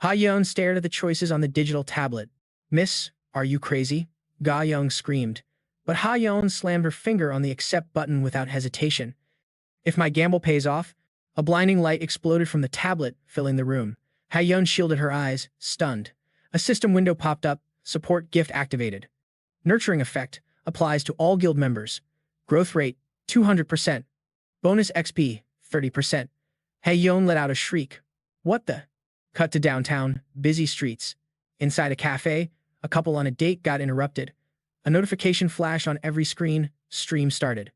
Hyeon stared at the choices on the digital tablet. Miss, are you crazy? Ga-young screamed. But Hyeon slammed her finger on the accept button without hesitation. If my gamble pays off, a blinding light exploded from the tablet, filling the room. Hyeon shielded her eyes, stunned. A system window popped up, support gift activated. Nurturing effect applies to all guild members. Growth rate, 200%. Bonus XP, 30%. Hyeon let out a shriek. What the? Cut to downtown, busy streets. Inside a cafe, a couple on a date got interrupted. A notification flashed on every screen, stream started.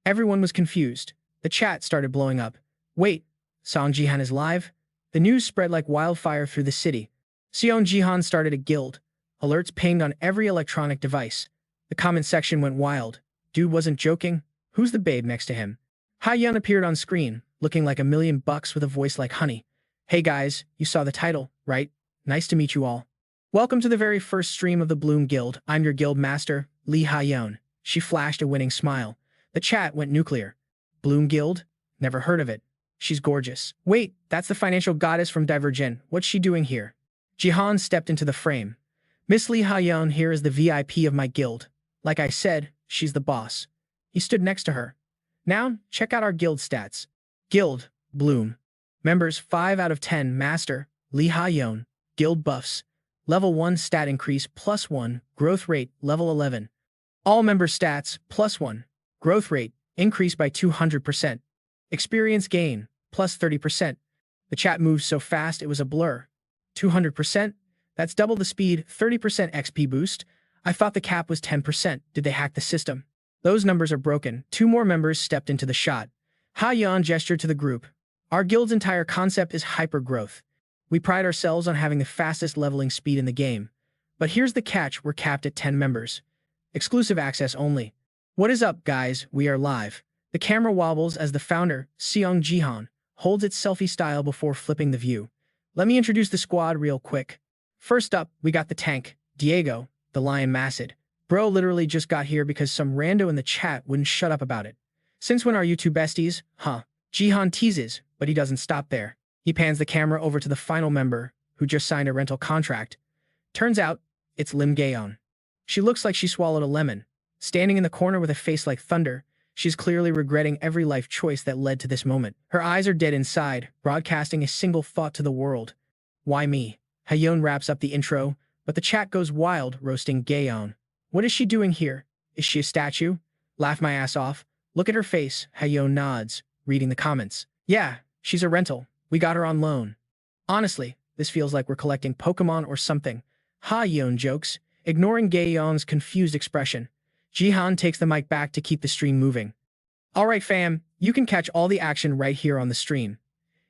Everyone was confused. The chat started blowing up. Wait, Song Jihan is live? The news spread like wildfire through the city. Seon Jihan started a guild. Alerts pinged on every electronic device. The comment section went wild. Dude wasn't joking. Who's the babe next to him? Hyeon appeared on screen, looking like $1,000,000 with a voice like honey. Hey guys, you saw the title, right? Nice to meet you all. Welcome to the very first stream of the Bloom Guild. I'm your guild master, Lee Hyeon. She flashed a winning smile. The chat went nuclear. Bloom Guild? Never heard of it. She's gorgeous. Wait, that's the financial goddess from Divergent. What's she doing here? Jihan stepped into the frame. Miss Lee Hyeon here is the VIP of my guild. Like I said, she's the boss. He stood next to her. Now, check out our guild stats. Guild, Bloom. Members 5 out of 10, Master, Lee Hyeon. Guild buffs. Level 1 stat increase +1, growth rate, level 11. All member stats, +1. Growth rate, increased by 200%. Experience gain, plus 30%. The chat moves so fast it was a blur. 200%? That's double the speed, 30% XP boost. I thought the cap was 10%. Did they hack the system? Those numbers are broken. 2 more members stepped into the shot. Ha-Yeon gestured to the group. Our guild's entire concept is hyper-growth. We pride ourselves on having the fastest leveling speed in the game. But here's the catch, we're capped at 10 members. Exclusive access only. What is up, guys? We are live. The camera wobbles as the founder, Jihan, holds its selfie style before flipping the view. Let me introduce the squad real quick. First up, we got the tank, Diego, the lion Macid. Bro literally just got here because some rando in the chat wouldn't shut up about it. Since when are you two besties? Huh. Jihan teases, but he doesn't stop there. He pans the camera over to the final member, who just signed a rental contract. Turns out, it's Lim Gaeon. She looks like she swallowed a lemon. Standing in the corner with a face like thunder, she's clearly regretting every life choice that led to this moment. Her eyes are dead inside, broadcasting a single thought to the world. Why me? Ha-Yeon wraps up the intro, but the chat goes wild, roasting Gaeon. What is she doing here? Is she a statue? Laugh my ass off. Look at her face. Ha-Yeon nods, reading the comments. Yeah, she's a rental. We got her on loan. Honestly, this feels like we're collecting Pokemon or something. Ha-Yeon jokes, ignoring Gaeon's confused expression. Jihan takes the mic back to keep the stream moving. Alright fam, you can catch all the action right here on the stream.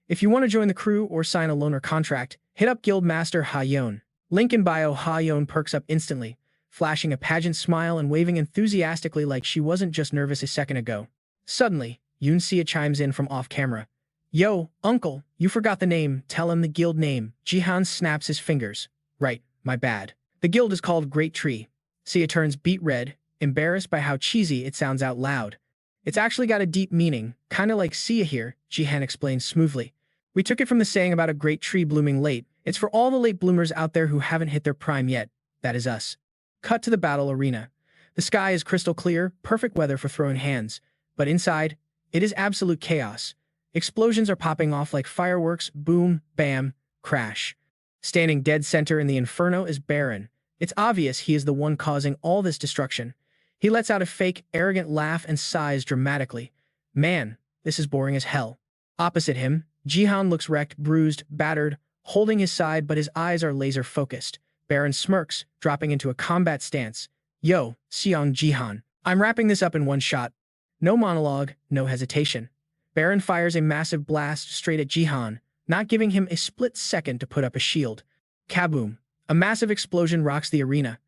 If you want to join the crew or sign a loaner contract, hit up Guildmaster Ha-Yeon. Link in bio. Ha-Yeon perks up instantly, flashing a pageant smile and waving enthusiastically like she wasn't just nervous a second ago. Suddenly, Yoon-sia chimes in from off-camera. Yo, uncle, you forgot the name, tell him the guild name. Jihan snaps his fingers. Right, my bad. The guild is called Great Tree. Sia turns beet red, embarrassed by how cheesy it sounds out loud. It's actually got a deep meaning, kinda like Sia here, Jihan explains smoothly. We took it from the saying about a great tree blooming late. It's for all the late bloomers out there who haven't hit their prime yet. That is us. Cut to the battle arena. The sky is crystal clear, perfect weather for throwing hands. But inside, it is absolute chaos. Explosions are popping off like fireworks, boom, bam, crash. Standing dead center in the inferno is Baron. It's obvious he is the one causing all this destruction. He lets out a fake, arrogant laugh and sighs dramatically. Man, this is boring as hell. Opposite him, Jihan looks wrecked, bruised, battered, holding his side but his eyes are laser-focused. Baron smirks, dropping into a combat stance. Yo, Seong Jihan. I'm wrapping this up in one shot. No monologue, no hesitation. Baron fires a massive blast straight at Jihan, not giving him a split second to put up a shield. Kaboom. A massive explosion rocks the arena.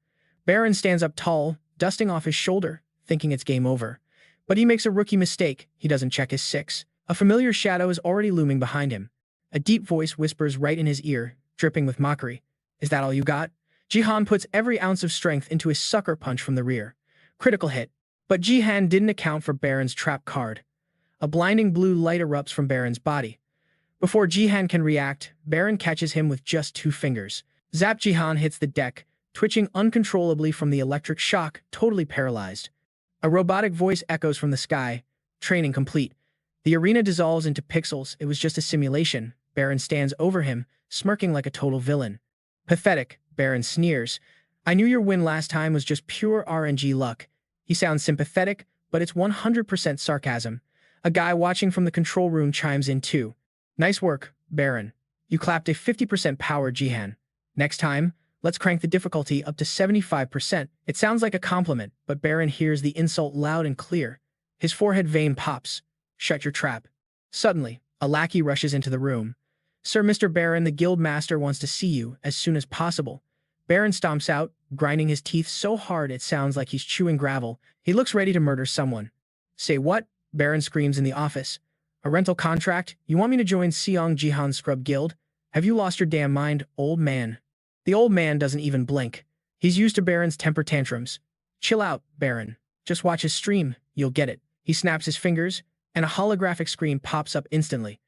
Baron stands up tall, dusting off his shoulder, thinking it's game over. But he makes a rookie mistake. He doesn't check his 6. A familiar shadow is already looming behind him. A deep voice whispers right in his ear, dripping with mockery. Is that all you got? Jihan puts every ounce of strength into his sucker punch from the rear. Critical hit. But Jihan didn't account for Baron's trap card. A blinding blue light erupts from Baron's body. Before Jihan can react, Baron catches him with just 2 fingers. Zap. Jihan hits the deck, twitching uncontrollably from the electric shock, totally paralyzed. A robotic voice echoes from the sky. Training complete. The arena dissolves into pixels. It was just a simulation. Baron stands over him, smirking like a total villain. Pathetic, Baron sneers. I knew your win last time was just pure RNG luck. He sounds sympathetic, but it's 100% sarcasm. A guy watching from the control room chimes in too. Nice work, Baron. You clapped a 50% power, Jihan. Next time, let's crank the difficulty up to 75%. It sounds like a compliment, but Baron hears the insult loud and clear. His forehead vein pops. Shut your trap. Suddenly, a lackey rushes into the room. Sir, Mr. Baron, the guild master wants to see you as soon as possible. Baron stomps out, grinding his teeth so hard it sounds like he's chewing gravel. He looks ready to murder someone. Say what? Baron screams in the office. A rental contract? You want me to join Seong Jihan's scrub guild? Have you lost your damn mind, old man? The old man doesn't even blink. He's used to Baron's temper tantrums. Chill out, Baron. Just watch his stream, you'll get it. He snaps his fingers, and a holographic screen pops up instantly.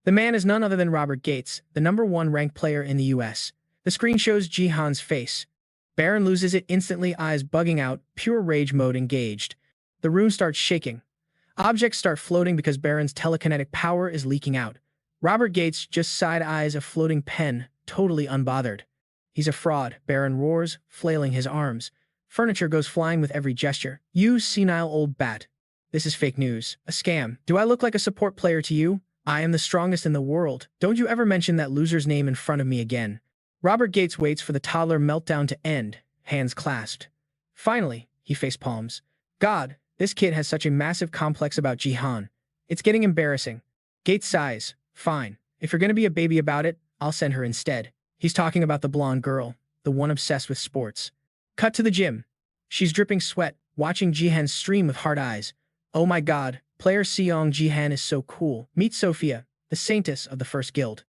The man is none other than Robert Gates, the #1 ranked player in the US. The screen shows Jihan's face. Baron loses it instantly, eyes bugging out, pure rage mode engaged. The room starts shaking. Objects start floating because Baron's telekinetic power is leaking out. Robert Gates just side-eyes a floating pen, totally unbothered. He's a fraud, Baron roars, flailing his arms. Furniture goes flying with every gesture. You senile old bat. This is fake news. A scam. Do I look like a support player to you? I am the strongest in the world. Don't you ever mention that loser's name in front of me again. Robert Gates waits for the toddler meltdown to end, hands clasped. Finally, he facepalms. God, this kid has such a massive complex about Jihan. It's getting embarrassing. Gates sighs. Fine. If you're gonna be a baby about it, I'll send her instead. He's talking about the blonde girl, the one obsessed with sports. Cut to the gym. She's dripping sweat, watching Jihan stream with hard eyes. Oh my god, player Seong Jihan is so cool. Meet Sophia, the saintess of the first guild.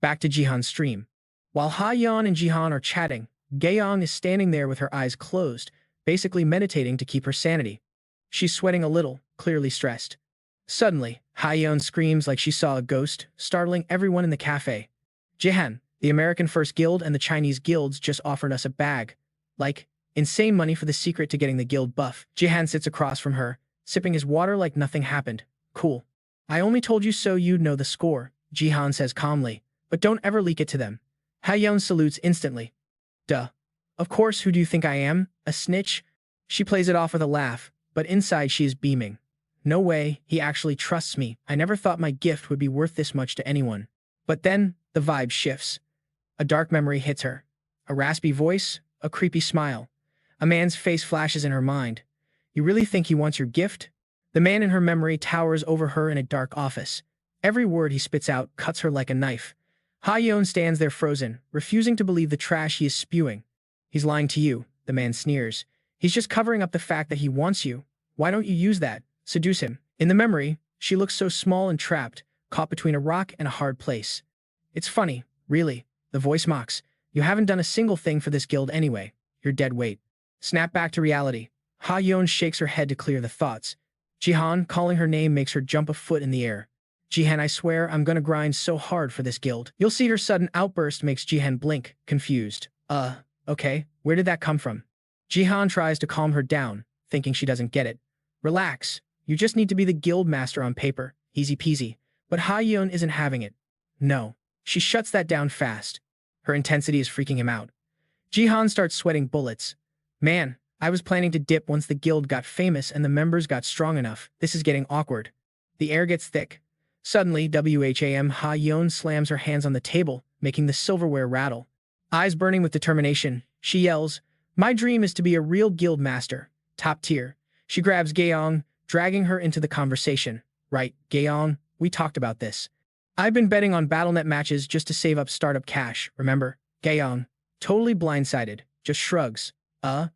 Back to Jihan's stream. While Ha-yeon and Jihan are chatting, Gaeong is standing there with her eyes closed, basically meditating to keep her sanity. She's sweating a little, clearly stressed. Suddenly, Ha-yeon screams like she saw a ghost, startling everyone in the cafe. Jihan, the American First Guild and the Chinese guilds just offered us a bag. Like, insane money for the secret to getting the guild buff. Jihan sits across from her, sipping his water like nothing happened. Cool. I only told you so you'd know the score, Jihan says calmly, but don't ever leak it to them. Ha-yeon salutes instantly. Duh. Of course, who do you think I am? A snitch? She plays it off with a laugh, but inside she is beaming. No way, he actually trusts me. I never thought my gift would be worth this much to anyone. But then, the vibe shifts. A dark memory hits her. A raspy voice, a creepy smile. A man's face flashes in her mind. You really think he wants your gift? The man in her memory towers over her in a dark office. Every word he spits out cuts her like a knife. Ha-yeon stands there frozen, refusing to believe the trash he is spewing. He's lying to you, the man sneers. He's just covering up the fact that he wants you. Why don't you use that? Seduce him. In the memory, she looks so small and trapped, caught between a rock and a hard place. It's funny, really. The voice mocks. You haven't done a single thing for this guild anyway. You're dead weight. Snap back to reality. Ha-yeon shakes her head to clear the thoughts. Jihan, calling her name makes her jump a foot in the air. Jihan, I swear I'm gonna grind so hard for this guild. You'll see. Her sudden outburst makes Jihan blink, confused. Okay, where did that come from? Jihan tries to calm her down, thinking she doesn't get it. Relax. You just need to be the guild master on paper. Easy peasy. But Ha-yeon isn't having it. No. She shuts that down fast. Her intensity is freaking him out. Jihan starts sweating bullets. Man, I was planning to dip once the guild got famous and the members got strong enough. This is getting awkward. The air gets thick. Suddenly, WHAM Ha-yeon slams her hands on the table, making the silverware rattle. Eyes burning with determination, she yells, My dream is to be a real guild master. Top tier. She grabs Gaeong, dragging her into the conversation. Right, Gaeong, we talked about this. I've been betting on BattleNet matches just to save up startup cash, remember? Gaeong, totally blindsided, just shrugs.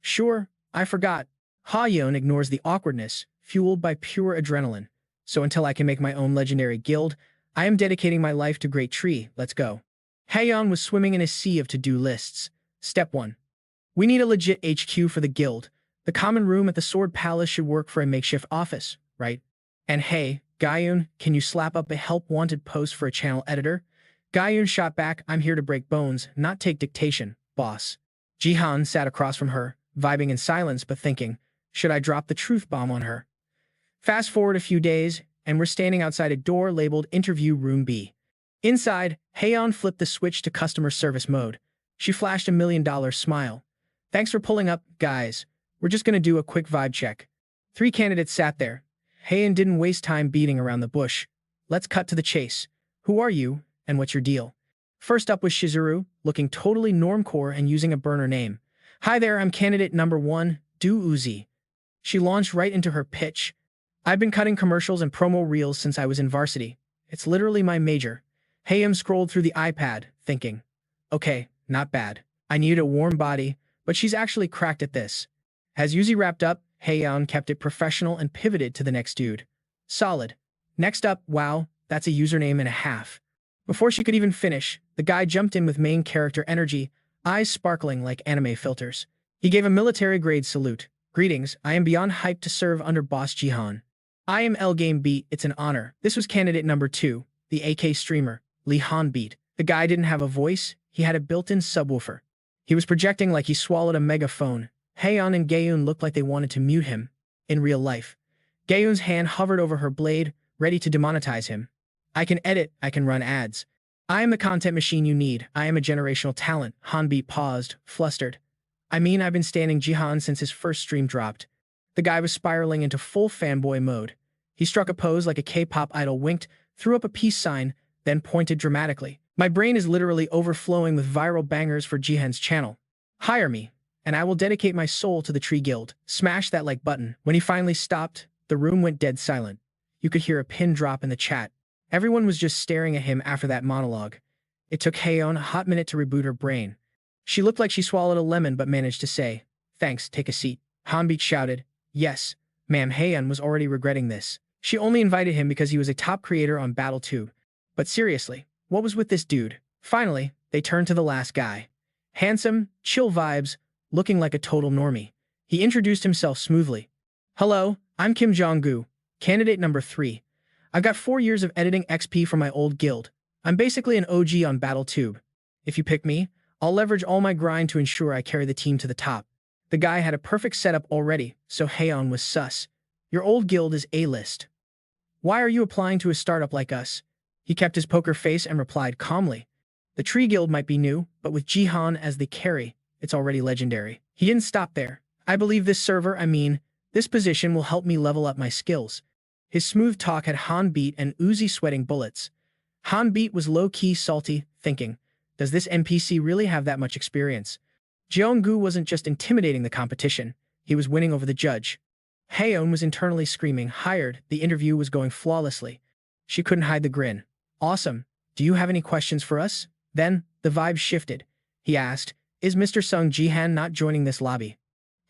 Sure, I forgot. Ha-yeon ignores the awkwardness, fueled by pure adrenaline. So until I can make my own legendary guild, I am dedicating my life to Great Tree. Let's go. Ha-yeon was swimming in a sea of to-do lists. Step 1. We need a legit HQ for the guild. The common room at the Sword Palace should work for a makeshift office, right? And hey, Gaeun, can you slap up a help-wanted post for a channel editor? Gaeun shot back, I'm here to break bones, not take dictation, boss. Jihan sat across from her, vibing in silence but thinking, should I drop the truth bomb on her? Fast forward a few days, and we're standing outside a door labeled Interview Room B. Inside, Ha-yeon flipped the switch to customer service mode. She flashed a $1 million smile. Thanks for pulling up, guys. We're just gonna do a quick vibe check. 3 candidates sat there. Ha-yeon didn't waste time beating around the bush. Let's cut to the chase. Who are you, and what's your deal? First up was Shizuru, looking totally normcore and using a burner name. Hi there, I'm candidate number 1, Do Uzi. She launched right into her pitch. I've been cutting commercials and promo reels since I was in varsity. It's literally my major. Ha-yeon scrolled through the iPad, thinking, okay, not bad. I need a warm body, but she's actually cracked at this. As Uzi wrapped up, Ha-yeon kept it professional and pivoted to the next dude. Solid. Next up, wow, that's a username and a half. Before she could even finish, the guy jumped in with main character energy, eyes sparkling like anime filters. He gave a military-grade salute. Greetings, I am beyond hyped to serve under Boss Jihan. I am L Game Beat, it's an honor. This was candidate number 2, the AK streamer, Lee Han Beat. The guy didn't have a voice, he had a built-in subwoofer. He was projecting like he swallowed a megaphone. Ha-yeon and Gaeun looked like they wanted to mute him. In real life. Gaeun's hand hovered over her blade, ready to demonetize him. I can edit, I can run ads. I am the content machine you need, I am a generational talent. Han Beat paused, flustered. I mean, I've been standing Jihan since his first stream dropped. The guy was spiraling into full fanboy mode. He struck a pose like a K-pop idol, winked, threw up a peace sign, then pointed dramatically. My brain is literally overflowing with viral bangers for Jihan's channel. Hire me, and I will dedicate my soul to the Tree Guild. Smash that like button. When he finally stopped, the room went dead silent. You could hear a pin drop in the chat. Everyone was just staring at him after that monologue. It took Haeyeon a hot minute to reboot her brain. She looked like she swallowed a lemon but managed to say, "Thanks, take a seat." Hanbit shouted, "Yes, ma'am." Haeyeon was already regretting this. She only invited him because he was a top creator on BattleTube. But seriously, what was with this dude? Finally, they turned to the last guy. Handsome, chill vibes, looking like a total normie. He introduced himself smoothly. "Hello, I'm Kim Jong-gu, candidate number 3. I've got 4 years of editing XP from my old guild. I'm basically an OG on BattleTube. If you pick me, I'll leverage all my grind to ensure I carry the team to the top." The guy had a perfect setup already, so Haeyeon was sus. "Your old guild is A-list. Why are you applying to a startup like us?" He kept his poker face and replied calmly. "The Tree Guild might be new, but with Jihan as the carry, it's already legendary." He didn't stop there. "I believe this position will help me level up my skills." His smooth talk had Hanbit and Uzi sweating bullets. Hanbit was low-key salty, thinking, does this NPC really have that much experience? Jeonggu wasn't just intimidating the competition, he was winning over the judge. Haeyeon was internally screaming, "Hired." The interview was going flawlessly. She couldn't hide the grin. "Awesome. Do you have any questions for us?" Then, the vibe shifted. He asked, "Is Mr. Sung Jihan not joining this lobby?"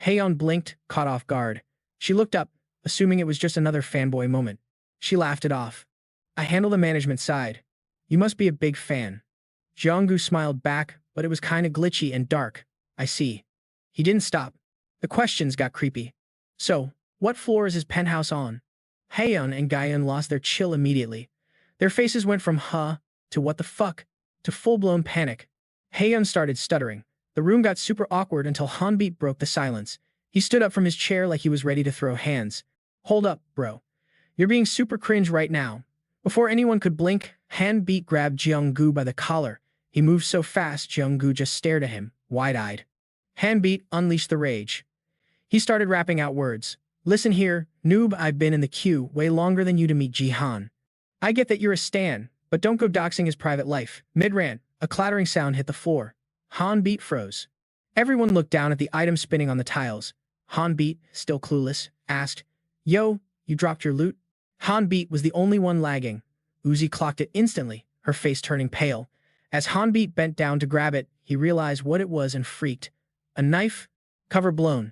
Haeyeon blinked, caught off guard. She looked up, assuming it was just another fanboy moment. She laughed it off. "I handle the management side. You must be a big fan." Jeonggu smiled back, but it was kinda glitchy and dark. "I see." He didn't stop. The questions got creepy. "So, what floor is his penthouse on?" Haeyeon and Gaeun lost their chill immediately. Their faces went from huh to what the fuck to full-blown panic. Haeyeon started stuttering. The room got super awkward until Hanbit broke the silence. He stood up from his chair like he was ready to throw hands. "Hold up, bro. You're being super cringe right now." Before anyone could blink, Hanbit grabbed Jeonggu by the collar. He moved so fast, Jeonggu just stared at him, wide-eyed. Hanbit unleashed the rage. He started rapping out words. "Listen here, noob, I've been in the queue way longer than you to meet Jihan. I get that you're a stan, but don't go doxing his private life." Mid-rant, a clattering sound hit the floor. Hanbit froze. Everyone looked down at the item spinning on the tiles. Hanbit, still clueless, asked, "Yo, you dropped your loot?" Hanbit was the only one lagging. Uzi clocked it instantly, her face turning pale. As Hanbit bent down to grab it, he realized what it was and freaked. A knife? Cover blown.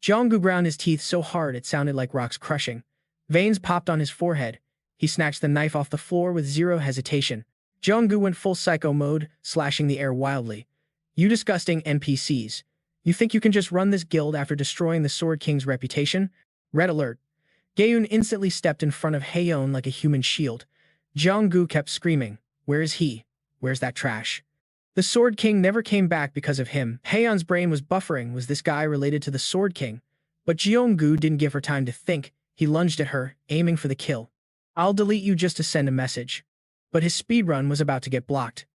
Jeonggu ground his teeth so hard it sounded like rocks crushing. Veins popped on his forehead. He snatched the knife off the floor with zero hesitation. Jeonggu went full psycho mode, slashing the air wildly. "You disgusting NPCs. You think you can just run this guild after destroying the Sword King's reputation?" Red alert. Gaeun instantly stepped in front of Haeyeon like a human shield. Jeonggu kept screaming, "Where is he? Where's that trash?" The Sword King never came back because of him. Haeyeon's brain was buffering. Was this guy related to the Sword King? But Jeonggu didn't give her time to think. He lunged at her, aiming for the kill. "I'll delete you just to send a message." But his speedrun was about to get blocked.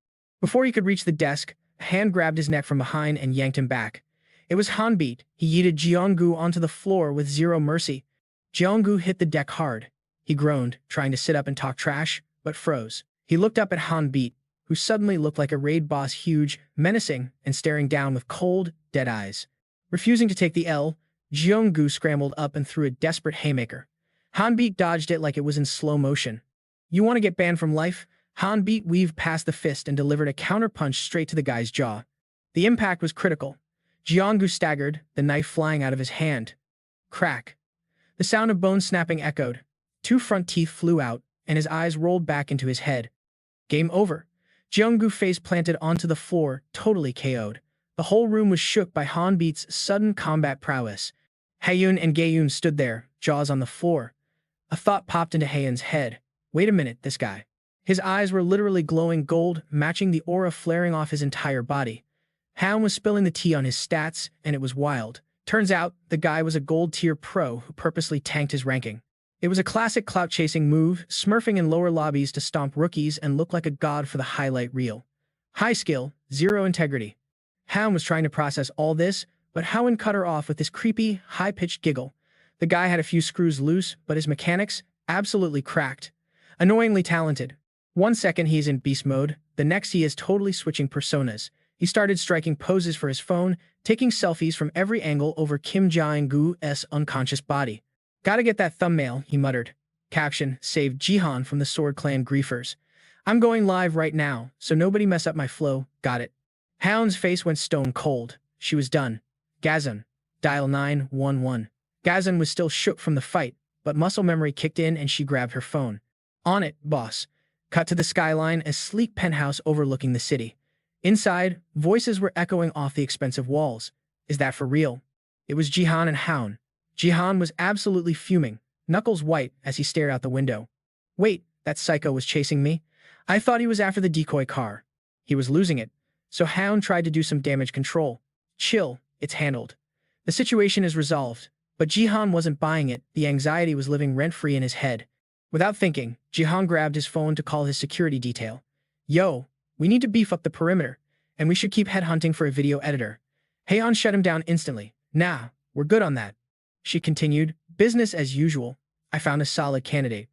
Before he could reach the desk, a hand grabbed his neck from behind and yanked him back. It was Hanbit. He yeeted Jeonggu onto the floor with zero mercy. Jeonggu hit the deck hard. He groaned, trying to sit up and talk trash, but froze. He looked up at Hanbit, who suddenly looked like a raid boss, huge, menacing, and staring down with cold, dead eyes. Refusing to take the L, Jeonggu scrambled up and threw a desperate haymaker. Hanbit dodged it like it was in slow motion. "You want to get banned from life?" Hanbit weaved past the fist and delivered a counterpunch straight to the guy's jaw. The impact was critical. Jeonggu staggered, the knife flying out of his hand. Crack. The sound of bone snapping echoed. 2 front teeth flew out, and his eyes rolled back into his head. Game over. Jeonggu face planted onto the floor, totally KO'd. The whole room was shook by Hanbit's sudden combat prowess. Haeyeon and Gaeun stood there, jaws on the floor. A thought popped into Haeyeon's head. Wait a minute, this guy. His eyes were literally glowing gold, matching the aura flaring off his entire body. Haeyeon was spilling the tea on his stats, and it was wild. Turns out, the guy was a gold-tier pro who purposely tanked his ranking. It was a classic clout-chasing move, smurfing in lower lobbies to stomp rookies and look like a god for the highlight reel. High skill, zero integrity. Haeyeon was trying to process all this, but Haeyeon cut her off with this creepy, high-pitched giggle. The guy had a few screws loose, but his mechanics, absolutely cracked. Annoyingly talented. One second he's in beast mode, the next he is totally switching personas. He started striking poses for his phone, taking selfies from every angle over Kim Jong-goo's unconscious body. Gotta get that thumbnail, he muttered. Caption, saved Jihan from the Sword Clan griefers. I'm going live right now, so nobody mess up my flow, got it. Hound's face went stone cold. She was done. Gazan. Dial 911. Gazan was still shook from the fight, but muscle memory kicked in and she grabbed her phone. On it, boss. Cut to the skyline, a sleek penthouse overlooking the city. Inside, voices were echoing off the expensive walls. Is that for real? It was Jihan and Hound. Jihan was absolutely fuming, knuckles white as he stared out the window. Wait, that psycho was chasing me? I thought he was after the decoy car. He was losing it, so Hound tried to do some damage control. Chill, it's handled. The situation is resolved, but Jihan wasn't buying it. The anxiety was living rent-free in his head. Without thinking, Jihan grabbed his phone to call his security detail. Yo, we need to beef up the perimeter, and we should keep headhunting for a video editor. Haeon shut him down instantly. Nah, we're good on that. She continued, business as usual. I found a solid candidate.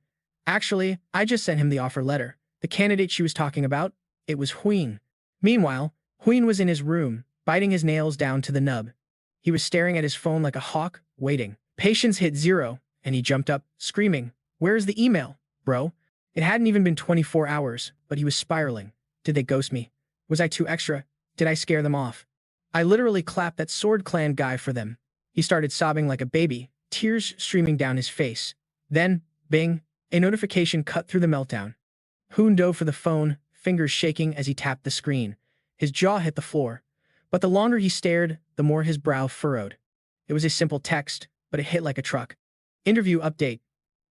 Actually, I just sent him the offer letter. The candidate she was talking about? It was Huin. Meanwhile, Huin was in his room, biting his nails down to the nub. He was staring at his phone like a hawk, waiting. Patience hit 0, and he jumped up, screaming, "Where's the email, bro?" It hadn't even been 24 hours, but he was spiraling. Did they ghost me? Was I too extra? Did I scare them off? I literally clapped that Sword Clan guy for them. He started sobbing like a baby, tears streaming down his face. Then, bing, a notification cut through the meltdown. Hoon dove for the phone, fingers shaking as he tapped the screen. His jaw hit the floor. But the longer he stared, the more his brow furrowed. It was a simple text, but it hit like a truck. Interview update.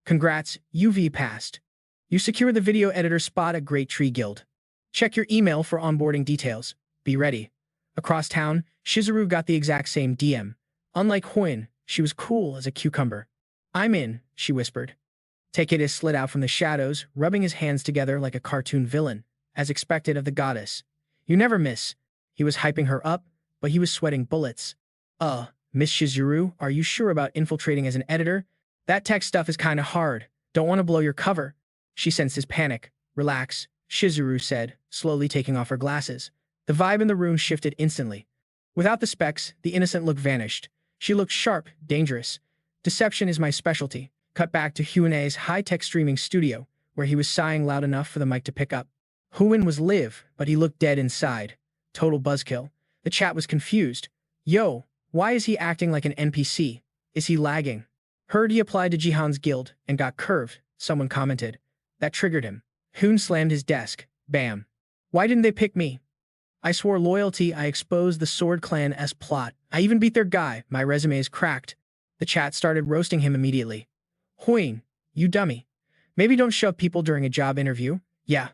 Congrats, UV passed. You secured the video editor spot at Great Tree Guild. Check your email for onboarding details. Be ready. Across town, Shizuru got the exact same DM. Unlike Huin, she was cool as a cucumber. I'm in, she whispered. Takeda slid out from the shadows, rubbing his hands together like a cartoon villain, as expected of the goddess. You never miss. He was hyping her up, but he was sweating bullets. Miss Shizuru, are you sure about infiltrating as an editor? That tech stuff is kinda hard. Don't want to blow your cover. She sensed his panic. Relax, Shizuru said, slowly taking off her glasses. The vibe in the room shifted instantly. Without the specs, the innocent look vanished. She looked sharp, dangerous. Deception is my specialty. Cut back to Huin's high-tech streaming studio, where he was sighing loud enough for the mic to pick up. Huin was live, but he looked dead inside. Total buzzkill. The chat was confused. Yo, why is he acting like an NPC? Is he lagging? Heard he applied to Jihan's guild and got curved, someone commented. That triggered him. Hoon slammed his desk. Bam. Why didn't they pick me? I swore loyalty. I exposed the Sword Clan's plot. I even beat their guy. My resume is cracked. The chat started roasting him immediately. Huin, you dummy. Maybe don't shove people during a job interview. Yeah.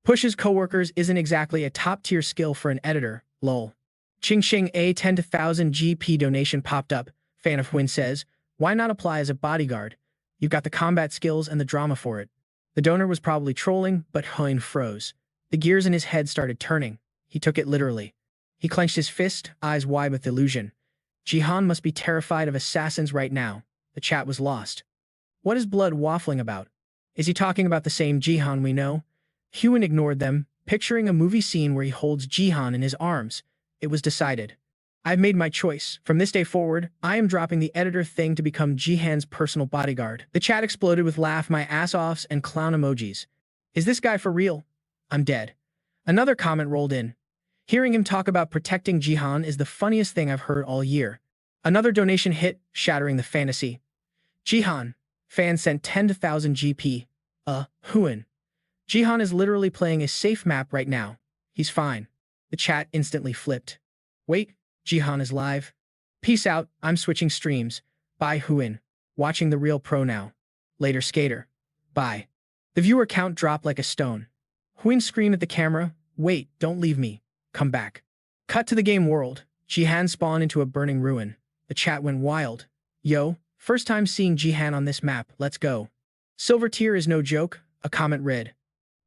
Push his coworkers isn't exactly a top-tier skill for an editor, lol. Ching Ching a 10,000 GP donation popped up. Fan of Huin says, why not apply as a bodyguard? You've got the combat skills and the drama for it. The donor was probably trolling, but Huin froze. The gears in his head started turning. He took it literally. He clenched his fist, eyes wide with illusion. Jihan must be terrified of assassins right now. The chat was lost. What is Blood waffling about? Is he talking about the same Jihan we know? Huin ignored them, picturing a movie scene where he holds Jihan in his arms. It was decided. I've made my choice. From this day forward, I am dropping the editor thing to become Jihan's personal bodyguard. The chat exploded with laugh my ass offs and clown emojis. Is this guy for real? I'm dead. Another comment rolled in. Hearing him talk about protecting Jihan is the funniest thing I've heard all year. Another donation hit, shattering the fantasy. Jihan. Fan sent 10,000 GP. Huin. Jihan is literally playing a safe map right now. He's fine. The chat instantly flipped. Wait, Jihan is live. Peace out, I'm switching streams. Bye Huin. Watching the real pro now. Later skater. Bye. The viewer count dropped like a stone. Huin screamed at the camera, wait, don't leave me. Come back. Cut to the game world. Jihan spawned into a burning ruin. The chat went wild. Yo, first time seeing Jihan on this map, let's go. Silver tier is no joke, a comment read.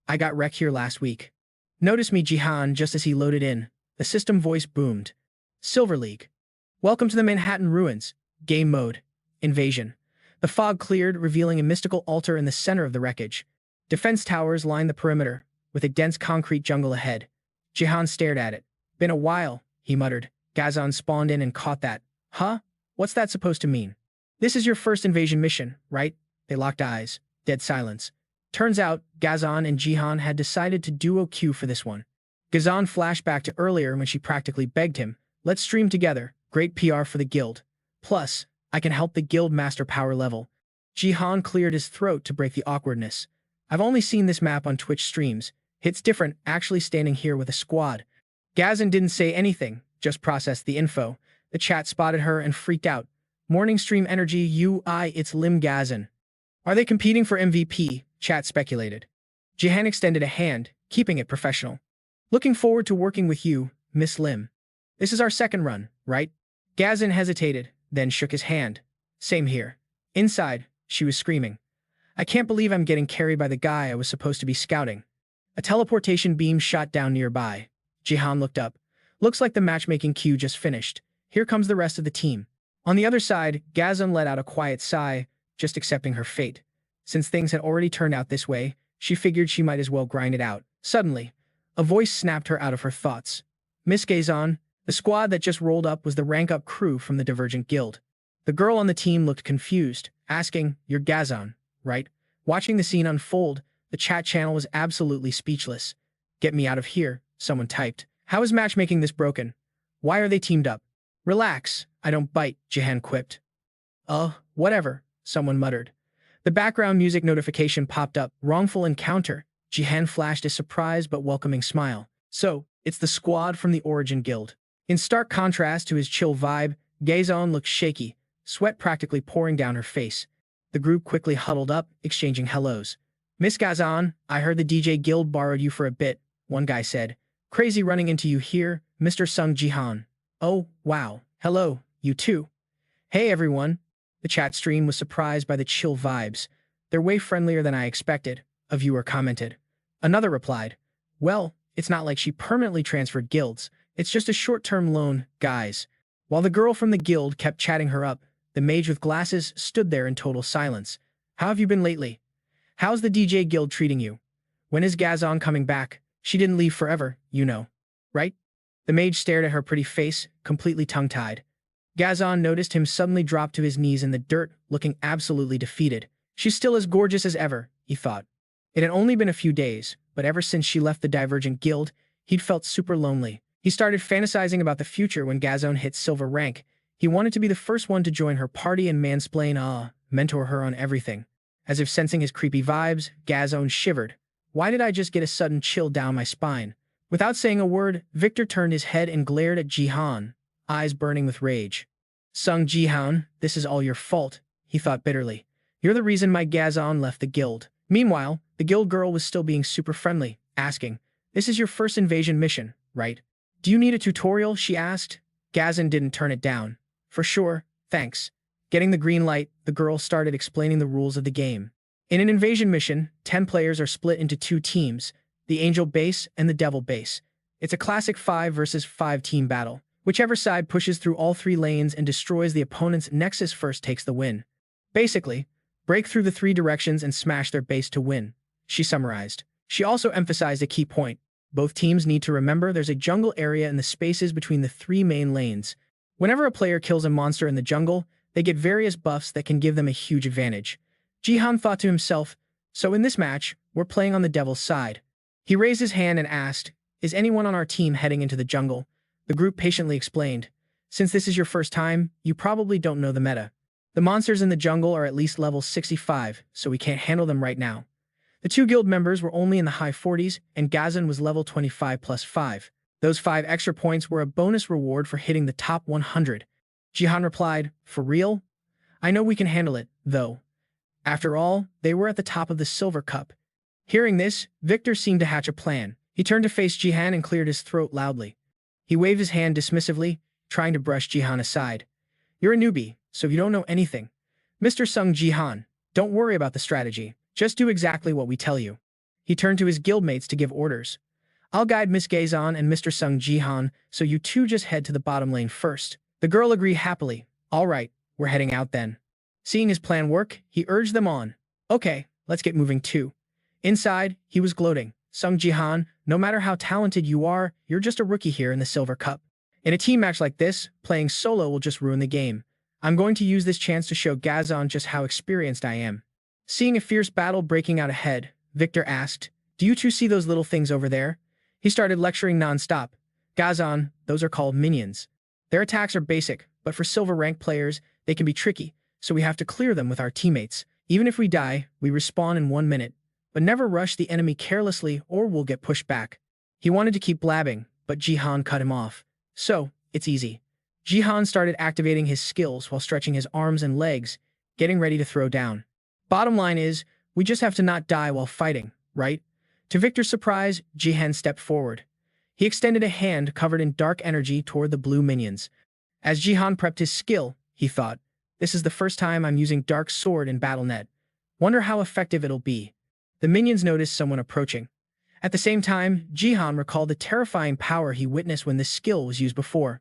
I got wrecked here last week. Notice me Jihan just as he loaded in. The system voice boomed. Silver League. Welcome to the Manhattan Ruins. Game mode. Invasion. The fog cleared, revealing a mystical altar in the center of the wreckage. Defense towers lined the perimeter, with a dense concrete jungle ahead. Jihan stared at it. Been a while, he muttered. Gazan spawned in and caught that. Huh? What's that supposed to mean? This is your first invasion mission, right? They locked eyes. Dead silence. Turns out, Gazan and Jihan had decided to duo queue for this one. Gazan flashed back to earlier when she practically begged him, let's stream together, great PR for the guild. Plus, I can help the guild master power level. Jihan cleared his throat to break the awkwardness. I've only seen this map on Twitch streams. It's different actually standing here with a squad. Gazan didn't say anything, just processed the info. The chat spotted her and freaked out. Morning stream energy UI, it's Lim Gazan. Are they competing for MVP? Chat speculated. Jihan extended a hand, keeping it professional. Looking forward to working with you, Miss Lim. This is our second run, right? Gazan hesitated, then shook his hand. Same here. Inside, she was screaming. I can't believe I'm getting carried by the guy I was supposed to be scouting. A teleportation beam shot down nearby. Jihan looked up. Looks like the matchmaking queue just finished. Here comes the rest of the team. On the other side, Gazan let out a quiet sigh, just accepting her fate. Since things had already turned out this way, she figured she might as well grind it out. Suddenly, a voice snapped her out of her thoughts. Miss Gazan, the squad that just rolled up was the rank-up crew from the Divergent Guild. The girl on the team looked confused, asking, You're Gazan, right? Watching the scene unfold, the chat channel was absolutely speechless. Get me out of here, someone typed. How is matchmaking this broken? Why are they teamed up? Relax, I don't bite, Jihan quipped. Whatever, someone muttered. The background music notification popped up. Wrongful encounter. Jihan flashed a surprised but welcoming smile. So, it's the squad from the Origin Guild. In stark contrast to his chill vibe, Gazan looked shaky, sweat practically pouring down her face. The group quickly huddled up, exchanging hellos. Miss Gazan, I heard the DJ Guild borrowed you for a bit, one guy said. Crazy running into you here, Mr. Sung Jihan. Oh, wow. Hello, you too. Hey everyone. The chat stream was surprised by the chill vibes. They're way friendlier than I expected, a viewer commented. Another replied, Well, it's not like she permanently transferred guilds. It's just a short-term loan, guys. While the girl from the guild kept chatting her up, the mage with glasses stood there in total silence. How have you been lately? How's the DJ Guild treating you? When is Gazan coming back? She didn't leave forever, you know. Right? The mage stared at her pretty face, completely tongue-tied. Gazan noticed him suddenly drop to his knees in the dirt, looking absolutely defeated. She's still as gorgeous as ever, he thought. It had only been a few days, but ever since she left the Divergent Guild, he'd felt super lonely. He started fantasizing about the future when Gazan hit silver rank. He wanted to be the first one to join her party and mentor her on everything. As if sensing his creepy vibes, Gazan shivered. Why did I just get a sudden chill down my spine? Without saying a word, Victor turned his head and glared at Jihan, eyes burning with rage. Sung Jihan, this is all your fault, he thought bitterly. You're the reason my Gazan left the guild. Meanwhile, the guild girl was still being super friendly, asking, This is your first invasion mission, right? Do you need a tutorial? She asked. Gazan didn't turn it down. For sure, thanks. Getting the green light, the girl started explaining the rules of the game. In an invasion mission, 10 players are split into 2 teams, the Angel base and the Devil base. It's a classic 5 versus 5 team battle. Whichever side pushes through all 3 lanes and destroys the opponent's nexus first takes the win. Basically, break through the 3 directions and smash their base to win, she summarized. She also emphasized a key point. Both teams need to remember there's a jungle area in the spaces between the 3 main lanes. Whenever a player kills a monster in the jungle, they get various buffs that can give them a huge advantage. Jihan thought to himself, so in this match, we're playing on the devil's side. He raised his hand and asked, Is anyone on our team heading into the jungle? The group patiently explained, Since this is your first time, you probably don't know the meta. The monsters in the jungle are at least level 65, so we can't handle them right now. The 2 guild members were only in the high 40s, and Gazan was level 25 plus 5. Those 5 extra points were a bonus reward for hitting the top 100. Jihan replied, For real? I know we can handle it, though. After all, they were at the top of the silver cup. Hearing this, Victor seemed to hatch a plan. He turned to face Jihan and cleared his throat loudly. He waved his hand dismissively, trying to brush Jihan aside. You're a newbie, so you don't know anything. Mr. Sung Jihan, don't worry about the strategy. Just do exactly what we tell you. He turned to his guildmates to give orders. I'll guide Miss Gazan and Mr. Sung Jihan, so you 2 just head to the bottom lane first. The girl agreed happily. All right, we're heading out then. Seeing his plan work, he urged them on. Okay, let's get moving too. Inside, he was gloating. Sung Jihan, no matter how talented you are, you're just a rookie here in the Silver Cup. In a team match like this, playing solo will just ruin the game. I'm going to use this chance to show Gazon just how experienced I am. Seeing a fierce battle breaking out ahead, Victor asked, "Do you two see those little things over there?" He started lecturing nonstop. Gazon, those are called minions. Their attacks are basic, but for silver rank players, they can be tricky, so we have to clear them with our teammates. Even if we die, we respawn in 1 minute. But never rush the enemy carelessly or we'll get pushed back. He wanted to keep blabbing, but Jihan cut him off. So, it's easy. Jihan started activating his skills while stretching his arms and legs, getting ready to throw down. Bottom line is, we just have to not die while fighting, right? To Victor's surprise, Jihan stepped forward. He extended a hand covered in dark energy toward the blue minions. As Jihan prepped his skill, he thought, this is the first time I'm using Dark Sword in BattleNet. Wonder how effective it'll be. The minions noticed someone approaching. At the same time, Jihan recalled the terrifying power he witnessed when this skill was used before.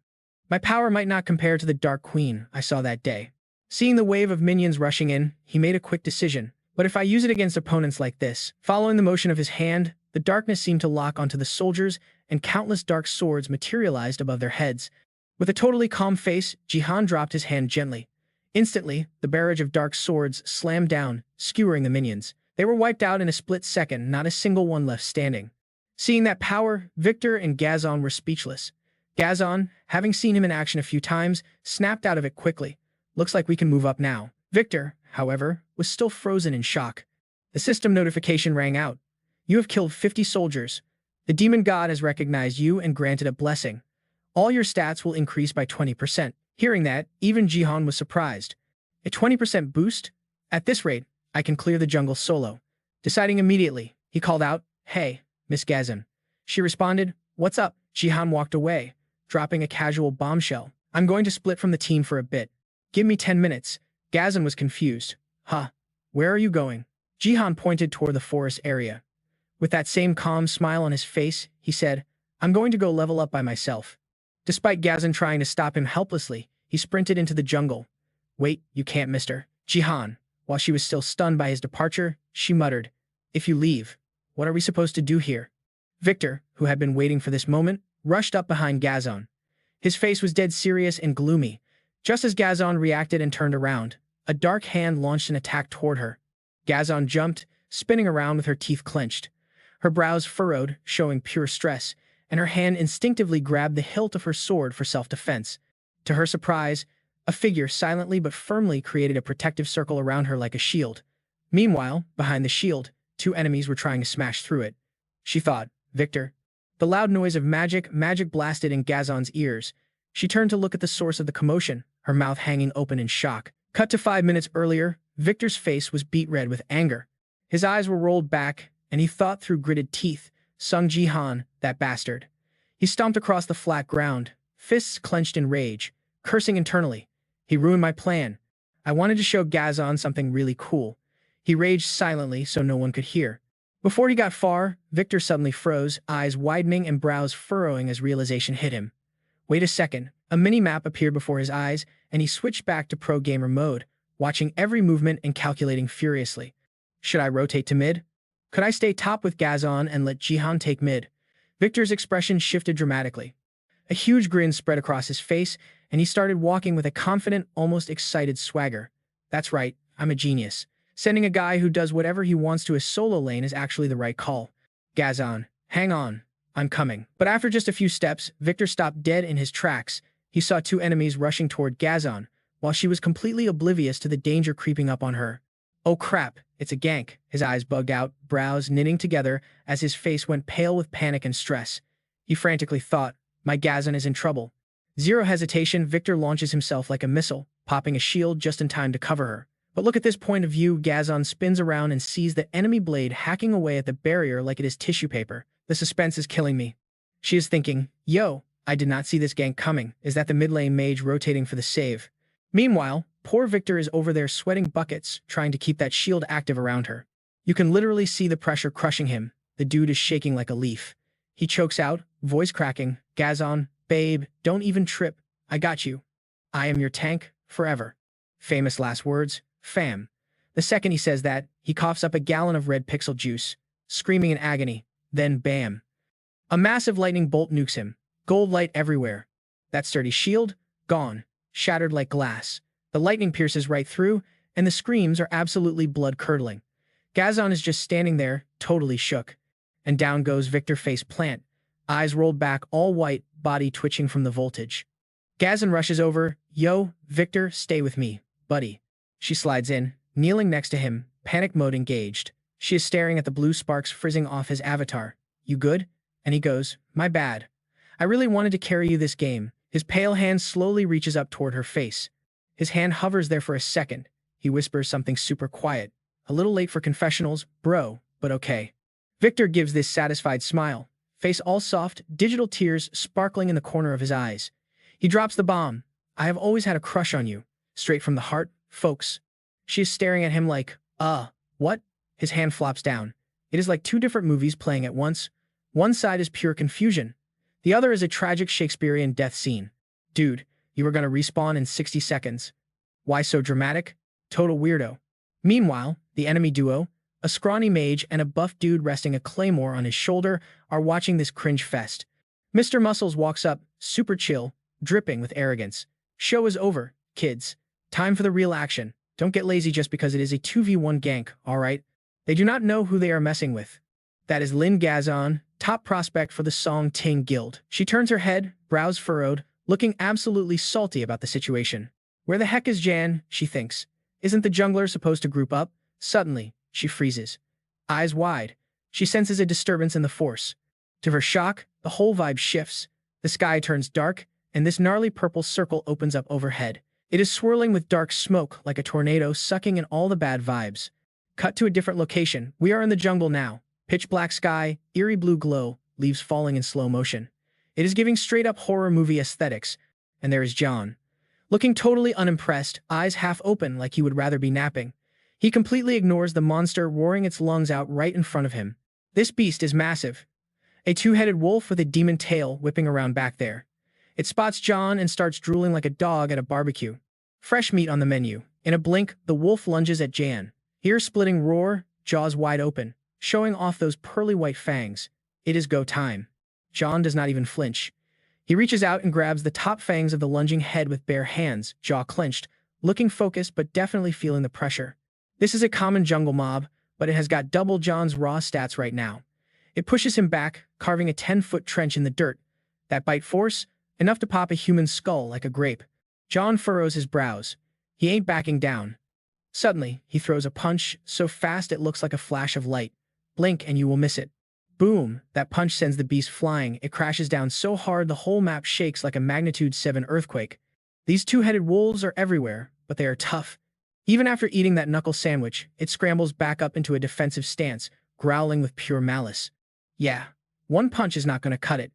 My power might not compare to the Dark Queen I saw that day. Seeing the wave of minions rushing in, he made a quick decision. But if I use it against opponents like this, following the motion of his hand, the darkness seemed to lock onto the soldiers, and countless dark swords materialized above their heads. With a totally calm face, Jihan dropped his hand gently. Instantly, the barrage of dark swords slammed down, skewering the minions. They were wiped out in a split second, not a single one left standing. Seeing that power, Victor and Gazon were speechless. Gazon, having seen him in action a few times, snapped out of it quickly. Looks like we can move up now. Victor, however, was still frozen in shock. The system notification rang out. You have killed 50 soldiers. The demon god has recognized you and granted a blessing. All your stats will increase by 20%. Hearing that, even Jihan was surprised. A 20% boost? At this rate, I can clear the jungle solo. Deciding immediately, he called out, "Hey, Miss Gazon." She responded, "What's up?" Jihan walked away, dropping a casual bombshell. "I'm going to split from the team for a bit. Give me 10 minutes. Gazon was confused. Huh? Where are you going? Jihan pointed toward the forest area. With that same calm smile on his face, he said, "I'm going to go level up by myself." Despite Gazon trying to stop him helplessly, he sprinted into the jungle. "Wait, you can't, mister." Jihan, while she was still stunned by his departure, she muttered, "If you leave, what are we supposed to do here?" Victor, who had been waiting for this moment, rushed up behind Gazon. His face was dead serious and gloomy. Just as Gazon reacted and turned around, a dark hand launched an attack toward her. Gazon jumped, spinning around with her teeth clenched. Her brows furrowed, showing pure stress, and her hand instinctively grabbed the hilt of her sword for self-defense. To her surprise, a figure silently but firmly created a protective circle around her like a shield. Meanwhile, behind the shield, 2 enemies were trying to smash through it. She thought, Victor. The loud noise of magic blasted in Gazon's ears. She turned to look at the source of the commotion, her mouth hanging open in shock. Cut to 5 minutes earlier, Victor's face was beet red with anger. His eyes were rolled back, and he thought through gritted teeth, Sung Jihan, that bastard. He stomped across the flat ground, fists clenched in rage, cursing internally. He ruined my plan. I wanted to show Gazon something really cool. He raged silently so no one could hear. Before he got far, Victor suddenly froze, eyes widening and brows furrowing as realization hit him. Wait a second. A mini-map appeared before his eyes, and he switched back to pro-gamer mode, watching every movement and calculating furiously. Should I rotate to mid? Could I stay top with Gazon and let Jihan take mid? Victor's expression shifted dramatically. A huge grin spread across his face, and he started walking with a confident, almost excited swagger. That's right, I'm a genius. Sending a guy who does whatever he wants to his solo lane is actually the right call. Gazon, hang on. I'm coming. But after just a few steps, Victor stopped dead in his tracks. He saw 2 enemies rushing toward Gazon, while she was completely oblivious to the danger creeping up on her. Oh crap, it's a gank. His eyes bugged out, brows knitting together as his face went pale with panic and stress. He frantically thought, my Gazon is in trouble. Zero hesitation, Victor launches himself like a missile, popping a shield just in time to cover her. But look at this point of view. Gazon spins around and sees the enemy blade hacking away at the barrier like it is tissue paper. The suspense is killing me. She is thinking, yo, I did not see this gank coming. Is that the mid lane mage rotating for the save? Meanwhile, poor Victor is over there sweating buckets, trying to keep that shield active around her. You can literally see the pressure crushing him. The dude is shaking like a leaf. He chokes out, voice cracking, Gazon, babe, don't even trip. I got you. I am your tank, forever. Famous last words. Fam. The second he says that, he coughs up a gallon of red pixel juice, screaming in agony. Then bam. A massive lightning bolt nukes him. Gold light everywhere. That sturdy shield? Gone. Shattered like glass. The lightning pierces right through, and the screams are absolutely blood-curdling. Gazon is just standing there, totally shook. And down goes Victor face plant, eyes rolled back all white, body twitching from the voltage. Gazon rushes over. Yo, Victor, stay with me, buddy. She slides in, kneeling next to him, panic mode engaged. She is staring at the blue sparks frizzing off his avatar. You good? And he goes, my bad. I really wanted to carry you this game. His pale hand slowly reaches up toward her face. His hand hovers there for a second. He whispers something super quiet. A little late for confessionals, bro, but okay. Victor gives this satisfied smile, face all soft, digital tears sparkling in the corner of his eyes. He drops the bomb. I have always had a crush on you. Straight from the heart, folks. She is staring at him like, what? His hand flops down. It is like two different movies playing at once. One side is pure confusion. The other is a tragic Shakespearean death scene. Dude, you were gonna respawn in 60 seconds. Why so dramatic? Total weirdo. Meanwhile, the enemy duo, a scrawny mage and a buff dude resting a claymore on his shoulder, are watching this cringe fest. Mr. Muscles walks up, super chill, dripping with arrogance. Show is over, kids. Time for the real action. Don't get lazy just because it is a 2v1 gank, alright? They do not know who they are messing with. That is Lynn Gazon, top prospect for the Song Ting Guild. She turns her head, brows furrowed, looking absolutely salty about the situation. Where the heck is Jan, she thinks. Isn't the jungler supposed to group up? Suddenly, she freezes. Eyes wide. She senses a disturbance in the force. To her shock, the whole vibe shifts. The sky turns dark, and this gnarly purple circle opens up overhead. It is swirling with dark smoke like a tornado sucking in all the bad vibes. Cut to a different location. We are in the jungle now. Pitch black sky, eerie blue glow, leaves falling in slow motion. It is giving straight-up horror movie aesthetics. And there is John. Looking totally unimpressed, eyes half open like he would rather be napping. He completely ignores the monster roaring its lungs out right in front of him. This beast is massive. A two-headed wolf with a demon tail whipping around back there. It spots John and starts drooling like a dog at a barbecue. Fresh meat on the menu. In a blink, the wolf lunges at Jan. Ear-splitting roar, jaws wide open, showing off those pearly white fangs. It is go time. John does not even flinch. He reaches out and grabs the top fangs of the lunging head with bare hands, jaw clenched, looking focused but definitely feeling the pressure. This is a common jungle mob, but it has got double John's raw stats right now. It pushes him back, carving a 10-foot trench in the dirt. That bite force, enough to pop a human skull like a grape. John furrows his brows. He ain't backing down. Suddenly, he throws a punch, so fast it looks like a flash of light. Blink and you will miss it. Boom! That punch sends the beast flying. It crashes down so hard the whole map shakes like a magnitude 7 earthquake. These two-headed wolves are everywhere, but they are tough. Even after eating that knuckle sandwich, it scrambles back up into a defensive stance, growling with pure malice. Yeah, one punch is not going to cut it.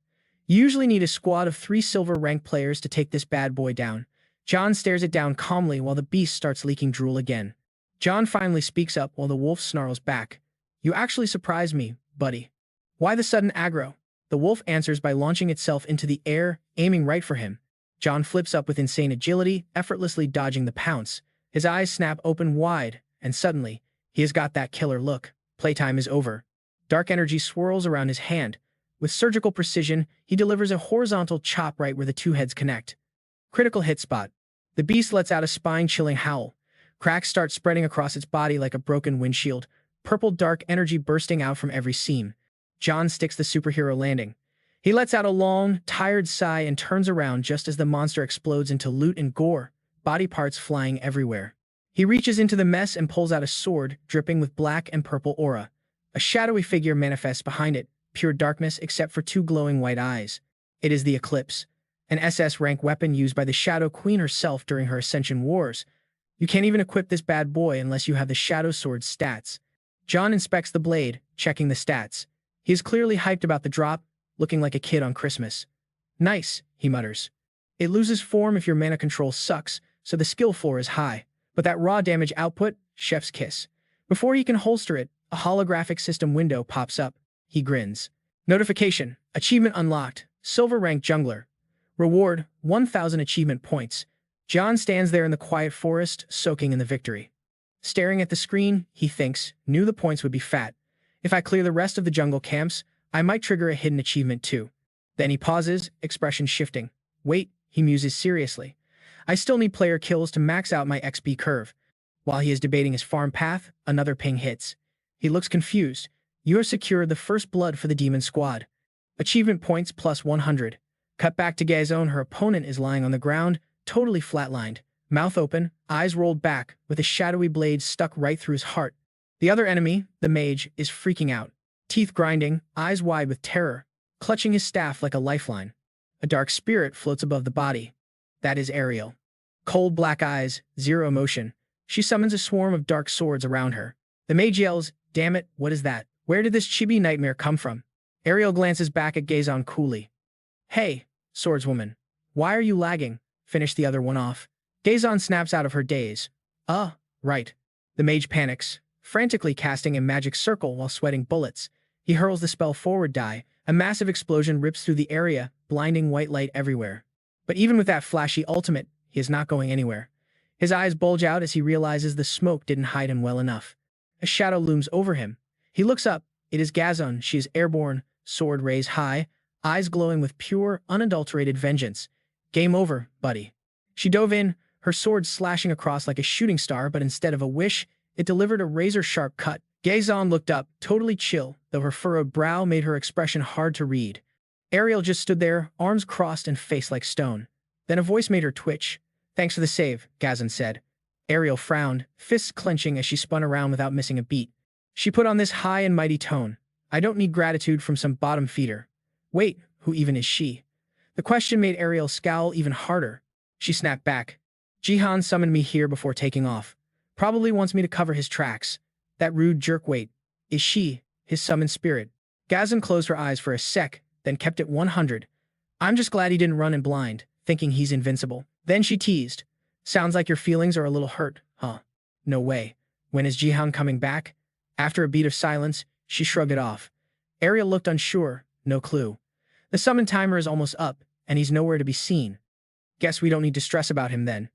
You usually need a squad of 3 silver-ranked players to take this bad boy down. John stares it down calmly while the beast starts leaking drool again. John finally speaks up while the wolf snarls back. You actually surprised me, buddy. Why the sudden aggro? The wolf answers by launching itself into the air, aiming right for him. John flips up with insane agility, effortlessly dodging the pounce. His eyes snap open wide, and suddenly, he has got that killer look. Playtime is over. Dark energy swirls around his hand. With surgical precision, he delivers a horizontal chop right where the two heads connect. Critical hit spot. The beast lets out a spine-chilling howl. Cracks start spreading across its body like a broken windshield, purple dark energy bursting out from every seam. John sticks the superhero landing. He lets out a long, tired sigh and turns around just as the monster explodes into loot and gore, body parts flying everywhere. He reaches into the mess and pulls out a sword, dripping with black and purple aura. A shadowy figure manifests behind it, pure darkness except for 2 glowing white eyes. It is the Eclipse, an SS-rank weapon used by the Shadow Queen herself during her Ascension Wars. You can't even equip this bad boy unless you have the Shadow Sword's stats. John inspects the blade, checking the stats. He is clearly hyped about the drop, looking like a kid on Christmas. Nice, he mutters. It loses form if your mana control sucks, so the skill floor is high. But that raw damage output, chef's kiss. Before he can holster it, a holographic system window pops up. He grins. Notification. Achievement unlocked. Silver rank jungler. Reward, 1,000 achievement points. John stands there in the quiet forest, soaking in the victory. Staring at the screen, he thinks, knew the points would be fat. If I clear the rest of the jungle camps, I might trigger a hidden achievement too. Then he pauses, expression shifting. Wait, he muses seriously. I still need player kills to max out my XP curve. While he is debating his farm path, another ping hits. He looks confused. You have secured the first blood for the demon squad. Achievement points plus 100. Cut back to Gazon, her opponent is lying on the ground, totally flatlined. Mouth open, eyes rolled back, with a shadowy blade stuck right through his heart. The other enemy, the mage, is freaking out. Teeth grinding, eyes wide with terror, clutching his staff like a lifeline. A dark spirit floats above the body. That is Ariel. Cold black eyes, zero emotion. She summons a swarm of dark swords around her. The mage yells, "Damn it, what is that? Where did this chibi nightmare come from?" Ariel glances back at Gazon coolly. "Hey, swordswoman. Why are you lagging?" Finish the other one off. Gazon snaps out of her daze. Right. The mage panics, frantically casting a magic circle while sweating bullets. He hurls the spell forward die. A massive explosion rips through the area, blinding white light everywhere. But even with that flashy ultimate, he is not going anywhere. His eyes bulge out as he realizes the smoke didn't hide him well enough. A shadow looms over him. He looks up. It is Gazon. She is airborne, sword raised high, eyes glowing with pure, unadulterated vengeance. Game over, buddy. She dove in, her sword slashing across like a shooting star, but instead of a wish, it delivered a razor-sharp cut. Gazon looked up, totally chill, though her furrowed brow made her expression hard to read. Ariel just stood there, arms crossed and face like stone. Then a voice made her twitch. "Thanks for the save," Gazon said. Ariel frowned, fists clenching as she spun around without missing a beat. She put on this high and mighty tone. "I don't need gratitude from some bottom feeder." Wait, who even is she? The question made Ariel scowl even harder. She snapped back. "Jihan summoned me here before taking off. Probably wants me to cover his tracks. That rude jerk. Wait, is she his summoned spirit?" Gazon closed her eyes for a sec, then kept it 100. "I'm just glad he didn't run in blind, thinking he's invincible." Then she teased. "Sounds like your feelings are a little hurt, huh?" "No way. When is Jihan coming back?" After a beat of silence, she shrugged it off. Ariel looked unsure. No clue. The summon timer is almost up, and he's nowhere to be seen. Guess we don't need to stress about him then.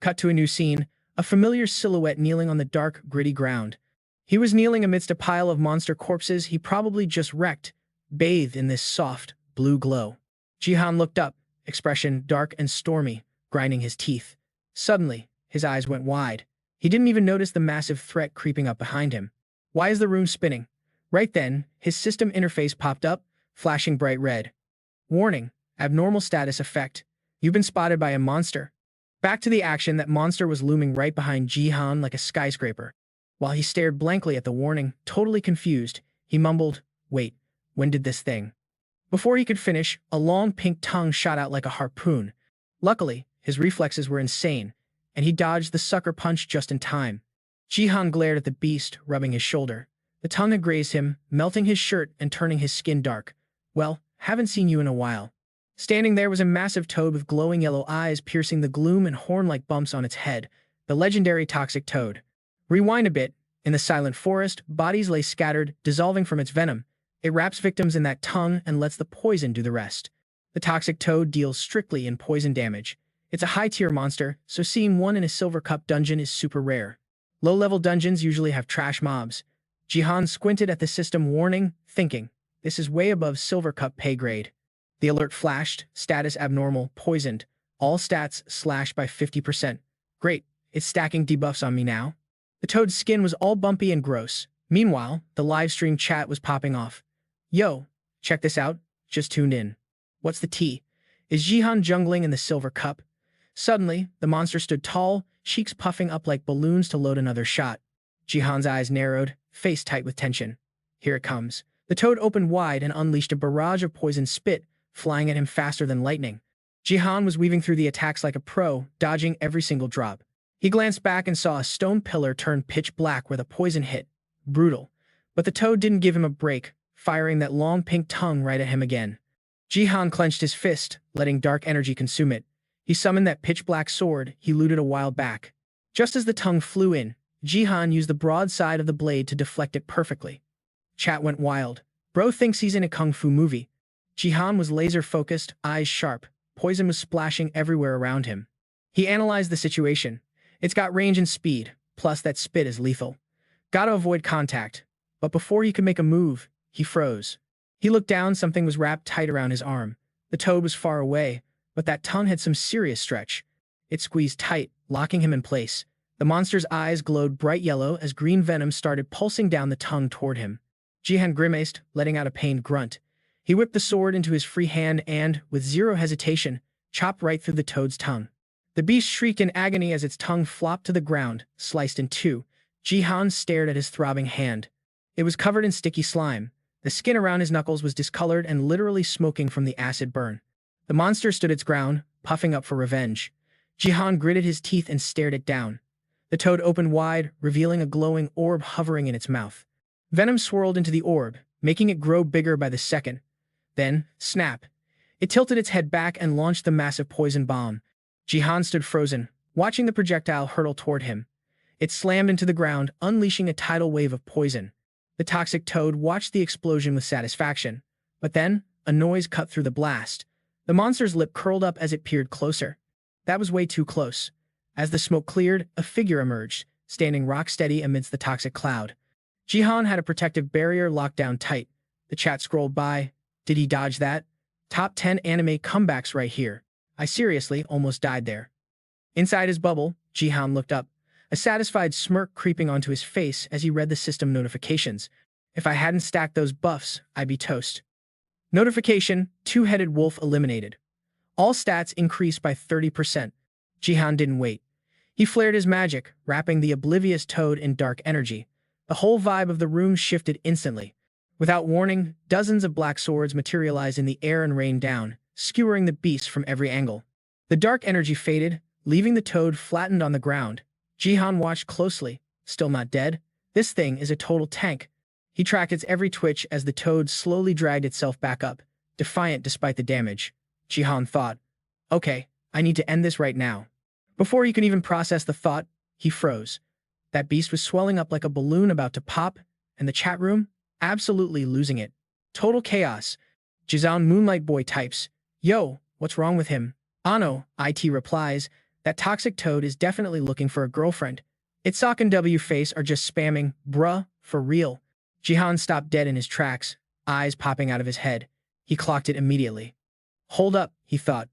Cut to a new scene, a familiar silhouette kneeling on the dark, gritty ground. He was kneeling amidst a pile of monster corpses he probably just wrecked, bathed in this soft, blue glow. Jihan looked up, expression dark and stormy, grinding his teeth. Suddenly, his eyes went wide. He didn't even notice the massive threat creeping up behind him. Why is the room spinning? Right then, his system interface popped up, flashing bright red. "Warning, abnormal status effect. You've been spotted by a monster." Back to the action, that monster was looming right behind Jihan like a skyscraper. While he stared blankly at the warning, totally confused, he mumbled, "Wait, when did this thing?" Before he could finish, a long pink tongue shot out like a harpoon. Luckily, his reflexes were insane, and he dodged the sucker punch just in time. Jihan glared at the beast, rubbing his shoulder. The tongue had grazed him, melting his shirt and turning his skin dark. "Well, haven't seen you in a while." Standing there was a massive toad with glowing yellow eyes piercing the gloom and horn-like bumps on its head, the legendary toxic toad. Rewind a bit. In the silent forest, bodies lay scattered, dissolving from its venom. It wraps victims in that tongue and lets the poison do the rest. The toxic toad deals strictly in poison damage. It's a high-tier monster, so seeing one in a Silver Cup dungeon is super rare. Low-level dungeons usually have trash mobs. Jihan squinted at the system warning, thinking, this is way above Silver Cup pay grade. The alert flashed, status abnormal, poisoned, all stats slashed by 50%. Great, it's stacking debuffs on me now. The toad's skin was all bumpy and gross. Meanwhile, the live stream chat was popping off. "Yo, check this out, just tuned in. What's the tea? Is Jihan jungling in the Silver Cup?" Suddenly, the monster stood tall, cheeks puffing up like balloons to load another shot. Jihan's eyes narrowed, face tight with tension. Here it comes. The toad opened wide and unleashed a barrage of poison spit, flying at him faster than lightning. Jihan was weaving through the attacks like a pro, dodging every single drop. He glanced back and saw a stone pillar turn pitch black where the poison hit. Brutal. But the toad didn't give him a break, firing that long pink tongue right at him again. Jihan clenched his fist, letting dark energy consume it. He summoned that pitch-black sword he looted a while back. Just as the tongue flew in, Jihan used the broad side of the blade to deflect it perfectly. Chat went wild. Bro thinks he's in a kung fu movie. Jihan was laser-focused, eyes sharp. Poison was splashing everywhere around him. He analyzed the situation. It's got range and speed, plus that spit is lethal. Gotta avoid contact. But before he could make a move, he froze. He looked down, something was wrapped tight around his arm. The toad was far away, but that tongue had some serious stretch. It squeezed tight, locking him in place. The monster's eyes glowed bright yellow as green venom started pulsing down the tongue toward him. Jihan grimaced, letting out a pained grunt. He whipped the sword into his free hand and, with zero hesitation, chopped right through the toad's tongue. The beast shrieked in agony as its tongue flopped to the ground, sliced in two. Jihan stared at his throbbing hand. It was covered in sticky slime. The skin around his knuckles was discolored and literally smoking from the acid burn. The monster stood its ground, puffing up for revenge. Jihan gritted his teeth and stared it down. The toad opened wide, revealing a glowing orb hovering in its mouth. Venom swirled into the orb, making it grow bigger by the second. Then, snap. It tilted its head back and launched the massive poison bomb. Jihan stood frozen, watching the projectile hurtle toward him. It slammed into the ground, unleashing a tidal wave of poison. The toxic toad watched the explosion with satisfaction. But then, a noise cut through the blast. The monster's lip curled up as it peered closer. That was way too close. As the smoke cleared, a figure emerged, standing rock-steady amidst the toxic cloud. Jihan had a protective barrier locked down tight. The chat scrolled by. Did he dodge that? Top 10 anime comebacks right here. I seriously almost died there. Inside his bubble, Jihan looked up, a satisfied smirk creeping onto his face as he read the system notifications. If I hadn't stacked those buffs, I'd be toast. Notification, two-headed wolf eliminated. All stats increased by 30%. Jihan didn't wait. He flared his magic, wrapping the oblivious toad in dark energy. The whole vibe of the room shifted instantly. Without warning, dozens of black swords materialized in the air and rained down, skewering the beast from every angle. The dark energy faded, leaving the toad flattened on the ground. Jihan watched closely. Still not dead? This thing is a total tank. He tracked its every twitch as the toad slowly dragged itself back up, defiant despite the damage. Jihan thought, okay, I need to end this right now. Before he could even process the thought, he froze. That beast was swelling up like a balloon about to pop, and the chat room? Absolutely losing it. Total chaos. Jihan Moonlight Boy types, "Yo, what's wrong with him?" Ano, IT replies, "That toxic toad is definitely looking for a girlfriend. Its sock and W face are just spamming, bruh, for real." Jihan stopped dead in his tracks, eyes popping out of his head. He clocked it immediately. Hold up, he thought.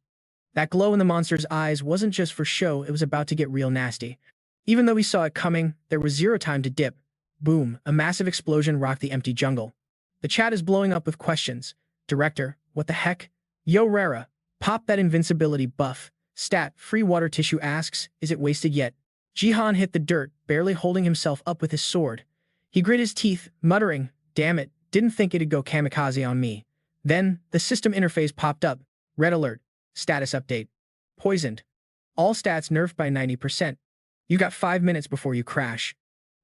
That glow in the monster's eyes wasn't just for show, it was about to get real nasty. Even though he saw it coming, there was zero time to dip. Boom, a massive explosion rocked the empty jungle. The chat is blowing up with questions. Director, what the heck? Yo Rara, pop that invincibility buff. Stat, free water tissue asks, is it wasted yet? Jihan hit the dirt, barely holding himself up with his sword. He grit his teeth, muttering, damn it, didn't think it'd go kamikaze on me. Then, the system interface popped up. Red alert. Status update. Poisoned. All stats nerfed by 90%. You got 5 minutes before you crash.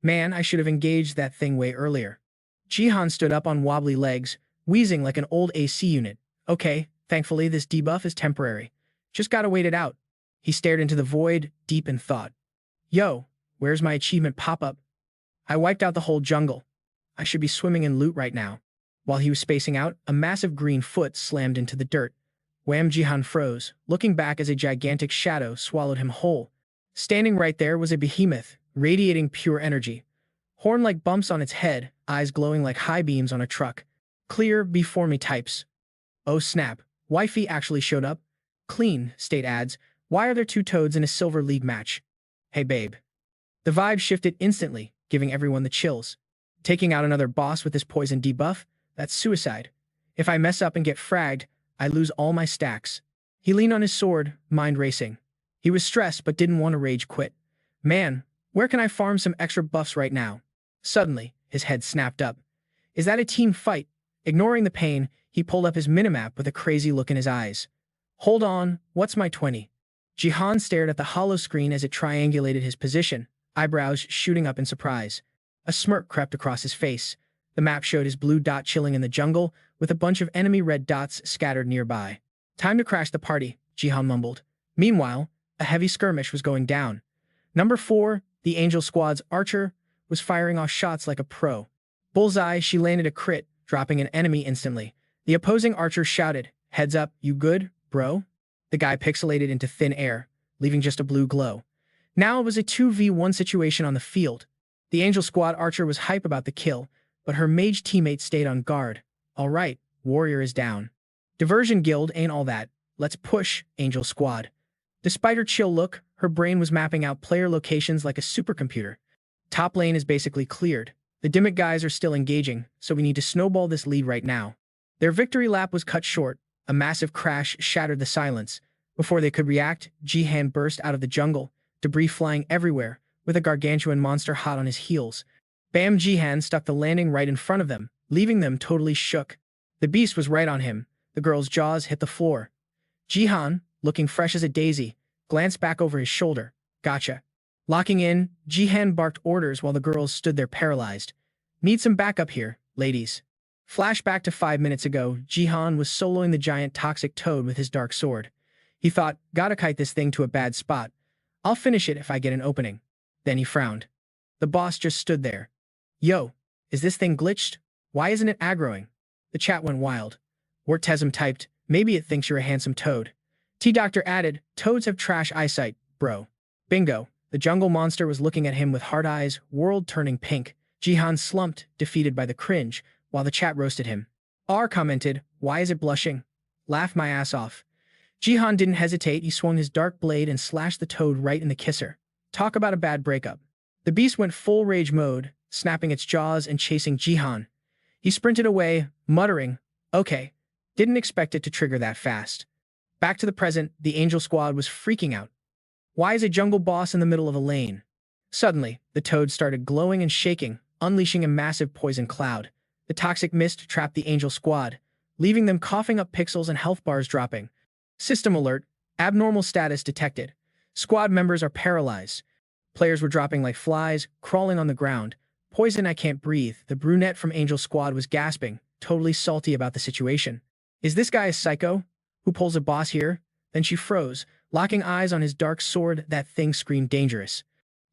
Man, I should have engaged that thing way earlier. Jihan stood up on wobbly legs, wheezing like an old AC unit. Okay, thankfully this debuff is temporary. Just gotta wait it out. He stared into the void, deep in thought. Yo, where's my achievement pop-up? I wiped out the whole jungle. I should be swimming in loot right now. While he was spacing out, a massive green foot slammed into the dirt. Wham! Jihan froze, looking back as a gigantic shadow swallowed him whole. Standing right there was a behemoth, radiating pure energy. Horn-like bumps on its head, eyes glowing like high beams on a truck. Clear, before me types. Oh snap, wifey actually showed up. Clean, state ads. Why are there two toads in a Silver League match? Hey babe. The vibe shifted instantly, giving everyone the chills. Taking out another boss with this poison debuff? That's suicide. If I mess up and get fragged, I lose all my stacks. He leaned on his sword, mind racing. He was stressed but didn't want to rage quit. Man, where can I farm some extra buffs right now? Suddenly, his head snapped up. Is that a team fight? Ignoring the pain, he pulled up his minimap with a crazy look in his eyes. Hold on, what's my 20? Jihan stared at the hollow screen as it triangulated his position, eyebrows shooting up in surprise. A smirk crept across his face. The map showed his blue dot chilling in the jungle, with a bunch of enemy red dots scattered nearby. Time to crash the party, Jihan mumbled. Meanwhile, a heavy skirmish was going down. Number 4, the Angel Squad's archer, was firing off shots like a pro. Bullseye, she landed a crit, dropping an enemy instantly. The opposing archer shouted, "Heads up, you good, bro?" The guy pixelated into thin air, leaving just a blue glow. Now it was a 2v1 situation on the field. The Angel Squad archer was hype about the kill, but her mage teammate stayed on guard. Alright, warrior is down. Diversion guild ain't all that. Let's push, Angel Squad. Despite her chill look, her brain was mapping out player locations like a supercomputer. Top lane is basically cleared. The Dimmick guys are still engaging, so we need to snowball this lead right now. Their victory lap was cut short. A massive crash shattered the silence. Before they could react, Jihan burst out of the jungle, debris flying everywhere, with a gargantuan monster hot on his heels. Bam! Jihan stuck the landing right in front of them, leaving them totally shook. The beast was right on him. The girl's jaws hit the floor. Jihan, looking fresh as a daisy, glanced back over his shoulder. Gotcha. Locking in, Jihan barked orders while the girls stood there paralyzed. Need some backup here, ladies. Flashback to 5 minutes ago, Jihan was soloing the giant toxic toad with his dark sword. He thought, gotta kite this thing to a bad spot. I'll finish it if I get an opening. Then he frowned. The boss just stood there. Yo, is this thing glitched? Why isn't it aggroing? The chat went wild. Wortesm typed, maybe it thinks you're a handsome toad. T-Doctor added, toads have trash eyesight, bro. Bingo. The jungle monster was looking at him with hard eyes, world turning pink. Jihan slumped, defeated by the cringe, while the chat roasted him. R commented, why is it blushing? Laugh my ass off. Jihan didn't hesitate, he swung his dark blade and slashed the toad right in the kisser. Talk about a bad breakup. The beast went full rage mode, snapping its jaws and chasing Jihan. He sprinted away, muttering, okay, didn't expect it to trigger that fast. Back to the present, the Angel Squad was freaking out. Why is a jungle boss in the middle of a lane? Suddenly, the toad started glowing and shaking, unleashing a massive poison cloud. The toxic mist trapped the Angel Squad, leaving them coughing up pixels and health bars dropping. System alert, abnormal status detected. Squad members are paralyzed. Players were dropping like flies, crawling on the ground. Poison, I can't breathe. The brunette from Angel Squad was gasping, totally salty about the situation. Is this guy a psycho? Who pulls a boss here? Then she froze, locking eyes on his dark sword. That thing screamed dangerous.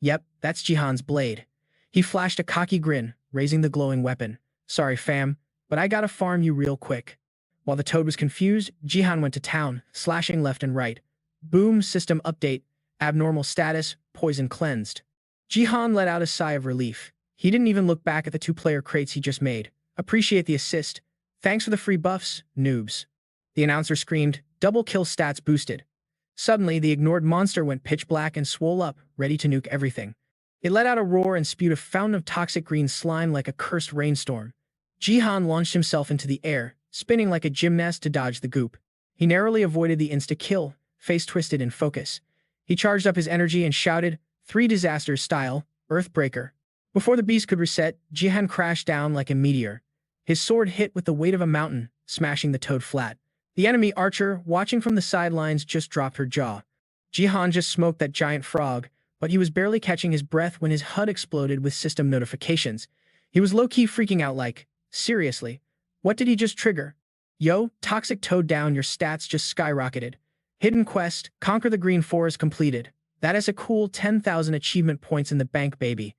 Yep, that's Jihan's blade. He flashed a cocky grin, raising the glowing weapon. Sorry fam, but I gotta farm you real quick. While the toad was confused, Jihan went to town, slashing left and right. Boom, system update. Abnormal status, poison cleansed. Jihan let out a sigh of relief. He didn't even look back at the 2-player crates he just made. Appreciate the assist. Thanks for the free buffs, noobs. The announcer screamed, double kill stats boosted. Suddenly, the ignored monster went pitch black and swole up, ready to nuke everything. It let out a roar and spewed a fountain of toxic green slime like a cursed rainstorm. Jihan launched himself into the air, spinning like a gymnast to dodge the goop. He narrowly avoided the insta-kill, face twisted in focus. He charged up his energy and shouted, 3 disasters style, Earthbreaker. Before the beast could reset, Jihan crashed down like a meteor. His sword hit with the weight of a mountain, smashing the toad flat. The enemy archer, watching from the sidelines, just dropped her jaw. Jihan just smoked that giant frog, but he was barely catching his breath when his HUD exploded with system notifications. He was low-key freaking out like, seriously, what did he just trigger? Yo, toxic toad down, your stats just skyrocketed. Hidden quest, conquer the green forest completed. That is a cool 10,000 achievement points in the bank, baby.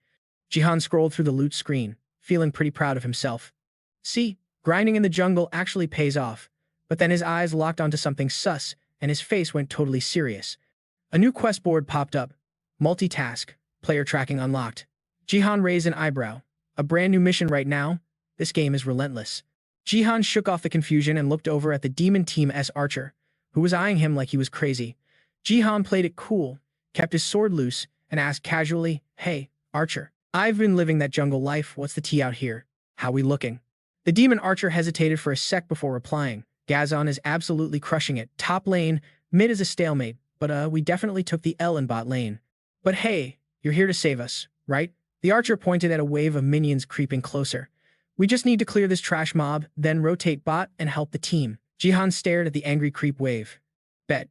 Jihan scrolled through the loot screen, feeling pretty proud of himself. See, grinding in the jungle actually pays off. But then his eyes locked onto something sus, and his face went totally serious. A new quest board popped up. Multitask, player tracking unlocked. Jihan raised an eyebrow. A brand new mission right now? This game is relentless. Jihan shook off the confusion and looked over at the Demon Team S archer, who was eyeing him like he was crazy. Jihan played it cool, kept his sword loose, and asked casually, hey, archer, I've been living that jungle life, what's the tea out here? How we looking? The demon archer hesitated for a sec before replying. Gazon is absolutely crushing it. Top lane, mid is a stalemate, but we definitely took the L in bot lane. But hey, you're here to save us, right? The archer pointed at a wave of minions creeping closer. We just need to clear this trash mob, then rotate bot and help the team. Jihan stared at the angry creep wave. Bet.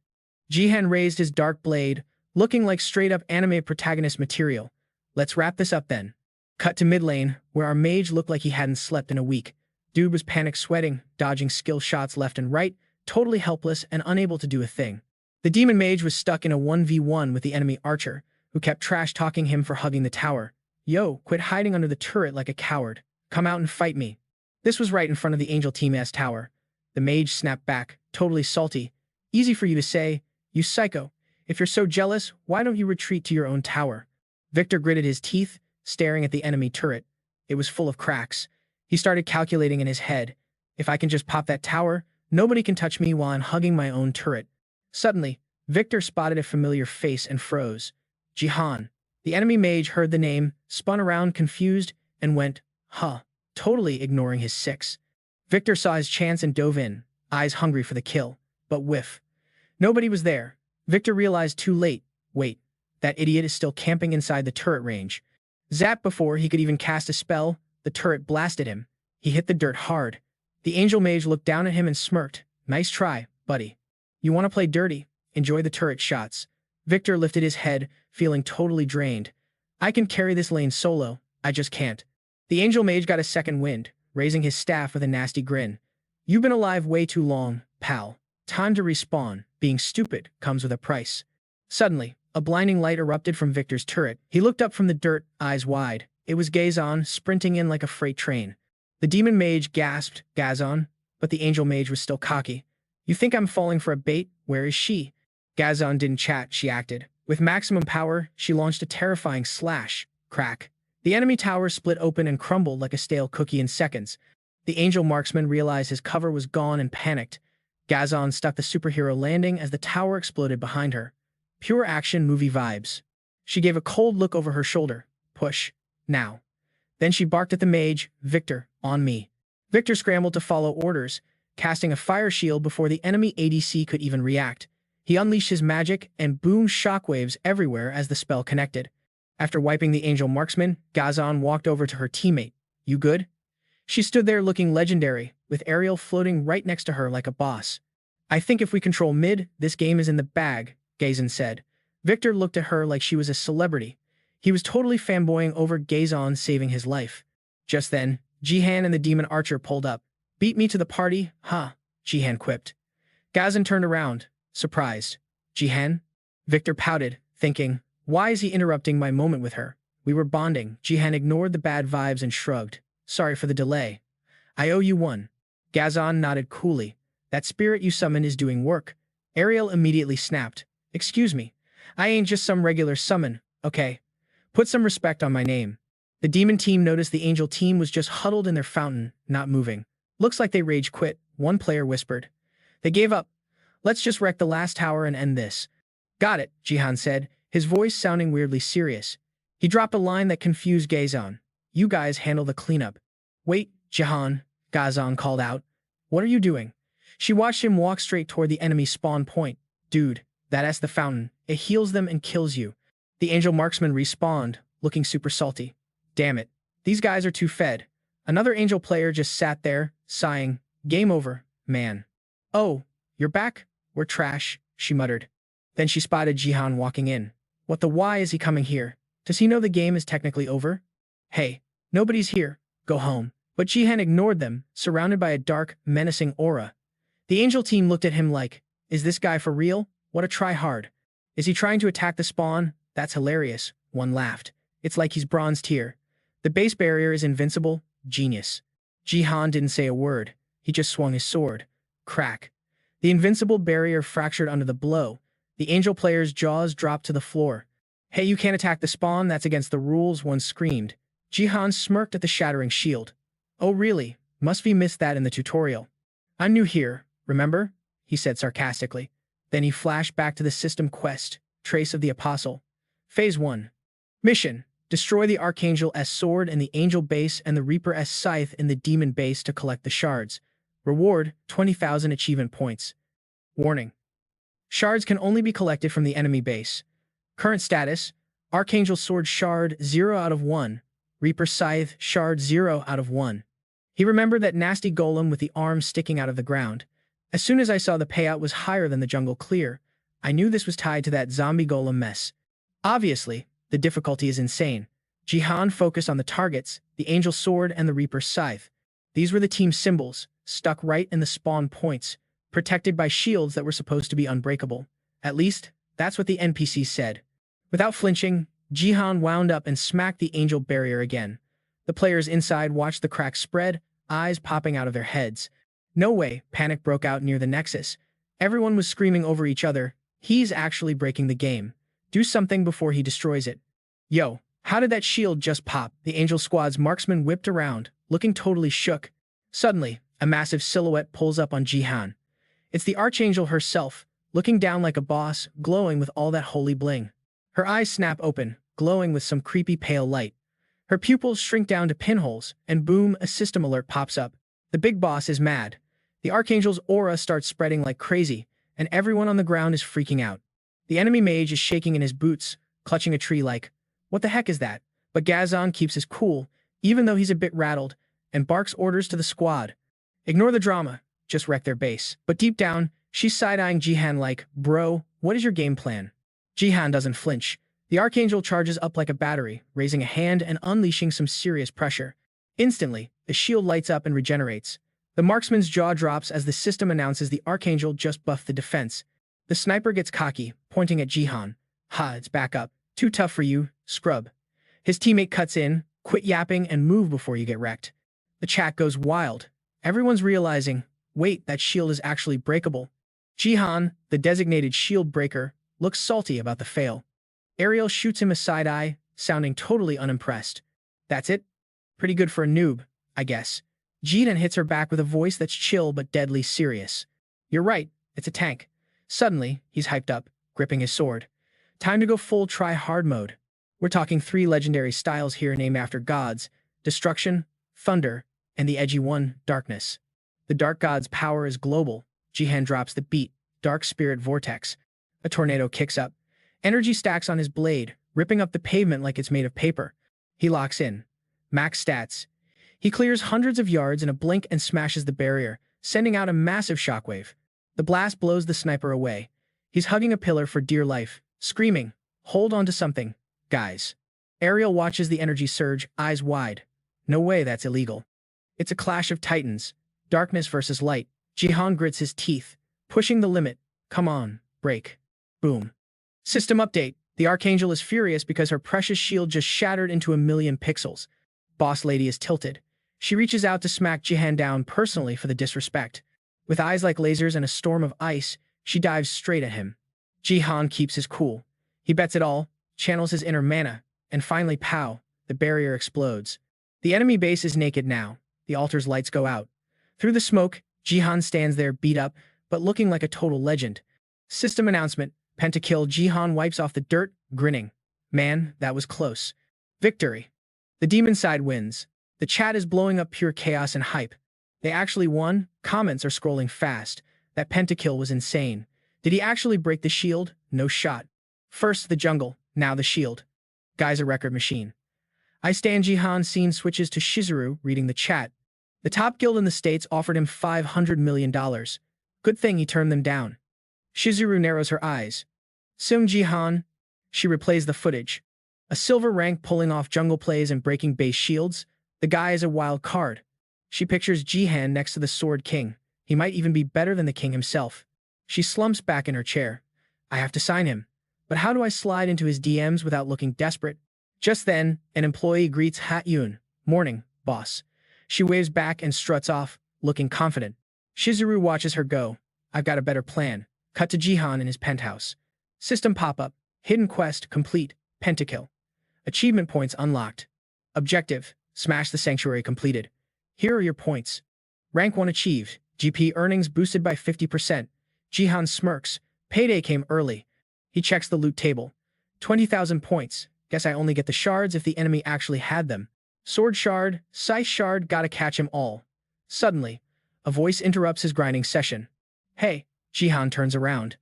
Jihan raised his dark blade, looking like straight-up anime protagonist material. Let's wrap this up then. Cut to mid lane, where our mage looked like he hadn't slept in a week. Dude was panic sweating, dodging skill shots left and right, totally helpless and unable to do a thing. The demon mage was stuck in a 1v1 with the enemy archer, who kept trash-talking him for hugging the tower. Yo, quit hiding under the turret like a coward. Come out and fight me. This was right in front of the Angel Team S tower. The mage snapped back, totally salty. Easy for you to say, you psycho. If you're so jealous, why don't you retreat to your own tower? Victor gritted his teeth, staring at the enemy turret. It was full of cracks. He started calculating in his head. If I can just pop that tower, nobody can touch me while I'm hugging my own turret. Suddenly, Victor spotted a familiar face and froze. Jihan. The enemy mage heard the name, spun around confused, and went, huh, totally ignoring his six. Victor saw his chance and dove in, eyes hungry for the kill, but whiff. Nobody was there. Victor realized too late. Wait, that idiot is still camping inside the turret range. Zap before he could even cast a spell, the turret blasted him. He hit the dirt hard. The angel mage looked down at him and smirked. Nice try, buddy. You want to play dirty? Enjoy the turret shots. Victor lifted his head, feeling totally drained. I can carry this lane solo, I just can't. The angel mage got a second wind, raising his staff with a nasty grin. You've been alive way too long, pal. Time to respawn. Being stupid comes with a price. Suddenly, a blinding light erupted from Victor's turret. He looked up from the dirt, eyes wide. It was Gazon, sprinting in like a freight train. The demon mage gasped, Gazon, but the angel mage was still cocky. You think I'm falling for a bait? Where is she? Gazon didn't chat, she acted. With maximum power, she launched a terrifying slash. Crack. The enemy tower split open and crumbled like a stale cookie in seconds. The angel marksman realized his cover was gone and panicked. Gazon stuck the superhero landing as the tower exploded behind her. Pure action movie vibes. She gave a cold look over her shoulder. Push. Now. Then she barked at the mage, Victor, on me. Victor scrambled to follow orders, casting a fire shield before the enemy ADC could even react. He unleashed his magic and boomed shockwaves everywhere as the spell connected. After wiping the angel marksman, Gazon walked over to her teammate. You good? She stood there looking legendary, with Ariel floating right next to her like a boss. I think if we control mid, this game is in the bag, Gazon said. Victor looked at her like she was a celebrity. He was totally fanboying over Gazon saving his life. Just then, Jihan and the demon archer pulled up. Beat me to the party, huh? Jihan quipped. Gazon turned around, surprised. Jihan? Victor pouted, thinking, why is he interrupting my moment with her? We were bonding. Jihan ignored the bad vibes and shrugged. Sorry for the delay. I owe you one. Gazon nodded coolly. That spirit you summoned is doing work. Ariel immediately snapped. Excuse me. I ain't just some regular summon, okay? Put some respect on my name. The demon team noticed the angel team was just huddled in their fountain, not moving. Looks like they rage quit, one player whispered. They gave up. Let's just wreck the last tower and end this. Got it, Jihan said, his voice sounding weirdly serious. He dropped a line that confused Gazon. You guys handle the cleanup. Wait, Jihan, Gazon called out. What are you doing? She watched him walk straight toward the enemy spawn point. Dude, that's the fountain. It heals them and kills you. The angel marksman respawned, looking super salty. Damn it. These guys are too fed. Another angel player just sat there, sighing. Game over, man. Oh, you're back? We're trash, she muttered. Then she spotted Jihan walking in. What the why is he coming here? Does he know the game is technically over? Hey, nobody's here. Go home. But Jihan ignored them, surrounded by a dark, menacing aura. The angel team looked at him like, is this guy for real? What a try-hard. Is he trying to attack the spawn? That's hilarious. One laughed. It's like he's bronze tier. The base barrier is invincible. Genius. Jihan didn't say a word. He just swung his sword. Crack. The invincible barrier fractured under the blow. The angel player's jaws dropped to the floor. Hey, you can't attack the spawn, that's against the rules, one screamed. Jihan smirked at the shattering shield. Oh really? Must we missed that in the tutorial. I'm new here, remember? He said sarcastically. Then he flashed back to the system quest, Trace of the Apostle. Phase 1. Mission. Destroy the Archangel S sword in the Angel base and the Reaper S scythe in the Demon base to collect the shards. Reward, 20,000 achievement points. Warning. Shards can only be collected from the enemy base. Current status, Archangel sword shard 0 out of 1. Reaper scythe shard 0 out of 1. He remembered that nasty golem with the arms sticking out of the ground. As soon as I saw the payout was higher than the jungle clear, I knew this was tied to that zombie golem mess. Obviously, the difficulty is insane. Jihan focused on the targets, the Angel sword and the Reaper scythe. These were the team's symbols, stuck right in the spawn points, protected by shields that were supposed to be unbreakable. At least, that's what the NPC said. Without flinching, Jihan wound up and smacked the Angel barrier again. The players inside watched the cracks spread, eyes popping out of their heads. No way, panic broke out near the Nexus. Everyone was screaming over each other. He's actually breaking the game. Do something before he destroys it. Yo, how did that shield just pop? The Angel Squad's marksman whipped around, looking totally shook. Suddenly, a massive silhouette pulls up on Jihan. It's the Archangel herself, looking down like a boss, glowing with all that holy bling. Her eyes snap open, glowing with some creepy pale light. Her pupils shrink down to pinholes, and boom, a system alert pops up. The big boss is mad. The Archangel's aura starts spreading like crazy, and everyone on the ground is freaking out. The enemy mage is shaking in his boots, clutching a tree like, what the heck is that? But Gazan keeps his cool, even though he's a bit rattled, and barks orders to the squad. Ignore the drama, just wreck their base. But deep down, she's side-eyeing Jihan like, bro, what is your game plan? Jihan doesn't flinch. The Archangel charges up like a battery, raising a hand and unleashing some serious pressure. Instantly, the shield lights up and regenerates. The marksman's jaw drops as the system announces the Archangel just buffed the defense. The sniper gets cocky, pointing at Jihan. Ha, it's back up. Too tough for you, scrub. His teammate cuts in, quit yapping and move before you get wrecked. The chat goes wild. Everyone's realizing, wait, that shield is actually breakable. Jihan, the designated shield breaker, looks salty about the fail. Ariel shoots him a side eye, sounding totally unimpressed. That's it? Pretty good for a noob, I guess. Jihan hits her back with a voice that's chill but deadly serious. You're right, it's a tank. Suddenly, he's hyped up, gripping his sword. Time to go full try-hard mode. We're talking 3 legendary styles here named after gods: Destruction, Thunder, and the edgy one, Darkness. The Dark God's power is global. Jihan drops the beat, Dark Spirit Vortex. A tornado kicks up. Energy stacks on his blade, ripping up the pavement like it's made of paper. He locks in. Max stats. He clears hundreds of yards in a blink and smashes the barrier, sending out a massive shockwave. The blast blows the sniper away. He's hugging a pillar for dear life, screaming, hold on to something, guys. Ariel watches the energy surge, eyes wide. No way that's illegal. It's a clash of titans. Darkness versus light. Jihan grits his teeth, pushing the limit. Come on, break. Boom. System update. The Archangel is furious because her precious shield just shattered into 1,000,000 pixels. Boss Lady is tilted. She reaches out to smack Jihan down personally for the disrespect. With eyes like lasers and a storm of ice, she dives straight at him. Jihan keeps his cool. He bets it all, channels his inner mana, and finally pow, the barrier explodes. The enemy base is naked now. The altar's lights go out. Through the smoke, Jihan stands there beat up, but looking like a total legend. System announcement. Pentakill. Jihan wipes off the dirt, grinning. Man, that was close. Victory. The demon side wins. The chat is blowing up pure chaos and hype. They actually won. Comments are scrolling fast. That pentakill was insane. Did he actually break the shield? No shot. First the jungle, now the shield. Guy's a record machine. I stand. Jihan. Scene switches to Shizuru reading the chat. The top guild in the States offered him $500 million. Good thing he turned them down. Shizuru narrows her eyes. Sung Jihan. She replays the footage. A silver rank pulling off jungle plays and breaking base shields. The guy is a wild card. She pictures Jihan next to the Sword King. He might even be better than the king himself. She slumps back in her chair. I have to sign him. But how do I slide into his DMs without looking desperate? Just then, an employee greets Ha Yun. Morning, boss. She waves back and struts off, looking confident. Shizuru watches her go. I've got a better plan. Cut to Jihan in his penthouse. System pop-up. Hidden quest complete. Pentakill. Achievement points unlocked. Objective. Smash the sanctuary completed. Here are your points. Rank 1 achieved. GP earnings boosted by 50%. Jihan smirks. Payday came early. He checks the loot table. 20,000 points. Guess I only get the shards if the enemy actually had them. Sword shard, scythe shard, gotta catch him all. Suddenly, a voice interrupts his grinding session. Hey, Jihan turns around.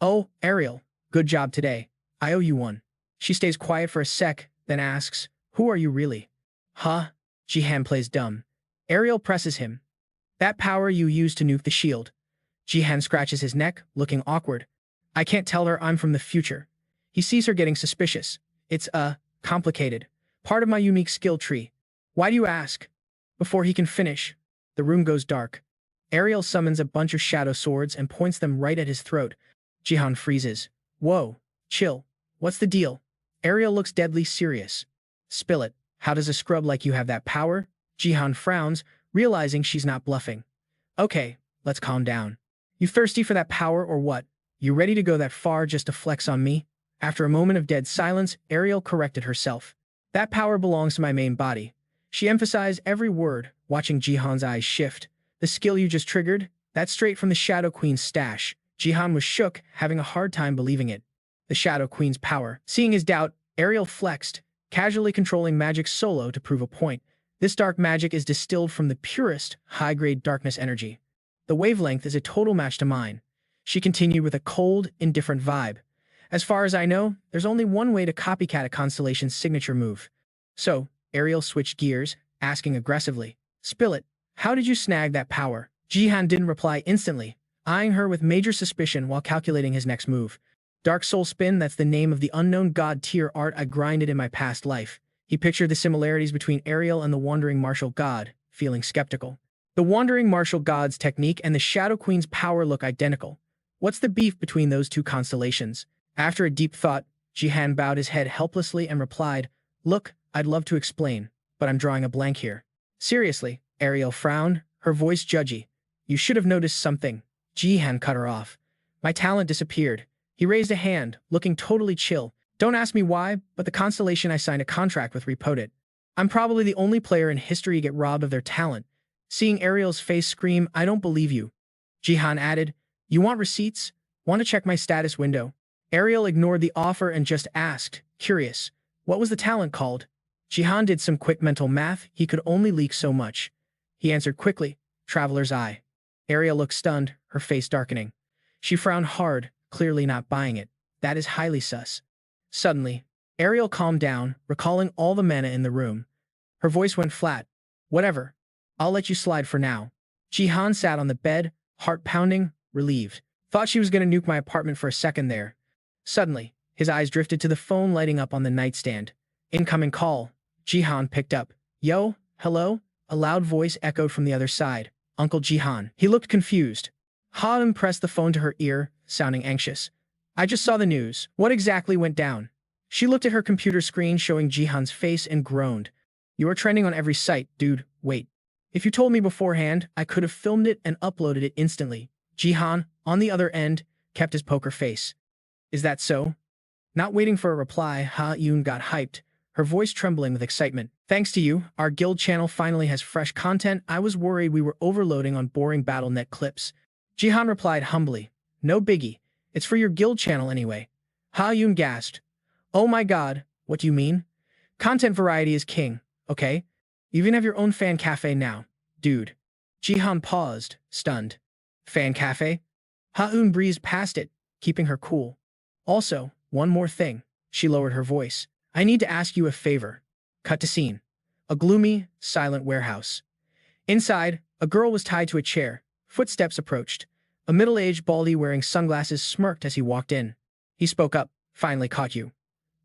Oh, Ariel, good job today. I owe you one. She stays quiet for a sec, then asks, who are you really? Huh? Jihan plays dumb. Ariel presses him. That power you used to nuke the shield. Jihan scratches his neck, looking awkward. I can't tell her I'm from the future. He sees her getting suspicious. It's, complicated. Part of my unique skill tree. Why do you ask? Before he can finish, the room goes dark. Ariel summons a bunch of shadow swords and points them right at his throat. Jihan freezes. Whoa, chill. What's the deal? Ariel looks deadly serious. Spill it. How does a scrub like you have that power? Jihan frowns, realizing she's not bluffing. Okay, let's calm down. You thirsty for that power or what? You ready to go that far just to flex on me? After a moment of dead silence, Ariel corrected herself. That power belongs to my main body. She emphasized every word, watching Jihan's eyes shift. The skill you just triggered? That's straight from the Shadow Queen's stash. Jihan was shook, having a hard time believing it. The Shadow Queen's power. Seeing his doubt, Ariel flexed, casually controlling magic solo to prove a point. This dark magic is distilled from the purest, high-grade darkness energy. The wavelength is a total match to mine. She continued with a cold, indifferent vibe. As far as I know, there's only one way to copycat a Constellation's signature move. So, Ariel switched gears, asking aggressively, "Spill it. How did you snag that power?" Jihan didn't reply instantly, eyeing her with major suspicion while calculating his next move. Dark Soul Spin, that's the name of the unknown god tier art I grinded in my past life. He pictured the similarities between Ariel and the Wandering Martial God, feeling skeptical. The Wandering Martial God's technique and the Shadow Queen's power look identical. What's the beef between those two constellations? After a deep thought, Jihan bowed his head helplessly and replied, "Look, I'd love to explain, but I'm drawing a blank here." "Seriously," Ariel frowned, her voice judgy. "You should have noticed something." Jihan cut her off. "My talent disappeared." He raised a hand, looking totally chill. "Don't ask me why, but the constellation I signed a contract with repoed it. I'm probably the only player in history to get robbed of their talent." Seeing Ariel's face scream, "I don't believe you," Jihan added, "You want receipts? Want to check my status window?" Ariel ignored the offer and just asked, curious, "What was the talent called?" Jihan did some quick mental math. He could only leak so much. He answered quickly, "Traveler's Eye." Ariel looked stunned, her face darkening. She frowned hard, clearly not buying it. That is highly sus. Suddenly, Ariel calmed down, recalling all the mana in the room. Her voice went flat. "Whatever. I'll let you slide for now." Jihan sat on the bed, heart pounding, relieved. Thought she was going to nuke my apartment for a second there. Suddenly, his eyes drifted to the phone lighting up on the nightstand. Incoming call. Jihan picked up. "Yo, hello?" A loud voice echoed from the other side. "Uncle Jihan." He looked confused. Ha-eun pressed the phone to her ear, sounding anxious. "I just saw the news. What exactly went down?" She looked at her computer screen showing Jihan's face and groaned. "You are trending on every site, dude. Wait. If you told me beforehand, I could have filmed it and uploaded it instantly." Jihan, on the other end, kept his poker face. "Is that so?" Not waiting for a reply, Ha-eun got hyped, her voice trembling with excitement. "Thanks to you, our guild channel finally has fresh content. I was worried we were overloading on boring BattleNet clips." Jihan replied humbly, "No biggie. It's for your guild channel anyway." Ha-eun gasped. "Oh my god, what do you mean?" "Content variety is king, okay? You even have your own fan cafe now. Dude." Jihan paused, stunned. "Fan cafe?" Ha-eun breezed past it, keeping her cool. "Also, one more thing." She lowered her voice. "I need to ask you a favor." Cut to scene. A gloomy, silent warehouse. Inside, a girl was tied to a chair. Footsteps approached. A middle-aged baldy wearing sunglasses smirked as he walked in. He spoke up. "Finally caught you."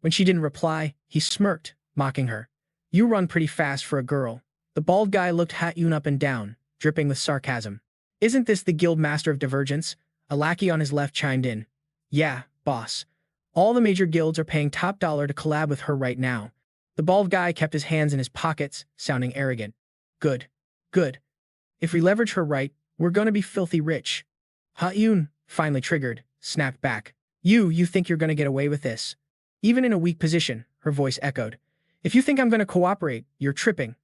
When she didn't reply, he smirked, mocking her. "You run pretty fast for a girl." The bald guy looked Ha-eun up and down, dripping with sarcasm. "Isn't this the guild master of divergence?" A lackey on his left chimed in. "Yeah, boss. All the major guilds are paying top dollar to collab with her right now." The bald guy kept his hands in his pockets, sounding arrogant. "Good. Good. If we leverage her right, we're gonna be filthy rich." Ha-eun, finally triggered, snapped back. You think you're gonna get away with this?" Even in a weak position, her voice echoed. "If you think I'm gonna cooperate, you're tripping.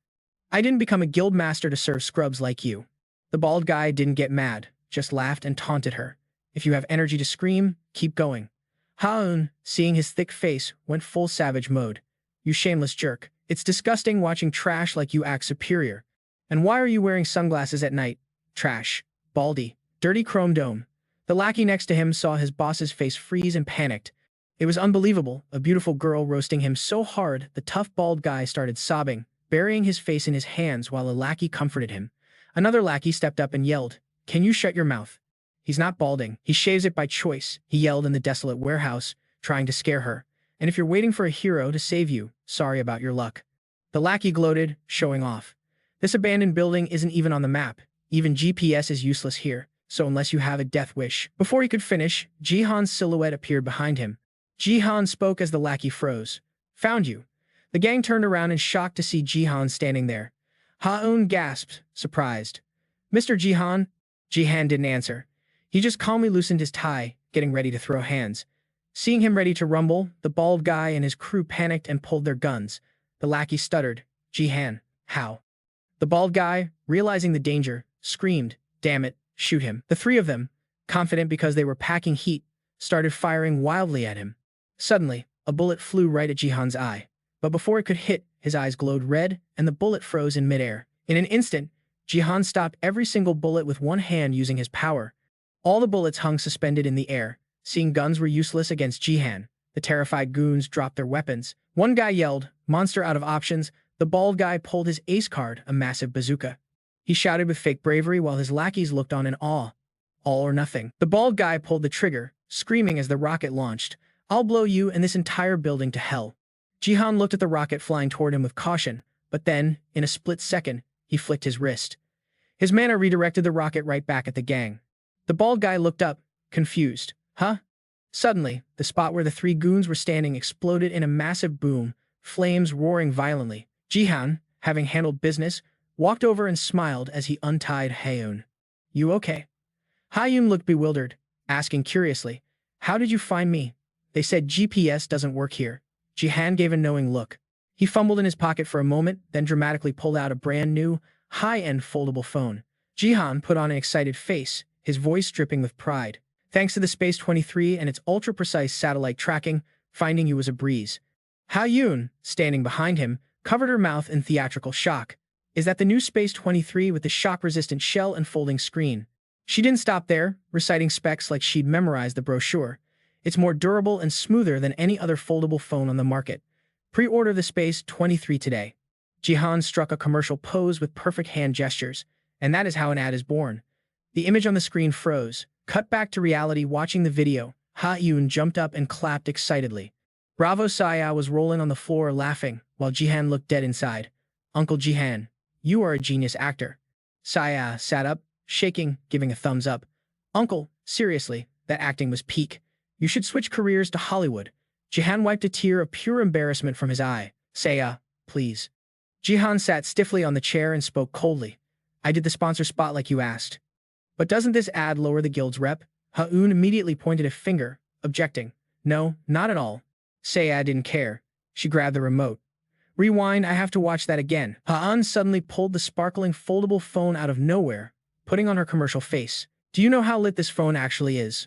I didn't become a guild master to serve scrubs like you." The bald guy didn't get mad, just laughed and taunted her. "If you have energy to scream, keep going." Ha-eun, seeing his thick face, went full savage mode. "You shameless jerk. It's disgusting watching trash like you act superior. And why are you wearing sunglasses at night? Trash. Baldy. Dirty chrome dome." The lackey next to him saw his boss's face freeze and panicked. It was unbelievable, a beautiful girl roasting him so hard the tough bald guy started sobbing, burying his face in his hands while a lackey comforted him. Another lackey stepped up and yelled, "Can you shut your mouth? He's not balding. He shaves it by choice," he yelled in the desolate warehouse, trying to scare her. "And if you're waiting for a hero to save you, sorry about your luck." The lackey gloated, showing off. "This abandoned building isn't even on the map. Even GPS is useless here, so unless you have a death wish." Before he could finish, Jihan's silhouette appeared behind him. Jihan spoke as the lackey froze. "Found you." The gang turned around in shock to see Jihan standing there. Ha-eun gasped, surprised. "Mr. Jihan?" Jihan didn't answer. He just calmly loosened his tie, getting ready to throw hands. Seeing him ready to rumble, the bald guy and his crew panicked and pulled their guns. The lackey stuttered, "Jihan, how?" The bald guy, realizing the danger, screamed, "Damn it, shoot him." The three of them, confident because they were packing heat, started firing wildly at him. Suddenly, a bullet flew right at Jihan's eye. But before it could hit, his eyes glowed red, and the bullet froze in midair. In an instant, Jihan stopped every single bullet with one hand using his power. All the bullets hung suspended in the air. Seeing guns were useless against Jihan, the terrified goons dropped their weapons. One guy yelled, "Monster out of options." The bald guy pulled his ace card, a massive bazooka. He shouted with fake bravery while his lackeys looked on in awe. All or nothing. The bald guy pulled the trigger, screaming as the rocket launched, "I'll blow you and this entire building to hell." Jihan looked at the rocket flying toward him with caution, but then, in a split second, he flicked his wrist. His mana redirected the rocket right back at the gang. The bald guy looked up, confused. Huh? Suddenly, the spot where the three goons were standing exploded in a massive boom, flames roaring violently. Jihan, having handled business, walked over and smiled as he untied Haeun. "You okay?" Haeun looked bewildered, asking curiously, "How did you find me?" "They said GPS doesn't work here." Jihan gave a knowing look. He fumbled in his pocket for a moment, then dramatically pulled out a brand new, high-end foldable phone. Jihan put on an excited face, his voice dripping with pride. "Thanks to the Space 23 and its ultra-precise satellite tracking, finding you was a breeze." Haeun, standing behind him, covered her mouth in theatrical shock. "Is that the new Space 23 with the shock-resistant shell and folding screen?" She didn't stop there, reciting specs like she'd memorized the brochure. "It's more durable and smoother than any other foldable phone on the market. Pre-order the Space 23 today." Jihan struck a commercial pose with perfect hand gestures, and that is how an ad is born. The image on the screen froze. Cut back to reality watching the video. Haeun jumped up and clapped excitedly. Bravo. Saya was rolling on the floor laughing, while Jihan looked dead inside. "Uncle Jihan, you are a genius actor." Saya sat up, shaking, giving a thumbs up. "Uncle, seriously, that acting was peak. You should switch careers to Hollywood." Jihan wiped a tear of pure embarrassment from his eye. "Saya, please." Jihan sat stiffly on the chair and spoke coldly. "I did the sponsor spot like you asked." "But doesn't this ad lower the guild's rep?" Haeun immediately pointed a finger, objecting. "No, not at all." Saya didn't care. She grabbed the remote. "Rewind, I have to watch that again." Haeun suddenly pulled the sparkling foldable phone out of nowhere, putting on her commercial face. "Do you know how lit this phone actually is?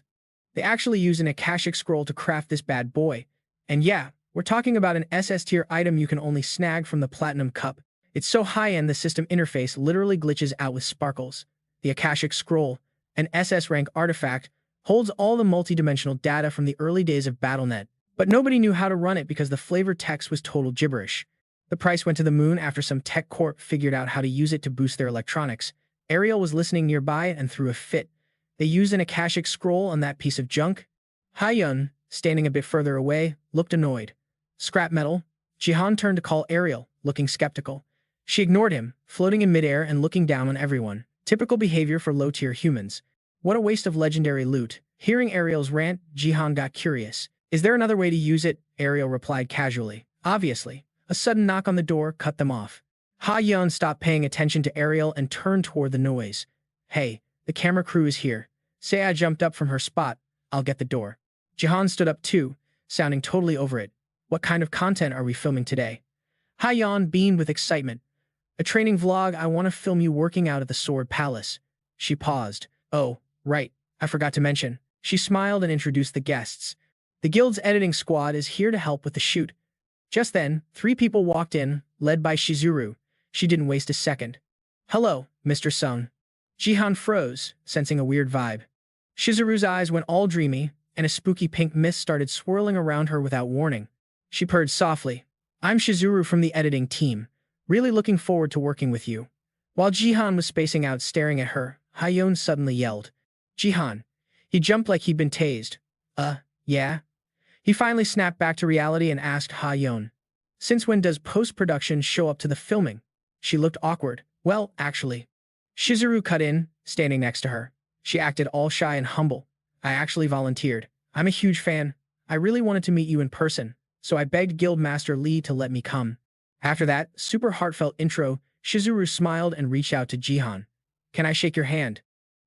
They actually used an Akashic scroll to craft this bad boy. And yeah, we're talking about an SS-tier item you can only snag from the Platinum Cup. It's so high-end the system interface literally glitches out with sparkles. The Akashic Scroll, an SS-rank artifact, holds all the multidimensional data from the early days of BattleNet, but nobody knew how to run it because the flavor text was total gibberish. The price went to the moon after some tech corp figured out how to use it to boost their electronics. Ariel was listening nearby and threw a fit. They used an Akashic Scroll on that piece of junk? Haeun, standing a bit further away, looked annoyed. "Scrap metal?" Jihan turned to call Ariel, looking skeptical. She ignored him, floating in midair and looking down on everyone. Typical behavior for low-tier humans. What a waste of legendary loot. Hearing Ariel's rant, Jihan got curious. "Is there another way to use it?" Ariel replied casually. "Obviously." A sudden knock on the door cut them off. Haeun stopped paying attention to Ariel and turned toward the noise. "Hey, the camera crew is here." Saya jumped up from her spot. "I'll get the door." Jihan stood up too, sounding totally over it. "What kind of content are we filming today?" Haeun beamed with excitement. "A training vlog. I want to film you working out at the Sword Palace." She paused. "Oh, right, I forgot to mention." She smiled and introduced the guests. "The guild's editing squad is here to help with the shoot." Just then, 3 people walked in, led by Shizuru. She didn't waste a second. "Hello, Mr. Sung." Jihan froze, sensing a weird vibe. Shizuru's eyes went all dreamy, and a spooky pink mist started swirling around her without warning. She purred softly. "I'm Shizuru from the editing team. Really looking forward to working with you." While Jihan was spacing out staring at her, Haeun suddenly yelled. "Jihan." He jumped like he'd been tased. Yeah?" He finally snapped back to reality and asked Haeun, "Since when does post-production show up to the filming?" She looked awkward. "Well, actually." Shizuru cut in, standing next to her. She acted all shy and humble. "I actually volunteered. I'm a huge fan. I really wanted to meet you in person, so I begged Guildmaster Lee to let me come." After that super heartfelt intro, Shizuru smiled and reached out to Jihan. "Can I shake your hand?"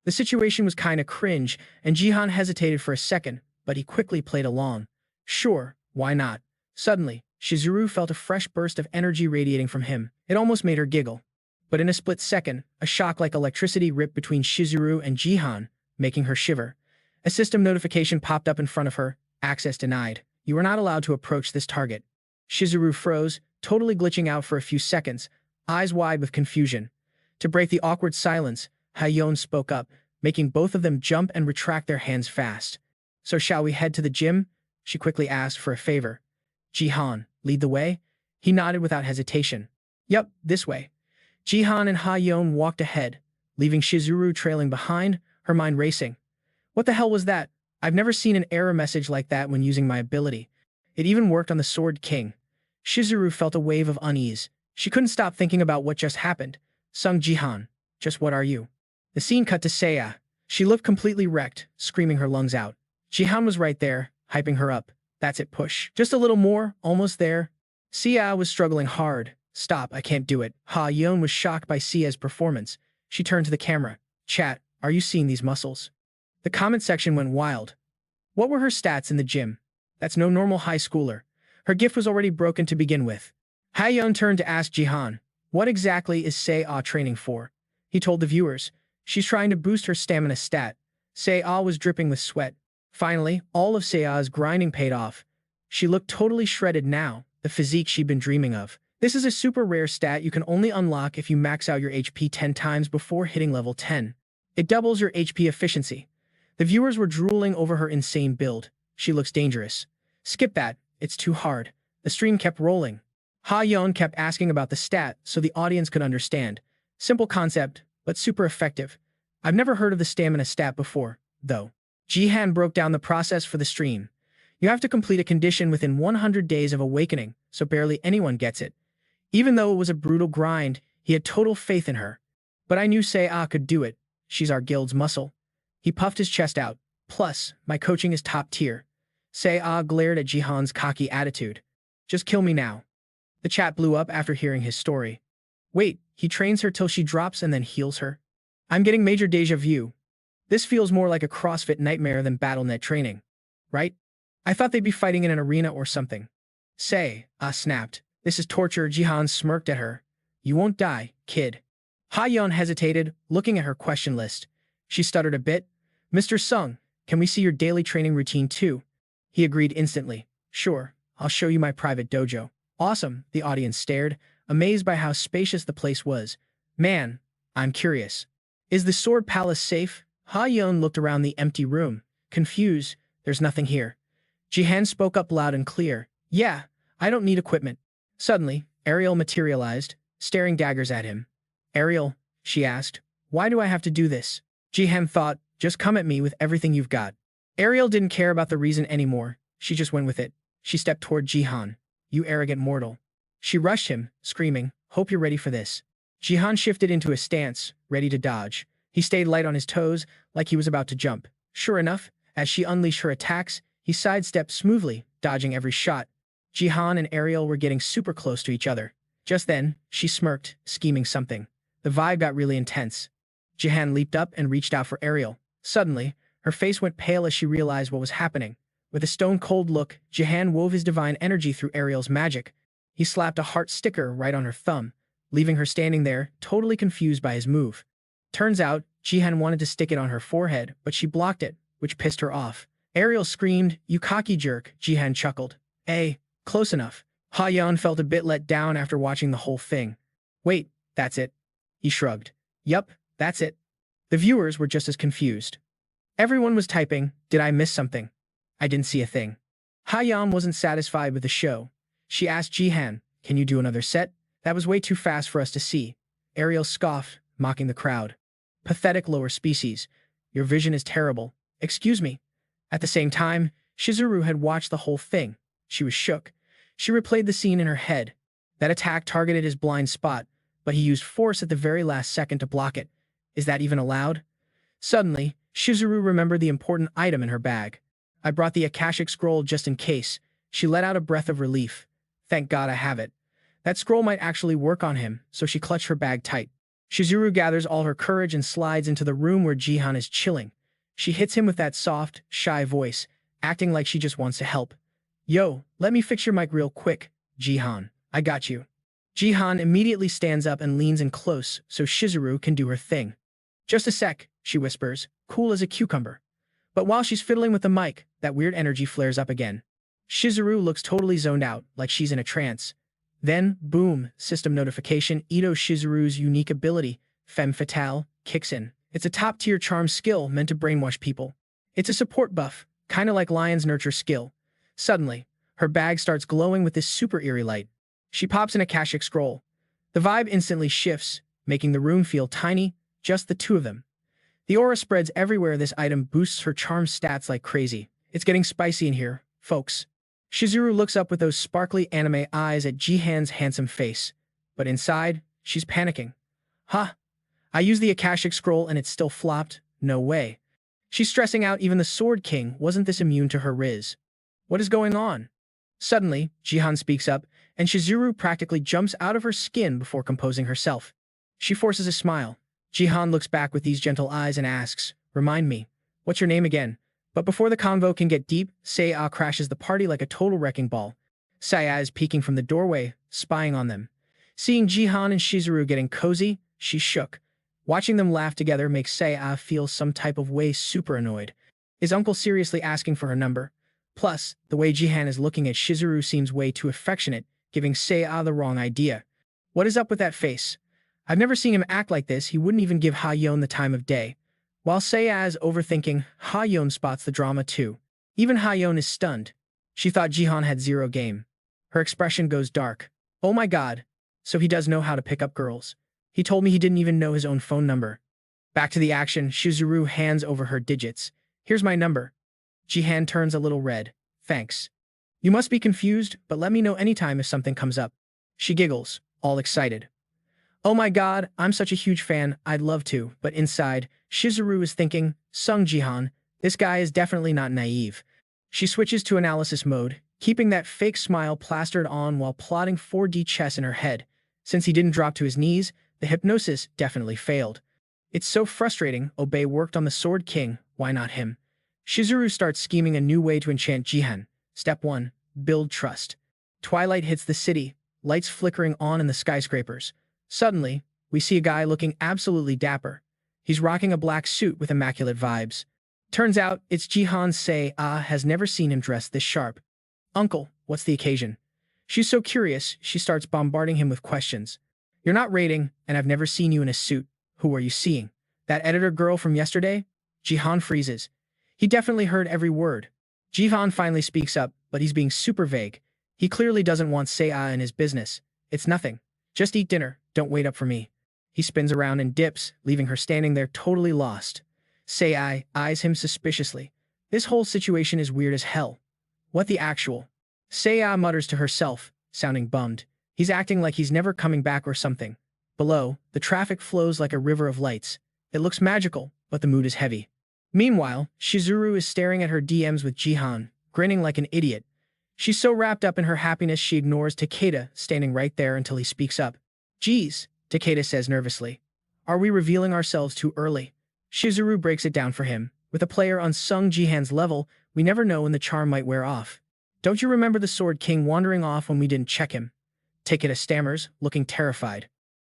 The situation was kinda cringe, and Jihan hesitated for a second, but he quickly played along. Sure, why not? Suddenly, Shizuru felt a fresh burst of energy radiating from him. It almost made her giggle. But in a split second, a shock like electricity ripped between Shizuru and Jihan, making her shiver. A system notification popped up in front of her. Access denied. You are not allowed to approach this target. Shizuru froze, totally glitching out for a few seconds, eyes wide with confusion. To break the awkward silence, Hayeon spoke up, making both of them jump and retract their hands fast. So shall we head to the gym? She quickly asked for a favor. Jihan, lead the way? He nodded without hesitation. Yup, this way. Jihan and Hayeon walked ahead, leaving Shizuru trailing behind, her mind racing. What the hell was that? I've never seen an error message like that when using my ability. It even worked on the Sword King. Shizuru felt a wave of unease. She couldn't stop thinking about what just happened. Sung Jihan, just what are you? The scene cut to Seiya. She looked completely wrecked, screaming her lungs out. Jihan was right there, hyping her up. That's it, push. Just a little more, almost there. Seiya was struggling hard. Stop, I can't do it. Ha-yeon was shocked by Seiya's performance. She turned to the camera. Chat, are you seeing these muscles? The comment section went wild. What were her stats in the gym? That's no normal high schooler. Her gift was already broken to begin with. Ha-yeon turned to ask Jihan, what exactly is Seiya training for? He told the viewers, she's trying to boost her stamina stat. Seiya was dripping with sweat. Finally, all of Seiya's grinding paid off. She looked totally shredded now, the physique she'd been dreaming of. This is a super rare stat you can only unlock if you max out your HP 10 times before hitting level 10. It doubles your HP efficiency. The viewers were drooling over her insane build. She looks dangerous. Skip that, it's too hard. The stream kept rolling. Ha-yeon kept asking about the stat so the audience could understand. Simple concept, but super effective. I've never heard of the stamina stat before, though. Jihan broke down the process for the stream. You have to complete a condition within 100 days of awakening, so barely anyone gets it. Even though it was a brutal grind, he had total faith in her. But I knew Seiya could do it. She's our guild's muscle. He puffed his chest out. Plus, my coaching is top tier. Seiya glared at Jihan's cocky attitude. Just kill me now. The chat blew up after hearing his story. Wait, he trains her till she drops and then heals her? I'm getting major deja vu. This feels more like a CrossFit nightmare than BattleNet training. Right? I thought they'd be fighting in an arena or something. Seiya snapped. This is torture. Jihan smirked at her. You won't die, kid. Ha-yeon hesitated, looking at her question list. She stuttered a bit. Mr. Sung, can we see your daily training routine too? He agreed instantly. Sure, I'll show you my private dojo. Awesome, the audience stared, amazed by how spacious the place was. Man, I'm curious. Is the Sword Palace safe? Ha-yeon looked around the empty room, confused. There's nothing here. Jihan spoke up loud and clear. Yeah, I don't need equipment. Suddenly, Ariel materialized, staring daggers at him. Ariel, she asked, why do I have to do this? Jihan thought, just come at me with everything you've got. Ariel didn't care about the reason anymore. She just went with it. She stepped toward Jihan. You arrogant mortal. She rushed him, screaming, hope you're ready for this. Jihan shifted into a stance, ready to dodge. He stayed light on his toes, like he was about to jump. Sure enough, as she unleashed her attacks, he sidestepped smoothly, dodging every shot. Jihan and Ariel were getting super close to each other. Just then, she smirked, scheming something. The vibe got really intense. Jihan leaped up and reached out for Ariel. Suddenly, her face went pale as she realized what was happening. With a stone-cold look, Jihan wove his divine energy through Ariel's magic. He slapped a heart sticker right on her thumb, leaving her standing there, totally confused by his move. Turns out, Jihan wanted to stick it on her forehead, but she blocked it, which pissed her off. Ariel screamed, you cocky jerk, Jihan chuckled. Close enough. Ha-yeon felt a bit let down after watching the whole thing. Wait, that's it. He shrugged. Yup, that's it. The viewers were just as confused. Everyone was typing, did I miss something? I didn't see a thing. Ha-yeon wasn't satisfied with the show. She asked Jihan, can you do another set? That was way too fast for us to see. Ariel scoffed, mocking the crowd. Pathetic lower species. Your vision is terrible. Excuse me. At the same time, Shizuru had watched the whole thing. She was shook. She replayed the scene in her head. That attack targeted his blind spot, but he used force at the very last second to block it. Is that even allowed? Suddenly, Shizuru remembered the important item in her bag. I brought the Akashic scroll just in case. She let out a breath of relief. Thank God I have it. That scroll might actually work on him, so she clutched her bag tight. Shizuru gathers all her courage and slides into the room where Jihan is chilling. She hits him with that soft, shy voice, acting like she just wants to help. Yo, let me fix your mic real quick, Jihan. I got you. Jihan immediately stands up and leans in close so Shizuru can do her thing. Just a sec, she whispers, cool as a cucumber. But while she's fiddling with the mic, that weird energy flares up again. Shizuru looks totally zoned out, like she's in a trance. Then, boom, system notification, Ito Shizuru's unique ability, Femme Fatale, kicks in. It's a top-tier charm skill meant to brainwash people. It's a support buff, kinda like Lion's Nurture skill. Suddenly, her bag starts glowing with this super eerie light. She pops an Akashic scroll. The vibe instantly shifts, making the room feel tiny, just the two of them. The aura spreads everywhere. This item boosts her charm stats like crazy. It's getting spicy in here, folks. Shizuru looks up with those sparkly anime eyes at Jihan's handsome face. But inside, she's panicking. Huh? I used the Akashic scroll and it still flopped? No way. She's stressing out. Even the Sword King wasn't this immune to her riz. What is going on? Suddenly, Jihan speaks up, and Shizuru practically jumps out of her skin before composing herself. She forces a smile. Jihan looks back with these gentle eyes and asks, remind me, what's your name again? But before the convo can get deep, Seiya crashes the party like a total wrecking ball. Seiya is peeking from the doorway, spying on them. Seeing Jihan and Shizuru getting cozy, she shook. Watching them laugh together makes Seiya feel some type of way super annoyed. Is uncle seriously asking for her number? Plus, the way Jihan is looking at Shizuru seems way too affectionate, giving Seiya the wrong idea. What is up with that face? I've never seen him act like this. He wouldn't even give Ha-yeon the time of day. While Seiya is overthinking, Ha-yeon spots the drama too. Even Ha-yeon is stunned. She thought Jihan had zero game. Her expression goes dark. Oh my god. So he does know how to pick up girls. He told me he didn't even know his own phone number. Back to the action, Shizuru hands over her digits. Here's my number. Jihan turns a little red. Thanks. You must be confused, but let me know anytime if something comes up. She giggles, all excited. Oh my god, I'm such a huge fan, I'd love to, but inside, Shizuru is thinking, Sung Jihan, this guy is definitely not naive. She switches to analysis mode, keeping that fake smile plastered on while plotting 4D chess in her head. Since he didn't drop to his knees, the hypnosis definitely failed. It's so frustrating. Obey worked on the Sword King, why not him? Shizuru starts scheming a new way to enchant Jihan. Step 1. Build trust. Twilight hits the city, lights flickering on in the skyscrapers. Suddenly, we see a guy looking absolutely dapper. He's rocking a black suit with immaculate vibes. Turns out, it's Jihan. Seiya has never seen him dressed this sharp. Uncle, what's the occasion? She's so curious, she starts bombarding him with questions. You're not raiding, and I've never seen you in a suit. Who are you seeing? That editor girl from yesterday? Jihan freezes. He definitely heard every word. Jihan finally speaks up, but he's being super vague. He clearly doesn't want Seiya in his business. It's nothing. Just eat dinner, don't wait up for me. He spins around and dips, leaving her standing there totally lost. Seiya eyes him suspiciously. This whole situation is weird as hell. What the actual? Seiya mutters to herself, sounding bummed. He's acting like he's never coming back or something. Below, the traffic flows like a river of lights. It looks magical, but the mood is heavy. Meanwhile, Shizuru is staring at her DMs with Jihan, grinning like an idiot. She's so wrapped up in her happiness she ignores Takeda, standing right there until he speaks up. Geez, Takeda says nervously. Are we revealing ourselves too early? Shizuru breaks it down for him. With a player on Sung Jihan's level, we never know when the charm might wear off. Don't you remember the Sword King wandering off when we didn't check him? Takeda stammers, looking terrified.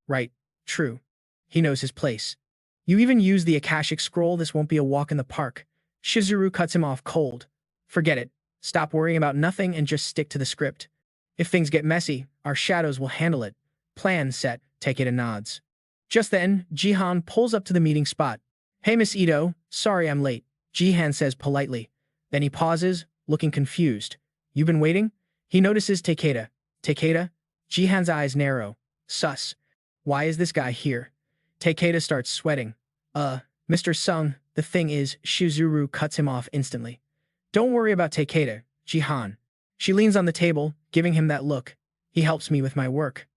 Right, true. He knows his place. You even use the Akashic scroll. This won't be a walk in the park. Shizuru cuts him off cold. Forget it. Stop worrying about nothing and just stick to the script. If things get messy, our shadows will handle it. Plan set, Takeda nods. Just then, Jihan pulls up to the meeting spot. Hey Miss Ito, sorry I'm late, Jihan says politely. Then he pauses, looking confused. You been waiting? He notices Takeda. Takeda? Jihan's eyes narrow. Sus. Why is this guy here? Takeda starts sweating. Mr. Sung, the thing is, Shizuru cuts him off instantly. Don't worry about Takeda, Jihan. She leans on the table, giving him that look. He helps me with my work.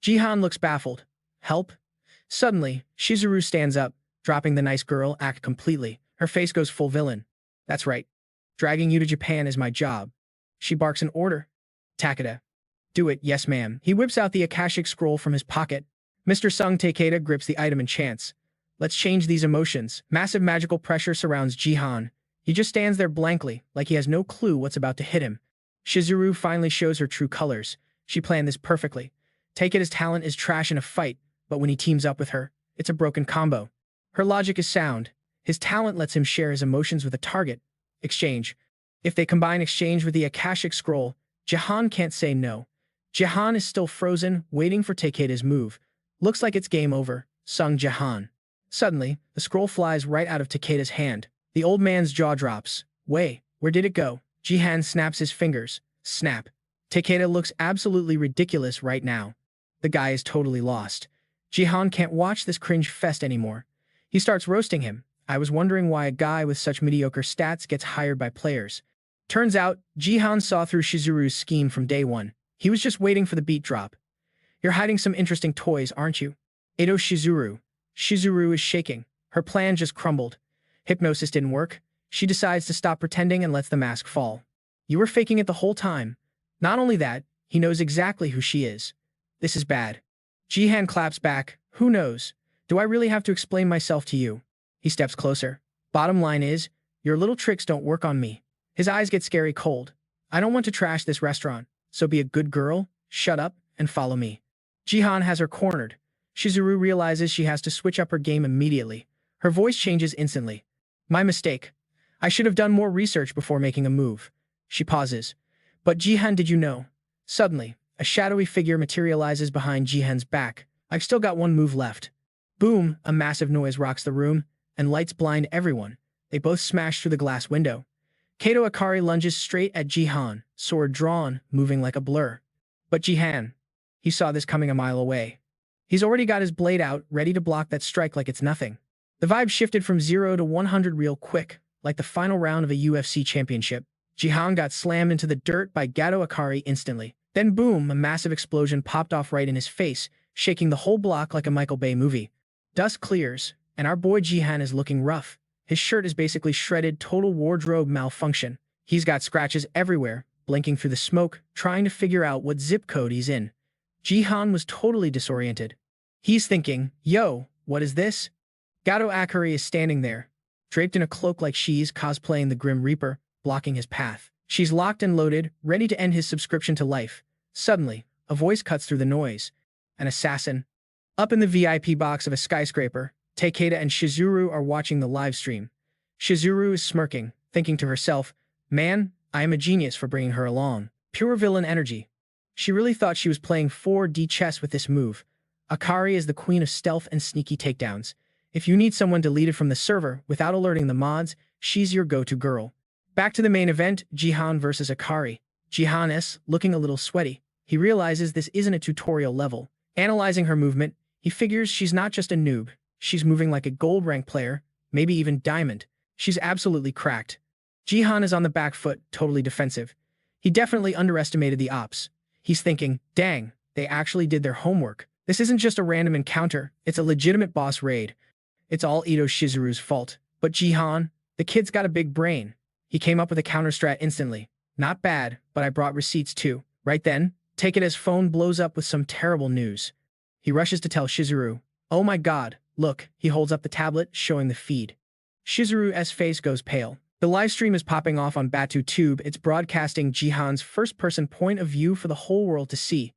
Jihan looks baffled. Help? Suddenly, Shizuru stands up, dropping the nice girl act completely. Her face goes full villain. That's right. Dragging you to Japan is my job. She barks an order. Takeda. Do it, yes ma'am. He whips out the Akashic scroll from his pocket. Mr. Sung Takeda grips the item and chants, "Let's change these emotions." Massive magical pressure surrounds Jihan. He just stands there blankly, like he has no clue what's about to hit him. Shizuru finally shows her true colors. She planned this perfectly. Takeda's talent is trash in a fight, but when he teams up with her, it's a broken combo. Her logic is sound. His talent lets him share his emotions with a target. Exchange. If they combine exchange with the Akashic Scroll, Jihan can't say no. Jihan is still frozen, waiting for Takeda's move. Looks like it's game over, sung Jihan. Suddenly, the scroll flies right out of Takeda's hand. The old man's jaw drops. Wait, where did it go? Jihan snaps his fingers. Snap. Takeda looks absolutely ridiculous right now. The guy is totally lost. Jihan can't watch this cringe fest anymore. He starts roasting him. I was wondering why a guy with such mediocre stats gets hired by players. Turns out, Jihan saw through Shizuru's scheme from day one. He was just waiting for the beat drop. You're hiding some interesting toys, aren't you? Edo Shizuru. Shizuru is shaking. Her plan just crumbled. Hypnosis didn't work. She decides to stop pretending and lets the mask fall. You were faking it the whole time. Not only that, he knows exactly who she is. This is bad. Jihan claps back. Who knows? Do I really have to explain myself to you? He steps closer. Bottom line is, your little tricks don't work on me. His eyes get scary cold. I don't want to trash this restaurant, so be a good girl, shut up, and follow me. Jihan has her cornered. Shizuru realizes she has to switch up her game immediately. Her voice changes instantly. My mistake. I should have done more research before making a move. She pauses. But Jihan, did you know? Suddenly, a shadowy figure materializes behind Jihan's back. I've still got one move left. Boom, a massive noise rocks the room, and lights blind everyone. They both smash through the glass window. Kato Akari lunges straight at Jihan, sword drawn, moving like a blur. But Jihan, he saw this coming a mile away. He's already got his blade out, ready to block that strike like it's nothing. The vibe shifted from 0 to 100 real quick, like the final round of a UFC championship. Jihan got slammed into the dirt by Gato Akari instantly. Then boom, a massive explosion popped off right in his face, shaking the whole block like a Michael Bay movie. Dust clears, and our boy Jihan is looking rough. His shirt is basically shredded, total wardrobe malfunction. He's got scratches everywhere, blinking through the smoke, trying to figure out what zip code he's in. Jihan was totally disoriented. He's thinking, yo, what is this? Gato Akari is standing there, draped in a cloak like she's cosplaying the Grim Reaper, blocking his path. She's locked and loaded, ready to end his subscription to life. Suddenly, a voice cuts through the noise. An assassin. Up in the VIP box of a skyscraper, Takeda and Shizuru are watching the live stream. Shizuru is smirking, thinking to herself, man, I am a genius for bringing her along. Pure villain energy. She really thought she was playing 4D chess with this move. Akari is the queen of stealth and sneaky takedowns. If you need someone deleted from the server without alerting the mods, she's your go-to girl. Back to the main event, Jihan versus Akari. Jihan is looking a little sweaty. He realizes this isn't a tutorial level. Analyzing her movement, he figures she's not just a noob. She's moving like a gold rank player, maybe even diamond. She's absolutely cracked. Jihan is on the back foot, totally defensive. He definitely underestimated the ops. He's thinking, dang, they actually did their homework. This isn't just a random encounter, it's a legitimate boss raid. It's all Edo Shizuru's fault. But Jihan, the kid's got a big brain. He came up with a counter-strat instantly. Not bad, but I brought receipts too. Right then, Takeda's phone blows up with some terrible news. He rushes to tell Shizuru. Oh my god, look, he holds up the tablet, showing the feed. Shizuru's face goes pale. The livestream is popping off on BatuTube. It's broadcasting Jihan's first-person point of view for the whole world to see.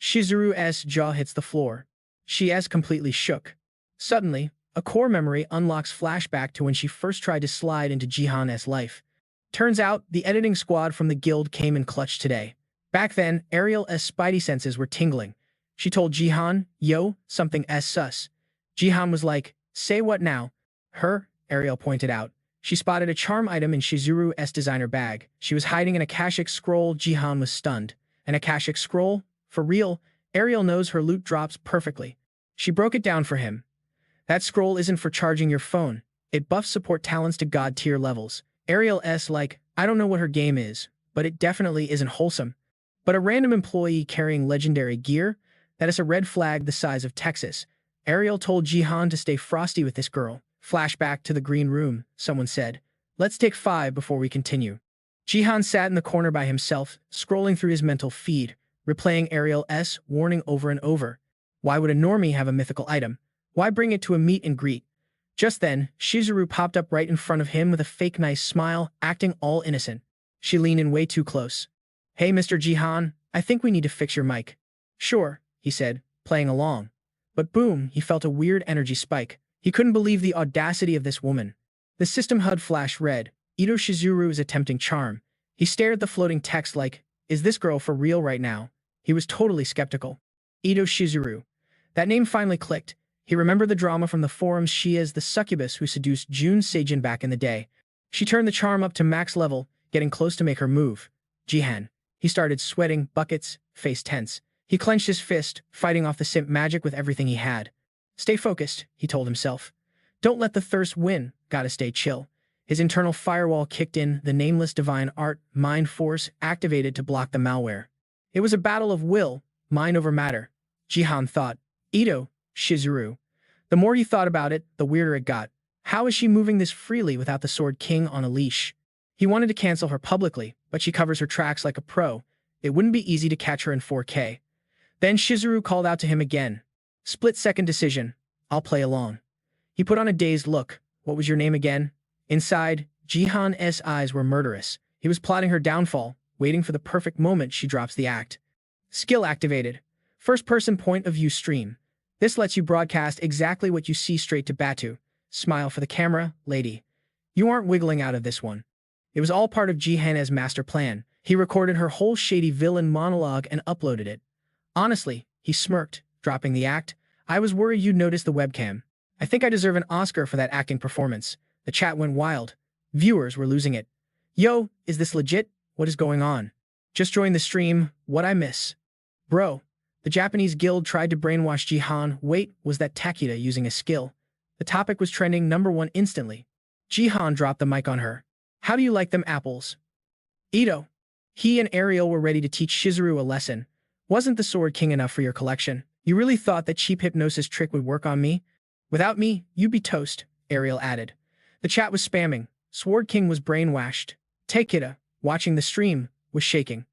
Shizuru's jaw hits the floor. She is completely shook. Suddenly, a core memory unlocks flashback to when she first tried to slide into Jihan's life. Turns out, the editing squad from the guild came in clutch today. Back then, Ariel's spidey senses were tingling. She told Jihan, yo, something sus. Jihan was like, say what now? Her, Ariel pointed out. She spotted a charm item in Shizuru's designer bag. She was hiding an Akashic scroll. Jihan was stunned. An Akashic scroll? For real? Ariel knows her loot drops perfectly. She broke it down for him. That scroll isn't for charging your phone. It buffs support talents to god tier levels. Ariel's like, I don't know what her game is, but it definitely isn't wholesome. But a random employee carrying legendary gear? That is a red flag the size of Texas. Ariel told Jihan to stay frosty with this girl. Flashback to the green room, someone said. Let's take 5 before we continue. Jihan sat in the corner by himself, scrolling through his mental feed, replaying Ariel's warning over and over. Why would a normie have a mythical item? Why bring it to a meet and greet? Just then, Shizuru popped up right in front of him with a fake nice smile, acting all innocent. She leaned in way too close. "Hey, Mr. Jihan, I think we need to fix your mic." "Sure," he said, playing along. But boom, he felt a weird energy spike. He couldn't believe the audacity of this woman. The system HUD flashed red. Ito Shizuru is attempting charm. He stared at the floating text like, is this girl for real right now? He was totally skeptical. Ito Shizuru. That name finally clicked. He remembered the drama from the forums. She is the succubus who seduced June Sejin back in the day. She turned the charm up to max level, getting close to make her move. Jihan. He started sweating buckets, face tense. He clenched his fist, fighting off the simp magic with everything he had. Stay focused, he told himself. Don't let the thirst win, gotta stay chill. His internal firewall kicked in, the nameless divine art, mind force, activated to block the malware. It was a battle of will, mind over matter. Jihan thought. Ito, Shizuru. The more he thought about it, the weirder it got. How is she moving this freely without the Sword King on a leash? He wanted to cancel her publicly, but she covers her tracks like a pro. It wouldn't be easy to catch her in 4K. Then Shizuru called out to him again. Split-second decision. I'll play along. He put on a dazed look. What was your name again? Inside, Jihan's eyes were murderous. He was plotting her downfall, waiting for the perfect moment she drops the act. Skill activated. First-person point of view stream. This lets you broadcast exactly what you see straight to Batu. Smile for the camera, lady. You aren't wiggling out of this one. It was all part of Jihan's master plan. He recorded her whole shady villain monologue and uploaded it. Honestly, he smirked, dropping the act. I was worried you'd notice the webcam. I think I deserve an Oscar for that acting performance. The chat went wild. Viewers were losing it. Yo, is this legit? What is going on? Just joined the stream. What'd I miss? Bro, the Japanese guild tried to brainwash Jihan. Wait, was that Takeda using a skill? The topic was trending #1 instantly. Jihan dropped the mic on her. How do you like them apples? Ito. He and Ariel were ready to teach Shizuru a lesson. Wasn't the Sword King enough for your collection? You really thought that cheap hypnosis trick would work on me? Without me, you'd be toast, Ariel added. The chat was spamming. Sword King was brainwashed. Takeda, watching the stream, was shaking.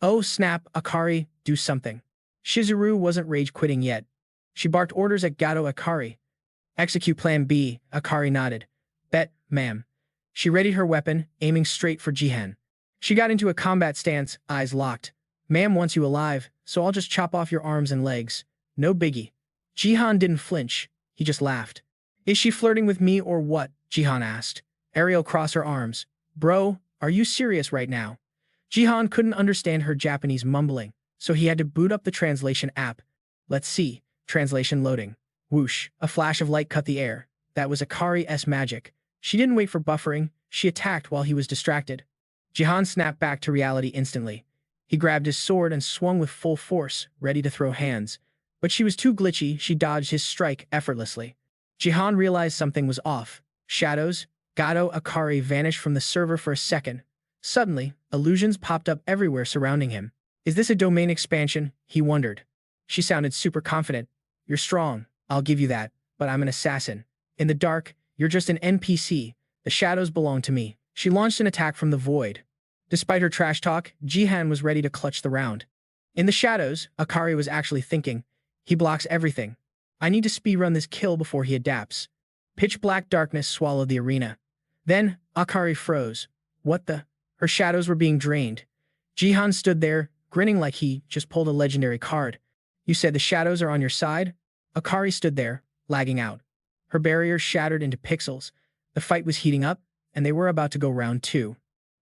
Oh snap, Akari, do something. Shizuru wasn't rage-quitting yet. She barked orders at Gato Akari. Execute Plan B, Akari nodded. Bet, ma'am. She readied her weapon, aiming straight for Jihan. She got into a combat stance, eyes locked. Ma'am wants you alive, so I'll just chop off your arms and legs. No biggie. Jihan didn't flinch. He just laughed. Is she flirting with me or what? Jihan asked. Ariel crossed her arms. Bro, are you serious right now? Jihan couldn't understand her Japanese mumbling, so he had to boot up the translation app. Let's see. Translation loading. Whoosh. A flash of light cut the air. That was Akari's magic. She didn't wait for buffering. She attacked while he was distracted. Jihan snapped back to reality instantly. He grabbed his sword and swung with full force, ready to throw hands. But she was too glitchy. She dodged his strike effortlessly. Jihan realized something was off. Shadows, Gato Akari vanished from the server for a second. Suddenly, illusions popped up everywhere surrounding him. Is this a domain expansion? He wondered. She sounded super confident. You're strong, I'll give you that, but I'm an assassin. In the dark, you're just an NPC. The shadows belong to me. She launched an attack from the void. Despite her trash talk, Jihan was ready to clutch the round. In the shadows, Akari was actually thinking. He blocks everything. I need to speedrun this kill before he adapts. Pitch black darkness swallowed the arena. Then, Akari froze. What the? Her shadows were being drained. Jihan stood there, grinning like he just pulled a legendary card. You said the shadows are on your side? Akari stood there, lagging out. Her barrier shattered into pixels. The fight was heating up, and they were about to go round 2.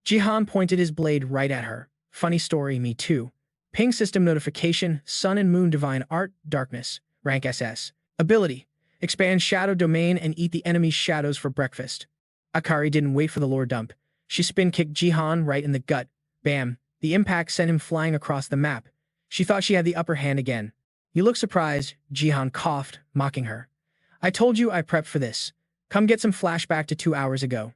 Jihan pointed his blade right at her. Funny story, me too. Ping system notification, Sun and Moon divine art, darkness, rank SS. Ability, expand shadow domain and eat the enemy's shadows for breakfast. Akari didn't wait for the lore dump. She spin-kicked Jihan right in the gut. Bam, the impact sent him flying across the map. She thought she had the upper hand again. You look surprised, Jihan coughed, mocking her. I told you I prepped for this. Come get some flashback to 2 hours ago.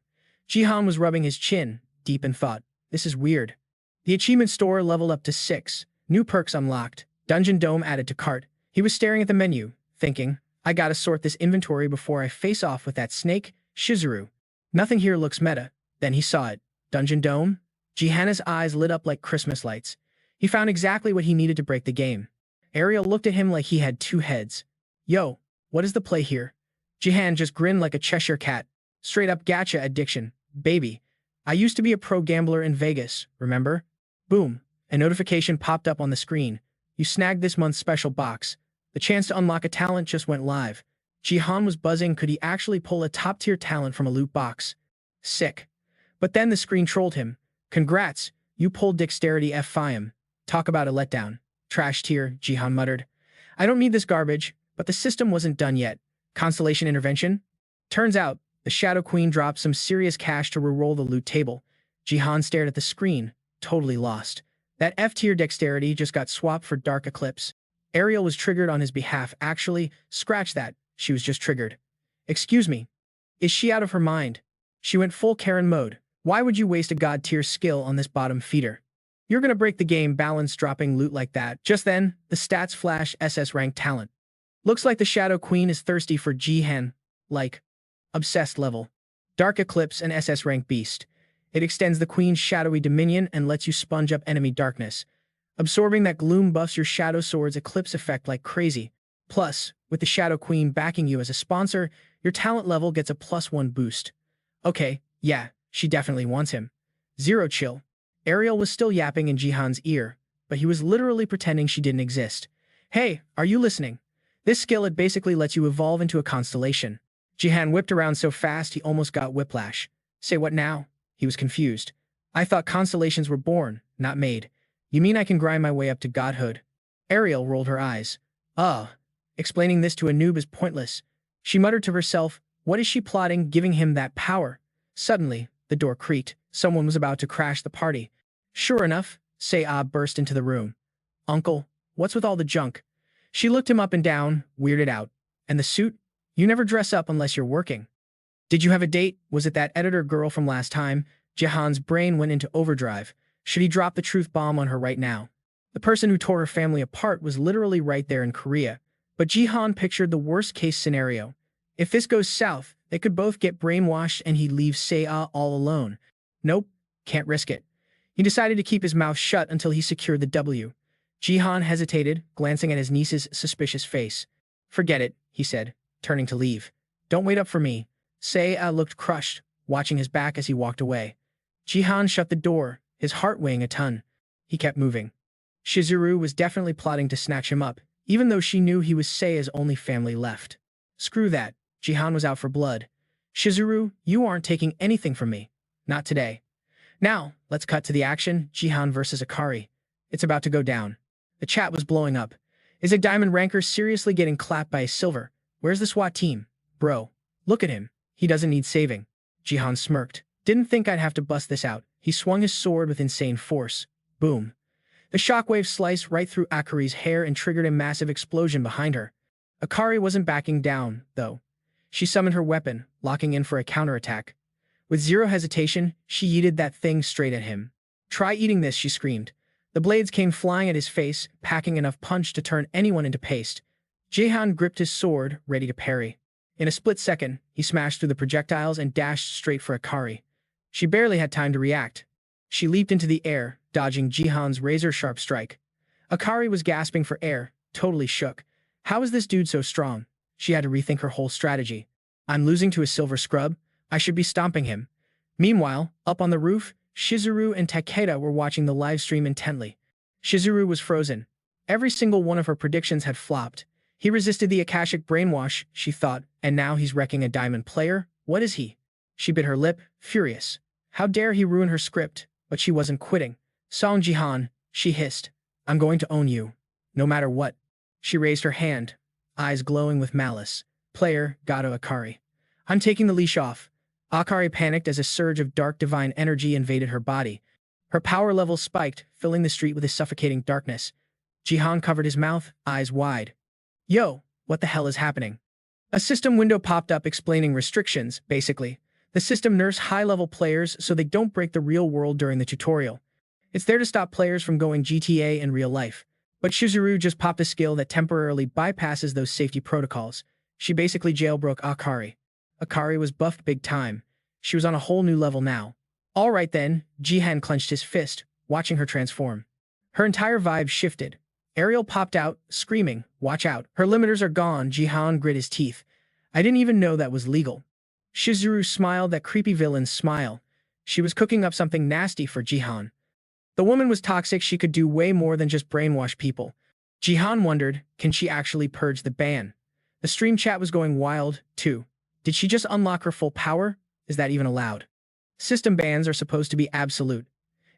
Jihan was rubbing his chin, deep in thought. This is weird. The achievement store leveled up to 6. New perks unlocked. Dungeon Dome added to cart. He was staring at the menu, thinking, I gotta sort this inventory before I face off with that snake, Shizuru. Nothing here looks meta. Then he saw it. Dungeon Dome? Jihan's eyes lit up like Christmas lights. He found exactly what he needed to break the game. Ariel looked at him like he had two heads. Yo, what is the play here? Jihan just grinned like a Cheshire cat. Straight up gacha addiction. Baby. I used to be a pro gambler in Vegas, remember? Boom. A notification popped up on the screen. You snagged this month's special box. The chance to unlock a talent just went live. Jihan was buzzing. Could he actually pull a top-tier talent from a loot box? Sick. But then the screen trolled him. Congrats, you pulled Dexterity F5. Talk about a letdown. Trash tier, Jihan muttered. I don't need this garbage, but the system wasn't done yet. Constellation intervention? Turns out, the Shadow Queen dropped some serious cash to reroll the loot table. Jihan stared at the screen, totally lost. That F-tier dexterity just got swapped for Dark Eclipse. Ariel was triggered on his behalf. Actually, scratch that. She was just triggered. Excuse me. Is she out of her mind? She went full Karen mode. Why would you waste a god-tier skill on this bottom feeder? You're gonna break the game balance dropping loot like that. Just then, the stats flash SS rank talent. Looks like the Shadow Queen is thirsty for Jihan. Like, obsessed level. Dark Eclipse and SS rank beast. It extends the Queen's shadowy dominion and lets you sponge up enemy darkness. Absorbing that gloom buffs your Shadow Sword's eclipse effect like crazy. Plus, with the Shadow Queen backing you as a sponsor, your talent level gets a +1 boost. Okay, yeah, she definitely wants him. Zero chill. Ariel was still yapping in Jihan's ear, but he was literally pretending she didn't exist. Hey, are you listening? This skill, it basically lets you evolve into a constellation. Jihan whipped around so fast he almost got whiplash. Say what now? He was confused. I thought constellations were born, not made. You mean I can grind my way up to godhood? Ariel rolled her eyes. Explaining this to a noob is pointless. She muttered to herself, what is she plotting, giving him that power? Suddenly, the door creaked. Someone was about to crash the party. Sure enough, Sei-Ah burst into the room. Uncle, what's with all the junk? She looked him up and down, weirded out. And the suit? You never dress up unless you're working. Did you have a date? Was it that editor girl from last time? Jihan's brain went into overdrive. Should he drop the truth bomb on her right now? The person who tore her family apart was literally right there in Korea. But Jihan pictured the worst-case scenario. If this goes south, they could both get brainwashed and he'd leave Sei-Ah all alone. Nope, can't risk it. He decided to keep his mouth shut until he secured the W. Jihan hesitated, glancing at his niece's suspicious face. Forget it, he said, turning to leave. Don't wait up for me. Sei-Ah looked crushed, watching his back as he walked away. Jihan shut the door, his heart weighing a ton. He kept moving. Shizuru was definitely plotting to snatch him up, even though she knew he was Seiya's only family left. Screw that. Jihan was out for blood. Shizuru, you aren't taking anything from me. Not today. Now, let's cut to the action. Jihan versus Akari. It's about to go down. The chat was blowing up. Is a diamond ranker seriously getting clapped by a silver? Where's the SWAT team? Bro, look at him. He doesn't need saving. Jihan smirked. Didn't think I'd have to bust this out. He swung his sword with insane force. Boom. The shockwave sliced right through Akari's hair and triggered a massive explosion behind her. Akari wasn't backing down, though. She summoned her weapon, locking in for a counterattack. With zero hesitation, she yeeted that thing straight at him. Try eating this, she screamed. The blades came flying at his face, packing enough punch to turn anyone into paste. Jihan gripped his sword, ready to parry. In a split second, he smashed through the projectiles and dashed straight for Akari. She barely had time to react. She leaped into the air, dodging Jihan's razor-sharp strike. Akari was gasping for air, totally shook. How is this dude so strong? She had to rethink her whole strategy. I'm losing to a silver scrub? I should be stomping him. Meanwhile, up on the roof, Shizuru and Takeda were watching the live stream intently. Shizuru was frozen. Every single one of her predictions had flopped. He resisted the Akashic brainwash, she thought, and now he's wrecking a diamond player? What is he? She bit her lip, furious. How dare he ruin her script? But she wasn't quitting. Song Jihan, she hissed. I'm going to own you. No matter what. She raised her hand, eyes glowing with malice. Player, Gato Akari. I'm taking the leash off. Akari panicked as a surge of dark divine energy invaded her body. Her power level spiked, filling the street with a suffocating darkness. Jihan covered his mouth, eyes wide. Yo, what the hell is happening? A system window popped up explaining restrictions, basically. The system nerfs high-level players so they don't break the real world during the tutorial. It's there to stop players from going GTA in real life. But Shizuru just popped a skill that temporarily bypasses those safety protocols. She basically jailbroke Akari. Akari was buffed big time. She was on a whole new level now. All right then, Jihan clenched his fist, watching her transform. Her entire vibe shifted. Ariel popped out, screaming, "Watch out. Her limiters are gone." Jihan grit his teeth. "I didn't even know that was legal." Shizuru smiled that creepy villain's smile. She was cooking up something nasty for Jihan. The woman was toxic. She could do way more than just brainwash people. Jihan wondered, can she actually purge the ban? The stream chat was going wild, too. Did she just unlock her full power? Is that even allowed? System bans are supposed to be absolute.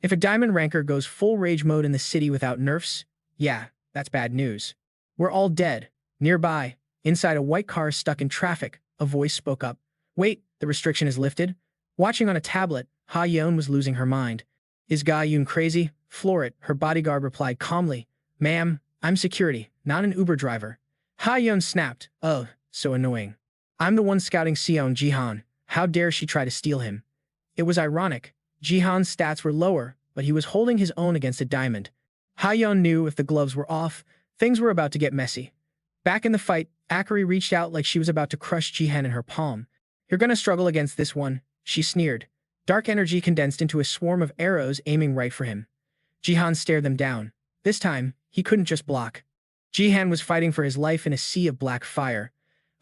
If a diamond ranker goes full rage mode in the city without nerfs, yeah, that's bad news. We're all dead. Nearby, inside a white car stuck in traffic, a voice spoke up. Wait, the restriction is lifted? Watching on a tablet, Ha Yeon was losing her mind. Is Ga Yoon crazy? Floor it, her bodyguard replied calmly. Ma'am, I'm security, not an Uber driver. Ha Yeon snapped. Ugh, so annoying. I'm the one scouting Seon Jihan. How dare she try to steal him? It was ironic. Jihan's stats were lower, but he was holding his own against a diamond. Ha Yeon knew if the gloves were off, things were about to get messy. Back in the fight, Akari reached out like she was about to crush Jihan in her palm. You're gonna struggle against this one, she sneered. Dark energy condensed into a swarm of arrows aiming right for him. Jihan stared them down. This time, he couldn't just block. Jihan was fighting for his life in a sea of black fire.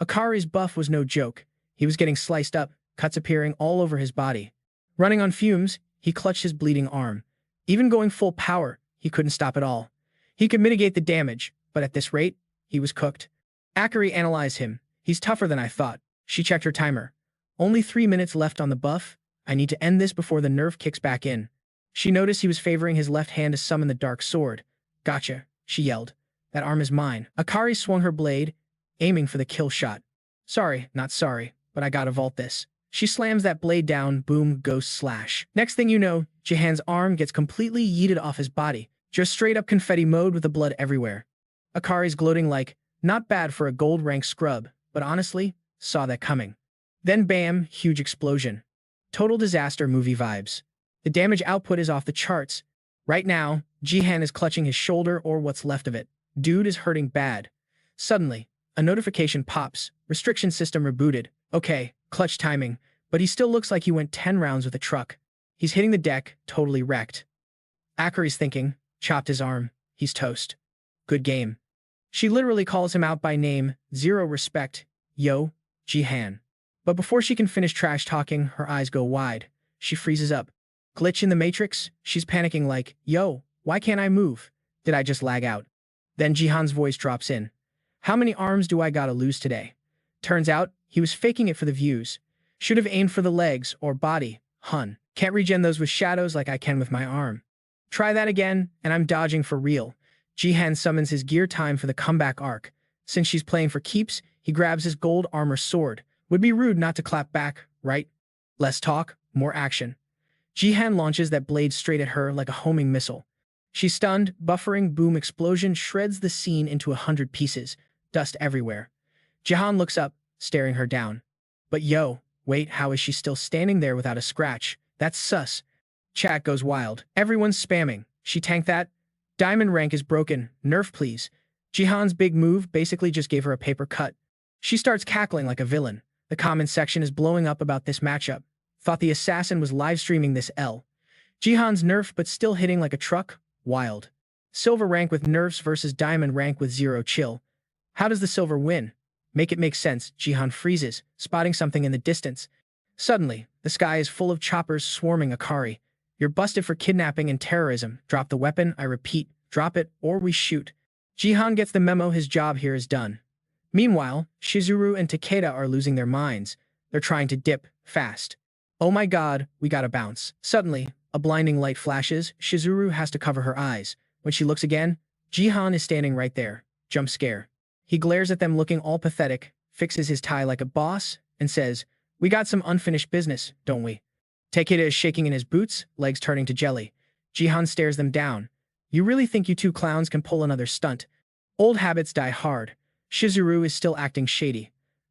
Akari's buff was no joke. He was getting sliced up, cuts appearing all over his body. Running on fumes, he clutched his bleeding arm. Even going full power, he couldn't stop it all. He could mitigate the damage, but at this rate, he was cooked. Akari analyzed him. He's tougher than I thought. She checked her timer. Only 3 minutes left on the buff. I need to end this before the nerf kicks back in. She noticed he was favoring his left hand to summon the dark sword. Gotcha, she yelled. That arm is mine. Akari swung her blade, aiming for the kill shot. Sorry, not sorry, but I gotta vault this. She slams that blade down, boom, ghost slash. Next thing you know, Jihan's arm gets completely yeeted off his body, just straight up confetti mode with the blood everywhere. Akari's gloating like, not bad for a gold rank scrub, but honestly, saw that coming. Then bam, huge explosion. Total disaster movie vibes. The damage output is off the charts. Right now, Jihan is clutching his shoulder or what's left of it. Dude is hurting bad. Suddenly, a notification pops. Restriction system rebooted. Okay, clutch timing, but he still looks like he went 10 rounds with a truck. He's hitting the deck, totally wrecked. Akari's thinking, chopped his arm. He's toast. Good game. She literally calls him out by name, zero respect. Yo, Jihan. But before she can finish trash talking, her eyes go wide. She freezes up. Glitch in the matrix? She's panicking like, yo, why can't I move? Did I just lag out? Then Jihan's voice drops in. How many arms do I gotta lose today? Turns out, he was faking it for the views. Should have aimed for the legs or body, hun. Can't regen those with shadows like I can with my arm. Try that again, and I'm dodging for real. Jihan summons his gear time for the comeback arc. Since she's playing for keeps, he grabs his gold armor sword. Would be rude not to clap back, right? Less talk, more action. Jihan launches that blade straight at her like a homing missile. She's stunned, buffering, boom, explosion shreds the scene into 100 pieces, dust everywhere. Jihan looks up, staring her down. But yo, wait, how is she still standing there without a scratch? That's sus. Chat goes wild. Everyone's spamming. She tanked that? Diamond rank is broken. Nerf, please. Jihan's big move basically just gave her a paper cut. She starts cackling like a villain. The comments section is blowing up about this matchup. Thought the assassin was live streaming this L. Jihan's nerf but still hitting like a truck? Wild. Silver rank with nerfs versus diamond rank with zero chill. How does the silver win? Make it make sense. Jihan freezes, spotting something in the distance. Suddenly, the sky is full of choppers swarming Akari. You're busted for kidnapping and terrorism. Drop the weapon, I repeat. Drop it, or we shoot. Jihan gets the memo, his job here is done. Meanwhile, Shizuru and Takeda are losing their minds. They're trying to dip, fast. Oh my god, we gotta bounce. Suddenly, a blinding light flashes. Shizuru has to cover her eyes. When she looks again, Jihan is standing right there. Jump scare. He glares at them looking all pathetic, fixes his tie like a boss, and says, we got some unfinished business, don't we? Takeda is shaking in his boots, legs turning to jelly. Jihan stares them down. You really think you two clowns can pull another stunt? Old habits die hard. Shizuru is still acting shady.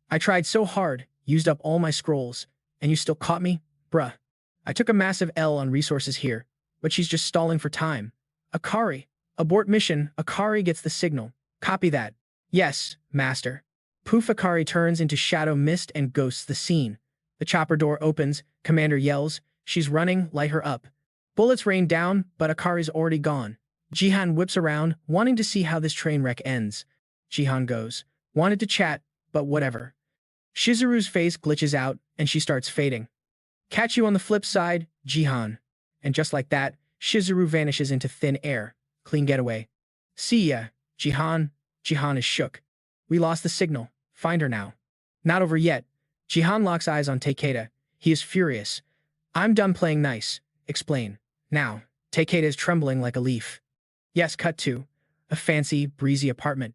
I tried so hard, used up all my scrolls, and you still caught me? Bruh. I took a massive L on resources here, but she's just stalling for time. Akari. Abort mission, Akari gets the signal. Copy that. Yes, master. Poof, Akari turns into shadow mist and ghosts the scene. The chopper door opens, Commander yells, she's running, light her up. Bullets rain down, but Akari's already gone. Jihan whips around, wanting to see how this train wreck ends. Jihan goes, wanted to chat, but whatever. Shizuru's face glitches out, and she starts fading. Catch you on the flip side, Jihan. And just like that, Shizuru vanishes into thin air. Clean getaway. See ya, Jihan. Jihan is shook. We lost the signal. Find her now. Not over yet. Jihan locks eyes on Takeda. He is furious. I'm done playing nice. Explain. Now. Takeda is trembling like a leaf. Yes, cut to a fancy, breezy apartment.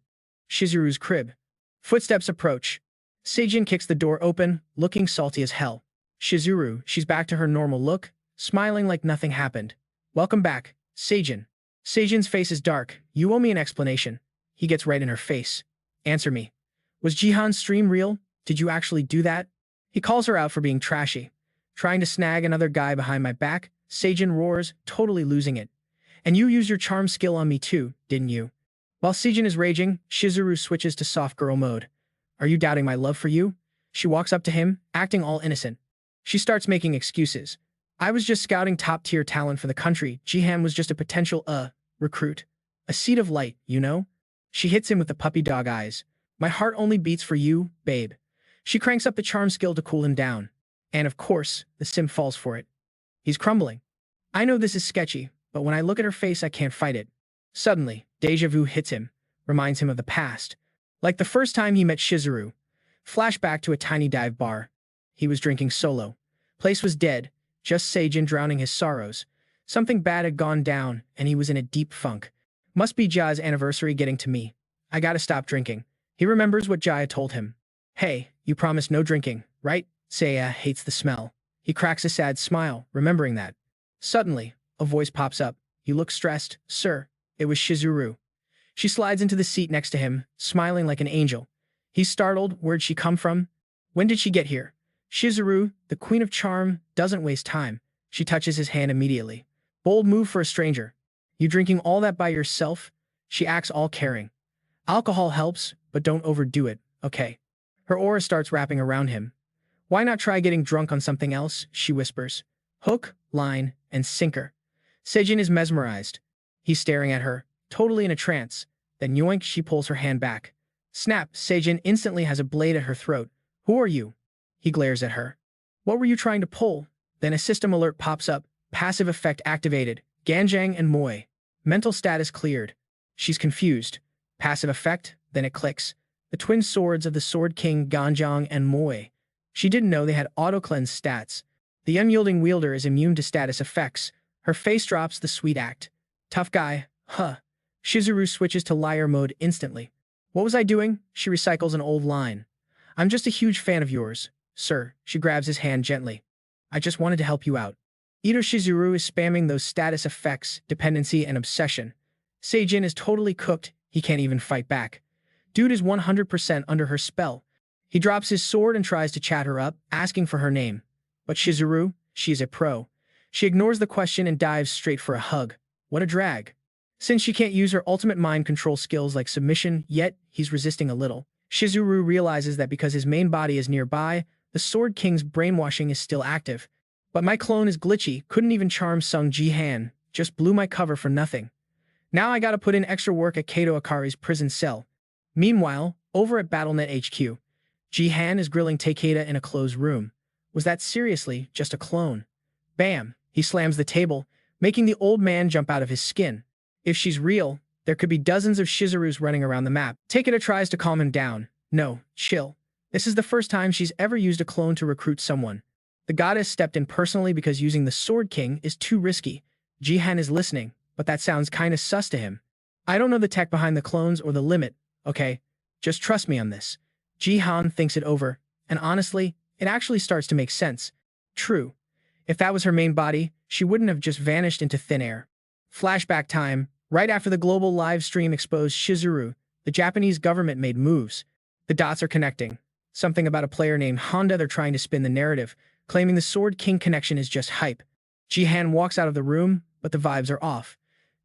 Shizuru's crib. Footsteps approach. Sejin kicks the door open, looking salty as hell. Shizuru, she's back to her normal look, smiling like nothing happened. Welcome back, Sejin. Sejin's face is dark. You owe me an explanation. He gets right in her face. Answer me. Was Jihan's stream real? Did you actually do that? He calls her out for being trashy. Trying to snag another guy behind my back, Sejin roars, totally losing it. And you used your charm skill on me too, didn't you? While Sejin is raging, Shizuru switches to soft girl mode. Are you doubting my love for you? She walks up to him, acting all innocent. She starts making excuses. I was just scouting top-tier talent for the country. Jihan was just a potential, recruit. A seed of light, you know? She hits him with the puppy dog eyes. My heart only beats for you, babe. She cranks up the charm skill to cool him down. And of course, the sim falls for it. He's crumbling. I know this is sketchy, but when I look at her face, I can't fight it. Suddenly, deja vu hits him, reminds him of the past. Like the first time he met Shizuru. Flashback to a tiny dive bar. He was drinking solo. Place was dead, just Sejin drowning his sorrows. Something bad had gone down, and he was in a deep funk. Must be Ja's anniversary getting to me. I gotta stop drinking. He remembers what Jaya told him. Hey, you promised no drinking, right? Seiya hates the smell. He cracks a sad smile, remembering that. Suddenly, a voice pops up. You look stressed, sir. It was Shizuru. She slides into the seat next to him, smiling like an angel. He's startled. Where'd she come from? When did she get here? Shizuru, the queen of charm, doesn't waste time. She touches his hand immediately. Bold move for a stranger. You drinking all that by yourself? She acts all caring. Alcohol helps, but don't overdo it, okay? Her aura starts wrapping around him. Why not try getting drunk on something else? She whispers. Hook, line, and sinker. Sejin is mesmerized. He's staring at her, totally in a trance. Then yoink, she pulls her hand back. Snap, Sejin instantly has a blade at her throat. Who are you? He glares at her. What were you trying to pull? Then a system alert pops up. Passive effect activated. Ganjang and Moy. Mental status cleared. She's confused. Passive effect, then it clicks. The twin swords of the Sword King Ganjang and Moy. She didn't know they had auto-cleanse stats. The unyielding wielder is immune to status effects. Her face drops the sweet act. Tough guy, huh. Shizuru switches to liar mode instantly. What was I doing? She recycles an old line. I'm just a huge fan of yours, sir. She grabs his hand gently. I just wanted to help you out. Ito Shizuru is spamming those status effects, dependency, and obsession. Sejin is totally cooked. He can't even fight back. Dude is 100% under her spell. He drops his sword and tries to chat her up, asking for her name. But Shizuru, she's a pro. She ignores the question and dives straight for a hug. What a drag. Since she can't use her ultimate mind control skills like submission, yet he's resisting a little. Shizuru realizes that because his main body is nearby, the Sword King's brainwashing is still active. But my clone is glitchy, couldn't even charm Sung Jihan, just blew my cover for nothing. Now I gotta put in extra work at Kato Akari's prison cell. Meanwhile, over at BattleNet HQ, Jihan is grilling Takeda in a closed room. Was that seriously just a clone? Bam! He slams the table, making the old man jump out of his skin. If she's real, there could be dozens of Shizurus running around the map. Takeda tries to calm him down. No, chill. This is the first time she's ever used a clone to recruit someone. The goddess stepped in personally because using the Sword King is too risky. Jihan is listening, but that sounds kinda sus to him. I don't know the tech behind the clones or the limit, okay? Just trust me on this. Jihan thinks it over, and honestly, it actually starts to make sense. True. If that was her main body, she wouldn't have just vanished into thin air. Flashback time. Right after the global live stream exposed Shizuru, the Japanese government made moves. The dots are connecting. Something about a player named Honda. They're trying to spin the narrative, claiming the Sword King connection is just hype. Jihan walks out of the room, but the vibes are off.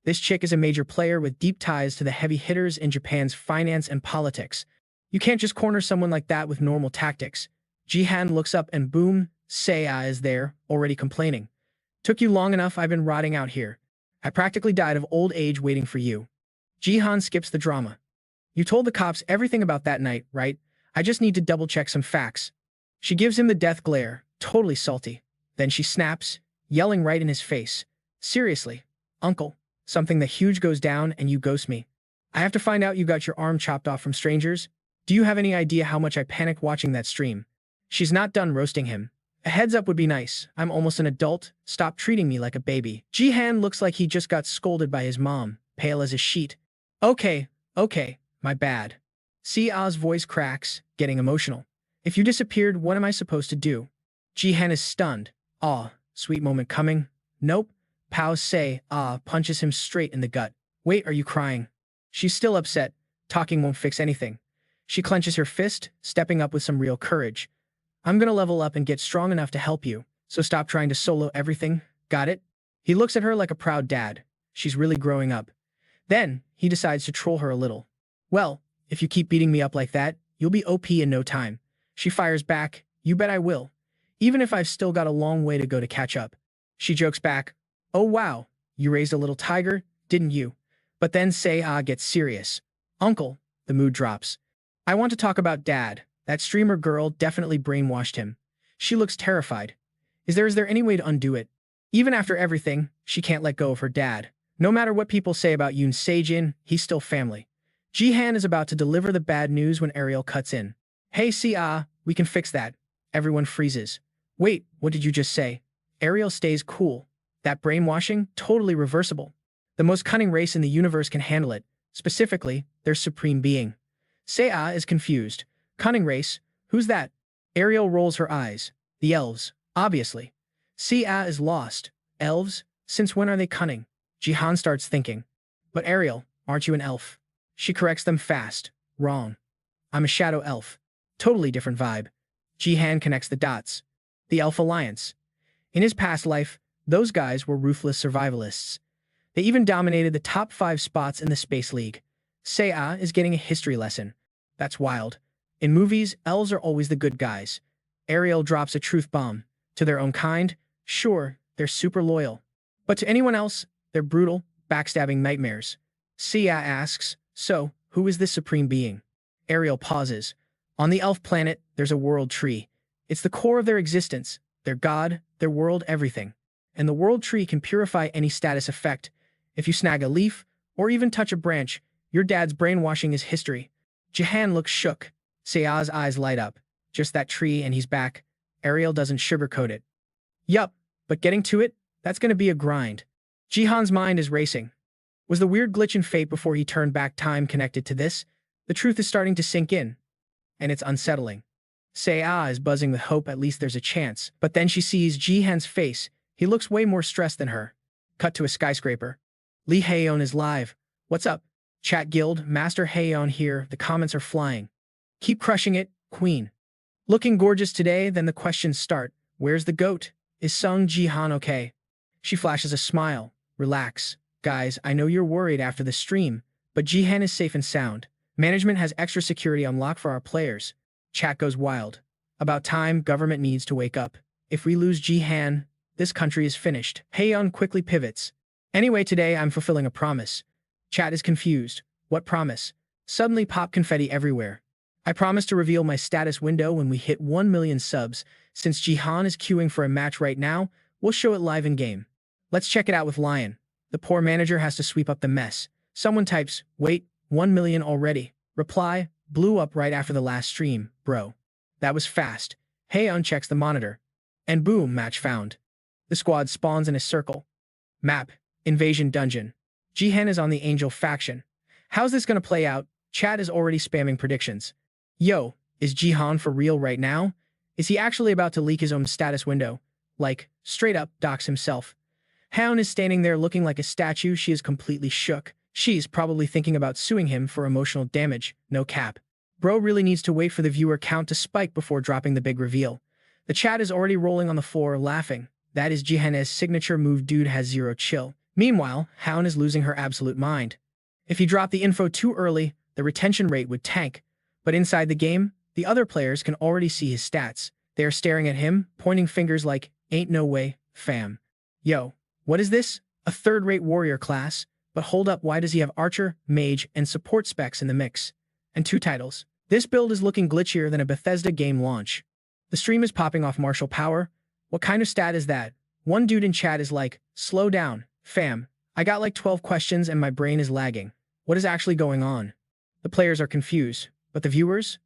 This chick is a major player with deep ties to the heavy hitters in Japan's finance and politics. You can't just corner someone like that with normal tactics. Jihan looks up and boom, Seiya is there, already complaining. Took you long enough, I've been rotting out here. I practically died of old age waiting for you. Jihan skips the drama. You told the cops everything about that night, right? I just need to double-check some facts. She gives him the death glare, totally salty. Then she snaps, yelling right in his face. Seriously, uncle, something that huge goes down and you ghost me. I have to find out you got your arm chopped off from strangers. Do you have any idea how much I panicked watching that stream? She's not done roasting him. A heads up would be nice. I'm almost an adult. Stop treating me like a baby. Jihan looks like he just got scolded by his mom, pale as a sheet. Okay, my bad. Sia's voice cracks, getting emotional. If you disappeared, what am I supposed to do? Jihan is stunned. Aw, sweet moment coming. Nope. Pao say, punches him straight in the gut. Wait, are you crying? She's still upset. Talking won't fix anything. She clenches her fist, stepping up with some real courage. I'm gonna level up and get strong enough to help you, so stop trying to solo everything, got it? He looks at her like a proud dad. She's really growing up. Then, he decides to troll her a little. Well, if you keep beating me up like that, you'll be OP in no time. She fires back, you bet I will. Even if I've still got a long way to go to catch up. She jokes back, oh wow, you raised a little tiger, didn't you? But then Sei gets serious. Uncle, the mood drops. I want to talk about Dad. That streamer girl definitely brainwashed him. She looks terrified. Is there any way to undo it? Even after everything, she can't let go of her dad. No matter what people say about Yoon Sejin, he's still family. Jihan is about to deliver the bad news when Ariel cuts in. Hey Sia, we can fix that. Everyone freezes. Wait, what did you just say? Ariel stays cool. That brainwashing, totally reversible. The most cunning race in the universe can handle it. Specifically, their supreme being. Seiya is confused. Cunning race? Who's that? Ariel rolls her eyes. The elves, obviously. Seiya is lost. Elves? Since when are they cunning? Jihan starts thinking. But Ariel, aren't you an elf? She corrects them fast. Wrong. I'm a shadow elf. Totally different vibe. Jihan connects the dots. The Elf Alliance. In his past life, those guys were ruthless survivalists. They even dominated the top 5 spots in the Space League. Seiya is getting a history lesson. That's wild. In movies, elves are always the good guys. Ariel drops a truth bomb. To their own kind, sure, they're super loyal. But to anyone else, they're brutal, backstabbing nightmares. Seiya asks, so, who is this supreme being? Ariel pauses. On the elf planet, there's a world tree. It's the core of their existence, their god, their world, everything. And the world tree can purify any status effect. If you snag a leaf, or even touch a branch, your dad's brainwashing is history. Jihan looks shook. Seiya's eyes light up. Just that tree and he's back. Ariel doesn't sugarcoat it. Yup, but getting to it, that's gonna be a grind. Jihan's mind is racing. Was the weird glitch in fate before he turned back time connected to this? The truth is starting to sink in. And it's unsettling. Seiya is buzzing with hope, at least there's a chance. But then she sees Jihan's face. He looks way more stressed than her. Cut to a skyscraper. Lee Haeyeon is live. What's up? Chat Guild, Master Haeyeon here. The comments are flying. Keep crushing it, Queen. Looking gorgeous today, then the questions start. Where's the goat? Is Sung Jihan okay? She flashes a smile. Relax. Guys, I know you're worried after the stream, but Jihan is safe and sound. Management has extra security unlocked for our players. Chat goes wild. About time, government needs to wake up. If we lose Jihan, this country is finished. Haeyeon quickly pivots. Anyway, today I'm fulfilling a promise. Chat is confused. What promise? Suddenly pop confetti everywhere. I promise to reveal my status window when we hit 1 million subs. Since Jihan is queuing for a match right now, we'll show it live in-game. Let's check it out with Lion. The poor manager has to sweep up the mess. Someone types, wait, 1 million already. Reply, blew up right after the last stream, bro. That was fast. Haeyeon checks the monitor. And boom, match found. The squad spawns in a circle. Map, Invasion Dungeon. Jihan is on the Angel faction. How's this gonna play out? Chat is already spamming predictions. Yo, is Jihan for real right now? Is he actually about to leak his own status window? Like, straight up dox himself. Haeyeon is standing there looking like a statue. She is completely shook. She's probably thinking about suing him for emotional damage. No cap. Bro really needs to wait for the viewer count to spike before dropping the big reveal. The chat is already rolling on the floor, laughing. That is Jihan's signature move. Dude has zero chill. Meanwhile, Haeyeon is losing her absolute mind. If he dropped the info too early, the retention rate would tank. But inside the game, the other players can already see his stats. They are staring at him, pointing fingers like, ain't no way, fam. Yo, what is this? A third-rate warrior class, but hold up, why does he have archer, mage, and support specs in the mix? And 2 titles. This build is looking glitchier than a Bethesda game launch. The stream is popping off martial power. What kind of stat is that? One dude in chat is like, slow down, fam. I got like 12 questions and my brain is lagging. What is actually going on? The players are confused, but the viewers?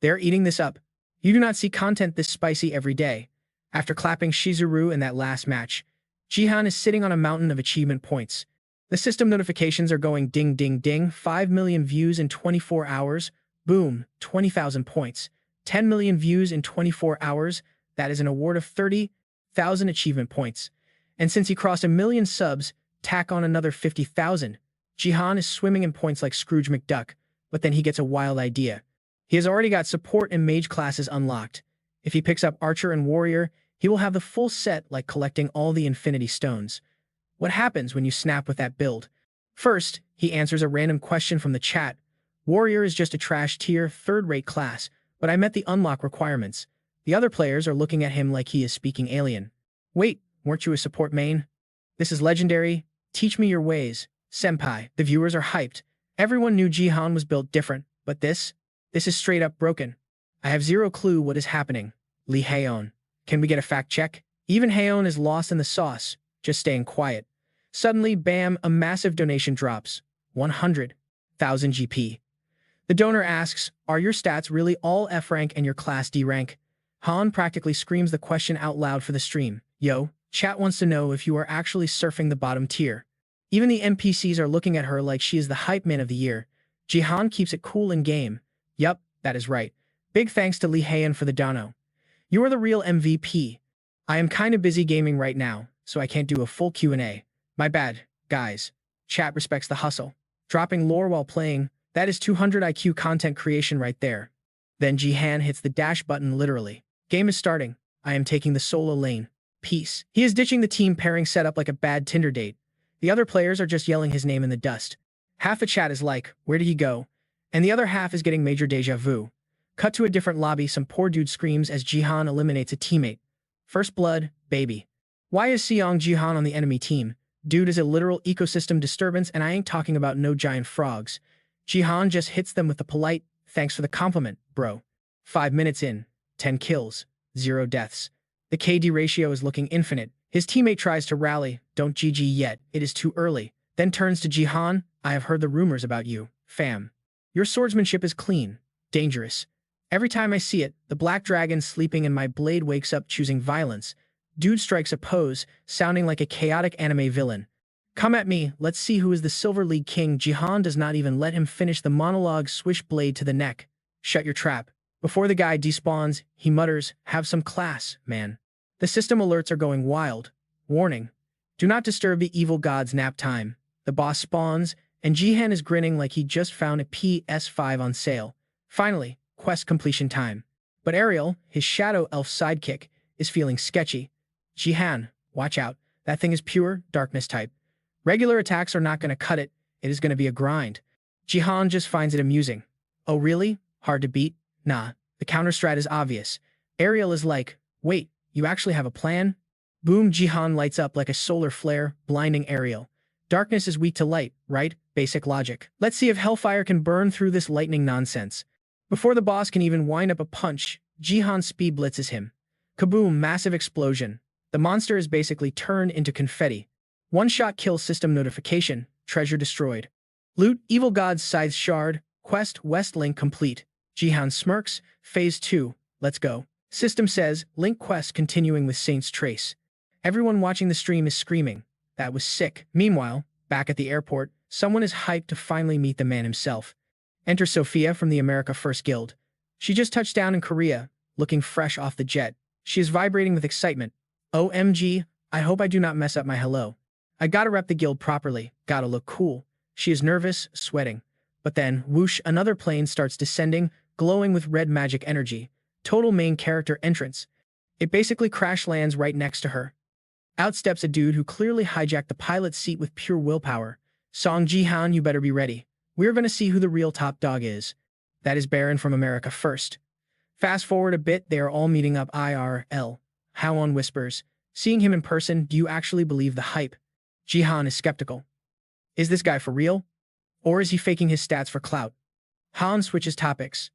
They're eating this up. You do not see content this spicy every day. After clapping Shizuru in that last match, Jihan is sitting on a mountain of achievement points. The system notifications are going ding ding ding, 5 million views in 24 hours, boom, 20,000 points. 10 million views in 24 hours, that is an award of 30,000 achievement points. And since he crossed 1 million subs, tack on another 50,000. Jihan is swimming in points like Scrooge McDuck, but then he gets a wild idea. He has already got support and mage classes unlocked. If he picks up archer and warrior, he will have the full set like collecting all the infinity stones. What happens when you snap with that build? First, he answers a random question from the chat. Warrior is just a trash tier, third-rate class, but I met the unlock requirements. The other players are looking at him like he is speaking alien. Wait, weren't you a support main? This is legendary. Teach me your ways, senpai. The viewers are hyped. Everyone knew Jihan was built different, but this is straight up broken. I have zero clue what is happening. Lee Haeon. Can we get a fact check? Even Haeon is lost in the sauce, just staying quiet. Suddenly, bam, a massive donation drops. 100,000 GP. The donor asks, are your stats really all F rank and your class D rank? Han practically screams the question out loud for the stream. Yo, chat wants to know if you are actually surfing the bottom tier. Even the NPCs are looking at her like she is the hype man of the year. Jihan keeps it cool in game. Yup, that is right. Big thanks to Lee Haeon for the dono. You are the real MVP. I am kinda busy gaming right now, so I can't do a full Q&A. My bad, guys. Chat respects the hustle. Dropping lore while playing, that is 200 IQ content creation right there. Then Jihan hits the dash button literally. Game is starting. I am taking the solo lane. Peace. He is ditching the team pairing setup like a bad Tinder date. The other players are just yelling his name in the dust. Half the chat is like, where did he go? And the other half is getting major deja vu. Cut to a different lobby, some poor dude screams as Jihan eliminates a teammate. First blood, baby. Why is Seong Jihan on the enemy team? Dude is a literal ecosystem disturbance and I ain't talking about no giant frogs. Jihan just hits them with the polite, thanks for the compliment, bro. 5 minutes in, 10 kills, 0 deaths. The KD ratio is looking infinite. His teammate tries to rally, don't GG yet, it is too early. Then turns to Jihan, I have heard the rumors about you, fam. Your swordsmanship is clean, dangerous. Every time I see it, the black dragon sleeping and my blade wakes up choosing violence. Dude strikes a pose, sounding like a chaotic anime villain. Come at me, let's see who is the Silver League King. Jihan does not even let him finish the monologue, swish blade to the neck. Shut your trap. Before the guy despawns, he mutters, have some class, man. The system alerts are going wild. Warning. Do not disturb the evil god's nap time. The boss spawns, and Jihan is grinning like he just found a PS5 on sale. Finally, quest completion time. But Ariel, his shadow elf sidekick, is feeling sketchy. Jihan, watch out. That thing is pure darkness type. Regular attacks are not going to cut it. It is going to be a grind. Jihan just finds it amusing. Oh really? Hard to beat? Nah, the counter strat is obvious. Ariel is like, wait, you actually have a plan? Boom, Jihan lights up like a solar flare, blinding Ariel. Darkness is weak to light, right? Basic logic. Let's see if Hellfire can burn through this lightning nonsense. Before the boss can even wind up a punch, Jihan speed blitzes him. Kaboom, massive explosion. The monster is basically turned into confetti. One-shot kill system notification, treasure destroyed. Loot, evil god's scythe shard, quest, west link complete. Jihan smirks, phase 2, let's go. System says, link quest continuing with Saint's Trace. Everyone watching the stream is screaming. That was sick. Meanwhile, back at the airport, someone is hyped to finally meet the man himself. Enter Sophia from the America First Guild. She just touched down in Korea, looking fresh off the jet. She is vibrating with excitement. OMG, I hope I do not mess up my hello. I gotta rep the guild properly, gotta look cool. She is nervous, sweating. But then, whoosh, another plane starts descending, glowing with red magic energy. Total main character entrance. It basically crash lands right next to her. Out steps a dude who clearly hijacked the pilot's seat with pure willpower. Song Jihan, you better be ready. We're gonna see who the real top dog is. That is Baron from America First. Fast forward a bit, they are all meeting up IRL. Howon whispers, seeing him in person, do you actually believe the hype? Jihan is skeptical. Is this guy for real? Or is he faking his stats for clout? Han switches topics.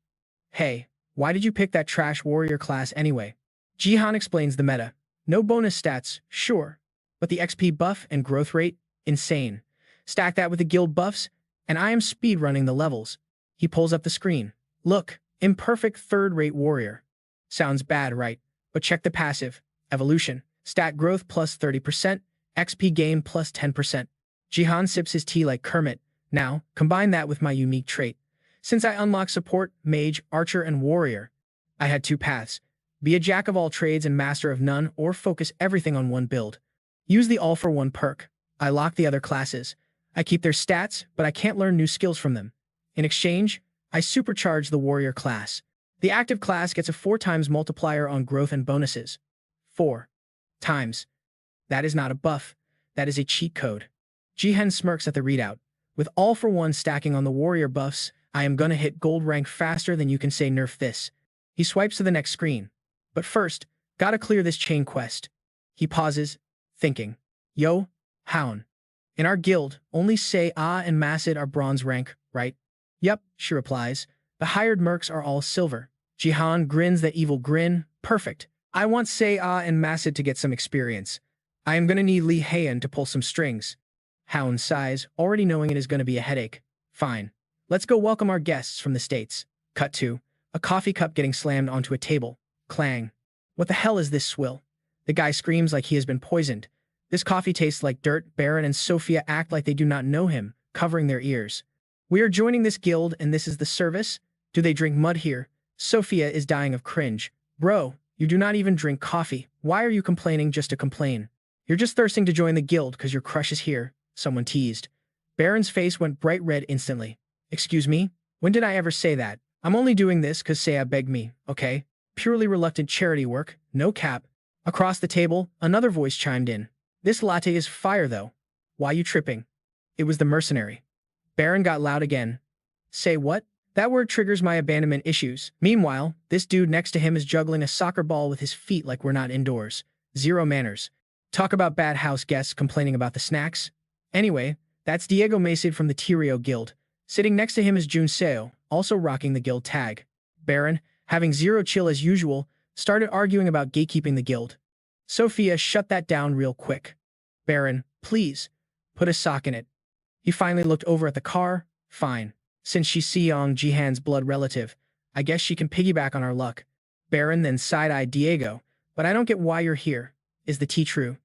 Hey, why did you pick that trash warrior class anyway? Jihan explains the meta. No bonus stats, sure, but the XP buff and growth rate, insane. Stack that with the guild buffs, and I am speedrunning the levels. He pulls up the screen. Look, imperfect third-rate warrior. Sounds bad, right? But check the passive. Evolution. Stat growth plus 30%, XP gain plus 10%. Jihan sips his tea like Kermit. Now, combine that with my unique trait. Since I unlocked support, mage, archer, and warrior, I had two paths. Be a jack of all trades and master of none, or focus everything on one build. Use the all-for-one perk. I lock the other classes. I keep their stats, but I can't learn new skills from them. In exchange, I supercharge the warrior class. The active class gets a 4 times multiplier on growth and bonuses. 4 times. That is not a buff. That is a cheat code. Jihan smirks at the readout. With all-for-one stacking on the warrior buffs, I am gonna hit gold rank faster than you can say nerf this. He swipes to the next screen. But first, gotta clear this chain quest. He pauses, thinking. Yo, Hound. In our guild, only Say and Macid are bronze rank, right? Yep, she replies. The hired mercs are all silver. Jihan grins that evil grin. Perfect. I want Say and Macid to get some experience. I am gonna need Lee Hayan to pull some strings. Hound sighs, already knowing it is gonna be a headache. Fine. Let's go welcome our guests from the States. Cut to a coffee cup getting slammed onto a table. Clang. What the hell is this swill? The guy screams like he has been poisoned. This coffee tastes like dirt. Baron and Sophia act like they do not know him, covering their ears. We are joining this guild and this is the service? Do they drink mud here? Sophia is dying of cringe. Bro, you do not even drink coffee. Why are you complaining just to complain? You're just thirsting to join the guild because your crush is here, someone teased. Baron's face went bright red instantly. Excuse me? When did I ever say that? I'm only doing this because Saya begged me, okay? Purely reluctant charity work, no cap. Across the table, another voice chimed in. This latte is fire though. Why you tripping? It was the mercenary. Baron got loud again. Say what? That word triggers my abandonment issues. Meanwhile, this dude next to him is juggling a soccer ball with his feet like we're not indoors. Zero manners. Talk about bad house guests complaining about the snacks. Anyway, that's Diego Macid from the Tirio Guild. Sitting next to him is Jun Seo, also rocking the guild tag. Baron, having zero chill as usual, started arguing about gatekeeping the guild. Sophia shut that down real quick. Baron, please, put a sock in it. He finally looked over at the car. Fine. Since she's Seong Jihan's blood relative, I guess she can piggyback on our luck. Baron then side-eyed Diego. But I don't get why you're here. Is the tea true?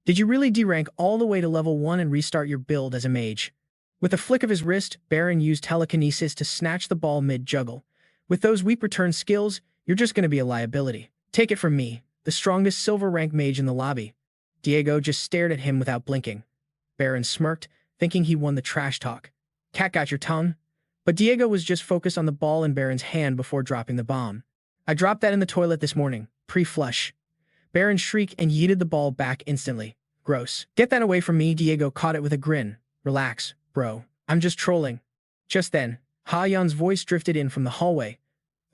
Did you really derank all the way to level 1 and restart your build as a mage? With a flick of his wrist, Baron used telekinesis to snatch the ball mid-juggle. With those weak return skills, you're just going to be a liability. Take it from me, the strongest silver rank mage in the lobby. Diego just stared at him without blinking. Baron smirked, thinking he won the trash talk. Cat got your tongue? But Diego was just focused on the ball in Baron's hand before dropping the bomb. I dropped that in the toilet this morning, pre-flush. Baron shrieked and yeeted the ball back instantly. Gross. Get that away from me, Diego caught it with a grin. Relax, bro. I'm just trolling. Just then, Ha Yun's voice drifted in from the hallway.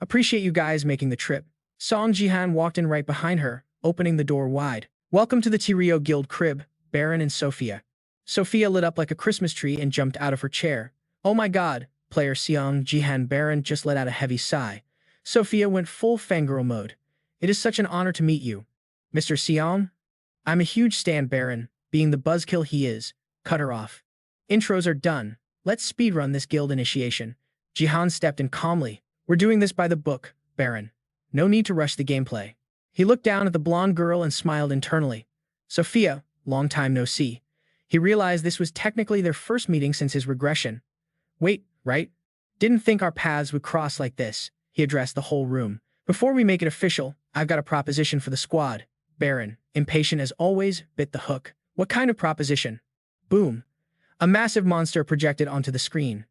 Appreciate you guys making the trip. Song Jihan walked in right behind her, opening the door wide. Welcome to the Tirio Guild crib, Baron and Sophia. Sophia lit up like a Christmas tree and jumped out of her chair. Oh my god, player Seong Jihan. Baron just let out a heavy sigh. Sophia went full fangirl mode. It is such an honor to meet you. Mr. Seong? I'm a huge stan, Baron, being the buzzkill he is. Cut her off. Intros are done. Let's speedrun this guild initiation. Jihan stepped in calmly. We're doing this by the book, Baron. No need to rush the gameplay. He looked down at the blonde girl and smiled internally. Sophia, long time no see. He realized this was technically their first meeting since his regression. Wait, right? Didn't think our paths would cross like this. He addressed the whole room. Before we make it official, I've got a proposition for the squad. Baron, impatient as always, bit the hook. What kind of proposition? Boom. A massive monster projected onto the screen.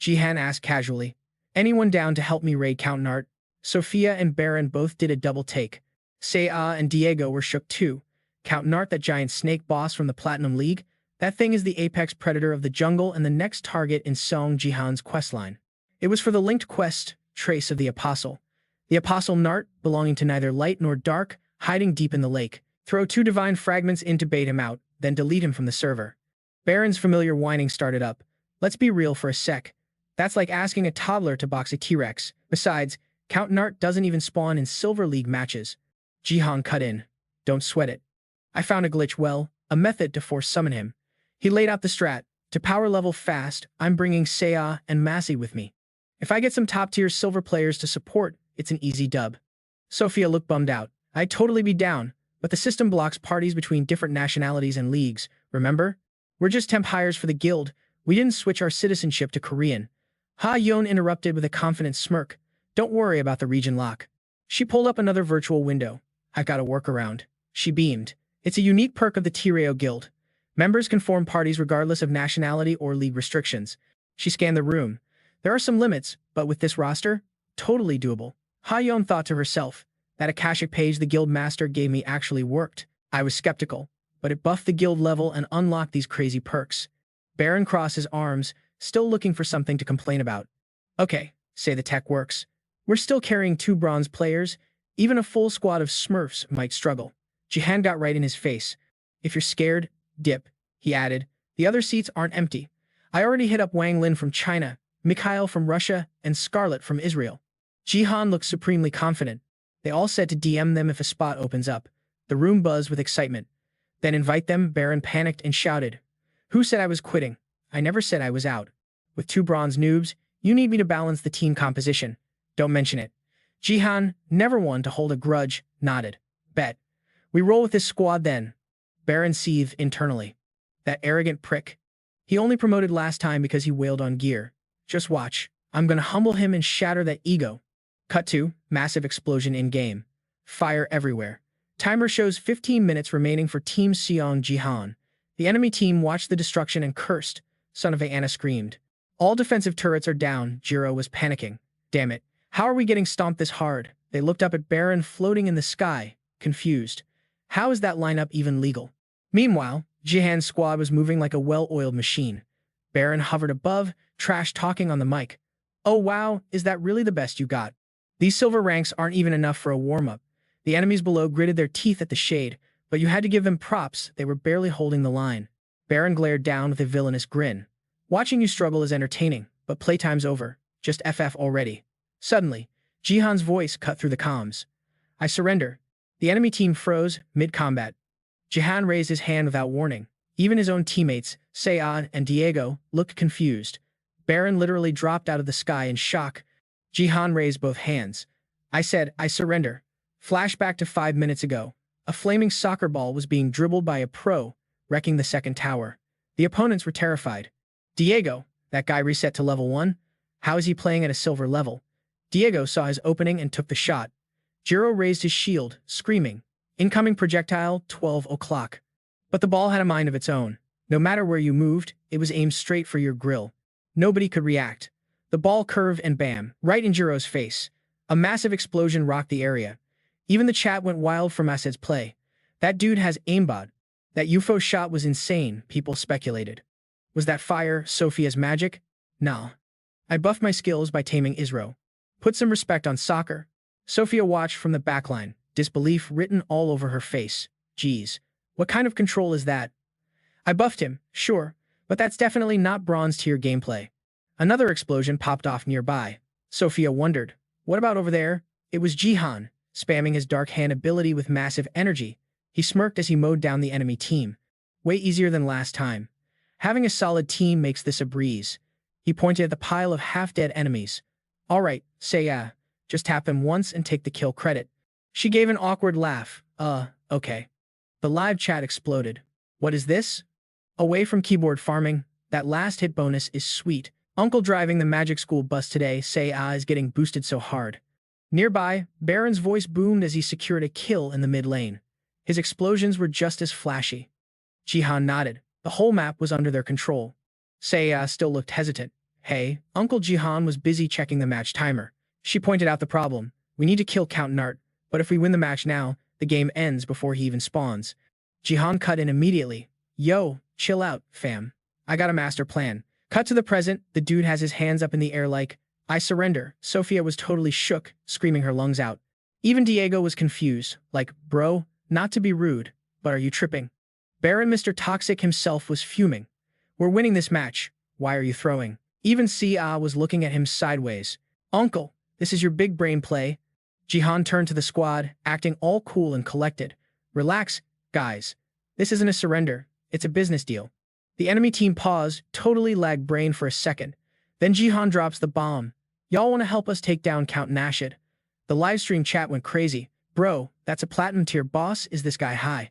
Jihan asked casually. Anyone down to help me raid Count Nart? Sophia and Baron both did a double take. Saya and Diego were shook too. Count Nart, that giant snake boss from the Platinum League? That thing is the apex predator of the jungle and the next target in Song Jihan's questline. It was for the linked quest, Trace of the Apostle. The Apostle Nart, belonging to neither light nor dark, hiding deep in the lake. Throw 2 divine fragments in to bait him out, then delete him from the server. Baron's familiar whining started up. Let's be real for a sec. That's like asking a toddler to box a T-Rex. Besides, Count Nart doesn't even spawn in Silver League matches. Jihan cut in. Don't sweat it. I found a glitch, well, a method to force summon him. He laid out the strat. To power level fast, I'm bringing Seiya and Massey with me. If I get some top-tier silver players to support, it's an easy dub. Sophia looked bummed out. I'd totally be down, but the system blocks parties between different nationalities and leagues, remember? We're just temp hires for the guild. We didn't switch our citizenship to Korean. Ha Yon interrupted with a confident smirk. Don't worry about the region lock. She pulled up another virtual window. I've got a workaround. She beamed. It's a unique perk of the Tireo Guild. Members can form parties regardless of nationality or league restrictions. She scanned the room. There are some limits, but with this roster, totally doable. Ha Yon thought to herself. That Akashic page the guild master gave me actually worked. I was skeptical, but it buffed the guild level and unlocked these crazy perks. Baron crossed his arms, still looking for something to complain about. Okay, say the tech works. We're still carrying 2 bronze players. Even a full squad of Smurfs might struggle. Jihan got right in his face. If you're scared, dip, he added. The other seats aren't empty. I already hit up Wang Lin from China, Mikhail from Russia, and Scarlet from Israel. Jihan looked supremely confident. They all said to DM them if a spot opens up. The room buzzed with excitement. Then invite them, Baron panicked and shouted. Who said I was quitting? I never said I was out. With 2 bronze noobs, you need me to balance the team composition. Don't mention it. Jihan, never one to hold a grudge, nodded. Bet. We roll with this squad then. Baron seethed internally. That arrogant prick. He only promoted last time because he wailed on gear. Just watch. I'm gonna humble him and shatter that ego. Cut to, massive explosion in-game. Fire everywhere. Timer shows 15 minutes remaining for Team Seong Jihan. The enemy team watched the destruction and cursed. Son of a Anna screamed. All defensive turrets are down, Jiro was panicking. Damn it. How are we getting stomped this hard? They looked up at Baron floating in the sky, confused. How is that lineup even legal? Meanwhile, Jihan's squad was moving like a well-oiled machine. Baron hovered above, trash-talking on the mic. Oh wow, is that really the best you got? These silver ranks aren't even enough for a warm-up. The enemies below gritted their teeth at the shade, but you had to give them props, they were barely holding the line. Baron glared down with a villainous grin. Watching you struggle is entertaining, but playtime's over. Just FF already. Suddenly, Jihan's voice cut through the comms. I surrender. The enemy team froze, mid-combat. Jihan raised his hand without warning. Even his own teammates, Seiya and Diego, looked confused. Baron literally dropped out of the sky in shock. Jihan raised both hands. I said, I surrender. Flashback to 5 minutes ago. A flaming soccer ball was being dribbled by a pro, wrecking the second tower. The opponents were terrified. Diego, that guy reset to level 1? How is he playing at a silver level? Diego saw his opening and took the shot. Jiro raised his shield, screaming. Incoming projectile, 12 o'clock. But the ball had a mind of its own. No matter where you moved, it was aimed straight for your grill. Nobody could react. The ball curved and bam, right in Jiro's face. A massive explosion rocked the area. Even the chat went wild from Asad's play. That dude has aimbot. That UFO shot was insane, people speculated. Was that fire Sophia's magic? Nah. I buffed my skills by taming Isro. Put some respect on soccer. Sophia watched from the backline, disbelief written all over her face. Geez, what kind of control is that? I buffed him, sure, but that's definitely not bronze tier gameplay. Another explosion popped off nearby. Sophia wondered, what about over there? It was Jihan, spamming his dark hand ability with massive energy. He smirked as he mowed down the enemy team. Way easier than last time. Having a solid team makes this a breeze. He pointed at the pile of half-dead enemies. All right, Seiya. Just tap them once and take the kill credit. She gave an awkward laugh. Okay. The live chat exploded. What is this? Away from keyboard farming, that last hit bonus is sweet. Uncle driving the magic school bus today, Seiya is getting boosted so hard. Nearby, Baron's voice boomed as he secured a kill in the mid lane. His explosions were just as flashy. Jihan nodded. The whole map was under their control. Seiya still looked hesitant. Hey, Uncle Jihan was busy checking the match timer. She pointed out the problem. We need to kill Count Nart, but if we win the match now, the game ends before he even spawns. Jihan cut in immediately. Yo, chill out, fam. I got a master plan. Cut to the present, the dude has his hands up in the air like, I surrender. Sophia was totally shook, screaming her lungs out. Even Diego was confused, like, bro, not to be rude, but are you tripping? Baron Mr. Toxic himself was fuming. We're winning this match. Why are you throwing? Even Sia was looking at him sideways. Uncle, this is your big brain play. Jihan turned to the squad, acting all cool and collected. Relax, guys. This isn't a surrender. It's a business deal. The enemy team paused, totally lagged brain for a second. Then Jihan drops the bomb. Y'all want to help us take down Count Nashid? The livestream chat went crazy. Bro, that's a platinum tier boss. Is this guy high?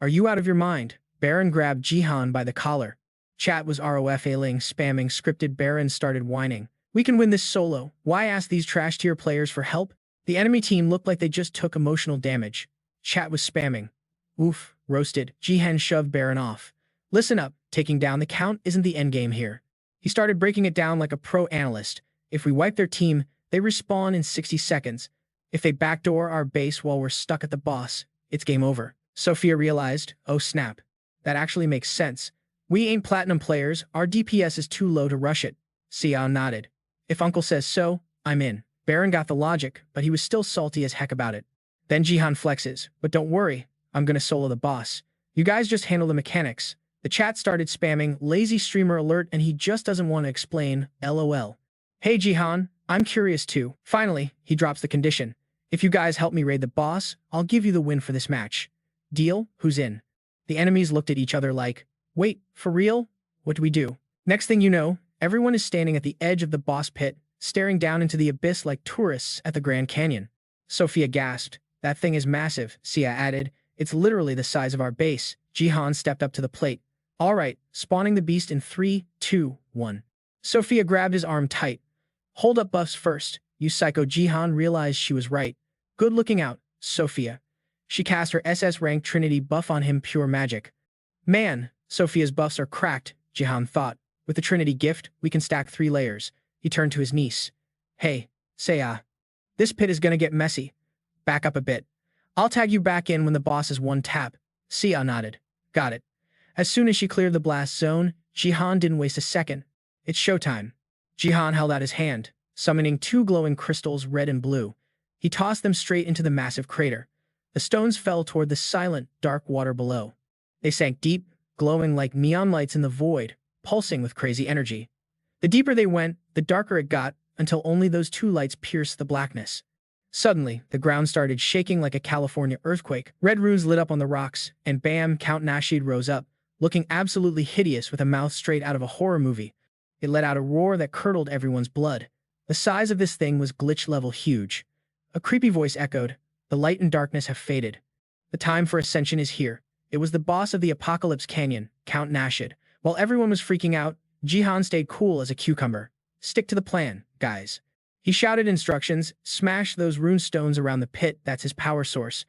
Are you out of your mind? Baron grabbed Jihan by the collar. Chat was ROFAling, spamming scripted. Baron started whining. We can win this solo. Why ask these trash tier players for help? The enemy team looked like they just took emotional damage. Chat was spamming. Oof, roasted. Jihan shoved Baron off. Listen up, taking down the Count isn't the endgame here. He started breaking it down like a pro analyst. If we wipe their team, they respawn in 60 seconds. If they backdoor our base while we're stuck at the boss, it's game over. Sophia realized, oh snap. That actually makes sense. We ain't platinum players, our DPS is too low to rush it. Sia nodded. If Uncle says so, I'm in. Baron got the logic, but he was still salty as heck about it. Then Jihan flexes, but don't worry, I'm gonna solo the boss. You guys just handle the mechanics. The chat started spamming, lazy streamer alert, and he just doesn't want to explain, LOL. Hey Jihan, I'm curious too. Finally, he drops the condition. If you guys help me raid the boss, I'll give you the win for this match. Deal? Who's in? The enemies looked at each other like, wait, for real? What do we do? Next thing you know, everyone is standing at the edge of the boss pit, staring down into the abyss like tourists at the Grand Canyon. Sophia gasped. That thing is massive, Sia added. It's literally the size of our base. Jihan stepped up to the plate. All right, spawning the beast in 3, 2, 1. Sophia grabbed his arm tight. Hold up buffs first. You psycho. Jihan realized she was right. Good looking out, Sophia. She cast her SS rank Trinity buff on him, pure magic. Man, Sophia's buffs are cracked, Jihan thought. With the Trinity gift, we can stack 3 layers. He turned to his niece. Hey, Saya. This pit is gonna get messy. Back up a bit. I'll tag you back in when the boss is one tap. Sia nodded. Got it. As soon as she cleared the blast zone, Jihan didn't waste a second. It's showtime. Jihan held out his hand, summoning 2 glowing crystals, red and blue. He tossed them straight into the massive crater. The stones fell toward the silent, dark water below. They sank deep, glowing like neon lights in the void, pulsing with crazy energy. The deeper they went, the darker it got, until only those 2 lights pierced the blackness. Suddenly, the ground started shaking like a California earthquake. Red runes lit up on the rocks, and bam, Count Nashid rose up, looking absolutely hideous with a mouth straight out of a horror movie. It let out a roar that curdled everyone's blood. The size of this thing was glitch-level huge. A creepy voice echoed, the light and darkness have faded. The time for ascension is here. It was the boss of the Apocalypse Canyon, Count Nashid. While everyone was freaking out, Jihan stayed cool as a cucumber. Stick to the plan, guys. He shouted instructions, smash those rune stones around the pit, that's his power source.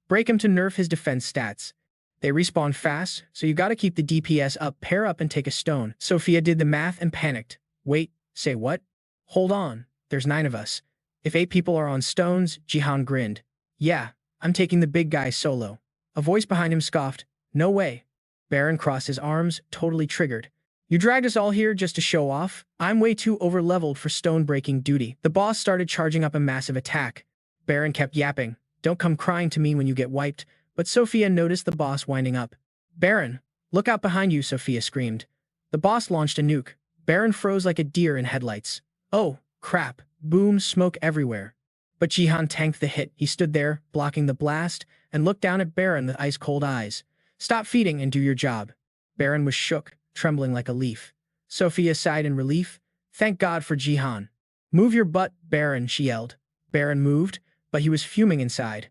Break him to nerf his defense stats. They respawn fast, so you gotta keep the DPS up, pair up and take a stone. Sophia did the math and panicked. Wait, say what? Hold on, there's 9 of us. If 8 people are on stones, Jihan grinned. Yeah, I'm taking the big guy solo. A voice behind him scoffed. No way. Baron crossed his arms, totally triggered. You dragged us all here just to show off? I'm way too over-leveled for stone-breaking duty. The boss started charging up a massive attack. Baron kept yapping. Don't come crying to me when you get wiped. But Sophia noticed the boss winding up. Baron, look out behind you, Sophia screamed. The boss launched a nuke. Baron froze like a deer in headlights. Oh, crap. Boom, smoke everywhere. But Jihan tanked the hit. He stood there, blocking the blast, and looked down at Baron with ice-cold eyes. Stop feeding and do your job. Baron was shook, trembling like a leaf. Sophia sighed in relief. Thank God for Jihan. Move your butt, Baron, she yelled. Baron moved, but he was fuming inside.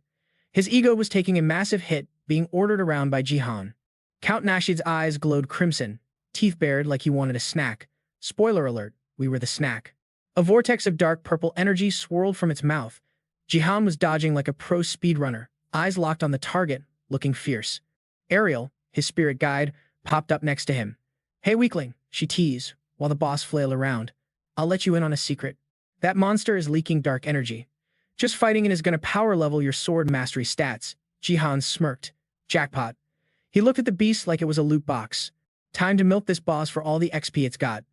His ego was taking a massive hit, being ordered around by Jihan. Count Nashid's eyes glowed crimson, teeth bared like he wanted a snack. Spoiler alert, we were the snack. A vortex of dark purple energy swirled from its mouth. Jihan was dodging like a pro speedrunner, eyes locked on the target, looking fierce. Ariel, his spirit guide, popped up next to him. Hey weakling, she teased, while the boss flailed around. I'll let you in on a secret. That monster is leaking dark energy. Just fighting it is gonna power level your sword mastery stats. Jihan smirked. Jackpot. He looked at the beast like it was a loot box. Time to milk this boss for all the XP it's got.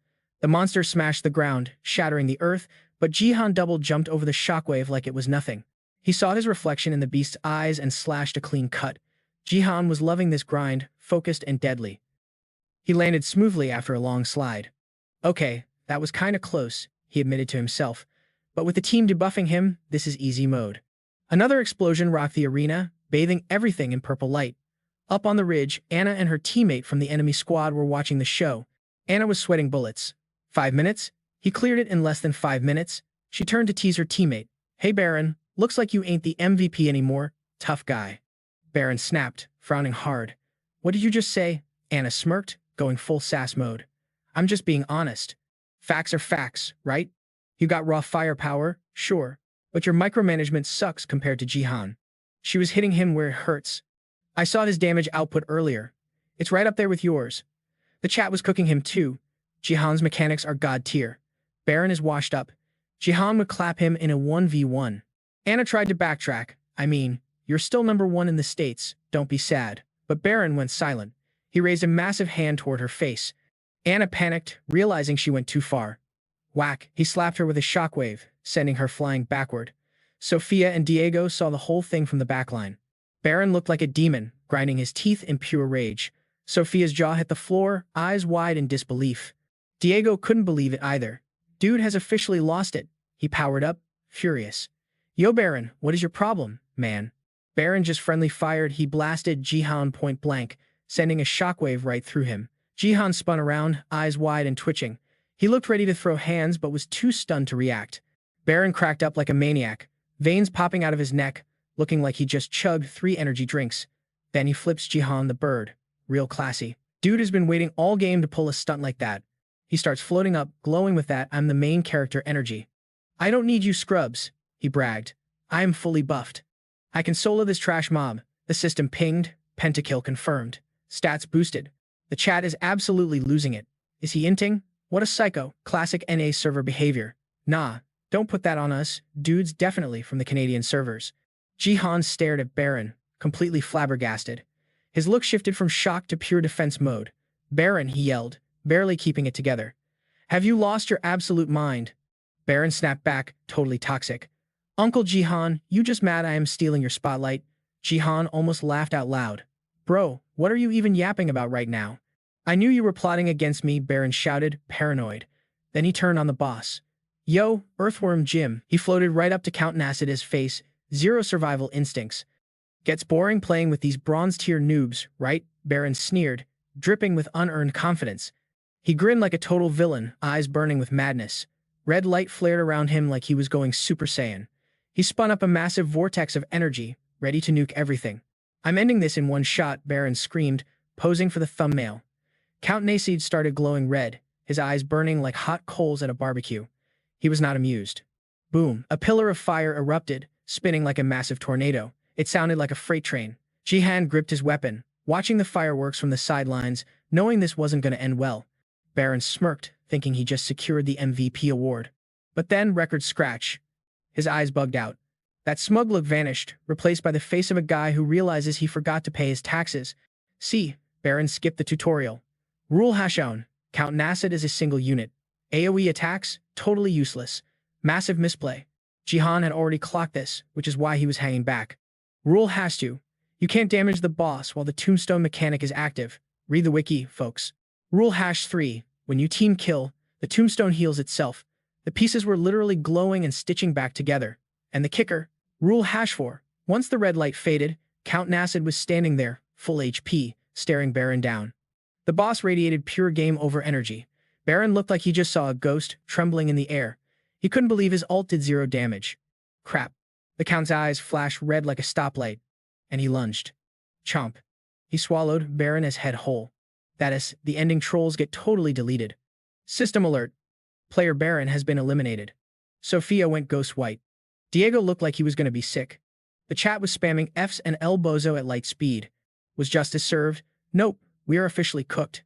The monster smashed the ground, shattering the earth, but Jihan double jumped over the shockwave like it was nothing. He saw his reflection in the beast's eyes and slashed a clean cut. Jihan was loving this grind, focused and deadly. He landed smoothly after a long slide. Okay, that was kinda close, he admitted to himself. But with the team debuffing him, this is easy mode. Another explosion rocked the arena, bathing everything in purple light. Up on the ridge, Anna and her teammate from the enemy squad were watching the show. Anna was sweating bullets. 5 minutes? He cleared it in less than 5 minutes. She turned to tease her teammate. Hey Baron, looks like you ain't the MVP anymore, tough guy. Baron snapped, frowning hard. What did you just say? Anna smirked, going full sass mode. I'm just being honest. Facts are facts, right? You got raw firepower, sure, but your micromanagement sucks compared to Jihan. She was hitting him where it hurts. I saw his damage output earlier. It's right up there with yours. The chat was cooking him too. Jihan's mechanics are god tier. Baron is washed up. Jihan would clap him in a 1v1. Anna tried to backtrack. I mean, you're still #1 in the States, don't be sad. But Baron went silent. He raised a massive hand toward her face. Anna panicked, realizing she went too far. Whack, he slapped her with a shockwave, sending her flying backward. Sophia and Diego saw the whole thing from the backline. Baron looked like a demon, grinding his teeth in pure rage. Sophia's jaw hit the floor, eyes wide in disbelief. Diego couldn't believe it either. Dude has officially lost it. He powered up, furious. Yo Baron, what is your problem, man? Baron just friendly fired. He blasted Jihan point blank, sending a shockwave right through him. Jihan spun around, eyes wide and twitching. He looked ready to throw hands but was too stunned to react. Baron cracked up like a maniac, veins popping out of his neck, looking like he just chugged 3 energy drinks. Then he flips Jihan the bird. Real classy. Dude has been waiting all game to pull a stunt like that. He starts floating up, glowing with that I'm the main character energy. I don't need you scrubs, he bragged. I am fully buffed. I can solo this trash mob. The system pinged, pentakill confirmed. Stats boosted. The chat is absolutely losing it. Is he inting? What a psycho. Classic NA server behavior. Nah, don't put that on us. Dude's definitely from the Canadian servers. Jihan stared at Baron, completely flabbergasted. His look shifted from shock to pure defense mode. Baron, he yelled, barely keeping it together. Have you lost your absolute mind? Baron snapped back, totally toxic. Uncle Jihan, you just mad I am stealing your spotlight? Jihan almost laughed out loud. Bro, what are you even yapping about right now? I knew you were plotting against me, Baron shouted, paranoid. Then he turned on the boss. Yo, Earthworm Jim. He floated right up to Count Nacida's face. Zero survival instincts. Gets boring playing with these bronze-tier noobs, right? Baron sneered, dripping with unearned confidence. He grinned like a total villain, eyes burning with madness. Red light flared around him like he was going Super Saiyan. He spun up a massive vortex of energy, ready to nuke everything. I'm ending this in one shot, Baron screamed, posing for the thumbnail. Count Nacid started glowing red, his eyes burning like hot coals at a barbecue. He was not amused. Boom, a pillar of fire erupted, spinning like a massive tornado. It sounded like a freight train. Jihan gripped his weapon, watching the fireworks from the sidelines, knowing this wasn't going to end well. Baron smirked, thinking he just secured the MVP award. But then, record scratch. His eyes bugged out. That smug look vanished, replaced by the face of a guy who realizes he forgot to pay his taxes. See, Baron skipped the tutorial. Rule Hashdown. Count Nacid is a single unit. AoE attacks, totally useless. Massive misplay. Jihan had already clocked this, which is why he was hanging back. Rule Hashtu. You can't damage the boss while the tombstone mechanic is active. Read the wiki, folks. Rule #3. When you team kill, the tombstone heals itself. The pieces were literally glowing and stitching back together. And the kicker, Rule #4. Once the red light faded, Count Nacid was standing there, full HP, staring Baron down. The boss radiated pure game over energy. Baron looked like he just saw a ghost, trembling in the air. He couldn't believe his ult did 0 damage. Crap. The Count's eyes flashed red like a stoplight. And he lunged. Chomp. He swallowed Baron's head whole. That is, the ending trolls get totally deleted. System alert. Player Baron has been eliminated. Sophia went ghost white. Diego looked like he was going to be sick. The chat was spamming Fs and El Bozo at light speed. Was justice served? Nope, we are officially cooked.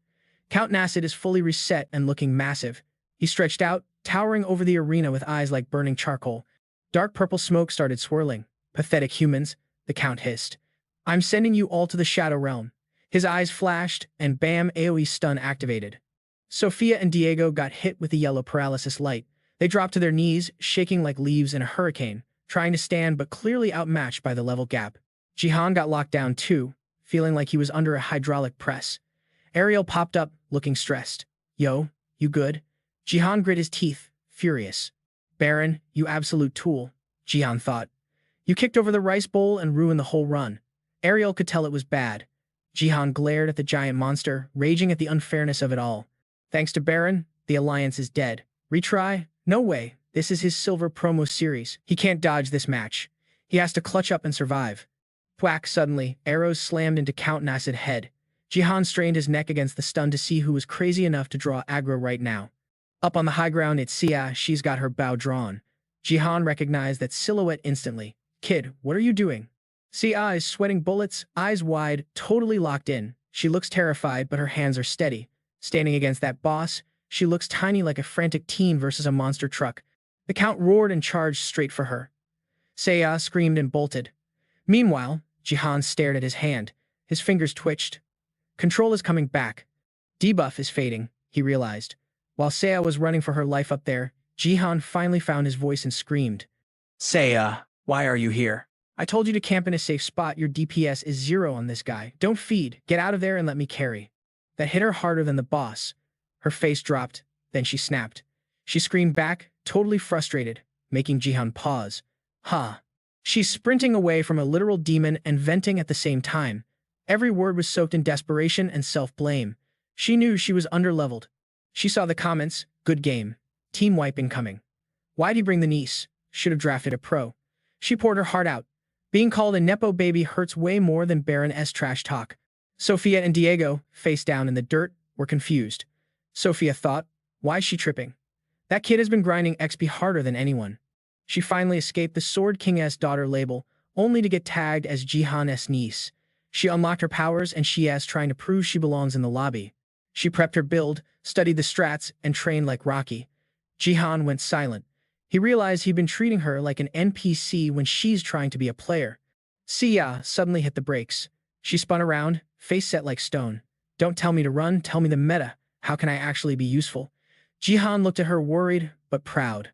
Count Nacid is fully reset and looking massive. He stretched out, towering over the arena with eyes like burning charcoal. Dark purple smoke started swirling. Pathetic humans, the Count hissed. I'm sending you all to the Shadow Realm. His eyes flashed, and bam, AoE stun activated. Sophia and Diego got hit with the yellow paralysis light. They dropped to their knees, shaking like leaves in a hurricane, trying to stand but clearly outmatched by the level gap. Jihan got locked down too, feeling like he was under a hydraulic press. Ariel popped up, looking stressed. Yo, you good? Jihan grit his teeth, furious. Baron, you absolute tool, Jihan thought. You kicked over the rice bowl and ruined the whole run. Ariel could tell it was bad. Jihan glared at the giant monster, raging at the unfairness of it all. Thanks to Baron, the alliance is dead. Retry? No way. This is his silver promo series. He can't dodge this match. He has to clutch up and survive. Thwack, suddenly, arrows slammed into Count Nasid's head. Jihan strained his neck against the stun to see who was crazy enough to draw aggro right now. Up on the high ground, it's Sia. She's got her bow drawn. Jihan recognized that silhouette instantly. Kid, what are you doing? Sia is sweating bullets, eyes wide, totally locked in. She looks terrified, but her hands are steady. Standing against that boss, she looks tiny like a frantic teen versus a monster truck. The Count roared and charged straight for her. Sia screamed and bolted. Meanwhile, Jihan stared at his hand. His fingers twitched. Control is coming back. Debuff is fading, he realized. While Sia was running for her life up there, Jihan finally found his voice and screamed. Sia, why are you here? I told you to camp in a safe spot. Your DPS is 0 on this guy. Don't feed. Get out of there and let me carry. That hit her harder than the boss. Her face dropped, then she snapped. She screamed back, totally frustrated, making Jihan pause. Huh. She's sprinting away from a literal demon and venting at the same time. Every word was soaked in desperation and self-blame. She knew she was underleveled. She saw the comments, good game. Team wipe incoming. Why'd he bring the niece? Should have drafted a pro. She poured her heart out. Being called a Nepo baby hurts way more than Baron S trash talk. Sophia and Diego, face down in the dirt, were confused. Sophia thought, why is she tripping? That kid has been grinding XP harder than anyone. She finally escaped the Sword King's daughter label, only to get tagged as Jihan's niece. She unlocked her powers and she is trying to prove she belongs in the lobby. She prepped her build, studied the strats, and trained like Rocky. Jihan went silent. He realized he'd been treating her like an NPC when she's trying to be a player. Sia suddenly hit the brakes. She spun around, face set like stone. Don't tell me to run, tell me the meta. How can I actually be useful? Jihan looked at her worried, but proud.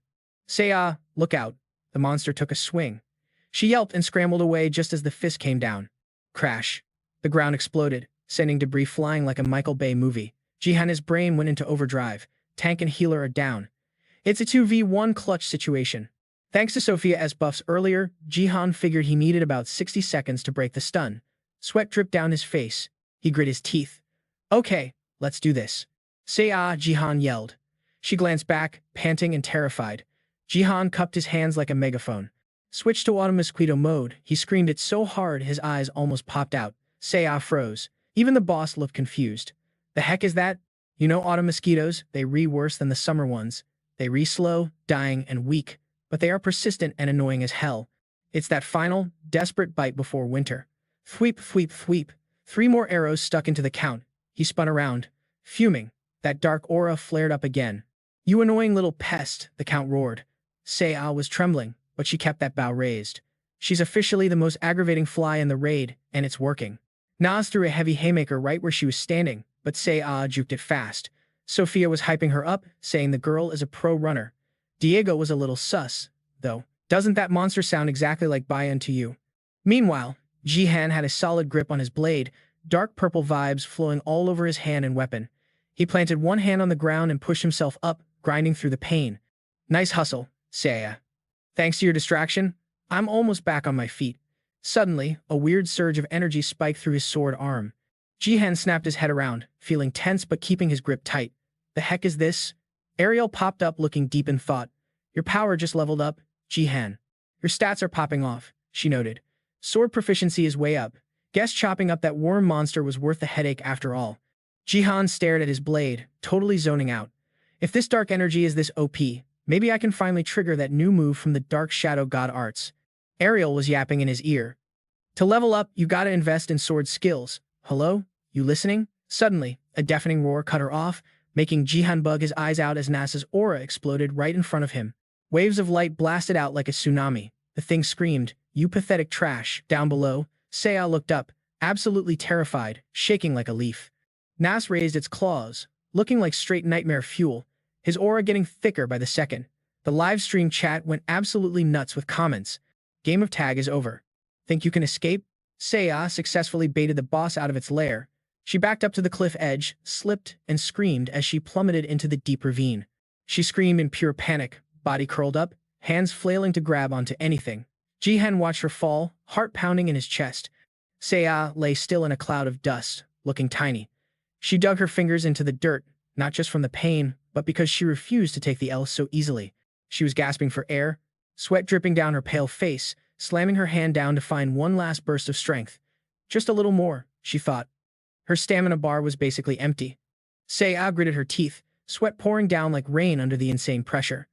Sia, look out. The monster took a swing. She yelped and scrambled away just as the fist came down. Crash. The ground exploded, sending debris flying like a Michael Bay movie. Jihan's brain went into overdrive. Tank and healer are down. It's a 2v1 clutch situation. Thanks to Sophia's buffs earlier, Jihan figured he needed about 60 seconds to break the stun. Sweat dripped down his face. He grit his teeth. Okay, let's do this. Say ah, Jihan yelled. She glanced back, panting and terrified. Jihan cupped his hands like a megaphone. Switched to auto mosquito mode. He screamed it so hard his eyes almost popped out. Saya froze. Even the boss looked confused. The heck is that? You know auto mosquitoes, they worse than the summer ones. They slow, dying, and weak, but they are persistent and annoying as hell. It's that final, desperate bite before winter. Thweep, thweep, thweep. 3 more arrows stuck into the Count. He spun around, fuming. That dark aura flared up again. You annoying little pest, the Count roared. Saya was trembling, but she kept that bow raised. She's officially the most aggravating fly in the raid, and it's working. Nas threw a heavy haymaker right where she was standing, but Saya juked it fast. Sophia was hyping her up, saying the girl is a pro runner. Diego was a little sus, though. Doesn't that monster sound exactly like Bayan to you? Meanwhile, Jihan had a solid grip on his blade, dark purple vibes flowing all over his hand and weapon. He planted one hand on the ground and pushed himself up, grinding through the pain. Nice hustle, Saya. Thanks to your distraction, I'm almost back on my feet. Suddenly, a weird surge of energy spiked through his sword arm. Jihan snapped his head around, feeling tense but keeping his grip tight. The heck is this? Ariel popped up looking deep in thought. Your power just leveled up, Jihan. Your stats are popping off, she noted. Sword proficiency is way up. Guess chopping up that worm monster was worth the headache after all. Jihan stared at his blade, totally zoning out. If this dark energy is this OP, maybe I can finally trigger that new move from the Dark Shadow God arts. Ariel was yapping in his ear. To level up, you gotta invest in sword skills. Hello? You listening? Suddenly, a deafening roar cut her off, making Jihan bug his eyes out as NASA's aura exploded right in front of him. Waves of light blasted out like a tsunami. The thing screamed, "You pathetic trash." Down below, Saya looked up, absolutely terrified, shaking like a leaf. Nas raised its claws, looking like straight nightmare fuel, his aura getting thicker by the second. The live stream chat went absolutely nuts with comments. Game of tag is over. Think you can escape? Saya successfully baited the boss out of its lair. She backed up to the cliff edge, slipped, and screamed as she plummeted into the deep ravine. She screamed in pure panic, body curled up, hands flailing to grab onto anything. Jihan watched her fall, heart pounding in his chest. Seiya lay still in a cloud of dust, looking tiny. She dug her fingers into the dirt, not just from the pain, but because she refused to take the L so easily. She was gasping for air, sweat dripping down her pale face, slamming her hand down to find one last burst of strength. Just a little more, she thought. Her stamina bar was basically empty. Seiya gritted her teeth, sweat pouring down like rain under the insane pressure.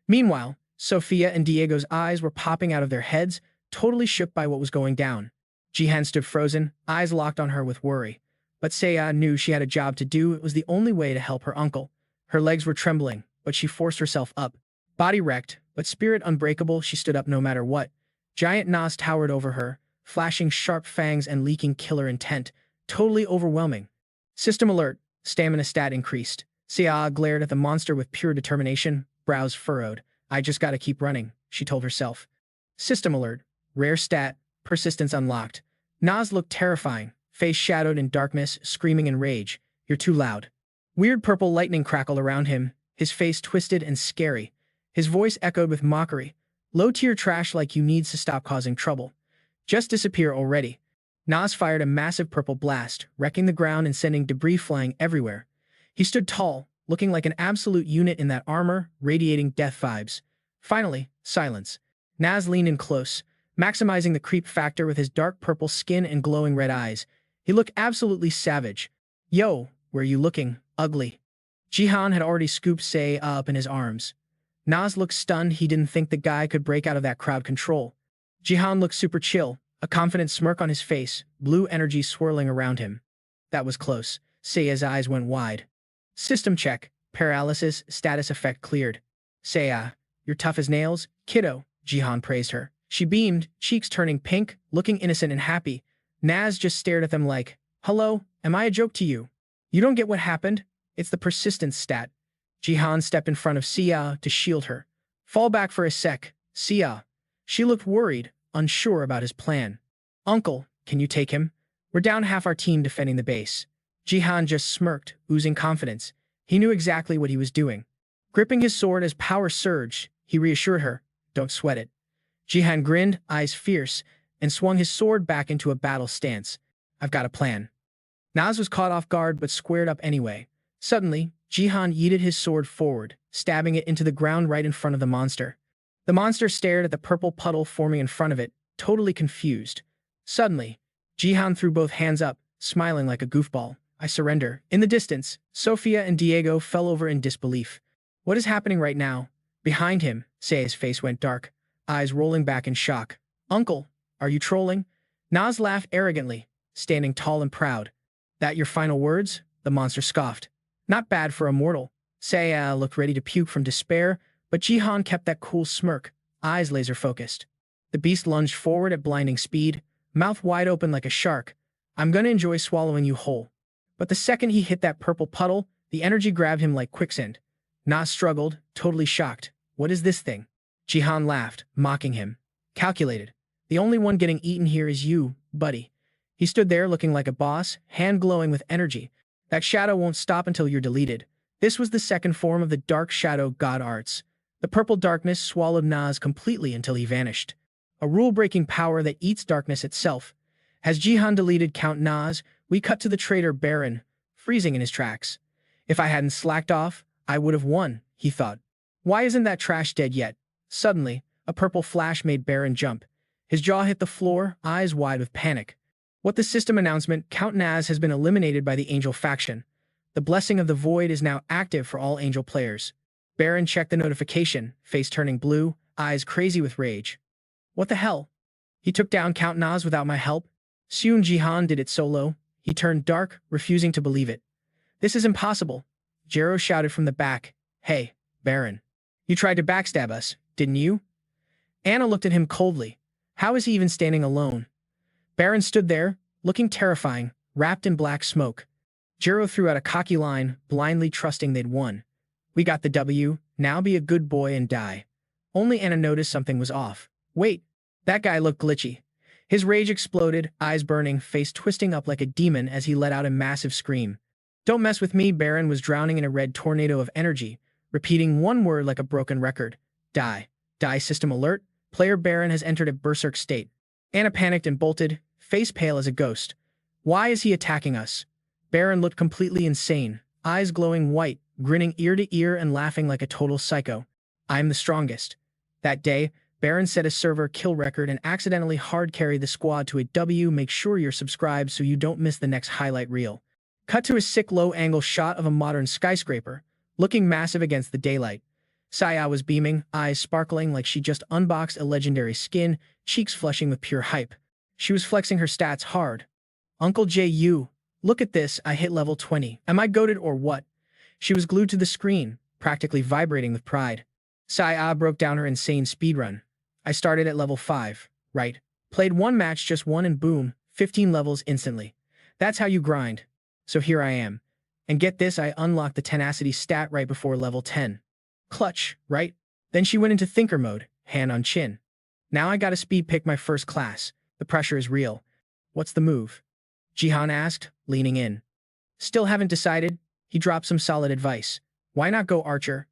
Meanwhile, Sophia and Diego's eyes were popping out of their heads, totally shook by what was going down. Jihan stood frozen, eyes locked on her with worry. But Seiya knew she had a job to do. It was the only way to help her uncle. Her legs were trembling, but she forced herself up. Body wrecked, but spirit unbreakable, she stood up no matter what. Giant Nas towered over her, flashing sharp fangs and leaking killer intent. Totally overwhelming. System alert. Stamina stat increased. Seiya glared at the monster with pure determination, brows furrowed. I just gotta keep running, she told herself. System alert. Rare stat. Persistence unlocked. Nas looked terrifying, face shadowed in darkness, screaming in rage. You're too loud. Weird purple lightning crackled around him, his face twisted and scary. His voice echoed with mockery. Low-tier trash like you needs to stop causing trouble. Just disappear already. Nas fired a massive purple blast, wrecking the ground and sending debris flying everywhere. He stood tall, looking like an absolute unit in that armor, radiating death vibes. Finally, silence. Nas leaned in close, maximizing the creep factor with his dark purple skin and glowing red eyes. He looked absolutely savage. Yo, where you looking, ugly? Jihan had already scooped Seiya up in his arms. Nas looked stunned. He didn't think the guy could break out of that crowd control. Jihan looked super chill, a confident smirk on his face, blue energy swirling around him. That was close. Seiya's eyes went wide. System check. Paralysis status effect cleared. Seiya, you're tough as nails, kiddo, Jihan praised her. She beamed, cheeks turning pink, looking innocent and happy. Nas just stared at them like, hello, am I a joke to you? You don't get what happened? It's the persistence stat. Jihan stepped in front of Seiya to shield her. Fall back for a sec, Seiya. She looked worried, unsure about his plan. Uncle, can you take him? We're down half our team defending the base. Jihan just smirked, oozing confidence. He knew exactly what he was doing. Gripping his sword as power surged, he reassured her, don't sweat it. Jihan grinned, eyes fierce, and swung his sword back into a battle stance. I've got a plan. Nas was caught off guard but squared up anyway. Suddenly, Jihan yeeted his sword forward, stabbing it into the ground right in front of the monster. The monster stared at the purple puddle forming in front of it, totally confused. Suddenly, Jihan threw both hands up, smiling like a goofball. I surrender. In the distance, Sophia and Diego fell over in disbelief. What is happening right now? Behind him, Seiya's face went dark, eyes rolling back in shock. Uncle, are you trolling? Nas laughed arrogantly, standing tall and proud. That your final words? The monster scoffed. Not bad for a mortal. Seiya looked ready to puke from despair, but Jihan kept that cool smirk, eyes laser-focused. The beast lunged forward at blinding speed, mouth wide open like a shark. I'm gonna enjoy swallowing you whole. But the second he hit that purple puddle, the energy grabbed him like quicksand. Nas struggled, totally shocked. What is this thing? Jihan laughed, mocking him. Calculated. The only one getting eaten here is you, buddy. He stood there looking like a boss, hand glowing with energy. That shadow won't stop until you're deleted. This was the second form of the dark shadow god arts. The purple darkness swallowed Nas completely until he vanished. A rule-breaking power that eats darkness itself. As Jihan deleted Count Nas, we cut to the traitor Baron, freezing in his tracks. If I hadn't slacked off, I would have won, he thought. Why isn't that trash dead yet? Suddenly, a purple flash made Baron jump. His jaw hit the floor, eyes wide with panic. What the system announcement, Count Nas has been eliminated by the Angel faction. The Blessing of the Void is now active for all Angel players. Baron checked the notification, face turning blue, eyes crazy with rage. What the hell? He took down Count Nas without my help? Soon Jihan did it solo. He turned dark, refusing to believe it. This is impossible. Jero shouted from the back. Hey, Baron. You tried to backstab us, didn't you? Anna looked at him coldly. How is he even standing alone? Baron stood there, looking terrifying, wrapped in black smoke. Jero threw out a cocky line, blindly trusting they'd won. We got the W, now be a good boy and die. Only Anna noticed something was off. Wait, that guy looked glitchy. His rage exploded, eyes burning, face twisting up like a demon as he let out a massive scream. Don't mess with me, Baron was drowning in a red tornado of energy, repeating one word like a broken record. Die. Die system alert. Player Baron has entered a berserk state. Anna panicked and bolted, face pale as a ghost. Why is he attacking us? Baron looked completely insane, eyes glowing white, grinning ear to ear and laughing like a total psycho. I'm the strongest. That day, Baron set a server kill record and accidentally hard carried the squad to a W. Make sure you're subscribed so you don't miss the next highlight reel. Cut to a sick low-angle shot of a modern skyscraper, looking massive against the daylight. Saya was beaming, eyes sparkling like she just unboxed a legendary skin, cheeks flushing with pure hype. She was flexing her stats hard. Uncle J.U., look at this, I hit level 20. Am I goated or what? She was glued to the screen, practically vibrating with pride. Saya broke down her insane speedrun. I started at level 5, right? Played one match, just one, and boom, 15 levels instantly. That's how you grind. So here I am. And get this, I unlocked the tenacity stat right before level 10. Clutch, right? Then she went into thinker mode, hand on chin. Now I gotta speed pick my first class. The pressure is real. What's the move? Jihan asked, leaning in. Still haven't decided? He dropped some solid advice. Why not go archer?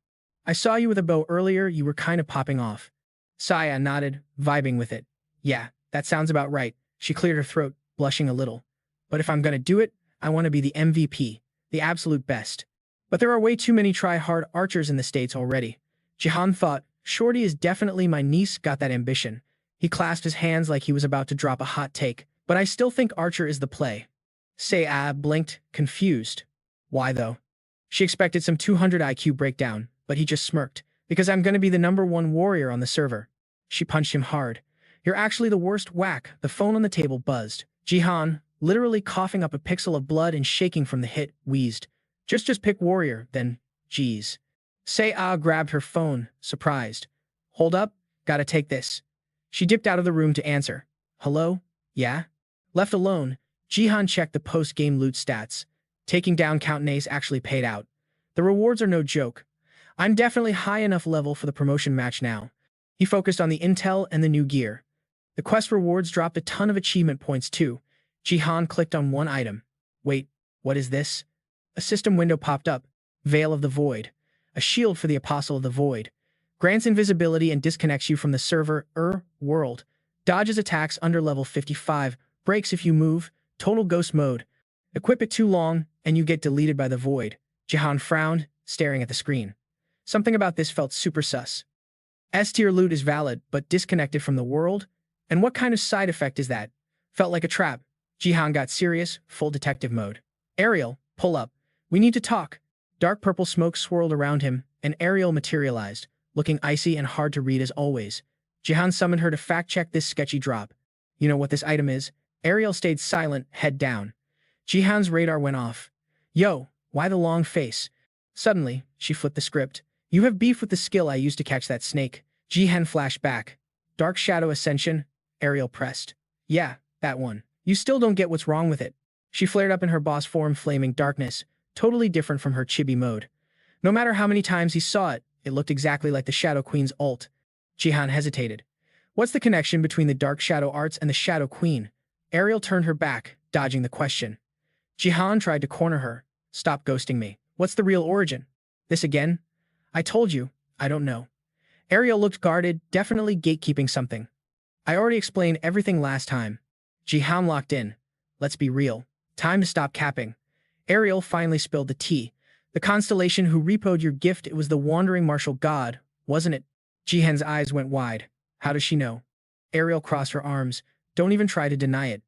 I saw you with a bow earlier, you were kind of popping off. Saya nodded, vibing with it. Yeah, that sounds about right. She cleared her throat, blushing a little. But if I'm gonna do it, I want to be the MVP, the absolute best. But there are way too many try-hard archers in the States already. Jihan thought, Shorty is definitely my niece, got that ambition. He clasped his hands like he was about to drop a hot take. But I still think archer is the play. Saya blinked, confused. Why though? She expected some 200 IQ breakdown, but he just smirked. Because I'm gonna be the #1 warrior on the server. She punched him hard. You're actually the worst. Whack. The phone on the table buzzed. Jihan, literally coughing up a pixel of blood and shaking from the hit, wheezed. Just pick warrior, then, geez. Saya grabbed her phone, surprised. Hold up, gotta take this. She dipped out of the room to answer. Hello? Yeah? Left alone, Jihan checked the post-game loot stats. Taking down Count Nace actually paid out. The rewards are no joke. I'm definitely high enough level for the promotion match now. He focused on the intel and the new gear. The quest rewards dropped a ton of achievement points too. Jihan clicked on one item. Wait, what is this? A system window popped up. Veil of the Void. A shield for the Apostle of the Void. Grants invisibility and disconnects you from the server, world. Dodges attacks under level 55. Breaks if you move. Total ghost mode. Equip it too long, and you get deleted by the Void. Jihan frowned, staring at the screen. Something about this felt super sus. S-tier loot is valid, but disconnected from the world? And what kind of side effect is that? Felt like a trap. Jihan got serious, full detective mode. Ariel, pull up. We need to talk. Dark purple smoke swirled around him, and Ariel materialized, looking icy and hard to read as always. Jihan summoned her to fact-check this sketchy drop. You know what this item is? Ariel stayed silent, head down. Jihan's radar went off. Yo, why the long face? Suddenly, she flipped the script. You have beef with the skill I used to catch that snake. Jihan flashed back. Dark Shadow Ascension? Ariel pressed. Yeah, that one. You still don't get what's wrong with it. She flared up in her boss form, flaming darkness, totally different from her chibi mode. No matter how many times he saw it, it looked exactly like the Shadow Queen's ult. Jihan hesitated. What's the connection between the Dark Shadow arts and the Shadow Queen? Ariel turned her back, dodging the question. Jihan tried to corner her. Stop ghosting me. What's the real origin? This again? I told you, I don't know. Ariel looked guarded, definitely gatekeeping something. I already explained everything last time. Jihan locked in. Let's be real. Time to stop capping. Ariel finally spilled the tea. The constellation who repoed your gift, it was the wandering martial god, wasn't it? Jihan's eyes went wide. How does she know? Ariel crossed her arms. Don't even try to deny it.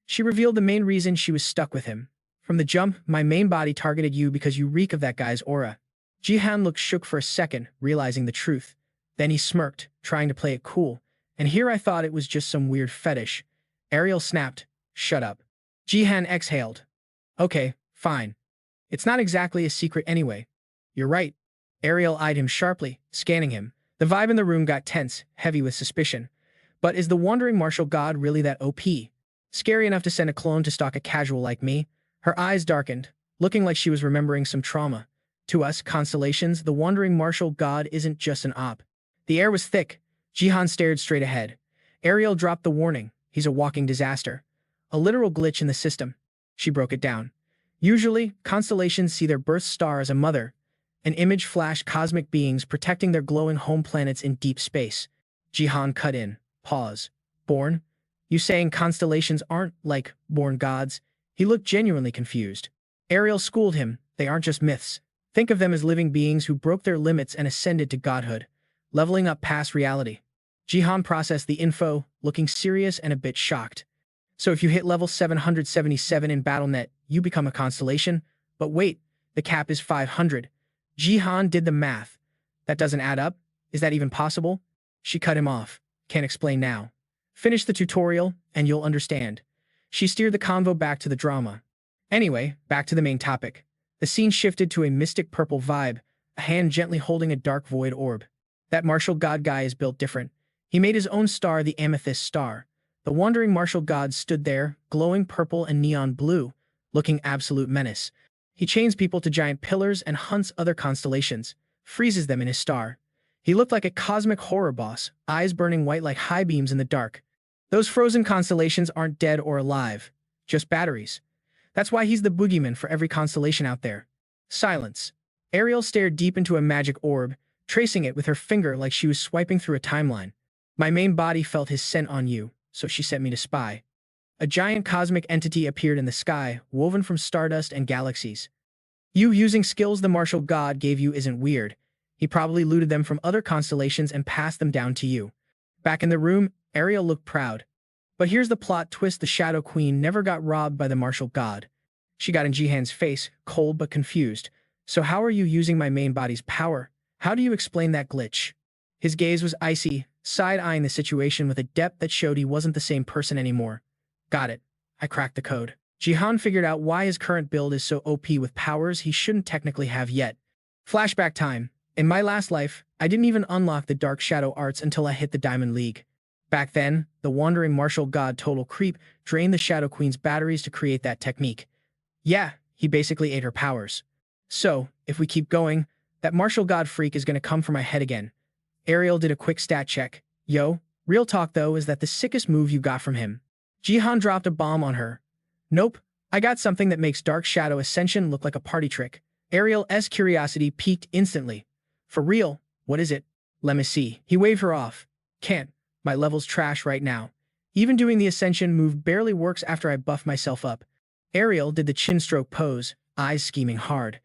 She revealed the main reason she was stuck with him. From the jump, my main body targeted you because you reek of that guy's aura. Jihan looked shook for a second, realizing the truth. Then he smirked, trying to play it cool. And here I thought it was just some weird fetish. Ariel snapped. Shut up. Jihan exhaled. Okay, fine. It's not exactly a secret anyway. You're right. Ariel eyed him sharply, scanning him. The vibe in the room got tense, heavy with suspicion. But is the wandering martial god really that OP? Scary enough to send a clone to stalk a casual like me? Her eyes darkened, looking like she was remembering some trauma. To us, constellations, the wandering martial god isn't just an op. The air was thick. Jihan stared straight ahead. Ariel dropped the warning. He's a walking disaster. A literal glitch in the system. She broke it down. Usually, constellations see their birth star as a mother, an image flash cosmic beings protecting their glowing home planets in deep space. Jihan cut in. Pause. Born? You saying constellations aren't, like, born gods? He looked genuinely confused. Ariel schooled him. They aren't just myths. Think of them as living beings who broke their limits and ascended to godhood, leveling up past reality. Jihan processed the info, looking serious and a bit shocked. So if you hit level 777 in BattleNet, you become a constellation? But wait, the cap is 500. Jihan did the math. That doesn't add up? Is that even possible? She cut him off. Can't explain now. Finish the tutorial, and you'll understand. She steered the convo back to the drama. Anyway, back to the main topic. The scene shifted to a mystic purple vibe, a hand gently holding a dark void orb. That martial god guy is built different. He made his own star the amethyst star. The wandering martial god stood there, glowing purple and neon blue, looking absolute menace. He chains people to giant pillars and hunts other constellations, freezes them in his star. He looked like a cosmic horror boss, eyes burning white like high beams in the dark. Those frozen constellations aren't dead or alive, just batteries. That's why he's the boogeyman for every constellation out there. Silence. Ariel stared deep into a magic orb, tracing it with her finger like she was swiping through a timeline. My main body felt his scent on you, so she sent me to spy. A giant cosmic entity appeared in the sky, woven from stardust and galaxies. You using skills the martial god gave you isn't weird. He probably looted them from other constellations and passed them down to you. Back in the room, Ariel looked proud. But here's the plot twist: the Shadow Queen never got robbed by the martial god. She got in Jihan's face, cold but confused. So how are you using my main body's power? How do you explain that glitch? His gaze was icy, side-eyeing the situation with a depth that showed he wasn't the same person anymore. Got it. I cracked the code. Jihan figured out why his current build is so OP with powers he shouldn't technically have yet. Flashback time. In my last life, I didn't even unlock the Dark Shadow Arts until I hit the Diamond League. Back then, the wandering martial god Total Creep drained the Shadow Queen's batteries to create that technique. Yeah, he basically ate her powers. So, if we keep going, that martial god freak is gonna come for my head again. Ariel did a quick stat check. Yo, real talk though, is that the sickest move you got from him? Jihan dropped a bomb on her. Nope, I got something that makes Dark Shadow Ascension look like a party trick. Ariel's curiosity piqued instantly. For real, what is it? Let me see. He waved her off. Can't. My level's trash right now. Even doing the Ascension move barely works after I buff myself up. Ariel did the chin stroke pose, eyes scheming hard.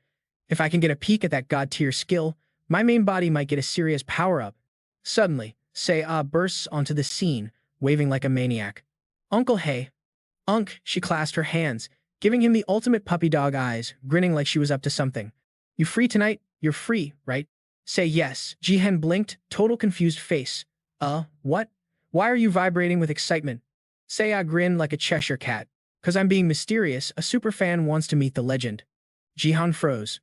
If I can get a peek at that god-tier skill, my main body might get a serious power-up. Suddenly, Sei-Ah bursts onto the scene, waving like a maniac. Uncle Hey. Unc, she clasped her hands, giving him the ultimate puppy dog eyes, grinning like she was up to something. You free tonight? You're free, right? Say yes. Jihan blinked, total confused face. What? Why are you vibrating with excitement? Sei-Ah grinned like a Cheshire cat. 'Cause I'm being mysterious, a superfan wants to meet the legend. Jihan froze.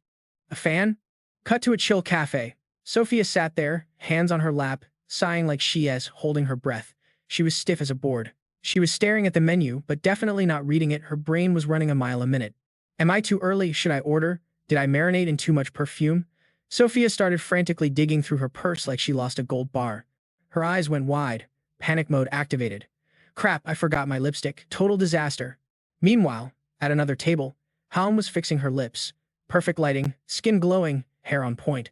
A fan? Cut to a chill cafe. Sophia sat there, hands on her lap, sighing like she is, holding her breath. She was stiff as a board. She was staring at the menu, but definitely not reading it. Her brain was running a mile a minute. Am I too early? Should I order? Did I marinate in too much perfume? Sophia started frantically digging through her purse like she lost a gold bar. Her eyes went wide. Panic mode activated. Crap, I forgot my lipstick. Total disaster. Meanwhile, at another table, Haum was fixing her lips. Perfect lighting, skin glowing, hair on point.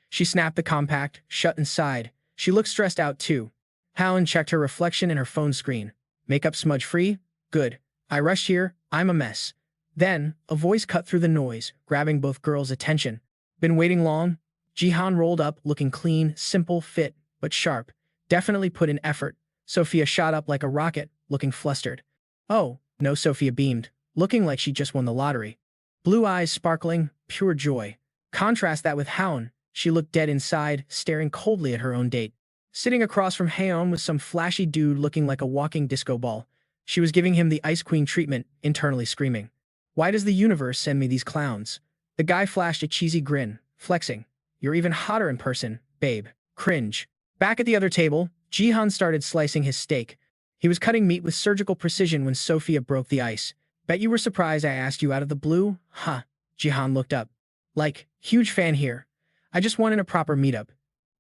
She snapped the compact, shut and sighed. She looked stressed out too. Haum checked her reflection in her phone screen. Makeup smudge free? Good. I rushed here, I'm a mess. Then, a voice cut through the noise, grabbing both girls' attention. Been waiting long? Jihan rolled up, looking clean, simple, fit, but sharp. Definitely put in effort. Sophia shot up like a rocket, looking flustered. Oh, no, Sophia beamed, looking like she just won the lottery. Blue eyes sparkling, pure joy. Contrast that with Haon. She looked dead inside, staring coldly at her own date. Sitting across from Haon was some flashy dude looking like a walking disco ball. She was giving him the Ice Queen treatment, internally screaming. Why does the universe send me these clowns? The guy flashed a cheesy grin, flexing. You're even hotter in person, babe. Cringe. Back at the other table, Jihan started slicing his steak. He was cutting meat with surgical precision when Sophia broke the ice. Bet you were surprised I asked you out of the blue? Huh. Jihan looked up. Like, huge fan here. I just wanted a proper meetup.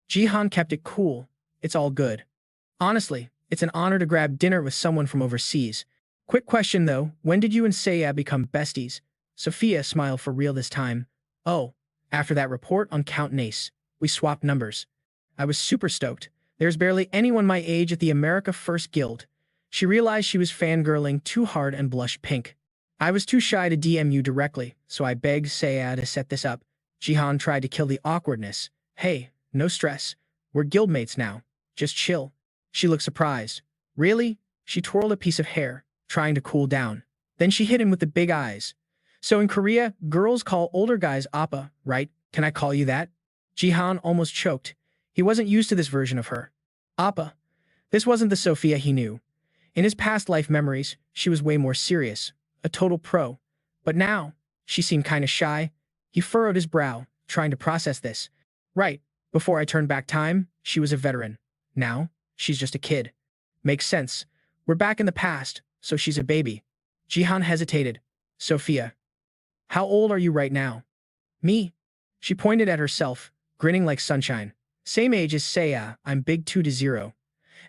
Jihan kept it cool. It's all good. Honestly, It's an honor to grab dinner with someone from overseas. Quick question though, when did you and Seiya become besties? Sophia smiled for real this time. Oh, after that report on Count Nace. We swapped numbers. I was super stoked. There's barely anyone my age at the America First Guild. She realized she was fangirling too hard and blushed pink. I was too shy to DM you directly, so I begged Seiya to set this up. Jihan tried to kill the awkwardness. Hey, no stress. We're guildmates now. Just chill. She looked surprised. Really? She twirled a piece of hair, trying to cool down. Then she hit him with the big eyes. So in Korea, girls call older guys appa, right? Can I call you that? Jihan almost choked. He wasn't used to this version of her. Appa. This wasn't the Sophia he knew. In his past life memories, she was way more serious, a total pro. But now, she seemed kinda shy. He furrowed his brow, trying to process this. Right, before I turned back time, she was a veteran. Now, she's just a kid. Makes sense. We're back in the past, so she's a baby. Jihan hesitated. Sophia. How old are you right now? Me. She pointed at herself, grinning like sunshine. Same age as Seiya, I'm big 2-0.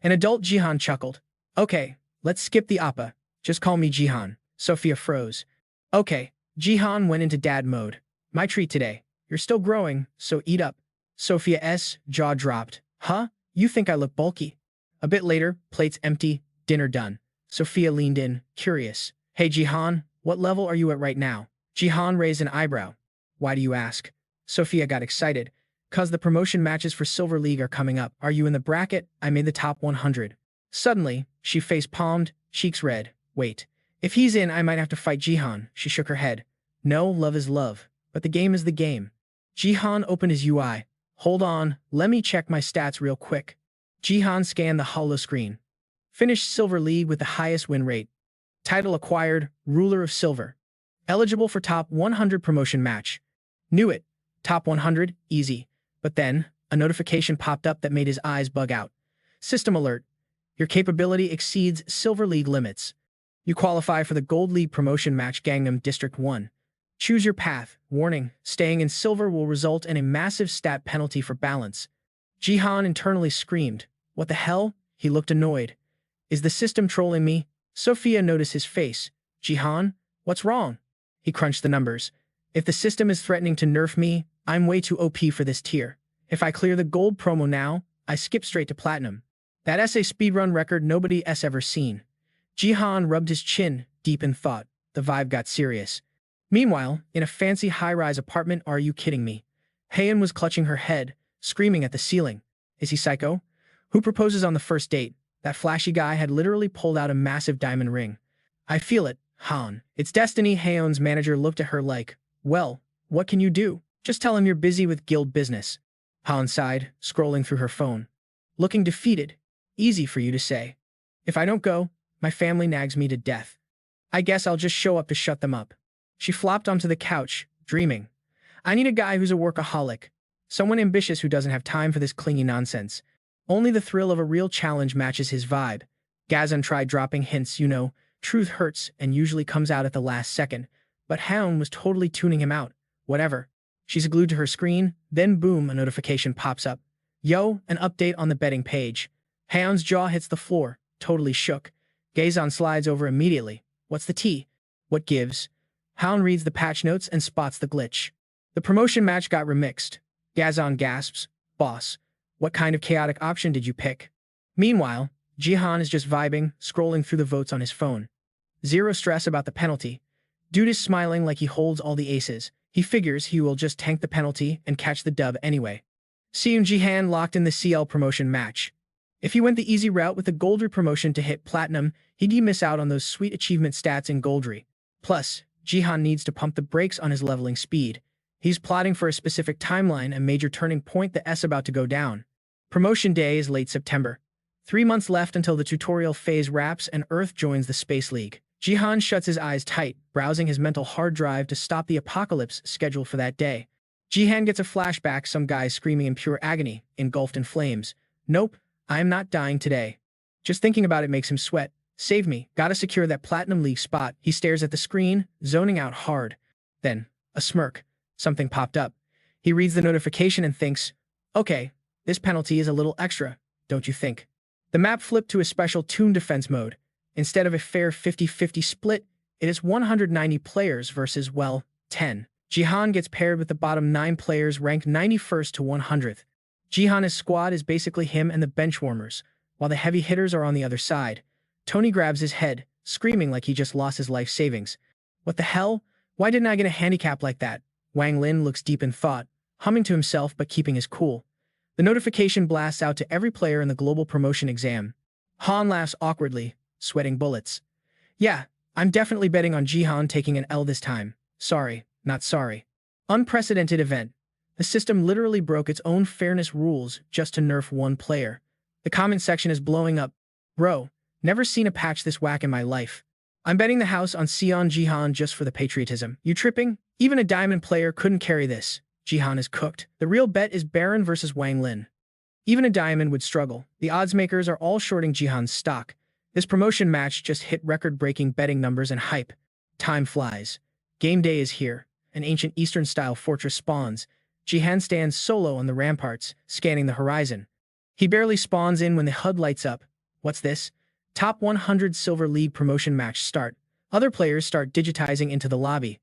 An adult Jihan chuckled. Okay, let's skip the appa. Just call me Jihan. Sophia froze. Okay, Jihan went into dad mode. My treat today. You're still growing, so eat up. Sophia's jaw dropped. Huh? You think I look bulky? A bit later, plates empty, dinner done. Sophia leaned in, curious. Hey Jihan, what level are you at right now? Jihan raised an eyebrow. Why do you ask? Sophia got excited. Cause the promotion matches for Silver League are coming up. Are you in the bracket? I made the top 100. Suddenly, she face-palmed, cheeks red. Wait. If he's in, I might have to fight Jihan. She shook her head. No, love is love. But the game is the game. Jihan opened his UI. Hold on, let me check my stats real quick. Jihan scanned the holo screen. Finished Silver League with the highest win rate. Title acquired, Ruler of Silver. Eligible for top 100 promotion match. Knew it. Top 100, easy. But then, a notification popped up that made his eyes bug out. System alert. Your capability exceeds Silver League limits. You qualify for the Gold League promotion match Gangnam District 1. Choose your path. Warning, staying in silver will result in a massive stat penalty for balance. Jihan internally screamed. What the hell? He looked annoyed. Is the system trolling me? Sophia noticed his face. Jihan, what's wrong? He crunched the numbers. If the system is threatening to nerf me, I'm way too OP for this tier. If I clear the gold promo now, I skip straight to platinum. That's a speedrun record nobody's ever seen. Jihan rubbed his chin, deep in thought. The vibe got serious. Meanwhile, in a fancy high-rise apartment, are you kidding me? Haeun was clutching her head, screaming at the ceiling. Is he psycho? Who proposes on the first date? That flashy guy had literally pulled out a massive diamond ring. I feel it, Han. It's destiny. Haeun's manager looked at her like, well, what can you do? Just tell him you're busy with guild business. Han sighed, scrolling through her phone. Looking defeated. Easy for you to say. If I don't go, my family nags me to death. I guess I'll just show up to shut them up. She flopped onto the couch, dreaming. I need a guy who's a workaholic. Someone ambitious who doesn't have time for this clingy nonsense. Only the thrill of a real challenge matches his vibe. Gazan tried dropping hints, truth hurts and usually comes out at the last second. But Haeun was totally tuning him out. Whatever. She's glued to her screen, then boom, a notification pops up. Yo, an update on the betting page. Haeun's jaw hits the floor, totally shook. Gazan slides over immediately. What's the tea? What gives? Haeun reads the patch notes and spots the glitch. The promotion match got remixed. Gazan gasps. Boss, what kind of chaotic option did you pick? Meanwhile, Jihan is just vibing, scrolling through the votes on his phone. Zero stress about the penalty. Dude is smiling like he holds all the aces. He figures he will just tank the penalty and catch the dub anyway. Seeing Jihan locked in the CL promotion match. If he went the easy route with the Goldry promotion to hit platinum, he'd miss out on those sweet achievement stats in Goldry. Plus, Jihan needs to pump the brakes on his leveling speed. He's plotting for a specific timeline, a major turning point that's about to go down. Promotion day is late September. 3 months left until the tutorial phase wraps and Earth joins the Space League. Jihan shuts his eyes tight, browsing his mental hard drive to stop the apocalypse scheduled for that day. Jihan gets a flashback, some guy screaming in pure agony, engulfed in flames. Nope, I am not dying today. Just thinking about it makes him sweat. Save me, gotta secure that Platinum League spot. He stares at the screen, zoning out hard. Then, a smirk. Something popped up. He reads the notification and thinks, okay, this penalty is a little extra, don't you think? The map flipped to a special toon defense mode. Instead of a fair 50-50 split, it is 190 players versus, well, 10. Jihan gets paired with the bottom 9 players ranked 91st to 100th. Jihan's squad is basically him and the benchwarmers, while the heavy hitters are on the other side. Tony grabs his head, screaming like he just lost his life savings. What the hell? Why didn't I get a handicap like that? Wang Lin looks deep in thought, humming to himself but keeping his cool. The notification blasts out to every player in the global promotion exam. Han laughs awkwardly, sweating bullets. Yeah, I'm definitely betting on Jihan taking an L this time. Sorry, not sorry. Unprecedented event. The system literally broke its own fairness rules just to nerf one player. The comment section is blowing up. Bro, never seen a patch this whack in my life. I'm betting the house on Sion Jihan just for the patriotism. You tripping? Even a diamond player couldn't carry this. Jihan is cooked. The real bet is Baron versus Wang Lin. Even a diamond would struggle. The odds makers are all shorting Jihan's stock. This promotion match just hit record-breaking betting numbers and hype. Time flies. Game day is here. An ancient Eastern-style fortress spawns. Jihan stands solo on the ramparts, scanning the horizon. He barely spawns in when the HUD lights up. What's this? Top 100 Silver League promotion match start. Other players start digitizing into the lobby.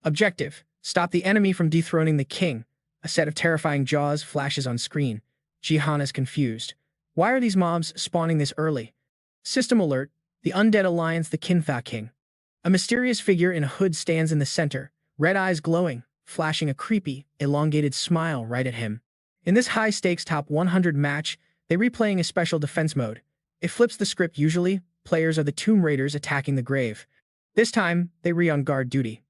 Objective: stop the enemy from dethroning the king. A set of terrifying jaws flashes on screen. Jihan is confused. Why are these mobs spawning this early? System alert: the Undead Alliance, the Kinfa King. A mysterious figure in a hood stands in the center, red eyes glowing, flashing a creepy, elongated smile right at him. In this high-stakes top 100 match, they're replaying a special defense mode. It flips the script usually. Players are the Tomb Raiders attacking the grave. This time, they on guard duty.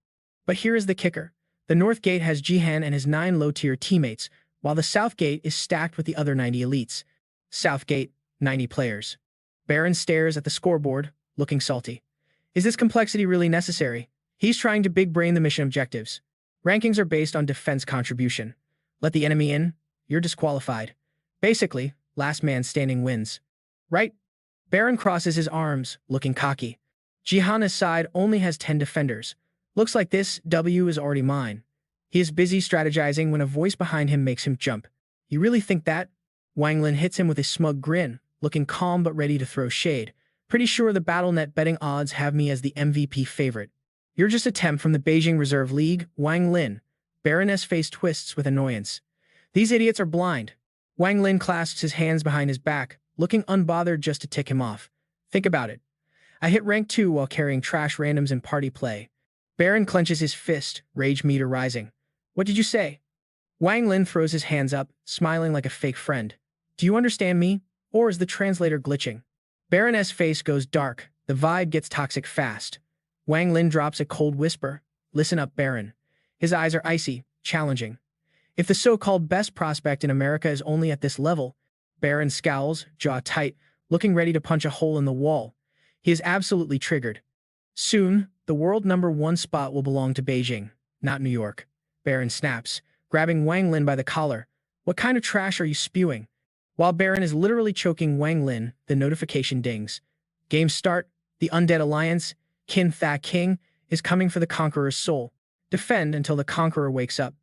But here is the kicker. The North Gate has Jihan and his 9 low-tier teammates, while the South Gate is stacked with the other 90 elites. South Gate, 90 players. Baron stares at the scoreboard, looking salty. Is this complexity really necessary? He's trying to big-brain the mission objectives. Rankings are based on defense contribution. Let the enemy in, you're disqualified. Basically, last man standing wins. Right? Baron crosses his arms, looking cocky. Jihan's side only has 10 defenders. Looks like this W is already mine. He is busy strategizing when a voice behind him makes him jump. You really think that? Wang Lin hits him with a smug grin, looking calm but ready to throw shade. Pretty sure the BattleNet betting odds have me as the MVP favorite. You're just a temp from the Beijing Reserve League, Wang Lin. Baron's face twists with annoyance. These idiots are blind. Wang Lin clasps his hands behind his back, looking unbothered just to tick him off. Think about it. I hit rank 2 while carrying trash randoms in party play. Baron clenches his fist, rage meter rising. What did you say? Wang Lin throws his hands up, smiling like a fake friend. Do you understand me? Or is the translator glitching? Baron's face goes dark. The vibe gets toxic fast. Wang Lin drops a cold whisper. Listen up, Baron. His eyes are icy, challenging. If the so-called best prospect in America is only at this level, Baron scowls, jaw tight, looking ready to punch a hole in the wall. He is absolutely triggered. Soon, the world #1 spot will belong to Beijing, not New York. Baron snaps, grabbing Wang Lin by the collar. What kind of trash are you spewing? While Baron is literally choking Wang Lin, the notification dings. Game start. The Undead Alliance, Kinfa King, is coming for the Conqueror's soul. Defend until the Conqueror wakes up.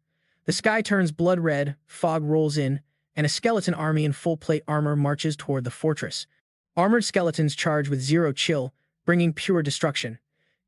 The sky turns blood red, fog rolls in, and a skeleton army in full plate armor marches toward the fortress. Armored skeletons charge with zero chill, bringing pure destruction.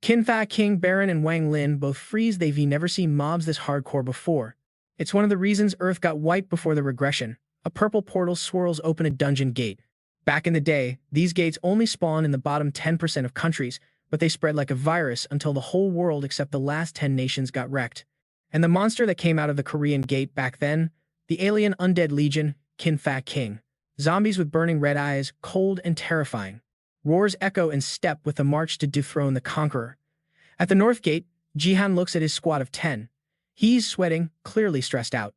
Kinfa King, Baron, and Wang Lin both freeze. They've never seen mobs this hardcore before. It's one of the reasons Earth got wiped before the regression. A purple portal swirls open a dungeon gate. Back in the day, these gates only spawn in the bottom 10% of countries, but they spread like a virus until the whole world except the last 10 nations got wrecked. And the monster that came out of the Korean gate back then? The alien undead legion, Kinfa King. Zombies with burning red eyes, cold and terrifying. Roars echo in step with the march to dethrone the conqueror. At the north gate, Jihan looks at his squad of 10. He's sweating, clearly stressed out.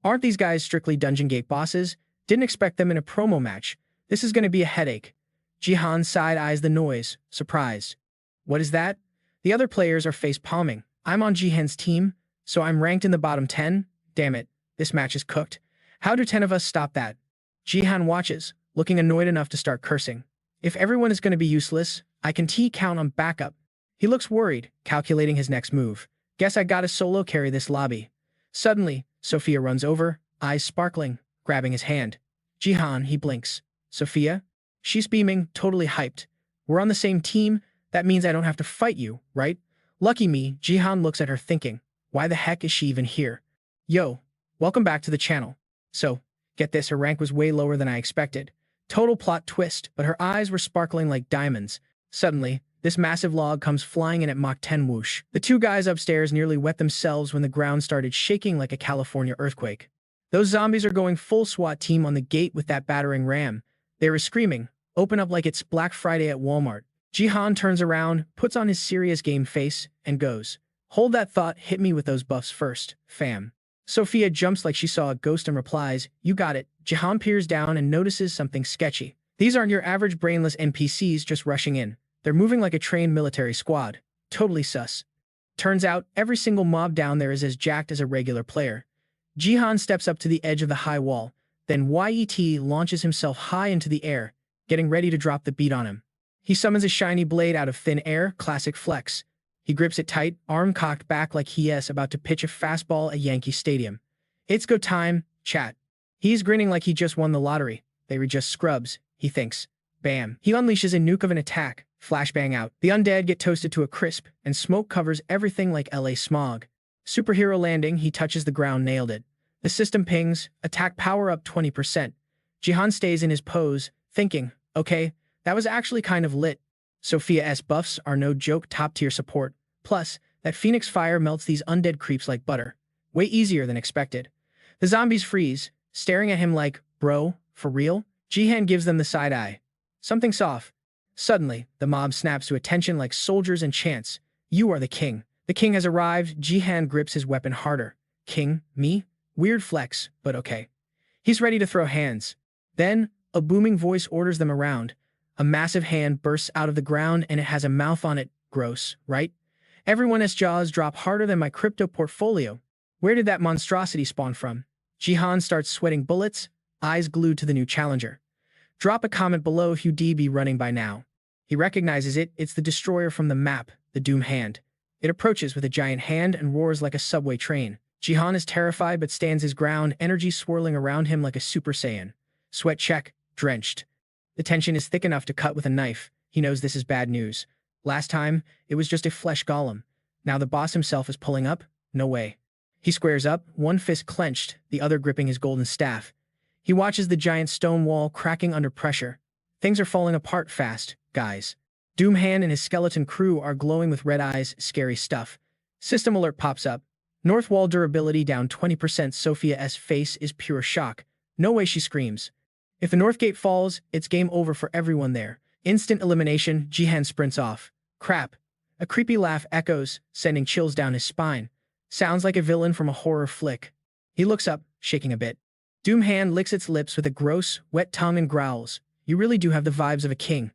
Aren't these guys strictly Dungeon Gate bosses? Didn't expect them in a promo match. This is going to be a headache. Jihan side-eyes the noise, surprised. What is that? The other players are face-palming. I'm on Jihan's team, so I'm ranked in the bottom 10? Damn it, this match is cooked. How do 10 of us stop that? Jihan watches, looking annoyed enough to start cursing. If everyone is going to be useless, I can count on backup. He looks worried, calculating his next move. Guess I gotta solo carry this lobby. Suddenly, Sophia runs over, eyes sparkling, grabbing his hand. Jihan, he blinks. Sophia? She's beaming, totally hyped. We're on the same team. That means I don't have to fight you, right? Lucky me, Jihan looks at her thinking, why the heck is she even here? Yo, welcome back to the channel. So, get this, her rank was way lower than I expected. Total plot twist, but her eyes were sparkling like diamonds. Suddenly, this massive log comes flying in at Mach 10 whoosh. The two guys upstairs nearly wet themselves when the ground started shaking like a California earthquake. Those zombies are going full SWAT team on the gate with that battering ram. They were screaming, open up like it's Black Friday at Walmart. Jihan turns around, puts on his serious game face, and goes, hold that thought, hit me with those buffs first, fam. Sophia jumps like she saw a ghost and replies, you got it. Jihan peers down and notices something sketchy. These aren't your average brainless NPCs just rushing in. They're moving like a trained military squad. Totally sus. Turns out, every single mob down there is as jacked as a regular player. Jihan steps up to the edge of the high wall, then YET launches himself high into the air, getting ready to drop the beat on him. He summons a shiny blade out of thin air, classic flex. He grips it tight, arm cocked back like he is about to pitch a fastball at Yankee Stadium. It's go time, chat. He's grinning like he just won the lottery. They were just scrubs, he thinks. Bam. He unleashes a nuke of an attack. Flashbang out. The undead get toasted to a crisp, and smoke covers everything like LA smog. Superhero landing, he touches the ground, nailed it. The system pings, attack power up 20%. Jihan stays in his pose, thinking, okay, that was actually kind of lit. Sophia's buffs are no joke, top-tier support. Plus, that phoenix fire melts these undead creeps like butter. Way easier than expected. The zombies freeze, staring at him like, bro, for real? Jihan gives them the side eye. Something's off. Suddenly, the mob snaps to attention like soldiers and chants, you are the king. The king has arrived. Jihan grips his weapon harder. King? Me? Weird flex, but okay. He's ready to throw hands. Then, a booming voice orders them around. A massive hand bursts out of the ground and it has a mouth on it. Gross, right? Everyone's jaws drop harder than my crypto portfolio. Where did that monstrosity spawn from? Jihan starts sweating bullets, eyes glued to the new challenger. Drop a comment below if you'd be running by now. He recognizes it. It's the destroyer from the map, the Doom Hand. It approaches with a giant hand and roars like a subway train. Jihan is terrified but stands his ground, energy swirling around him like a Super Saiyan. Sweat check, drenched. The tension is thick enough to cut with a knife. He knows this is bad news. Last time, it was just a flesh golem. Now the boss himself is pulling up? No way. He squares up, one fist clenched, the other gripping his golden staff. He watches the giant stone wall cracking under pressure. Things are falling apart fast, guys. Doomhand and his skeleton crew are glowing with red eyes, scary stuff. System alert pops up. North wall durability down 20%. Sophia's face is pure shock. No way, she screams. If the north gate falls, it's game over for everyone there. Instant elimination. Jihan sprints off. Crap. A creepy laugh echoes, sending chills down his spine. Sounds like a villain from a horror flick. He looks up, shaking a bit. Doomhand licks its lips with a gross, wet tongue and growls. You really do have the vibes of a king.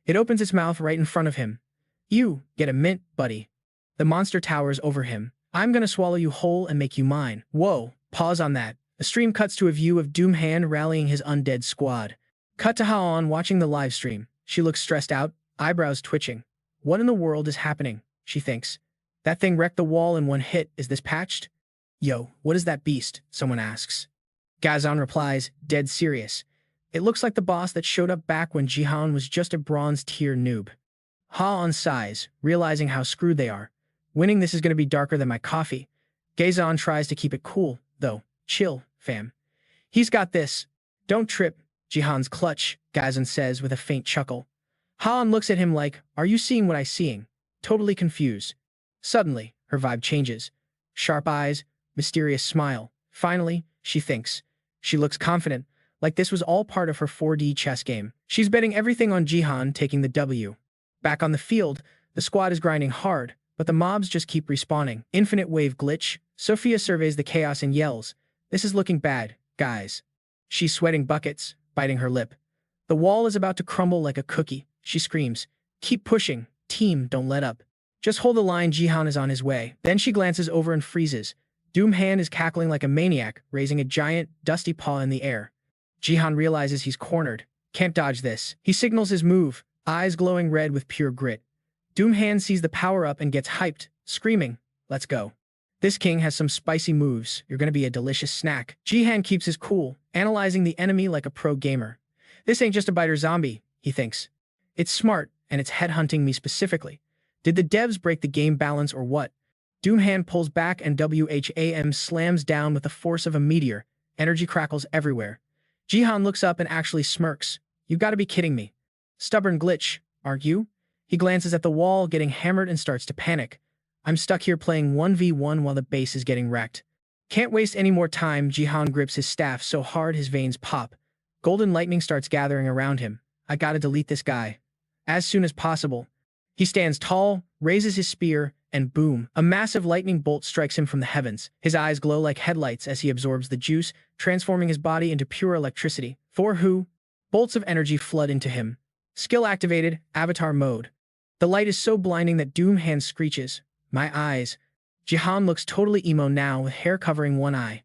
It opens its mouth right in front of him. You, get a mint, buddy. The monster towers over him. I'm gonna swallow you whole and make you mine. Whoa, pause on that. The stream cuts to a view of Doomhand rallying his undead squad. Cut to Haon watching the live stream. She looks stressed out, eyebrows twitching. What in the world is happening? She thinks. That thing wrecked the wall in one hit. Is this patched? Yo, what is that beast? Someone asks. Gazan replies, dead serious. It looks like the boss that showed up back when Jihan was just a bronze tier noob. Ha-on sighs, realizing how screwed they are. Winning this is going to be darker than my coffee. Gazan tries to keep it cool, though. Chill, fam. He's got this. Don't trip, Jihan's clutch, Gazan says with a faint chuckle. Ha-on looks at him like, are you seeing what I'm seeing? Totally confused. Suddenly, her vibe changes. Sharp eyes, mysterious smile. Finally, she thinks. She looks confident, like this was all part of her 4D chess game. She's betting everything on Jihan taking the W. Back on the field, the squad is grinding hard, but the mobs just keep respawning. Infinite wave glitch. Sophia surveys the chaos and yells, this is looking bad, guys. She's sweating buckets, biting her lip. The wall is about to crumble like a cookie. She screams, keep pushing, team, don't let up. Just hold the line, Jihan is on his way. Then she glances over and freezes. Doomhand is cackling like a maniac, raising a giant, dusty paw in the air. Jihan realizes he's cornered. Can't dodge this. He signals his move, eyes glowing red with pure grit. Doomhand sees the power-up and gets hyped, screaming, let's go. This king has some spicy moves. You're gonna be a delicious snack. Jihan keeps his cool, analyzing the enemy like a pro gamer. This ain't just a biter zombie. he thinks. It's smart, and it's headhunting me specifically. Did the devs break the game balance or what? Doomhand pulls back and WHAM slams down with the force of a meteor. Energy crackles everywhere. Jihan looks up and actually smirks. You gotta be kidding me. Stubborn glitch, aren't you? He glances at the wall, getting hammered, and starts to panic. I'm stuck here playing 1v1 while the base is getting wrecked. Can't waste any more time. Jihan grips his staff so hard his veins pop. Golden lightning starts gathering around him. I gotta delete this guy. As soon as possible. He stands tall, raises his spear, and boom, a massive lightning bolt strikes him from the heavens. His eyes glow like headlights as he absorbs the juice, transforming his body into pure electricity. For who? Bolts of energy flood into him. Skill activated, avatar mode. The light is so blinding that Doomhand screeches. My eyes. Jihan looks totally emo now with hair covering one eye.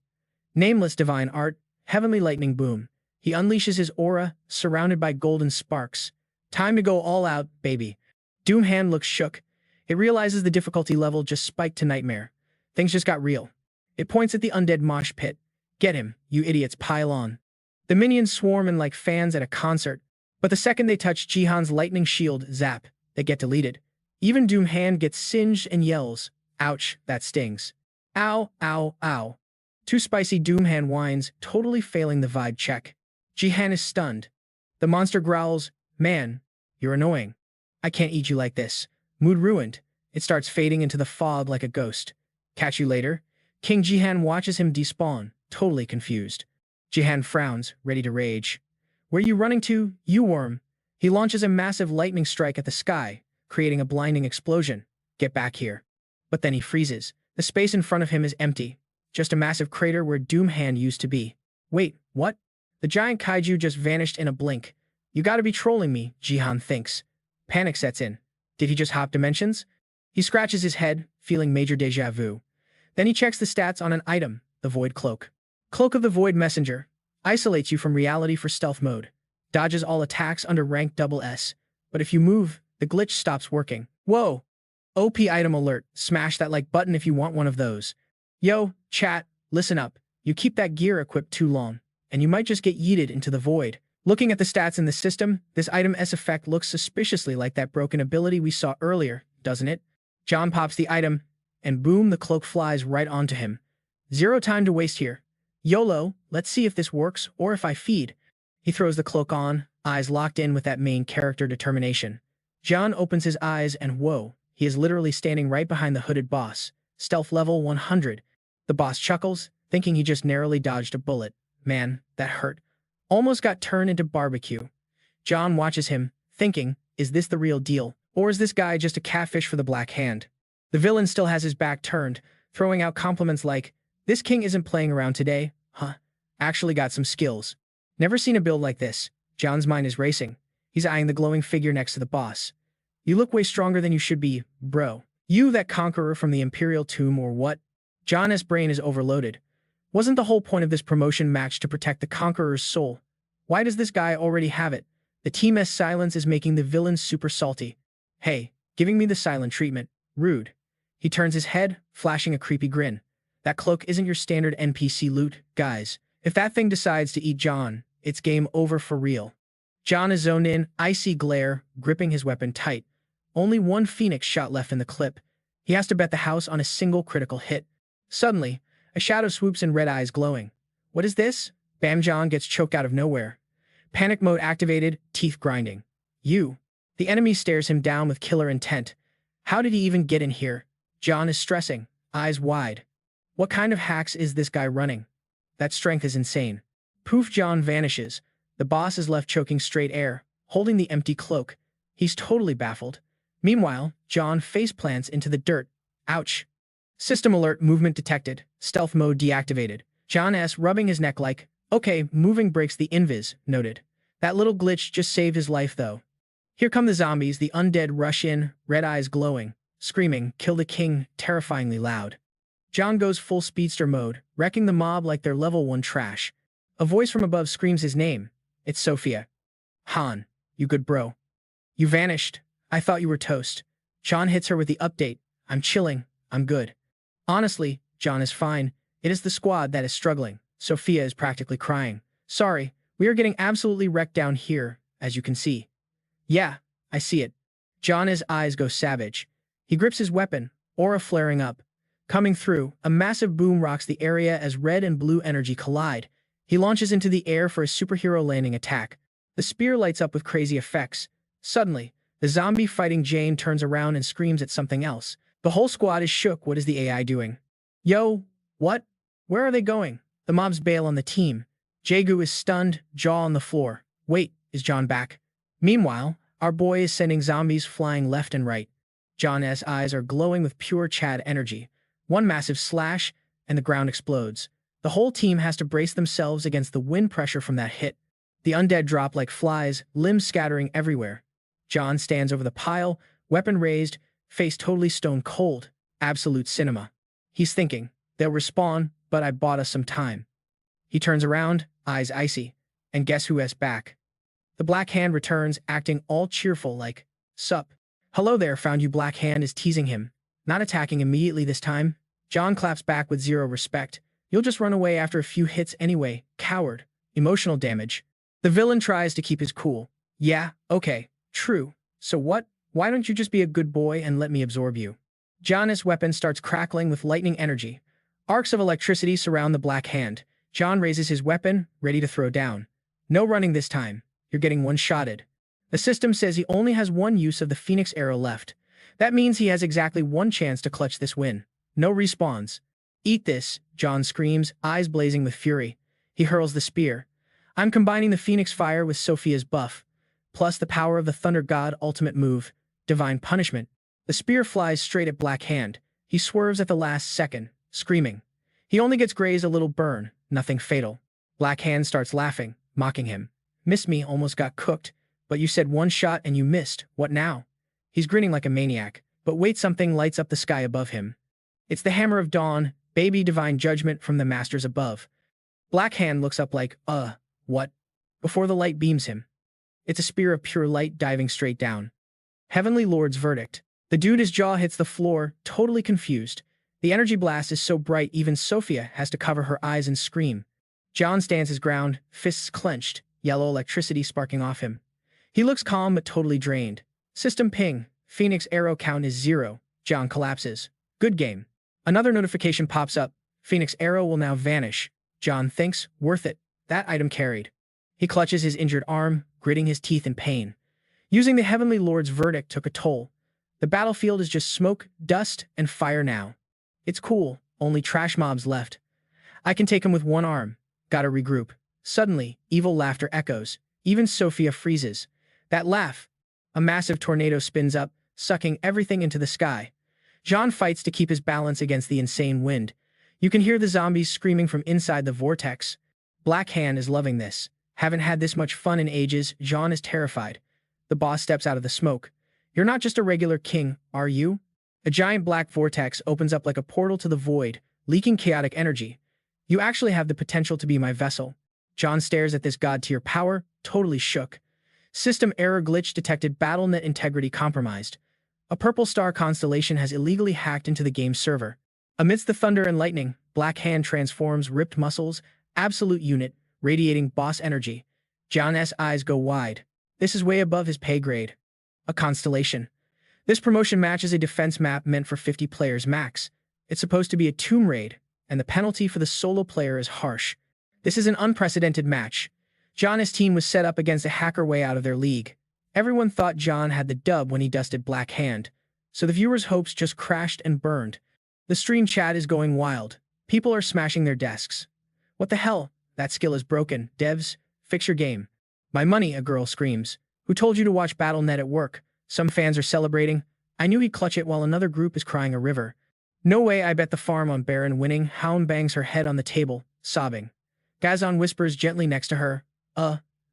Nameless divine art, heavenly lightning boom. He unleashes his aura, surrounded by golden sparks. Time to go all out, baby. Doomhand looks shook. It realizes the difficulty level just spiked to nightmare. Things just got real. It points at the undead mosh pit. Get him, you idiots, pile on. The minions swarm in like fans at a concert, but the second they touch Jihan's lightning shield, zap, they get deleted. Even Doomhand gets singed and yells, ouch, that stings. Ow, ow, ow. Too spicy. Doomhand whines, totally failing the vibe check. Jihan is stunned. The monster growls, man, you're annoying. I can't eat you like this. Mood ruined. It starts fading into the fog like a ghost. Catch you later. King Jihan watches him despawn, totally confused. Jihan frowns, ready to rage. Where you running to, you worm? He launches a massive lightning strike at the sky, creating a blinding explosion. Get back here. But then he freezes. The space in front of him is empty. Just a massive crater where Doomhand used to be. Wait, what? The giant kaiju just vanished in a blink. You gotta be trolling me, Jihan thinks. Panic sets in. Did he just hop dimensions? He scratches his head, feeling major deja vu. Then he checks the stats on an item, the Void Cloak. Cloak of the Void Messenger. Isolates you from reality for stealth mode. Dodges all attacks under rank SS. But if you move, the glitch stops working. Whoa! OP item alert. Smash that like button if you want one of those. Yo, chat, listen up. You keep that gear equipped too long, and you might just get yeeted into the void. Looking at the stats in the system, this item's effect looks suspiciously like that broken ability we saw earlier, doesn't it? John pops the item, and boom, the cloak flies right onto him. Zero time to waste here. YOLO, let's see if this works, or if I feed. He throws the cloak on, eyes locked in with that main character determination. John opens his eyes and whoa, he is literally standing right behind the hooded boss. Stealth level 100. The boss chuckles, thinking he just narrowly dodged a bullet. Man, that hurt. Almost got turned into barbecue. John watches him, thinking, is this the real deal? Or is this guy just a catfish for the Black Hand? The villain still has his back turned, throwing out compliments like, this king isn't playing around today, huh? Actually got some skills. Never seen a build like this. John's mind is racing. He's eyeing the glowing figure next to the boss. You look way stronger than you should be, bro. You that conqueror from the Imperial Tomb or what? John's brain is overloaded. Wasn't the whole point of this promotion match to protect the conqueror's soul? Why does this guy already have it? The team's silence is making the villain super salty. Hey, giving me the silent treatment. Rude. He turns his head, flashing a creepy grin. That cloak isn't your standard NPC loot, guys. If that thing decides to eat John, it's game over for real. John is zoned in, icy glare, gripping his weapon tight. Only one phoenix shot left in the clip. He has to bet the house on a single critical hit. Suddenly, a shadow swoops in, red eyes glowing. What is this? Bam! John gets choked out of nowhere. Panic mode activated, teeth grinding. You. The enemy stares him down with killer intent. How did he even get in here? John is stressing, eyes wide. What kind of hacks is this guy running? That strength is insane. Poof! John vanishes. The boss is left choking straight air, holding the empty cloak. He's totally baffled. Meanwhile, John faceplants into the dirt. Ouch. System alert, movement detected. Stealth mode deactivated. John S. rubbing his neck like, okay, moving breaks the invis, noted. That little glitch just saved his life though. Here come the zombies, the undead rush in, red eyes glowing, screaming, kill the king, terrifyingly loud. John goes full speedster mode, wrecking the mob like they're level 1 trash. A voice from above screams his name. It's Sophia. Han, you good bro? You vanished. I thought you were toast. John hits her with the update. I'm chilling. I'm good. Honestly, John is fine. It is the squad that is struggling. Sophia is practically crying. Sorry, we are getting absolutely wrecked down here, as you can see. Yeah, I see it. John's eyes go savage. He grips his weapon, aura flaring up. Coming through, a massive boom rocks the area as red and blue energy collide. He launches into the air for a superhero landing attack. The spear lights up with crazy effects. Suddenly, the zombie fighting Jane turns around and screams at something else. The whole squad is shook. What is the AI doing? Yo, what? Where are they going? The mobs bail on the team. Jaegu is stunned, jaw on the floor. Wait, is John back? Meanwhile, our boy is sending zombies flying left and right. John's eyes are glowing with pure Chad energy. One massive slash, and the ground explodes. The whole team has to brace themselves against the wind pressure from that hit. The undead drop like flies, limbs scattering everywhere. John stands over the pile, weapon raised, face totally stone cold. Absolute cinema. He's thinking, they'll respawn, but I bought us some time. He turns around, eyes icy. And guess who is back? The Black Hand returns, acting all cheerful like, sup. Hello there, found you. Black Hand is teasing him. Not attacking immediately this time. John claps back with zero respect. You'll just run away after a few hits anyway, coward. Emotional damage. The villain tries to keep his cool. Yeah, okay, true. So what? Why don't you just be a good boy and let me absorb you? John's weapon starts crackling with lightning energy. Arcs of electricity surround the Black Hand. John raises his weapon, ready to throw down. No running this time. You're getting one-shotted. The system says he only has one use of the Phoenix arrow left. That means he has exactly one chance to clutch this win. No respawns. Eat this, John screams, eyes blazing with fury. He hurls the spear. I'm combining the Phoenix fire with Sophia's buff, plus the power of the Thunder God ultimate move, Divine Punishment. The spear flies straight at Black Hand. He swerves at the last second, screaming. He only gets grazed a little burn, nothing fatal. Black Hand starts laughing, mocking him. Missed me, almost got cooked, but you said one shot and you missed. What now? He's grinning like a maniac, but wait, something lights up the sky above him. It's the Hammer of Dawn, baby divine judgment from the masters above. Black Hand looks up like, what? Before the light beams him. It's a spear of pure light diving straight down. Heavenly Lord's verdict. The dude's jaw hits the floor, totally confused. The energy blast is so bright even Sophia has to cover her eyes and scream. John stands his ground, fists clenched, yellow electricity sparking off him. He looks calm but totally drained. System ping. Phoenix arrow count is 0. John collapses. Good game. Another notification pops up. Phoenix arrow will now vanish. John thinks, worth it. That item carried. He clutches his injured arm, gritting his teeth in pain. Using the Heavenly Lord's verdict took a toll. The battlefield is just smoke, dust, and fire now. It's cool, only trash mobs left. I can take him with one arm. Gotta regroup. Suddenly, evil laughter echoes. Even Sophia freezes. That laugh. A massive tornado spins up, sucking everything into the sky. John fights to keep his balance against the insane wind. You can hear the zombies screaming from inside the vortex. Black Hand is loving this. Haven't had this much fun in ages. John is terrified. The boss steps out of the smoke. You're not just a regular king, are you? A giant black vortex opens up like a portal to the void, leaking chaotic energy. You actually have the potential to be my vessel. John stares at this god-tier power, totally shook. System error glitch detected, BattleNet integrity compromised. A purple star constellation has illegally hacked into the game's server. Amidst the thunder and lightning, Black Hand transforms ripped muscles, absolute unit, radiating boss energy. John's eyes go wide. This is way above his pay grade. A constellation. This promotion match is a defense map meant for 50 players max. It's supposed to be a tomb raid, and the penalty for the solo player is harsh. This is an unprecedented match. John's team was set up against a hacker way out of their league. Everyone thought John had the dub when he dusted Black Hand, so the viewers' hopes just crashed and burned. The stream chat is going wild. People are smashing their desks. What the hell? That skill is broken. Devs, fix your game. My money, a girl screams. Who told you to watch BattleNet at work? Some fans are celebrating. I knew he'd clutch it while another group is crying a river. No way, I bet the farm on Baron winning. Hound bangs her head on the table, sobbing. Gazon whispers gently next to her.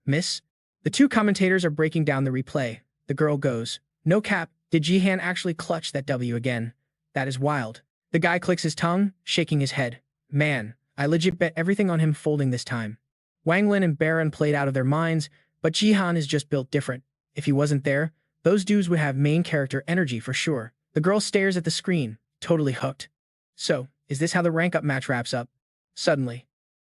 Miss? The two commentators are breaking down the replay. The girl goes, no cap, did Jihan actually clutch that W again? That is wild. The guy clicks his tongue, shaking his head. Man, I legit bet everything on him folding this time. Wanglin and Baron played out of their minds, but Jihan is just built different. If he wasn't there, those dudes would have main character energy for sure. The girl stares at the screen, totally hooked. So, is this how the rank-up match wraps up? Suddenly,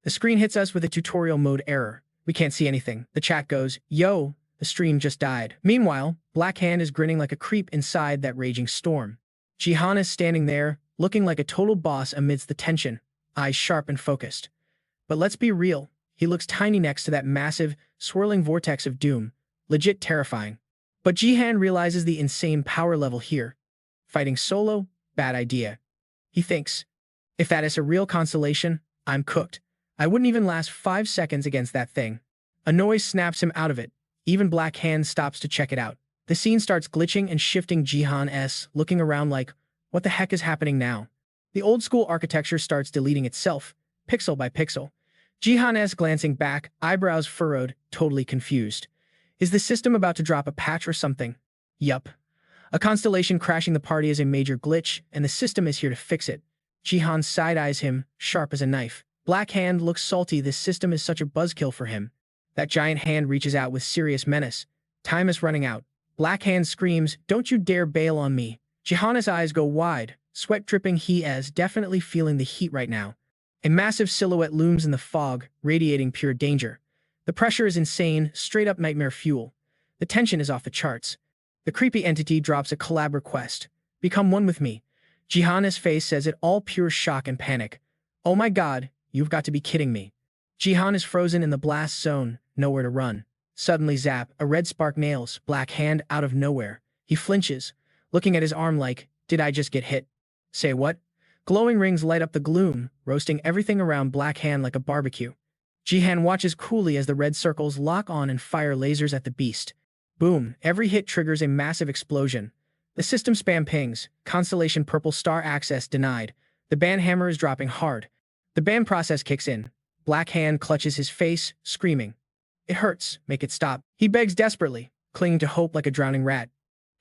the screen hits us with a tutorial mode error. We can't see anything. The chat goes, yo, The stream just died. Meanwhile, Black Hand is grinning like a creep inside that raging storm. Jihan is standing there, looking like a total boss amidst the tension, eyes sharp and focused. But let's be real, he looks tiny next to that massive, swirling vortex of doom. Legit terrifying. But Jihan realizes the insane power level here. Fighting solo? Bad idea. He thinks, if that is a real constellation, I'm cooked. I wouldn't even last 5 seconds against that thing. A noise snaps him out of it. Even Black Hand stops to check it out. The scene starts glitching and shifting. Jihan looking around like, what the heck is happening now? The old-school architecture starts deleting itself, pixel by pixel. Jihan glancing back, eyebrows furrowed, totally confused. Is the system about to drop a patch or something? Yup. A constellation crashing the party is a major glitch, and the system is here to fix it. Jihan side-eyes him, sharp as a knife. Black Hand looks salty. This system is such a buzzkill for him. That giant hand reaches out with serious menace. Time is running out. Black Hand screams, don't you dare bail on me. Jihan's eyes go wide, sweat dripping. He is definitely feeling the heat right now. A massive silhouette looms in the fog, radiating pure danger. The pressure is insane, straight-up nightmare fuel. The tension is off the charts. The creepy entity drops a collab request. Become one with me. Jihan's face says it, all pure shock and panic. Oh my god, you've got to be kidding me. Jihan is frozen in the blast zone, nowhere to run. Suddenly zap, a red spark nails Black Hand out of nowhere. He flinches, looking at his arm like, did I just get hit? Say what? Glowing rings light up the gloom, roasting everything around Black Hand like a barbecue. Jihan watches coolly as the red circles lock on and fire lasers at the beast. Boom, every hit triggers a massive explosion. The system spam pings, Constellation Purple Star access denied. The ban hammer is dropping hard. The ban process kicks in. Black Hand clutches his face, screaming. It hurts, make it stop. He begs desperately, clinging to hope like a drowning rat.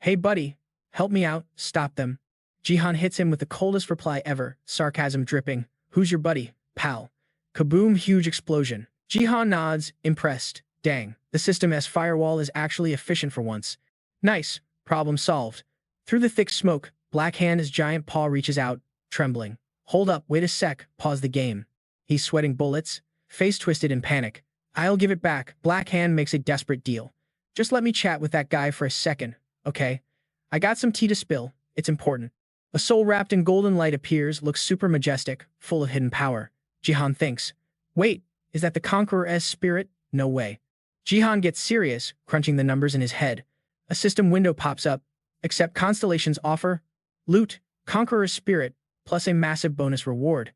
Hey buddy, help me out, stop them. Jihan hits him with the coldest reply ever, sarcasm dripping. Who's your buddy, pal? Kaboom, huge explosion. Jihan nods, impressed. Dang, the system's firewall is actually efficient for once. Nice, problem solved. Through the thick smoke, Black Hand's giant paw reaches out, trembling. Hold up, wait a sec, pause the game. He's sweating bullets, face twisted in panic. I'll give it back. Black Hand makes a desperate deal. Just let me chat with that guy for a second, okay? I got some tea to spill, it's important. A soul wrapped in golden light appears, looks super majestic, full of hidden power. Jihan thinks, wait, is that the Conqueror's spirit? No way. Jihan gets serious, crunching the numbers in his head. A system window pops up. Accept Constellation's offer. Loot, Conqueror's spirit, plus a massive bonus reward.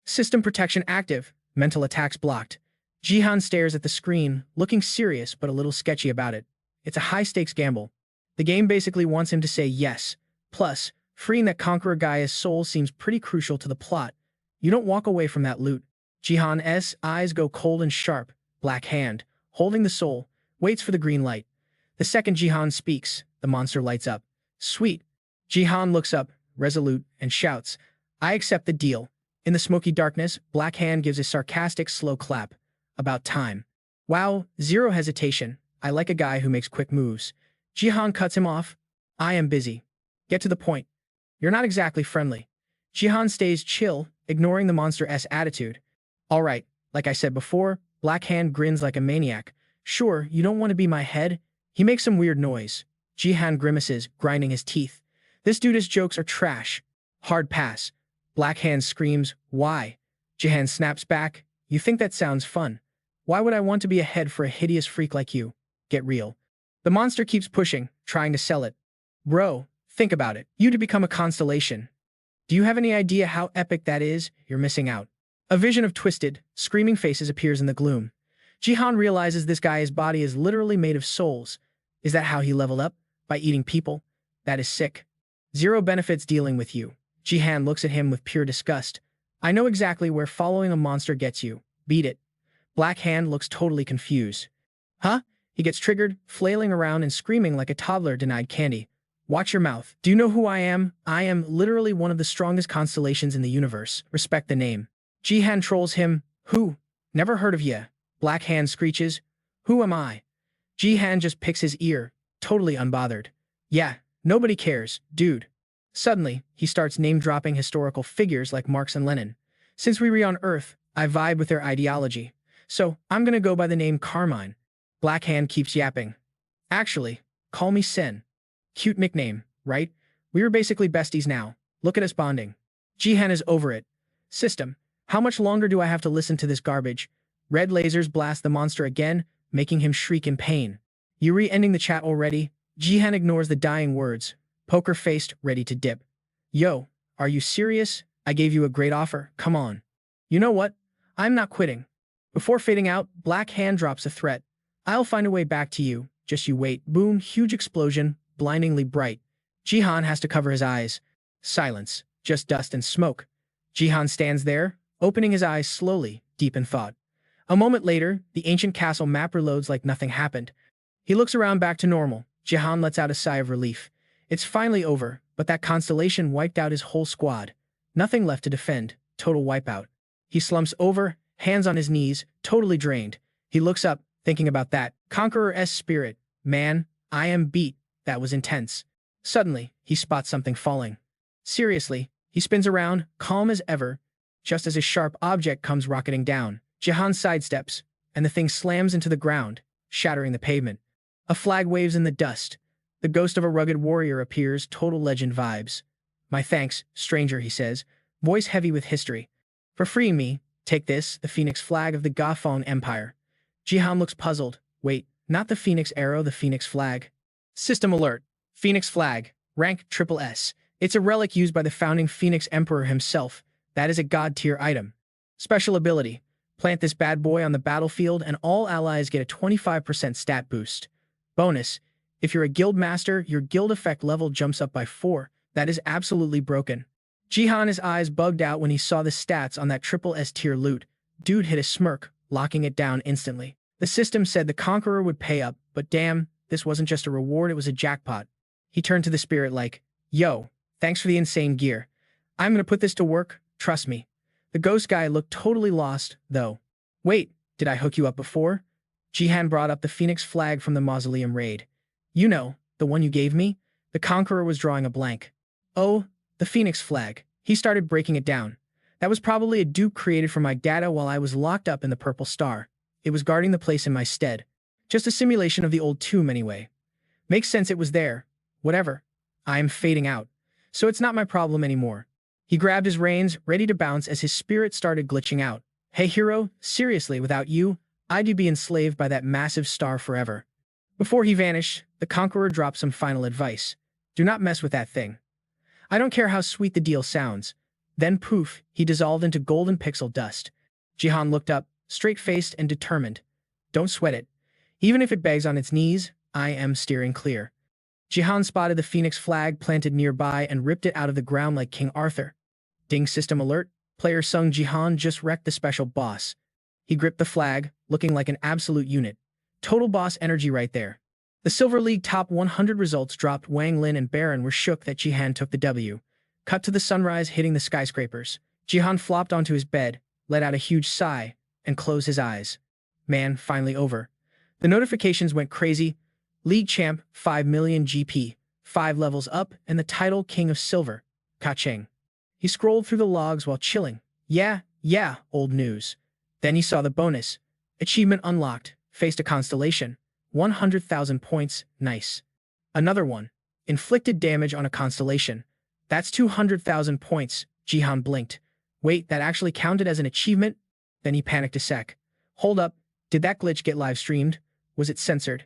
System protection active, mental attacks blocked. Jihan stares at the screen, looking serious but a little sketchy about it. It's a high-stakes gamble. The game basically wants him to say yes. Plus, freeing that Conqueror guy's soul seems pretty crucial to the plot. You don't walk away from that loot. Jihan's eyes go cold and sharp. Black Hand, holding the soul, waits for the green light. The second Jihan speaks, the monster lights up. Sweet. Jihan looks up, resolute, and shouts, I accept the deal. In the smoky darkness, Black Hand gives a sarcastic, slow clap. About time. Wow, zero hesitation. I like a guy who makes quick moves. Jihan cuts him off. I am busy. Get to the point. You're not exactly friendly. Jihan stays chill, ignoring the monster's attitude. All right, like I said before, Black Hand grins like a maniac. Sure, you don't want to be my head? He makes some weird noise. Jihan grimaces, grinding his teeth. This dude's jokes are trash. Hard pass. Black Hand screams, why? Jihan snaps back. You think that sounds fun? Why would I want to be a head for a hideous freak like you? Get real. The monster keeps pushing, trying to sell it. Bro, think about it. You to become a constellation. Do you have any idea how epic that is? You're missing out. A vision of twisted, screaming faces appears in the gloom. Jihan realizes this guy's body is literally made of souls. Is that how he leveled up? By eating people? That is sick. Zero benefits dealing with you. Jihan looks at him with pure disgust. I know exactly where following a monster gets you. Beat it. Black Hand looks totally confused. Huh? He gets triggered, flailing around and screaming like a toddler denied candy. Watch your mouth. Do you know who I am? I am literally one of the strongest constellations in the universe. Respect the name. Jihan trolls him. Who? Never heard of ya. Black Hand screeches. Who am I? Jihan just picks his ear, totally unbothered. Yeah, nobody cares, dude. Suddenly, he starts name-dropping historical figures like Marx and Lenin. Since we were on Earth, I vibe with their ideology. So, I'm gonna go by the name Carmine. Black Hand keeps yapping. Actually, call me Sen. Cute nickname, right? We are basically besties now. Look at us bonding. Jihan is over it. System, how much longer do I have to listen to this garbage? Red lasers blast the monster again, making him shriek in pain. Yuri ending the chat already. Jihan ignores the dying words, poker-faced, ready to dip. Yo, are you serious? I gave you a great offer, come on. You know what? I'm not quitting. Before fading out, Black Hand drops a threat. I'll find a way back to you, just you wait. Boom, huge explosion, blindingly bright. Jihan has to cover his eyes. Silence, just dust and smoke. Jihan stands there, opening his eyes slowly, deep in thought. A moment later, the ancient castle map reloads like nothing happened. He looks around back to normal. Jihan lets out a sigh of relief. It's finally over, but that constellation wiped out his whole squad. Nothing left to defend, total wipeout. He slumps over, hands on his knees, totally drained. He looks up, thinking about that. Conqueror's spirit. Man, I am beat. That was intense. Suddenly, he spots something falling. Seriously, he spins around, calm as ever, just as a sharp object comes rocketing down. Jihan sidesteps, and the thing slams into the ground, shattering the pavement. A flag waves in the dust. The ghost of a rugged warrior appears, total legend vibes. My thanks, stranger, he says, voice heavy with history. For freeing me, take this, the phoenix flag of the Gafong Empire. Jihan looks puzzled. Wait, not the phoenix arrow, the phoenix flag. System alert. Phoenix flag. Rank SSS. It's a relic used by the founding Phoenix Emperor himself. That is a god-tier item. Special ability. Plant this bad boy on the battlefield and all allies get a 25% stat boost. Bonus. If you're a guild master, your guild effect level jumps up by 4. That is absolutely broken. Jihan's eyes bugged out when he saw the stats on that SSS tier loot. Dude hit a smirk, locking it down instantly. The system said the Conqueror would pay up, but damn, this wasn't just a reward, it was a jackpot. He turned to the spirit like, yo, thanks for the insane gear. I'm gonna put this to work, trust me. The ghost guy looked totally lost, though. Wait, did I hook you up before? Jihan brought up the phoenix flag from the mausoleum raid. You know, the one you gave me? The Conqueror was drawing a blank. Oh, the phoenix flag. He started breaking it down. That was probably a dupe created for my data while I was locked up in the Purple Star. It was guarding the place in my stead. Just a simulation of the old tomb anyway. Makes sense it was there. Whatever. I am fading out. So it's not my problem anymore. He grabbed his reins, ready to bounce as his spirit started glitching out. Hey hero, seriously, without you, I'd be enslaved by that massive star forever. Before he vanished, the Conqueror dropped some final advice. Do not mess with that thing. I don't care how sweet the deal sounds. Then poof, he dissolved into golden pixel dust. Jihan looked up, straight-faced and determined. Don't sweat it. Even if it begs on its knees, I am steering clear. Jihan spotted the phoenix flag planted nearby and ripped it out of the ground like King Arthur. Ding system alert, player Sung Jihan just wrecked the special boss. He gripped the flag, looking like an absolute unit. Total boss energy right there. The Silver League top 100 results dropped. Wang Lin and Baron were shook that Jihan took the W. Cut to the sunrise hitting the skyscrapers. Jihan flopped onto his bed, let out a huge sigh, and closed his eyes. Man, finally over. The notifications went crazy. League champ, 5 million GP, 5 levels up, and the title King of Silver. Ka-ching. He scrolled through the logs while chilling. Yeah, old news. Then he saw the bonus. Achievement unlocked. Faced a constellation. 100,000 points. Nice. Another one. Inflicted damage on a constellation. That's 200,000 points. Jihan blinked. Wait, that actually counted as an achievement? Then he panicked a sec. Hold up. Did that glitch get live streamed? Was it censored?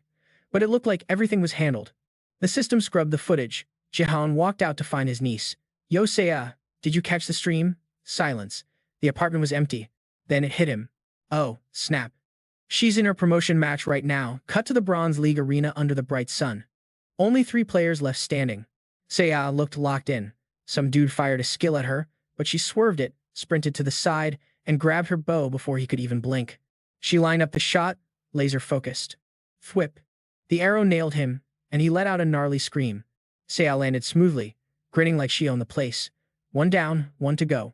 But it looked like everything was handled. The system scrubbed the footage. Jihan walked out to find his niece. Yo Seiya, did you catch the stream? Silence. The apartment was empty. Then it hit him. Oh, snap. She's in her promotion match right now, cut to the Bronze League arena under the bright sun. Only 3 players left standing. Seiya looked locked in. Some dude fired a skill at her, but she swerved it, sprinted to the side, and grabbed her bow before he could even blink. She lined up the shot, laser focused. Thwip. The arrow nailed him, and he let out a gnarly scream. Seiya landed smoothly, grinning like she owned the place. 1 down, 1 to go.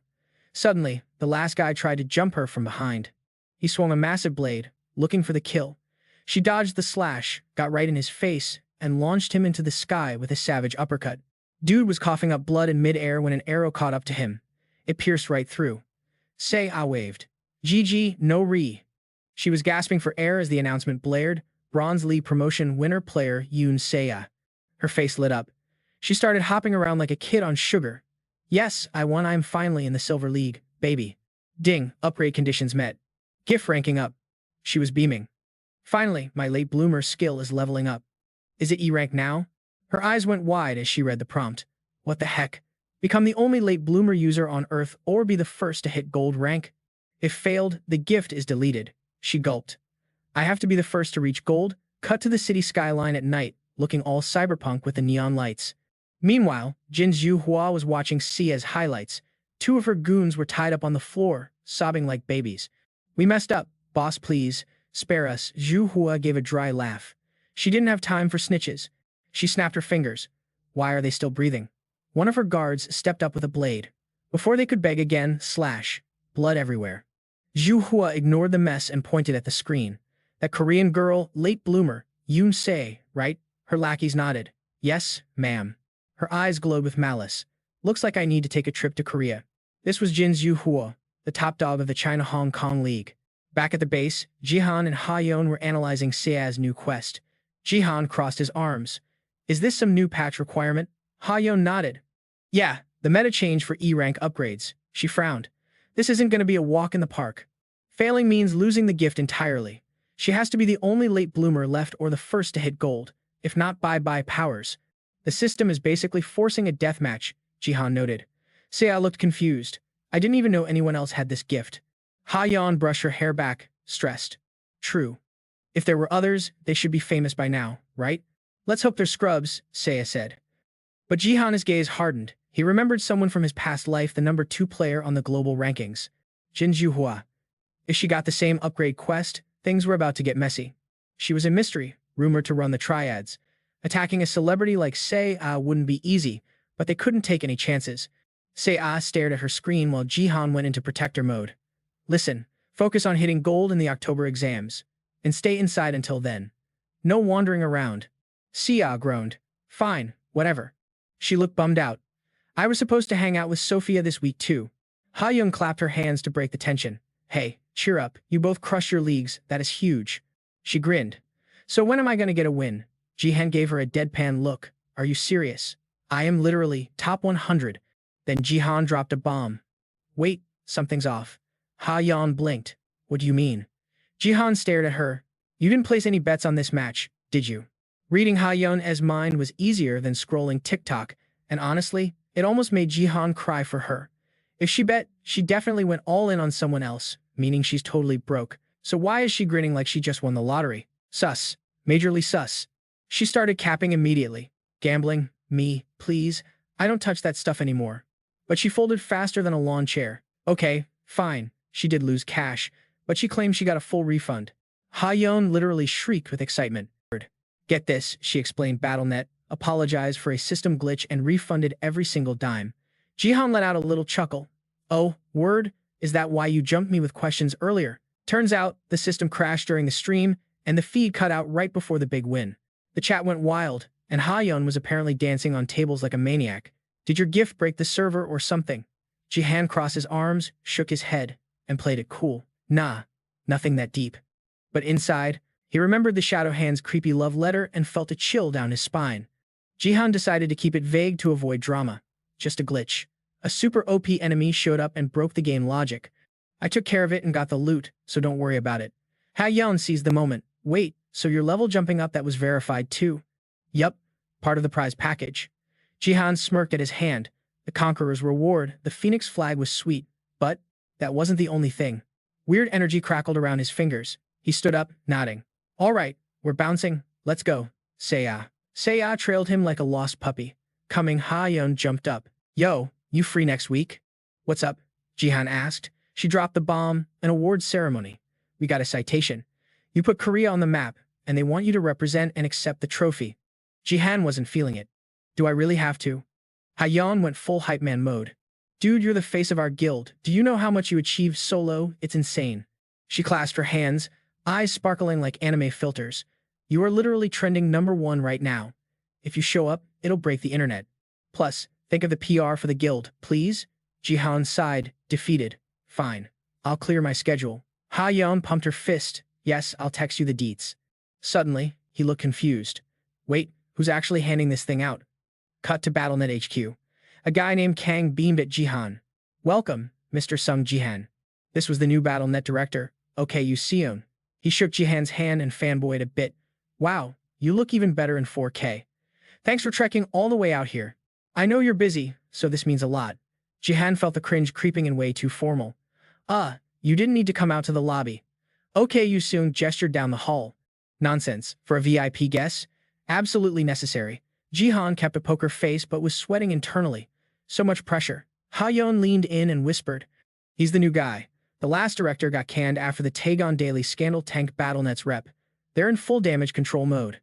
Suddenly, the last guy tried to jump her from behind. He swung a massive blade, looking for the kill. She dodged the slash, got right in his face, and launched him into the sky with a savage uppercut. Dude was coughing up blood in mid-air when an arrow caught up to him. It pierced right through. Seiya waved. GG, no re. She was gasping for air as the announcement blared. Bronze League promotion winner player Yoon Seiya. Her face lit up. She started hopping around like a kid on sugar. Yes, I won. I'm finally in the Silver League, baby. Ding, upgrade conditions met. GIF ranking up. She was beaming. Finally, my late bloomer skill is leveling up. Is it E rank now? Her eyes went wide as she read the prompt. What the heck? Become the only late bloomer user on Earth or be the first to hit gold rank? If failed, the gift is deleted. She gulped. I have to be the first to reach gold. Cut to the city skyline at night, looking all cyberpunk with the neon lights. Meanwhile, Jin Zhuhua was watching Sia's highlights. Two of her goons were tied up on the floor, sobbing like babies. We messed up. Boss, please. Spare us. Zhuhua gave a dry laugh. She didn't have time for snitches. She snapped her fingers. Why are they still breathing? One of her guards stepped up with a blade. Before they could beg again, slash. Blood everywhere. Zhuhua ignored the mess and pointed at the screen. That Korean girl, late bloomer, Yoon Se, right? Her lackeys nodded. Yes, ma'am. Her eyes glowed with malice. Looks like I need to take a trip to Korea. This was Jin Zhuhua, the top dog of the China-Hong Kong League. Back at the base, Jihan and Ha-yeon were analyzing Sea's new quest. Jihan crossed his arms. Is this some new patch requirement? Ha-yeon nodded. Yeah, the meta change for E-rank upgrades. She frowned. This isn't going to be a walk in the park. Failing means losing the gift entirely. She has to be the only late bloomer left or the first to hit gold. If not, bye-bye powers. The system is basically forcing a deathmatch, Jihan noted. Sea looked confused. I didn't even know anyone else had this gift. Ha-yeon brushed her hair back, stressed. True. If there were others, they should be famous by now, right? Let's hope they're scrubs, Seiya said. But Jihan's gaze hardened. He remembered someone from his past life, the number 2 player on the global rankings. Jin Zhuhua. If she got the same upgrade quest, things were about to get messy. She was a mystery, rumored to run the triads. Attacking a celebrity like Seiya wouldn't be easy, but they couldn't take any chances. Seiya stared at her screen while Jihan went into protector mode. Listen, focus on hitting gold in the October exams, and stay inside until then. No wandering around. Seiya groaned. Fine, whatever. She looked bummed out. I was supposed to hang out with Sophia this week too. Ha-yeon clapped her hands to break the tension. Hey, cheer up, you both crushed your leagues, that is huge. She grinned. So when am I going to get a win? Jihan gave her a deadpan look. Are you serious? I am literally top 100. Then Jihan dropped a bomb. Wait, something's off. Ha-yeon blinked. What do you mean? Jihan stared at her. You didn't place any bets on this match, did you? Reading Ha-yeon's mind was easier than scrolling TikTok, and honestly, it almost made Jihan cry for her. If she bet, she definitely went all in on someone else, meaning she's totally broke. So why is she grinning like she just won the lottery? Sus. Majorly sus. She started capping immediately. Gambling? Me, please. I don't touch that stuff anymore. But she folded faster than a lawn chair. Okay, fine. She did lose cash, but she claimed she got a full refund. Ha-yeon literally shrieked with excitement. Get this, she explained BattleNet, apologized for a system glitch and refunded every single dime. Jihan let out a little chuckle. Oh, word? Is that why you jumped me with questions earlier? Turns out, the system crashed during the stream, and the feed cut out right before the big win. The chat went wild, and Ha-yeon was apparently dancing on tables like a maniac. Did your gift break the server or something? Jihan crossed his arms, shook his head, and played it cool. Nah, nothing that deep. But inside, he remembered the Shadow Hand's creepy love letter and felt a chill down his spine. Jihan decided to keep it vague to avoid drama. Just a glitch. A super OP enemy showed up and broke the game logic. I took care of it and got the loot, so don't worry about it. Ha-yeon seized the moment. Wait, so your level jumping up that was verified too? Yup, part of the prize package. Jihan smirked at his hand. The Conqueror's reward, the Phoenix flag, was sweet, but that wasn't the only thing. Weird energy crackled around his fingers. He stood up, nodding. All right, we're bouncing. Let's go. Seiya. Seiya trailed him like a lost puppy. Coming, Ha-yeon jumped up. Yo, you free next week? What's up? Jihan asked. She dropped the bomb, an award ceremony. We got a citation. You put Korea on the map, and they want you to represent and accept the trophy. Jihan wasn't feeling it. Do I really have to? Ha-yeon went full hype man mode. Dude, you're the face of our guild. Do you know how much you achieved solo? It's insane. She clasped her hands, eyes sparkling like anime filters. You are literally trending #1 right now. If you show up, it'll break the internet. Plus, think of the PR for the guild, please? Jihan sighed, defeated. Fine. I'll clear my schedule. Ha-yeon pumped her fist. Yes, I'll text you the deets. Suddenly, he looked confused. Wait, who's actually handing this thing out? Cut to BattleNet HQ. A guy named Kang beamed at Jihan. Welcome, Mr. Sung Jihan. This was the new BattleNet director, Okay Yuseon. He shook Jihan's hand and fanboyed a bit. Wow, you look even better in 4K. Thanks for trekking all the way out here. I know you're busy, so this means a lot. Jihan felt the cringe creeping in way too formal. You didn't need to come out to the lobby. Okay Yuseon gestured down the hall. Nonsense, for a VIP guest? Absolutely necessary. Jihan kept a poker face but was sweating internally. So much pressure. Ha-yeon leaned in and whispered. He's the new guy. The last director got canned after the Taegon Daily scandal tanked BattleNet's rep. They're in full damage control mode.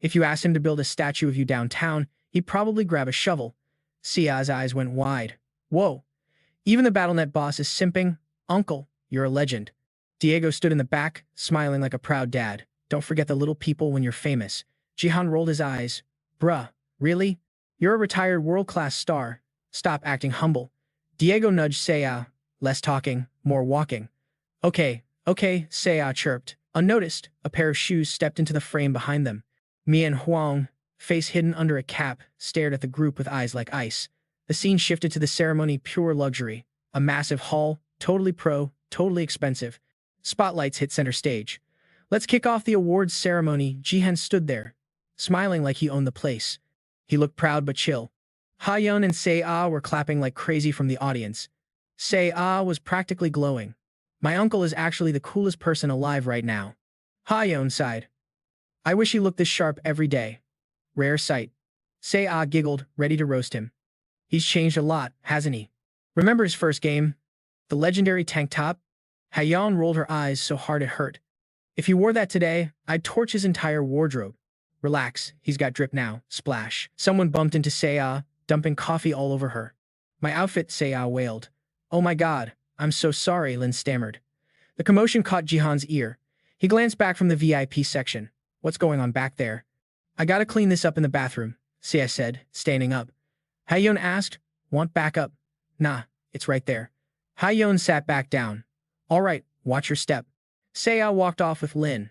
If you asked him to build a statue of you downtown, he'd probably grab a shovel. Sia's eyes went wide. Whoa. Even the BattleNet boss is simping. Uncle, you're a legend. Diego stood in the back, smiling like a proud dad. Don't forget the little people when you're famous. Jihan rolled his eyes. Bruh, really? You're a retired world-class star. Stop acting humble. Diego nudged Seiya. Less talking, more walking. Okay, Seiya chirped. Unnoticed, a pair of shoes stepped into the frame behind them. Mian Huang, face hidden under a cap, stared at the group with eyes like ice. The scene shifted to the ceremony pure luxury. A massive hall, totally pro, totally expensive. Spotlights hit center stage. Let's kick off the awards ceremony. Jihan stood there, smiling like he owned the place. He looked proud but chill. Ha-yeon and Se-ah were clapping like crazy from the audience. Se-ah was practically glowing. My uncle is actually the coolest person alive right now. Ha-yeon sighed. I wish he looked this sharp every day. Rare sight. Se-ah giggled, ready to roast him. He's changed a lot, hasn't he? Remember his first game? The legendary tank top? Ha-yeon rolled her eyes so hard it hurt. If he wore that today, I'd torch his entire wardrobe. Relax, he's got drip now. Splash. Someone bumped into Se-ah, dumping coffee all over her. My outfit, Se-ah wailed. Oh my god, I'm so sorry, Lin stammered. The commotion caught Jihan's ear. He glanced back from the VIP section. What's going on back there? I gotta clean this up in the bathroom, Se-ah said, standing up. Ha-yeon asked, want backup? Nah, it's right there. Ha-yeon sat back down. All right, watch your step. Se-ah walked off with Lin.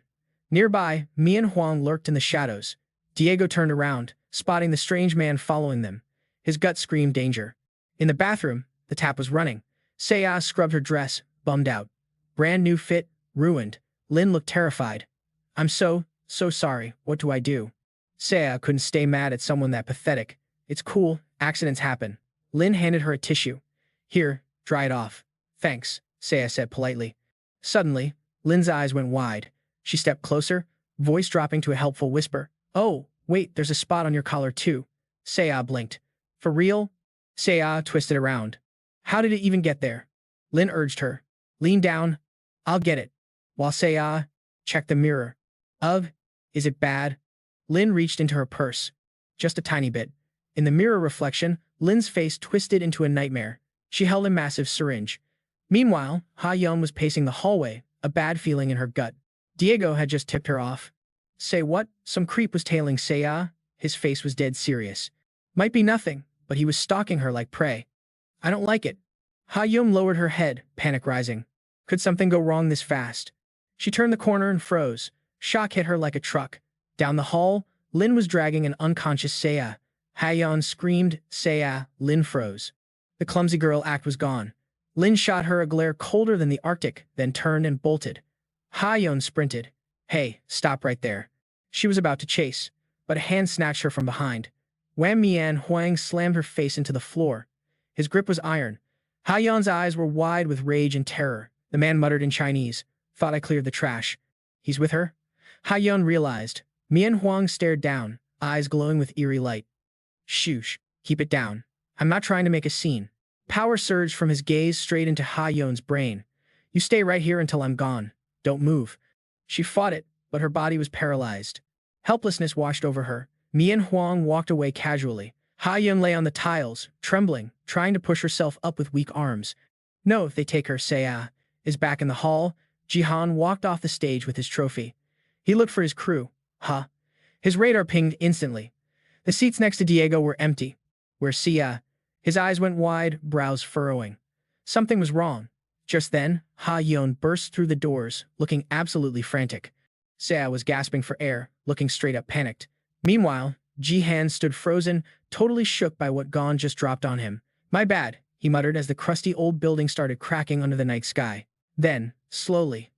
Nearby, Mian Huang lurked in the shadows. Diego turned around, spotting the strange man following them. His gut screamed danger. In the bathroom, the tap was running. Se-ah scrubbed her dress, bummed out. Brand new fit, ruined. Lin looked terrified. I'm so sorry. What do I do? Se-ah couldn't stay mad at someone that pathetic. It's cool, accidents happen. Lin handed her a tissue. Here, dry it off. Thanks, Se-ah said politely. Suddenly, Lin's eyes went wide. She stepped closer, voice dropping to a helpful whisper. Oh, wait, there's a spot on your collar too. Se-ah blinked. For real? Se-ah twisted around. How did it even get there? Lin urged her. Lean down. I'll get it. While Se-ah checked the mirror. Is it bad? Lin reached into her purse. Just a tiny bit. In the mirror reflection, Lin's face twisted into a nightmare. She held a massive syringe. Meanwhile, Ha-yeon was pacing the hallway, a bad feeling in her gut. Diego had just tipped her off. Say what? Some creep was tailing Se-ah? His face was dead serious. Might be nothing, but he was stalking her like prey. I don't like it. Ha-yeon lowered her head, panic rising. Could something go wrong this fast? She turned the corner and froze. Shock hit her like a truck. Down the hall, Lin was dragging an unconscious Se-ah. Ha-yeon screamed, Se-ah. Lin froze. The clumsy girl act was gone. Lin shot her a glare colder than the Arctic, then turned and bolted. Ha-yeon sprinted. Hey, stop right there. She was about to chase, but a hand snatched her from behind. Wham! Mian Huang slammed her face into the floor. His grip was iron. Ha-yeon's eyes were wide with rage and terror. The man muttered in Chinese. Thought I cleared the trash. He's with her? Ha-yeon realized. Mian Huang stared down, eyes glowing with eerie light. Shush. Keep it down. I'm not trying to make a scene. Power surged from his gaze straight into Ha-yeon's brain. You stay right here until I'm gone. Don't move. She fought it, but her body was paralyzed. Helplessness washed over her. Mian Huang walked away casually. Ha-yeon lay on the tiles, trembling, trying to push herself up with weak arms. No, if they take her, Se-ah is back in the hall. Jihan walked off the stage with his trophy. He looked for his crew. His radar pinged instantly. The seats next to Diego were empty. Where's Se-ah? His eyes went wide, brows furrowing. Something was wrong. Just then, Ha-yeon burst through the doors, looking absolutely frantic. Saya was gasping for air, looking straight up panicked. Meanwhile, Jihan stood frozen, totally shook by what Gon just dropped on him. My bad, he muttered as the crusty old building started cracking under the night sky. Then, slowly,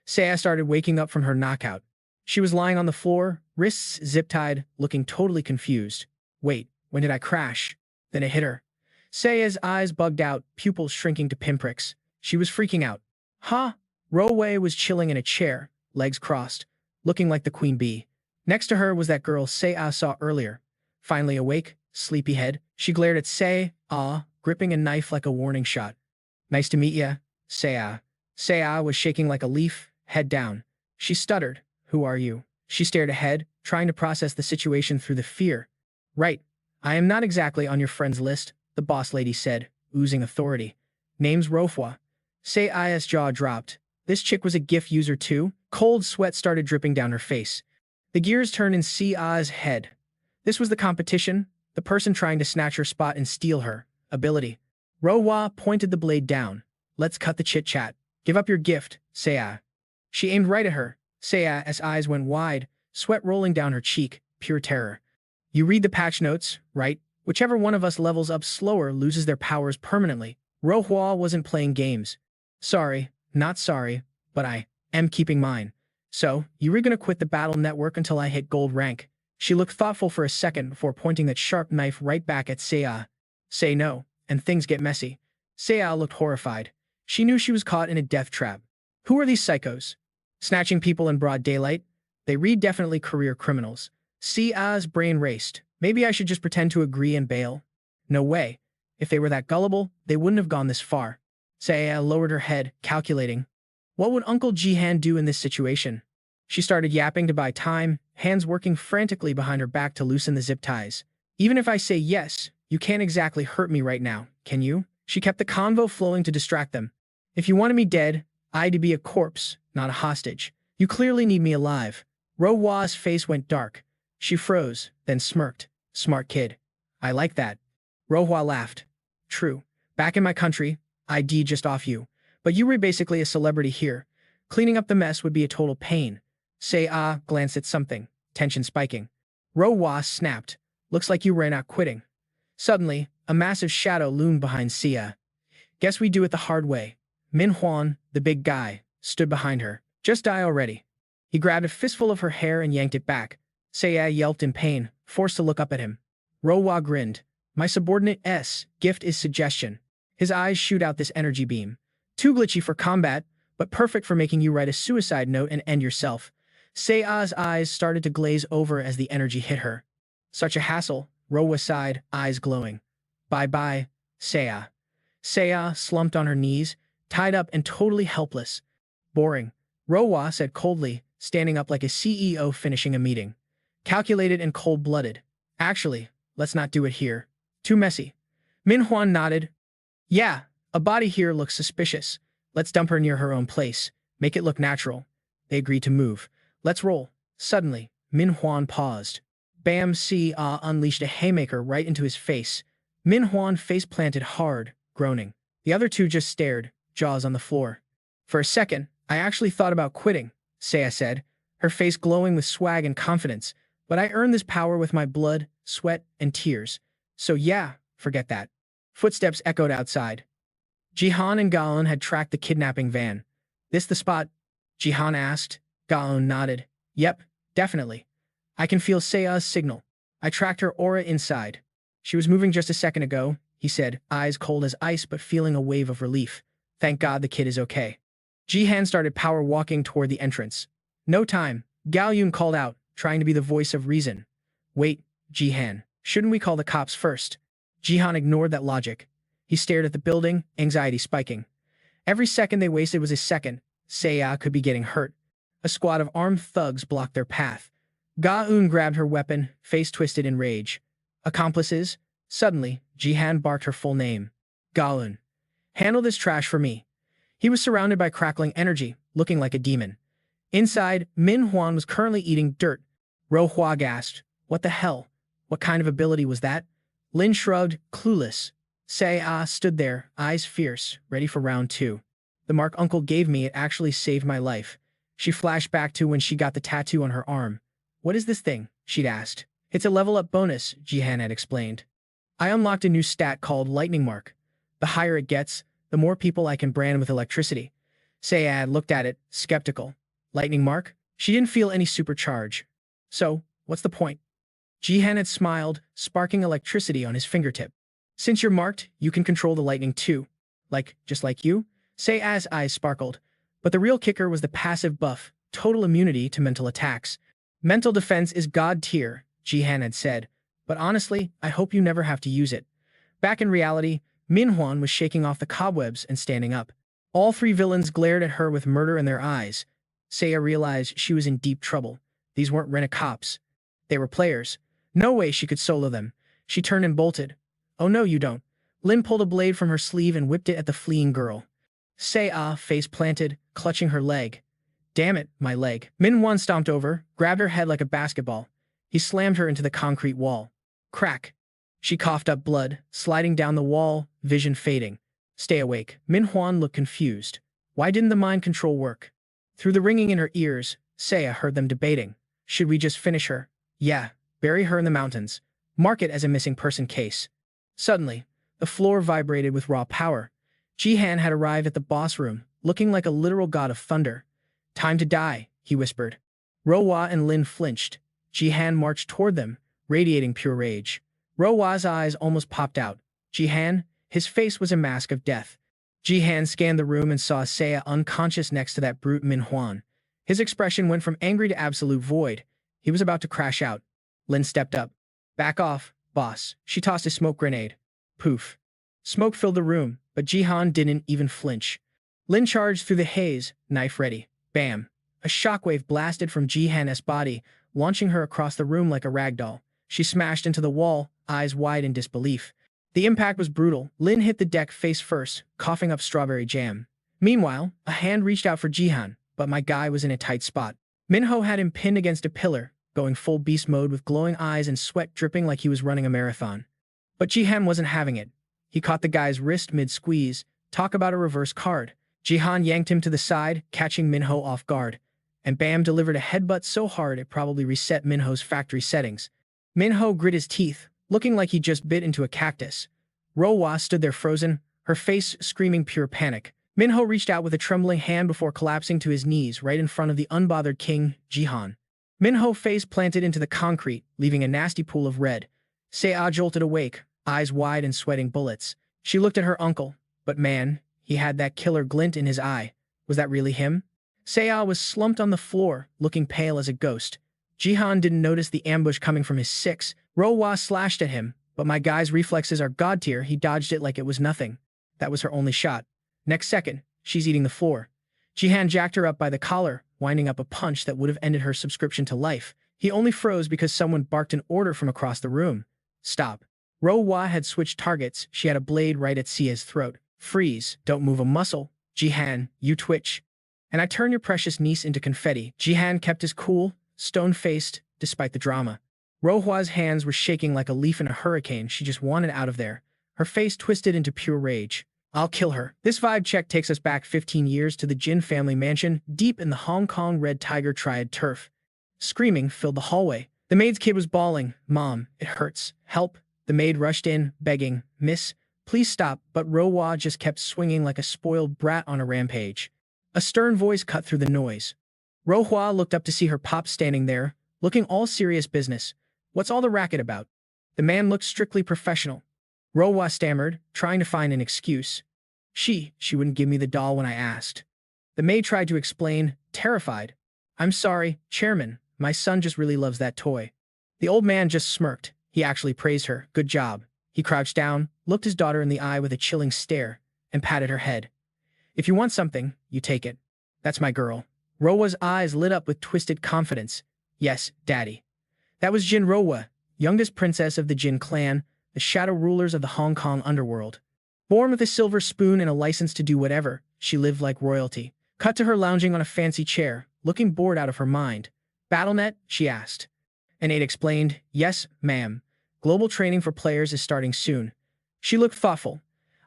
Saya started waking up from her knockout. She was lying on the floor, wrists zip-tied, looking totally confused. Wait, when did I crash? Then it hit her. Saya's eyes bugged out, pupils shrinking to pinpricks. She was freaking out. Huh? Rowei was chilling in a chair, legs crossed, looking like the queen bee. Next to her was that girl Saya saw earlier. Finally awake, sleepyhead, she glared at Saya, gripping a knife like a warning shot. Nice to meet ya, Saya. Saya was shaking like a leaf, head down. She stuttered. Who are you? She stared ahead, trying to process the situation through the fear. Right. I am not exactly on your friends list, the boss lady said, oozing authority. Name's Rofwa. Saya's jaw dropped. This chick was a GIF user too? Cold sweat started dripping down her face. The gears turned in Sia's head. This was the competition, the person trying to snatch her spot and steal her ability. Rohwa pointed the blade down. Let's cut the chit-chat. Give up your gift, Saya. She aimed right at her. Saya's eyes went wide, sweat rolling down her cheek, pure terror. You read the patch notes, right? Whichever one of us levels up slower loses their powers permanently. Rohwa wasn't playing games. Sorry, not sorry, but I am keeping mine. So, you were gonna quit the battle network until I hit gold rank. She looked thoughtful for a second before pointing that sharp knife right back at Saya. Say no, and things get messy. Saya looked horrified. She knew she was caught in a death trap. Who are these psychos? Snatching people in broad daylight? They read definitely career criminals. Sia's brain raced. Maybe I should just pretend to agree and bail. No way. If they were that gullible, they wouldn't have gone this far. Saya lowered her head, calculating. What would Uncle Jihan do in this situation? She started yapping to buy time, hands working frantically behind her back to loosen the zip ties. Even if I say yes, you can't exactly hurt me right now, can you? She kept the convo flowing to distract them. If you wanted me dead, I'd be a corpse, not a hostage. You clearly need me alive. Rohwa's face went dark. She froze, then smirked. Smart kid. I like that. Rohwa laughed. True. Back in my country, I'd just off you. But you were basically a celebrity here. Cleaning up the mess would be a total pain. Saya glanced at something, tension spiking. Rohwa snapped. Looks like you ran out quitting. Suddenly, a massive shadow loomed behind Sia. Guess we do it the hard way. Manhwa, the big guy, stood behind her. Just die already. He grabbed a fistful of her hair and yanked it back. Saya yelped in pain, forced to look up at him. Rohwa grinned. My subordinate's gift is suggestion. His eyes shoot out this energy beam. Too glitchy for combat, but perfect for making you write a suicide note and end yourself. Saya's eyes started to glaze over as the energy hit her. Such a hassle, Rohwa sighed, eyes glowing. Bye-bye, Saya. Saya slumped on her knees, tied up and totally helpless. Boring, Rohwa said coldly, standing up like a CEO finishing a meeting. Calculated and cold-blooded. Actually, let's not do it here. Too messy. Manhwa nodded. Yeah, a body here looks suspicious. Let's dump her near her own place. Make it look natural. They agreed to move. Let's roll. Suddenly, Manhwa paused. Bam! Sia unleashed a haymaker right into his face. Manhwa face planted hard, groaning. The other two just stared, jaws on the floor. For a second, I actually thought about quitting, Saya said, her face glowing with swag and confidence. But I earned this power with my blood, sweat, and tears. So yeah, forget that. Footsteps echoed outside. Jihan and Gaon had tracked the kidnapping van. This the spot? Jihan asked. Gaon nodded. Yep, definitely. I can feel Saya's signal. I tracked her aura inside. She was moving just a second ago, he said, eyes cold as ice but feeling a wave of relief. Thank God the kid is okay. Jihan started power walking toward the entrance. No time, Gao Yun called out, trying to be the voice of reason. Wait, Jihan, shouldn't we call the cops first? Jihan ignored that logic. He stared at the building, anxiety spiking. Every second they wasted was a second. Saya could be getting hurt. A squad of armed thugs blocked their path. Ga-eun grabbed her weapon, face twisted in rage. Accomplices? Suddenly, Jihan barked her full name. Ga-eun. Handle this trash for me. He was surrounded by crackling energy, looking like a demon. Inside, Min Huan was currently eating dirt. Rohwa gasped. What the hell? What kind of ability was that? Lin shrugged, clueless. Saya stood there, eyes fierce, ready for round two. The mark Uncle gave me, it actually saved my life. She flashed back to when she got the tattoo on her arm. "What is this thing?" she'd asked. "It's a level-up bonus," Jihan had explained. "I unlocked a new stat called Lightning Mark. The higher it gets, the more people I can brand with electricity." Sayad looked at it, skeptical. Lightning Mark? She didn't feel any supercharge. "So, what's the point?" Jihan had smiled, sparking electricity on his fingertip. "Since you're marked, you can control the lightning too. Just like you?" Sayad's eyes sparkled. But the real kicker was the passive buff, total immunity to mental attacks. "Mental defense is god tier," Jihan had said. "But honestly, I hope you never have to use it." Back in reality, Manhwa was shaking off the cobwebs and standing up. All three villains glared at her with murder in their eyes. Saya realized she was in deep trouble. These weren't rent-a-cops. They were players. No way she could solo them. She turned and bolted. "Oh no, you don't." Lin pulled a blade from her sleeve and whipped it at the fleeing girl. Saya, face planted, clutching her leg. "Damn it, my leg." Minhwan stomped over, grabbed her head like a basketball. He slammed her into the concrete wall. Crack. She coughed up blood, sliding down the wall, vision fading. "Stay awake." Minhwan looked confused. Why didn't the mind control work? Through the ringing in her ears, Saya heard them debating. "Should we just finish her?" "Yeah, bury her in the mountains. Mark it as a missing person case." Suddenly, the floor vibrated with raw power. Jihan had arrived at the boss room, looking like a literal god of thunder. "Time to die," he whispered. Rohwa and Lin flinched. Jihan marched toward them, radiating pure rage. Rohwa's eyes almost popped out. "Jihan?" His face was a mask of death. Jihan scanned the room and saw Saya unconscious next to that brute Minhwan. His expression went from angry to absolute void. He was about to crash out. Lin stepped up. "Back off, boss." She tossed a smoke grenade. Poof. Smoke filled the room, but Jihan didn't even flinch. Lin charged through the haze, knife ready. Bam. A shockwave blasted from Jihan's body, launching her across the room like a ragdoll. She smashed into the wall, eyes wide in disbelief. The impact was brutal. Lin hit the deck face first, coughing up strawberry jam. Meanwhile, a hand reached out for Jihan, but my guy was in a tight spot. Minho had him pinned against a pillar, going full beast mode with glowing eyes and sweat dripping like he was running a marathon. But Jihan wasn't having it. He caught the guy's wrist mid-squeeze. Talk about a reverse card. Jihan yanked him to the side, catching Minho off guard. And Bam delivered a headbutt so hard it probably reset Minho's factory settings. Minho grit his teeth, looking like he just bit into a cactus. Rohwa stood there frozen, her face screaming pure panic. Minho reached out with a trembling hand before collapsing to his knees right in front of the unbothered king, Jihan. Minho face planted into the concrete, leaving a nasty pool of red. Saya jolted awake, eyes wide and sweating bullets. She looked at her uncle, but man, he had that killer glint in his eye. Was that really him? Saya was slumped on the floor, looking pale as a ghost. Jihan didn't notice the ambush coming from his six. Rohwa slashed at him, but my guy's reflexes are god tier. He dodged it like it was nothing. That was her only shot. Next second, she's eating the floor. Jihan jacked her up by the collar, winding up a punch that would have ended her subscription to life. He only froze because someone barked an order from across the room. Stop. Rohwa had switched targets. She had a blade right at Sia's throat. Freeze. Don't move a muscle. Jihan, you twitch. And I turn your precious niece into confetti. Jihan kept his cool, stone-faced, despite the drama. Rohwa's hands were shaking like a leaf in a hurricane. She just wanted out of there. Her face twisted into pure rage. "I'll kill her." This vibe check takes us back 15 years to the Jin family mansion, deep in the Hong Kong Red Tiger Triad turf. Screaming filled the hallway. The maid's kid was bawling. "Mom, it hurts. Help." The maid rushed in, begging, "Miss, please stop," but Rohwa just kept swinging like a spoiled brat on a rampage. A stern voice cut through the noise. Rohwa looked up to see her pop standing there, looking all serious business. "What's all the racket about?" The man looked strictly professional. Rohwa stammered, trying to find an excuse. She wouldn't give me the doll when I asked." The maid tried to explain, terrified. "I'm sorry, Chairman, my son just really loves that toy." The old man just smirked. He actually praised her. "Good job." He crouched down, looked his daughter in the eye with a chilling stare, and patted her head. "If you want something, you take it. That's my girl." Rohwa's eyes lit up with twisted confidence. "Yes, Daddy." That was Jin Rohwa, youngest princess of the Jin clan, the shadow rulers of the Hong Kong underworld. Born with a silver spoon and a license to do whatever, she lived like royalty. Cut to her lounging on a fancy chair, looking bored out of her mind. "BattleNet?" she asked. An aide explained, "Yes, ma'am. Global training for players is starting soon." She looked thoughtful.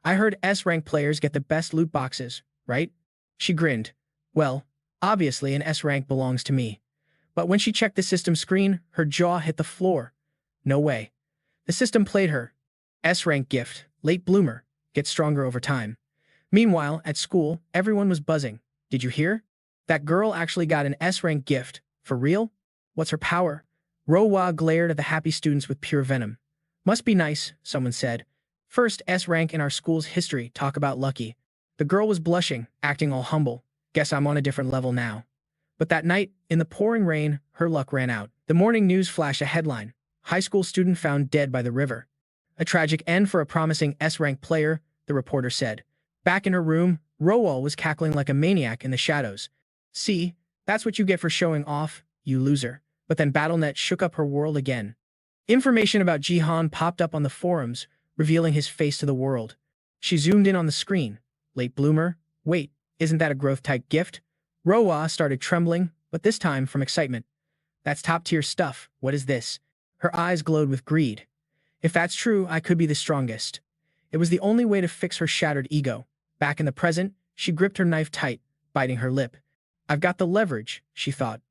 "I heard S-rank players get the best loot boxes, right?" She grinned. "Well, Obviously, an S rank belongs to me. But when she checked the system screen, her jaw hit the floor. No way. The system played her. S rank gift, late bloomer, gets stronger over time. Meanwhile, at school, everyone was buzzing. Did you hear? That girl actually got an S rank gift. For real? What's her power? Rowa glared at the happy students with pure venom. Must be nice, someone said. First S rank in our school's history, talk about lucky. The girl was blushing, acting all humble. Guess I'm on a different level now. But that night, in the pouring rain, her luck ran out. The morning news flashed a headline. High school student found dead by the river. A tragic end for a promising S-rank player, the reporter said. Back in her room, Rowell was cackling like a maniac in the shadows. See, that's what you get for showing off, you loser. But then BattleNet shook up her world again. Information about Jihan popped up on the forums, revealing his face to the world. She zoomed in on the screen. Late bloomer? Wait, isn't that a growth-type gift? Rowa started trembling, but this time from excitement. That's top-tier stuff. What is this? Her eyes glowed with greed. If that's true, I could be the strongest. It was the only way to fix her shattered ego. Back in the present, she gripped her knife tight, biting her lip. I've got the leverage, she thought.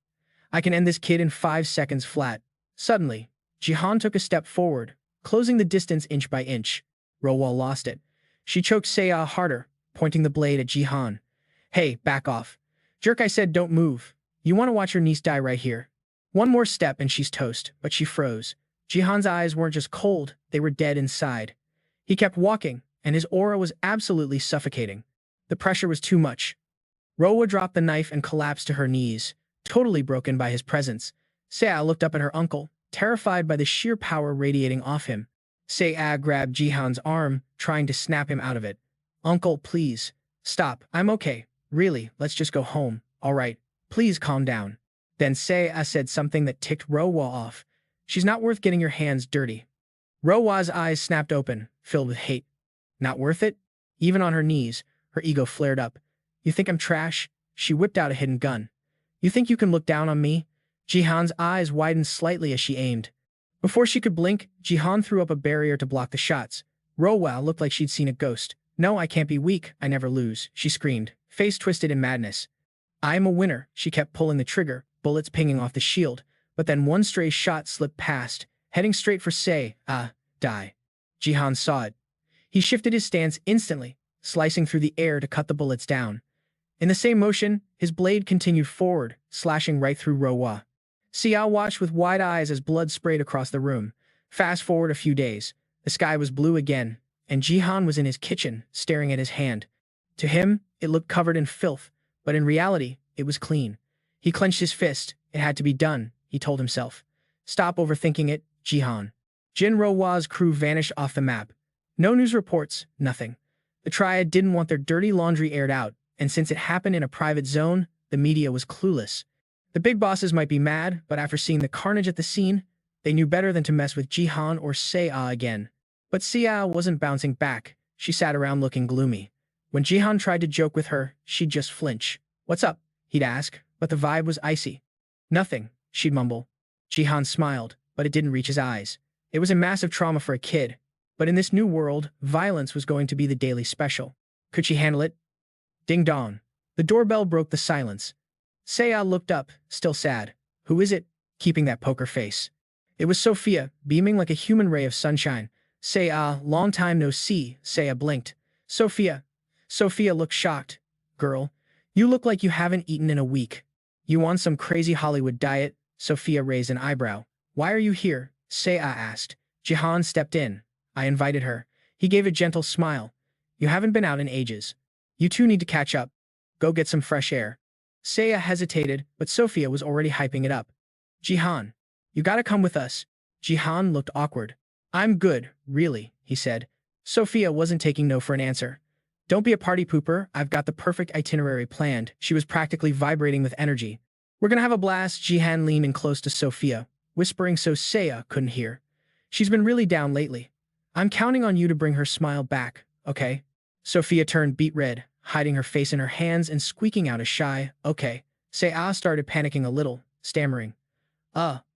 I can end this kid in 5 seconds flat. Suddenly, Jihan took a step forward, closing the distance inch by inch. Rowell lost it. She choked Seiya harder, pointing the blade at Jihan. Hey, back off. Jerk, I said don't move. You want to watch your niece die right here. One more step and she's toast, but she froze. Jihan's eyes weren't just cold, they were dead inside. He kept walking, and his aura was absolutely suffocating. The pressure was too much. Rowa dropped the knife and collapsed to her knees, totally broken by his presence. Seiya looked up at her uncle, terrified by the sheer power radiating off him. Seiya grabbed Jihan's arm, trying to snap him out of it. Uncle, please. Stop, I'm okay. Really, let's just go home. All right, please calm down. Then Seiya said something that ticked Rowa off. She's not worth getting your hands dirty. Rowa's eyes snapped open, filled with hate. Not worth it? Even on her knees, her ego flared up. You think I'm trash? She whipped out a hidden gun. You think you can look down on me? Jihan's eyes widened slightly as she aimed. Before she could blink, Jihan threw up a barrier to block the shots. Rowa looked like she'd seen a ghost. No, I can't be weak, I never lose, she screamed, face twisted in madness. I am a winner, she kept pulling the trigger, bullets pinging off the shield, but then one stray shot slipped past, heading straight for die. Jihan saw it. He shifted his stance instantly, slicing through the air to cut the bullets down. In the same motion, his blade continued forward, slashing right through Rowa. Seiya watched with wide eyes as blood sprayed across the room. Fast forward a few days. The sky was blue again, and Jihan was in his kitchen, staring at his hand. To him, it looked covered in filth, but in reality, it was clean. He clenched his fist. It had to be done, he told himself. Stop overthinking it, Jihan. Jin Rowa's crew vanished off the map. No news reports, nothing. The Triad didn't want their dirty laundry aired out, and since it happened in a private zone, the media was clueless. The big bosses might be mad, but after seeing the carnage at the scene, they knew better than to mess with Jihan or Seiya again. But Seiya wasn't bouncing back. She sat around looking gloomy. When Jihan tried to joke with her, she'd just flinch. What's up? He'd ask, but the vibe was icy. Nothing, she'd mumble. Jihan smiled, but it didn't reach his eyes. It was a massive trauma for a kid, but in this new world, violence was going to be the daily special. Could she handle it? Ding dong. The doorbell broke the silence. Seiya looked up, still sad. Who is it? Keeping that poker face. It was Sophia, beaming like a human ray of sunshine. Seiya, long time no see, Seiya blinked. Sophia. Sophia looked shocked. Girl, you look like you haven't eaten in a week. You on some crazy Hollywood diet? Sophia raised an eyebrow. Why are you here? Seiya asked. Jihan stepped in. I invited her. He gave a gentle smile. You haven't been out in ages. You two need to catch up. Go get some fresh air. Seiya hesitated, but Sophia was already hyping it up. Jihan, you gotta come with us. Jihan looked awkward. I'm good, really, he said. Sophia wasn't taking no for an answer. Don't be a party pooper, I've got the perfect itinerary planned. She was practically vibrating with energy. We're gonna have a blast. Jihan leaned in close to Sophia, whispering so Seiya couldn't hear. She's been really down lately. I'm counting on you to bring her smile back, okay? Sophia turned beet red, hiding her face in her hands and squeaking out a shy, okay. Seiya started panicking a little, stammering.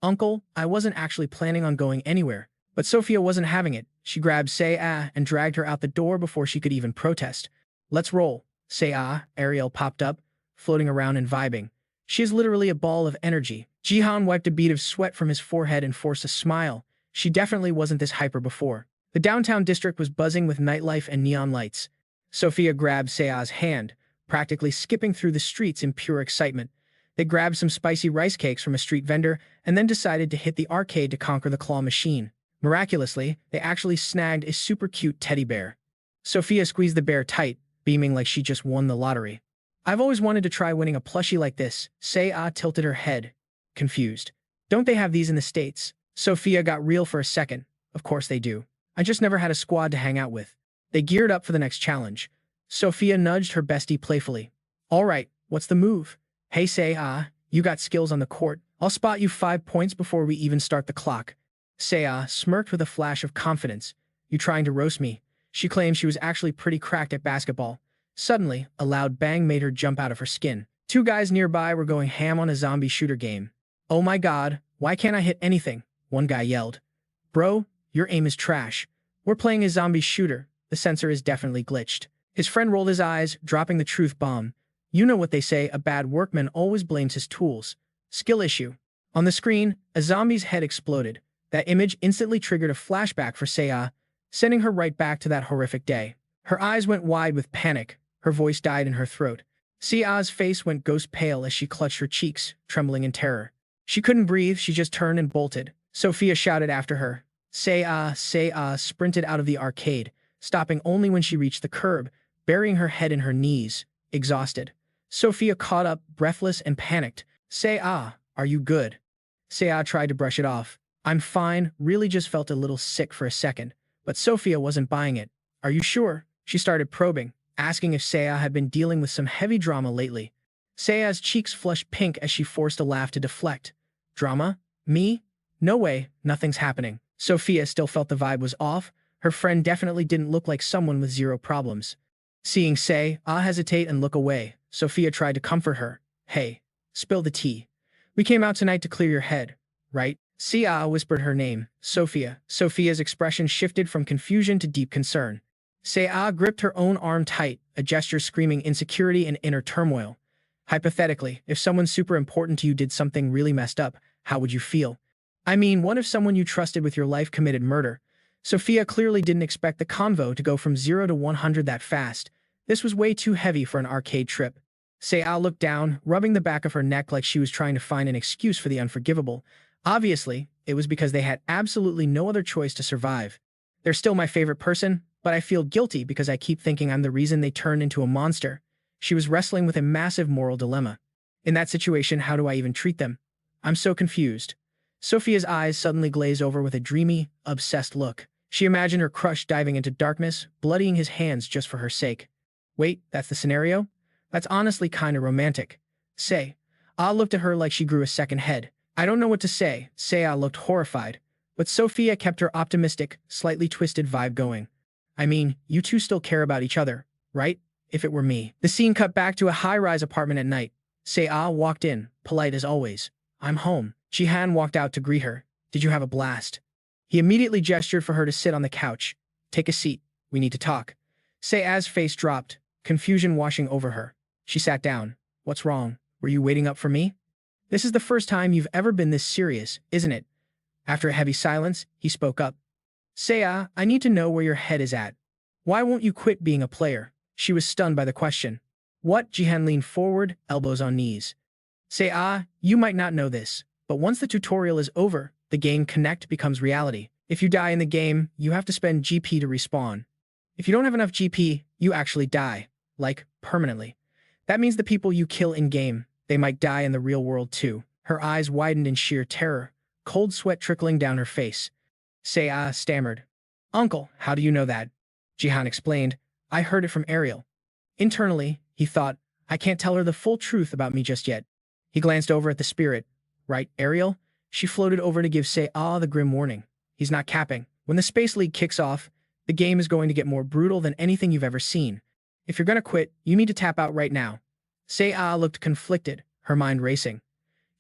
Uncle, I wasn't actually planning on going anywhere. But Sophia wasn't having it. She grabbed Seiya and dragged her out the door before she could even protest. Let's roll. Seiya, Ariel popped up. floating around and vibing. She is literally a ball of energy. Jihan wiped a bead of sweat from his forehead and forced a smile. She definitely wasn't this hyper before. The downtown district was buzzing with nightlife and neon lights. Sophia grabbed Sea's hand, practically skipping through the streets in pure excitement. They grabbed some spicy rice cakes from a street vendor and then decided to hit the arcade to conquer the claw machine. Miraculously, they actually snagged a super cute teddy bear. Sophia squeezed the bear tight, beaming like she just won the lottery. I've always wanted to try winning a plushie like this. Sea tilted her head, confused. Don't they have these in the States? Sophia got real for a second. Of course they do. I just never had a squad to hang out with. They geared up for the next challenge. Sophia nudged her bestie playfully. All right, what's the move? Hey Sea, you got skills on the court. I'll spot you 5 points before we even start the clock. Sea smirked with a flash of confidence. You trying to roast me? She claimed she was actually pretty cracked at basketball. Suddenly, a loud bang made her jump out of her skin. 2 guys nearby were going ham on a zombie shooter game. Oh my god, why can't I hit anything? One guy yelled. Bro, your aim is trash. We're playing a zombie shooter. The sensor is definitely glitched. His friend rolled his eyes, dropping the truth bomb. You know what they say, a bad workman always blames his tools. Skill issue. On the screen, a zombie's head exploded. That image instantly triggered a flashback for Sea, sending her right back to that horrific day. Her eyes went wide with panic. Her voice died in her throat. Sea's face went ghost pale as she clutched her cheeks, trembling in terror. She couldn't breathe, she just turned and bolted. Sophia shouted after her. Sea sprinted out of the arcade, stopping only when she reached the curb, burying her head in her knees, exhausted. Sophia caught up, breathless and panicked. Sea, are you good? Sea tried to brush it off. I'm fine, really just felt a little sick for a second. But Sophia wasn't buying it. Are you sure? She started probing, asking if Sea had been dealing with some heavy drama lately. Sea's cheeks flushed pink as she forced a laugh to deflect. Drama? Me? No way, nothing's happening. Sophia still felt the vibe was off. Her friend definitely didn't look like someone with zero problems. Seeing Sea hesitate and look away, Sophia tried to comfort her. Hey, spill the tea. We came out tonight to clear your head, right? Sea whispered her name, Sophia. Sophia's expression shifted from confusion to deep concern. Sea gripped her own arm tight, a gesture screaming insecurity and inner turmoil. Hypothetically, if someone super important to you did something really messed up, how would you feel? I mean, what if someone you trusted with your life committed murder? Sophia clearly didn't expect the convo to go from 0 to 100 that fast. This was way too heavy for an arcade trip. Sea looked down, rubbing the back of her neck like she was trying to find an excuse for the unforgivable. Obviously, it was because they had absolutely no other choice to survive. They're still my favorite person, but I feel guilty because I keep thinking I'm the reason they turned into a monster. She was wrestling with a massive moral dilemma. In that situation, how do I even treat them? I'm so confused. Sophia's eyes suddenly glazed over with a dreamy, obsessed look. She imagined her crush diving into darkness, bloodying his hands just for her sake. Wait, that's the scenario? That's honestly kinda romantic. Say. Looked at her like she grew a second head. I don't know what to say. Sea looked horrified. But Sophia kept her optimistic, slightly twisted vibe going. I mean, you two still care about each other, right? If it were me. The scene cut back to a high-rise apartment at night. Sea walked in, polite as always. I'm home. Jihan walked out to greet her. Did you have a blast? He immediately gestured for her to sit on the couch. Take a seat. We need to talk. Sea's face dropped, confusion washing over her. She sat down. What's wrong? Were you waiting up for me? This is the first time you've ever been this serious, isn't it? After a heavy silence, he spoke up. Sea, I need to know where your head is at. Why won't you quit being a player? She was stunned by the question. What? Jihan leaned forward, elbows on knees. Sea, you might not know this, but once the tutorial is over, the game Connect becomes reality. If you die in the game, you have to spend GP to respawn. If you don't have enough GP, you actually die. Like, permanently. That means the people you kill in-game, they might die in the real world too. Her eyes widened in sheer terror, cold sweat trickling down her face. Sea stammered. Uncle, how do you know that? Jihan explained. I heard it from Ariel. Internally, he thought, I can't tell her the full truth about me just yet. He glanced over at the spirit. Right, Ariel? She floated over to give Sea the grim warning. He's not capping. When the Space League kicks off, the game is going to get more brutal than anything you've ever seen. If you're gonna quit, you need to tap out right now. Sea looked conflicted, her mind racing.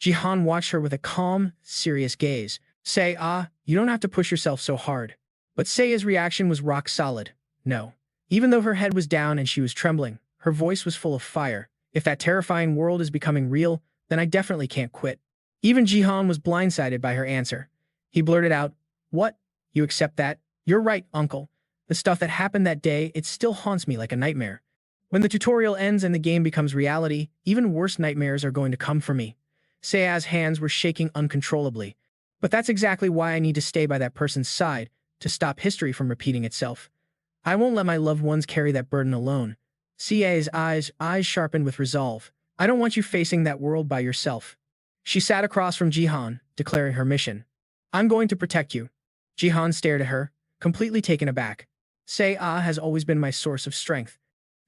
Jihan watched her with a calm, serious gaze. Say, you don't have to push yourself so hard. But Sea's reaction was rock solid. No. Even though her head was down and she was trembling, her voice was full of fire. If that terrifying world is becoming real, then I definitely can't quit. Even Jihan was blindsided by her answer. He blurted out, "What? You accept that? You're right, uncle. The stuff that happened that day, it still haunts me like a nightmare. When the tutorial ends and the game becomes reality, even worse nightmares are going to come for me." Seiya's hands were shaking uncontrollably. "But that's exactly why I need to stay by that person's side, to stop history from repeating itself. I won't let my loved ones carry that burden alone." Seiya's eyes sharpened with resolve. "I don't want you facing that world by yourself." She sat across from Jihan, declaring her mission. "I'm going to protect you." Jihan stared at her, completely taken aback. "Seiya has always been my source of strength."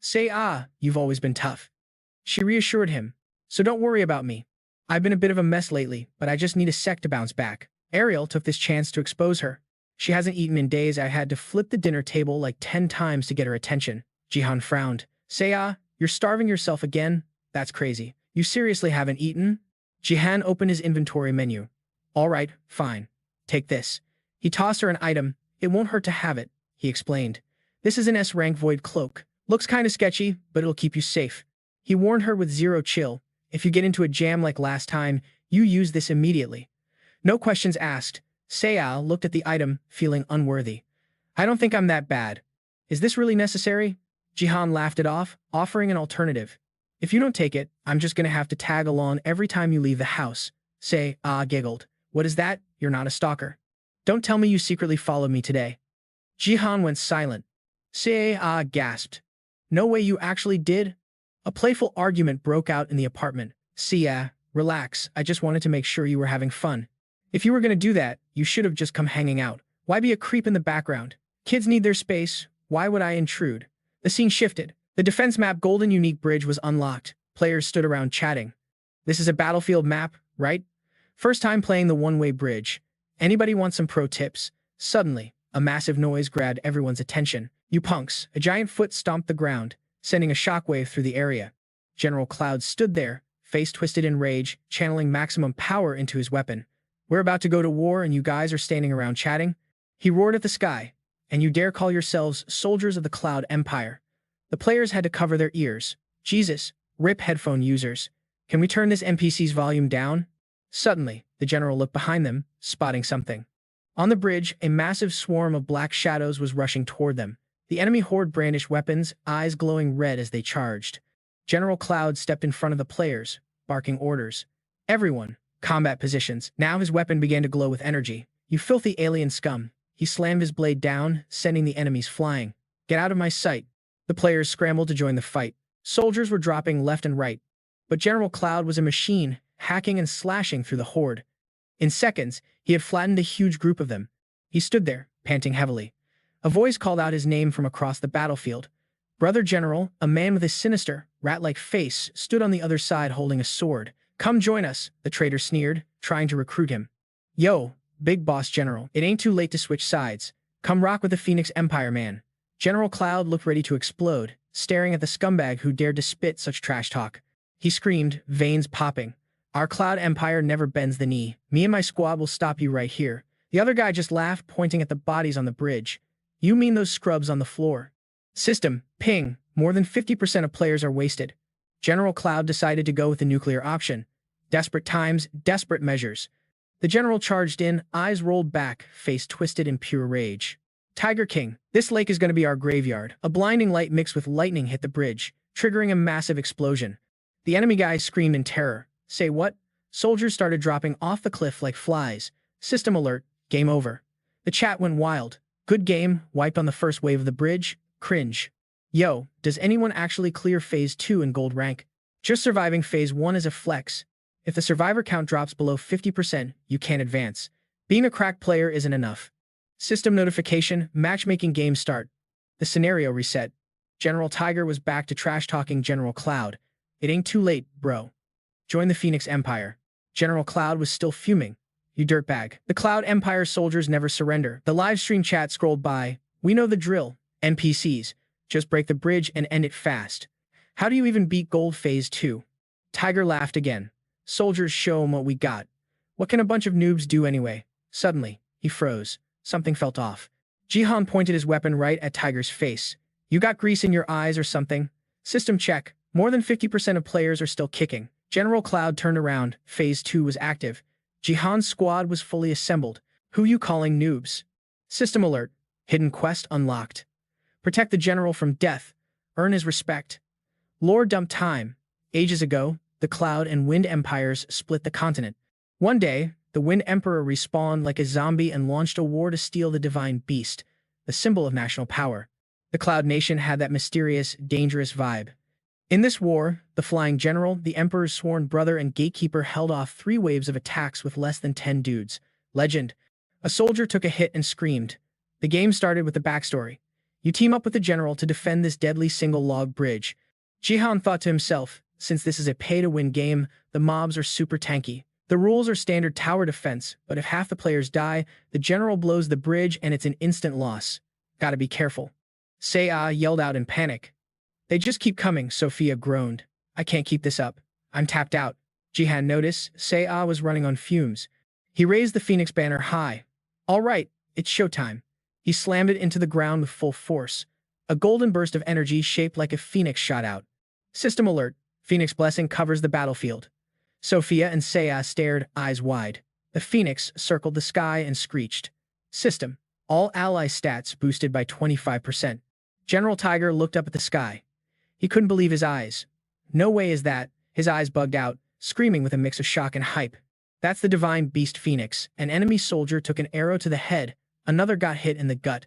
"Seiya, you've always been tough." She reassured him. "So don't worry about me. I've been a bit of a mess lately, but I just need a sec to bounce back." Ariel took this chance to expose her. "She hasn't eaten in days. I had to flip the dinner table like 10 times to get her attention." Jihan frowned. "Seiya, you're starving yourself again? That's crazy. You seriously haven't eaten?" Jihan opened his inventory menu. "All right, fine. Take this." He tossed her an item. "It won't hurt to have it," he explained. "This is an S-rank void cloak. Looks kinda sketchy, but it'll keep you safe." He warned her with zero chill. "If you get into a jam like last time, you use this immediately." No questions asked. Seiya looked at the item, feeling unworthy. "I don't think I'm that bad. Is this really necessary?" Jihan laughed it off, offering an alternative. "If you don't take it, I'm just gonna have to tag along every time you leave the house." Seiya giggled. "What is that? You're not a stalker. Don't tell me you secretly followed me today." Jihan went silent. Seiya gasped. "No way you actually did?" A playful argument broke out in the apartment. "Seiya, relax, I just wanted to make sure you were having fun. If you were gonna do that, you should have just come hanging out. Why be a creep in the background? Kids need their space, why would I intrude?" The scene shifted. The defense map Golden Unique Bridge was unlocked. Players stood around chatting. "This is a battlefield map, right? First time playing the one-way bridge. Anybody want some pro tips?" Suddenly, a massive noise grabbed everyone's attention. "You punks!" A giant foot stomped the ground, sending a shockwave through the area. General Cloud stood there, face twisted in rage, channeling maximum power into his weapon. "We're about to go to war and you guys are standing around chatting?" He roared at the sky. "And you dare call yourselves soldiers of the Cloud Empire?" The players had to cover their ears. Jesus, rip headphone users. "Can we turn this NPC's volume down?" Suddenly, the general looked behind them, spotting something. On the bridge, a massive swarm of black shadows was rushing toward them. The enemy horde brandished weapons, eyes glowing red as they charged. General Cloud stepped in front of the players, barking orders. "Everyone, combat positions." Now his weapon began to glow with energy. "You filthy alien scum." He slammed his blade down, sending the enemies flying. "Get out of my sight." The players scrambled to join the fight. Soldiers were dropping left and right. But General Cloud was a machine, hacking and slashing through the horde. In seconds, he had flattened a huge group of them. He stood there, panting heavily. A voice called out his name from across the battlefield. Brother General, a man with a sinister, rat-like face, stood on the other side holding a sword. "Come join us," the traitor sneered, trying to recruit him. "Yo, Big Boss General, it ain't too late to switch sides. Come rock with the Phoenix Empire, man." General Cloud looked ready to explode, staring at the scumbag who dared to spit such trash talk. He screamed, veins popping. "Our Cloud Empire never bends the knee. Me and my squad will stop you right here." The other guy just laughed, pointing at the bodies on the bridge. "You mean those scrubs on the floor?" System, ping, more than 50% of players are wasted. General Cloud decided to go with the nuclear option. Desperate times, desperate measures. The general charged in, eyes rolled back, face twisted in pure rage. "Tiger King, this lake is going to be our graveyard." A blinding light mixed with lightning hit the bridge, triggering a massive explosion. The enemy guys screamed in terror. "Say what?" Soldiers started dropping off the cliff like flies. System alert, game over. The chat went wild. "Good game, wiped on the first wave of the bridge. Cringe. Yo, does anyone actually clear Phase 2 in gold rank? Just surviving Phase 1 is a flex. If the survivor count drops below 50%, you can't advance. Being a cracked player isn't enough. System notification, matchmaking game start. The scenario reset. General Tiger was back to trash-talking General Cloud. "It ain't too late, bro. Join the Phoenix Empire." General Cloud was still fuming. "You dirtbag." The Cloud Empire soldiers never surrender. The live stream chat scrolled by. "We know the drill. NPCs. Just break the bridge and end it fast. How do you even beat Gold Phase 2? Tiger laughed again. "Soldiers, show 'em what we got. What can a bunch of noobs do anyway?" Suddenly, he froze. Something felt off. Jihan pointed his weapon right at Tiger's face. "You got grease in your eyes or something?" System check. More than 50% of players are still kicking. General Cloud turned around. Phase 2 was active. Jihan's squad was fully assembled. Who you calling noobs? System alert. Hidden quest unlocked. Protect the general from death. Earn his respect. Lore dump time. Ages ago, the Cloud and Wind Empires split the continent. One day, the Wind Emperor respawned like a zombie and launched a war to steal the Divine Beast, the symbol of national power. The Cloud Nation had that mysterious, dangerous vibe. In this war, the Flying General, the Emperor's sworn brother and gatekeeper, held off 3 waves of attacks with less than 10 dudes. Legend. A soldier took a hit and screamed. The game started with the backstory. You team up with the general to defend this deadly single-log bridge. Jihan thought to himself, since this is a pay-to-win game, the mobs are super tanky. The rules are standard tower defense, but if half the players die, the general blows the bridge and it's an instant loss. Gotta be careful. Seiya yelled out in panic. They just keep coming, Sophia groaned. I can't keep this up. I'm tapped out. Jihan noticed Seiya was running on fumes. He raised the Phoenix banner high. All right, it's showtime. He slammed it into the ground with full force. A golden burst of energy shaped like a phoenix shot out. System alert. Phoenix blessing covers the battlefield. Sophia and Seiya stared, eyes wide. The phoenix circled the sky and screeched. System. All ally stats boosted by 25%. General Tiger looked up at the sky. He couldn't believe his eyes. No way is that. His eyes bugged out, screaming with a mix of shock and hype. That's the Divine Beast Phoenix. An enemy soldier took an arrow to the head. Another got hit in the gut.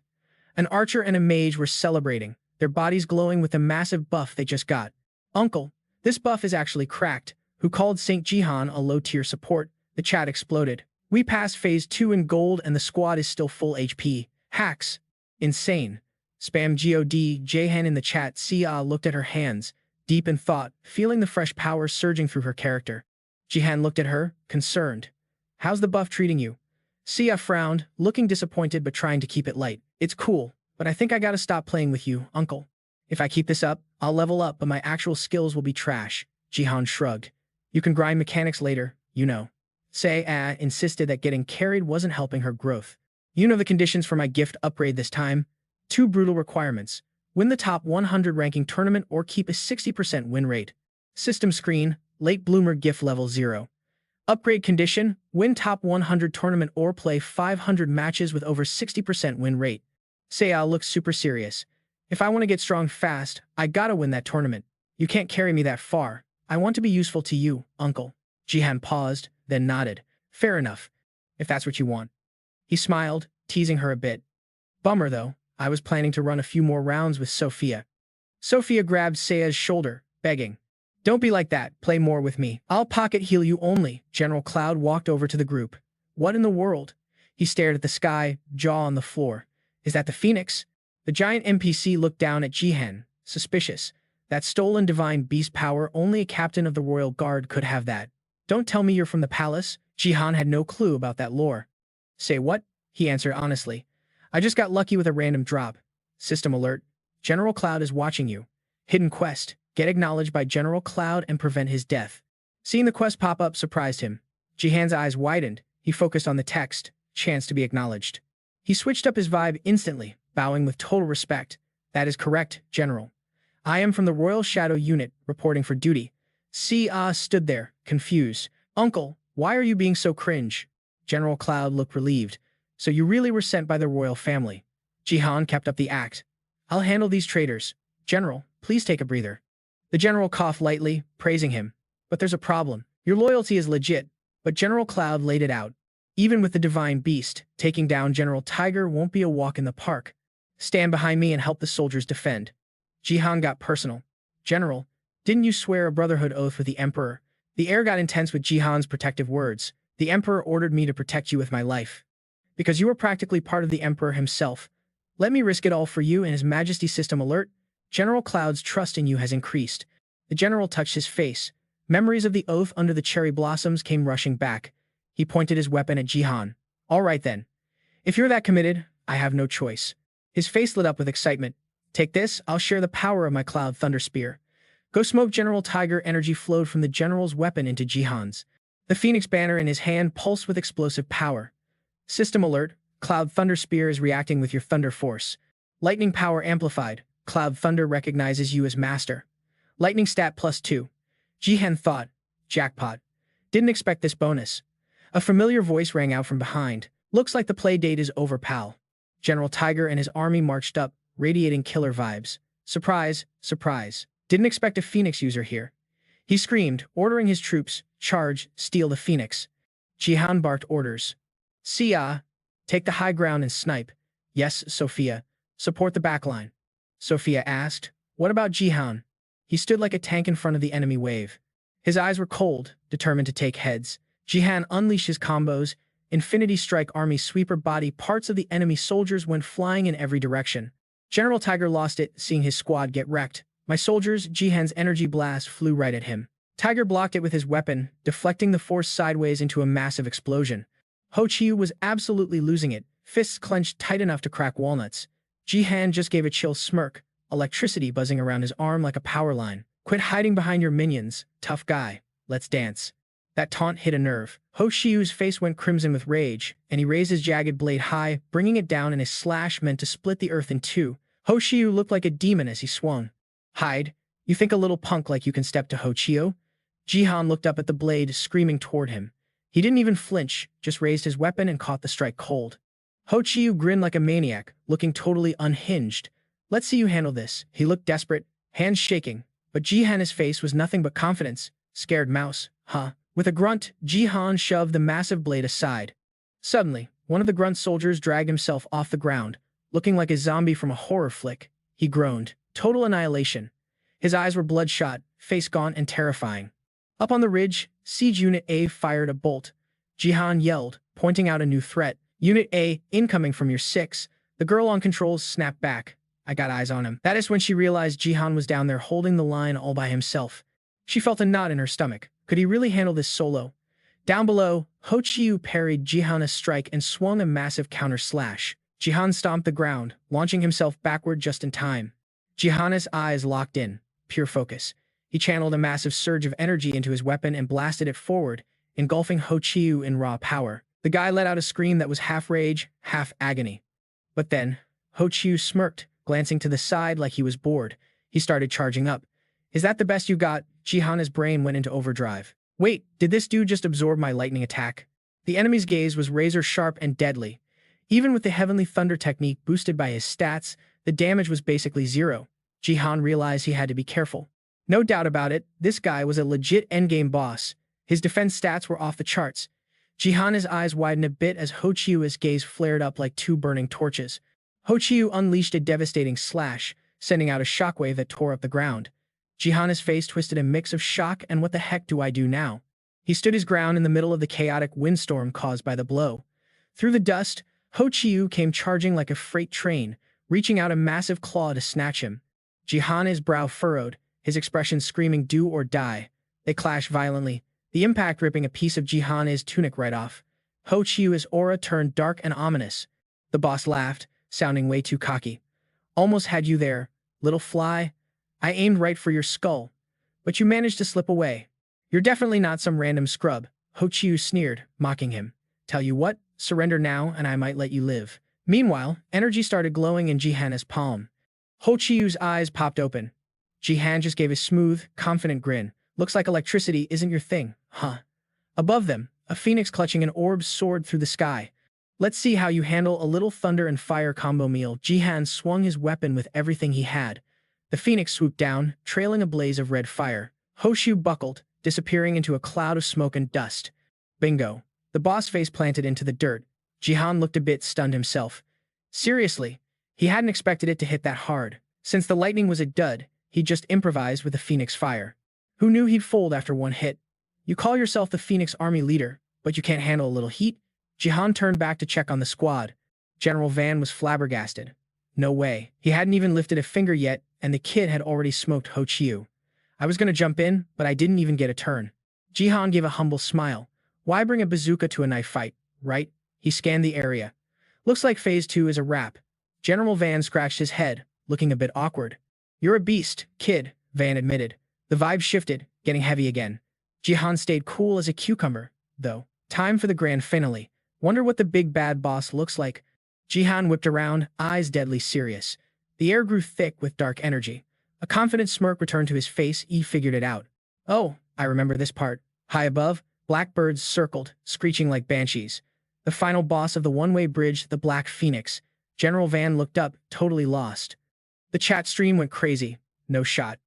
An archer and a mage were celebrating, their bodies glowing with the massive buff they just got. Uncle, this buff is actually cracked. Who called St. Jihan a low-tier support? The chat exploded. We passed phase 2 in gold and the squad is still full HP. Hacks. Insane. Spam God. Jihan in the chat. Seiya looked at her hands, deep in thought, feeling the fresh power surging through her character. Jihan looked at her, concerned. How's the buff treating you? Seiya frowned, looking disappointed but trying to keep it light. It's cool, but I think I gotta stop playing with you, uncle. If I keep this up, I'll level up, but my actual skills will be trash. Jihan shrugged. You can grind mechanics later, you know. Seiya insisted that getting carried wasn't helping her growth. You know the conditions for my gift upgrade this time. 2 brutal requirements. Win the top 100 ranking tournament or keep a 60% win rate. System screen, late bloomer gift level 0. Upgrade condition, win top 100 tournament or play 500 matches with over 60% win rate. Seiya looks super serious. If I want to get strong fast, I gotta win that tournament. You can't carry me that far. I want to be useful to you, uncle. Jihan paused, then nodded. Fair enough, if that's what you want. He smiled, teasing her a bit. Bummer though, I was planning to run a few more rounds with Sophia. Sophia grabbed Seiya's shoulder, begging. Don't be like that, play more with me. I'll pocket heal you only. General Cloud walked over to the group. What in the world? He stared at the sky, jaw on the floor. Is that the Phoenix? The giant NPC looked down at Jihan, suspicious. That stolen divine beast power, only a captain of the royal guard could have that. Don't tell me you're from the palace. Jihan had no clue about that lore. Say what? He answered honestly. I just got lucky with a random drop. System alert. General Cloud is watching you. Hidden quest. Get acknowledged by General Cloud and prevent his death. Seeing the quest pop up surprised him. Jihan's eyes widened. He focused on the text. Chance to be acknowledged. He switched up his vibe instantly, bowing with total respect. That is correct, General. I am from the Royal Shadow Unit, reporting for duty. Seiya stood there, confused. Uncle, why are you being so cringe? General Cloud looked relieved. So you really were sent by the royal family. Jihan kept up the act. I'll handle these traitors. General, please take a breather. The general coughed lightly, praising him. But there's a problem. Your loyalty is legit. But General Cloud laid it out. Even with the divine beast, taking down General Tiger won't be a walk in the park. Stand behind me and help the soldiers defend. Jihan got personal. General, didn't you swear a brotherhood oath with the Emperor? The air got intense with Jihan's protective words. The Emperor ordered me to protect you with my life. Because you are practically part of the Emperor himself. Let me risk it all for you and His Majesty. System alert. General Cloud's trust in you has increased. The general touched his face. Memories of the oath under the cherry blossoms came rushing back. He pointed his weapon at Jihan. All right then. If you're that committed, I have no choice. His face lit up with excitement. Take this, I'll share the power of my Cloud Thunder Spear. Go smoke. General Tiger energy flowed from the general's weapon into Jihan's. The Phoenix banner in his hand pulsed with explosive power. System alert. Cloud Thunder Spear is reacting with your thunder force. Lightning power amplified. Cloud Thunder recognizes you as master. Lightning stat +2. Jihan thought. Jackpot. Didn't expect this bonus. A familiar voice rang out from behind. Looks like the play date is over, pal. General Tiger and his army marched up, radiating killer vibes. Surprise, surprise. Didn't expect a Phoenix user here. He screamed, ordering his troops, charge, steal the Phoenix. Jihan barked orders. Siya, take the high ground and snipe. Yes, Sophia. Support the backline. Sophia asked, what about Jihan? He stood like a tank in front of the enemy wave. His eyes were cold, determined to take heads. Jihan unleashed his combos. Infinity Strike Army Sweeper body parts of the enemy soldiers went flying in every direction. General Tiger lost it, seeing his squad get wrecked. My soldiers, Jihan's energy blast flew right at him. Tiger blocked it with his weapon, deflecting the force sideways into a massive explosion. Ho Chiu was absolutely losing it, fists clenched tight enough to crack walnuts. Jihan just gave a chill smirk, electricity buzzing around his arm like a power line. Quit hiding behind your minions, tough guy. Let's dance. That taunt hit a nerve. Ho Chiu's face went crimson with rage, and he raised his jagged blade high, bringing it down in a slash meant to split the earth in two. Ho Chiu looked like a demon as he swung. Hide? You think a little punk like you can step to Ho Chiu? Jihan looked up at the blade, screaming toward him. He didn't even flinch, just raised his weapon and caught the strike cold. Ho Chiu grinned like a maniac, looking totally unhinged. Let's see you handle this. He looked desperate, hands shaking, but Jihan's face was nothing but confidence. Scared mouse, huh? With a grunt, Jihan shoved the massive blade aside. Suddenly, one of the grunt soldiers dragged himself off the ground, looking like a zombie from a horror flick. He groaned. Total annihilation. His eyes were bloodshot, face gaunt and terrifying. Up on the ridge, Siege Unit A fired a bolt. Jihan yelled, pointing out a new threat. Unit A, incoming from your 6. The girl on controls snapped back. I got eyes on him. That is when she realized Jihan was down there holding the line all by himself. She felt a knot in her stomach. Could he really handle this solo? Down below, Ho Chiu parried Jihan's strike and swung a massive counter slash. Jihan stomped the ground, launching himself backward just in time. Jihan's eyes locked in, pure focus. He channeled a massive surge of energy into his weapon and blasted it forward, engulfing Ho Chiu in raw power. The guy let out a scream that was half rage, half agony. But then, Ho Chiu smirked, glancing to the side like he was bored. He started charging up. Is that the best you got? Jihan's brain went into overdrive. Wait, did this dude just absorb my lightning attack? The enemy's gaze was razor-sharp and deadly. Even with the Heavenly Thunder technique boosted by his stats, the damage was basically zero. Jihan realized he had to be careful. No doubt about it, this guy was a legit endgame boss. His defense stats were off the charts. Jihan's eyes widened a bit as Ho Chiu's gaze flared up like two burning torches. Ho Chiu unleashed a devastating slash, sending out a shockwave that tore up the ground. Jihan's face twisted a mix of shock and what the heck do I do now? He stood his ground in the middle of the chaotic windstorm caused by the blow. Through the dust, Ho Chiu came charging like a freight train, reaching out a massive claw to snatch him. Jihan's brow furrowed, his expression screaming do or die. They clashed violently, the impact ripping a piece of Jihan's tunic right off. Ho Chiu's aura turned dark and ominous. The boss laughed, sounding way too cocky. Almost had you there, little fly. I aimed right for your skull, but you managed to slip away. You're definitely not some random scrub, Ho Chiu sneered, mocking him. Tell you what, surrender now and I might let you live. Meanwhile, energy started glowing in Jihan's palm. Ho Chiu's eyes popped open. Jihan just gave a smooth, confident grin. Looks like electricity isn't your thing, huh? Above them, a phoenix clutching an orb soared through the sky. Let's see how you handle a little thunder and fire combo meal. Jihan swung his weapon with everything he had. The phoenix swooped down, trailing a blaze of red fire. Ho Chiu buckled, disappearing into a cloud of smoke and dust. Bingo. The boss face planted into the dirt. Jihan looked a bit stunned himself. Seriously, he hadn't expected it to hit that hard. Since the lightning was a dud, he just improvised with the phoenix fire. Who knew he'd fold after one hit? You call yourself the Phoenix Army leader, but you can't handle a little heat? Jihan turned back to check on the squad. General Van was flabbergasted. No way. He hadn't even lifted a finger yet, and the kid had already smoked Ho Chiu. I was going to jump in, but I didn't even get a turn. Jihan gave a humble smile. Why bring a bazooka to a knife fight, right? He scanned the area. Looks like Phase 2 is a wrap. General Van scratched his head, looking a bit awkward. You're a beast, kid, Van admitted. The vibe shifted, getting heavy again. Jihan stayed cool as a cucumber, though. Time for the grand finale. Wonder what the big bad boss looks like. Jihan whipped around, eyes deadly serious. The air grew thick with dark energy. A confident smirk returned to his face. He figured it out. Oh, I remember this part. High above, blackbirds circled, screeching like banshees. The final boss of the one-way bridge, the Black Phoenix. General Van looked up, totally lost. The chat stream went crazy. No shot.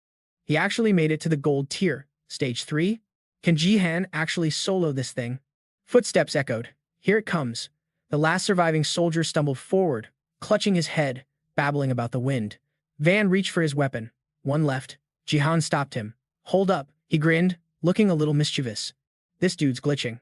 He actually made it to the gold tier. Stage 3? Can Jihan actually solo this thing? Footsteps echoed. Here it comes. The last surviving soldier stumbled forward, clutching his head, babbling about the wind. Van reached for his weapon. One left. Jihan stopped him. Hold up, he grinned, looking a little mischievous. This dude's glitching.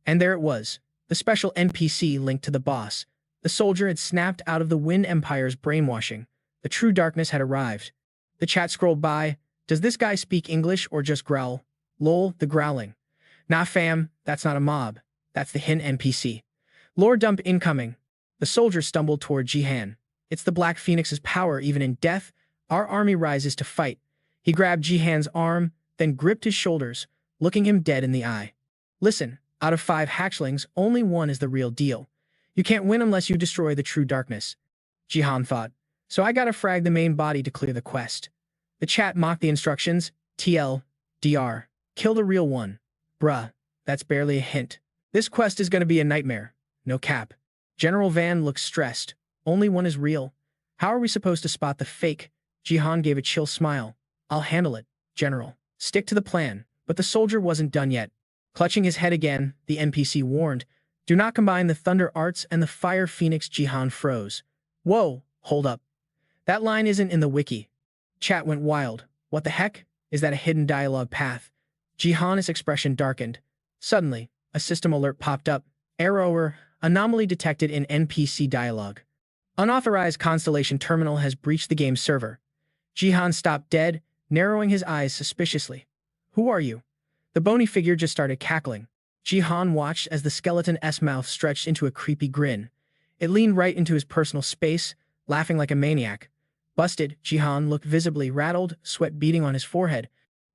And there it was. The special NPC linked to the boss. The soldier had snapped out of the Wind Empire's brainwashing. The true darkness had arrived. The chat scrolled by. Does this guy speak English or just growl? Lol, the growling. Nah fam, that's not a mob. That's the hint NPC. Lore dump incoming. The soldier stumbled toward Jihan. It's the Black Phoenix's power even in death. Our army rises to fight. He grabbed Jihan's arm, then gripped his shoulders, looking him dead in the eye. Listen, out of 5 hatchlings, only one is the real deal. You can't win unless you destroy the true darkness. Jihan thought. So I gotta frag the main body to clear the quest. The chat mocked the instructions. TL, DR, kill the real one. Bruh, that's barely a hint. This quest is gonna be a nightmare. No cap. General Van looked stressed. Only one is real. How are we supposed to spot the fake? Jihan gave a chill smile. I'll handle it, General. Stick to the plan. But the soldier wasn't done yet. Clutching his head again, the NPC warned, do not combine the Thunder Arts and the Fire Phoenix. Jihan froze. Whoa, hold up. That line isn't in the wiki. Chat went wild. What the heck? Is that a hidden dialogue path? Jihan's expression darkened. Suddenly, a system alert popped up. Error, anomaly detected in NPC dialogue. Unauthorized Constellation terminal has breached the game server. Jihan stopped dead, narrowing his eyes suspiciously. Who are you? The bony figure just started cackling. Jihan watched as the skeleton's mouth stretched into a creepy grin. It leaned right into his personal space, laughing like a maniac. Busted, Jihan looked visibly rattled, sweat beading on his forehead.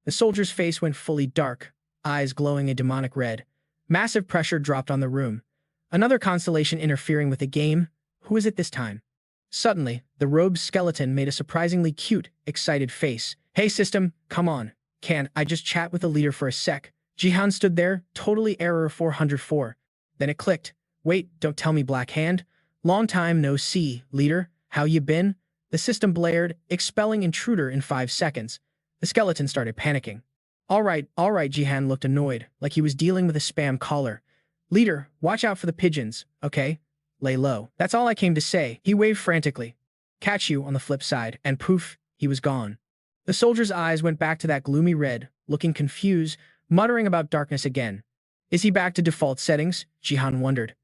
The soldier's face went fully dark, eyes glowing a demonic red. Massive pressure dropped on the room. Another constellation interfering with the game. Who is it this time? Suddenly, the robed skeleton made a surprisingly cute, excited face. Hey system, come on. Can't I just chat with the leader for a sec? Jihan stood there, totally error 404. Then it clicked. Wait, don't tell me Black Hand. Long time no see, leader. How you been? The system blared, expelling intruder in 5 seconds. The skeleton started panicking. All right, Jihan looked annoyed, like he was dealing with a spam caller. Leader, watch out for the pigeons, okay? Lay low. That's all I came to say. He waved frantically. Catch you on the flip side, and poof, he was gone. The soldier's eyes went back to that gloomy red, looking confused, muttering about darkness again. Is he back to default settings? Jihan wondered.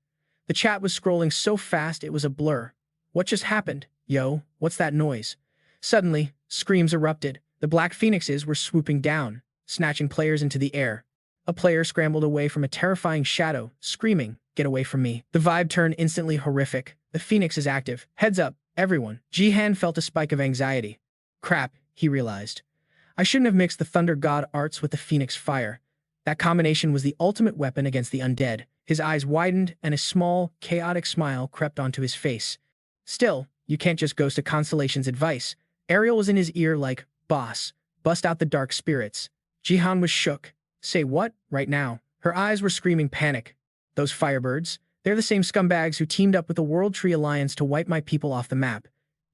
The chat was scrolling so fast it was a blur. What just happened? Yo, what's that noise? Suddenly, screams erupted. The Black Phoenixes were swooping down, snatching players into the air. A player scrambled away from a terrifying shadow, screaming, "Get away from me." The vibe turned instantly horrific. The Phoenix is active. Heads up, everyone. Jihan felt a spike of anxiety. Crap, he realized. I shouldn't have mixed the Thunder God arts with the Phoenix fire. That combination was the ultimate weapon against the undead. His eyes widened, and a small, chaotic smile crept onto his face. Still, you can't just ghost a constellation's advice. Ariel was in his ear like, boss, bust out the dark spirits. Jihan was shook. Say what? Right now. Her eyes were screaming panic. Those firebirds? They're the same scumbags who teamed up with the World Tree Alliance to wipe my people off the map.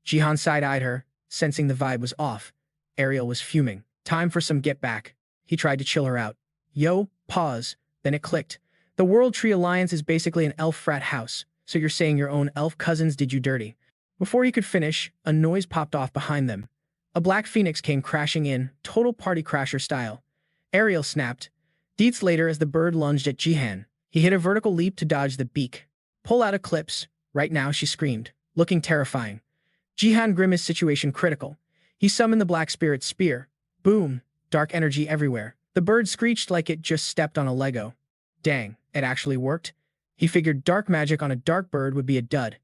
Jihan side-eyed her, sensing the vibe was off. Ariel was fuming. Time for some get back. He tried to chill her out. Yo, pause. Then it clicked. The World Tree Alliance is basically an elf frat house, so you're saying your own elf cousins did you dirty. Before he could finish, a noise popped off behind them. A Black Phoenix came crashing in, total party crasher style. Ariel snapped. Deets later as the bird lunged at Jihan. He hit a vertical leap to dodge the beak. Pull out Eclipse. Right now, she screamed, looking terrifying. Jihan grimaced, situation critical. He summoned the Black Spirit Spear. Boom. Dark energy everywhere. The bird screeched like it just stepped on a Lego. Dang, it actually worked. He figured dark magic on a dark bird would be a dud.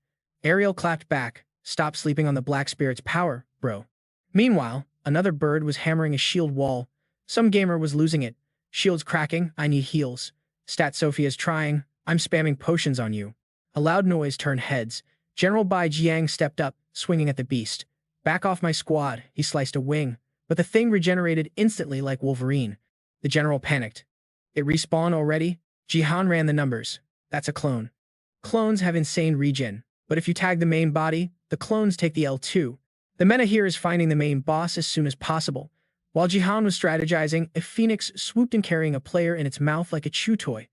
Ariel clapped back. Stop sleeping on the Black Spirit's power, bro. Meanwhile, another bird was hammering a shield wall. Some gamer was losing it. Shield's cracking, I need heals. Stat Sophia's trying, I'm spamming potions on you. A loud noise turned heads. General Bai Jiang stepped up, swinging at the beast. Back off my squad, he sliced a wing, but the thing regenerated instantly like Wolverine. The general panicked. It respawned already? Jihan ran the numbers. That's a clone. Clones have insane regen, but if you tag the main body, the clones take the L2. The meta here is finding the main boss as soon as possible. While Jihan was strategizing, a phoenix swooped in carrying a player in its mouth like a chew toy.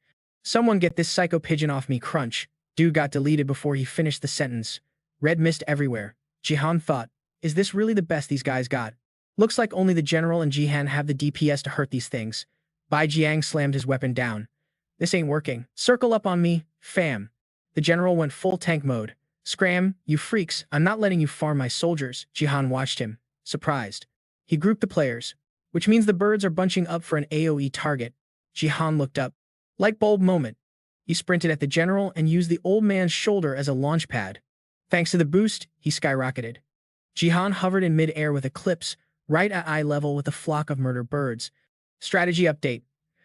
Someone get this psycho pigeon off me, crunch. Dude got deleted before he finished the sentence. Red mist everywhere. Jihan thought, is this really the best these guys got? Looks like only the general and Jihan have the DPS to hurt these things. Bai Jiang slammed his weapon down. This ain't working. Circle up on me, fam. The general went full tank mode. Scram, you freaks, I'm not letting you farm my soldiers. Jihan watched him, surprised. He grouped the players, which means the birds are bunching up for an AoE target. Jihan looked up. Light bulb moment. He sprinted at the general and used the old man's shoulder as a launch pad. Thanks to the boost, he skyrocketed. Jihan hovered in mid-air with Eclipse, right at eye level with a flock of murder birds. Strategy update.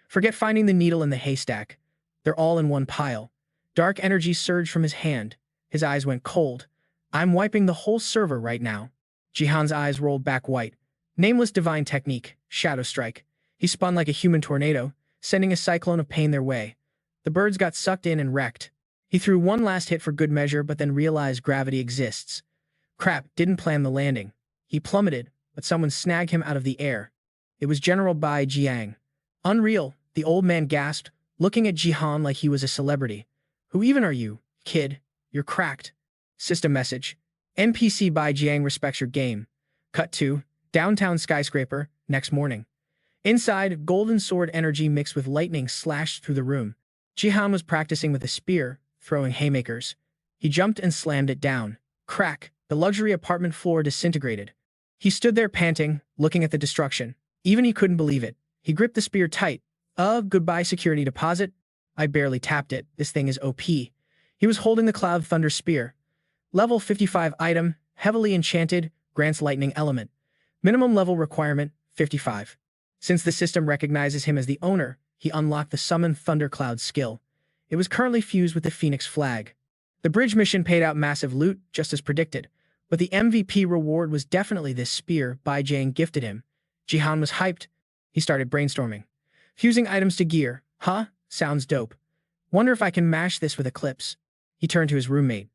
Forget finding the needle in the haystack. They're all in one pile. Dark energy surged from his hand. His eyes went cold. I'm wiping the whole server right now. Jihan's eyes rolled back white. Nameless divine technique, Shadow Strike. He spun like a human tornado, sending a cyclone of pain their way. The birds got sucked in and wrecked. He threw one last hit for good measure but then realized gravity exists. Crap, didn't plan the landing. He plummeted, but someone snagged him out of the air. It was General Bai Jiang. Unreal, the old man gasped, looking at Jihan like he was a celebrity. Who even are you, kid? You're cracked. System message. NPC Bai Jiang respects your game. Cut to downtown skyscraper, next morning. Inside, golden sword energy mixed with lightning slashed through the room. Jihan was practicing with a spear, throwing haymakers. He jumped and slammed it down. Crack, the luxury apartment floor disintegrated. He stood there panting, looking at the destruction. Even he couldn't believe it. He gripped the spear tight. Goodbye security deposit? I barely tapped it. This thing is OP. He was holding the Cloud Thunder Spear. Level 55 item, heavily enchanted, grants lightning element. Minimum level requirement, 55. Since the system recognizes him as the owner, he unlocked the Summon Thundercloud skill. It was currently fused with the Phoenix flag. The bridge mission paid out massive loot, just as predicted, but the MVP reward was definitely this spear Bai Jiang gifted him. Jihan was hyped. He started brainstorming. Fusing items to gear. Huh? Sounds dope. Wonder if I can mash this with Eclipse. He turned to his roommate.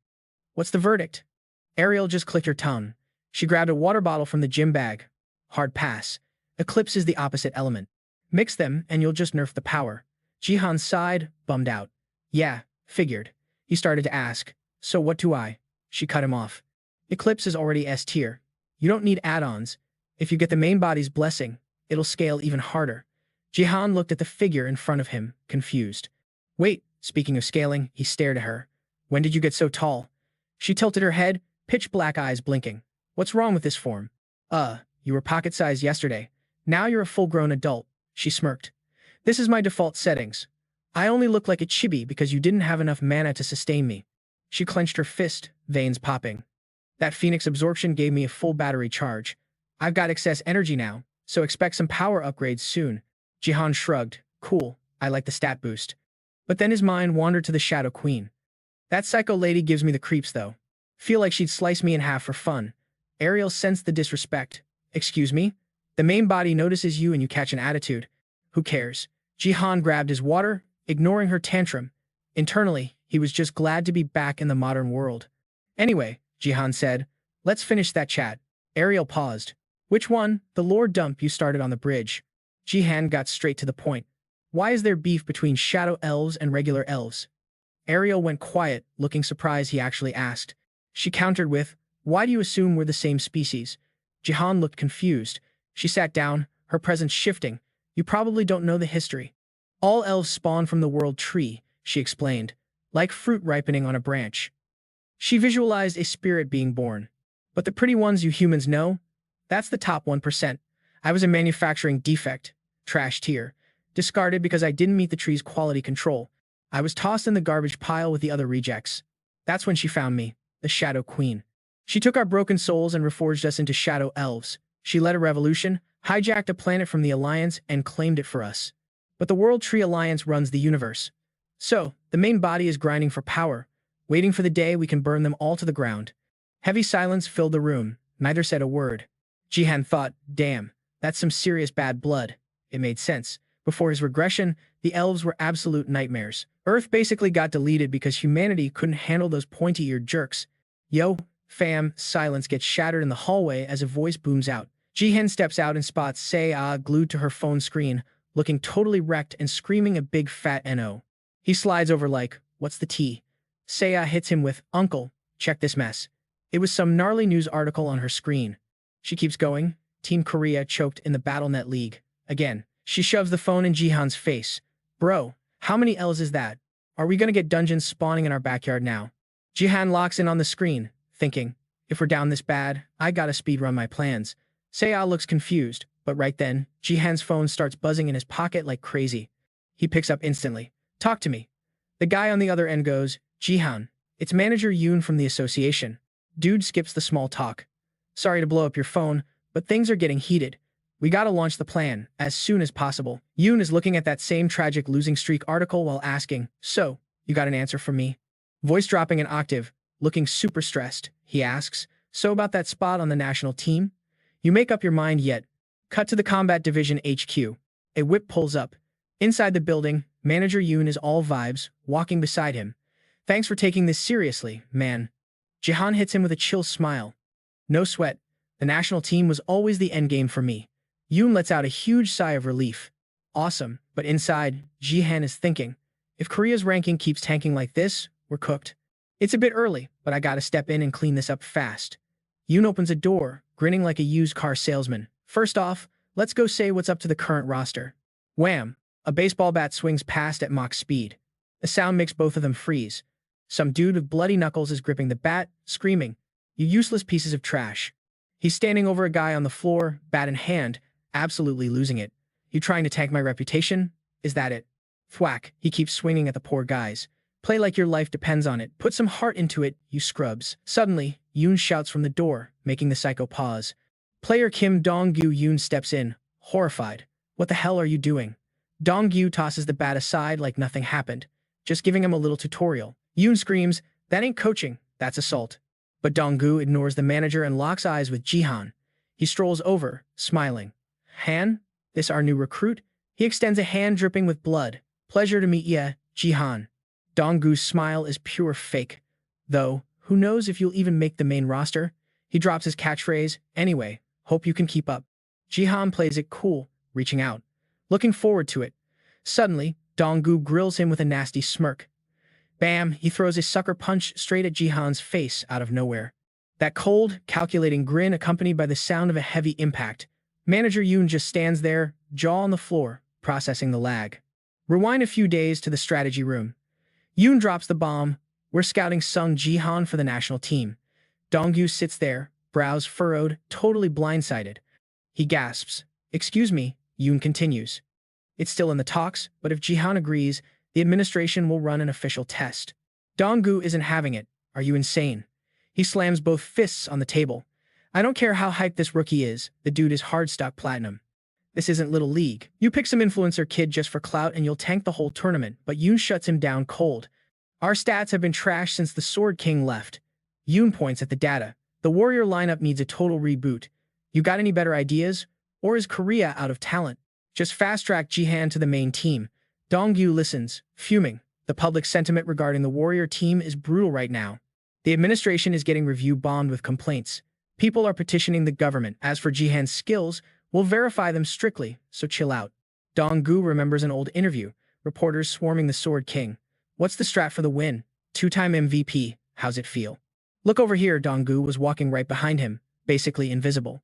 What's the verdict? Ariel just clicked her tongue. She grabbed a water bottle from the gym bag. Hard pass. Eclipse is the opposite element. Mix them and you'll just nerf the power. Jihan sighed, bummed out. Yeah, figured. He started to ask, so what do I? She cut him off. Eclipse is already S tier. You don't need add-ons. If you get the main body's blessing, it'll scale even harder. Jihan looked at the figure in front of him, confused. Wait, speaking of scaling, he stared at her. When did you get so tall? She tilted her head, pitch black eyes blinking. What's wrong with this form? You were pocket-sized yesterday. Now you're a full-grown adult. She smirked. This is my default settings. I only look like a chibi because you didn't have enough mana to sustain me. She clenched her fist, veins popping. That Phoenix absorption gave me a full battery charge. I've got excess energy now, so expect some power upgrades soon. Jihan shrugged. Cool, I like the stat boost. But then his mind wandered to the Shadow Queen. That psycho lady gives me the creeps though. Feel like she'd slice me in half for fun. Ariel sensed the disrespect. Excuse me? The main body notices you and you catch an attitude. Who cares? Jihan grabbed his water, ignoring her tantrum. Internally, he was just glad to be back in the modern world. Anyway, Jihan said, let's finish that chat. Ariel paused. Which one? The lore dump you started on the bridge. Jihan got straight to the point. Why is there beef between shadow elves and regular elves? Ariel went quiet, looking surprised he actually asked. She countered with, why do you assume we're the same species? Jihan looked confused. She sat down, her presence shifting. You probably don't know the history. All elves spawn from the world tree, she explained, like fruit ripening on a branch. She visualized a spirit being born. But the pretty ones you humans know? That's the top 1%. I was a manufacturing defect, trash tier, discarded because I didn't meet the tree's quality control. I was tossed in the garbage pile with the other rejects. That's when she found me, the Shadow Queen. She took our broken souls and reforged us into shadow elves. She led a revolution, hijacked a planet from the Alliance, and claimed it for us. But the World Tree Alliance runs the universe. So, the main body is grinding for power, waiting for the day we can burn them all to the ground. Heavy silence filled the room. Neither said a word. Jihan thought, damn, that's some serious bad blood. It made sense. Before his regression, the elves were absolute nightmares. Earth basically got deleted because humanity couldn't handle those pointy-eared jerks. Yo, fam, silence gets shattered in the hallway as a voice booms out. Jihan steps out and spots Seiya glued to her phone screen, looking totally wrecked and screaming a big fat NO. He slides over like, what's the tea? Seiya hits him with, Uncle, check this mess. It was some gnarly news article on her screen. She keeps going. Team Korea choked in the BattleNet League. Again, she shoves the phone in Jihan's face. Bro, how many L's is that? Are we gonna get dungeons spawning in our backyard now? Jihan locks in on the screen, thinking, if we're down this bad, I gotta speedrun my plans. Seiya looks confused, but right then, Jihan's phone starts buzzing in his pocket like crazy. He picks up instantly. Talk to me. The guy on the other end goes, Jihan, it's Manager Yoon from the association. Dude skips the small talk. Sorry to blow up your phone, but things are getting heated. We gotta launch the plan, as soon as possible. Yoon is looking at that same tragic losing streak article while asking, so, you got an answer for me? Voice dropping an octave, looking super stressed, he asks, so about that spot on the national team? You make up your mind yet? Cut to the Combat Division HQ. A whip pulls up. Inside the building, Manager Yoon is all vibes, walking beside him. Thanks for taking this seriously, man. Jihan hits him with a chill smile. No sweat. The national team was always the endgame for me. Yoon lets out a huge sigh of relief. Awesome, but inside, Jihan is thinking, if Korea's ranking keeps tanking like this, we're cooked. It's a bit early, but I gotta step in and clean this up fast. Yoon opens a door, grinning like a used car salesman. First off, let's go say what's up to the current roster. Wham! A baseball bat swings past at Mach speed. The sound makes both of them freeze. Some dude with bloody knuckles is gripping the bat, screaming, you useless pieces of trash. He's standing over a guy on the floor, bat in hand, absolutely losing it. You trying to tank my reputation? Is that it? Thwack, he keeps swinging at the poor guys. Play like your life depends on it. Put some heart into it, you scrubs. Suddenly, Yoon shouts from the door, making the psycho pause. Player Kim Dong-gyu Yoon steps in, horrified. What the hell are you doing? Dong-gyu tosses the bat aside like nothing happened, just giving him a little tutorial. Yoon screams, that ain't coaching, that's assault. But Dong-gyu ignores the manager and locks eyes with Jihan. He strolls over, smiling. Han? This our new recruit? He extends a hand dripping with blood. Pleasure to meet ya, Jihan. Dong-gyu's smile is pure fake. Though, who knows if you'll even make the main roster? He drops his catchphrase, anyway, hope you can keep up. Jihan plays it cool, reaching out. Looking forward to it. Suddenly, Dong-gyu grills him with a nasty smirk. Bam, he throws a sucker punch straight at Jihan's face out of nowhere. That cold, calculating grin accompanied by the sound of a heavy impact. Manager Yoon just stands there, jaw on the floor, processing the lag. Rewind a few days to the strategy room. Yoon drops the bomb. We're scouting Sung Jihan for the national team. Dong-gyu sits there, brows furrowed, totally blindsided. He gasps. Excuse me, Yoon continues. It's still in the talks, but if Jihan agrees, the administration will run an official test. Dong-gyu isn't having it. Are you insane? He slams both fists on the table. I don't care how hyped this rookie is, the dude is hardstock platinum. This isn't Little League. You pick some influencer kid just for clout and you'll tank the whole tournament, but Yoon shuts him down cold. Our stats have been trashed since the Sword King left. Yoon points at the data. The Warrior lineup needs a total reboot. You got any better ideas? Or is Korea out of talent? Just fast-track Jihan to the main team. Dong-gyu listens, fuming. The public sentiment regarding the Warrior team is brutal right now. The administration is getting review bombed with complaints. People are petitioning the government. As for Jihan's skills, we'll verify them strictly, so chill out. Dong-gyu remembers an old interview. Reporters swarming the Sword King. What's the strat for the win? 2-time MVP. How's it feel? Look over here, Dong-gyu was walking right behind him, basically invisible.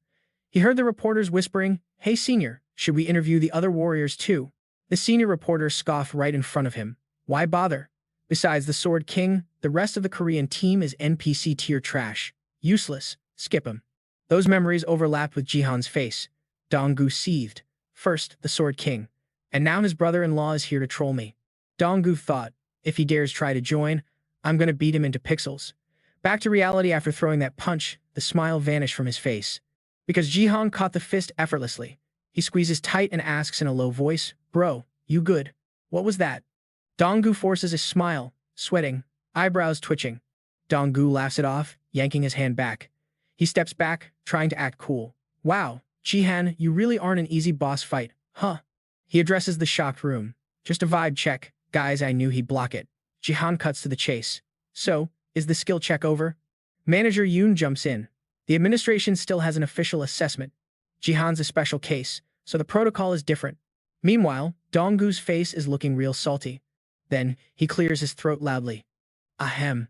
He heard the reporters whispering, hey senior, should we interview the other warriors too? The senior reporter scoffed right in front of him. Why bother? Besides the Sword King, the rest of the Korean team is NPC tier trash. Useless. Skip him. Those memories overlapped with Jihan's face. Dong-gyu seethed. First, the Sword King. And now his brother-in-law is here to troll me. Dong-gyu thought, if he dares try to join, I'm gonna beat him into pixels. Back to reality after throwing that punch, the smile vanished from his face. Because Jihan caught the fist effortlessly. He squeezes tight and asks in a low voice, bro, you good? What was that? Dong-gyu forces a smile, sweating, eyebrows twitching. Dong-gyu laughs it off, yanking his hand back. He steps back, trying to act cool. Wow, Jihan, you really aren't an easy boss fight, huh? He addresses the shocked room. Just a vibe check. Guys, I knew he'd block it. Jihan cuts to the chase. So, is the skill check over? Manager Yoon jumps in. The administration still has an official assessment. Jihan's a special case, so the protocol is different. Meanwhile, Donggu's face is looking real salty. Then, he clears his throat loudly. Ahem.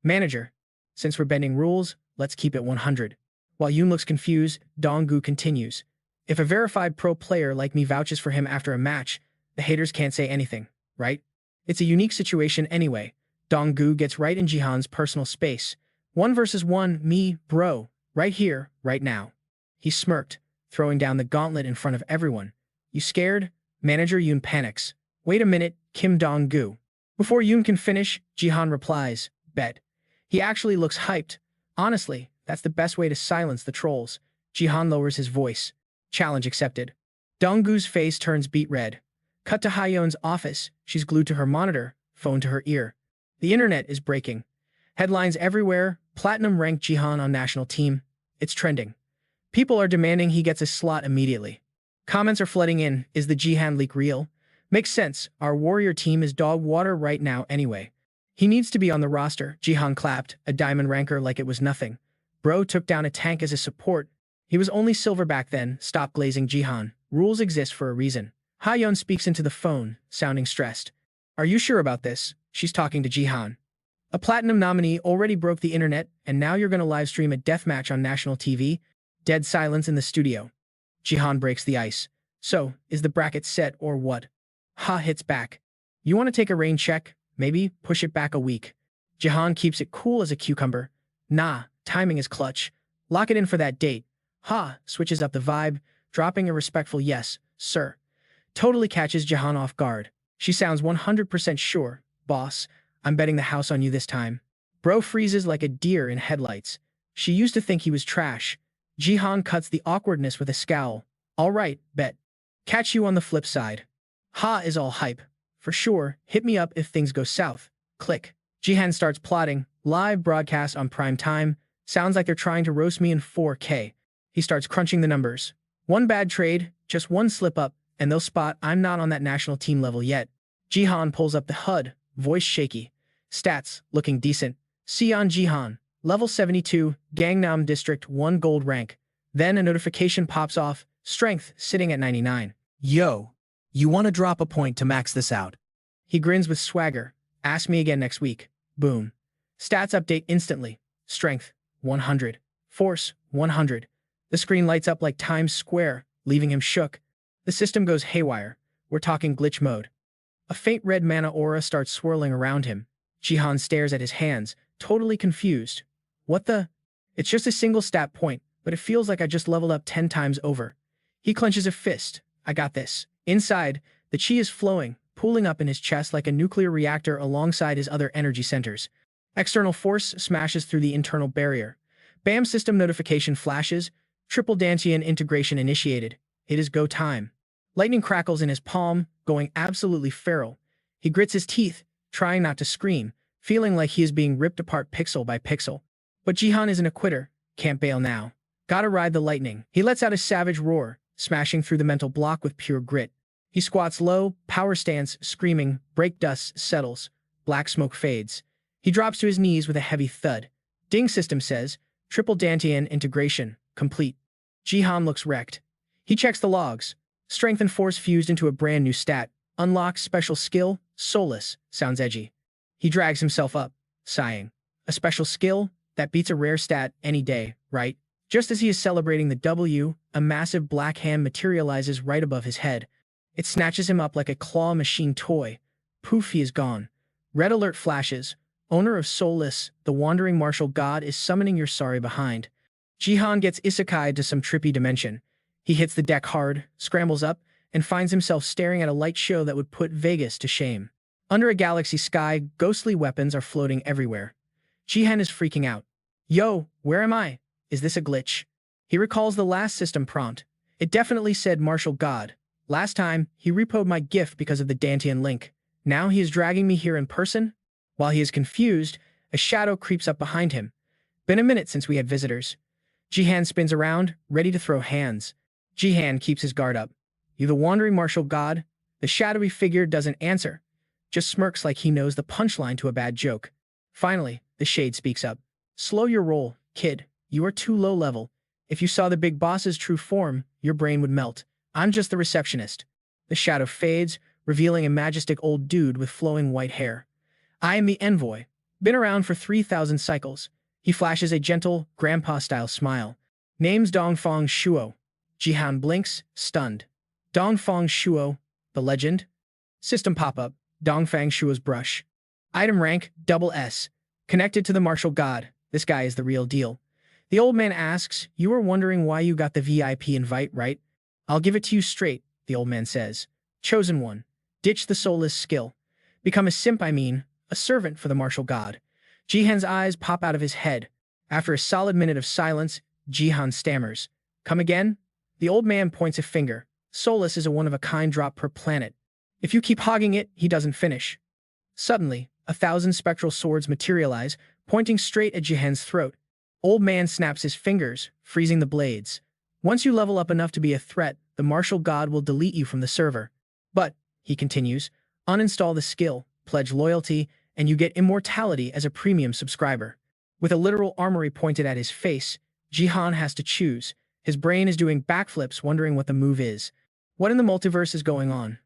Manager, since we're bending rules, let's keep it 100. While Yoon looks confused, Donggu continues. If a verified pro player like me vouches for him after a match, the haters can't say anything, right? It's a unique situation anyway. Donggu gets right in Jihan's personal space. 1 versus 1, me, bro, right here, right now. He smirked, throwing down the gauntlet in front of everyone. You scared? Manager Yoon panics. Wait a minute, Kim Donggu. Before Yoon can finish, Jihan replies, bet. He actually looks hyped. Honestly, that's the best way to silence the trolls. Jihan lowers his voice. Challenge accepted. Donggu's face turns beet red. Cut to Hayeon's office. She's glued to her monitor, phone to her ear. The internet is breaking. Headlines everywhere. Platinum ranked Jihan on national team. It's trending. People are demanding he gets a slot immediately. Comments are flooding in. Is the Jihan leak real? Makes sense. Our warrior team is dog water right now anyway. He needs to be on the roster. Jihan clapped, a diamond ranker like it was nothing. Bro took down a tank as a support. He was only silver back then. Stop glazing Jihan. Rules exist for a reason. Hayeon speaks into the phone, sounding stressed. Are you sure about this? She's talking to Jihan. A platinum nominee already broke the internet, and now you're going to livestream a deathmatch on national TV? Dead silence in the studio. Jihan breaks the ice. So, is the bracket set or what? Ha hits back. You want to take a rain check? Maybe push it back a week. Jihan keeps it cool as a cucumber. Nah, timing is clutch. Lock it in for that date. Ha switches up the vibe, dropping a respectful yes, sir. Totally catches Jihan off guard. She sounds 100% sure. Boss, I'm betting the house on you this time. Bro freezes like a deer in headlights. She used to think he was trash. Jihan cuts the awkwardness with a scowl. All right, bet. Catch you on the flip side. Ha is all hype. For sure, hit me up if things go south. Click. Jihan starts plotting. Live broadcast on prime time. Sounds like they're trying to roast me in 4K. He starts crunching the numbers. One bad trade, just one slip up, and they'll spot I'm not on that national team level yet. Jihan pulls up the HUD, voice shaky. Stats, looking decent. Seon Jihan, level 72, Gangnam District 1 gold rank. Then a notification pops off, strength sitting at 99. Yo, you want to drop a point to max this out? He grins with swagger. Ask me again next week. Boom. Stats update instantly. Strength, 100. Force, 100. The screen lights up like Times Square, leaving him shook. The system goes haywire. We're talking glitch mode. A faint red mana aura starts swirling around him. Jihan stares at his hands, totally confused. What the? It's just a single stat point, but it feels like I just leveled up 10 times over. He clenches a fist. I got this. Inside, the chi is flowing, pooling up in his chest like a nuclear reactor alongside his other energy centers. External force smashes through the internal barrier. BAM system notification flashes. Triple Dantian integration initiated. It is go time. Lightning crackles in his palm, going absolutely feral. He grits his teeth, trying not to scream, feeling like he is being ripped apart pixel by pixel. But Jihan isn't a quitter. Can't bail now. Gotta ride the lightning. He lets out a savage roar, smashing through the mental block with pure grit. He squats low, power stance, screaming, brake dust settles, black smoke fades. He drops to his knees with a heavy thud. Ding system says, Triple Dantian integration, complete. Jihan looks wrecked. He checks the logs. Strength and force fused into a brand new stat. Unlocks special skill, soulless, sounds edgy. He drags himself up, sighing. A special skill? That beats a rare stat any day, right? Just as he is celebrating the W, a massive black hand materializes right above his head. It snatches him up like a claw machine toy. Poof, he is gone. Red alert flashes. Owner of Soulless, the wandering martial god is summoning your sorry behind. Jihan gets isekai'd to some trippy dimension. He hits the deck hard, scrambles up, and finds himself staring at a light show that would put Vegas to shame. Under a galaxy sky, ghostly weapons are floating everywhere. Jihan is freaking out. Yo, where am I? Is this a glitch? He recalls the last system prompt. It definitely said martial god. Last time, he repoed my GIF because of the Dantian link. Now he is dragging me here in person? While he is confused, a shadow creeps up behind him. Been a minute since we had visitors. Jihan spins around, ready to throw hands. Jihan keeps his guard up. You the wandering martial god? The shadowy figure doesn't answer, just smirks like he knows the punchline to a bad joke. Finally, the shade speaks up. Slow your roll, kid. You are too low level. If you saw the big boss's true form, your brain would melt. I'm just the receptionist. The shadow fades, revealing a majestic old dude with flowing white hair. I am the envoy. Been around for 3,000 cycles. He flashes a gentle, grandpa-style smile. Name's Dongfang Shuo. Jihan blinks, stunned. Dongfang Shuo, the legend? System pop-up. Dongfang Shuo's brush. Item rank, double S. Connected to the martial god. This guy is the real deal. The old man asks, you were wondering why you got the VIP invite, right? I'll give it to you straight, the old man says. Chosen one. Ditch the soulless skill. Become a simp, a servant for the martial god. Jihan's eyes pop out of his head. After a solid minute of silence, Jihan stammers. Come again? The old man points a finger. Soulless is a one-of-a-kind drop per planet. If you keep hogging it, he doesn't finish. Suddenly, 1,000 spectral swords materialize, pointing straight at Jihan's throat. Old man snaps his fingers, freezing the blades. Once you level up enough to be a threat, the martial god will delete you from the server. But, he continues, uninstall the skill, pledge loyalty, and you get immortality as a premium subscriber. With a literal armory pointed at his face, Jihan has to choose. His brain is doing backflips, wondering what the move is. What in the multiverse is going on?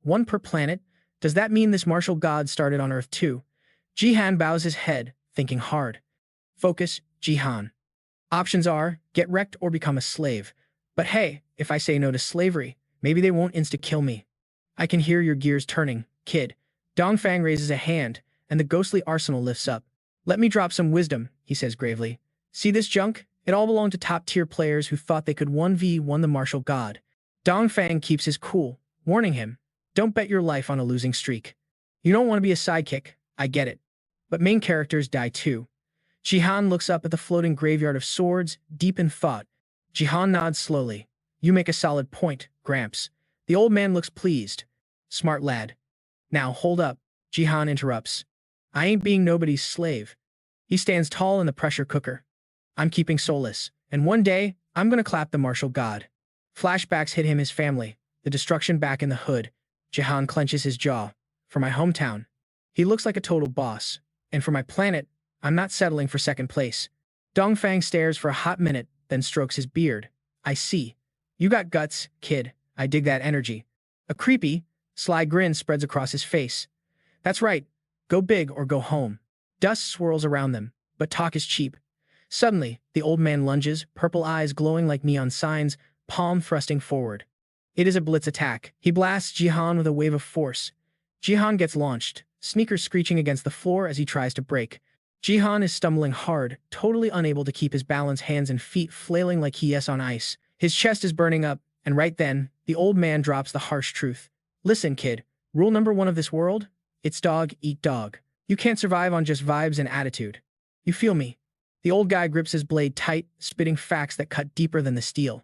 One per planet? Does that mean this martial god started on Earth too? Jihan bows his head, thinking hard. Focus, Jihan. Options are, get wrecked or become a slave. But hey, if I say no to slavery, maybe they won't insta-kill me. I can hear your gears turning, kid. Dongfang raises a hand, and the ghostly arsenal lifts up. Let me drop some wisdom, he says gravely. See this junk? It all belonged to top-tier players who thought they could 1v1 the martial god. Dongfang keeps his cool, warning him, don't bet your life on a losing streak. You don't want to be a sidekick, I get it. But main characters die too. Jihan looks up at the floating graveyard of swords, deep in thought. Jihan nods slowly. You make a solid point, Gramps. The old man looks pleased. Smart lad. Now hold up, Jihan interrupts. I ain't being nobody's slave. He stands tall in the pressure cooker. I'm keeping soulless, and one day, I'm gonna clap the martial god. Flashbacks hit him his family, the destruction back in the hood. Jihan clenches his jaw. For my hometown. He looks like a total boss. And for my planet, I'm not settling for second place. Dongfang stares for a hot minute, then strokes his beard. I see. You got guts, kid. I dig that energy. A creepy, sly grin spreads across his face. That's right. Go big or go home. Dust swirls around them, but talk is cheap. Suddenly, the old man lunges, purple eyes glowing like neon signs, palm thrusting forward. It is a blitz attack. He blasts Jihan with a wave of force. Jihan gets launched, sneakers screeching against the floor as he tries to break. Jihan is stumbling hard, totally unable to keep his balance, hands and feet flailing like he is on ice. His chest is burning up, and right then, the old man drops the harsh truth. Listen, kid, rule number 1 of this world? It's dog eat dog. You can't survive on just vibes and attitude. You feel me? The old guy grips his blade tight, spitting facts that cut deeper than the steel.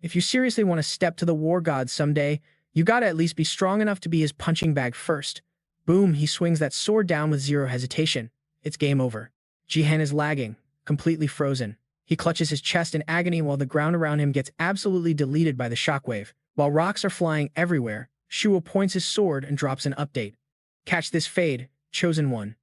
If you seriously want to step to the war god someday, you gotta at least be strong enough to be his punching bag first. Boom, he swings that sword down with zero hesitation. It's game over. Jihan is lagging, completely frozen. He clutches his chest in agony while the ground around him gets absolutely deleted by the shockwave. While rocks are flying everywhere, Shuo points his sword and drops an update. Catch this fade, chosen one.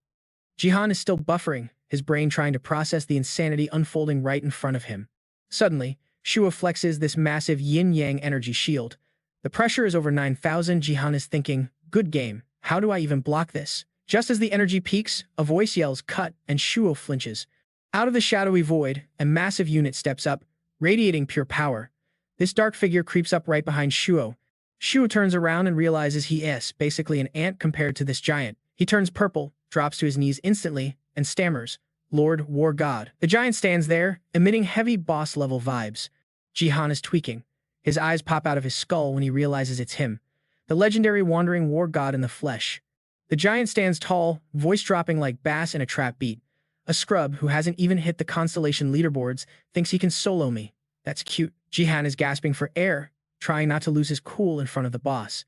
Jihan is still buffering, his brain trying to process the insanity unfolding right in front of him. Suddenly, Shuo flexes this massive yin-yang energy shield. The pressure is over 9,000. Jihan is thinking, good game, how do I even block this? Just as the energy peaks, a voice yells cut and Shuo flinches. Out of the shadowy void, a massive unit steps up, radiating pure power. This dark figure creeps up right behind Shuo. Shuo turns around and realizes he is basically an ant compared to this giant. He turns purple, drops to his knees instantly, and stammers, Lord, War God. The giant stands there, emitting heavy boss-level vibes. Jihan is tweaking. His eyes pop out of his skull when he realizes it's him, the legendary wandering war god in the flesh. The giant stands tall, voice dropping like bass in a trap beat. A scrub who hasn't even hit the constellation leaderboards thinks he can solo me. That's cute. Jihan is gasping for air, trying not to lose his cool in front of the boss.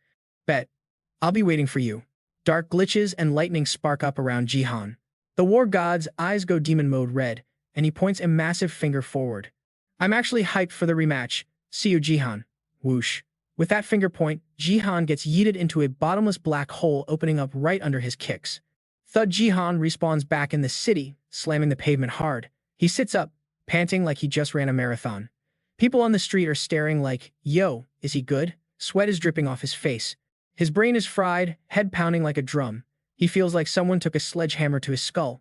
Bet. I'll be waiting for you. Dark glitches and lightning spark up around Jihan. The war god's eyes go demon mode red, and he points a massive finger forward. I'm actually hyped for the rematch. See you, Jihan. Whoosh. With that finger point, Jihan gets yeeted into a bottomless black hole opening up right under his kicks. Thud. Jihan respawns back in the city, slamming the pavement hard. He sits up, panting like he just ran a marathon. People on the street are staring like, yo, is he good? Sweat is dripping off his face. His brain is fried, head pounding like a drum. He feels like someone took a sledgehammer to his skull.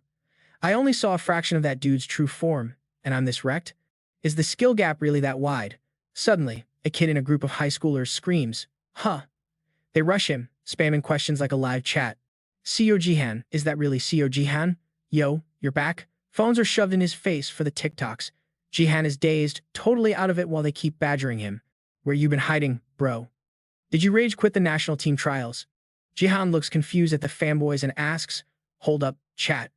I only saw a fraction of that dude's true form, and I'm this wrecked? Is the skill gap really that wide? Suddenly, a kid in a group of high schoolers screams, huh. They rush him, spamming questions like a live chat. CO Jihan, is that really CO Jihan? Yo, you're back? Phones are shoved in his face for the TikToks. Jihan is dazed, totally out of it while they keep badgering him. Where you been hiding, bro? Did you rage quit the national team trials? Jihan looks confused at the fanboys and asks, hold up, chat.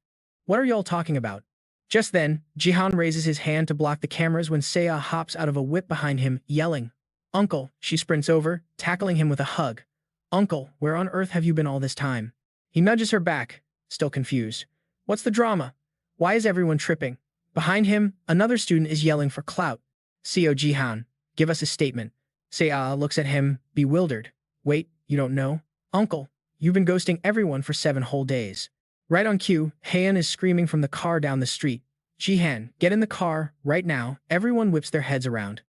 What are y'all talking about? Just then, Jihan raises his hand to block the cameras when Seiya hops out of a whip behind him, yelling, Uncle. She sprints over, tackling him with a hug. Uncle, where on earth have you been all this time? He nudges her back, still confused. What's the drama? Why is everyone tripping? Behind him, another student is yelling for clout. CO Jihan, give us a statement. Seiya looks at him, bewildered. Wait, you don't know? Uncle, you've been ghosting everyone for 7 whole days. Right on cue, Heian is screaming from the car down the street. Jihan, get in the car, right now. Everyone whips their heads around.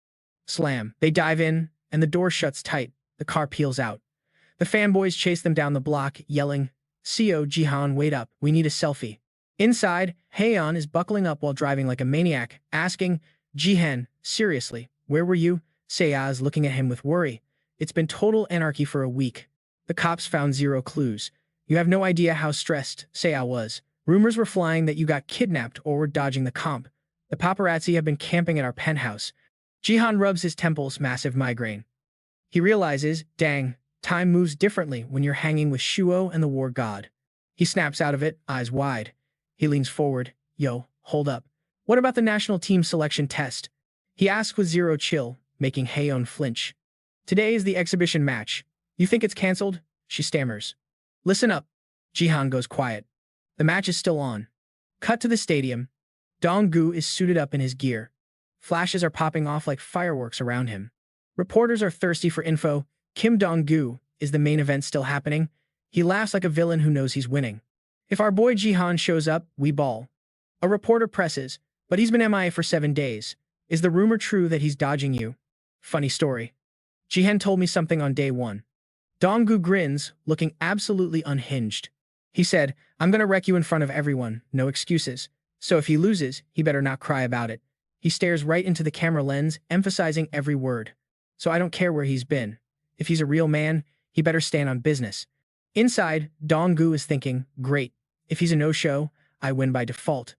Slam. They dive in, and the door shuts tight. The car peels out. The fanboys chase them down the block, yelling, CO Jihan, wait up, we need a selfie. Inside, Heian is buckling up while driving like a maniac, asking, Jihan, seriously, where were you? Seiya is looking at him with worry. It's been total anarchy for a week. The cops found 0 clues. You have no idea how stressed Seiya was. Rumors were flying that you got kidnapped or were dodging the comp. The paparazzi have been camping at our penthouse. Jihan rubs his temples, massive migraine. He realizes, dang, time moves differently when you're hanging with Shuo and the war god. He snaps out of it, eyes wide. He leans forward. Yo, hold up. What about the national team selection test? He asks with 0 chill, making Heian flinch. Today is the exhibition match. You think it's cancelled? She stammers. Listen up. Jihan goes quiet. The match is still on. Cut to the stadium. Dong-gu is suited up in his gear. Flashes are popping off like fireworks around him. Reporters are thirsty for info. Kim Dong-gu, is the main event still happening? He laughs like a villain who knows he's winning. If our boy Jihan shows up, we ball. A reporter presses, but he's been MIA for 7 days. Is the rumor true that he's dodging you? Funny story. Jihan told me something on day 1. Dong-gu grins, looking absolutely unhinged. He said, I'm gonna wreck you in front of everyone, no excuses. So if he loses, he better not cry about it. He stares right into the camera lens, emphasizing every word. So I don't care where he's been. If he's a real man, he better stand on business. Inside, Dong-gu is thinking, great. If he's a no-show, I win by default.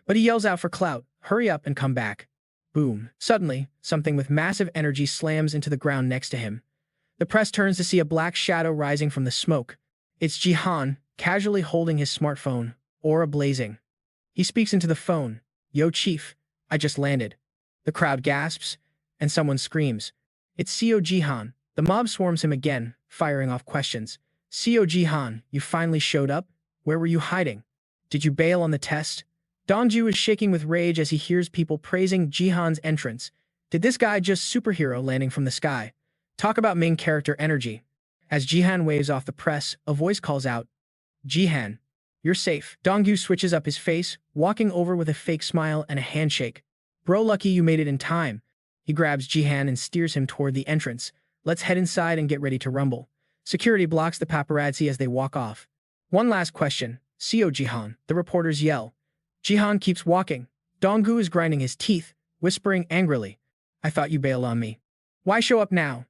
But he yells out for clout, hurry up and come back. Boom. Suddenly, something with massive energy slams into the ground next to him. The press turns to see a black shadow rising from the smoke. It's Jihan, casually holding his smartphone, aura blazing. He speaks into the phone. Yo, chief, I just landed. The crowd gasps, and someone screams. It's CO Jihan. The mob swarms him again, firing off questions. CO Jihan, you finally showed up? Where were you hiding? Did you bail on the test? Dongju is shaking with rage as he hears people praising Jihan's entrance. Did this guy just superhero landing from the sky? Talk about main character energy. As Jihan waves off the press, a voice calls out, Jihan, you're safe. Dongju switches up his face, walking over with a fake smile and a handshake. Bro, lucky you made it in time. He grabs Jihan and steers him toward the entrance. Let's head inside and get ready to rumble. Security blocks the paparazzi as they walk off. One last question. CO Jihan, the reporters yell. Jihan keeps walking. Donggu is grinding his teeth, whispering angrily. I thought you bailed on me. Why show up now?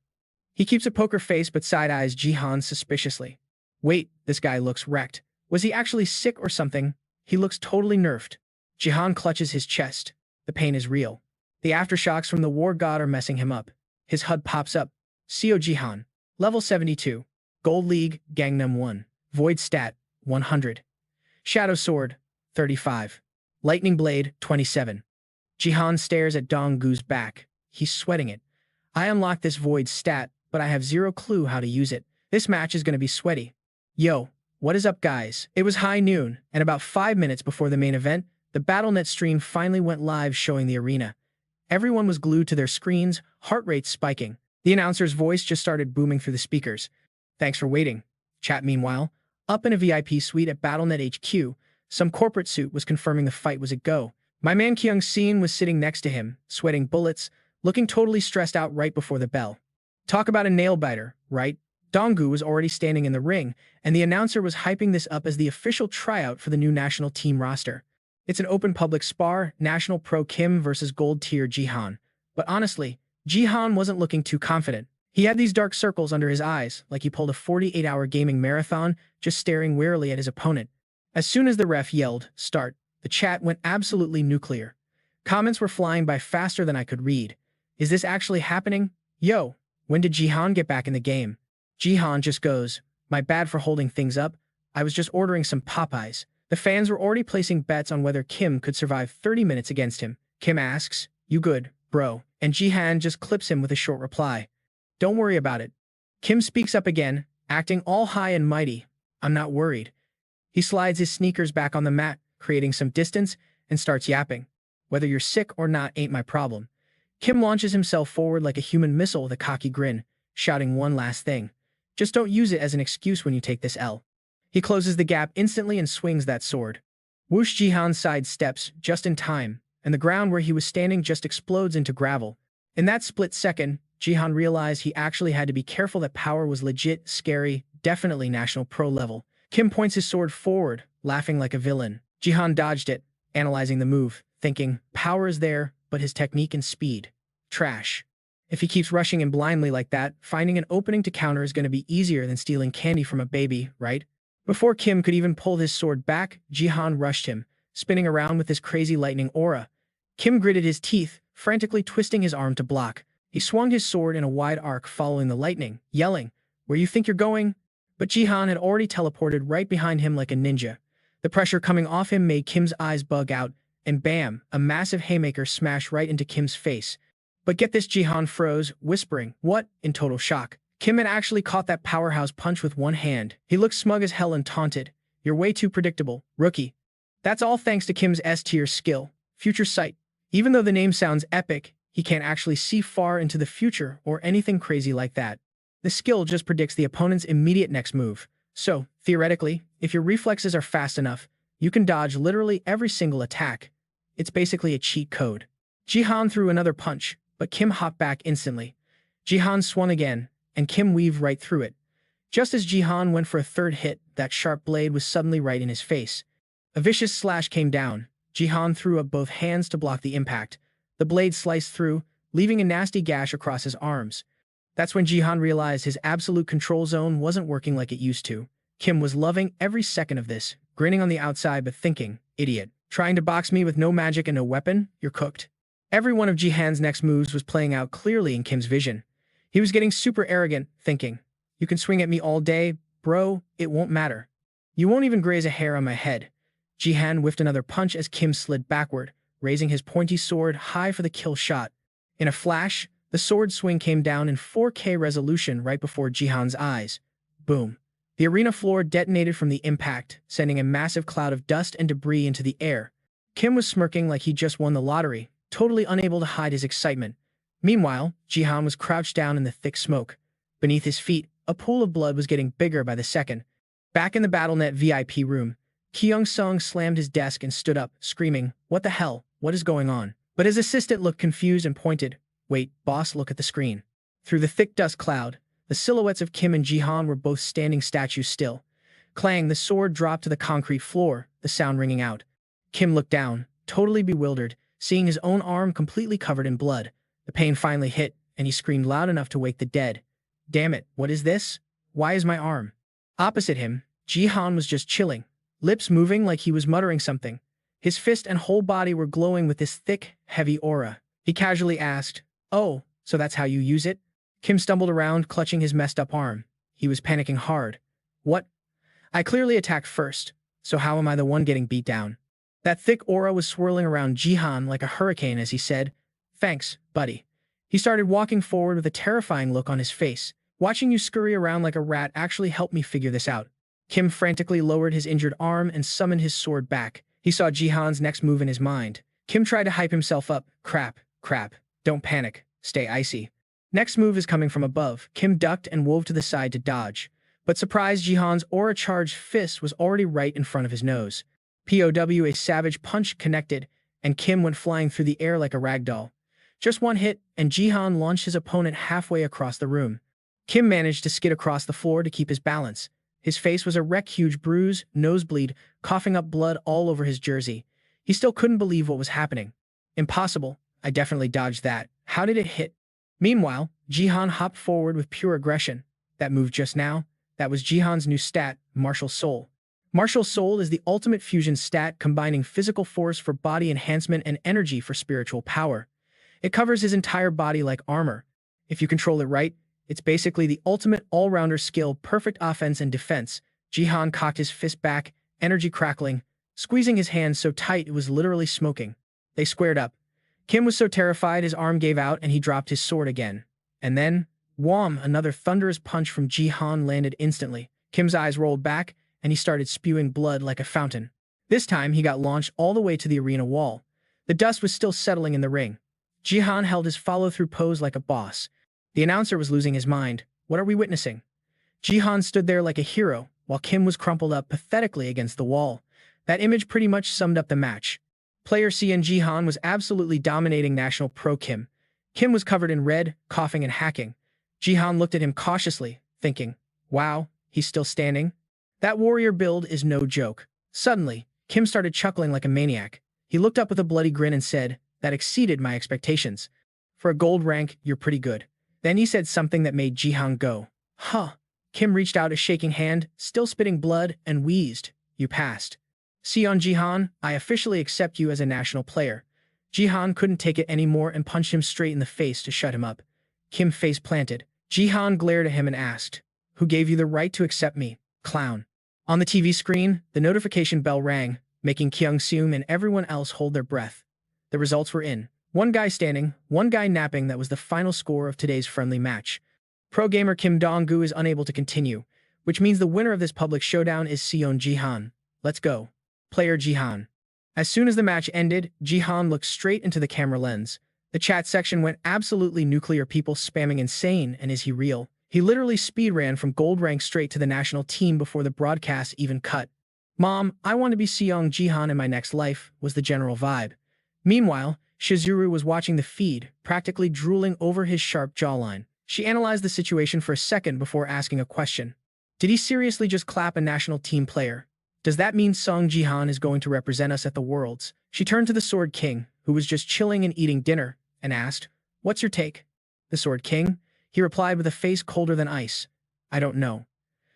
He keeps a poker face but side-eyes Jihan suspiciously. Wait, this guy looks wrecked. Was he actually sick or something? He looks totally nerfed. Jihan clutches his chest. The pain is real. The aftershocks from the war god are messing him up. His HUD pops up. CO Jihan. Level 72. Gold League, Gangnam 1. Void Stat, 100. Shadow Sword, 35. Lightning Blade, 27. Jihan stares at Dong-gu's back. He's sweating it. I unlocked this Void Stat, but I have 0 clue how to use it. This match is going to be sweaty. Yo, what is up, guys? It was high noon, and about 5 minutes before the main event, the BattleNet stream finally went live showing the arena. Everyone was glued to their screens, heart rates spiking. The announcer's voice just started booming through the speakers. Thanks for waiting. Chat meanwhile, up in a VIP suite at BattleNet HQ, some corporate suit was confirming the fight was a go. My man Kyung-Seen was sitting next to him, sweating bullets, looking totally stressed out right before the bell. Talk about a nail-biter, right? Donggu was already standing in the ring, and the announcer was hyping this up as the official tryout for the new national team roster. It's an open public spar, National Pro Kim versus Gold Tier Jihan. But honestly, Jihan wasn't looking too confident. He had these dark circles under his eyes, like he pulled a 48-hour gaming marathon, just staring wearily at his opponent. As soon as the ref yelled, "Start," the chat went absolutely nuclear. Comments were flying by faster than I could read. Is this actually happening? Yo, when did Jihan get back in the game? Jihan just goes, "My bad for holding things up. I was just ordering some Popeyes." The fans were already placing bets on whether Kim could survive 30 minutes against him. Kim asks, "You good, bro?" And Jihan just clips him with a short reply. "Don't worry about it." Kim speaks up again, acting all high and mighty. "I'm not worried." He slides his sneakers back on the mat, creating some distance, and starts yapping. "Whether you're sick or not ain't my problem." Kim launches himself forward like a human missile with a cocky grin, shouting one last thing. "Just don't use it as an excuse when you take this L." He closes the gap instantly and swings that sword. Whoosh! Jihan sidesteps just in time, and the ground where he was standing just explodes into gravel. In that split second, Jihan realized he actually had to be careful that power was legit, scary, definitely national pro level. Kim points his sword forward, laughing like a villain. Jihan dodged it, analyzing the move, thinking, power is there, but his technique and speed. Trash. If he keeps rushing in blindly like that, finding an opening to counter is going to be easier than stealing candy from a baby, right? Before Kim could even pull his sword back, Jihan rushed him, spinning around with his crazy lightning aura. Kim gritted his teeth, frantically twisting his arm to block. He swung his sword in a wide arc following the lightning, yelling, "Where you think you're going?" But Jihan had already teleported right behind him like a ninja. The pressure coming off him made Kim's eyes bug out, and bam, a massive haymaker smashed right into Kim's face. But get this, Jihan froze, whispering, "What?" in total shock. Kim had actually caught that powerhouse punch with one hand. He looked smug as hell and taunted, "You're way too predictable, rookie." That's all thanks to Kim's S-tier skill, Future Sight. Even though the name sounds epic, he can't actually see far into the future or anything crazy like that. The skill just predicts the opponent's immediate next move. So, theoretically, if your reflexes are fast enough, you can dodge literally every single attack. It's basically a cheat code. Jihan threw another punch, but Kim hopped back instantly. Jihan swung again, and Kim weaved right through it. Just as Jihan went for a third hit, that sharp blade was suddenly right in his face. A vicious slash came down. Jihan threw up both hands to block the impact. The blade sliced through, leaving a nasty gash across his arms. That's when Jihan realized his absolute control zone wasn't working like it used to. Kim was loving every second of this, grinning on the outside but thinking, "Idiot. Trying to box me with no magic and no weapon? You're cooked." Every one of Jihan's next moves was playing out clearly in Kim's vision. He was getting super arrogant, thinking, "You can swing at me all day, bro, it won't matter. You won't even graze a hair on my head." Jihan whiffed another punch as Kim slid backward, raising his pointy sword high for the kill shot. In a flash, the sword swing came down in 4K resolution right before Jihan's eyes. Boom. The arena floor detonated from the impact, sending a massive cloud of dust and debris into the air. Kim was smirking like he just won the lottery, totally unable to hide his excitement. Meanwhile, Jihan was crouched down in the thick smoke. Beneath his feet, a pool of blood was getting bigger by the second. Back in the BattleNet VIP room, Kyung-sung slammed his desk and stood up, screaming, "What the hell? What is going on?" But his assistant looked confused and pointed, "Wait, boss, look at the screen." Through the thick dust cloud, the silhouettes of Kim and Jihan were both standing statues still. Clang, the sword dropped to the concrete floor, the sound ringing out. Kim looked down, totally bewildered, seeing his own arm completely covered in blood. The pain finally hit, and he screamed loud enough to wake the dead. "Damn it, what is this? Why is my arm?" Opposite him, Jihan was just chilling, lips moving like he was muttering something. His fist and whole body were glowing with this thick, heavy aura. He casually asked, "Oh, so that's how you use it?" Kim stumbled around, clutching his messed up arm. He was panicking hard. "What? I clearly attacked first, so how am I the one getting beat down?" That thick aura was swirling around Jihan like a hurricane as he said, "Thanks, buddy." He started walking forward with a terrifying look on his face. "Watching you scurry around like a rat actually helped me figure this out." Kim frantically lowered his injured arm and summoned his sword back. He saw Jihan's next move in his mind. Kim tried to hype himself up. Crap, Crap. Don't panic. Stay icy. Next move is coming from above. Kim ducked and wove to the side to dodge. But surprised, Jihan's aura-charged fist was already right in front of his nose. POW, a savage punch connected, and Kim went flying through the air like a rag doll. Just one hit, and Jihan launched his opponent halfway across the room. Kim managed to skid across the floor to keep his balance. His face was a huge bruise, nosebleed, coughing up blood all over his jersey. He still couldn't believe what was happening. Impossible. I definitely dodged that. How did it hit? Meanwhile, Jihan hopped forward with pure aggression. That move just now, that was Jihan's new stat, Martial Soul. Martial Soul is the ultimate fusion stat combining physical force for body enhancement and energy for spiritual power. It covers his entire body like armor. If you control it right, it's basically the ultimate all-rounder skill, perfect offense and defense. Jihan cocked his fist back, energy crackling, squeezing his hand so tight it was literally smoking. They squared up. Kim was so terrified his arm gave out and he dropped his sword again. And then, wham, another thunderous punch from Jihan landed instantly. Kim's eyes rolled back and he started spewing blood like a fountain. This time he got launched all the way to the arena wall. The dust was still settling in the ring. Jihan held his follow-through pose like a boss. The announcer was losing his mind. What are we witnessing? Jihan stood there like a hero, while Kim was crumpled up pathetically against the wall. That image pretty much summed up the match. Player CN Jihan was absolutely dominating National Pro Kim. Kim was covered in red, coughing and hacking. Jihan looked at him cautiously, thinking, wow, he's still standing? That warrior build is no joke. Suddenly, Kim started chuckling like a maniac. He looked up with a bloody grin and said, that exceeded my expectations. For a gold rank, you're pretty good. Then he said something that made Jihan go, huh. Kim reached out a shaking hand, still spitting blood, and wheezed, you passed. Sion Jihan, I officially accept you as a national player. Jihan couldn't take it anymore and punched him straight in the face to shut him up. Kim face planted. Jihan glared at him and asked, who gave you the right to accept me, clown? On the TV screen, the notification bell rang, making Kyung-seum and everyone else hold their breath. The results were in. One guy standing, one guy napping. That was the final score of today's friendly match. Pro gamer Kim Dong-gu is unable to continue, which means the winner of this public showdown is Sion Jihan. Let's go. Player Jihan. As soon as the match ended, Jihan looked straight into the camera lens. The chat section went absolutely nuclear, people spamming insane, and is he real? He literally speedran from gold rank straight to the national team before the broadcast even cut. Mom, I want to be Sion Jihan in my next life, was the general vibe. Meanwhile, Shizuru was watching the feed, practically drooling over his sharp jawline. She analyzed the situation for a second before asking a question. Did he seriously just clap a national team player? Does that mean Song Jihan is going to represent us at the Worlds? She turned to the Sword King, who was just chilling and eating dinner, and asked, what's your take? The Sword King? He replied with a face colder than ice. I don't know.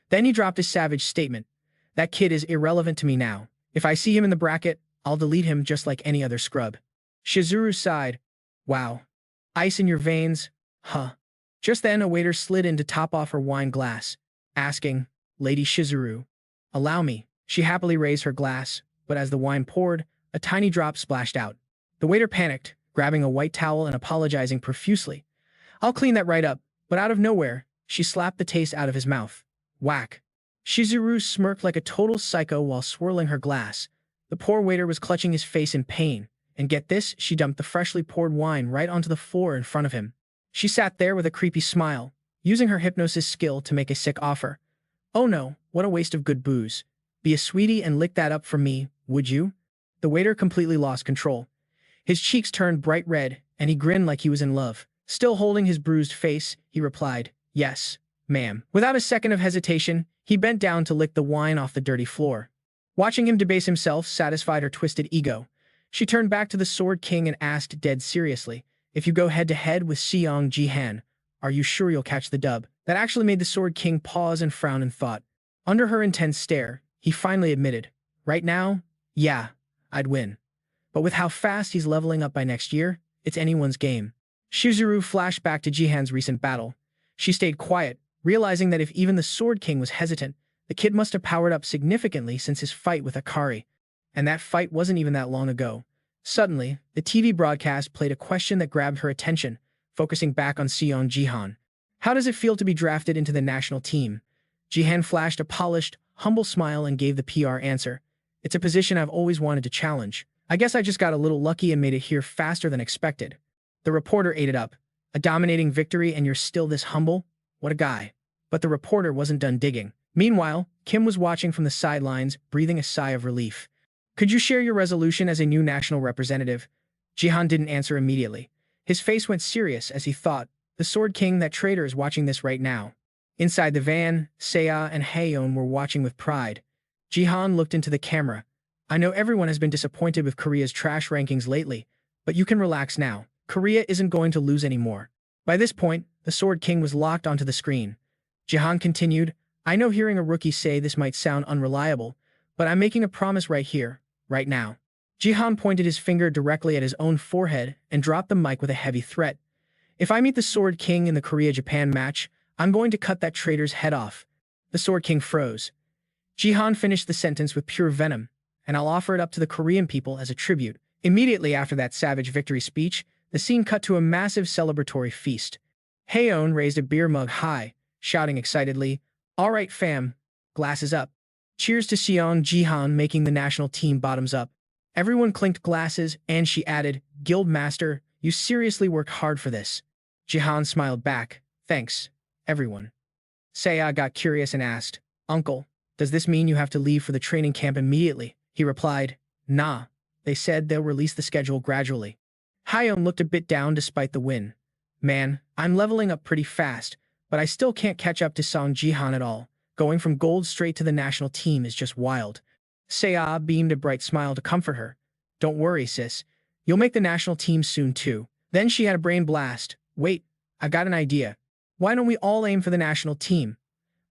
Then he dropped his savage statement. That kid is irrelevant to me now. If I see him in the bracket, I'll delete him just like any other scrub. Shizuru sighed. Wow. Ice in your veins? Huh. Just then a waiter slid in to top off her wine glass, asking, Lady Shizuru, allow me. She happily raised her glass, but as the wine poured, a tiny drop splashed out. The waiter panicked, grabbing a white towel and apologizing profusely. I'll clean that right up, but out of nowhere, she slapped the taste out of his mouth. Whack. Shizuru smirked like a total psycho while swirling her glass. The poor waiter was clutching his face in pain, and get this, she dumped the freshly poured wine right onto the floor in front of him. She sat there with a creepy smile, using her hypnosis skill to make a sick offer. Oh no, what a waste of good booze. Be a sweetie and lick that up for me, would you? The waiter completely lost control. His cheeks turned bright red, and he grinned like he was in love. Still holding his bruised face, he replied, yes, ma'am. Without a second of hesitation, he bent down to lick the wine off the dirty floor. Watching him debase himself satisfied her twisted ego. She turned back to the Sword King and asked dead seriously, if you go head-to-head with Sion Jihan, are you sure you'll catch the dub? That actually made the Sword King pause and frown in thought. Under her intense stare, he finally admitted, right now, yeah, I'd win. But with how fast he's leveling up by next year, it's anyone's game. Shizuru flashed back to Jihan's recent battle. She stayed quiet, realizing that if even the Sword King was hesitant, the kid must have powered up significantly since his fight with Akari. And that fight wasn't even that long ago. Suddenly, the TV broadcast played a question that grabbed her attention, focusing back on Sion Jihan. How does it feel to be drafted into the national team? Jihan flashed a polished, humble smile and gave the PR answer. It's a position I've always wanted to challenge. I guess I just got a little lucky and made it here faster than expected. The reporter ate it up. A dominating victory and you're still this humble? What a guy. But the reporter wasn't done digging. Meanwhile, Kim was watching from the sidelines, breathing a sigh of relief. Could you share your resolution as a new national representative? Jihan didn't answer immediately. His face went serious as he thought, the Sword King, that traitor, is watching this right now. Inside the van, Seiya and Haeyeon were watching with pride. Jihan looked into the camera. I know everyone has been disappointed with Korea's trash rankings lately, but you can relax now. Korea isn't going to lose anymore. By this point, the Sword King was locked onto the screen. Jihan continued, I know hearing a rookie say this might sound unreliable, but I'm making a promise right here, right now. Jihan pointed his finger directly at his own forehead and dropped the mic with a heavy threat. If I meet the Sword King in the Korea-Japan match, I'm going to cut that traitor's head off. The Sword King froze. Jihan finished the sentence with pure venom, and I'll offer it up to the Korean people as a tribute. Immediately after that savage victory speech, the scene cut to a massive celebratory feast. Haeyeon raised a beer mug high, shouting excitedly, All right, fam, glasses up. Cheers to Seon Jihan making the national team bottoms up. Everyone clinked glasses, and she added, Guild Master, you seriously worked hard for this. Jihan smiled back, Thanks, everyone. Seiya got curious and asked, Uncle, does this mean you have to leave for the training camp immediately? He replied, Nah, they said they'll release the schedule gradually. Haeyeon looked a bit down despite the win. Man, I'm leveling up pretty fast, but I still can't catch up to Song Jihan at all. Going from gold straight to the national team is just wild. Seiya beamed a bright smile to comfort her. Don't worry, sis. You'll make the national team soon too. Then she had a brain blast. Wait, I've got an idea. Why don't we all aim for the national team?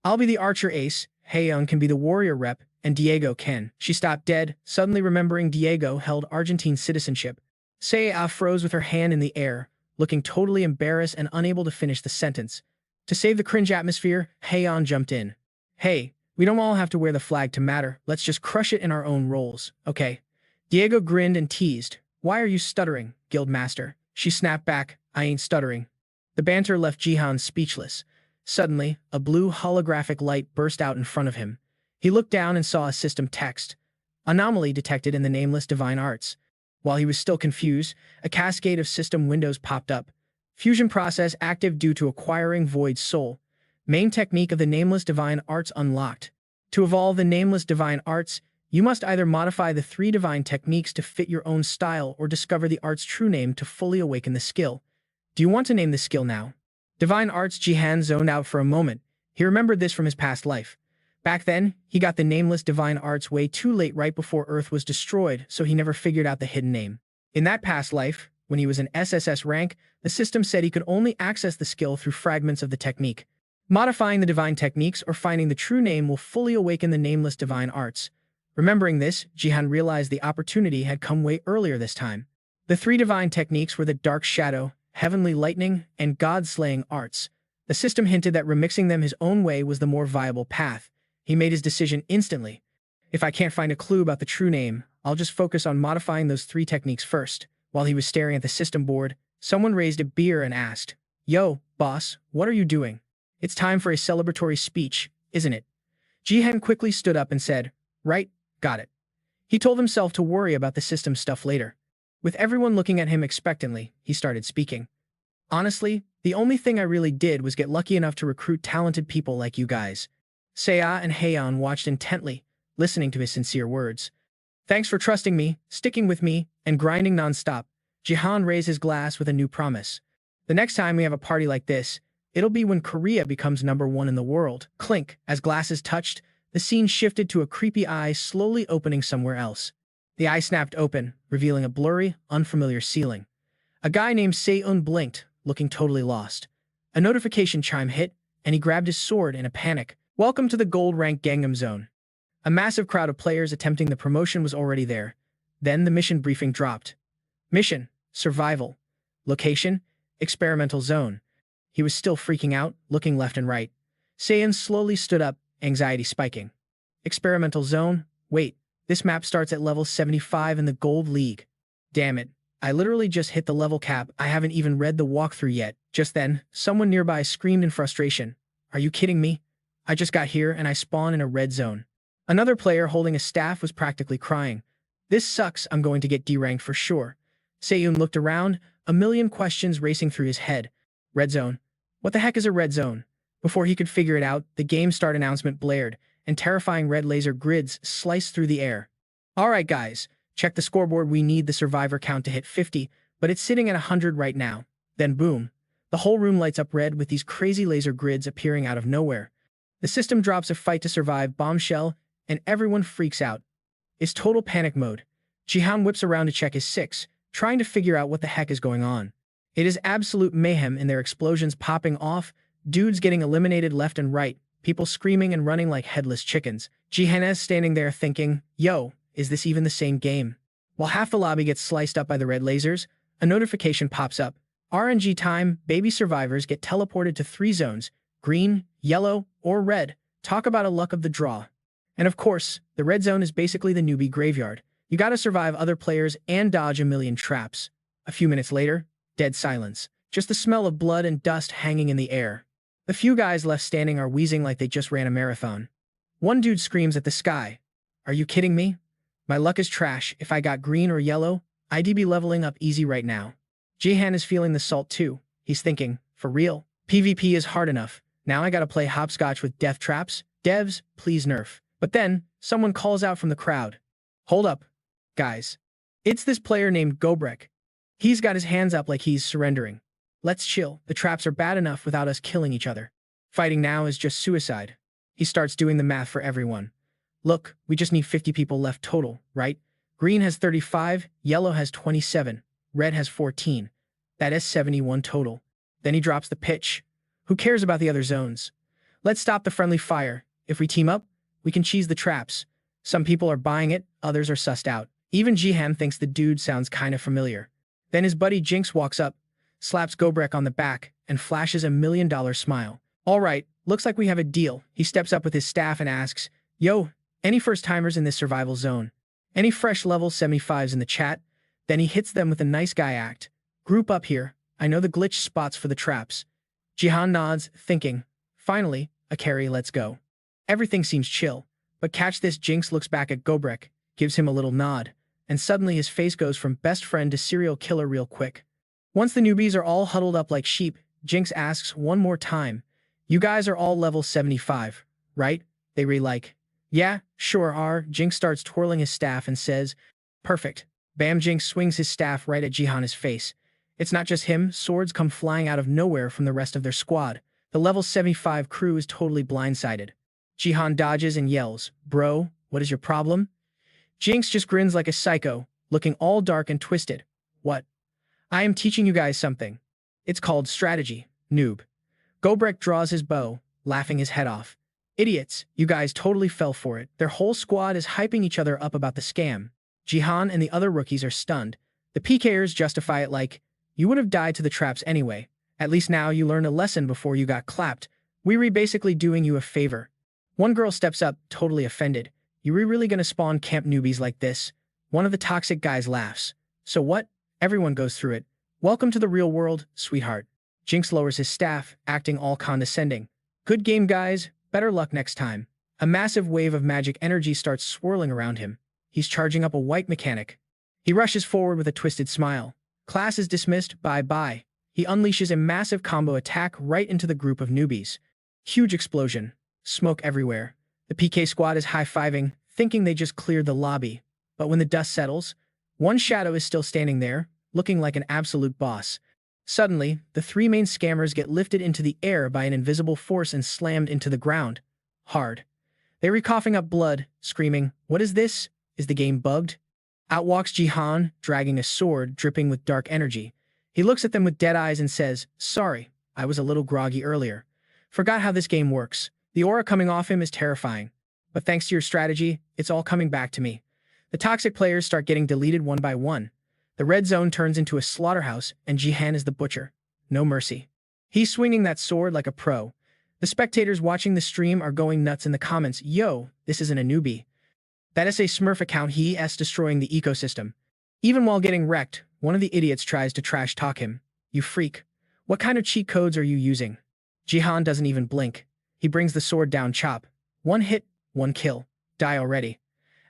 I'll be the archer ace, Haeyeon can be the warrior rep, and Diego can. She stopped dead, suddenly remembering Diego held Argentine citizenship. Seiya froze with her hand in the air, looking totally embarrassed and unable to finish the sentence. To save the cringe atmosphere, Haeyeon jumped in. Hey, we don't all have to wear the flag to matter. Let's just crush it in our own roles, okay? Diego grinned and teased. Why are you stuttering, Guild Master? She snapped back. I ain't stuttering. The banter left Jihan speechless. Suddenly, a blue holographic light burst out in front of him. He looked down and saw a system text. Anomaly detected in the nameless divine arts. While he was still confused, a cascade of system windows popped up. Fusion process active due to acquiring Void Soul. Main technique of the nameless divine arts unlocked. To evolve the nameless divine arts, you must either modify the 3 divine techniques to fit your own style or discover the art's true name to fully awaken the skill. Do you want to name the skill now? Divine Arts. Jihan zoned out for a moment. He remembered this from his past life. Back then, he got the nameless divine arts way too late right before Earth was destroyed, so he never figured out the hidden name. In that past life, when he was an SSS rank, the system said he could only access the skill through fragments of the technique. Modifying the divine techniques or finding the true name will fully awaken the nameless divine arts. Remembering this, Jihan realized the opportunity had come way earlier this time. The 3 divine techniques were the Dark Shadow, Heavenly Lightning, and God-Slaying arts. The system hinted that remixing them his own way was the more viable path. He made his decision instantly. If I can't find a clue about the true name, I'll just focus on modifying those 3 techniques first. While he was staring at the system board, someone raised a beer and asked, Yo, boss, what are you doing? It's time for a celebratory speech, isn't it? Jihan quickly stood up and said, Right, got it. He told himself to worry about the system stuff later. With everyone looking at him expectantly, he started speaking. Honestly, the only thing I really did was get lucky enough to recruit talented people like you guys. Seiya and Haeyeon watched intently, listening to his sincere words. Thanks for trusting me, sticking with me, and grinding non-stop. Jihan raised his glass with a new promise. The next time we have a party like this, it'll be when Korea becomes #1 in the world. Clink. As glasses touched, the scene shifted to a creepy eye slowly opening somewhere else. The eye snapped open, revealing a blurry, unfamiliar ceiling. A guy named Seun blinked, looking totally lost. A notification chime hit, and he grabbed his sword in a panic. Welcome to the gold rank Gangnam Zone. A massive crowd of players attempting the promotion was already there. Then the mission briefing dropped. Mission, survival. Location, experimental zone. He was still freaking out, looking left and right. Seun slowly stood up, anxiety spiking. Experimental zone? Wait, this map starts at level 75 in the Gold League. Damn it, I literally just hit the level cap. I haven't even read the walkthrough yet. Just then, someone nearby screamed in frustration. Are you kidding me? I just got here and I spawned in a red zone. Another player holding a staff was practically crying. This sucks, I'm going to get D-ranked for sure. Seun looked around, a million questions racing through his head. Red zone. What the heck is a red zone? Before he could figure it out, the game start announcement blared, and terrifying red laser grids sliced through the air. Alright guys, check the scoreboard. We need the survivor count to hit 50, but it's sitting at 100 right now. Then boom. The whole room lights up red with these crazy laser grids appearing out of nowhere. The system drops a fight to survive bombshell, and everyone freaks out. It's total panic mode. Jihan whips around to check his six, trying to figure out what the heck is going on. It is absolute mayhem in their explosions popping off, dudes getting eliminated left and right, people screaming and running like headless chickens. Jihan is standing there thinking, yo, is this even the same game? While half the lobby gets sliced up by the red lasers, a notification pops up. RNG time, baby survivors get teleported to 3 zones, green, yellow, or red. Talk about a luck of the draw. And of course, the red zone is basically the newbie graveyard. You gotta survive other players and dodge a million traps. A few minutes later, dead silence. Just the smell of blood and dust hanging in the air. The few guys left standing are wheezing like they just ran a marathon. One dude screams at the sky. Are you kidding me? My luck is trash. If I got green or yellow, I'd be leveling up easy right now. Jihan is feeling the salt too. He's thinking, for real, PvP is hard enough. Now I gotta play hopscotch with death traps? Devs, please nerf. But then, someone calls out from the crowd. Hold up, guys. It's this player named Gobrek. He's got his hands up like he's surrendering. Let's chill. The traps are bad enough without us killing each other. Fighting now is just suicide. He starts doing the math for everyone. Look, we just need 50 people left total, right? Green has 35, yellow has 27, red has 14. That is 71 total. Then he drops the pitch. Who cares about the other zones? Let's stop the friendly fire. If we team up, we can cheese the traps. Some people are buying it, others are sussed out. Even Jihan thinks the dude sounds kinda familiar. Then his buddy Jinx walks up, slaps Gobrek on the back, and flashes $1 million smile. Alright, looks like we have a deal. He steps up with his staff and asks, yo, any first-timers in this survival zone? Any fresh level 75s in the chat? Then he hits them with a nice guy act. Group up here. I know the glitch spots for the traps. Jihan nods, thinking, finally, Akari, let's go. Everything seems chill, but catch this. Jinx looks back at Gobrek, gives him a little nod, and suddenly his face goes from best friend to serial killer real quick. Once the newbies are all huddled up like sheep, Jinx asks one more time, you guys are all level 75, right? They like, yeah, sure are. Jinx starts twirling his staff and says, perfect. Bam. Jinx swings his staff right at Jihan's face. It's not just him, swords come flying out of nowhere from the rest of their squad. The level 75 crew is totally blindsided. Jihan dodges and yells, bro, what is your problem? Jinx just grins like a psycho, looking all dark and twisted. What? I am teaching you guys something. It's called strategy, noob. Gobrek draws his bow, laughing his head off. Idiots, you guys totally fell for it. Their whole squad is hyping each other up about the scam. Jihan and the other rookies are stunned. The PKers justify it like, you would have died to the traps anyway. At least now you learned a lesson before you got clapped. We're basically doing you a favor. One girl steps up, totally offended. You really gonna spawn camp newbies like this? One of the toxic guys laughs. So what? Everyone goes through it. Welcome to the real world, sweetheart. Jinx lowers his staff, acting all condescending. Good game, guys. Better luck next time. A massive wave of magic energy starts swirling around him. He's charging up a white mechanic. He rushes forward with a twisted smile. Class is dismissed, bye-bye. He unleashes a massive combo attack right into the group of newbies. Huge explosion. Smoke everywhere. The PK squad is high-fiving, thinking they just cleared the lobby. But when the dust settles, one shadow is still standing there, looking like an absolute boss. Suddenly, the 3 main scammers get lifted into the air by an invisible force and slammed into the ground. Hard. They are coughing up blood, screaming, what is this? Is the game bugged? Out walks Jihan, dragging a sword dripping with dark energy. He looks at them with dead eyes and says, sorry, I was a little groggy earlier. Forgot how this game works. The aura coming off him is terrifying. But thanks to your strategy, it's all coming back to me. The toxic players start getting deleted one by one. The red zone turns into a slaughterhouse, and Jihan is the butcher. No mercy. He's swinging that sword like a pro. The spectators watching the stream are going nuts in the comments. Yo, this isn't a newbie. That is a Smurf account. He is destroying the ecosystem. Even while getting wrecked, one of the idiots tries to trash talk him. You freak. What kind of cheat codes are you using? Jihan doesn't even blink. He brings the sword down chop. 1 hit, 1 kill. Die already.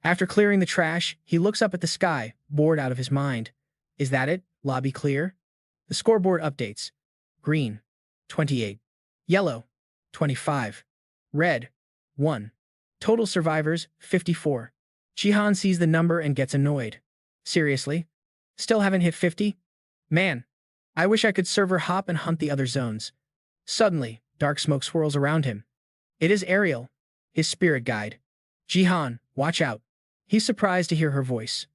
After clearing the trash, he looks up at the sky, bored out of his mind. Is that it? Lobby clear? The scoreboard updates. Green, 28. Yellow, 25. Red, 1. Total survivors, 54. Jihan sees the number and gets annoyed. Seriously? Still haven't hit 50? Man, I wish I could server hop and hunt the other zones. Suddenly, dark smoke swirls around him. It is Ariel, his spirit guide. Jihan, watch out. He's surprised to hear her voice.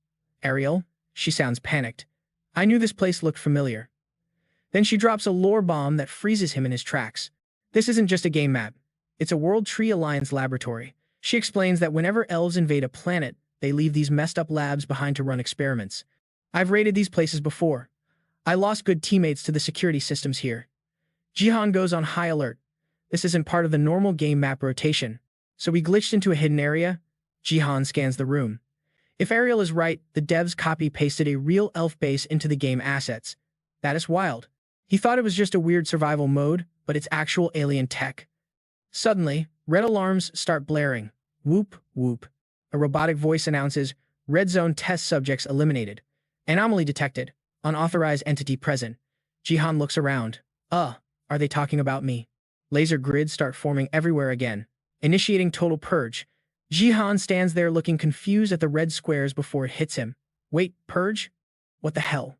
Ariel? She sounds panicked. I knew this place looked familiar. Then she drops a lore bomb that freezes him in his tracks. This isn't just a game map. It's a World Tree Alliance laboratory. She explains that whenever elves invade a planet, they leave these messed up labs behind to run experiments. I've raided these places before. I lost good teammates to the security systems here. Jihan goes on high alert. This isn't part of the normal game map rotation. So we glitched into a hidden area? Jihan scans the room. If Ariel is right, the devs copy-pasted a real elf base into the game assets. That is wild. He thought it was just a weird survival mode, but it's actual alien tech. Suddenly, red alarms start blaring. Whoop, whoop. A robotic voice announces, Red Zone test subjects eliminated. Anomaly detected. Unauthorized entity present. Jihan looks around. Are they talking about me? Laser grids start forming everywhere again, initiating total purge. Jihan stands there looking confused at the red squares before it hits him. Wait, purge? What the hell?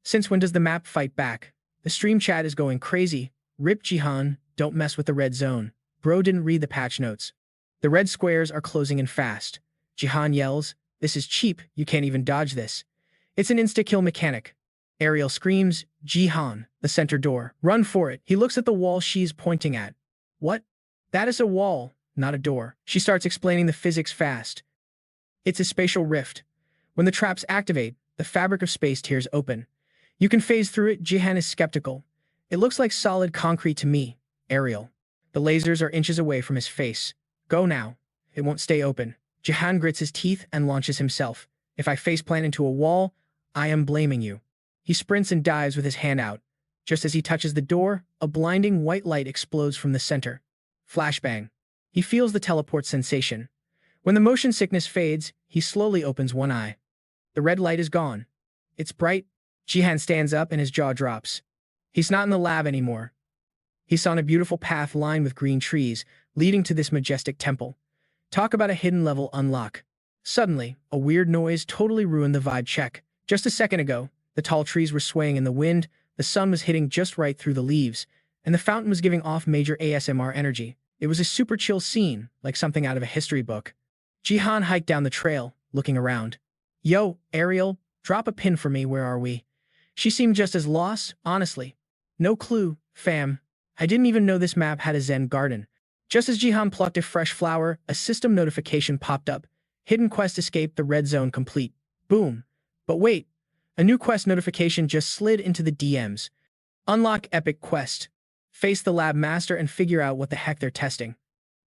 Since when does the map fight back? The stream chat is going crazy. Rip Jihan, don't mess with the red zone. Bro didn't read the patch notes. The red squares are closing in fast. Jihan yells, this is cheap, you can't even dodge this. It's an insta-kill mechanic. Ariel screams, Jihan, the center door. Run for it. He looks at the wall she's pointing at. What? That is a wall, not a door. She starts explaining the physics fast. It's a spatial rift. When the traps activate, the fabric of space tears open. You can phase through it. Jihan is skeptical. It looks like solid concrete to me. Ariel. The lasers are inches away from his face. Go now. It won't stay open. Jihan grits his teeth and launches himself. If I faceplant into a wall, I am blaming you. He sprints and dives with his hand out. Just as he touches the door, a blinding white light explodes from the center. Flashbang. He feels the teleport sensation. When the motion sickness fades, he slowly opens one eye. The red light is gone. It's bright. Jihan stands up and his jaw drops. He's not in the lab anymore. He's on a beautiful path lined with green trees, leading to this majestic temple. Talk about a hidden level unlock. Suddenly, a weird noise totally ruined the vibe check. Just a second ago, the tall trees were swaying in the wind, the sun was hitting just right through the leaves, and the fountain was giving off major ASMR energy. It was a super chill scene, like something out of a history book. Jihan hiked down the trail, looking around. Yo, Ariel, drop a pin for me, where are we? She seemed just as lost, honestly. No clue, fam. I didn't even know this map had a Zen garden. Just as Jihan plucked a fresh flower, a system notification popped up. Hidden quest escape, the red zone complete. Boom. But wait. A new quest notification just slid into the DMs. Unlock epic quest. Face the lab master and figure out what the heck they're testing.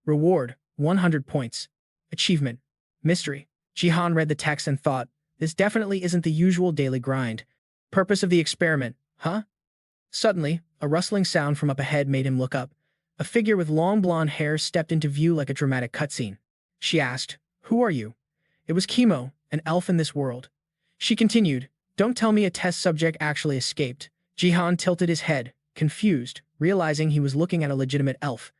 Reward, 100 points. Achievement, mystery. Jihan read the text and thought, this definitely isn't the usual daily grind. Purpose of the experiment, huh? Suddenly, a rustling sound from up ahead made him look up. A figure with long blonde hair stepped into view like a dramatic cutscene. She asked, who are you? It was Chemo, an elf in this world. She continued, don't tell me a test subject actually escaped. Jihan tilted his head, confused, realizing he was looking at a legitimate elf.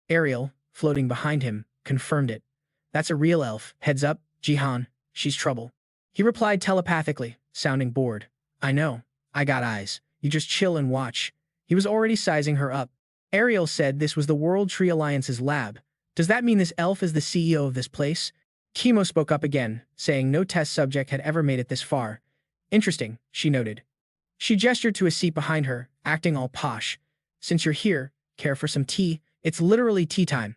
Ariel, floating behind him, confirmed it. That's a real elf. Heads up, Jihan, she's trouble. He replied telepathically, sounding bored. I know. I got eyes. You just chill and watch. He was already sizing her up. Ariel said this was the World Tree Alliance's lab. Does that mean this elf is the CEO of this place? Chemo spoke up again, saying no test subject had ever made it this far. Interesting, she noted. She gestured to a seat behind her, acting all posh. Since you're here, care for some tea? It's literally tea time.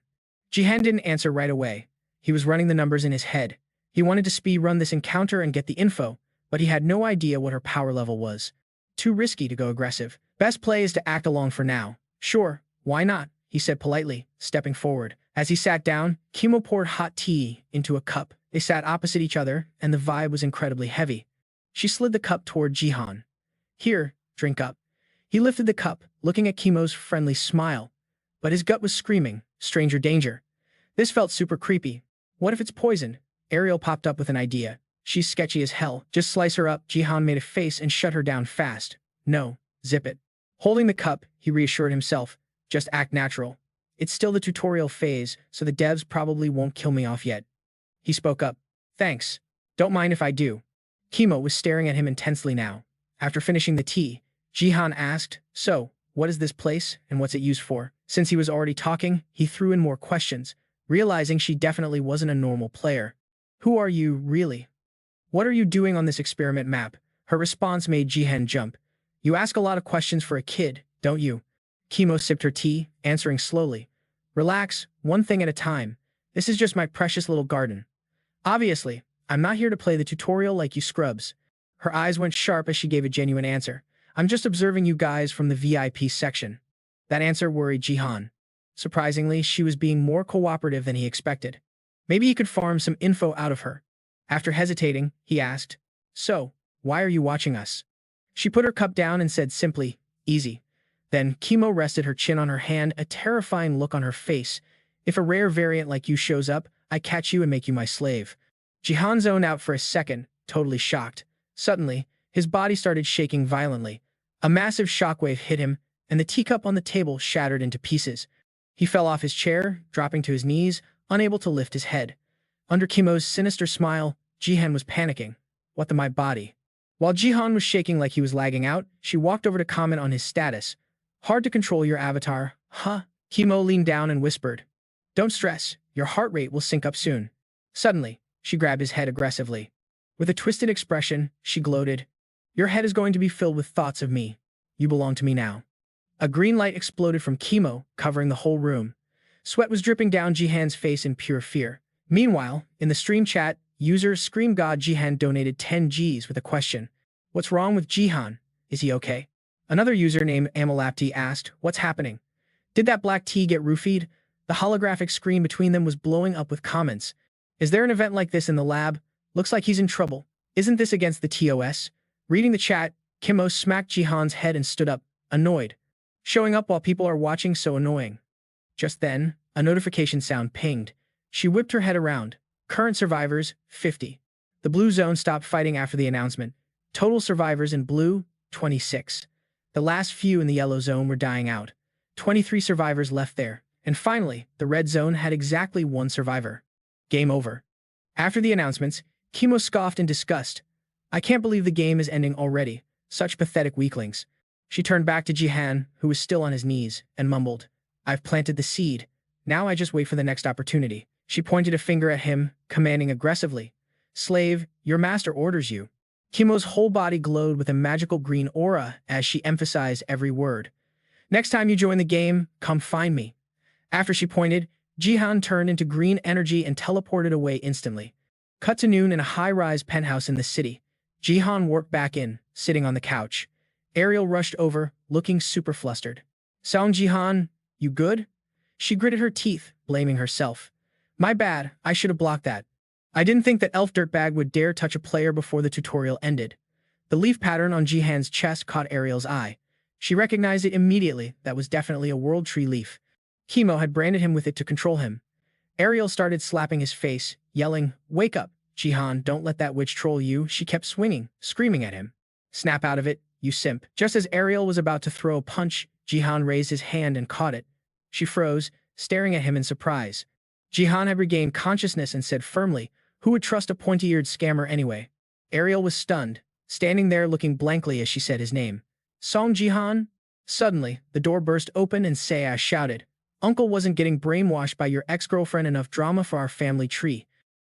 Jihan didn't answer right away. He was running the numbers in his head. He wanted to speed run this encounter and get the info, but he had no idea what her power level was. Too risky to go aggressive. Best play is to act along for now. Sure, why not? He said politely, stepping forward. As he sat down, Chemo poured hot tea into a cup. They sat opposite each other, and the vibe was incredibly heavy. She slid the cup toward Jihan. Here, drink up. He lifted the cup, looking at Chemo's friendly smile. But his gut was screaming, stranger danger. This felt super creepy. What if it's poison? Ariel popped up with an idea. She's sketchy as hell. Just slice her up. Jihan made a face and shut her down fast. No, Zip it. Holding the cup, he reassured himself. Just act natural. It's still the tutorial phase, so the devs probably won't kill me off yet. He spoke up. Thanks. Don't mind if I do. Kimo was staring at him intensely now. After finishing the tea, Jihan asked, so, what is this place, and what's it used for? Since he was already talking, he threw in more questions, realizing she definitely wasn't a normal player. Who are you, really? What are you doing on this experiment map? Her response made Jihan jump. You ask a lot of questions for a kid, don't you? Kimo sipped her tea, answering slowly. Relax, one thing at a time. This is just my precious little garden. Obviously, I'm not here to play the tutorial like you scrubs. Her eyes went sharp as she gave a genuine answer. I'm just observing you guys from the VIP section. That answer worried Jihan. Surprisingly, she was being more cooperative than he expected. Maybe he could farm some info out of her. After hesitating, he asked, so, why are you watching us? She put her cup down and said simply, easy. Then Kimo rested her chin on her hand, a terrifying look on her face. If a rare variant like you shows up, I catch you and make you my slave. Jihan zoned out for a second, totally shocked. Suddenly, his body started shaking violently. A massive shockwave hit him, and the teacup on the table shattered into pieces. He fell off his chair, dropping to his knees, unable to lift his head. Under Kimo's sinister smile, Jihan was panicking. What the my body? While Jihan was shaking like he was lagging out, she walked over to comment on his status. Hard to control your avatar, huh? Kimo leaned down and whispered. Don't stress, your heart rate will sync up soon. Suddenly, she grabbed his head aggressively. With a twisted expression, she gloated. Your head is going to be filled with thoughts of me. You belong to me now. A green light exploded from Kimo, covering the whole room. Sweat was dripping down Jihan's face in pure fear. Meanwhile, in the stream chat, user Scream God Jihan donated 10 Gs with a question. What's wrong with Jihan? Is he okay? Another user named Amalapti asked, what's happening? Did that black tea get roofied? The holographic screen between them was blowing up with comments. Is there an event like this in the lab? Looks like he's in trouble. Isn't this against the TOS? Reading the chat, Kimo smacked Jihan's head and stood up, annoyed. Showing up while people are watching so annoying. Just then, a notification sound pinged. She whipped her head around. Current survivors, 50. The blue zone stopped fighting after the announcement. Total survivors in blue, 26. The last few in the yellow zone were dying out. 23 survivors left there. And finally, the red zone had exactly 1 survivor. Game over. After the announcements, Kimo scoffed in disgust. I can't believe the game is ending already. Such pathetic weaklings. She turned back to Jihan, who was still on his knees, and mumbled, I've planted the seed. Now I just wait for the next opportunity. She pointed a finger at him, commanding aggressively, Slave, your master orders you. Kimo's whole body glowed with a magical green aura as she emphasized every word. Next time you join the game, come find me. After she pointed, Jihan turned into green energy and teleported away instantly. Cut to noon in a high-rise penthouse in the city. Jihan walked back in, sitting on the couch. Ariel rushed over, looking super flustered. Sound Jihan, you good? She gritted her teeth, blaming herself. My bad, I should have blocked that. I didn't think that elf dirtbag would dare touch a player before the tutorial ended. The leaf pattern on Jihan's chest caught Ariel's eye. She recognized it immediately. That was definitely a world tree leaf. Kimo had branded him with it to control him. Ariel started slapping his face, yelling, Wake up, Jihan, don't let that witch troll you. She kept swinging, screaming at him. Snap out of it, you simp. Just as Ariel was about to throw a punch, Jihan raised his hand and caught it. She froze, staring at him in surprise. Jihan had regained consciousness and said firmly, Who would trust a pointy-eared scammer anyway? Ariel was stunned, standing there looking blankly as she said his name. Song Jihan? Suddenly, the door burst open and Seiya shouted, Uncle wasn't getting brainwashed by your ex-girlfriend, enough drama for our family tree.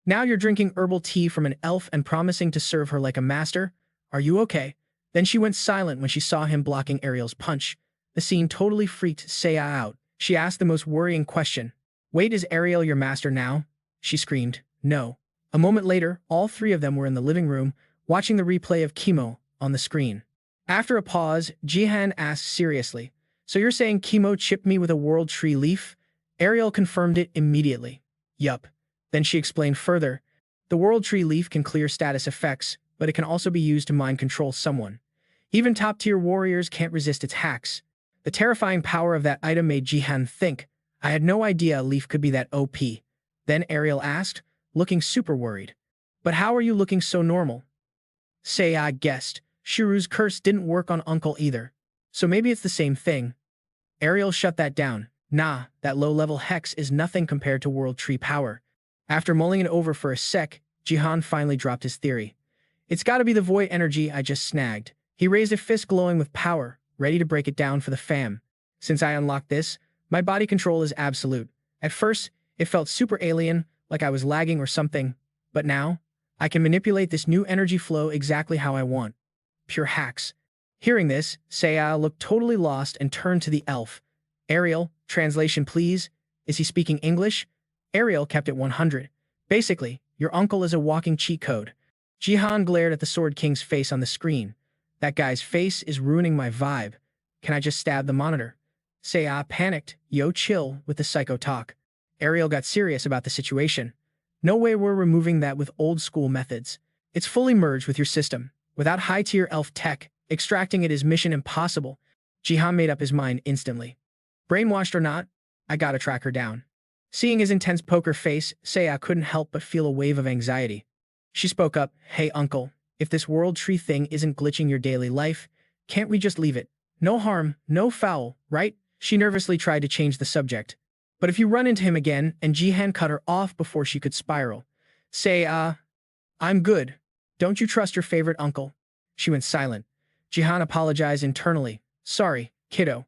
Now you're drinking herbal tea from an elf and promising to serve her like a master? Are you okay? Then she went silent when she saw him blocking Ariel's punch. The scene totally freaked Seiya out. She asked the most worrying question. Wait, is Ariel your master now? She screamed, No. A moment later, all 3 of them were in the living room, watching the replay of Kimo on the screen. After a pause, Jihan asked seriously, So you're saying Kimo chipped me with a world tree leaf? Ariel confirmed it immediately. Yup. Then she explained further, The world tree leaf can clear status effects, but it can also be used to mind control someone. Even top-tier warriors can't resist its hacks. The terrifying power of that item made Jihan think, I had no idea a leaf could be that OP. Then Ariel asked, looking super worried. But how are you looking so normal? Seiya guessed. Shiru's curse didn't work on Uncle either. So maybe it's the same thing. Ariel shut that down. Nah, that low-level hex is nothing compared to World Tree power. After mulling it over for a sec, Jihan finally dropped his theory. It's gotta be the void energy I just snagged. He raised a fist glowing with power, ready to break it down for the fam. Since I unlocked this, my body control is absolute. At first, it felt super alien, like I was lagging or something, but now, I can manipulate this new energy flow exactly how I want. Pure hacks. Hearing this, Seiya looked totally lost and turned to the elf. Ariel, translation please. Is he speaking English? Ariel kept it 100. Basically, your uncle is a walking cheat code. Jihan glared at the Sword King's face on the screen. That guy's face is ruining my vibe. Can I just stab the monitor? Seiya panicked. Yo, chill with the psycho talk. Ariel got serious about the situation. No way we're removing that with old-school methods. It's fully merged with your system. Without high-tier elf tech, extracting it is mission impossible. Jihan made up his mind instantly. Brainwashed or not, I gotta track her down. Seeing his intense poker face, Seiya couldn't help but feel a wave of anxiety. She spoke up, "Hey uncle, if this world tree thing isn't glitching your daily life, can't we just leave it? No harm, no foul, right?" She nervously tried to change the subject. But if you run into him again, and Jihan cut her off before she could spiral. Say, I'm good. Don't you trust your favorite uncle? She went silent. Jihan apologized internally. Sorry, kiddo.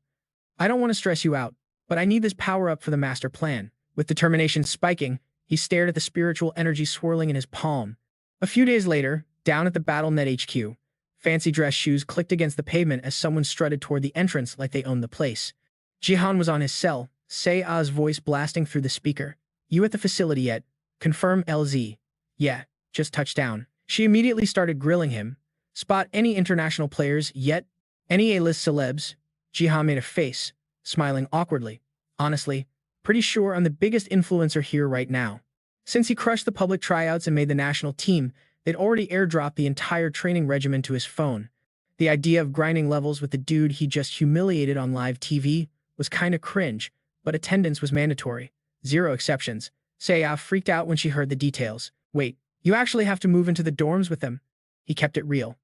I don't want to stress you out, but I need this power-up for the master plan. With determination spiking, he stared at the spiritual energy swirling in his palm. A few days later, down at the BattleNet HQ, fancy dress shoes clicked against the pavement as someone strutted toward the entrance like they owned the place. Jihan was on his cell, Seiya's voice blasting through the speaker. You at the facility yet? Confirm LZ. Yeah, just touched down. She immediately started grilling him. Spot any international players yet? Any A-list celebs? Jihan made a face, smiling awkwardly. Honestly, pretty sure I'm the biggest influencer here right now. Since he crushed the public tryouts and made the national team, they'd already airdropped the entire training regimen to his phone. The idea of grinding levels with the dude he just humiliated on live TV was kinda cringe, but attendance was mandatory. 0 exceptions. Seiya freaked out when she heard the details. Wait, you actually have to move into the dorms with them? He kept it real.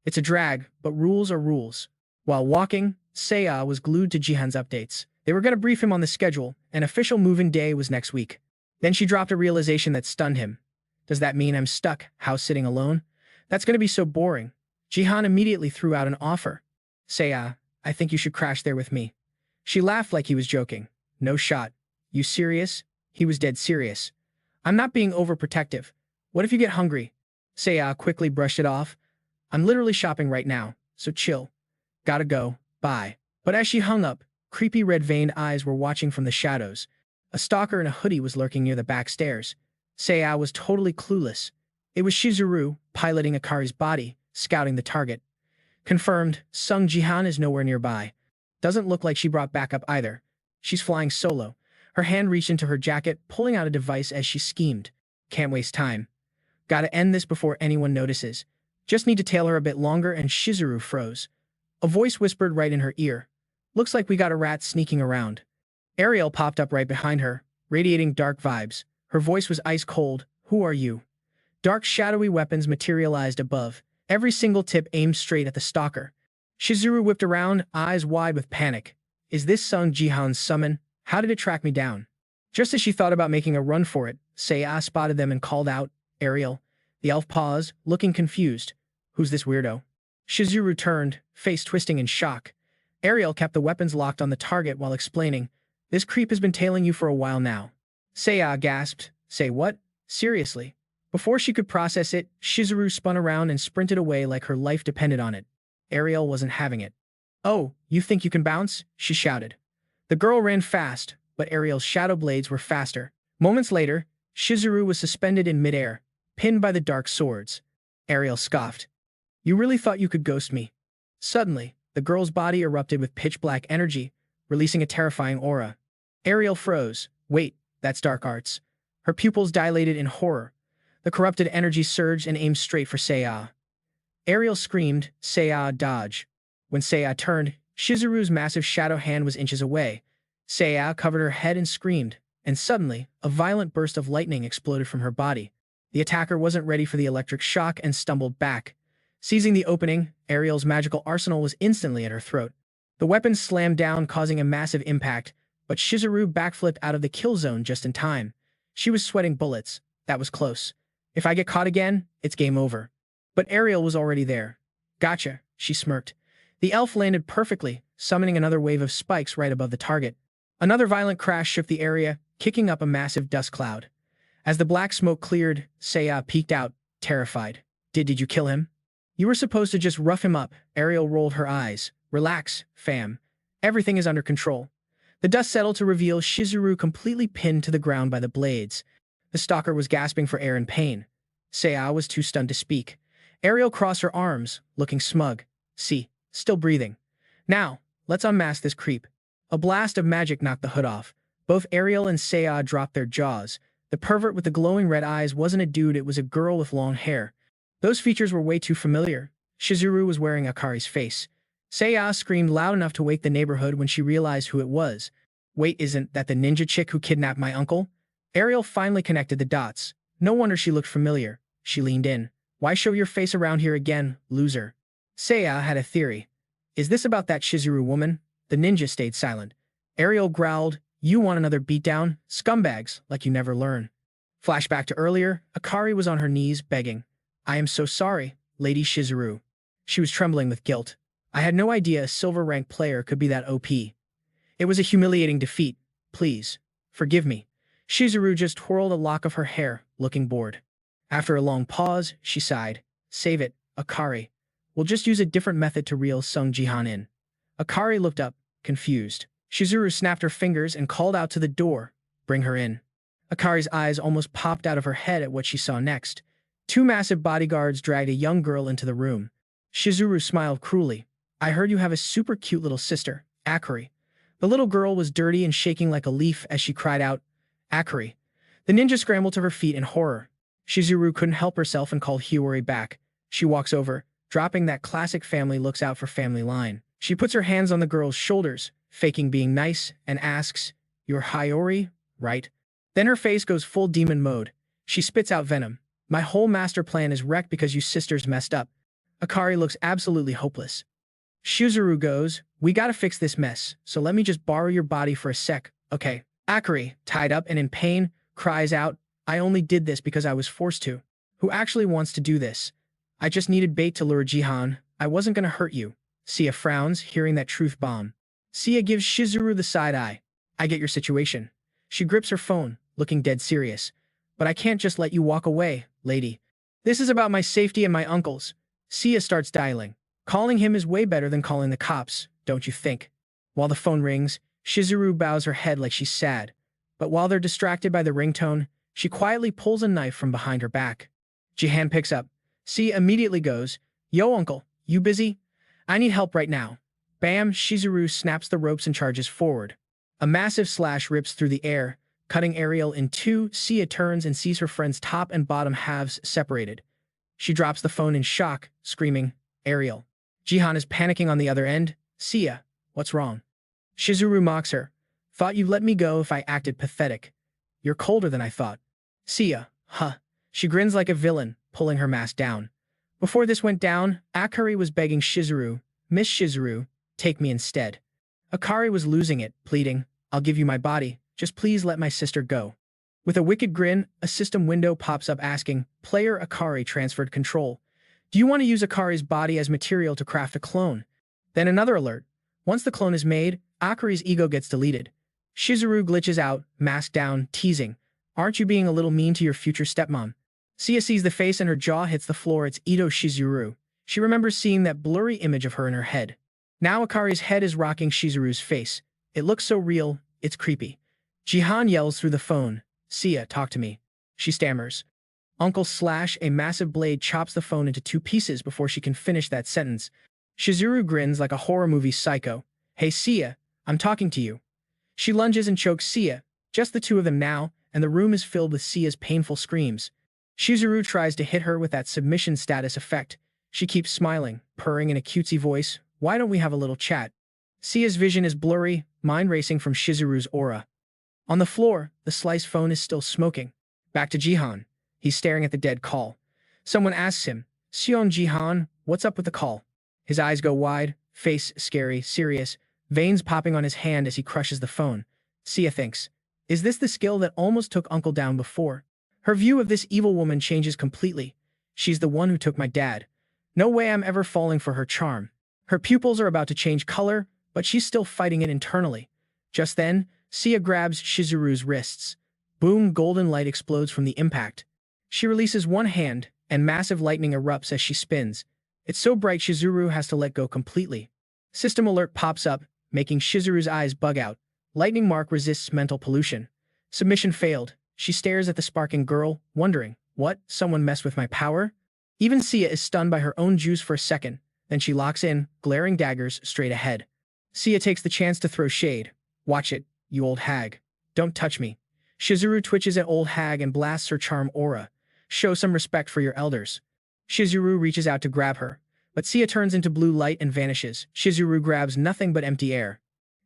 It's a drag, but rules are rules. While walking, Seiya was glued to Jihan's updates. They were going to brief him on the schedule. An official move-in day was next week. Then she dropped a realization that stunned him. Does that mean I'm stuck, house-sitting alone? That's going to be so boring. Jihan immediately threw out an offer. Seiya, I think you should crash there with me. She laughed like he was joking. No shot. You serious? He was dead serious. I'm not being overprotective. What if you get hungry? Seiya quickly brushed it off. I'm literally shopping right now, so chill. Gotta go. Bye. But as she hung up, creepy red-veined eyes were watching from the shadows. A stalker in a hoodie was lurking near the back stairs. Seiya was totally clueless. It was Shizuru, piloting Akari's body, scouting the target. Confirmed, Sung Jihan is nowhere nearby. Doesn't look like she brought backup either. She's flying solo. Her hand reached into her jacket, pulling out a device as she schemed. Can't waste time. Gotta end this before anyone notices. Just need to tail her a bit longer, and Shizuru froze. A voice whispered right in her ear. Looks like we got a rat sneaking around. Ariel popped up right behind her, radiating dark vibes. Her voice was ice cold. Who are you? Dark shadowy weapons materialized above, every single tip aimed straight at the stalker. Shizuru whipped around, eyes wide with panic. Is this Sung Jihan's summon? How did it track me down? Just as she thought about making a run for it, Seiya spotted them and called out, Ariel. The elf paused, looking confused. Who's this weirdo? Shizuru turned, face twisting in shock. Ariel kept the weapons locked on the target while explaining, This creep has been tailing you for a while now. Seiya gasped. Say what? Seriously? Before she could process it, Shizuru spun around and sprinted away like her life depended on it. Ariel wasn't having it. Oh, you think you can bounce? She shouted. The girl ran fast, but Ariel's shadow blades were faster. Moments later, Shizuru was suspended in midair, pinned by the dark swords. Ariel scoffed. You really thought you could ghost me? Suddenly, the girl's body erupted with pitch-black energy, releasing a terrifying aura. Ariel froze. Wait, that's dark arts. Her pupils dilated in horror. The corrupted energy surged and aimed straight for Seiya. Ariel screamed, Seiya, dodge. When Seiya turned, Shizuru's massive shadow hand was inches away. Seiya covered her head and screamed, and suddenly, a violent burst of lightning exploded from her body. The attacker wasn't ready for the electric shock and stumbled back. Seizing the opening, Ariel's magical arsenal was instantly at her throat. The weapon slammed down, causing a massive impact, but Shizuru backflipped out of the kill zone just in time. She was sweating bullets. That was close. If I get caught again, it's game over. But Ariel was already there. Gotcha, she smirked. The elf landed perfectly, summoning another wave of spikes right above the target. Another violent crash shook the area, kicking up a massive dust cloud. As the black smoke cleared, Seiya peeked out, terrified. Did you kill him? You were supposed to just rough him up. Ariel rolled her eyes. Relax, fam. Everything is under control. The dust settled to reveal Shizuru completely pinned to the ground by the blades. The stalker was gasping for air in pain. Seiya was too stunned to speak. Ariel crossed her arms, looking smug. See, still breathing. Now, let's unmask this creep. A blast of magic knocked the hood off. Both Ariel and Seiya dropped their jaws. The pervert with the glowing red eyes wasn't a dude, it was a girl with long hair. Those features were way too familiar. Shizuru was wearing Akari's face. Seiya screamed loud enough to wake the neighborhood when she realized who it was. Wait, isn't that the ninja chick who kidnapped my uncle? Ariel finally connected the dots. No wonder she looked familiar. She leaned in. Why show your face around here again, loser? Seiya had a theory. Is this about that Shizuru woman? The ninja stayed silent. Ariel growled, you want another beatdown? Scumbags, like you never learn. Flashback to earlier, Akari was on her knees, begging. I am so sorry, Lady Shizuru. She was trembling with guilt. I had no idea a silver-ranked player could be that OP. It was a humiliating defeat. Please, forgive me. Shizuru just twirled a lock of her hair, looking bored. After a long pause, she sighed. Save it, Akari. We'll just use a different method to reel Sung Jihan in. Akari looked up, confused. Shizuru snapped her fingers and called out to the door. Bring her in. Akari's eyes almost popped out of her head at what she saw next. Two massive bodyguards dragged a young girl into the room. Shizuru smiled cruelly. I heard you have a super cute little sister, Akari. The little girl was dirty and shaking like a leaf as she cried out, Akari. The ninja scrambled to her feet in horror. Shizuru couldn't help herself and called Hiyori back. She walks over, dropping that classic family looks out for family line. She puts her hands on the girl's shoulders, faking being nice, and asks, You're Hiyori, right? Then her face goes full demon mode. She spits out venom. My whole master plan is wrecked because you sisters messed up. Akari looks absolutely hopeless. Shizuru goes, we gotta fix this mess, so let me just borrow your body for a sec, okay? Akari, tied up and in pain, cries out, I only did this because I was forced to. Who actually wants to do this? I just needed bait to lure Jihan. I wasn't gonna hurt you. Sia frowns, hearing that truth bomb. Sia gives Shizuru the side eye. I get your situation. She grips her phone, looking dead serious. But I can't just let you walk away, lady. This is about my safety and my uncle's. Sia starts dialing. Calling him is way better than calling the cops, don't you think? While the phone rings, Shizuru bows her head like she's sad. But while they're distracted by the ringtone, she quietly pulls a knife from behind her back. Jihan picks up. Sia immediately goes, Yo, uncle, you busy? I need help right now. Bam, Shizuru snaps the ropes and charges forward. A massive slash rips through the air, cutting Ariel in two. Sia turns and sees her friend's top and bottom halves separated. She drops the phone in shock, screaming, Ariel. Jihan is panicking on the other end. Sia, what's wrong? Shizuru mocks her. Thought you'd let me go if I acted pathetic. You're colder than I thought. Sia, huh. She grins like a villain, pulling her mask down. Before this went down, Akari was begging Shizuru, Miss Shizuru, take me instead. Akari was losing it, pleading, I'll give you my body, just please let my sister go. With a wicked grin, a system window pops up asking, Player Akari transferred control. Do you want to use Akari's body as material to craft a clone? Then another alert. Once the clone is made, Akari's ego gets deleted. Shizuru glitches out, mask down, teasing. Aren't you being a little mean to your future stepmom? Sia sees the face and her jaw hits the floor. It's Ito Shizuru. She remembers seeing that blurry image of her in her head. Now Akari's head is rocking Shizuru's face. It looks so real, it's creepy. Jihan yells through the phone. Sia, talk to me. She stammers. Uncle Slash, a massive blade, chops the phone into two pieces before she can finish that sentence. Shizuru grins like a horror movie psycho. Hey Sia, I'm talking to you. She lunges and chokes Sia, just the two of them now, and the room is filled with Sia's painful screams. Shizuru tries to hit her with that submission status effect. She keeps smiling, purring in a cutesy voice. Why don't we have a little chat? Sia's vision is blurry, mind racing from Shizuru's aura. On the floor, the sliced phone is still smoking. Back to Jihan. He's staring at the dead call. Someone asks him, Sion Jihan, what's up with the call? His eyes go wide, face scary, serious. veins popping on his hand as he crushes the phone. Sia thinks, is this the skill that almost took Uncle down before? Her view of this evil woman changes completely. She's the one who took my dad. No way I'm ever falling for her charm. Her pupils are about to change color, but she's still fighting it internally. Just then, Sia grabs Shizuru's wrists. Boom, golden light explodes from the impact. She releases one hand, and massive lightning erupts as she spins. It's so bright Shizuru has to let go completely. System alert pops up, making Shizuru's eyes bug out. Lightning mark resists mental pollution. Submission failed. She stares at the sparking girl, wondering, what? Someone messed with my power? Even Sia is stunned by her own juice for a second. Then she locks in, glaring daggers straight ahead. Sia takes the chance to throw shade. Watch it, you old hag. Don't touch me. Shizuru twitches at old hag and blasts her charm aura. Show some respect for your elders. Shizuru reaches out to grab her, but Sia turns into blue light and vanishes. Shizuru grabs nothing but empty air.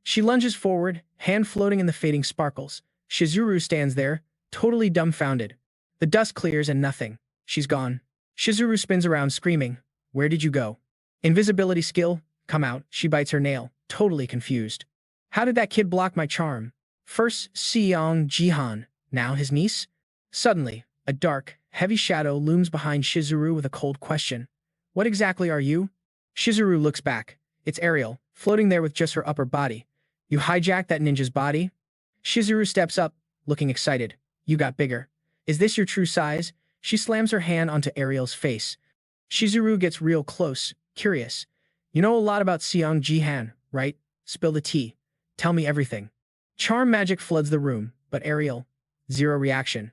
She lunges forward, hand floating in the fading sparkles. Shizuru stands there, totally dumbfounded. The dust clears and nothing. She's gone. Shizuru spins around screaming, where did you go? Invisibility skill, come out. She bites her nail, totally confused. How did that kid block my charm? First Jihan, now his niece? Suddenly, a dark, heavy shadow looms behind Shizuru with a cold question. What exactly are you? Shizuru looks back. It's Ariel, floating there with just her upper body. You hijacked that ninja's body? Shizuru steps up, looking excited. You got bigger. Is this your true size? She slams her hand onto Ariel's face. Shizuru gets real close, curious. You know a lot about Jihan, right? Spill the tea. Tell me everything. Charm magic floods the room, but Ariel, zero reaction.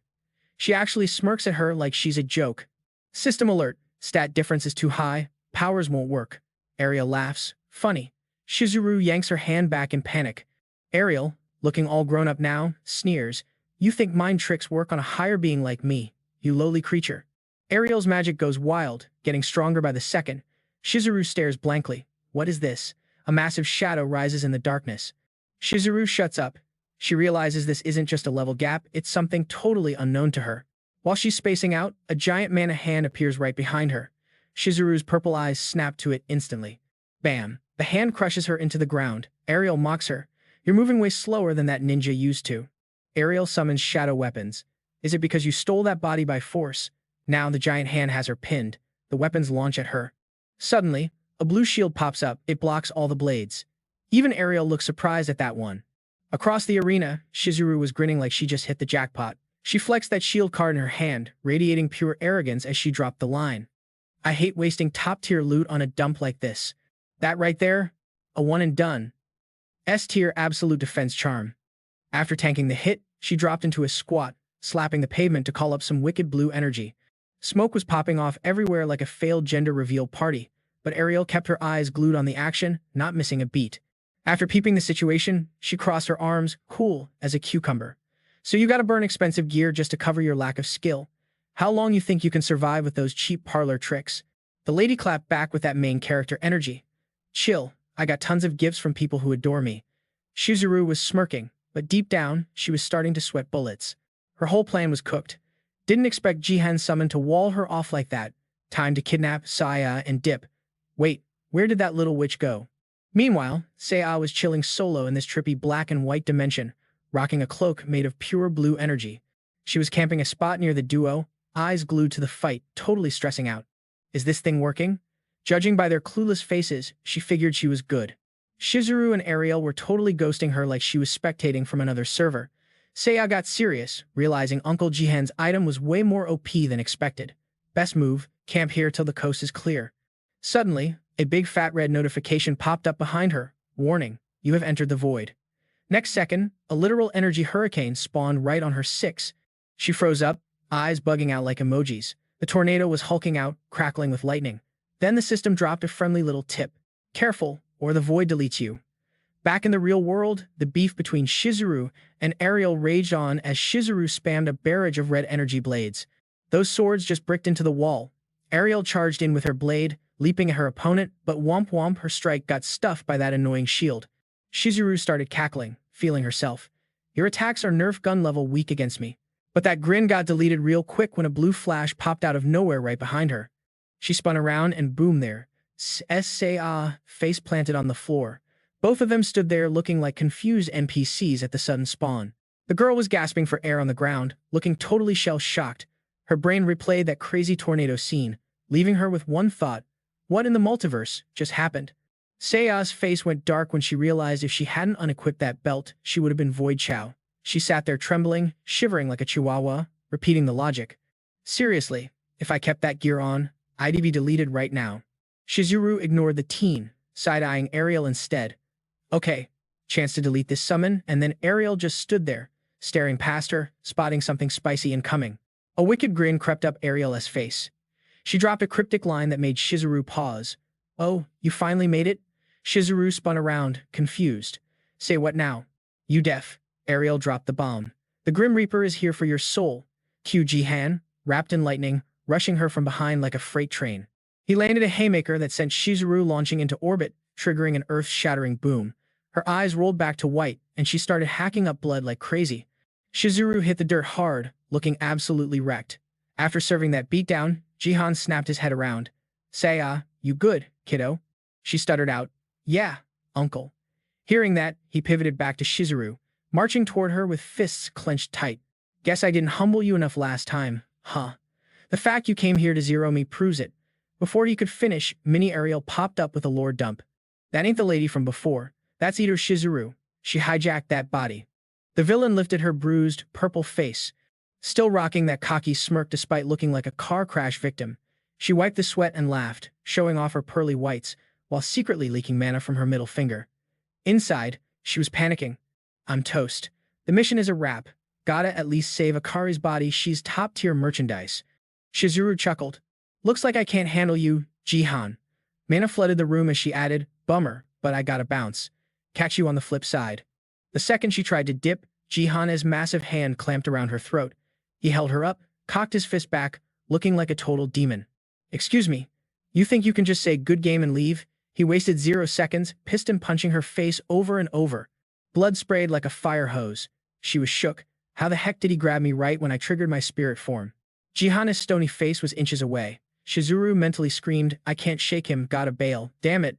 She actually smirks at her like she's a joke. System alert, stat difference is too high, powers won't work. Ariel laughs, funny. Shizuru yanks her hand back in panic. Ariel, looking all grown up now, sneers. You think mind tricks work on a higher being like me, you lowly creature. Ariel's magic goes wild, getting stronger by the second. Shizuru stares blankly. What is this? A massive shadow rises in the darkness. Shizuru shuts up. She realizes this isn't just a level gap, it's something totally unknown to her. While she's spacing out, a giant mana hand appears right behind her. Shizuru's purple eyes snap to it instantly. Bam! The hand crushes her into the ground. Ariel mocks her. You're moving way slower than that ninja used to. Ariel summons shadow weapons. Is it because you stole that body by force? Now the giant hand has her pinned. The weapons launch at her. Suddenly, a blue shield pops up. It blocks all the blades. Even Ariel looks surprised at that one. Across the arena, Shizuru was grinning like she just hit the jackpot. She flexed that shield card in her hand, radiating pure arrogance as she dropped the line. I hate wasting top-tier loot on a dump like this. That right there? A one and done. S-tier absolute defense charm. After tanking the hit, she dropped into a squat, slapping the pavement to call up some wicked blue energy. Smoke was popping off everywhere like a failed gender reveal party, but Ariel kept her eyes glued on the action, not missing a beat. After peeping the situation, she crossed her arms, cool as a cucumber. So you gotta burn expensive gear just to cover your lack of skill. How long you think you can survive with those cheap parlor tricks? The lady clapped back with that main character energy. Chill, I got tons of gifts from people who adore me. Shizuru was smirking, but deep down, she was starting to sweat bullets. Her whole plan was cooked. Didn't expect Jihan summon to wall her off like that. Time to kidnap Saya and dip. Wait, where did that little witch go? Meanwhile, Saya was chilling solo in this trippy black and white dimension, rocking a cloak made of pure blue energy. She was camping a spot near the duo, eyes glued to the fight, totally stressing out. Is this thing working? Judging by their clueless faces, she figured she was good. Shizuru and Ariel were totally ghosting her like she was spectating from another server. Saya got serious, realizing Uncle Jihan's item was way more OP than expected. Best move, camp here till the coast is clear. Suddenly, a big fat red notification popped up behind her. Warning, you have entered the void. Next second, a literal energy hurricane spawned right on her 6. She froze up, eyes bugging out like emojis. The tornado was hulking out, crackling with lightning. Then the system dropped a friendly little tip. Careful, or the void deletes you. Back in the real world, the beef between Shizuru and Ariel raged on as Shizuru spammed a barrage of red energy blades. Those swords just bricked into the wall. Ariel charged in with her blade, leaping at her opponent, but womp womp, her strike got stuffed by that annoying shield. Shizuru started cackling, feeling herself. Your attacks are Nerf gun level weak against me. But that grin got deleted real quick when a blue flash popped out of nowhere right behind her. She spun around and boom there. Saya face planted on the floor. Both of them stood there looking like confused NPCs at the sudden spawn. The girl was gasping for air on the ground, looking totally shell-shocked. Her brain replayed that crazy tornado scene, leaving her with one thought: what in the multiverse just happened? Seiya's face went dark when she realized if she hadn't unequipped that belt, she would have been Void Chow. She sat there trembling, shivering like a chihuahua, repeating the logic. Seriously, if I kept that gear on, I'd be deleted right now. Shizuru ignored the teen, side-eyeing Ariel instead. Okay, chance to delete this summon, and then Ariel just stood there, staring past her, spotting something spicy incoming. A wicked grin crept up Ariel's face. She dropped a cryptic line that made Shizuru pause. Oh, you finally made it? Shizuru spun around, confused. Say what now? You deaf. Ariel dropped the bomb. The Grim Reaper is here for your soul. Cue Jihan, wrapped in lightning, rushing her from behind like a freight train. He landed a haymaker that sent Shizuru launching into orbit, triggering an earth-shattering boom. Her eyes rolled back to white, and she started hacking up blood like crazy. Shizuru hit the dirt hard, looking absolutely wrecked. After serving that beatdown, Jihan snapped his head around. Seiya, you good, kiddo? She stuttered out. Yeah, uncle. Hearing that, he pivoted back to Shizuru, marching toward her with fists clenched tight. Guess I didn't humble you enough last time, huh? The fact you came here to zero me proves it. Before he could finish, Mini Ariel popped up with a lore dump. That ain't the lady from before. That's Eater Shizuru. She hijacked that body. The villain lifted her bruised, purple face, still rocking that cocky smirk despite looking like a car crash victim. She wiped the sweat and laughed, showing off her pearly whites, while secretly leaking mana from her middle finger. Inside, she was panicking. I'm toast. The mission is a wrap. Gotta at least save Akari's body. She's top-tier merchandise. Shizuru chuckled. Looks like I can't handle you, Jihan. Mana flooded the room as she added, bummer, but I gotta bounce. Catch you on the flip side. The second she tried to dip, Jihan's massive hand clamped around her throat. He held her up, cocked his fist back, looking like a total demon. Excuse me, you think you can just say good game and leave? He wasted 0 seconds, piston punching her face over and over. Blood sprayed like a fire hose. She was shook. How the heck did he grab me right when I triggered my spirit form? Jihan's stony face was inches away. Shizuru mentally screamed, I can't shake him, gotta bail. Damn it.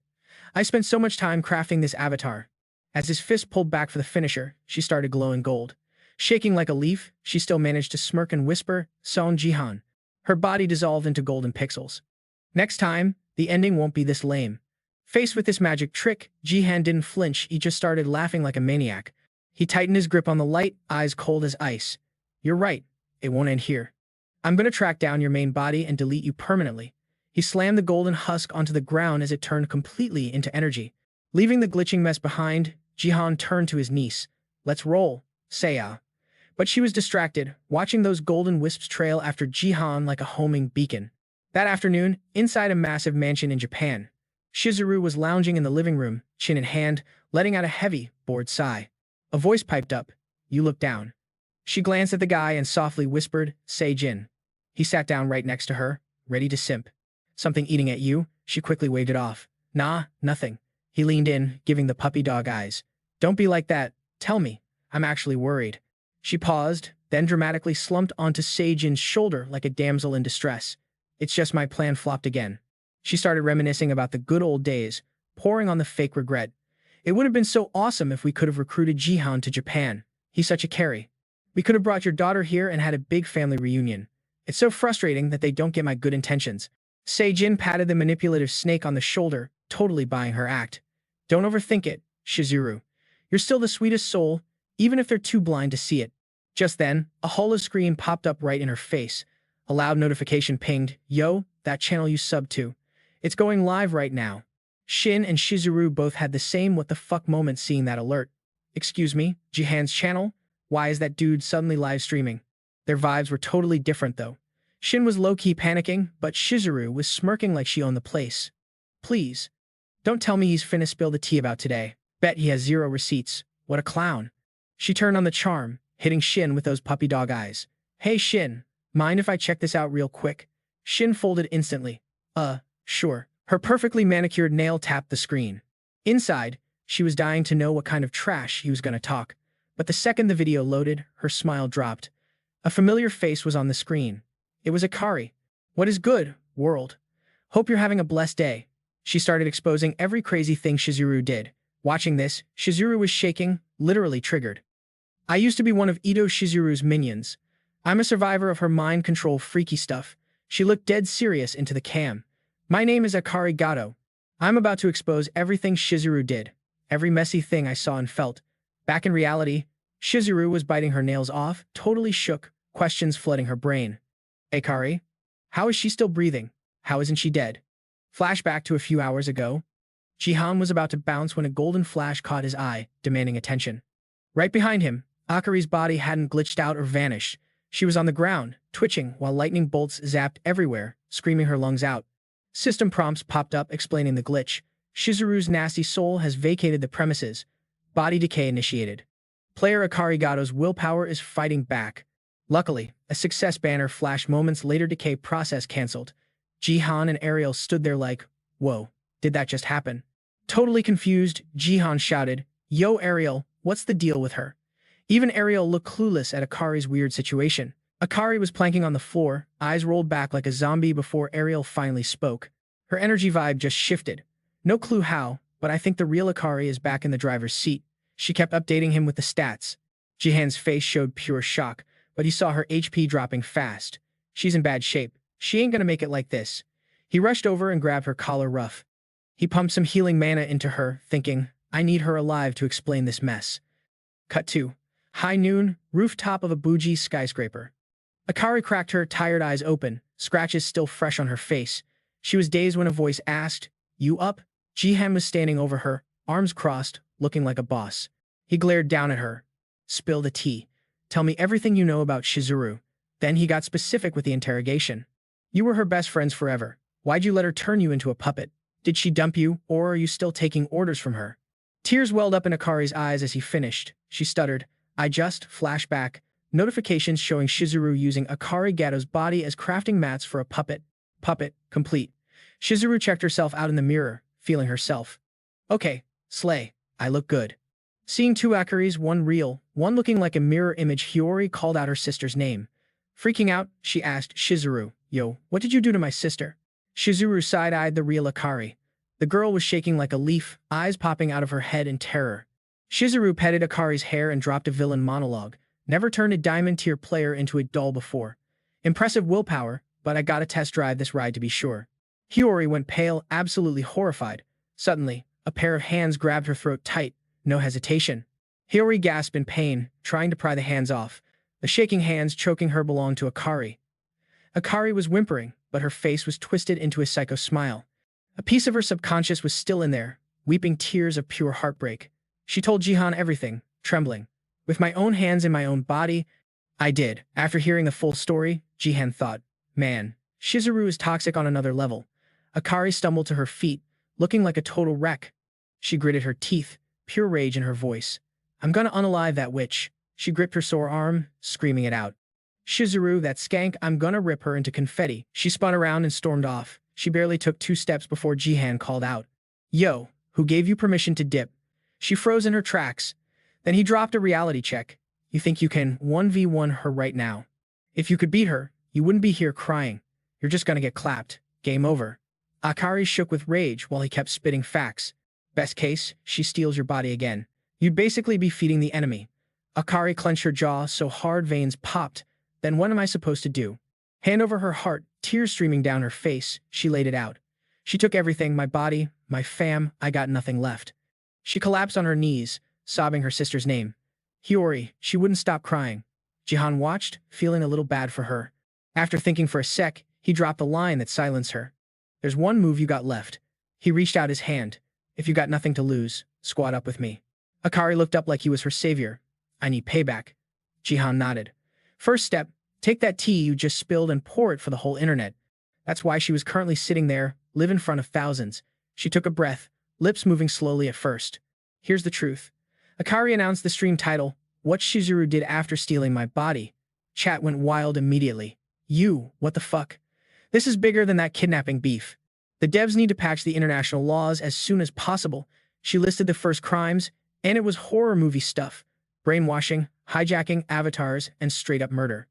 I spent so much time crafting this avatar. As his fist pulled back for the finisher, she started glowing gold. Shaking like a leaf, she still managed to smirk and whisper, Son Jihan. Her body dissolved into golden pixels. Next time, the ending won't be this lame. Faced with this magic trick, Jihan didn't flinch, he just started laughing like a maniac. He tightened his grip on the light, eyes cold as ice. You're right, it won't end here. I'm gonna track down your main body and delete you permanently. He slammed the golden husk onto the ground as it turned completely into energy. Leaving the glitching mess behind, Jihan turned to his niece. Let's roll, Seiya. But she was distracted, watching those golden wisps trail after Jihan like a homing beacon. That afternoon, inside a massive mansion in Japan, Shizuru was lounging in the living room, chin in hand, letting out a heavy, bored sigh. A voice piped up. You look down. She glanced at the guy and softly whispered, Sejin. He sat down right next to her, ready to simp. Something eating at you? She quickly waved it off. Nah, nothing. He leaned in, giving the puppy dog eyes. Don't be like that. Tell me. I'm actually worried. She paused, then dramatically slumped onto Sejin's shoulder like a damsel in distress. It's just my plan flopped again. She started reminiscing about the good old days, pouring on the fake regret. It would have been so awesome if we could have recruited Jihan to Japan. He's such a carry. We could have brought your daughter here and had a big family reunion. It's so frustrating that they don't get my good intentions. Sejin patted the manipulative snake on the shoulder, totally buying her act. Don't overthink it, Shizuru. You're still the sweetest soul, even if they're too blind to see it. Just then, a holo screen popped up right in her face. A loud notification pinged, Yo, that channel you subbed to. It's going live right now. Shin and Shizuru both had the same what the fuck moment seeing that alert. Excuse me, Jihan's channel? Why is that dude suddenly live streaming? Their vibes were totally different though. Shin was low-key panicking, but Shizuru was smirking like she owned the place. Please. Don't tell me he's finna spill the tea about today. Bet he has 0 receipts. What a clown. She turned on the charm, hitting Shin with those puppy dog eyes. Hey Shin, mind if I check this out real quick? Shin folded instantly. Sure. Her perfectly manicured nail tapped the screen. Inside, she was dying to know what kind of trash he was gonna talk. But the second the video loaded, her smile dropped. A familiar face was on the screen. It was Akari. What is good, world? Hope you're having a blessed day. She started exposing every crazy thing Shizuru did, Watching this, Shizuru was shaking, literally triggered. I used to be one of Ito Shizuru's minions. I'm a survivor of her mind control freaky stuff. She looked dead serious into the cam. My name is Akari Gato. I'm about to expose everything Shizuru did. Every messy thing I saw and felt. Back in reality, Shizuru was biting her nails off, totally shook, questions flooding her brain. Akari? How is she still breathing? How isn't she dead? Flashback to a few hours ago. Jihan was about to bounce when a golden flash caught his eye, demanding attention. Right behind him, Akari's body hadn't glitched out or vanished. She was on the ground, twitching while lightning bolts zapped everywhere, screaming her lungs out. System prompts popped up explaining the glitch. Shizuru's nasty soul has vacated the premises. Body decay initiated. Player Akari Gato's willpower is fighting back. Luckily, a success banner flashed moments later. Decay process cancelled. Jihan and Ariel stood there like, whoa, did that just happen? Totally confused, Jihan shouted, yo Ariel, what's the deal with her? Even Ariel looked clueless at Akari's weird situation. Akari was planking on the floor, eyes rolled back like a zombie before Ariel finally spoke. Her energy vibe just shifted. No clue how, but I think the real Akari is back in the driver's seat. She kept updating him with the stats. Jihan's face showed pure shock, but he saw her HP dropping fast. She's in bad shape. She ain't gonna make it like this. He rushed over and grabbed her collar ruff. He pumped some healing mana into her, thinking, I need her alive to explain this mess. Cut 2. High noon, rooftop of a bougie skyscraper. Akari cracked her tired eyes open, scratches still fresh on her face. She was dazed when a voice asked, You up? Jihan was standing over her, arms crossed, looking like a boss. He glared down at her. Spill the tea. Tell me everything you know about Shizuru. Then he got specific with the interrogation. You were her best friends forever. Why'd you let her turn you into a puppet? Did she dump you, or are you still taking orders from her? Tears welled up in Akari's eyes as he finished. She stuttered. I just, flashback, notifications showing Shizuru using Akari Gato's body as crafting mats for a puppet. Puppet, complete. Shizuru checked herself out in the mirror, feeling herself. Okay, slay, I look good. Seeing two Akaris, one real, one looking like a mirror image, Hiyori called out her sister's name. Freaking out, she asked Shizuru, Yo, what did you do to my sister? Shizuru side-eyed the real Akari. The girl was shaking like a leaf, eyes popping out of her head in terror. Shizuru petted Akari's hair and dropped a villain monologue. Never turned a diamond-tier player into a doll before. Impressive willpower, but I gotta test drive this ride to be sure. Hiyori went pale, absolutely horrified. Suddenly, a pair of hands grabbed her throat tight, no hesitation. Hiyori gasped in pain, trying to pry the hands off. The shaking hands choking her belonged to Akari. Akari was whimpering, but her face was twisted into a psycho smile. A piece of her subconscious was still in there, weeping tears of pure heartbreak. She told Jihan everything, trembling. With my own hands in my own body, I did. After hearing the full story, Jihan thought, man, Shizuru is toxic on another level. Akari stumbled to her feet, looking like a total wreck. She gritted her teeth, pure rage in her voice. I'm gonna unalive that witch. She gripped her sore arm, screaming it out. Shizuru, that skank, I'm gonna rip her into confetti. She spun around and stormed off. She barely took 2 steps before Jihan called out. Yo, who gave you permission to dip? She froze in her tracks. Then he dropped a reality check. You think you can 1v1 her right now? If you could beat her, you wouldn't be here crying. You're just gonna get clapped. Game over. Akari shook with rage while he kept spitting facts. Best case, she steals your body again. You'd basically be feeding the enemy. Akari clenched her jaw so hard veins popped. Then what am I supposed to do? Hand over her heart, tears streaming down her face, she laid it out. She took everything, my body, my fam, I got nothing left. She collapsed on her knees, sobbing her sister's name. Hiyori, she wouldn't stop crying. Jihan watched, feeling a little bad for her. After thinking for a sec, he dropped a line that silenced her. There's one move you got left. He reached out his hand. If you got nothing to lose, squat up with me. Akari looked up like he was her savior. I need payback. Jihan nodded. First step, take that tea you just spilled and pour it for the whole internet. That's why she was currently sitting there, live in front of thousands. She took a breath, lips moving slowly at first. Here's the truth. Akari announced the stream title, What Shizuru Did After Stealing My Body. Chat went wild immediately. What the fuck? This is bigger than that kidnapping beef. The devs need to patch the international laws as soon as possible. She listed the first crimes, and it was horror movie stuff. Brainwashing, hijacking, avatars, and straight-up murder.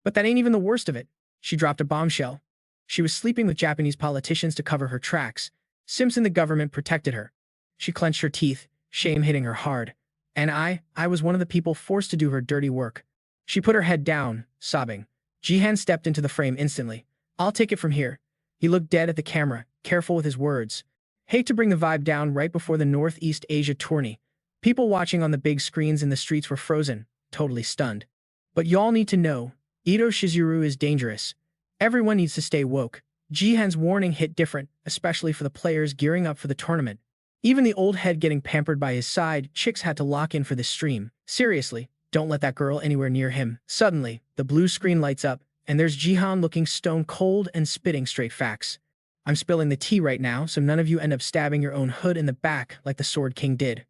But that ain't even the worst of it. She dropped a bombshell. She was sleeping with Japanese politicians to cover her tracks. Simpson the government protected her. She clenched her teeth. shame hitting her hard. And I was one of the people forced to do her dirty work. She put her head down, sobbing. Jihan stepped into the frame instantly. I'll take it from here. He looked dead at the camera, careful with his words. Hate to bring the vibe down right before the Northeast Asia tourney. People watching on the big screens in the streets were frozen, totally stunned. But y'all need to know, Ito Shizuru is dangerous. Everyone needs to stay woke. Jihan's warning hit different, especially for the players gearing up for the tournament. Even the old head getting pampered by his side, chicks had to lock in for this stream. Seriously, don't let that girl anywhere near him. Suddenly, the blue screen lights up, and there's Jihan looking stone cold and spitting straight facts. I'm spilling the tea right now, so none of you end up stabbing your own hood in the back like the Sword King did.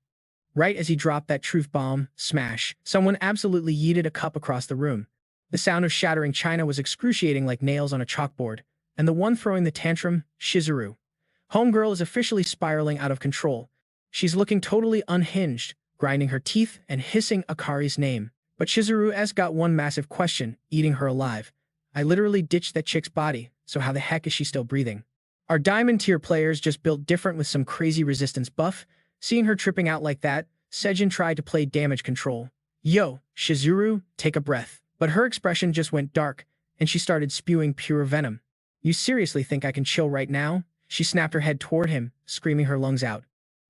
Right as he dropped that truth bomb, smash, someone absolutely yeeted a cup across the room. The sound of shattering china was excruciating like nails on a chalkboard, and the one throwing the tantrum, Shizuru. Homegirl is officially spiraling out of control. She's looking totally unhinged, grinding her teeth and hissing Akari's name. But Shizuru's got one massive question, eating her alive. I literally ditched that chick's body, so how the heck is she still breathing? Our diamond tier players just built different with some crazy resistance buff. Seeing her tripping out like that, Sejin tried to play damage control. Yo, Shizuru, take a breath. But her expression just went dark, and she started spewing pure venom. You seriously think I can chill right now? She snapped her head toward him, screaming her lungs out.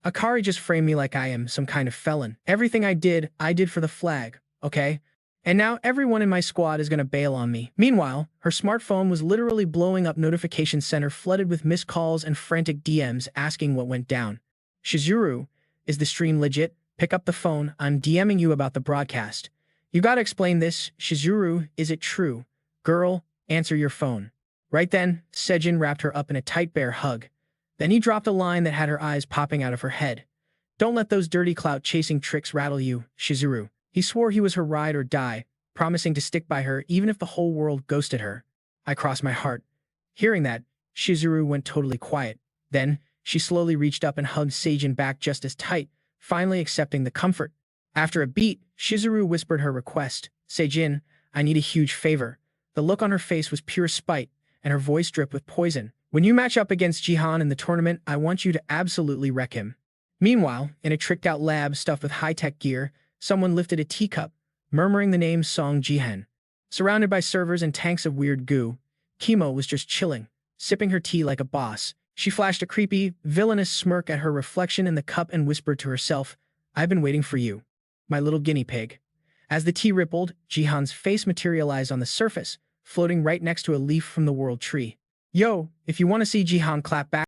Akari just framed me like I am some kind of felon. Everything I did for the flag, okay? And now everyone in my squad is gonna bail on me. Meanwhile, her smartphone was literally blowing up, notification center flooded with missed calls and frantic DMs asking what went down. Shizuru, is the stream legit? Pick up the phone, I'm DMing you about the broadcast. You gotta explain this, Shizuru, is it true? Girl, answer your phone. Right then, Sejin wrapped her up in a tight bear hug. Then he dropped a line that had her eyes popping out of her head. Don't let those dirty clout-chasing tricks rattle you, Shizuru. He swore he was her ride or die, promising to stick by her even if the whole world ghosted her. I crossed my heart. Hearing that, Shizuru went totally quiet. Then, she slowly reached up and hugged Sejin back just as tight, finally accepting the comfort. After a beat, Shizuru whispered her request. Sejin, I need a huge favor. The look on her face was pure spite, and her voice dripped with poison. When you match up against Jihan in the tournament, I want you to absolutely wreck him. Meanwhile, in a tricked-out lab stuffed with high-tech gear, someone lifted a teacup, murmuring the name Song Jihan. Surrounded by servers and tanks of weird goo, Kimo was just chilling, sipping her tea like a boss. She flashed a creepy, villainous smirk at her reflection in the cup and whispered to herself, I've been waiting for you, my little guinea pig. As the tea rippled, Jihan's face materialized on the surface, floating right next to a leaf from the world tree. Yo, if you want to see Jihan clap back,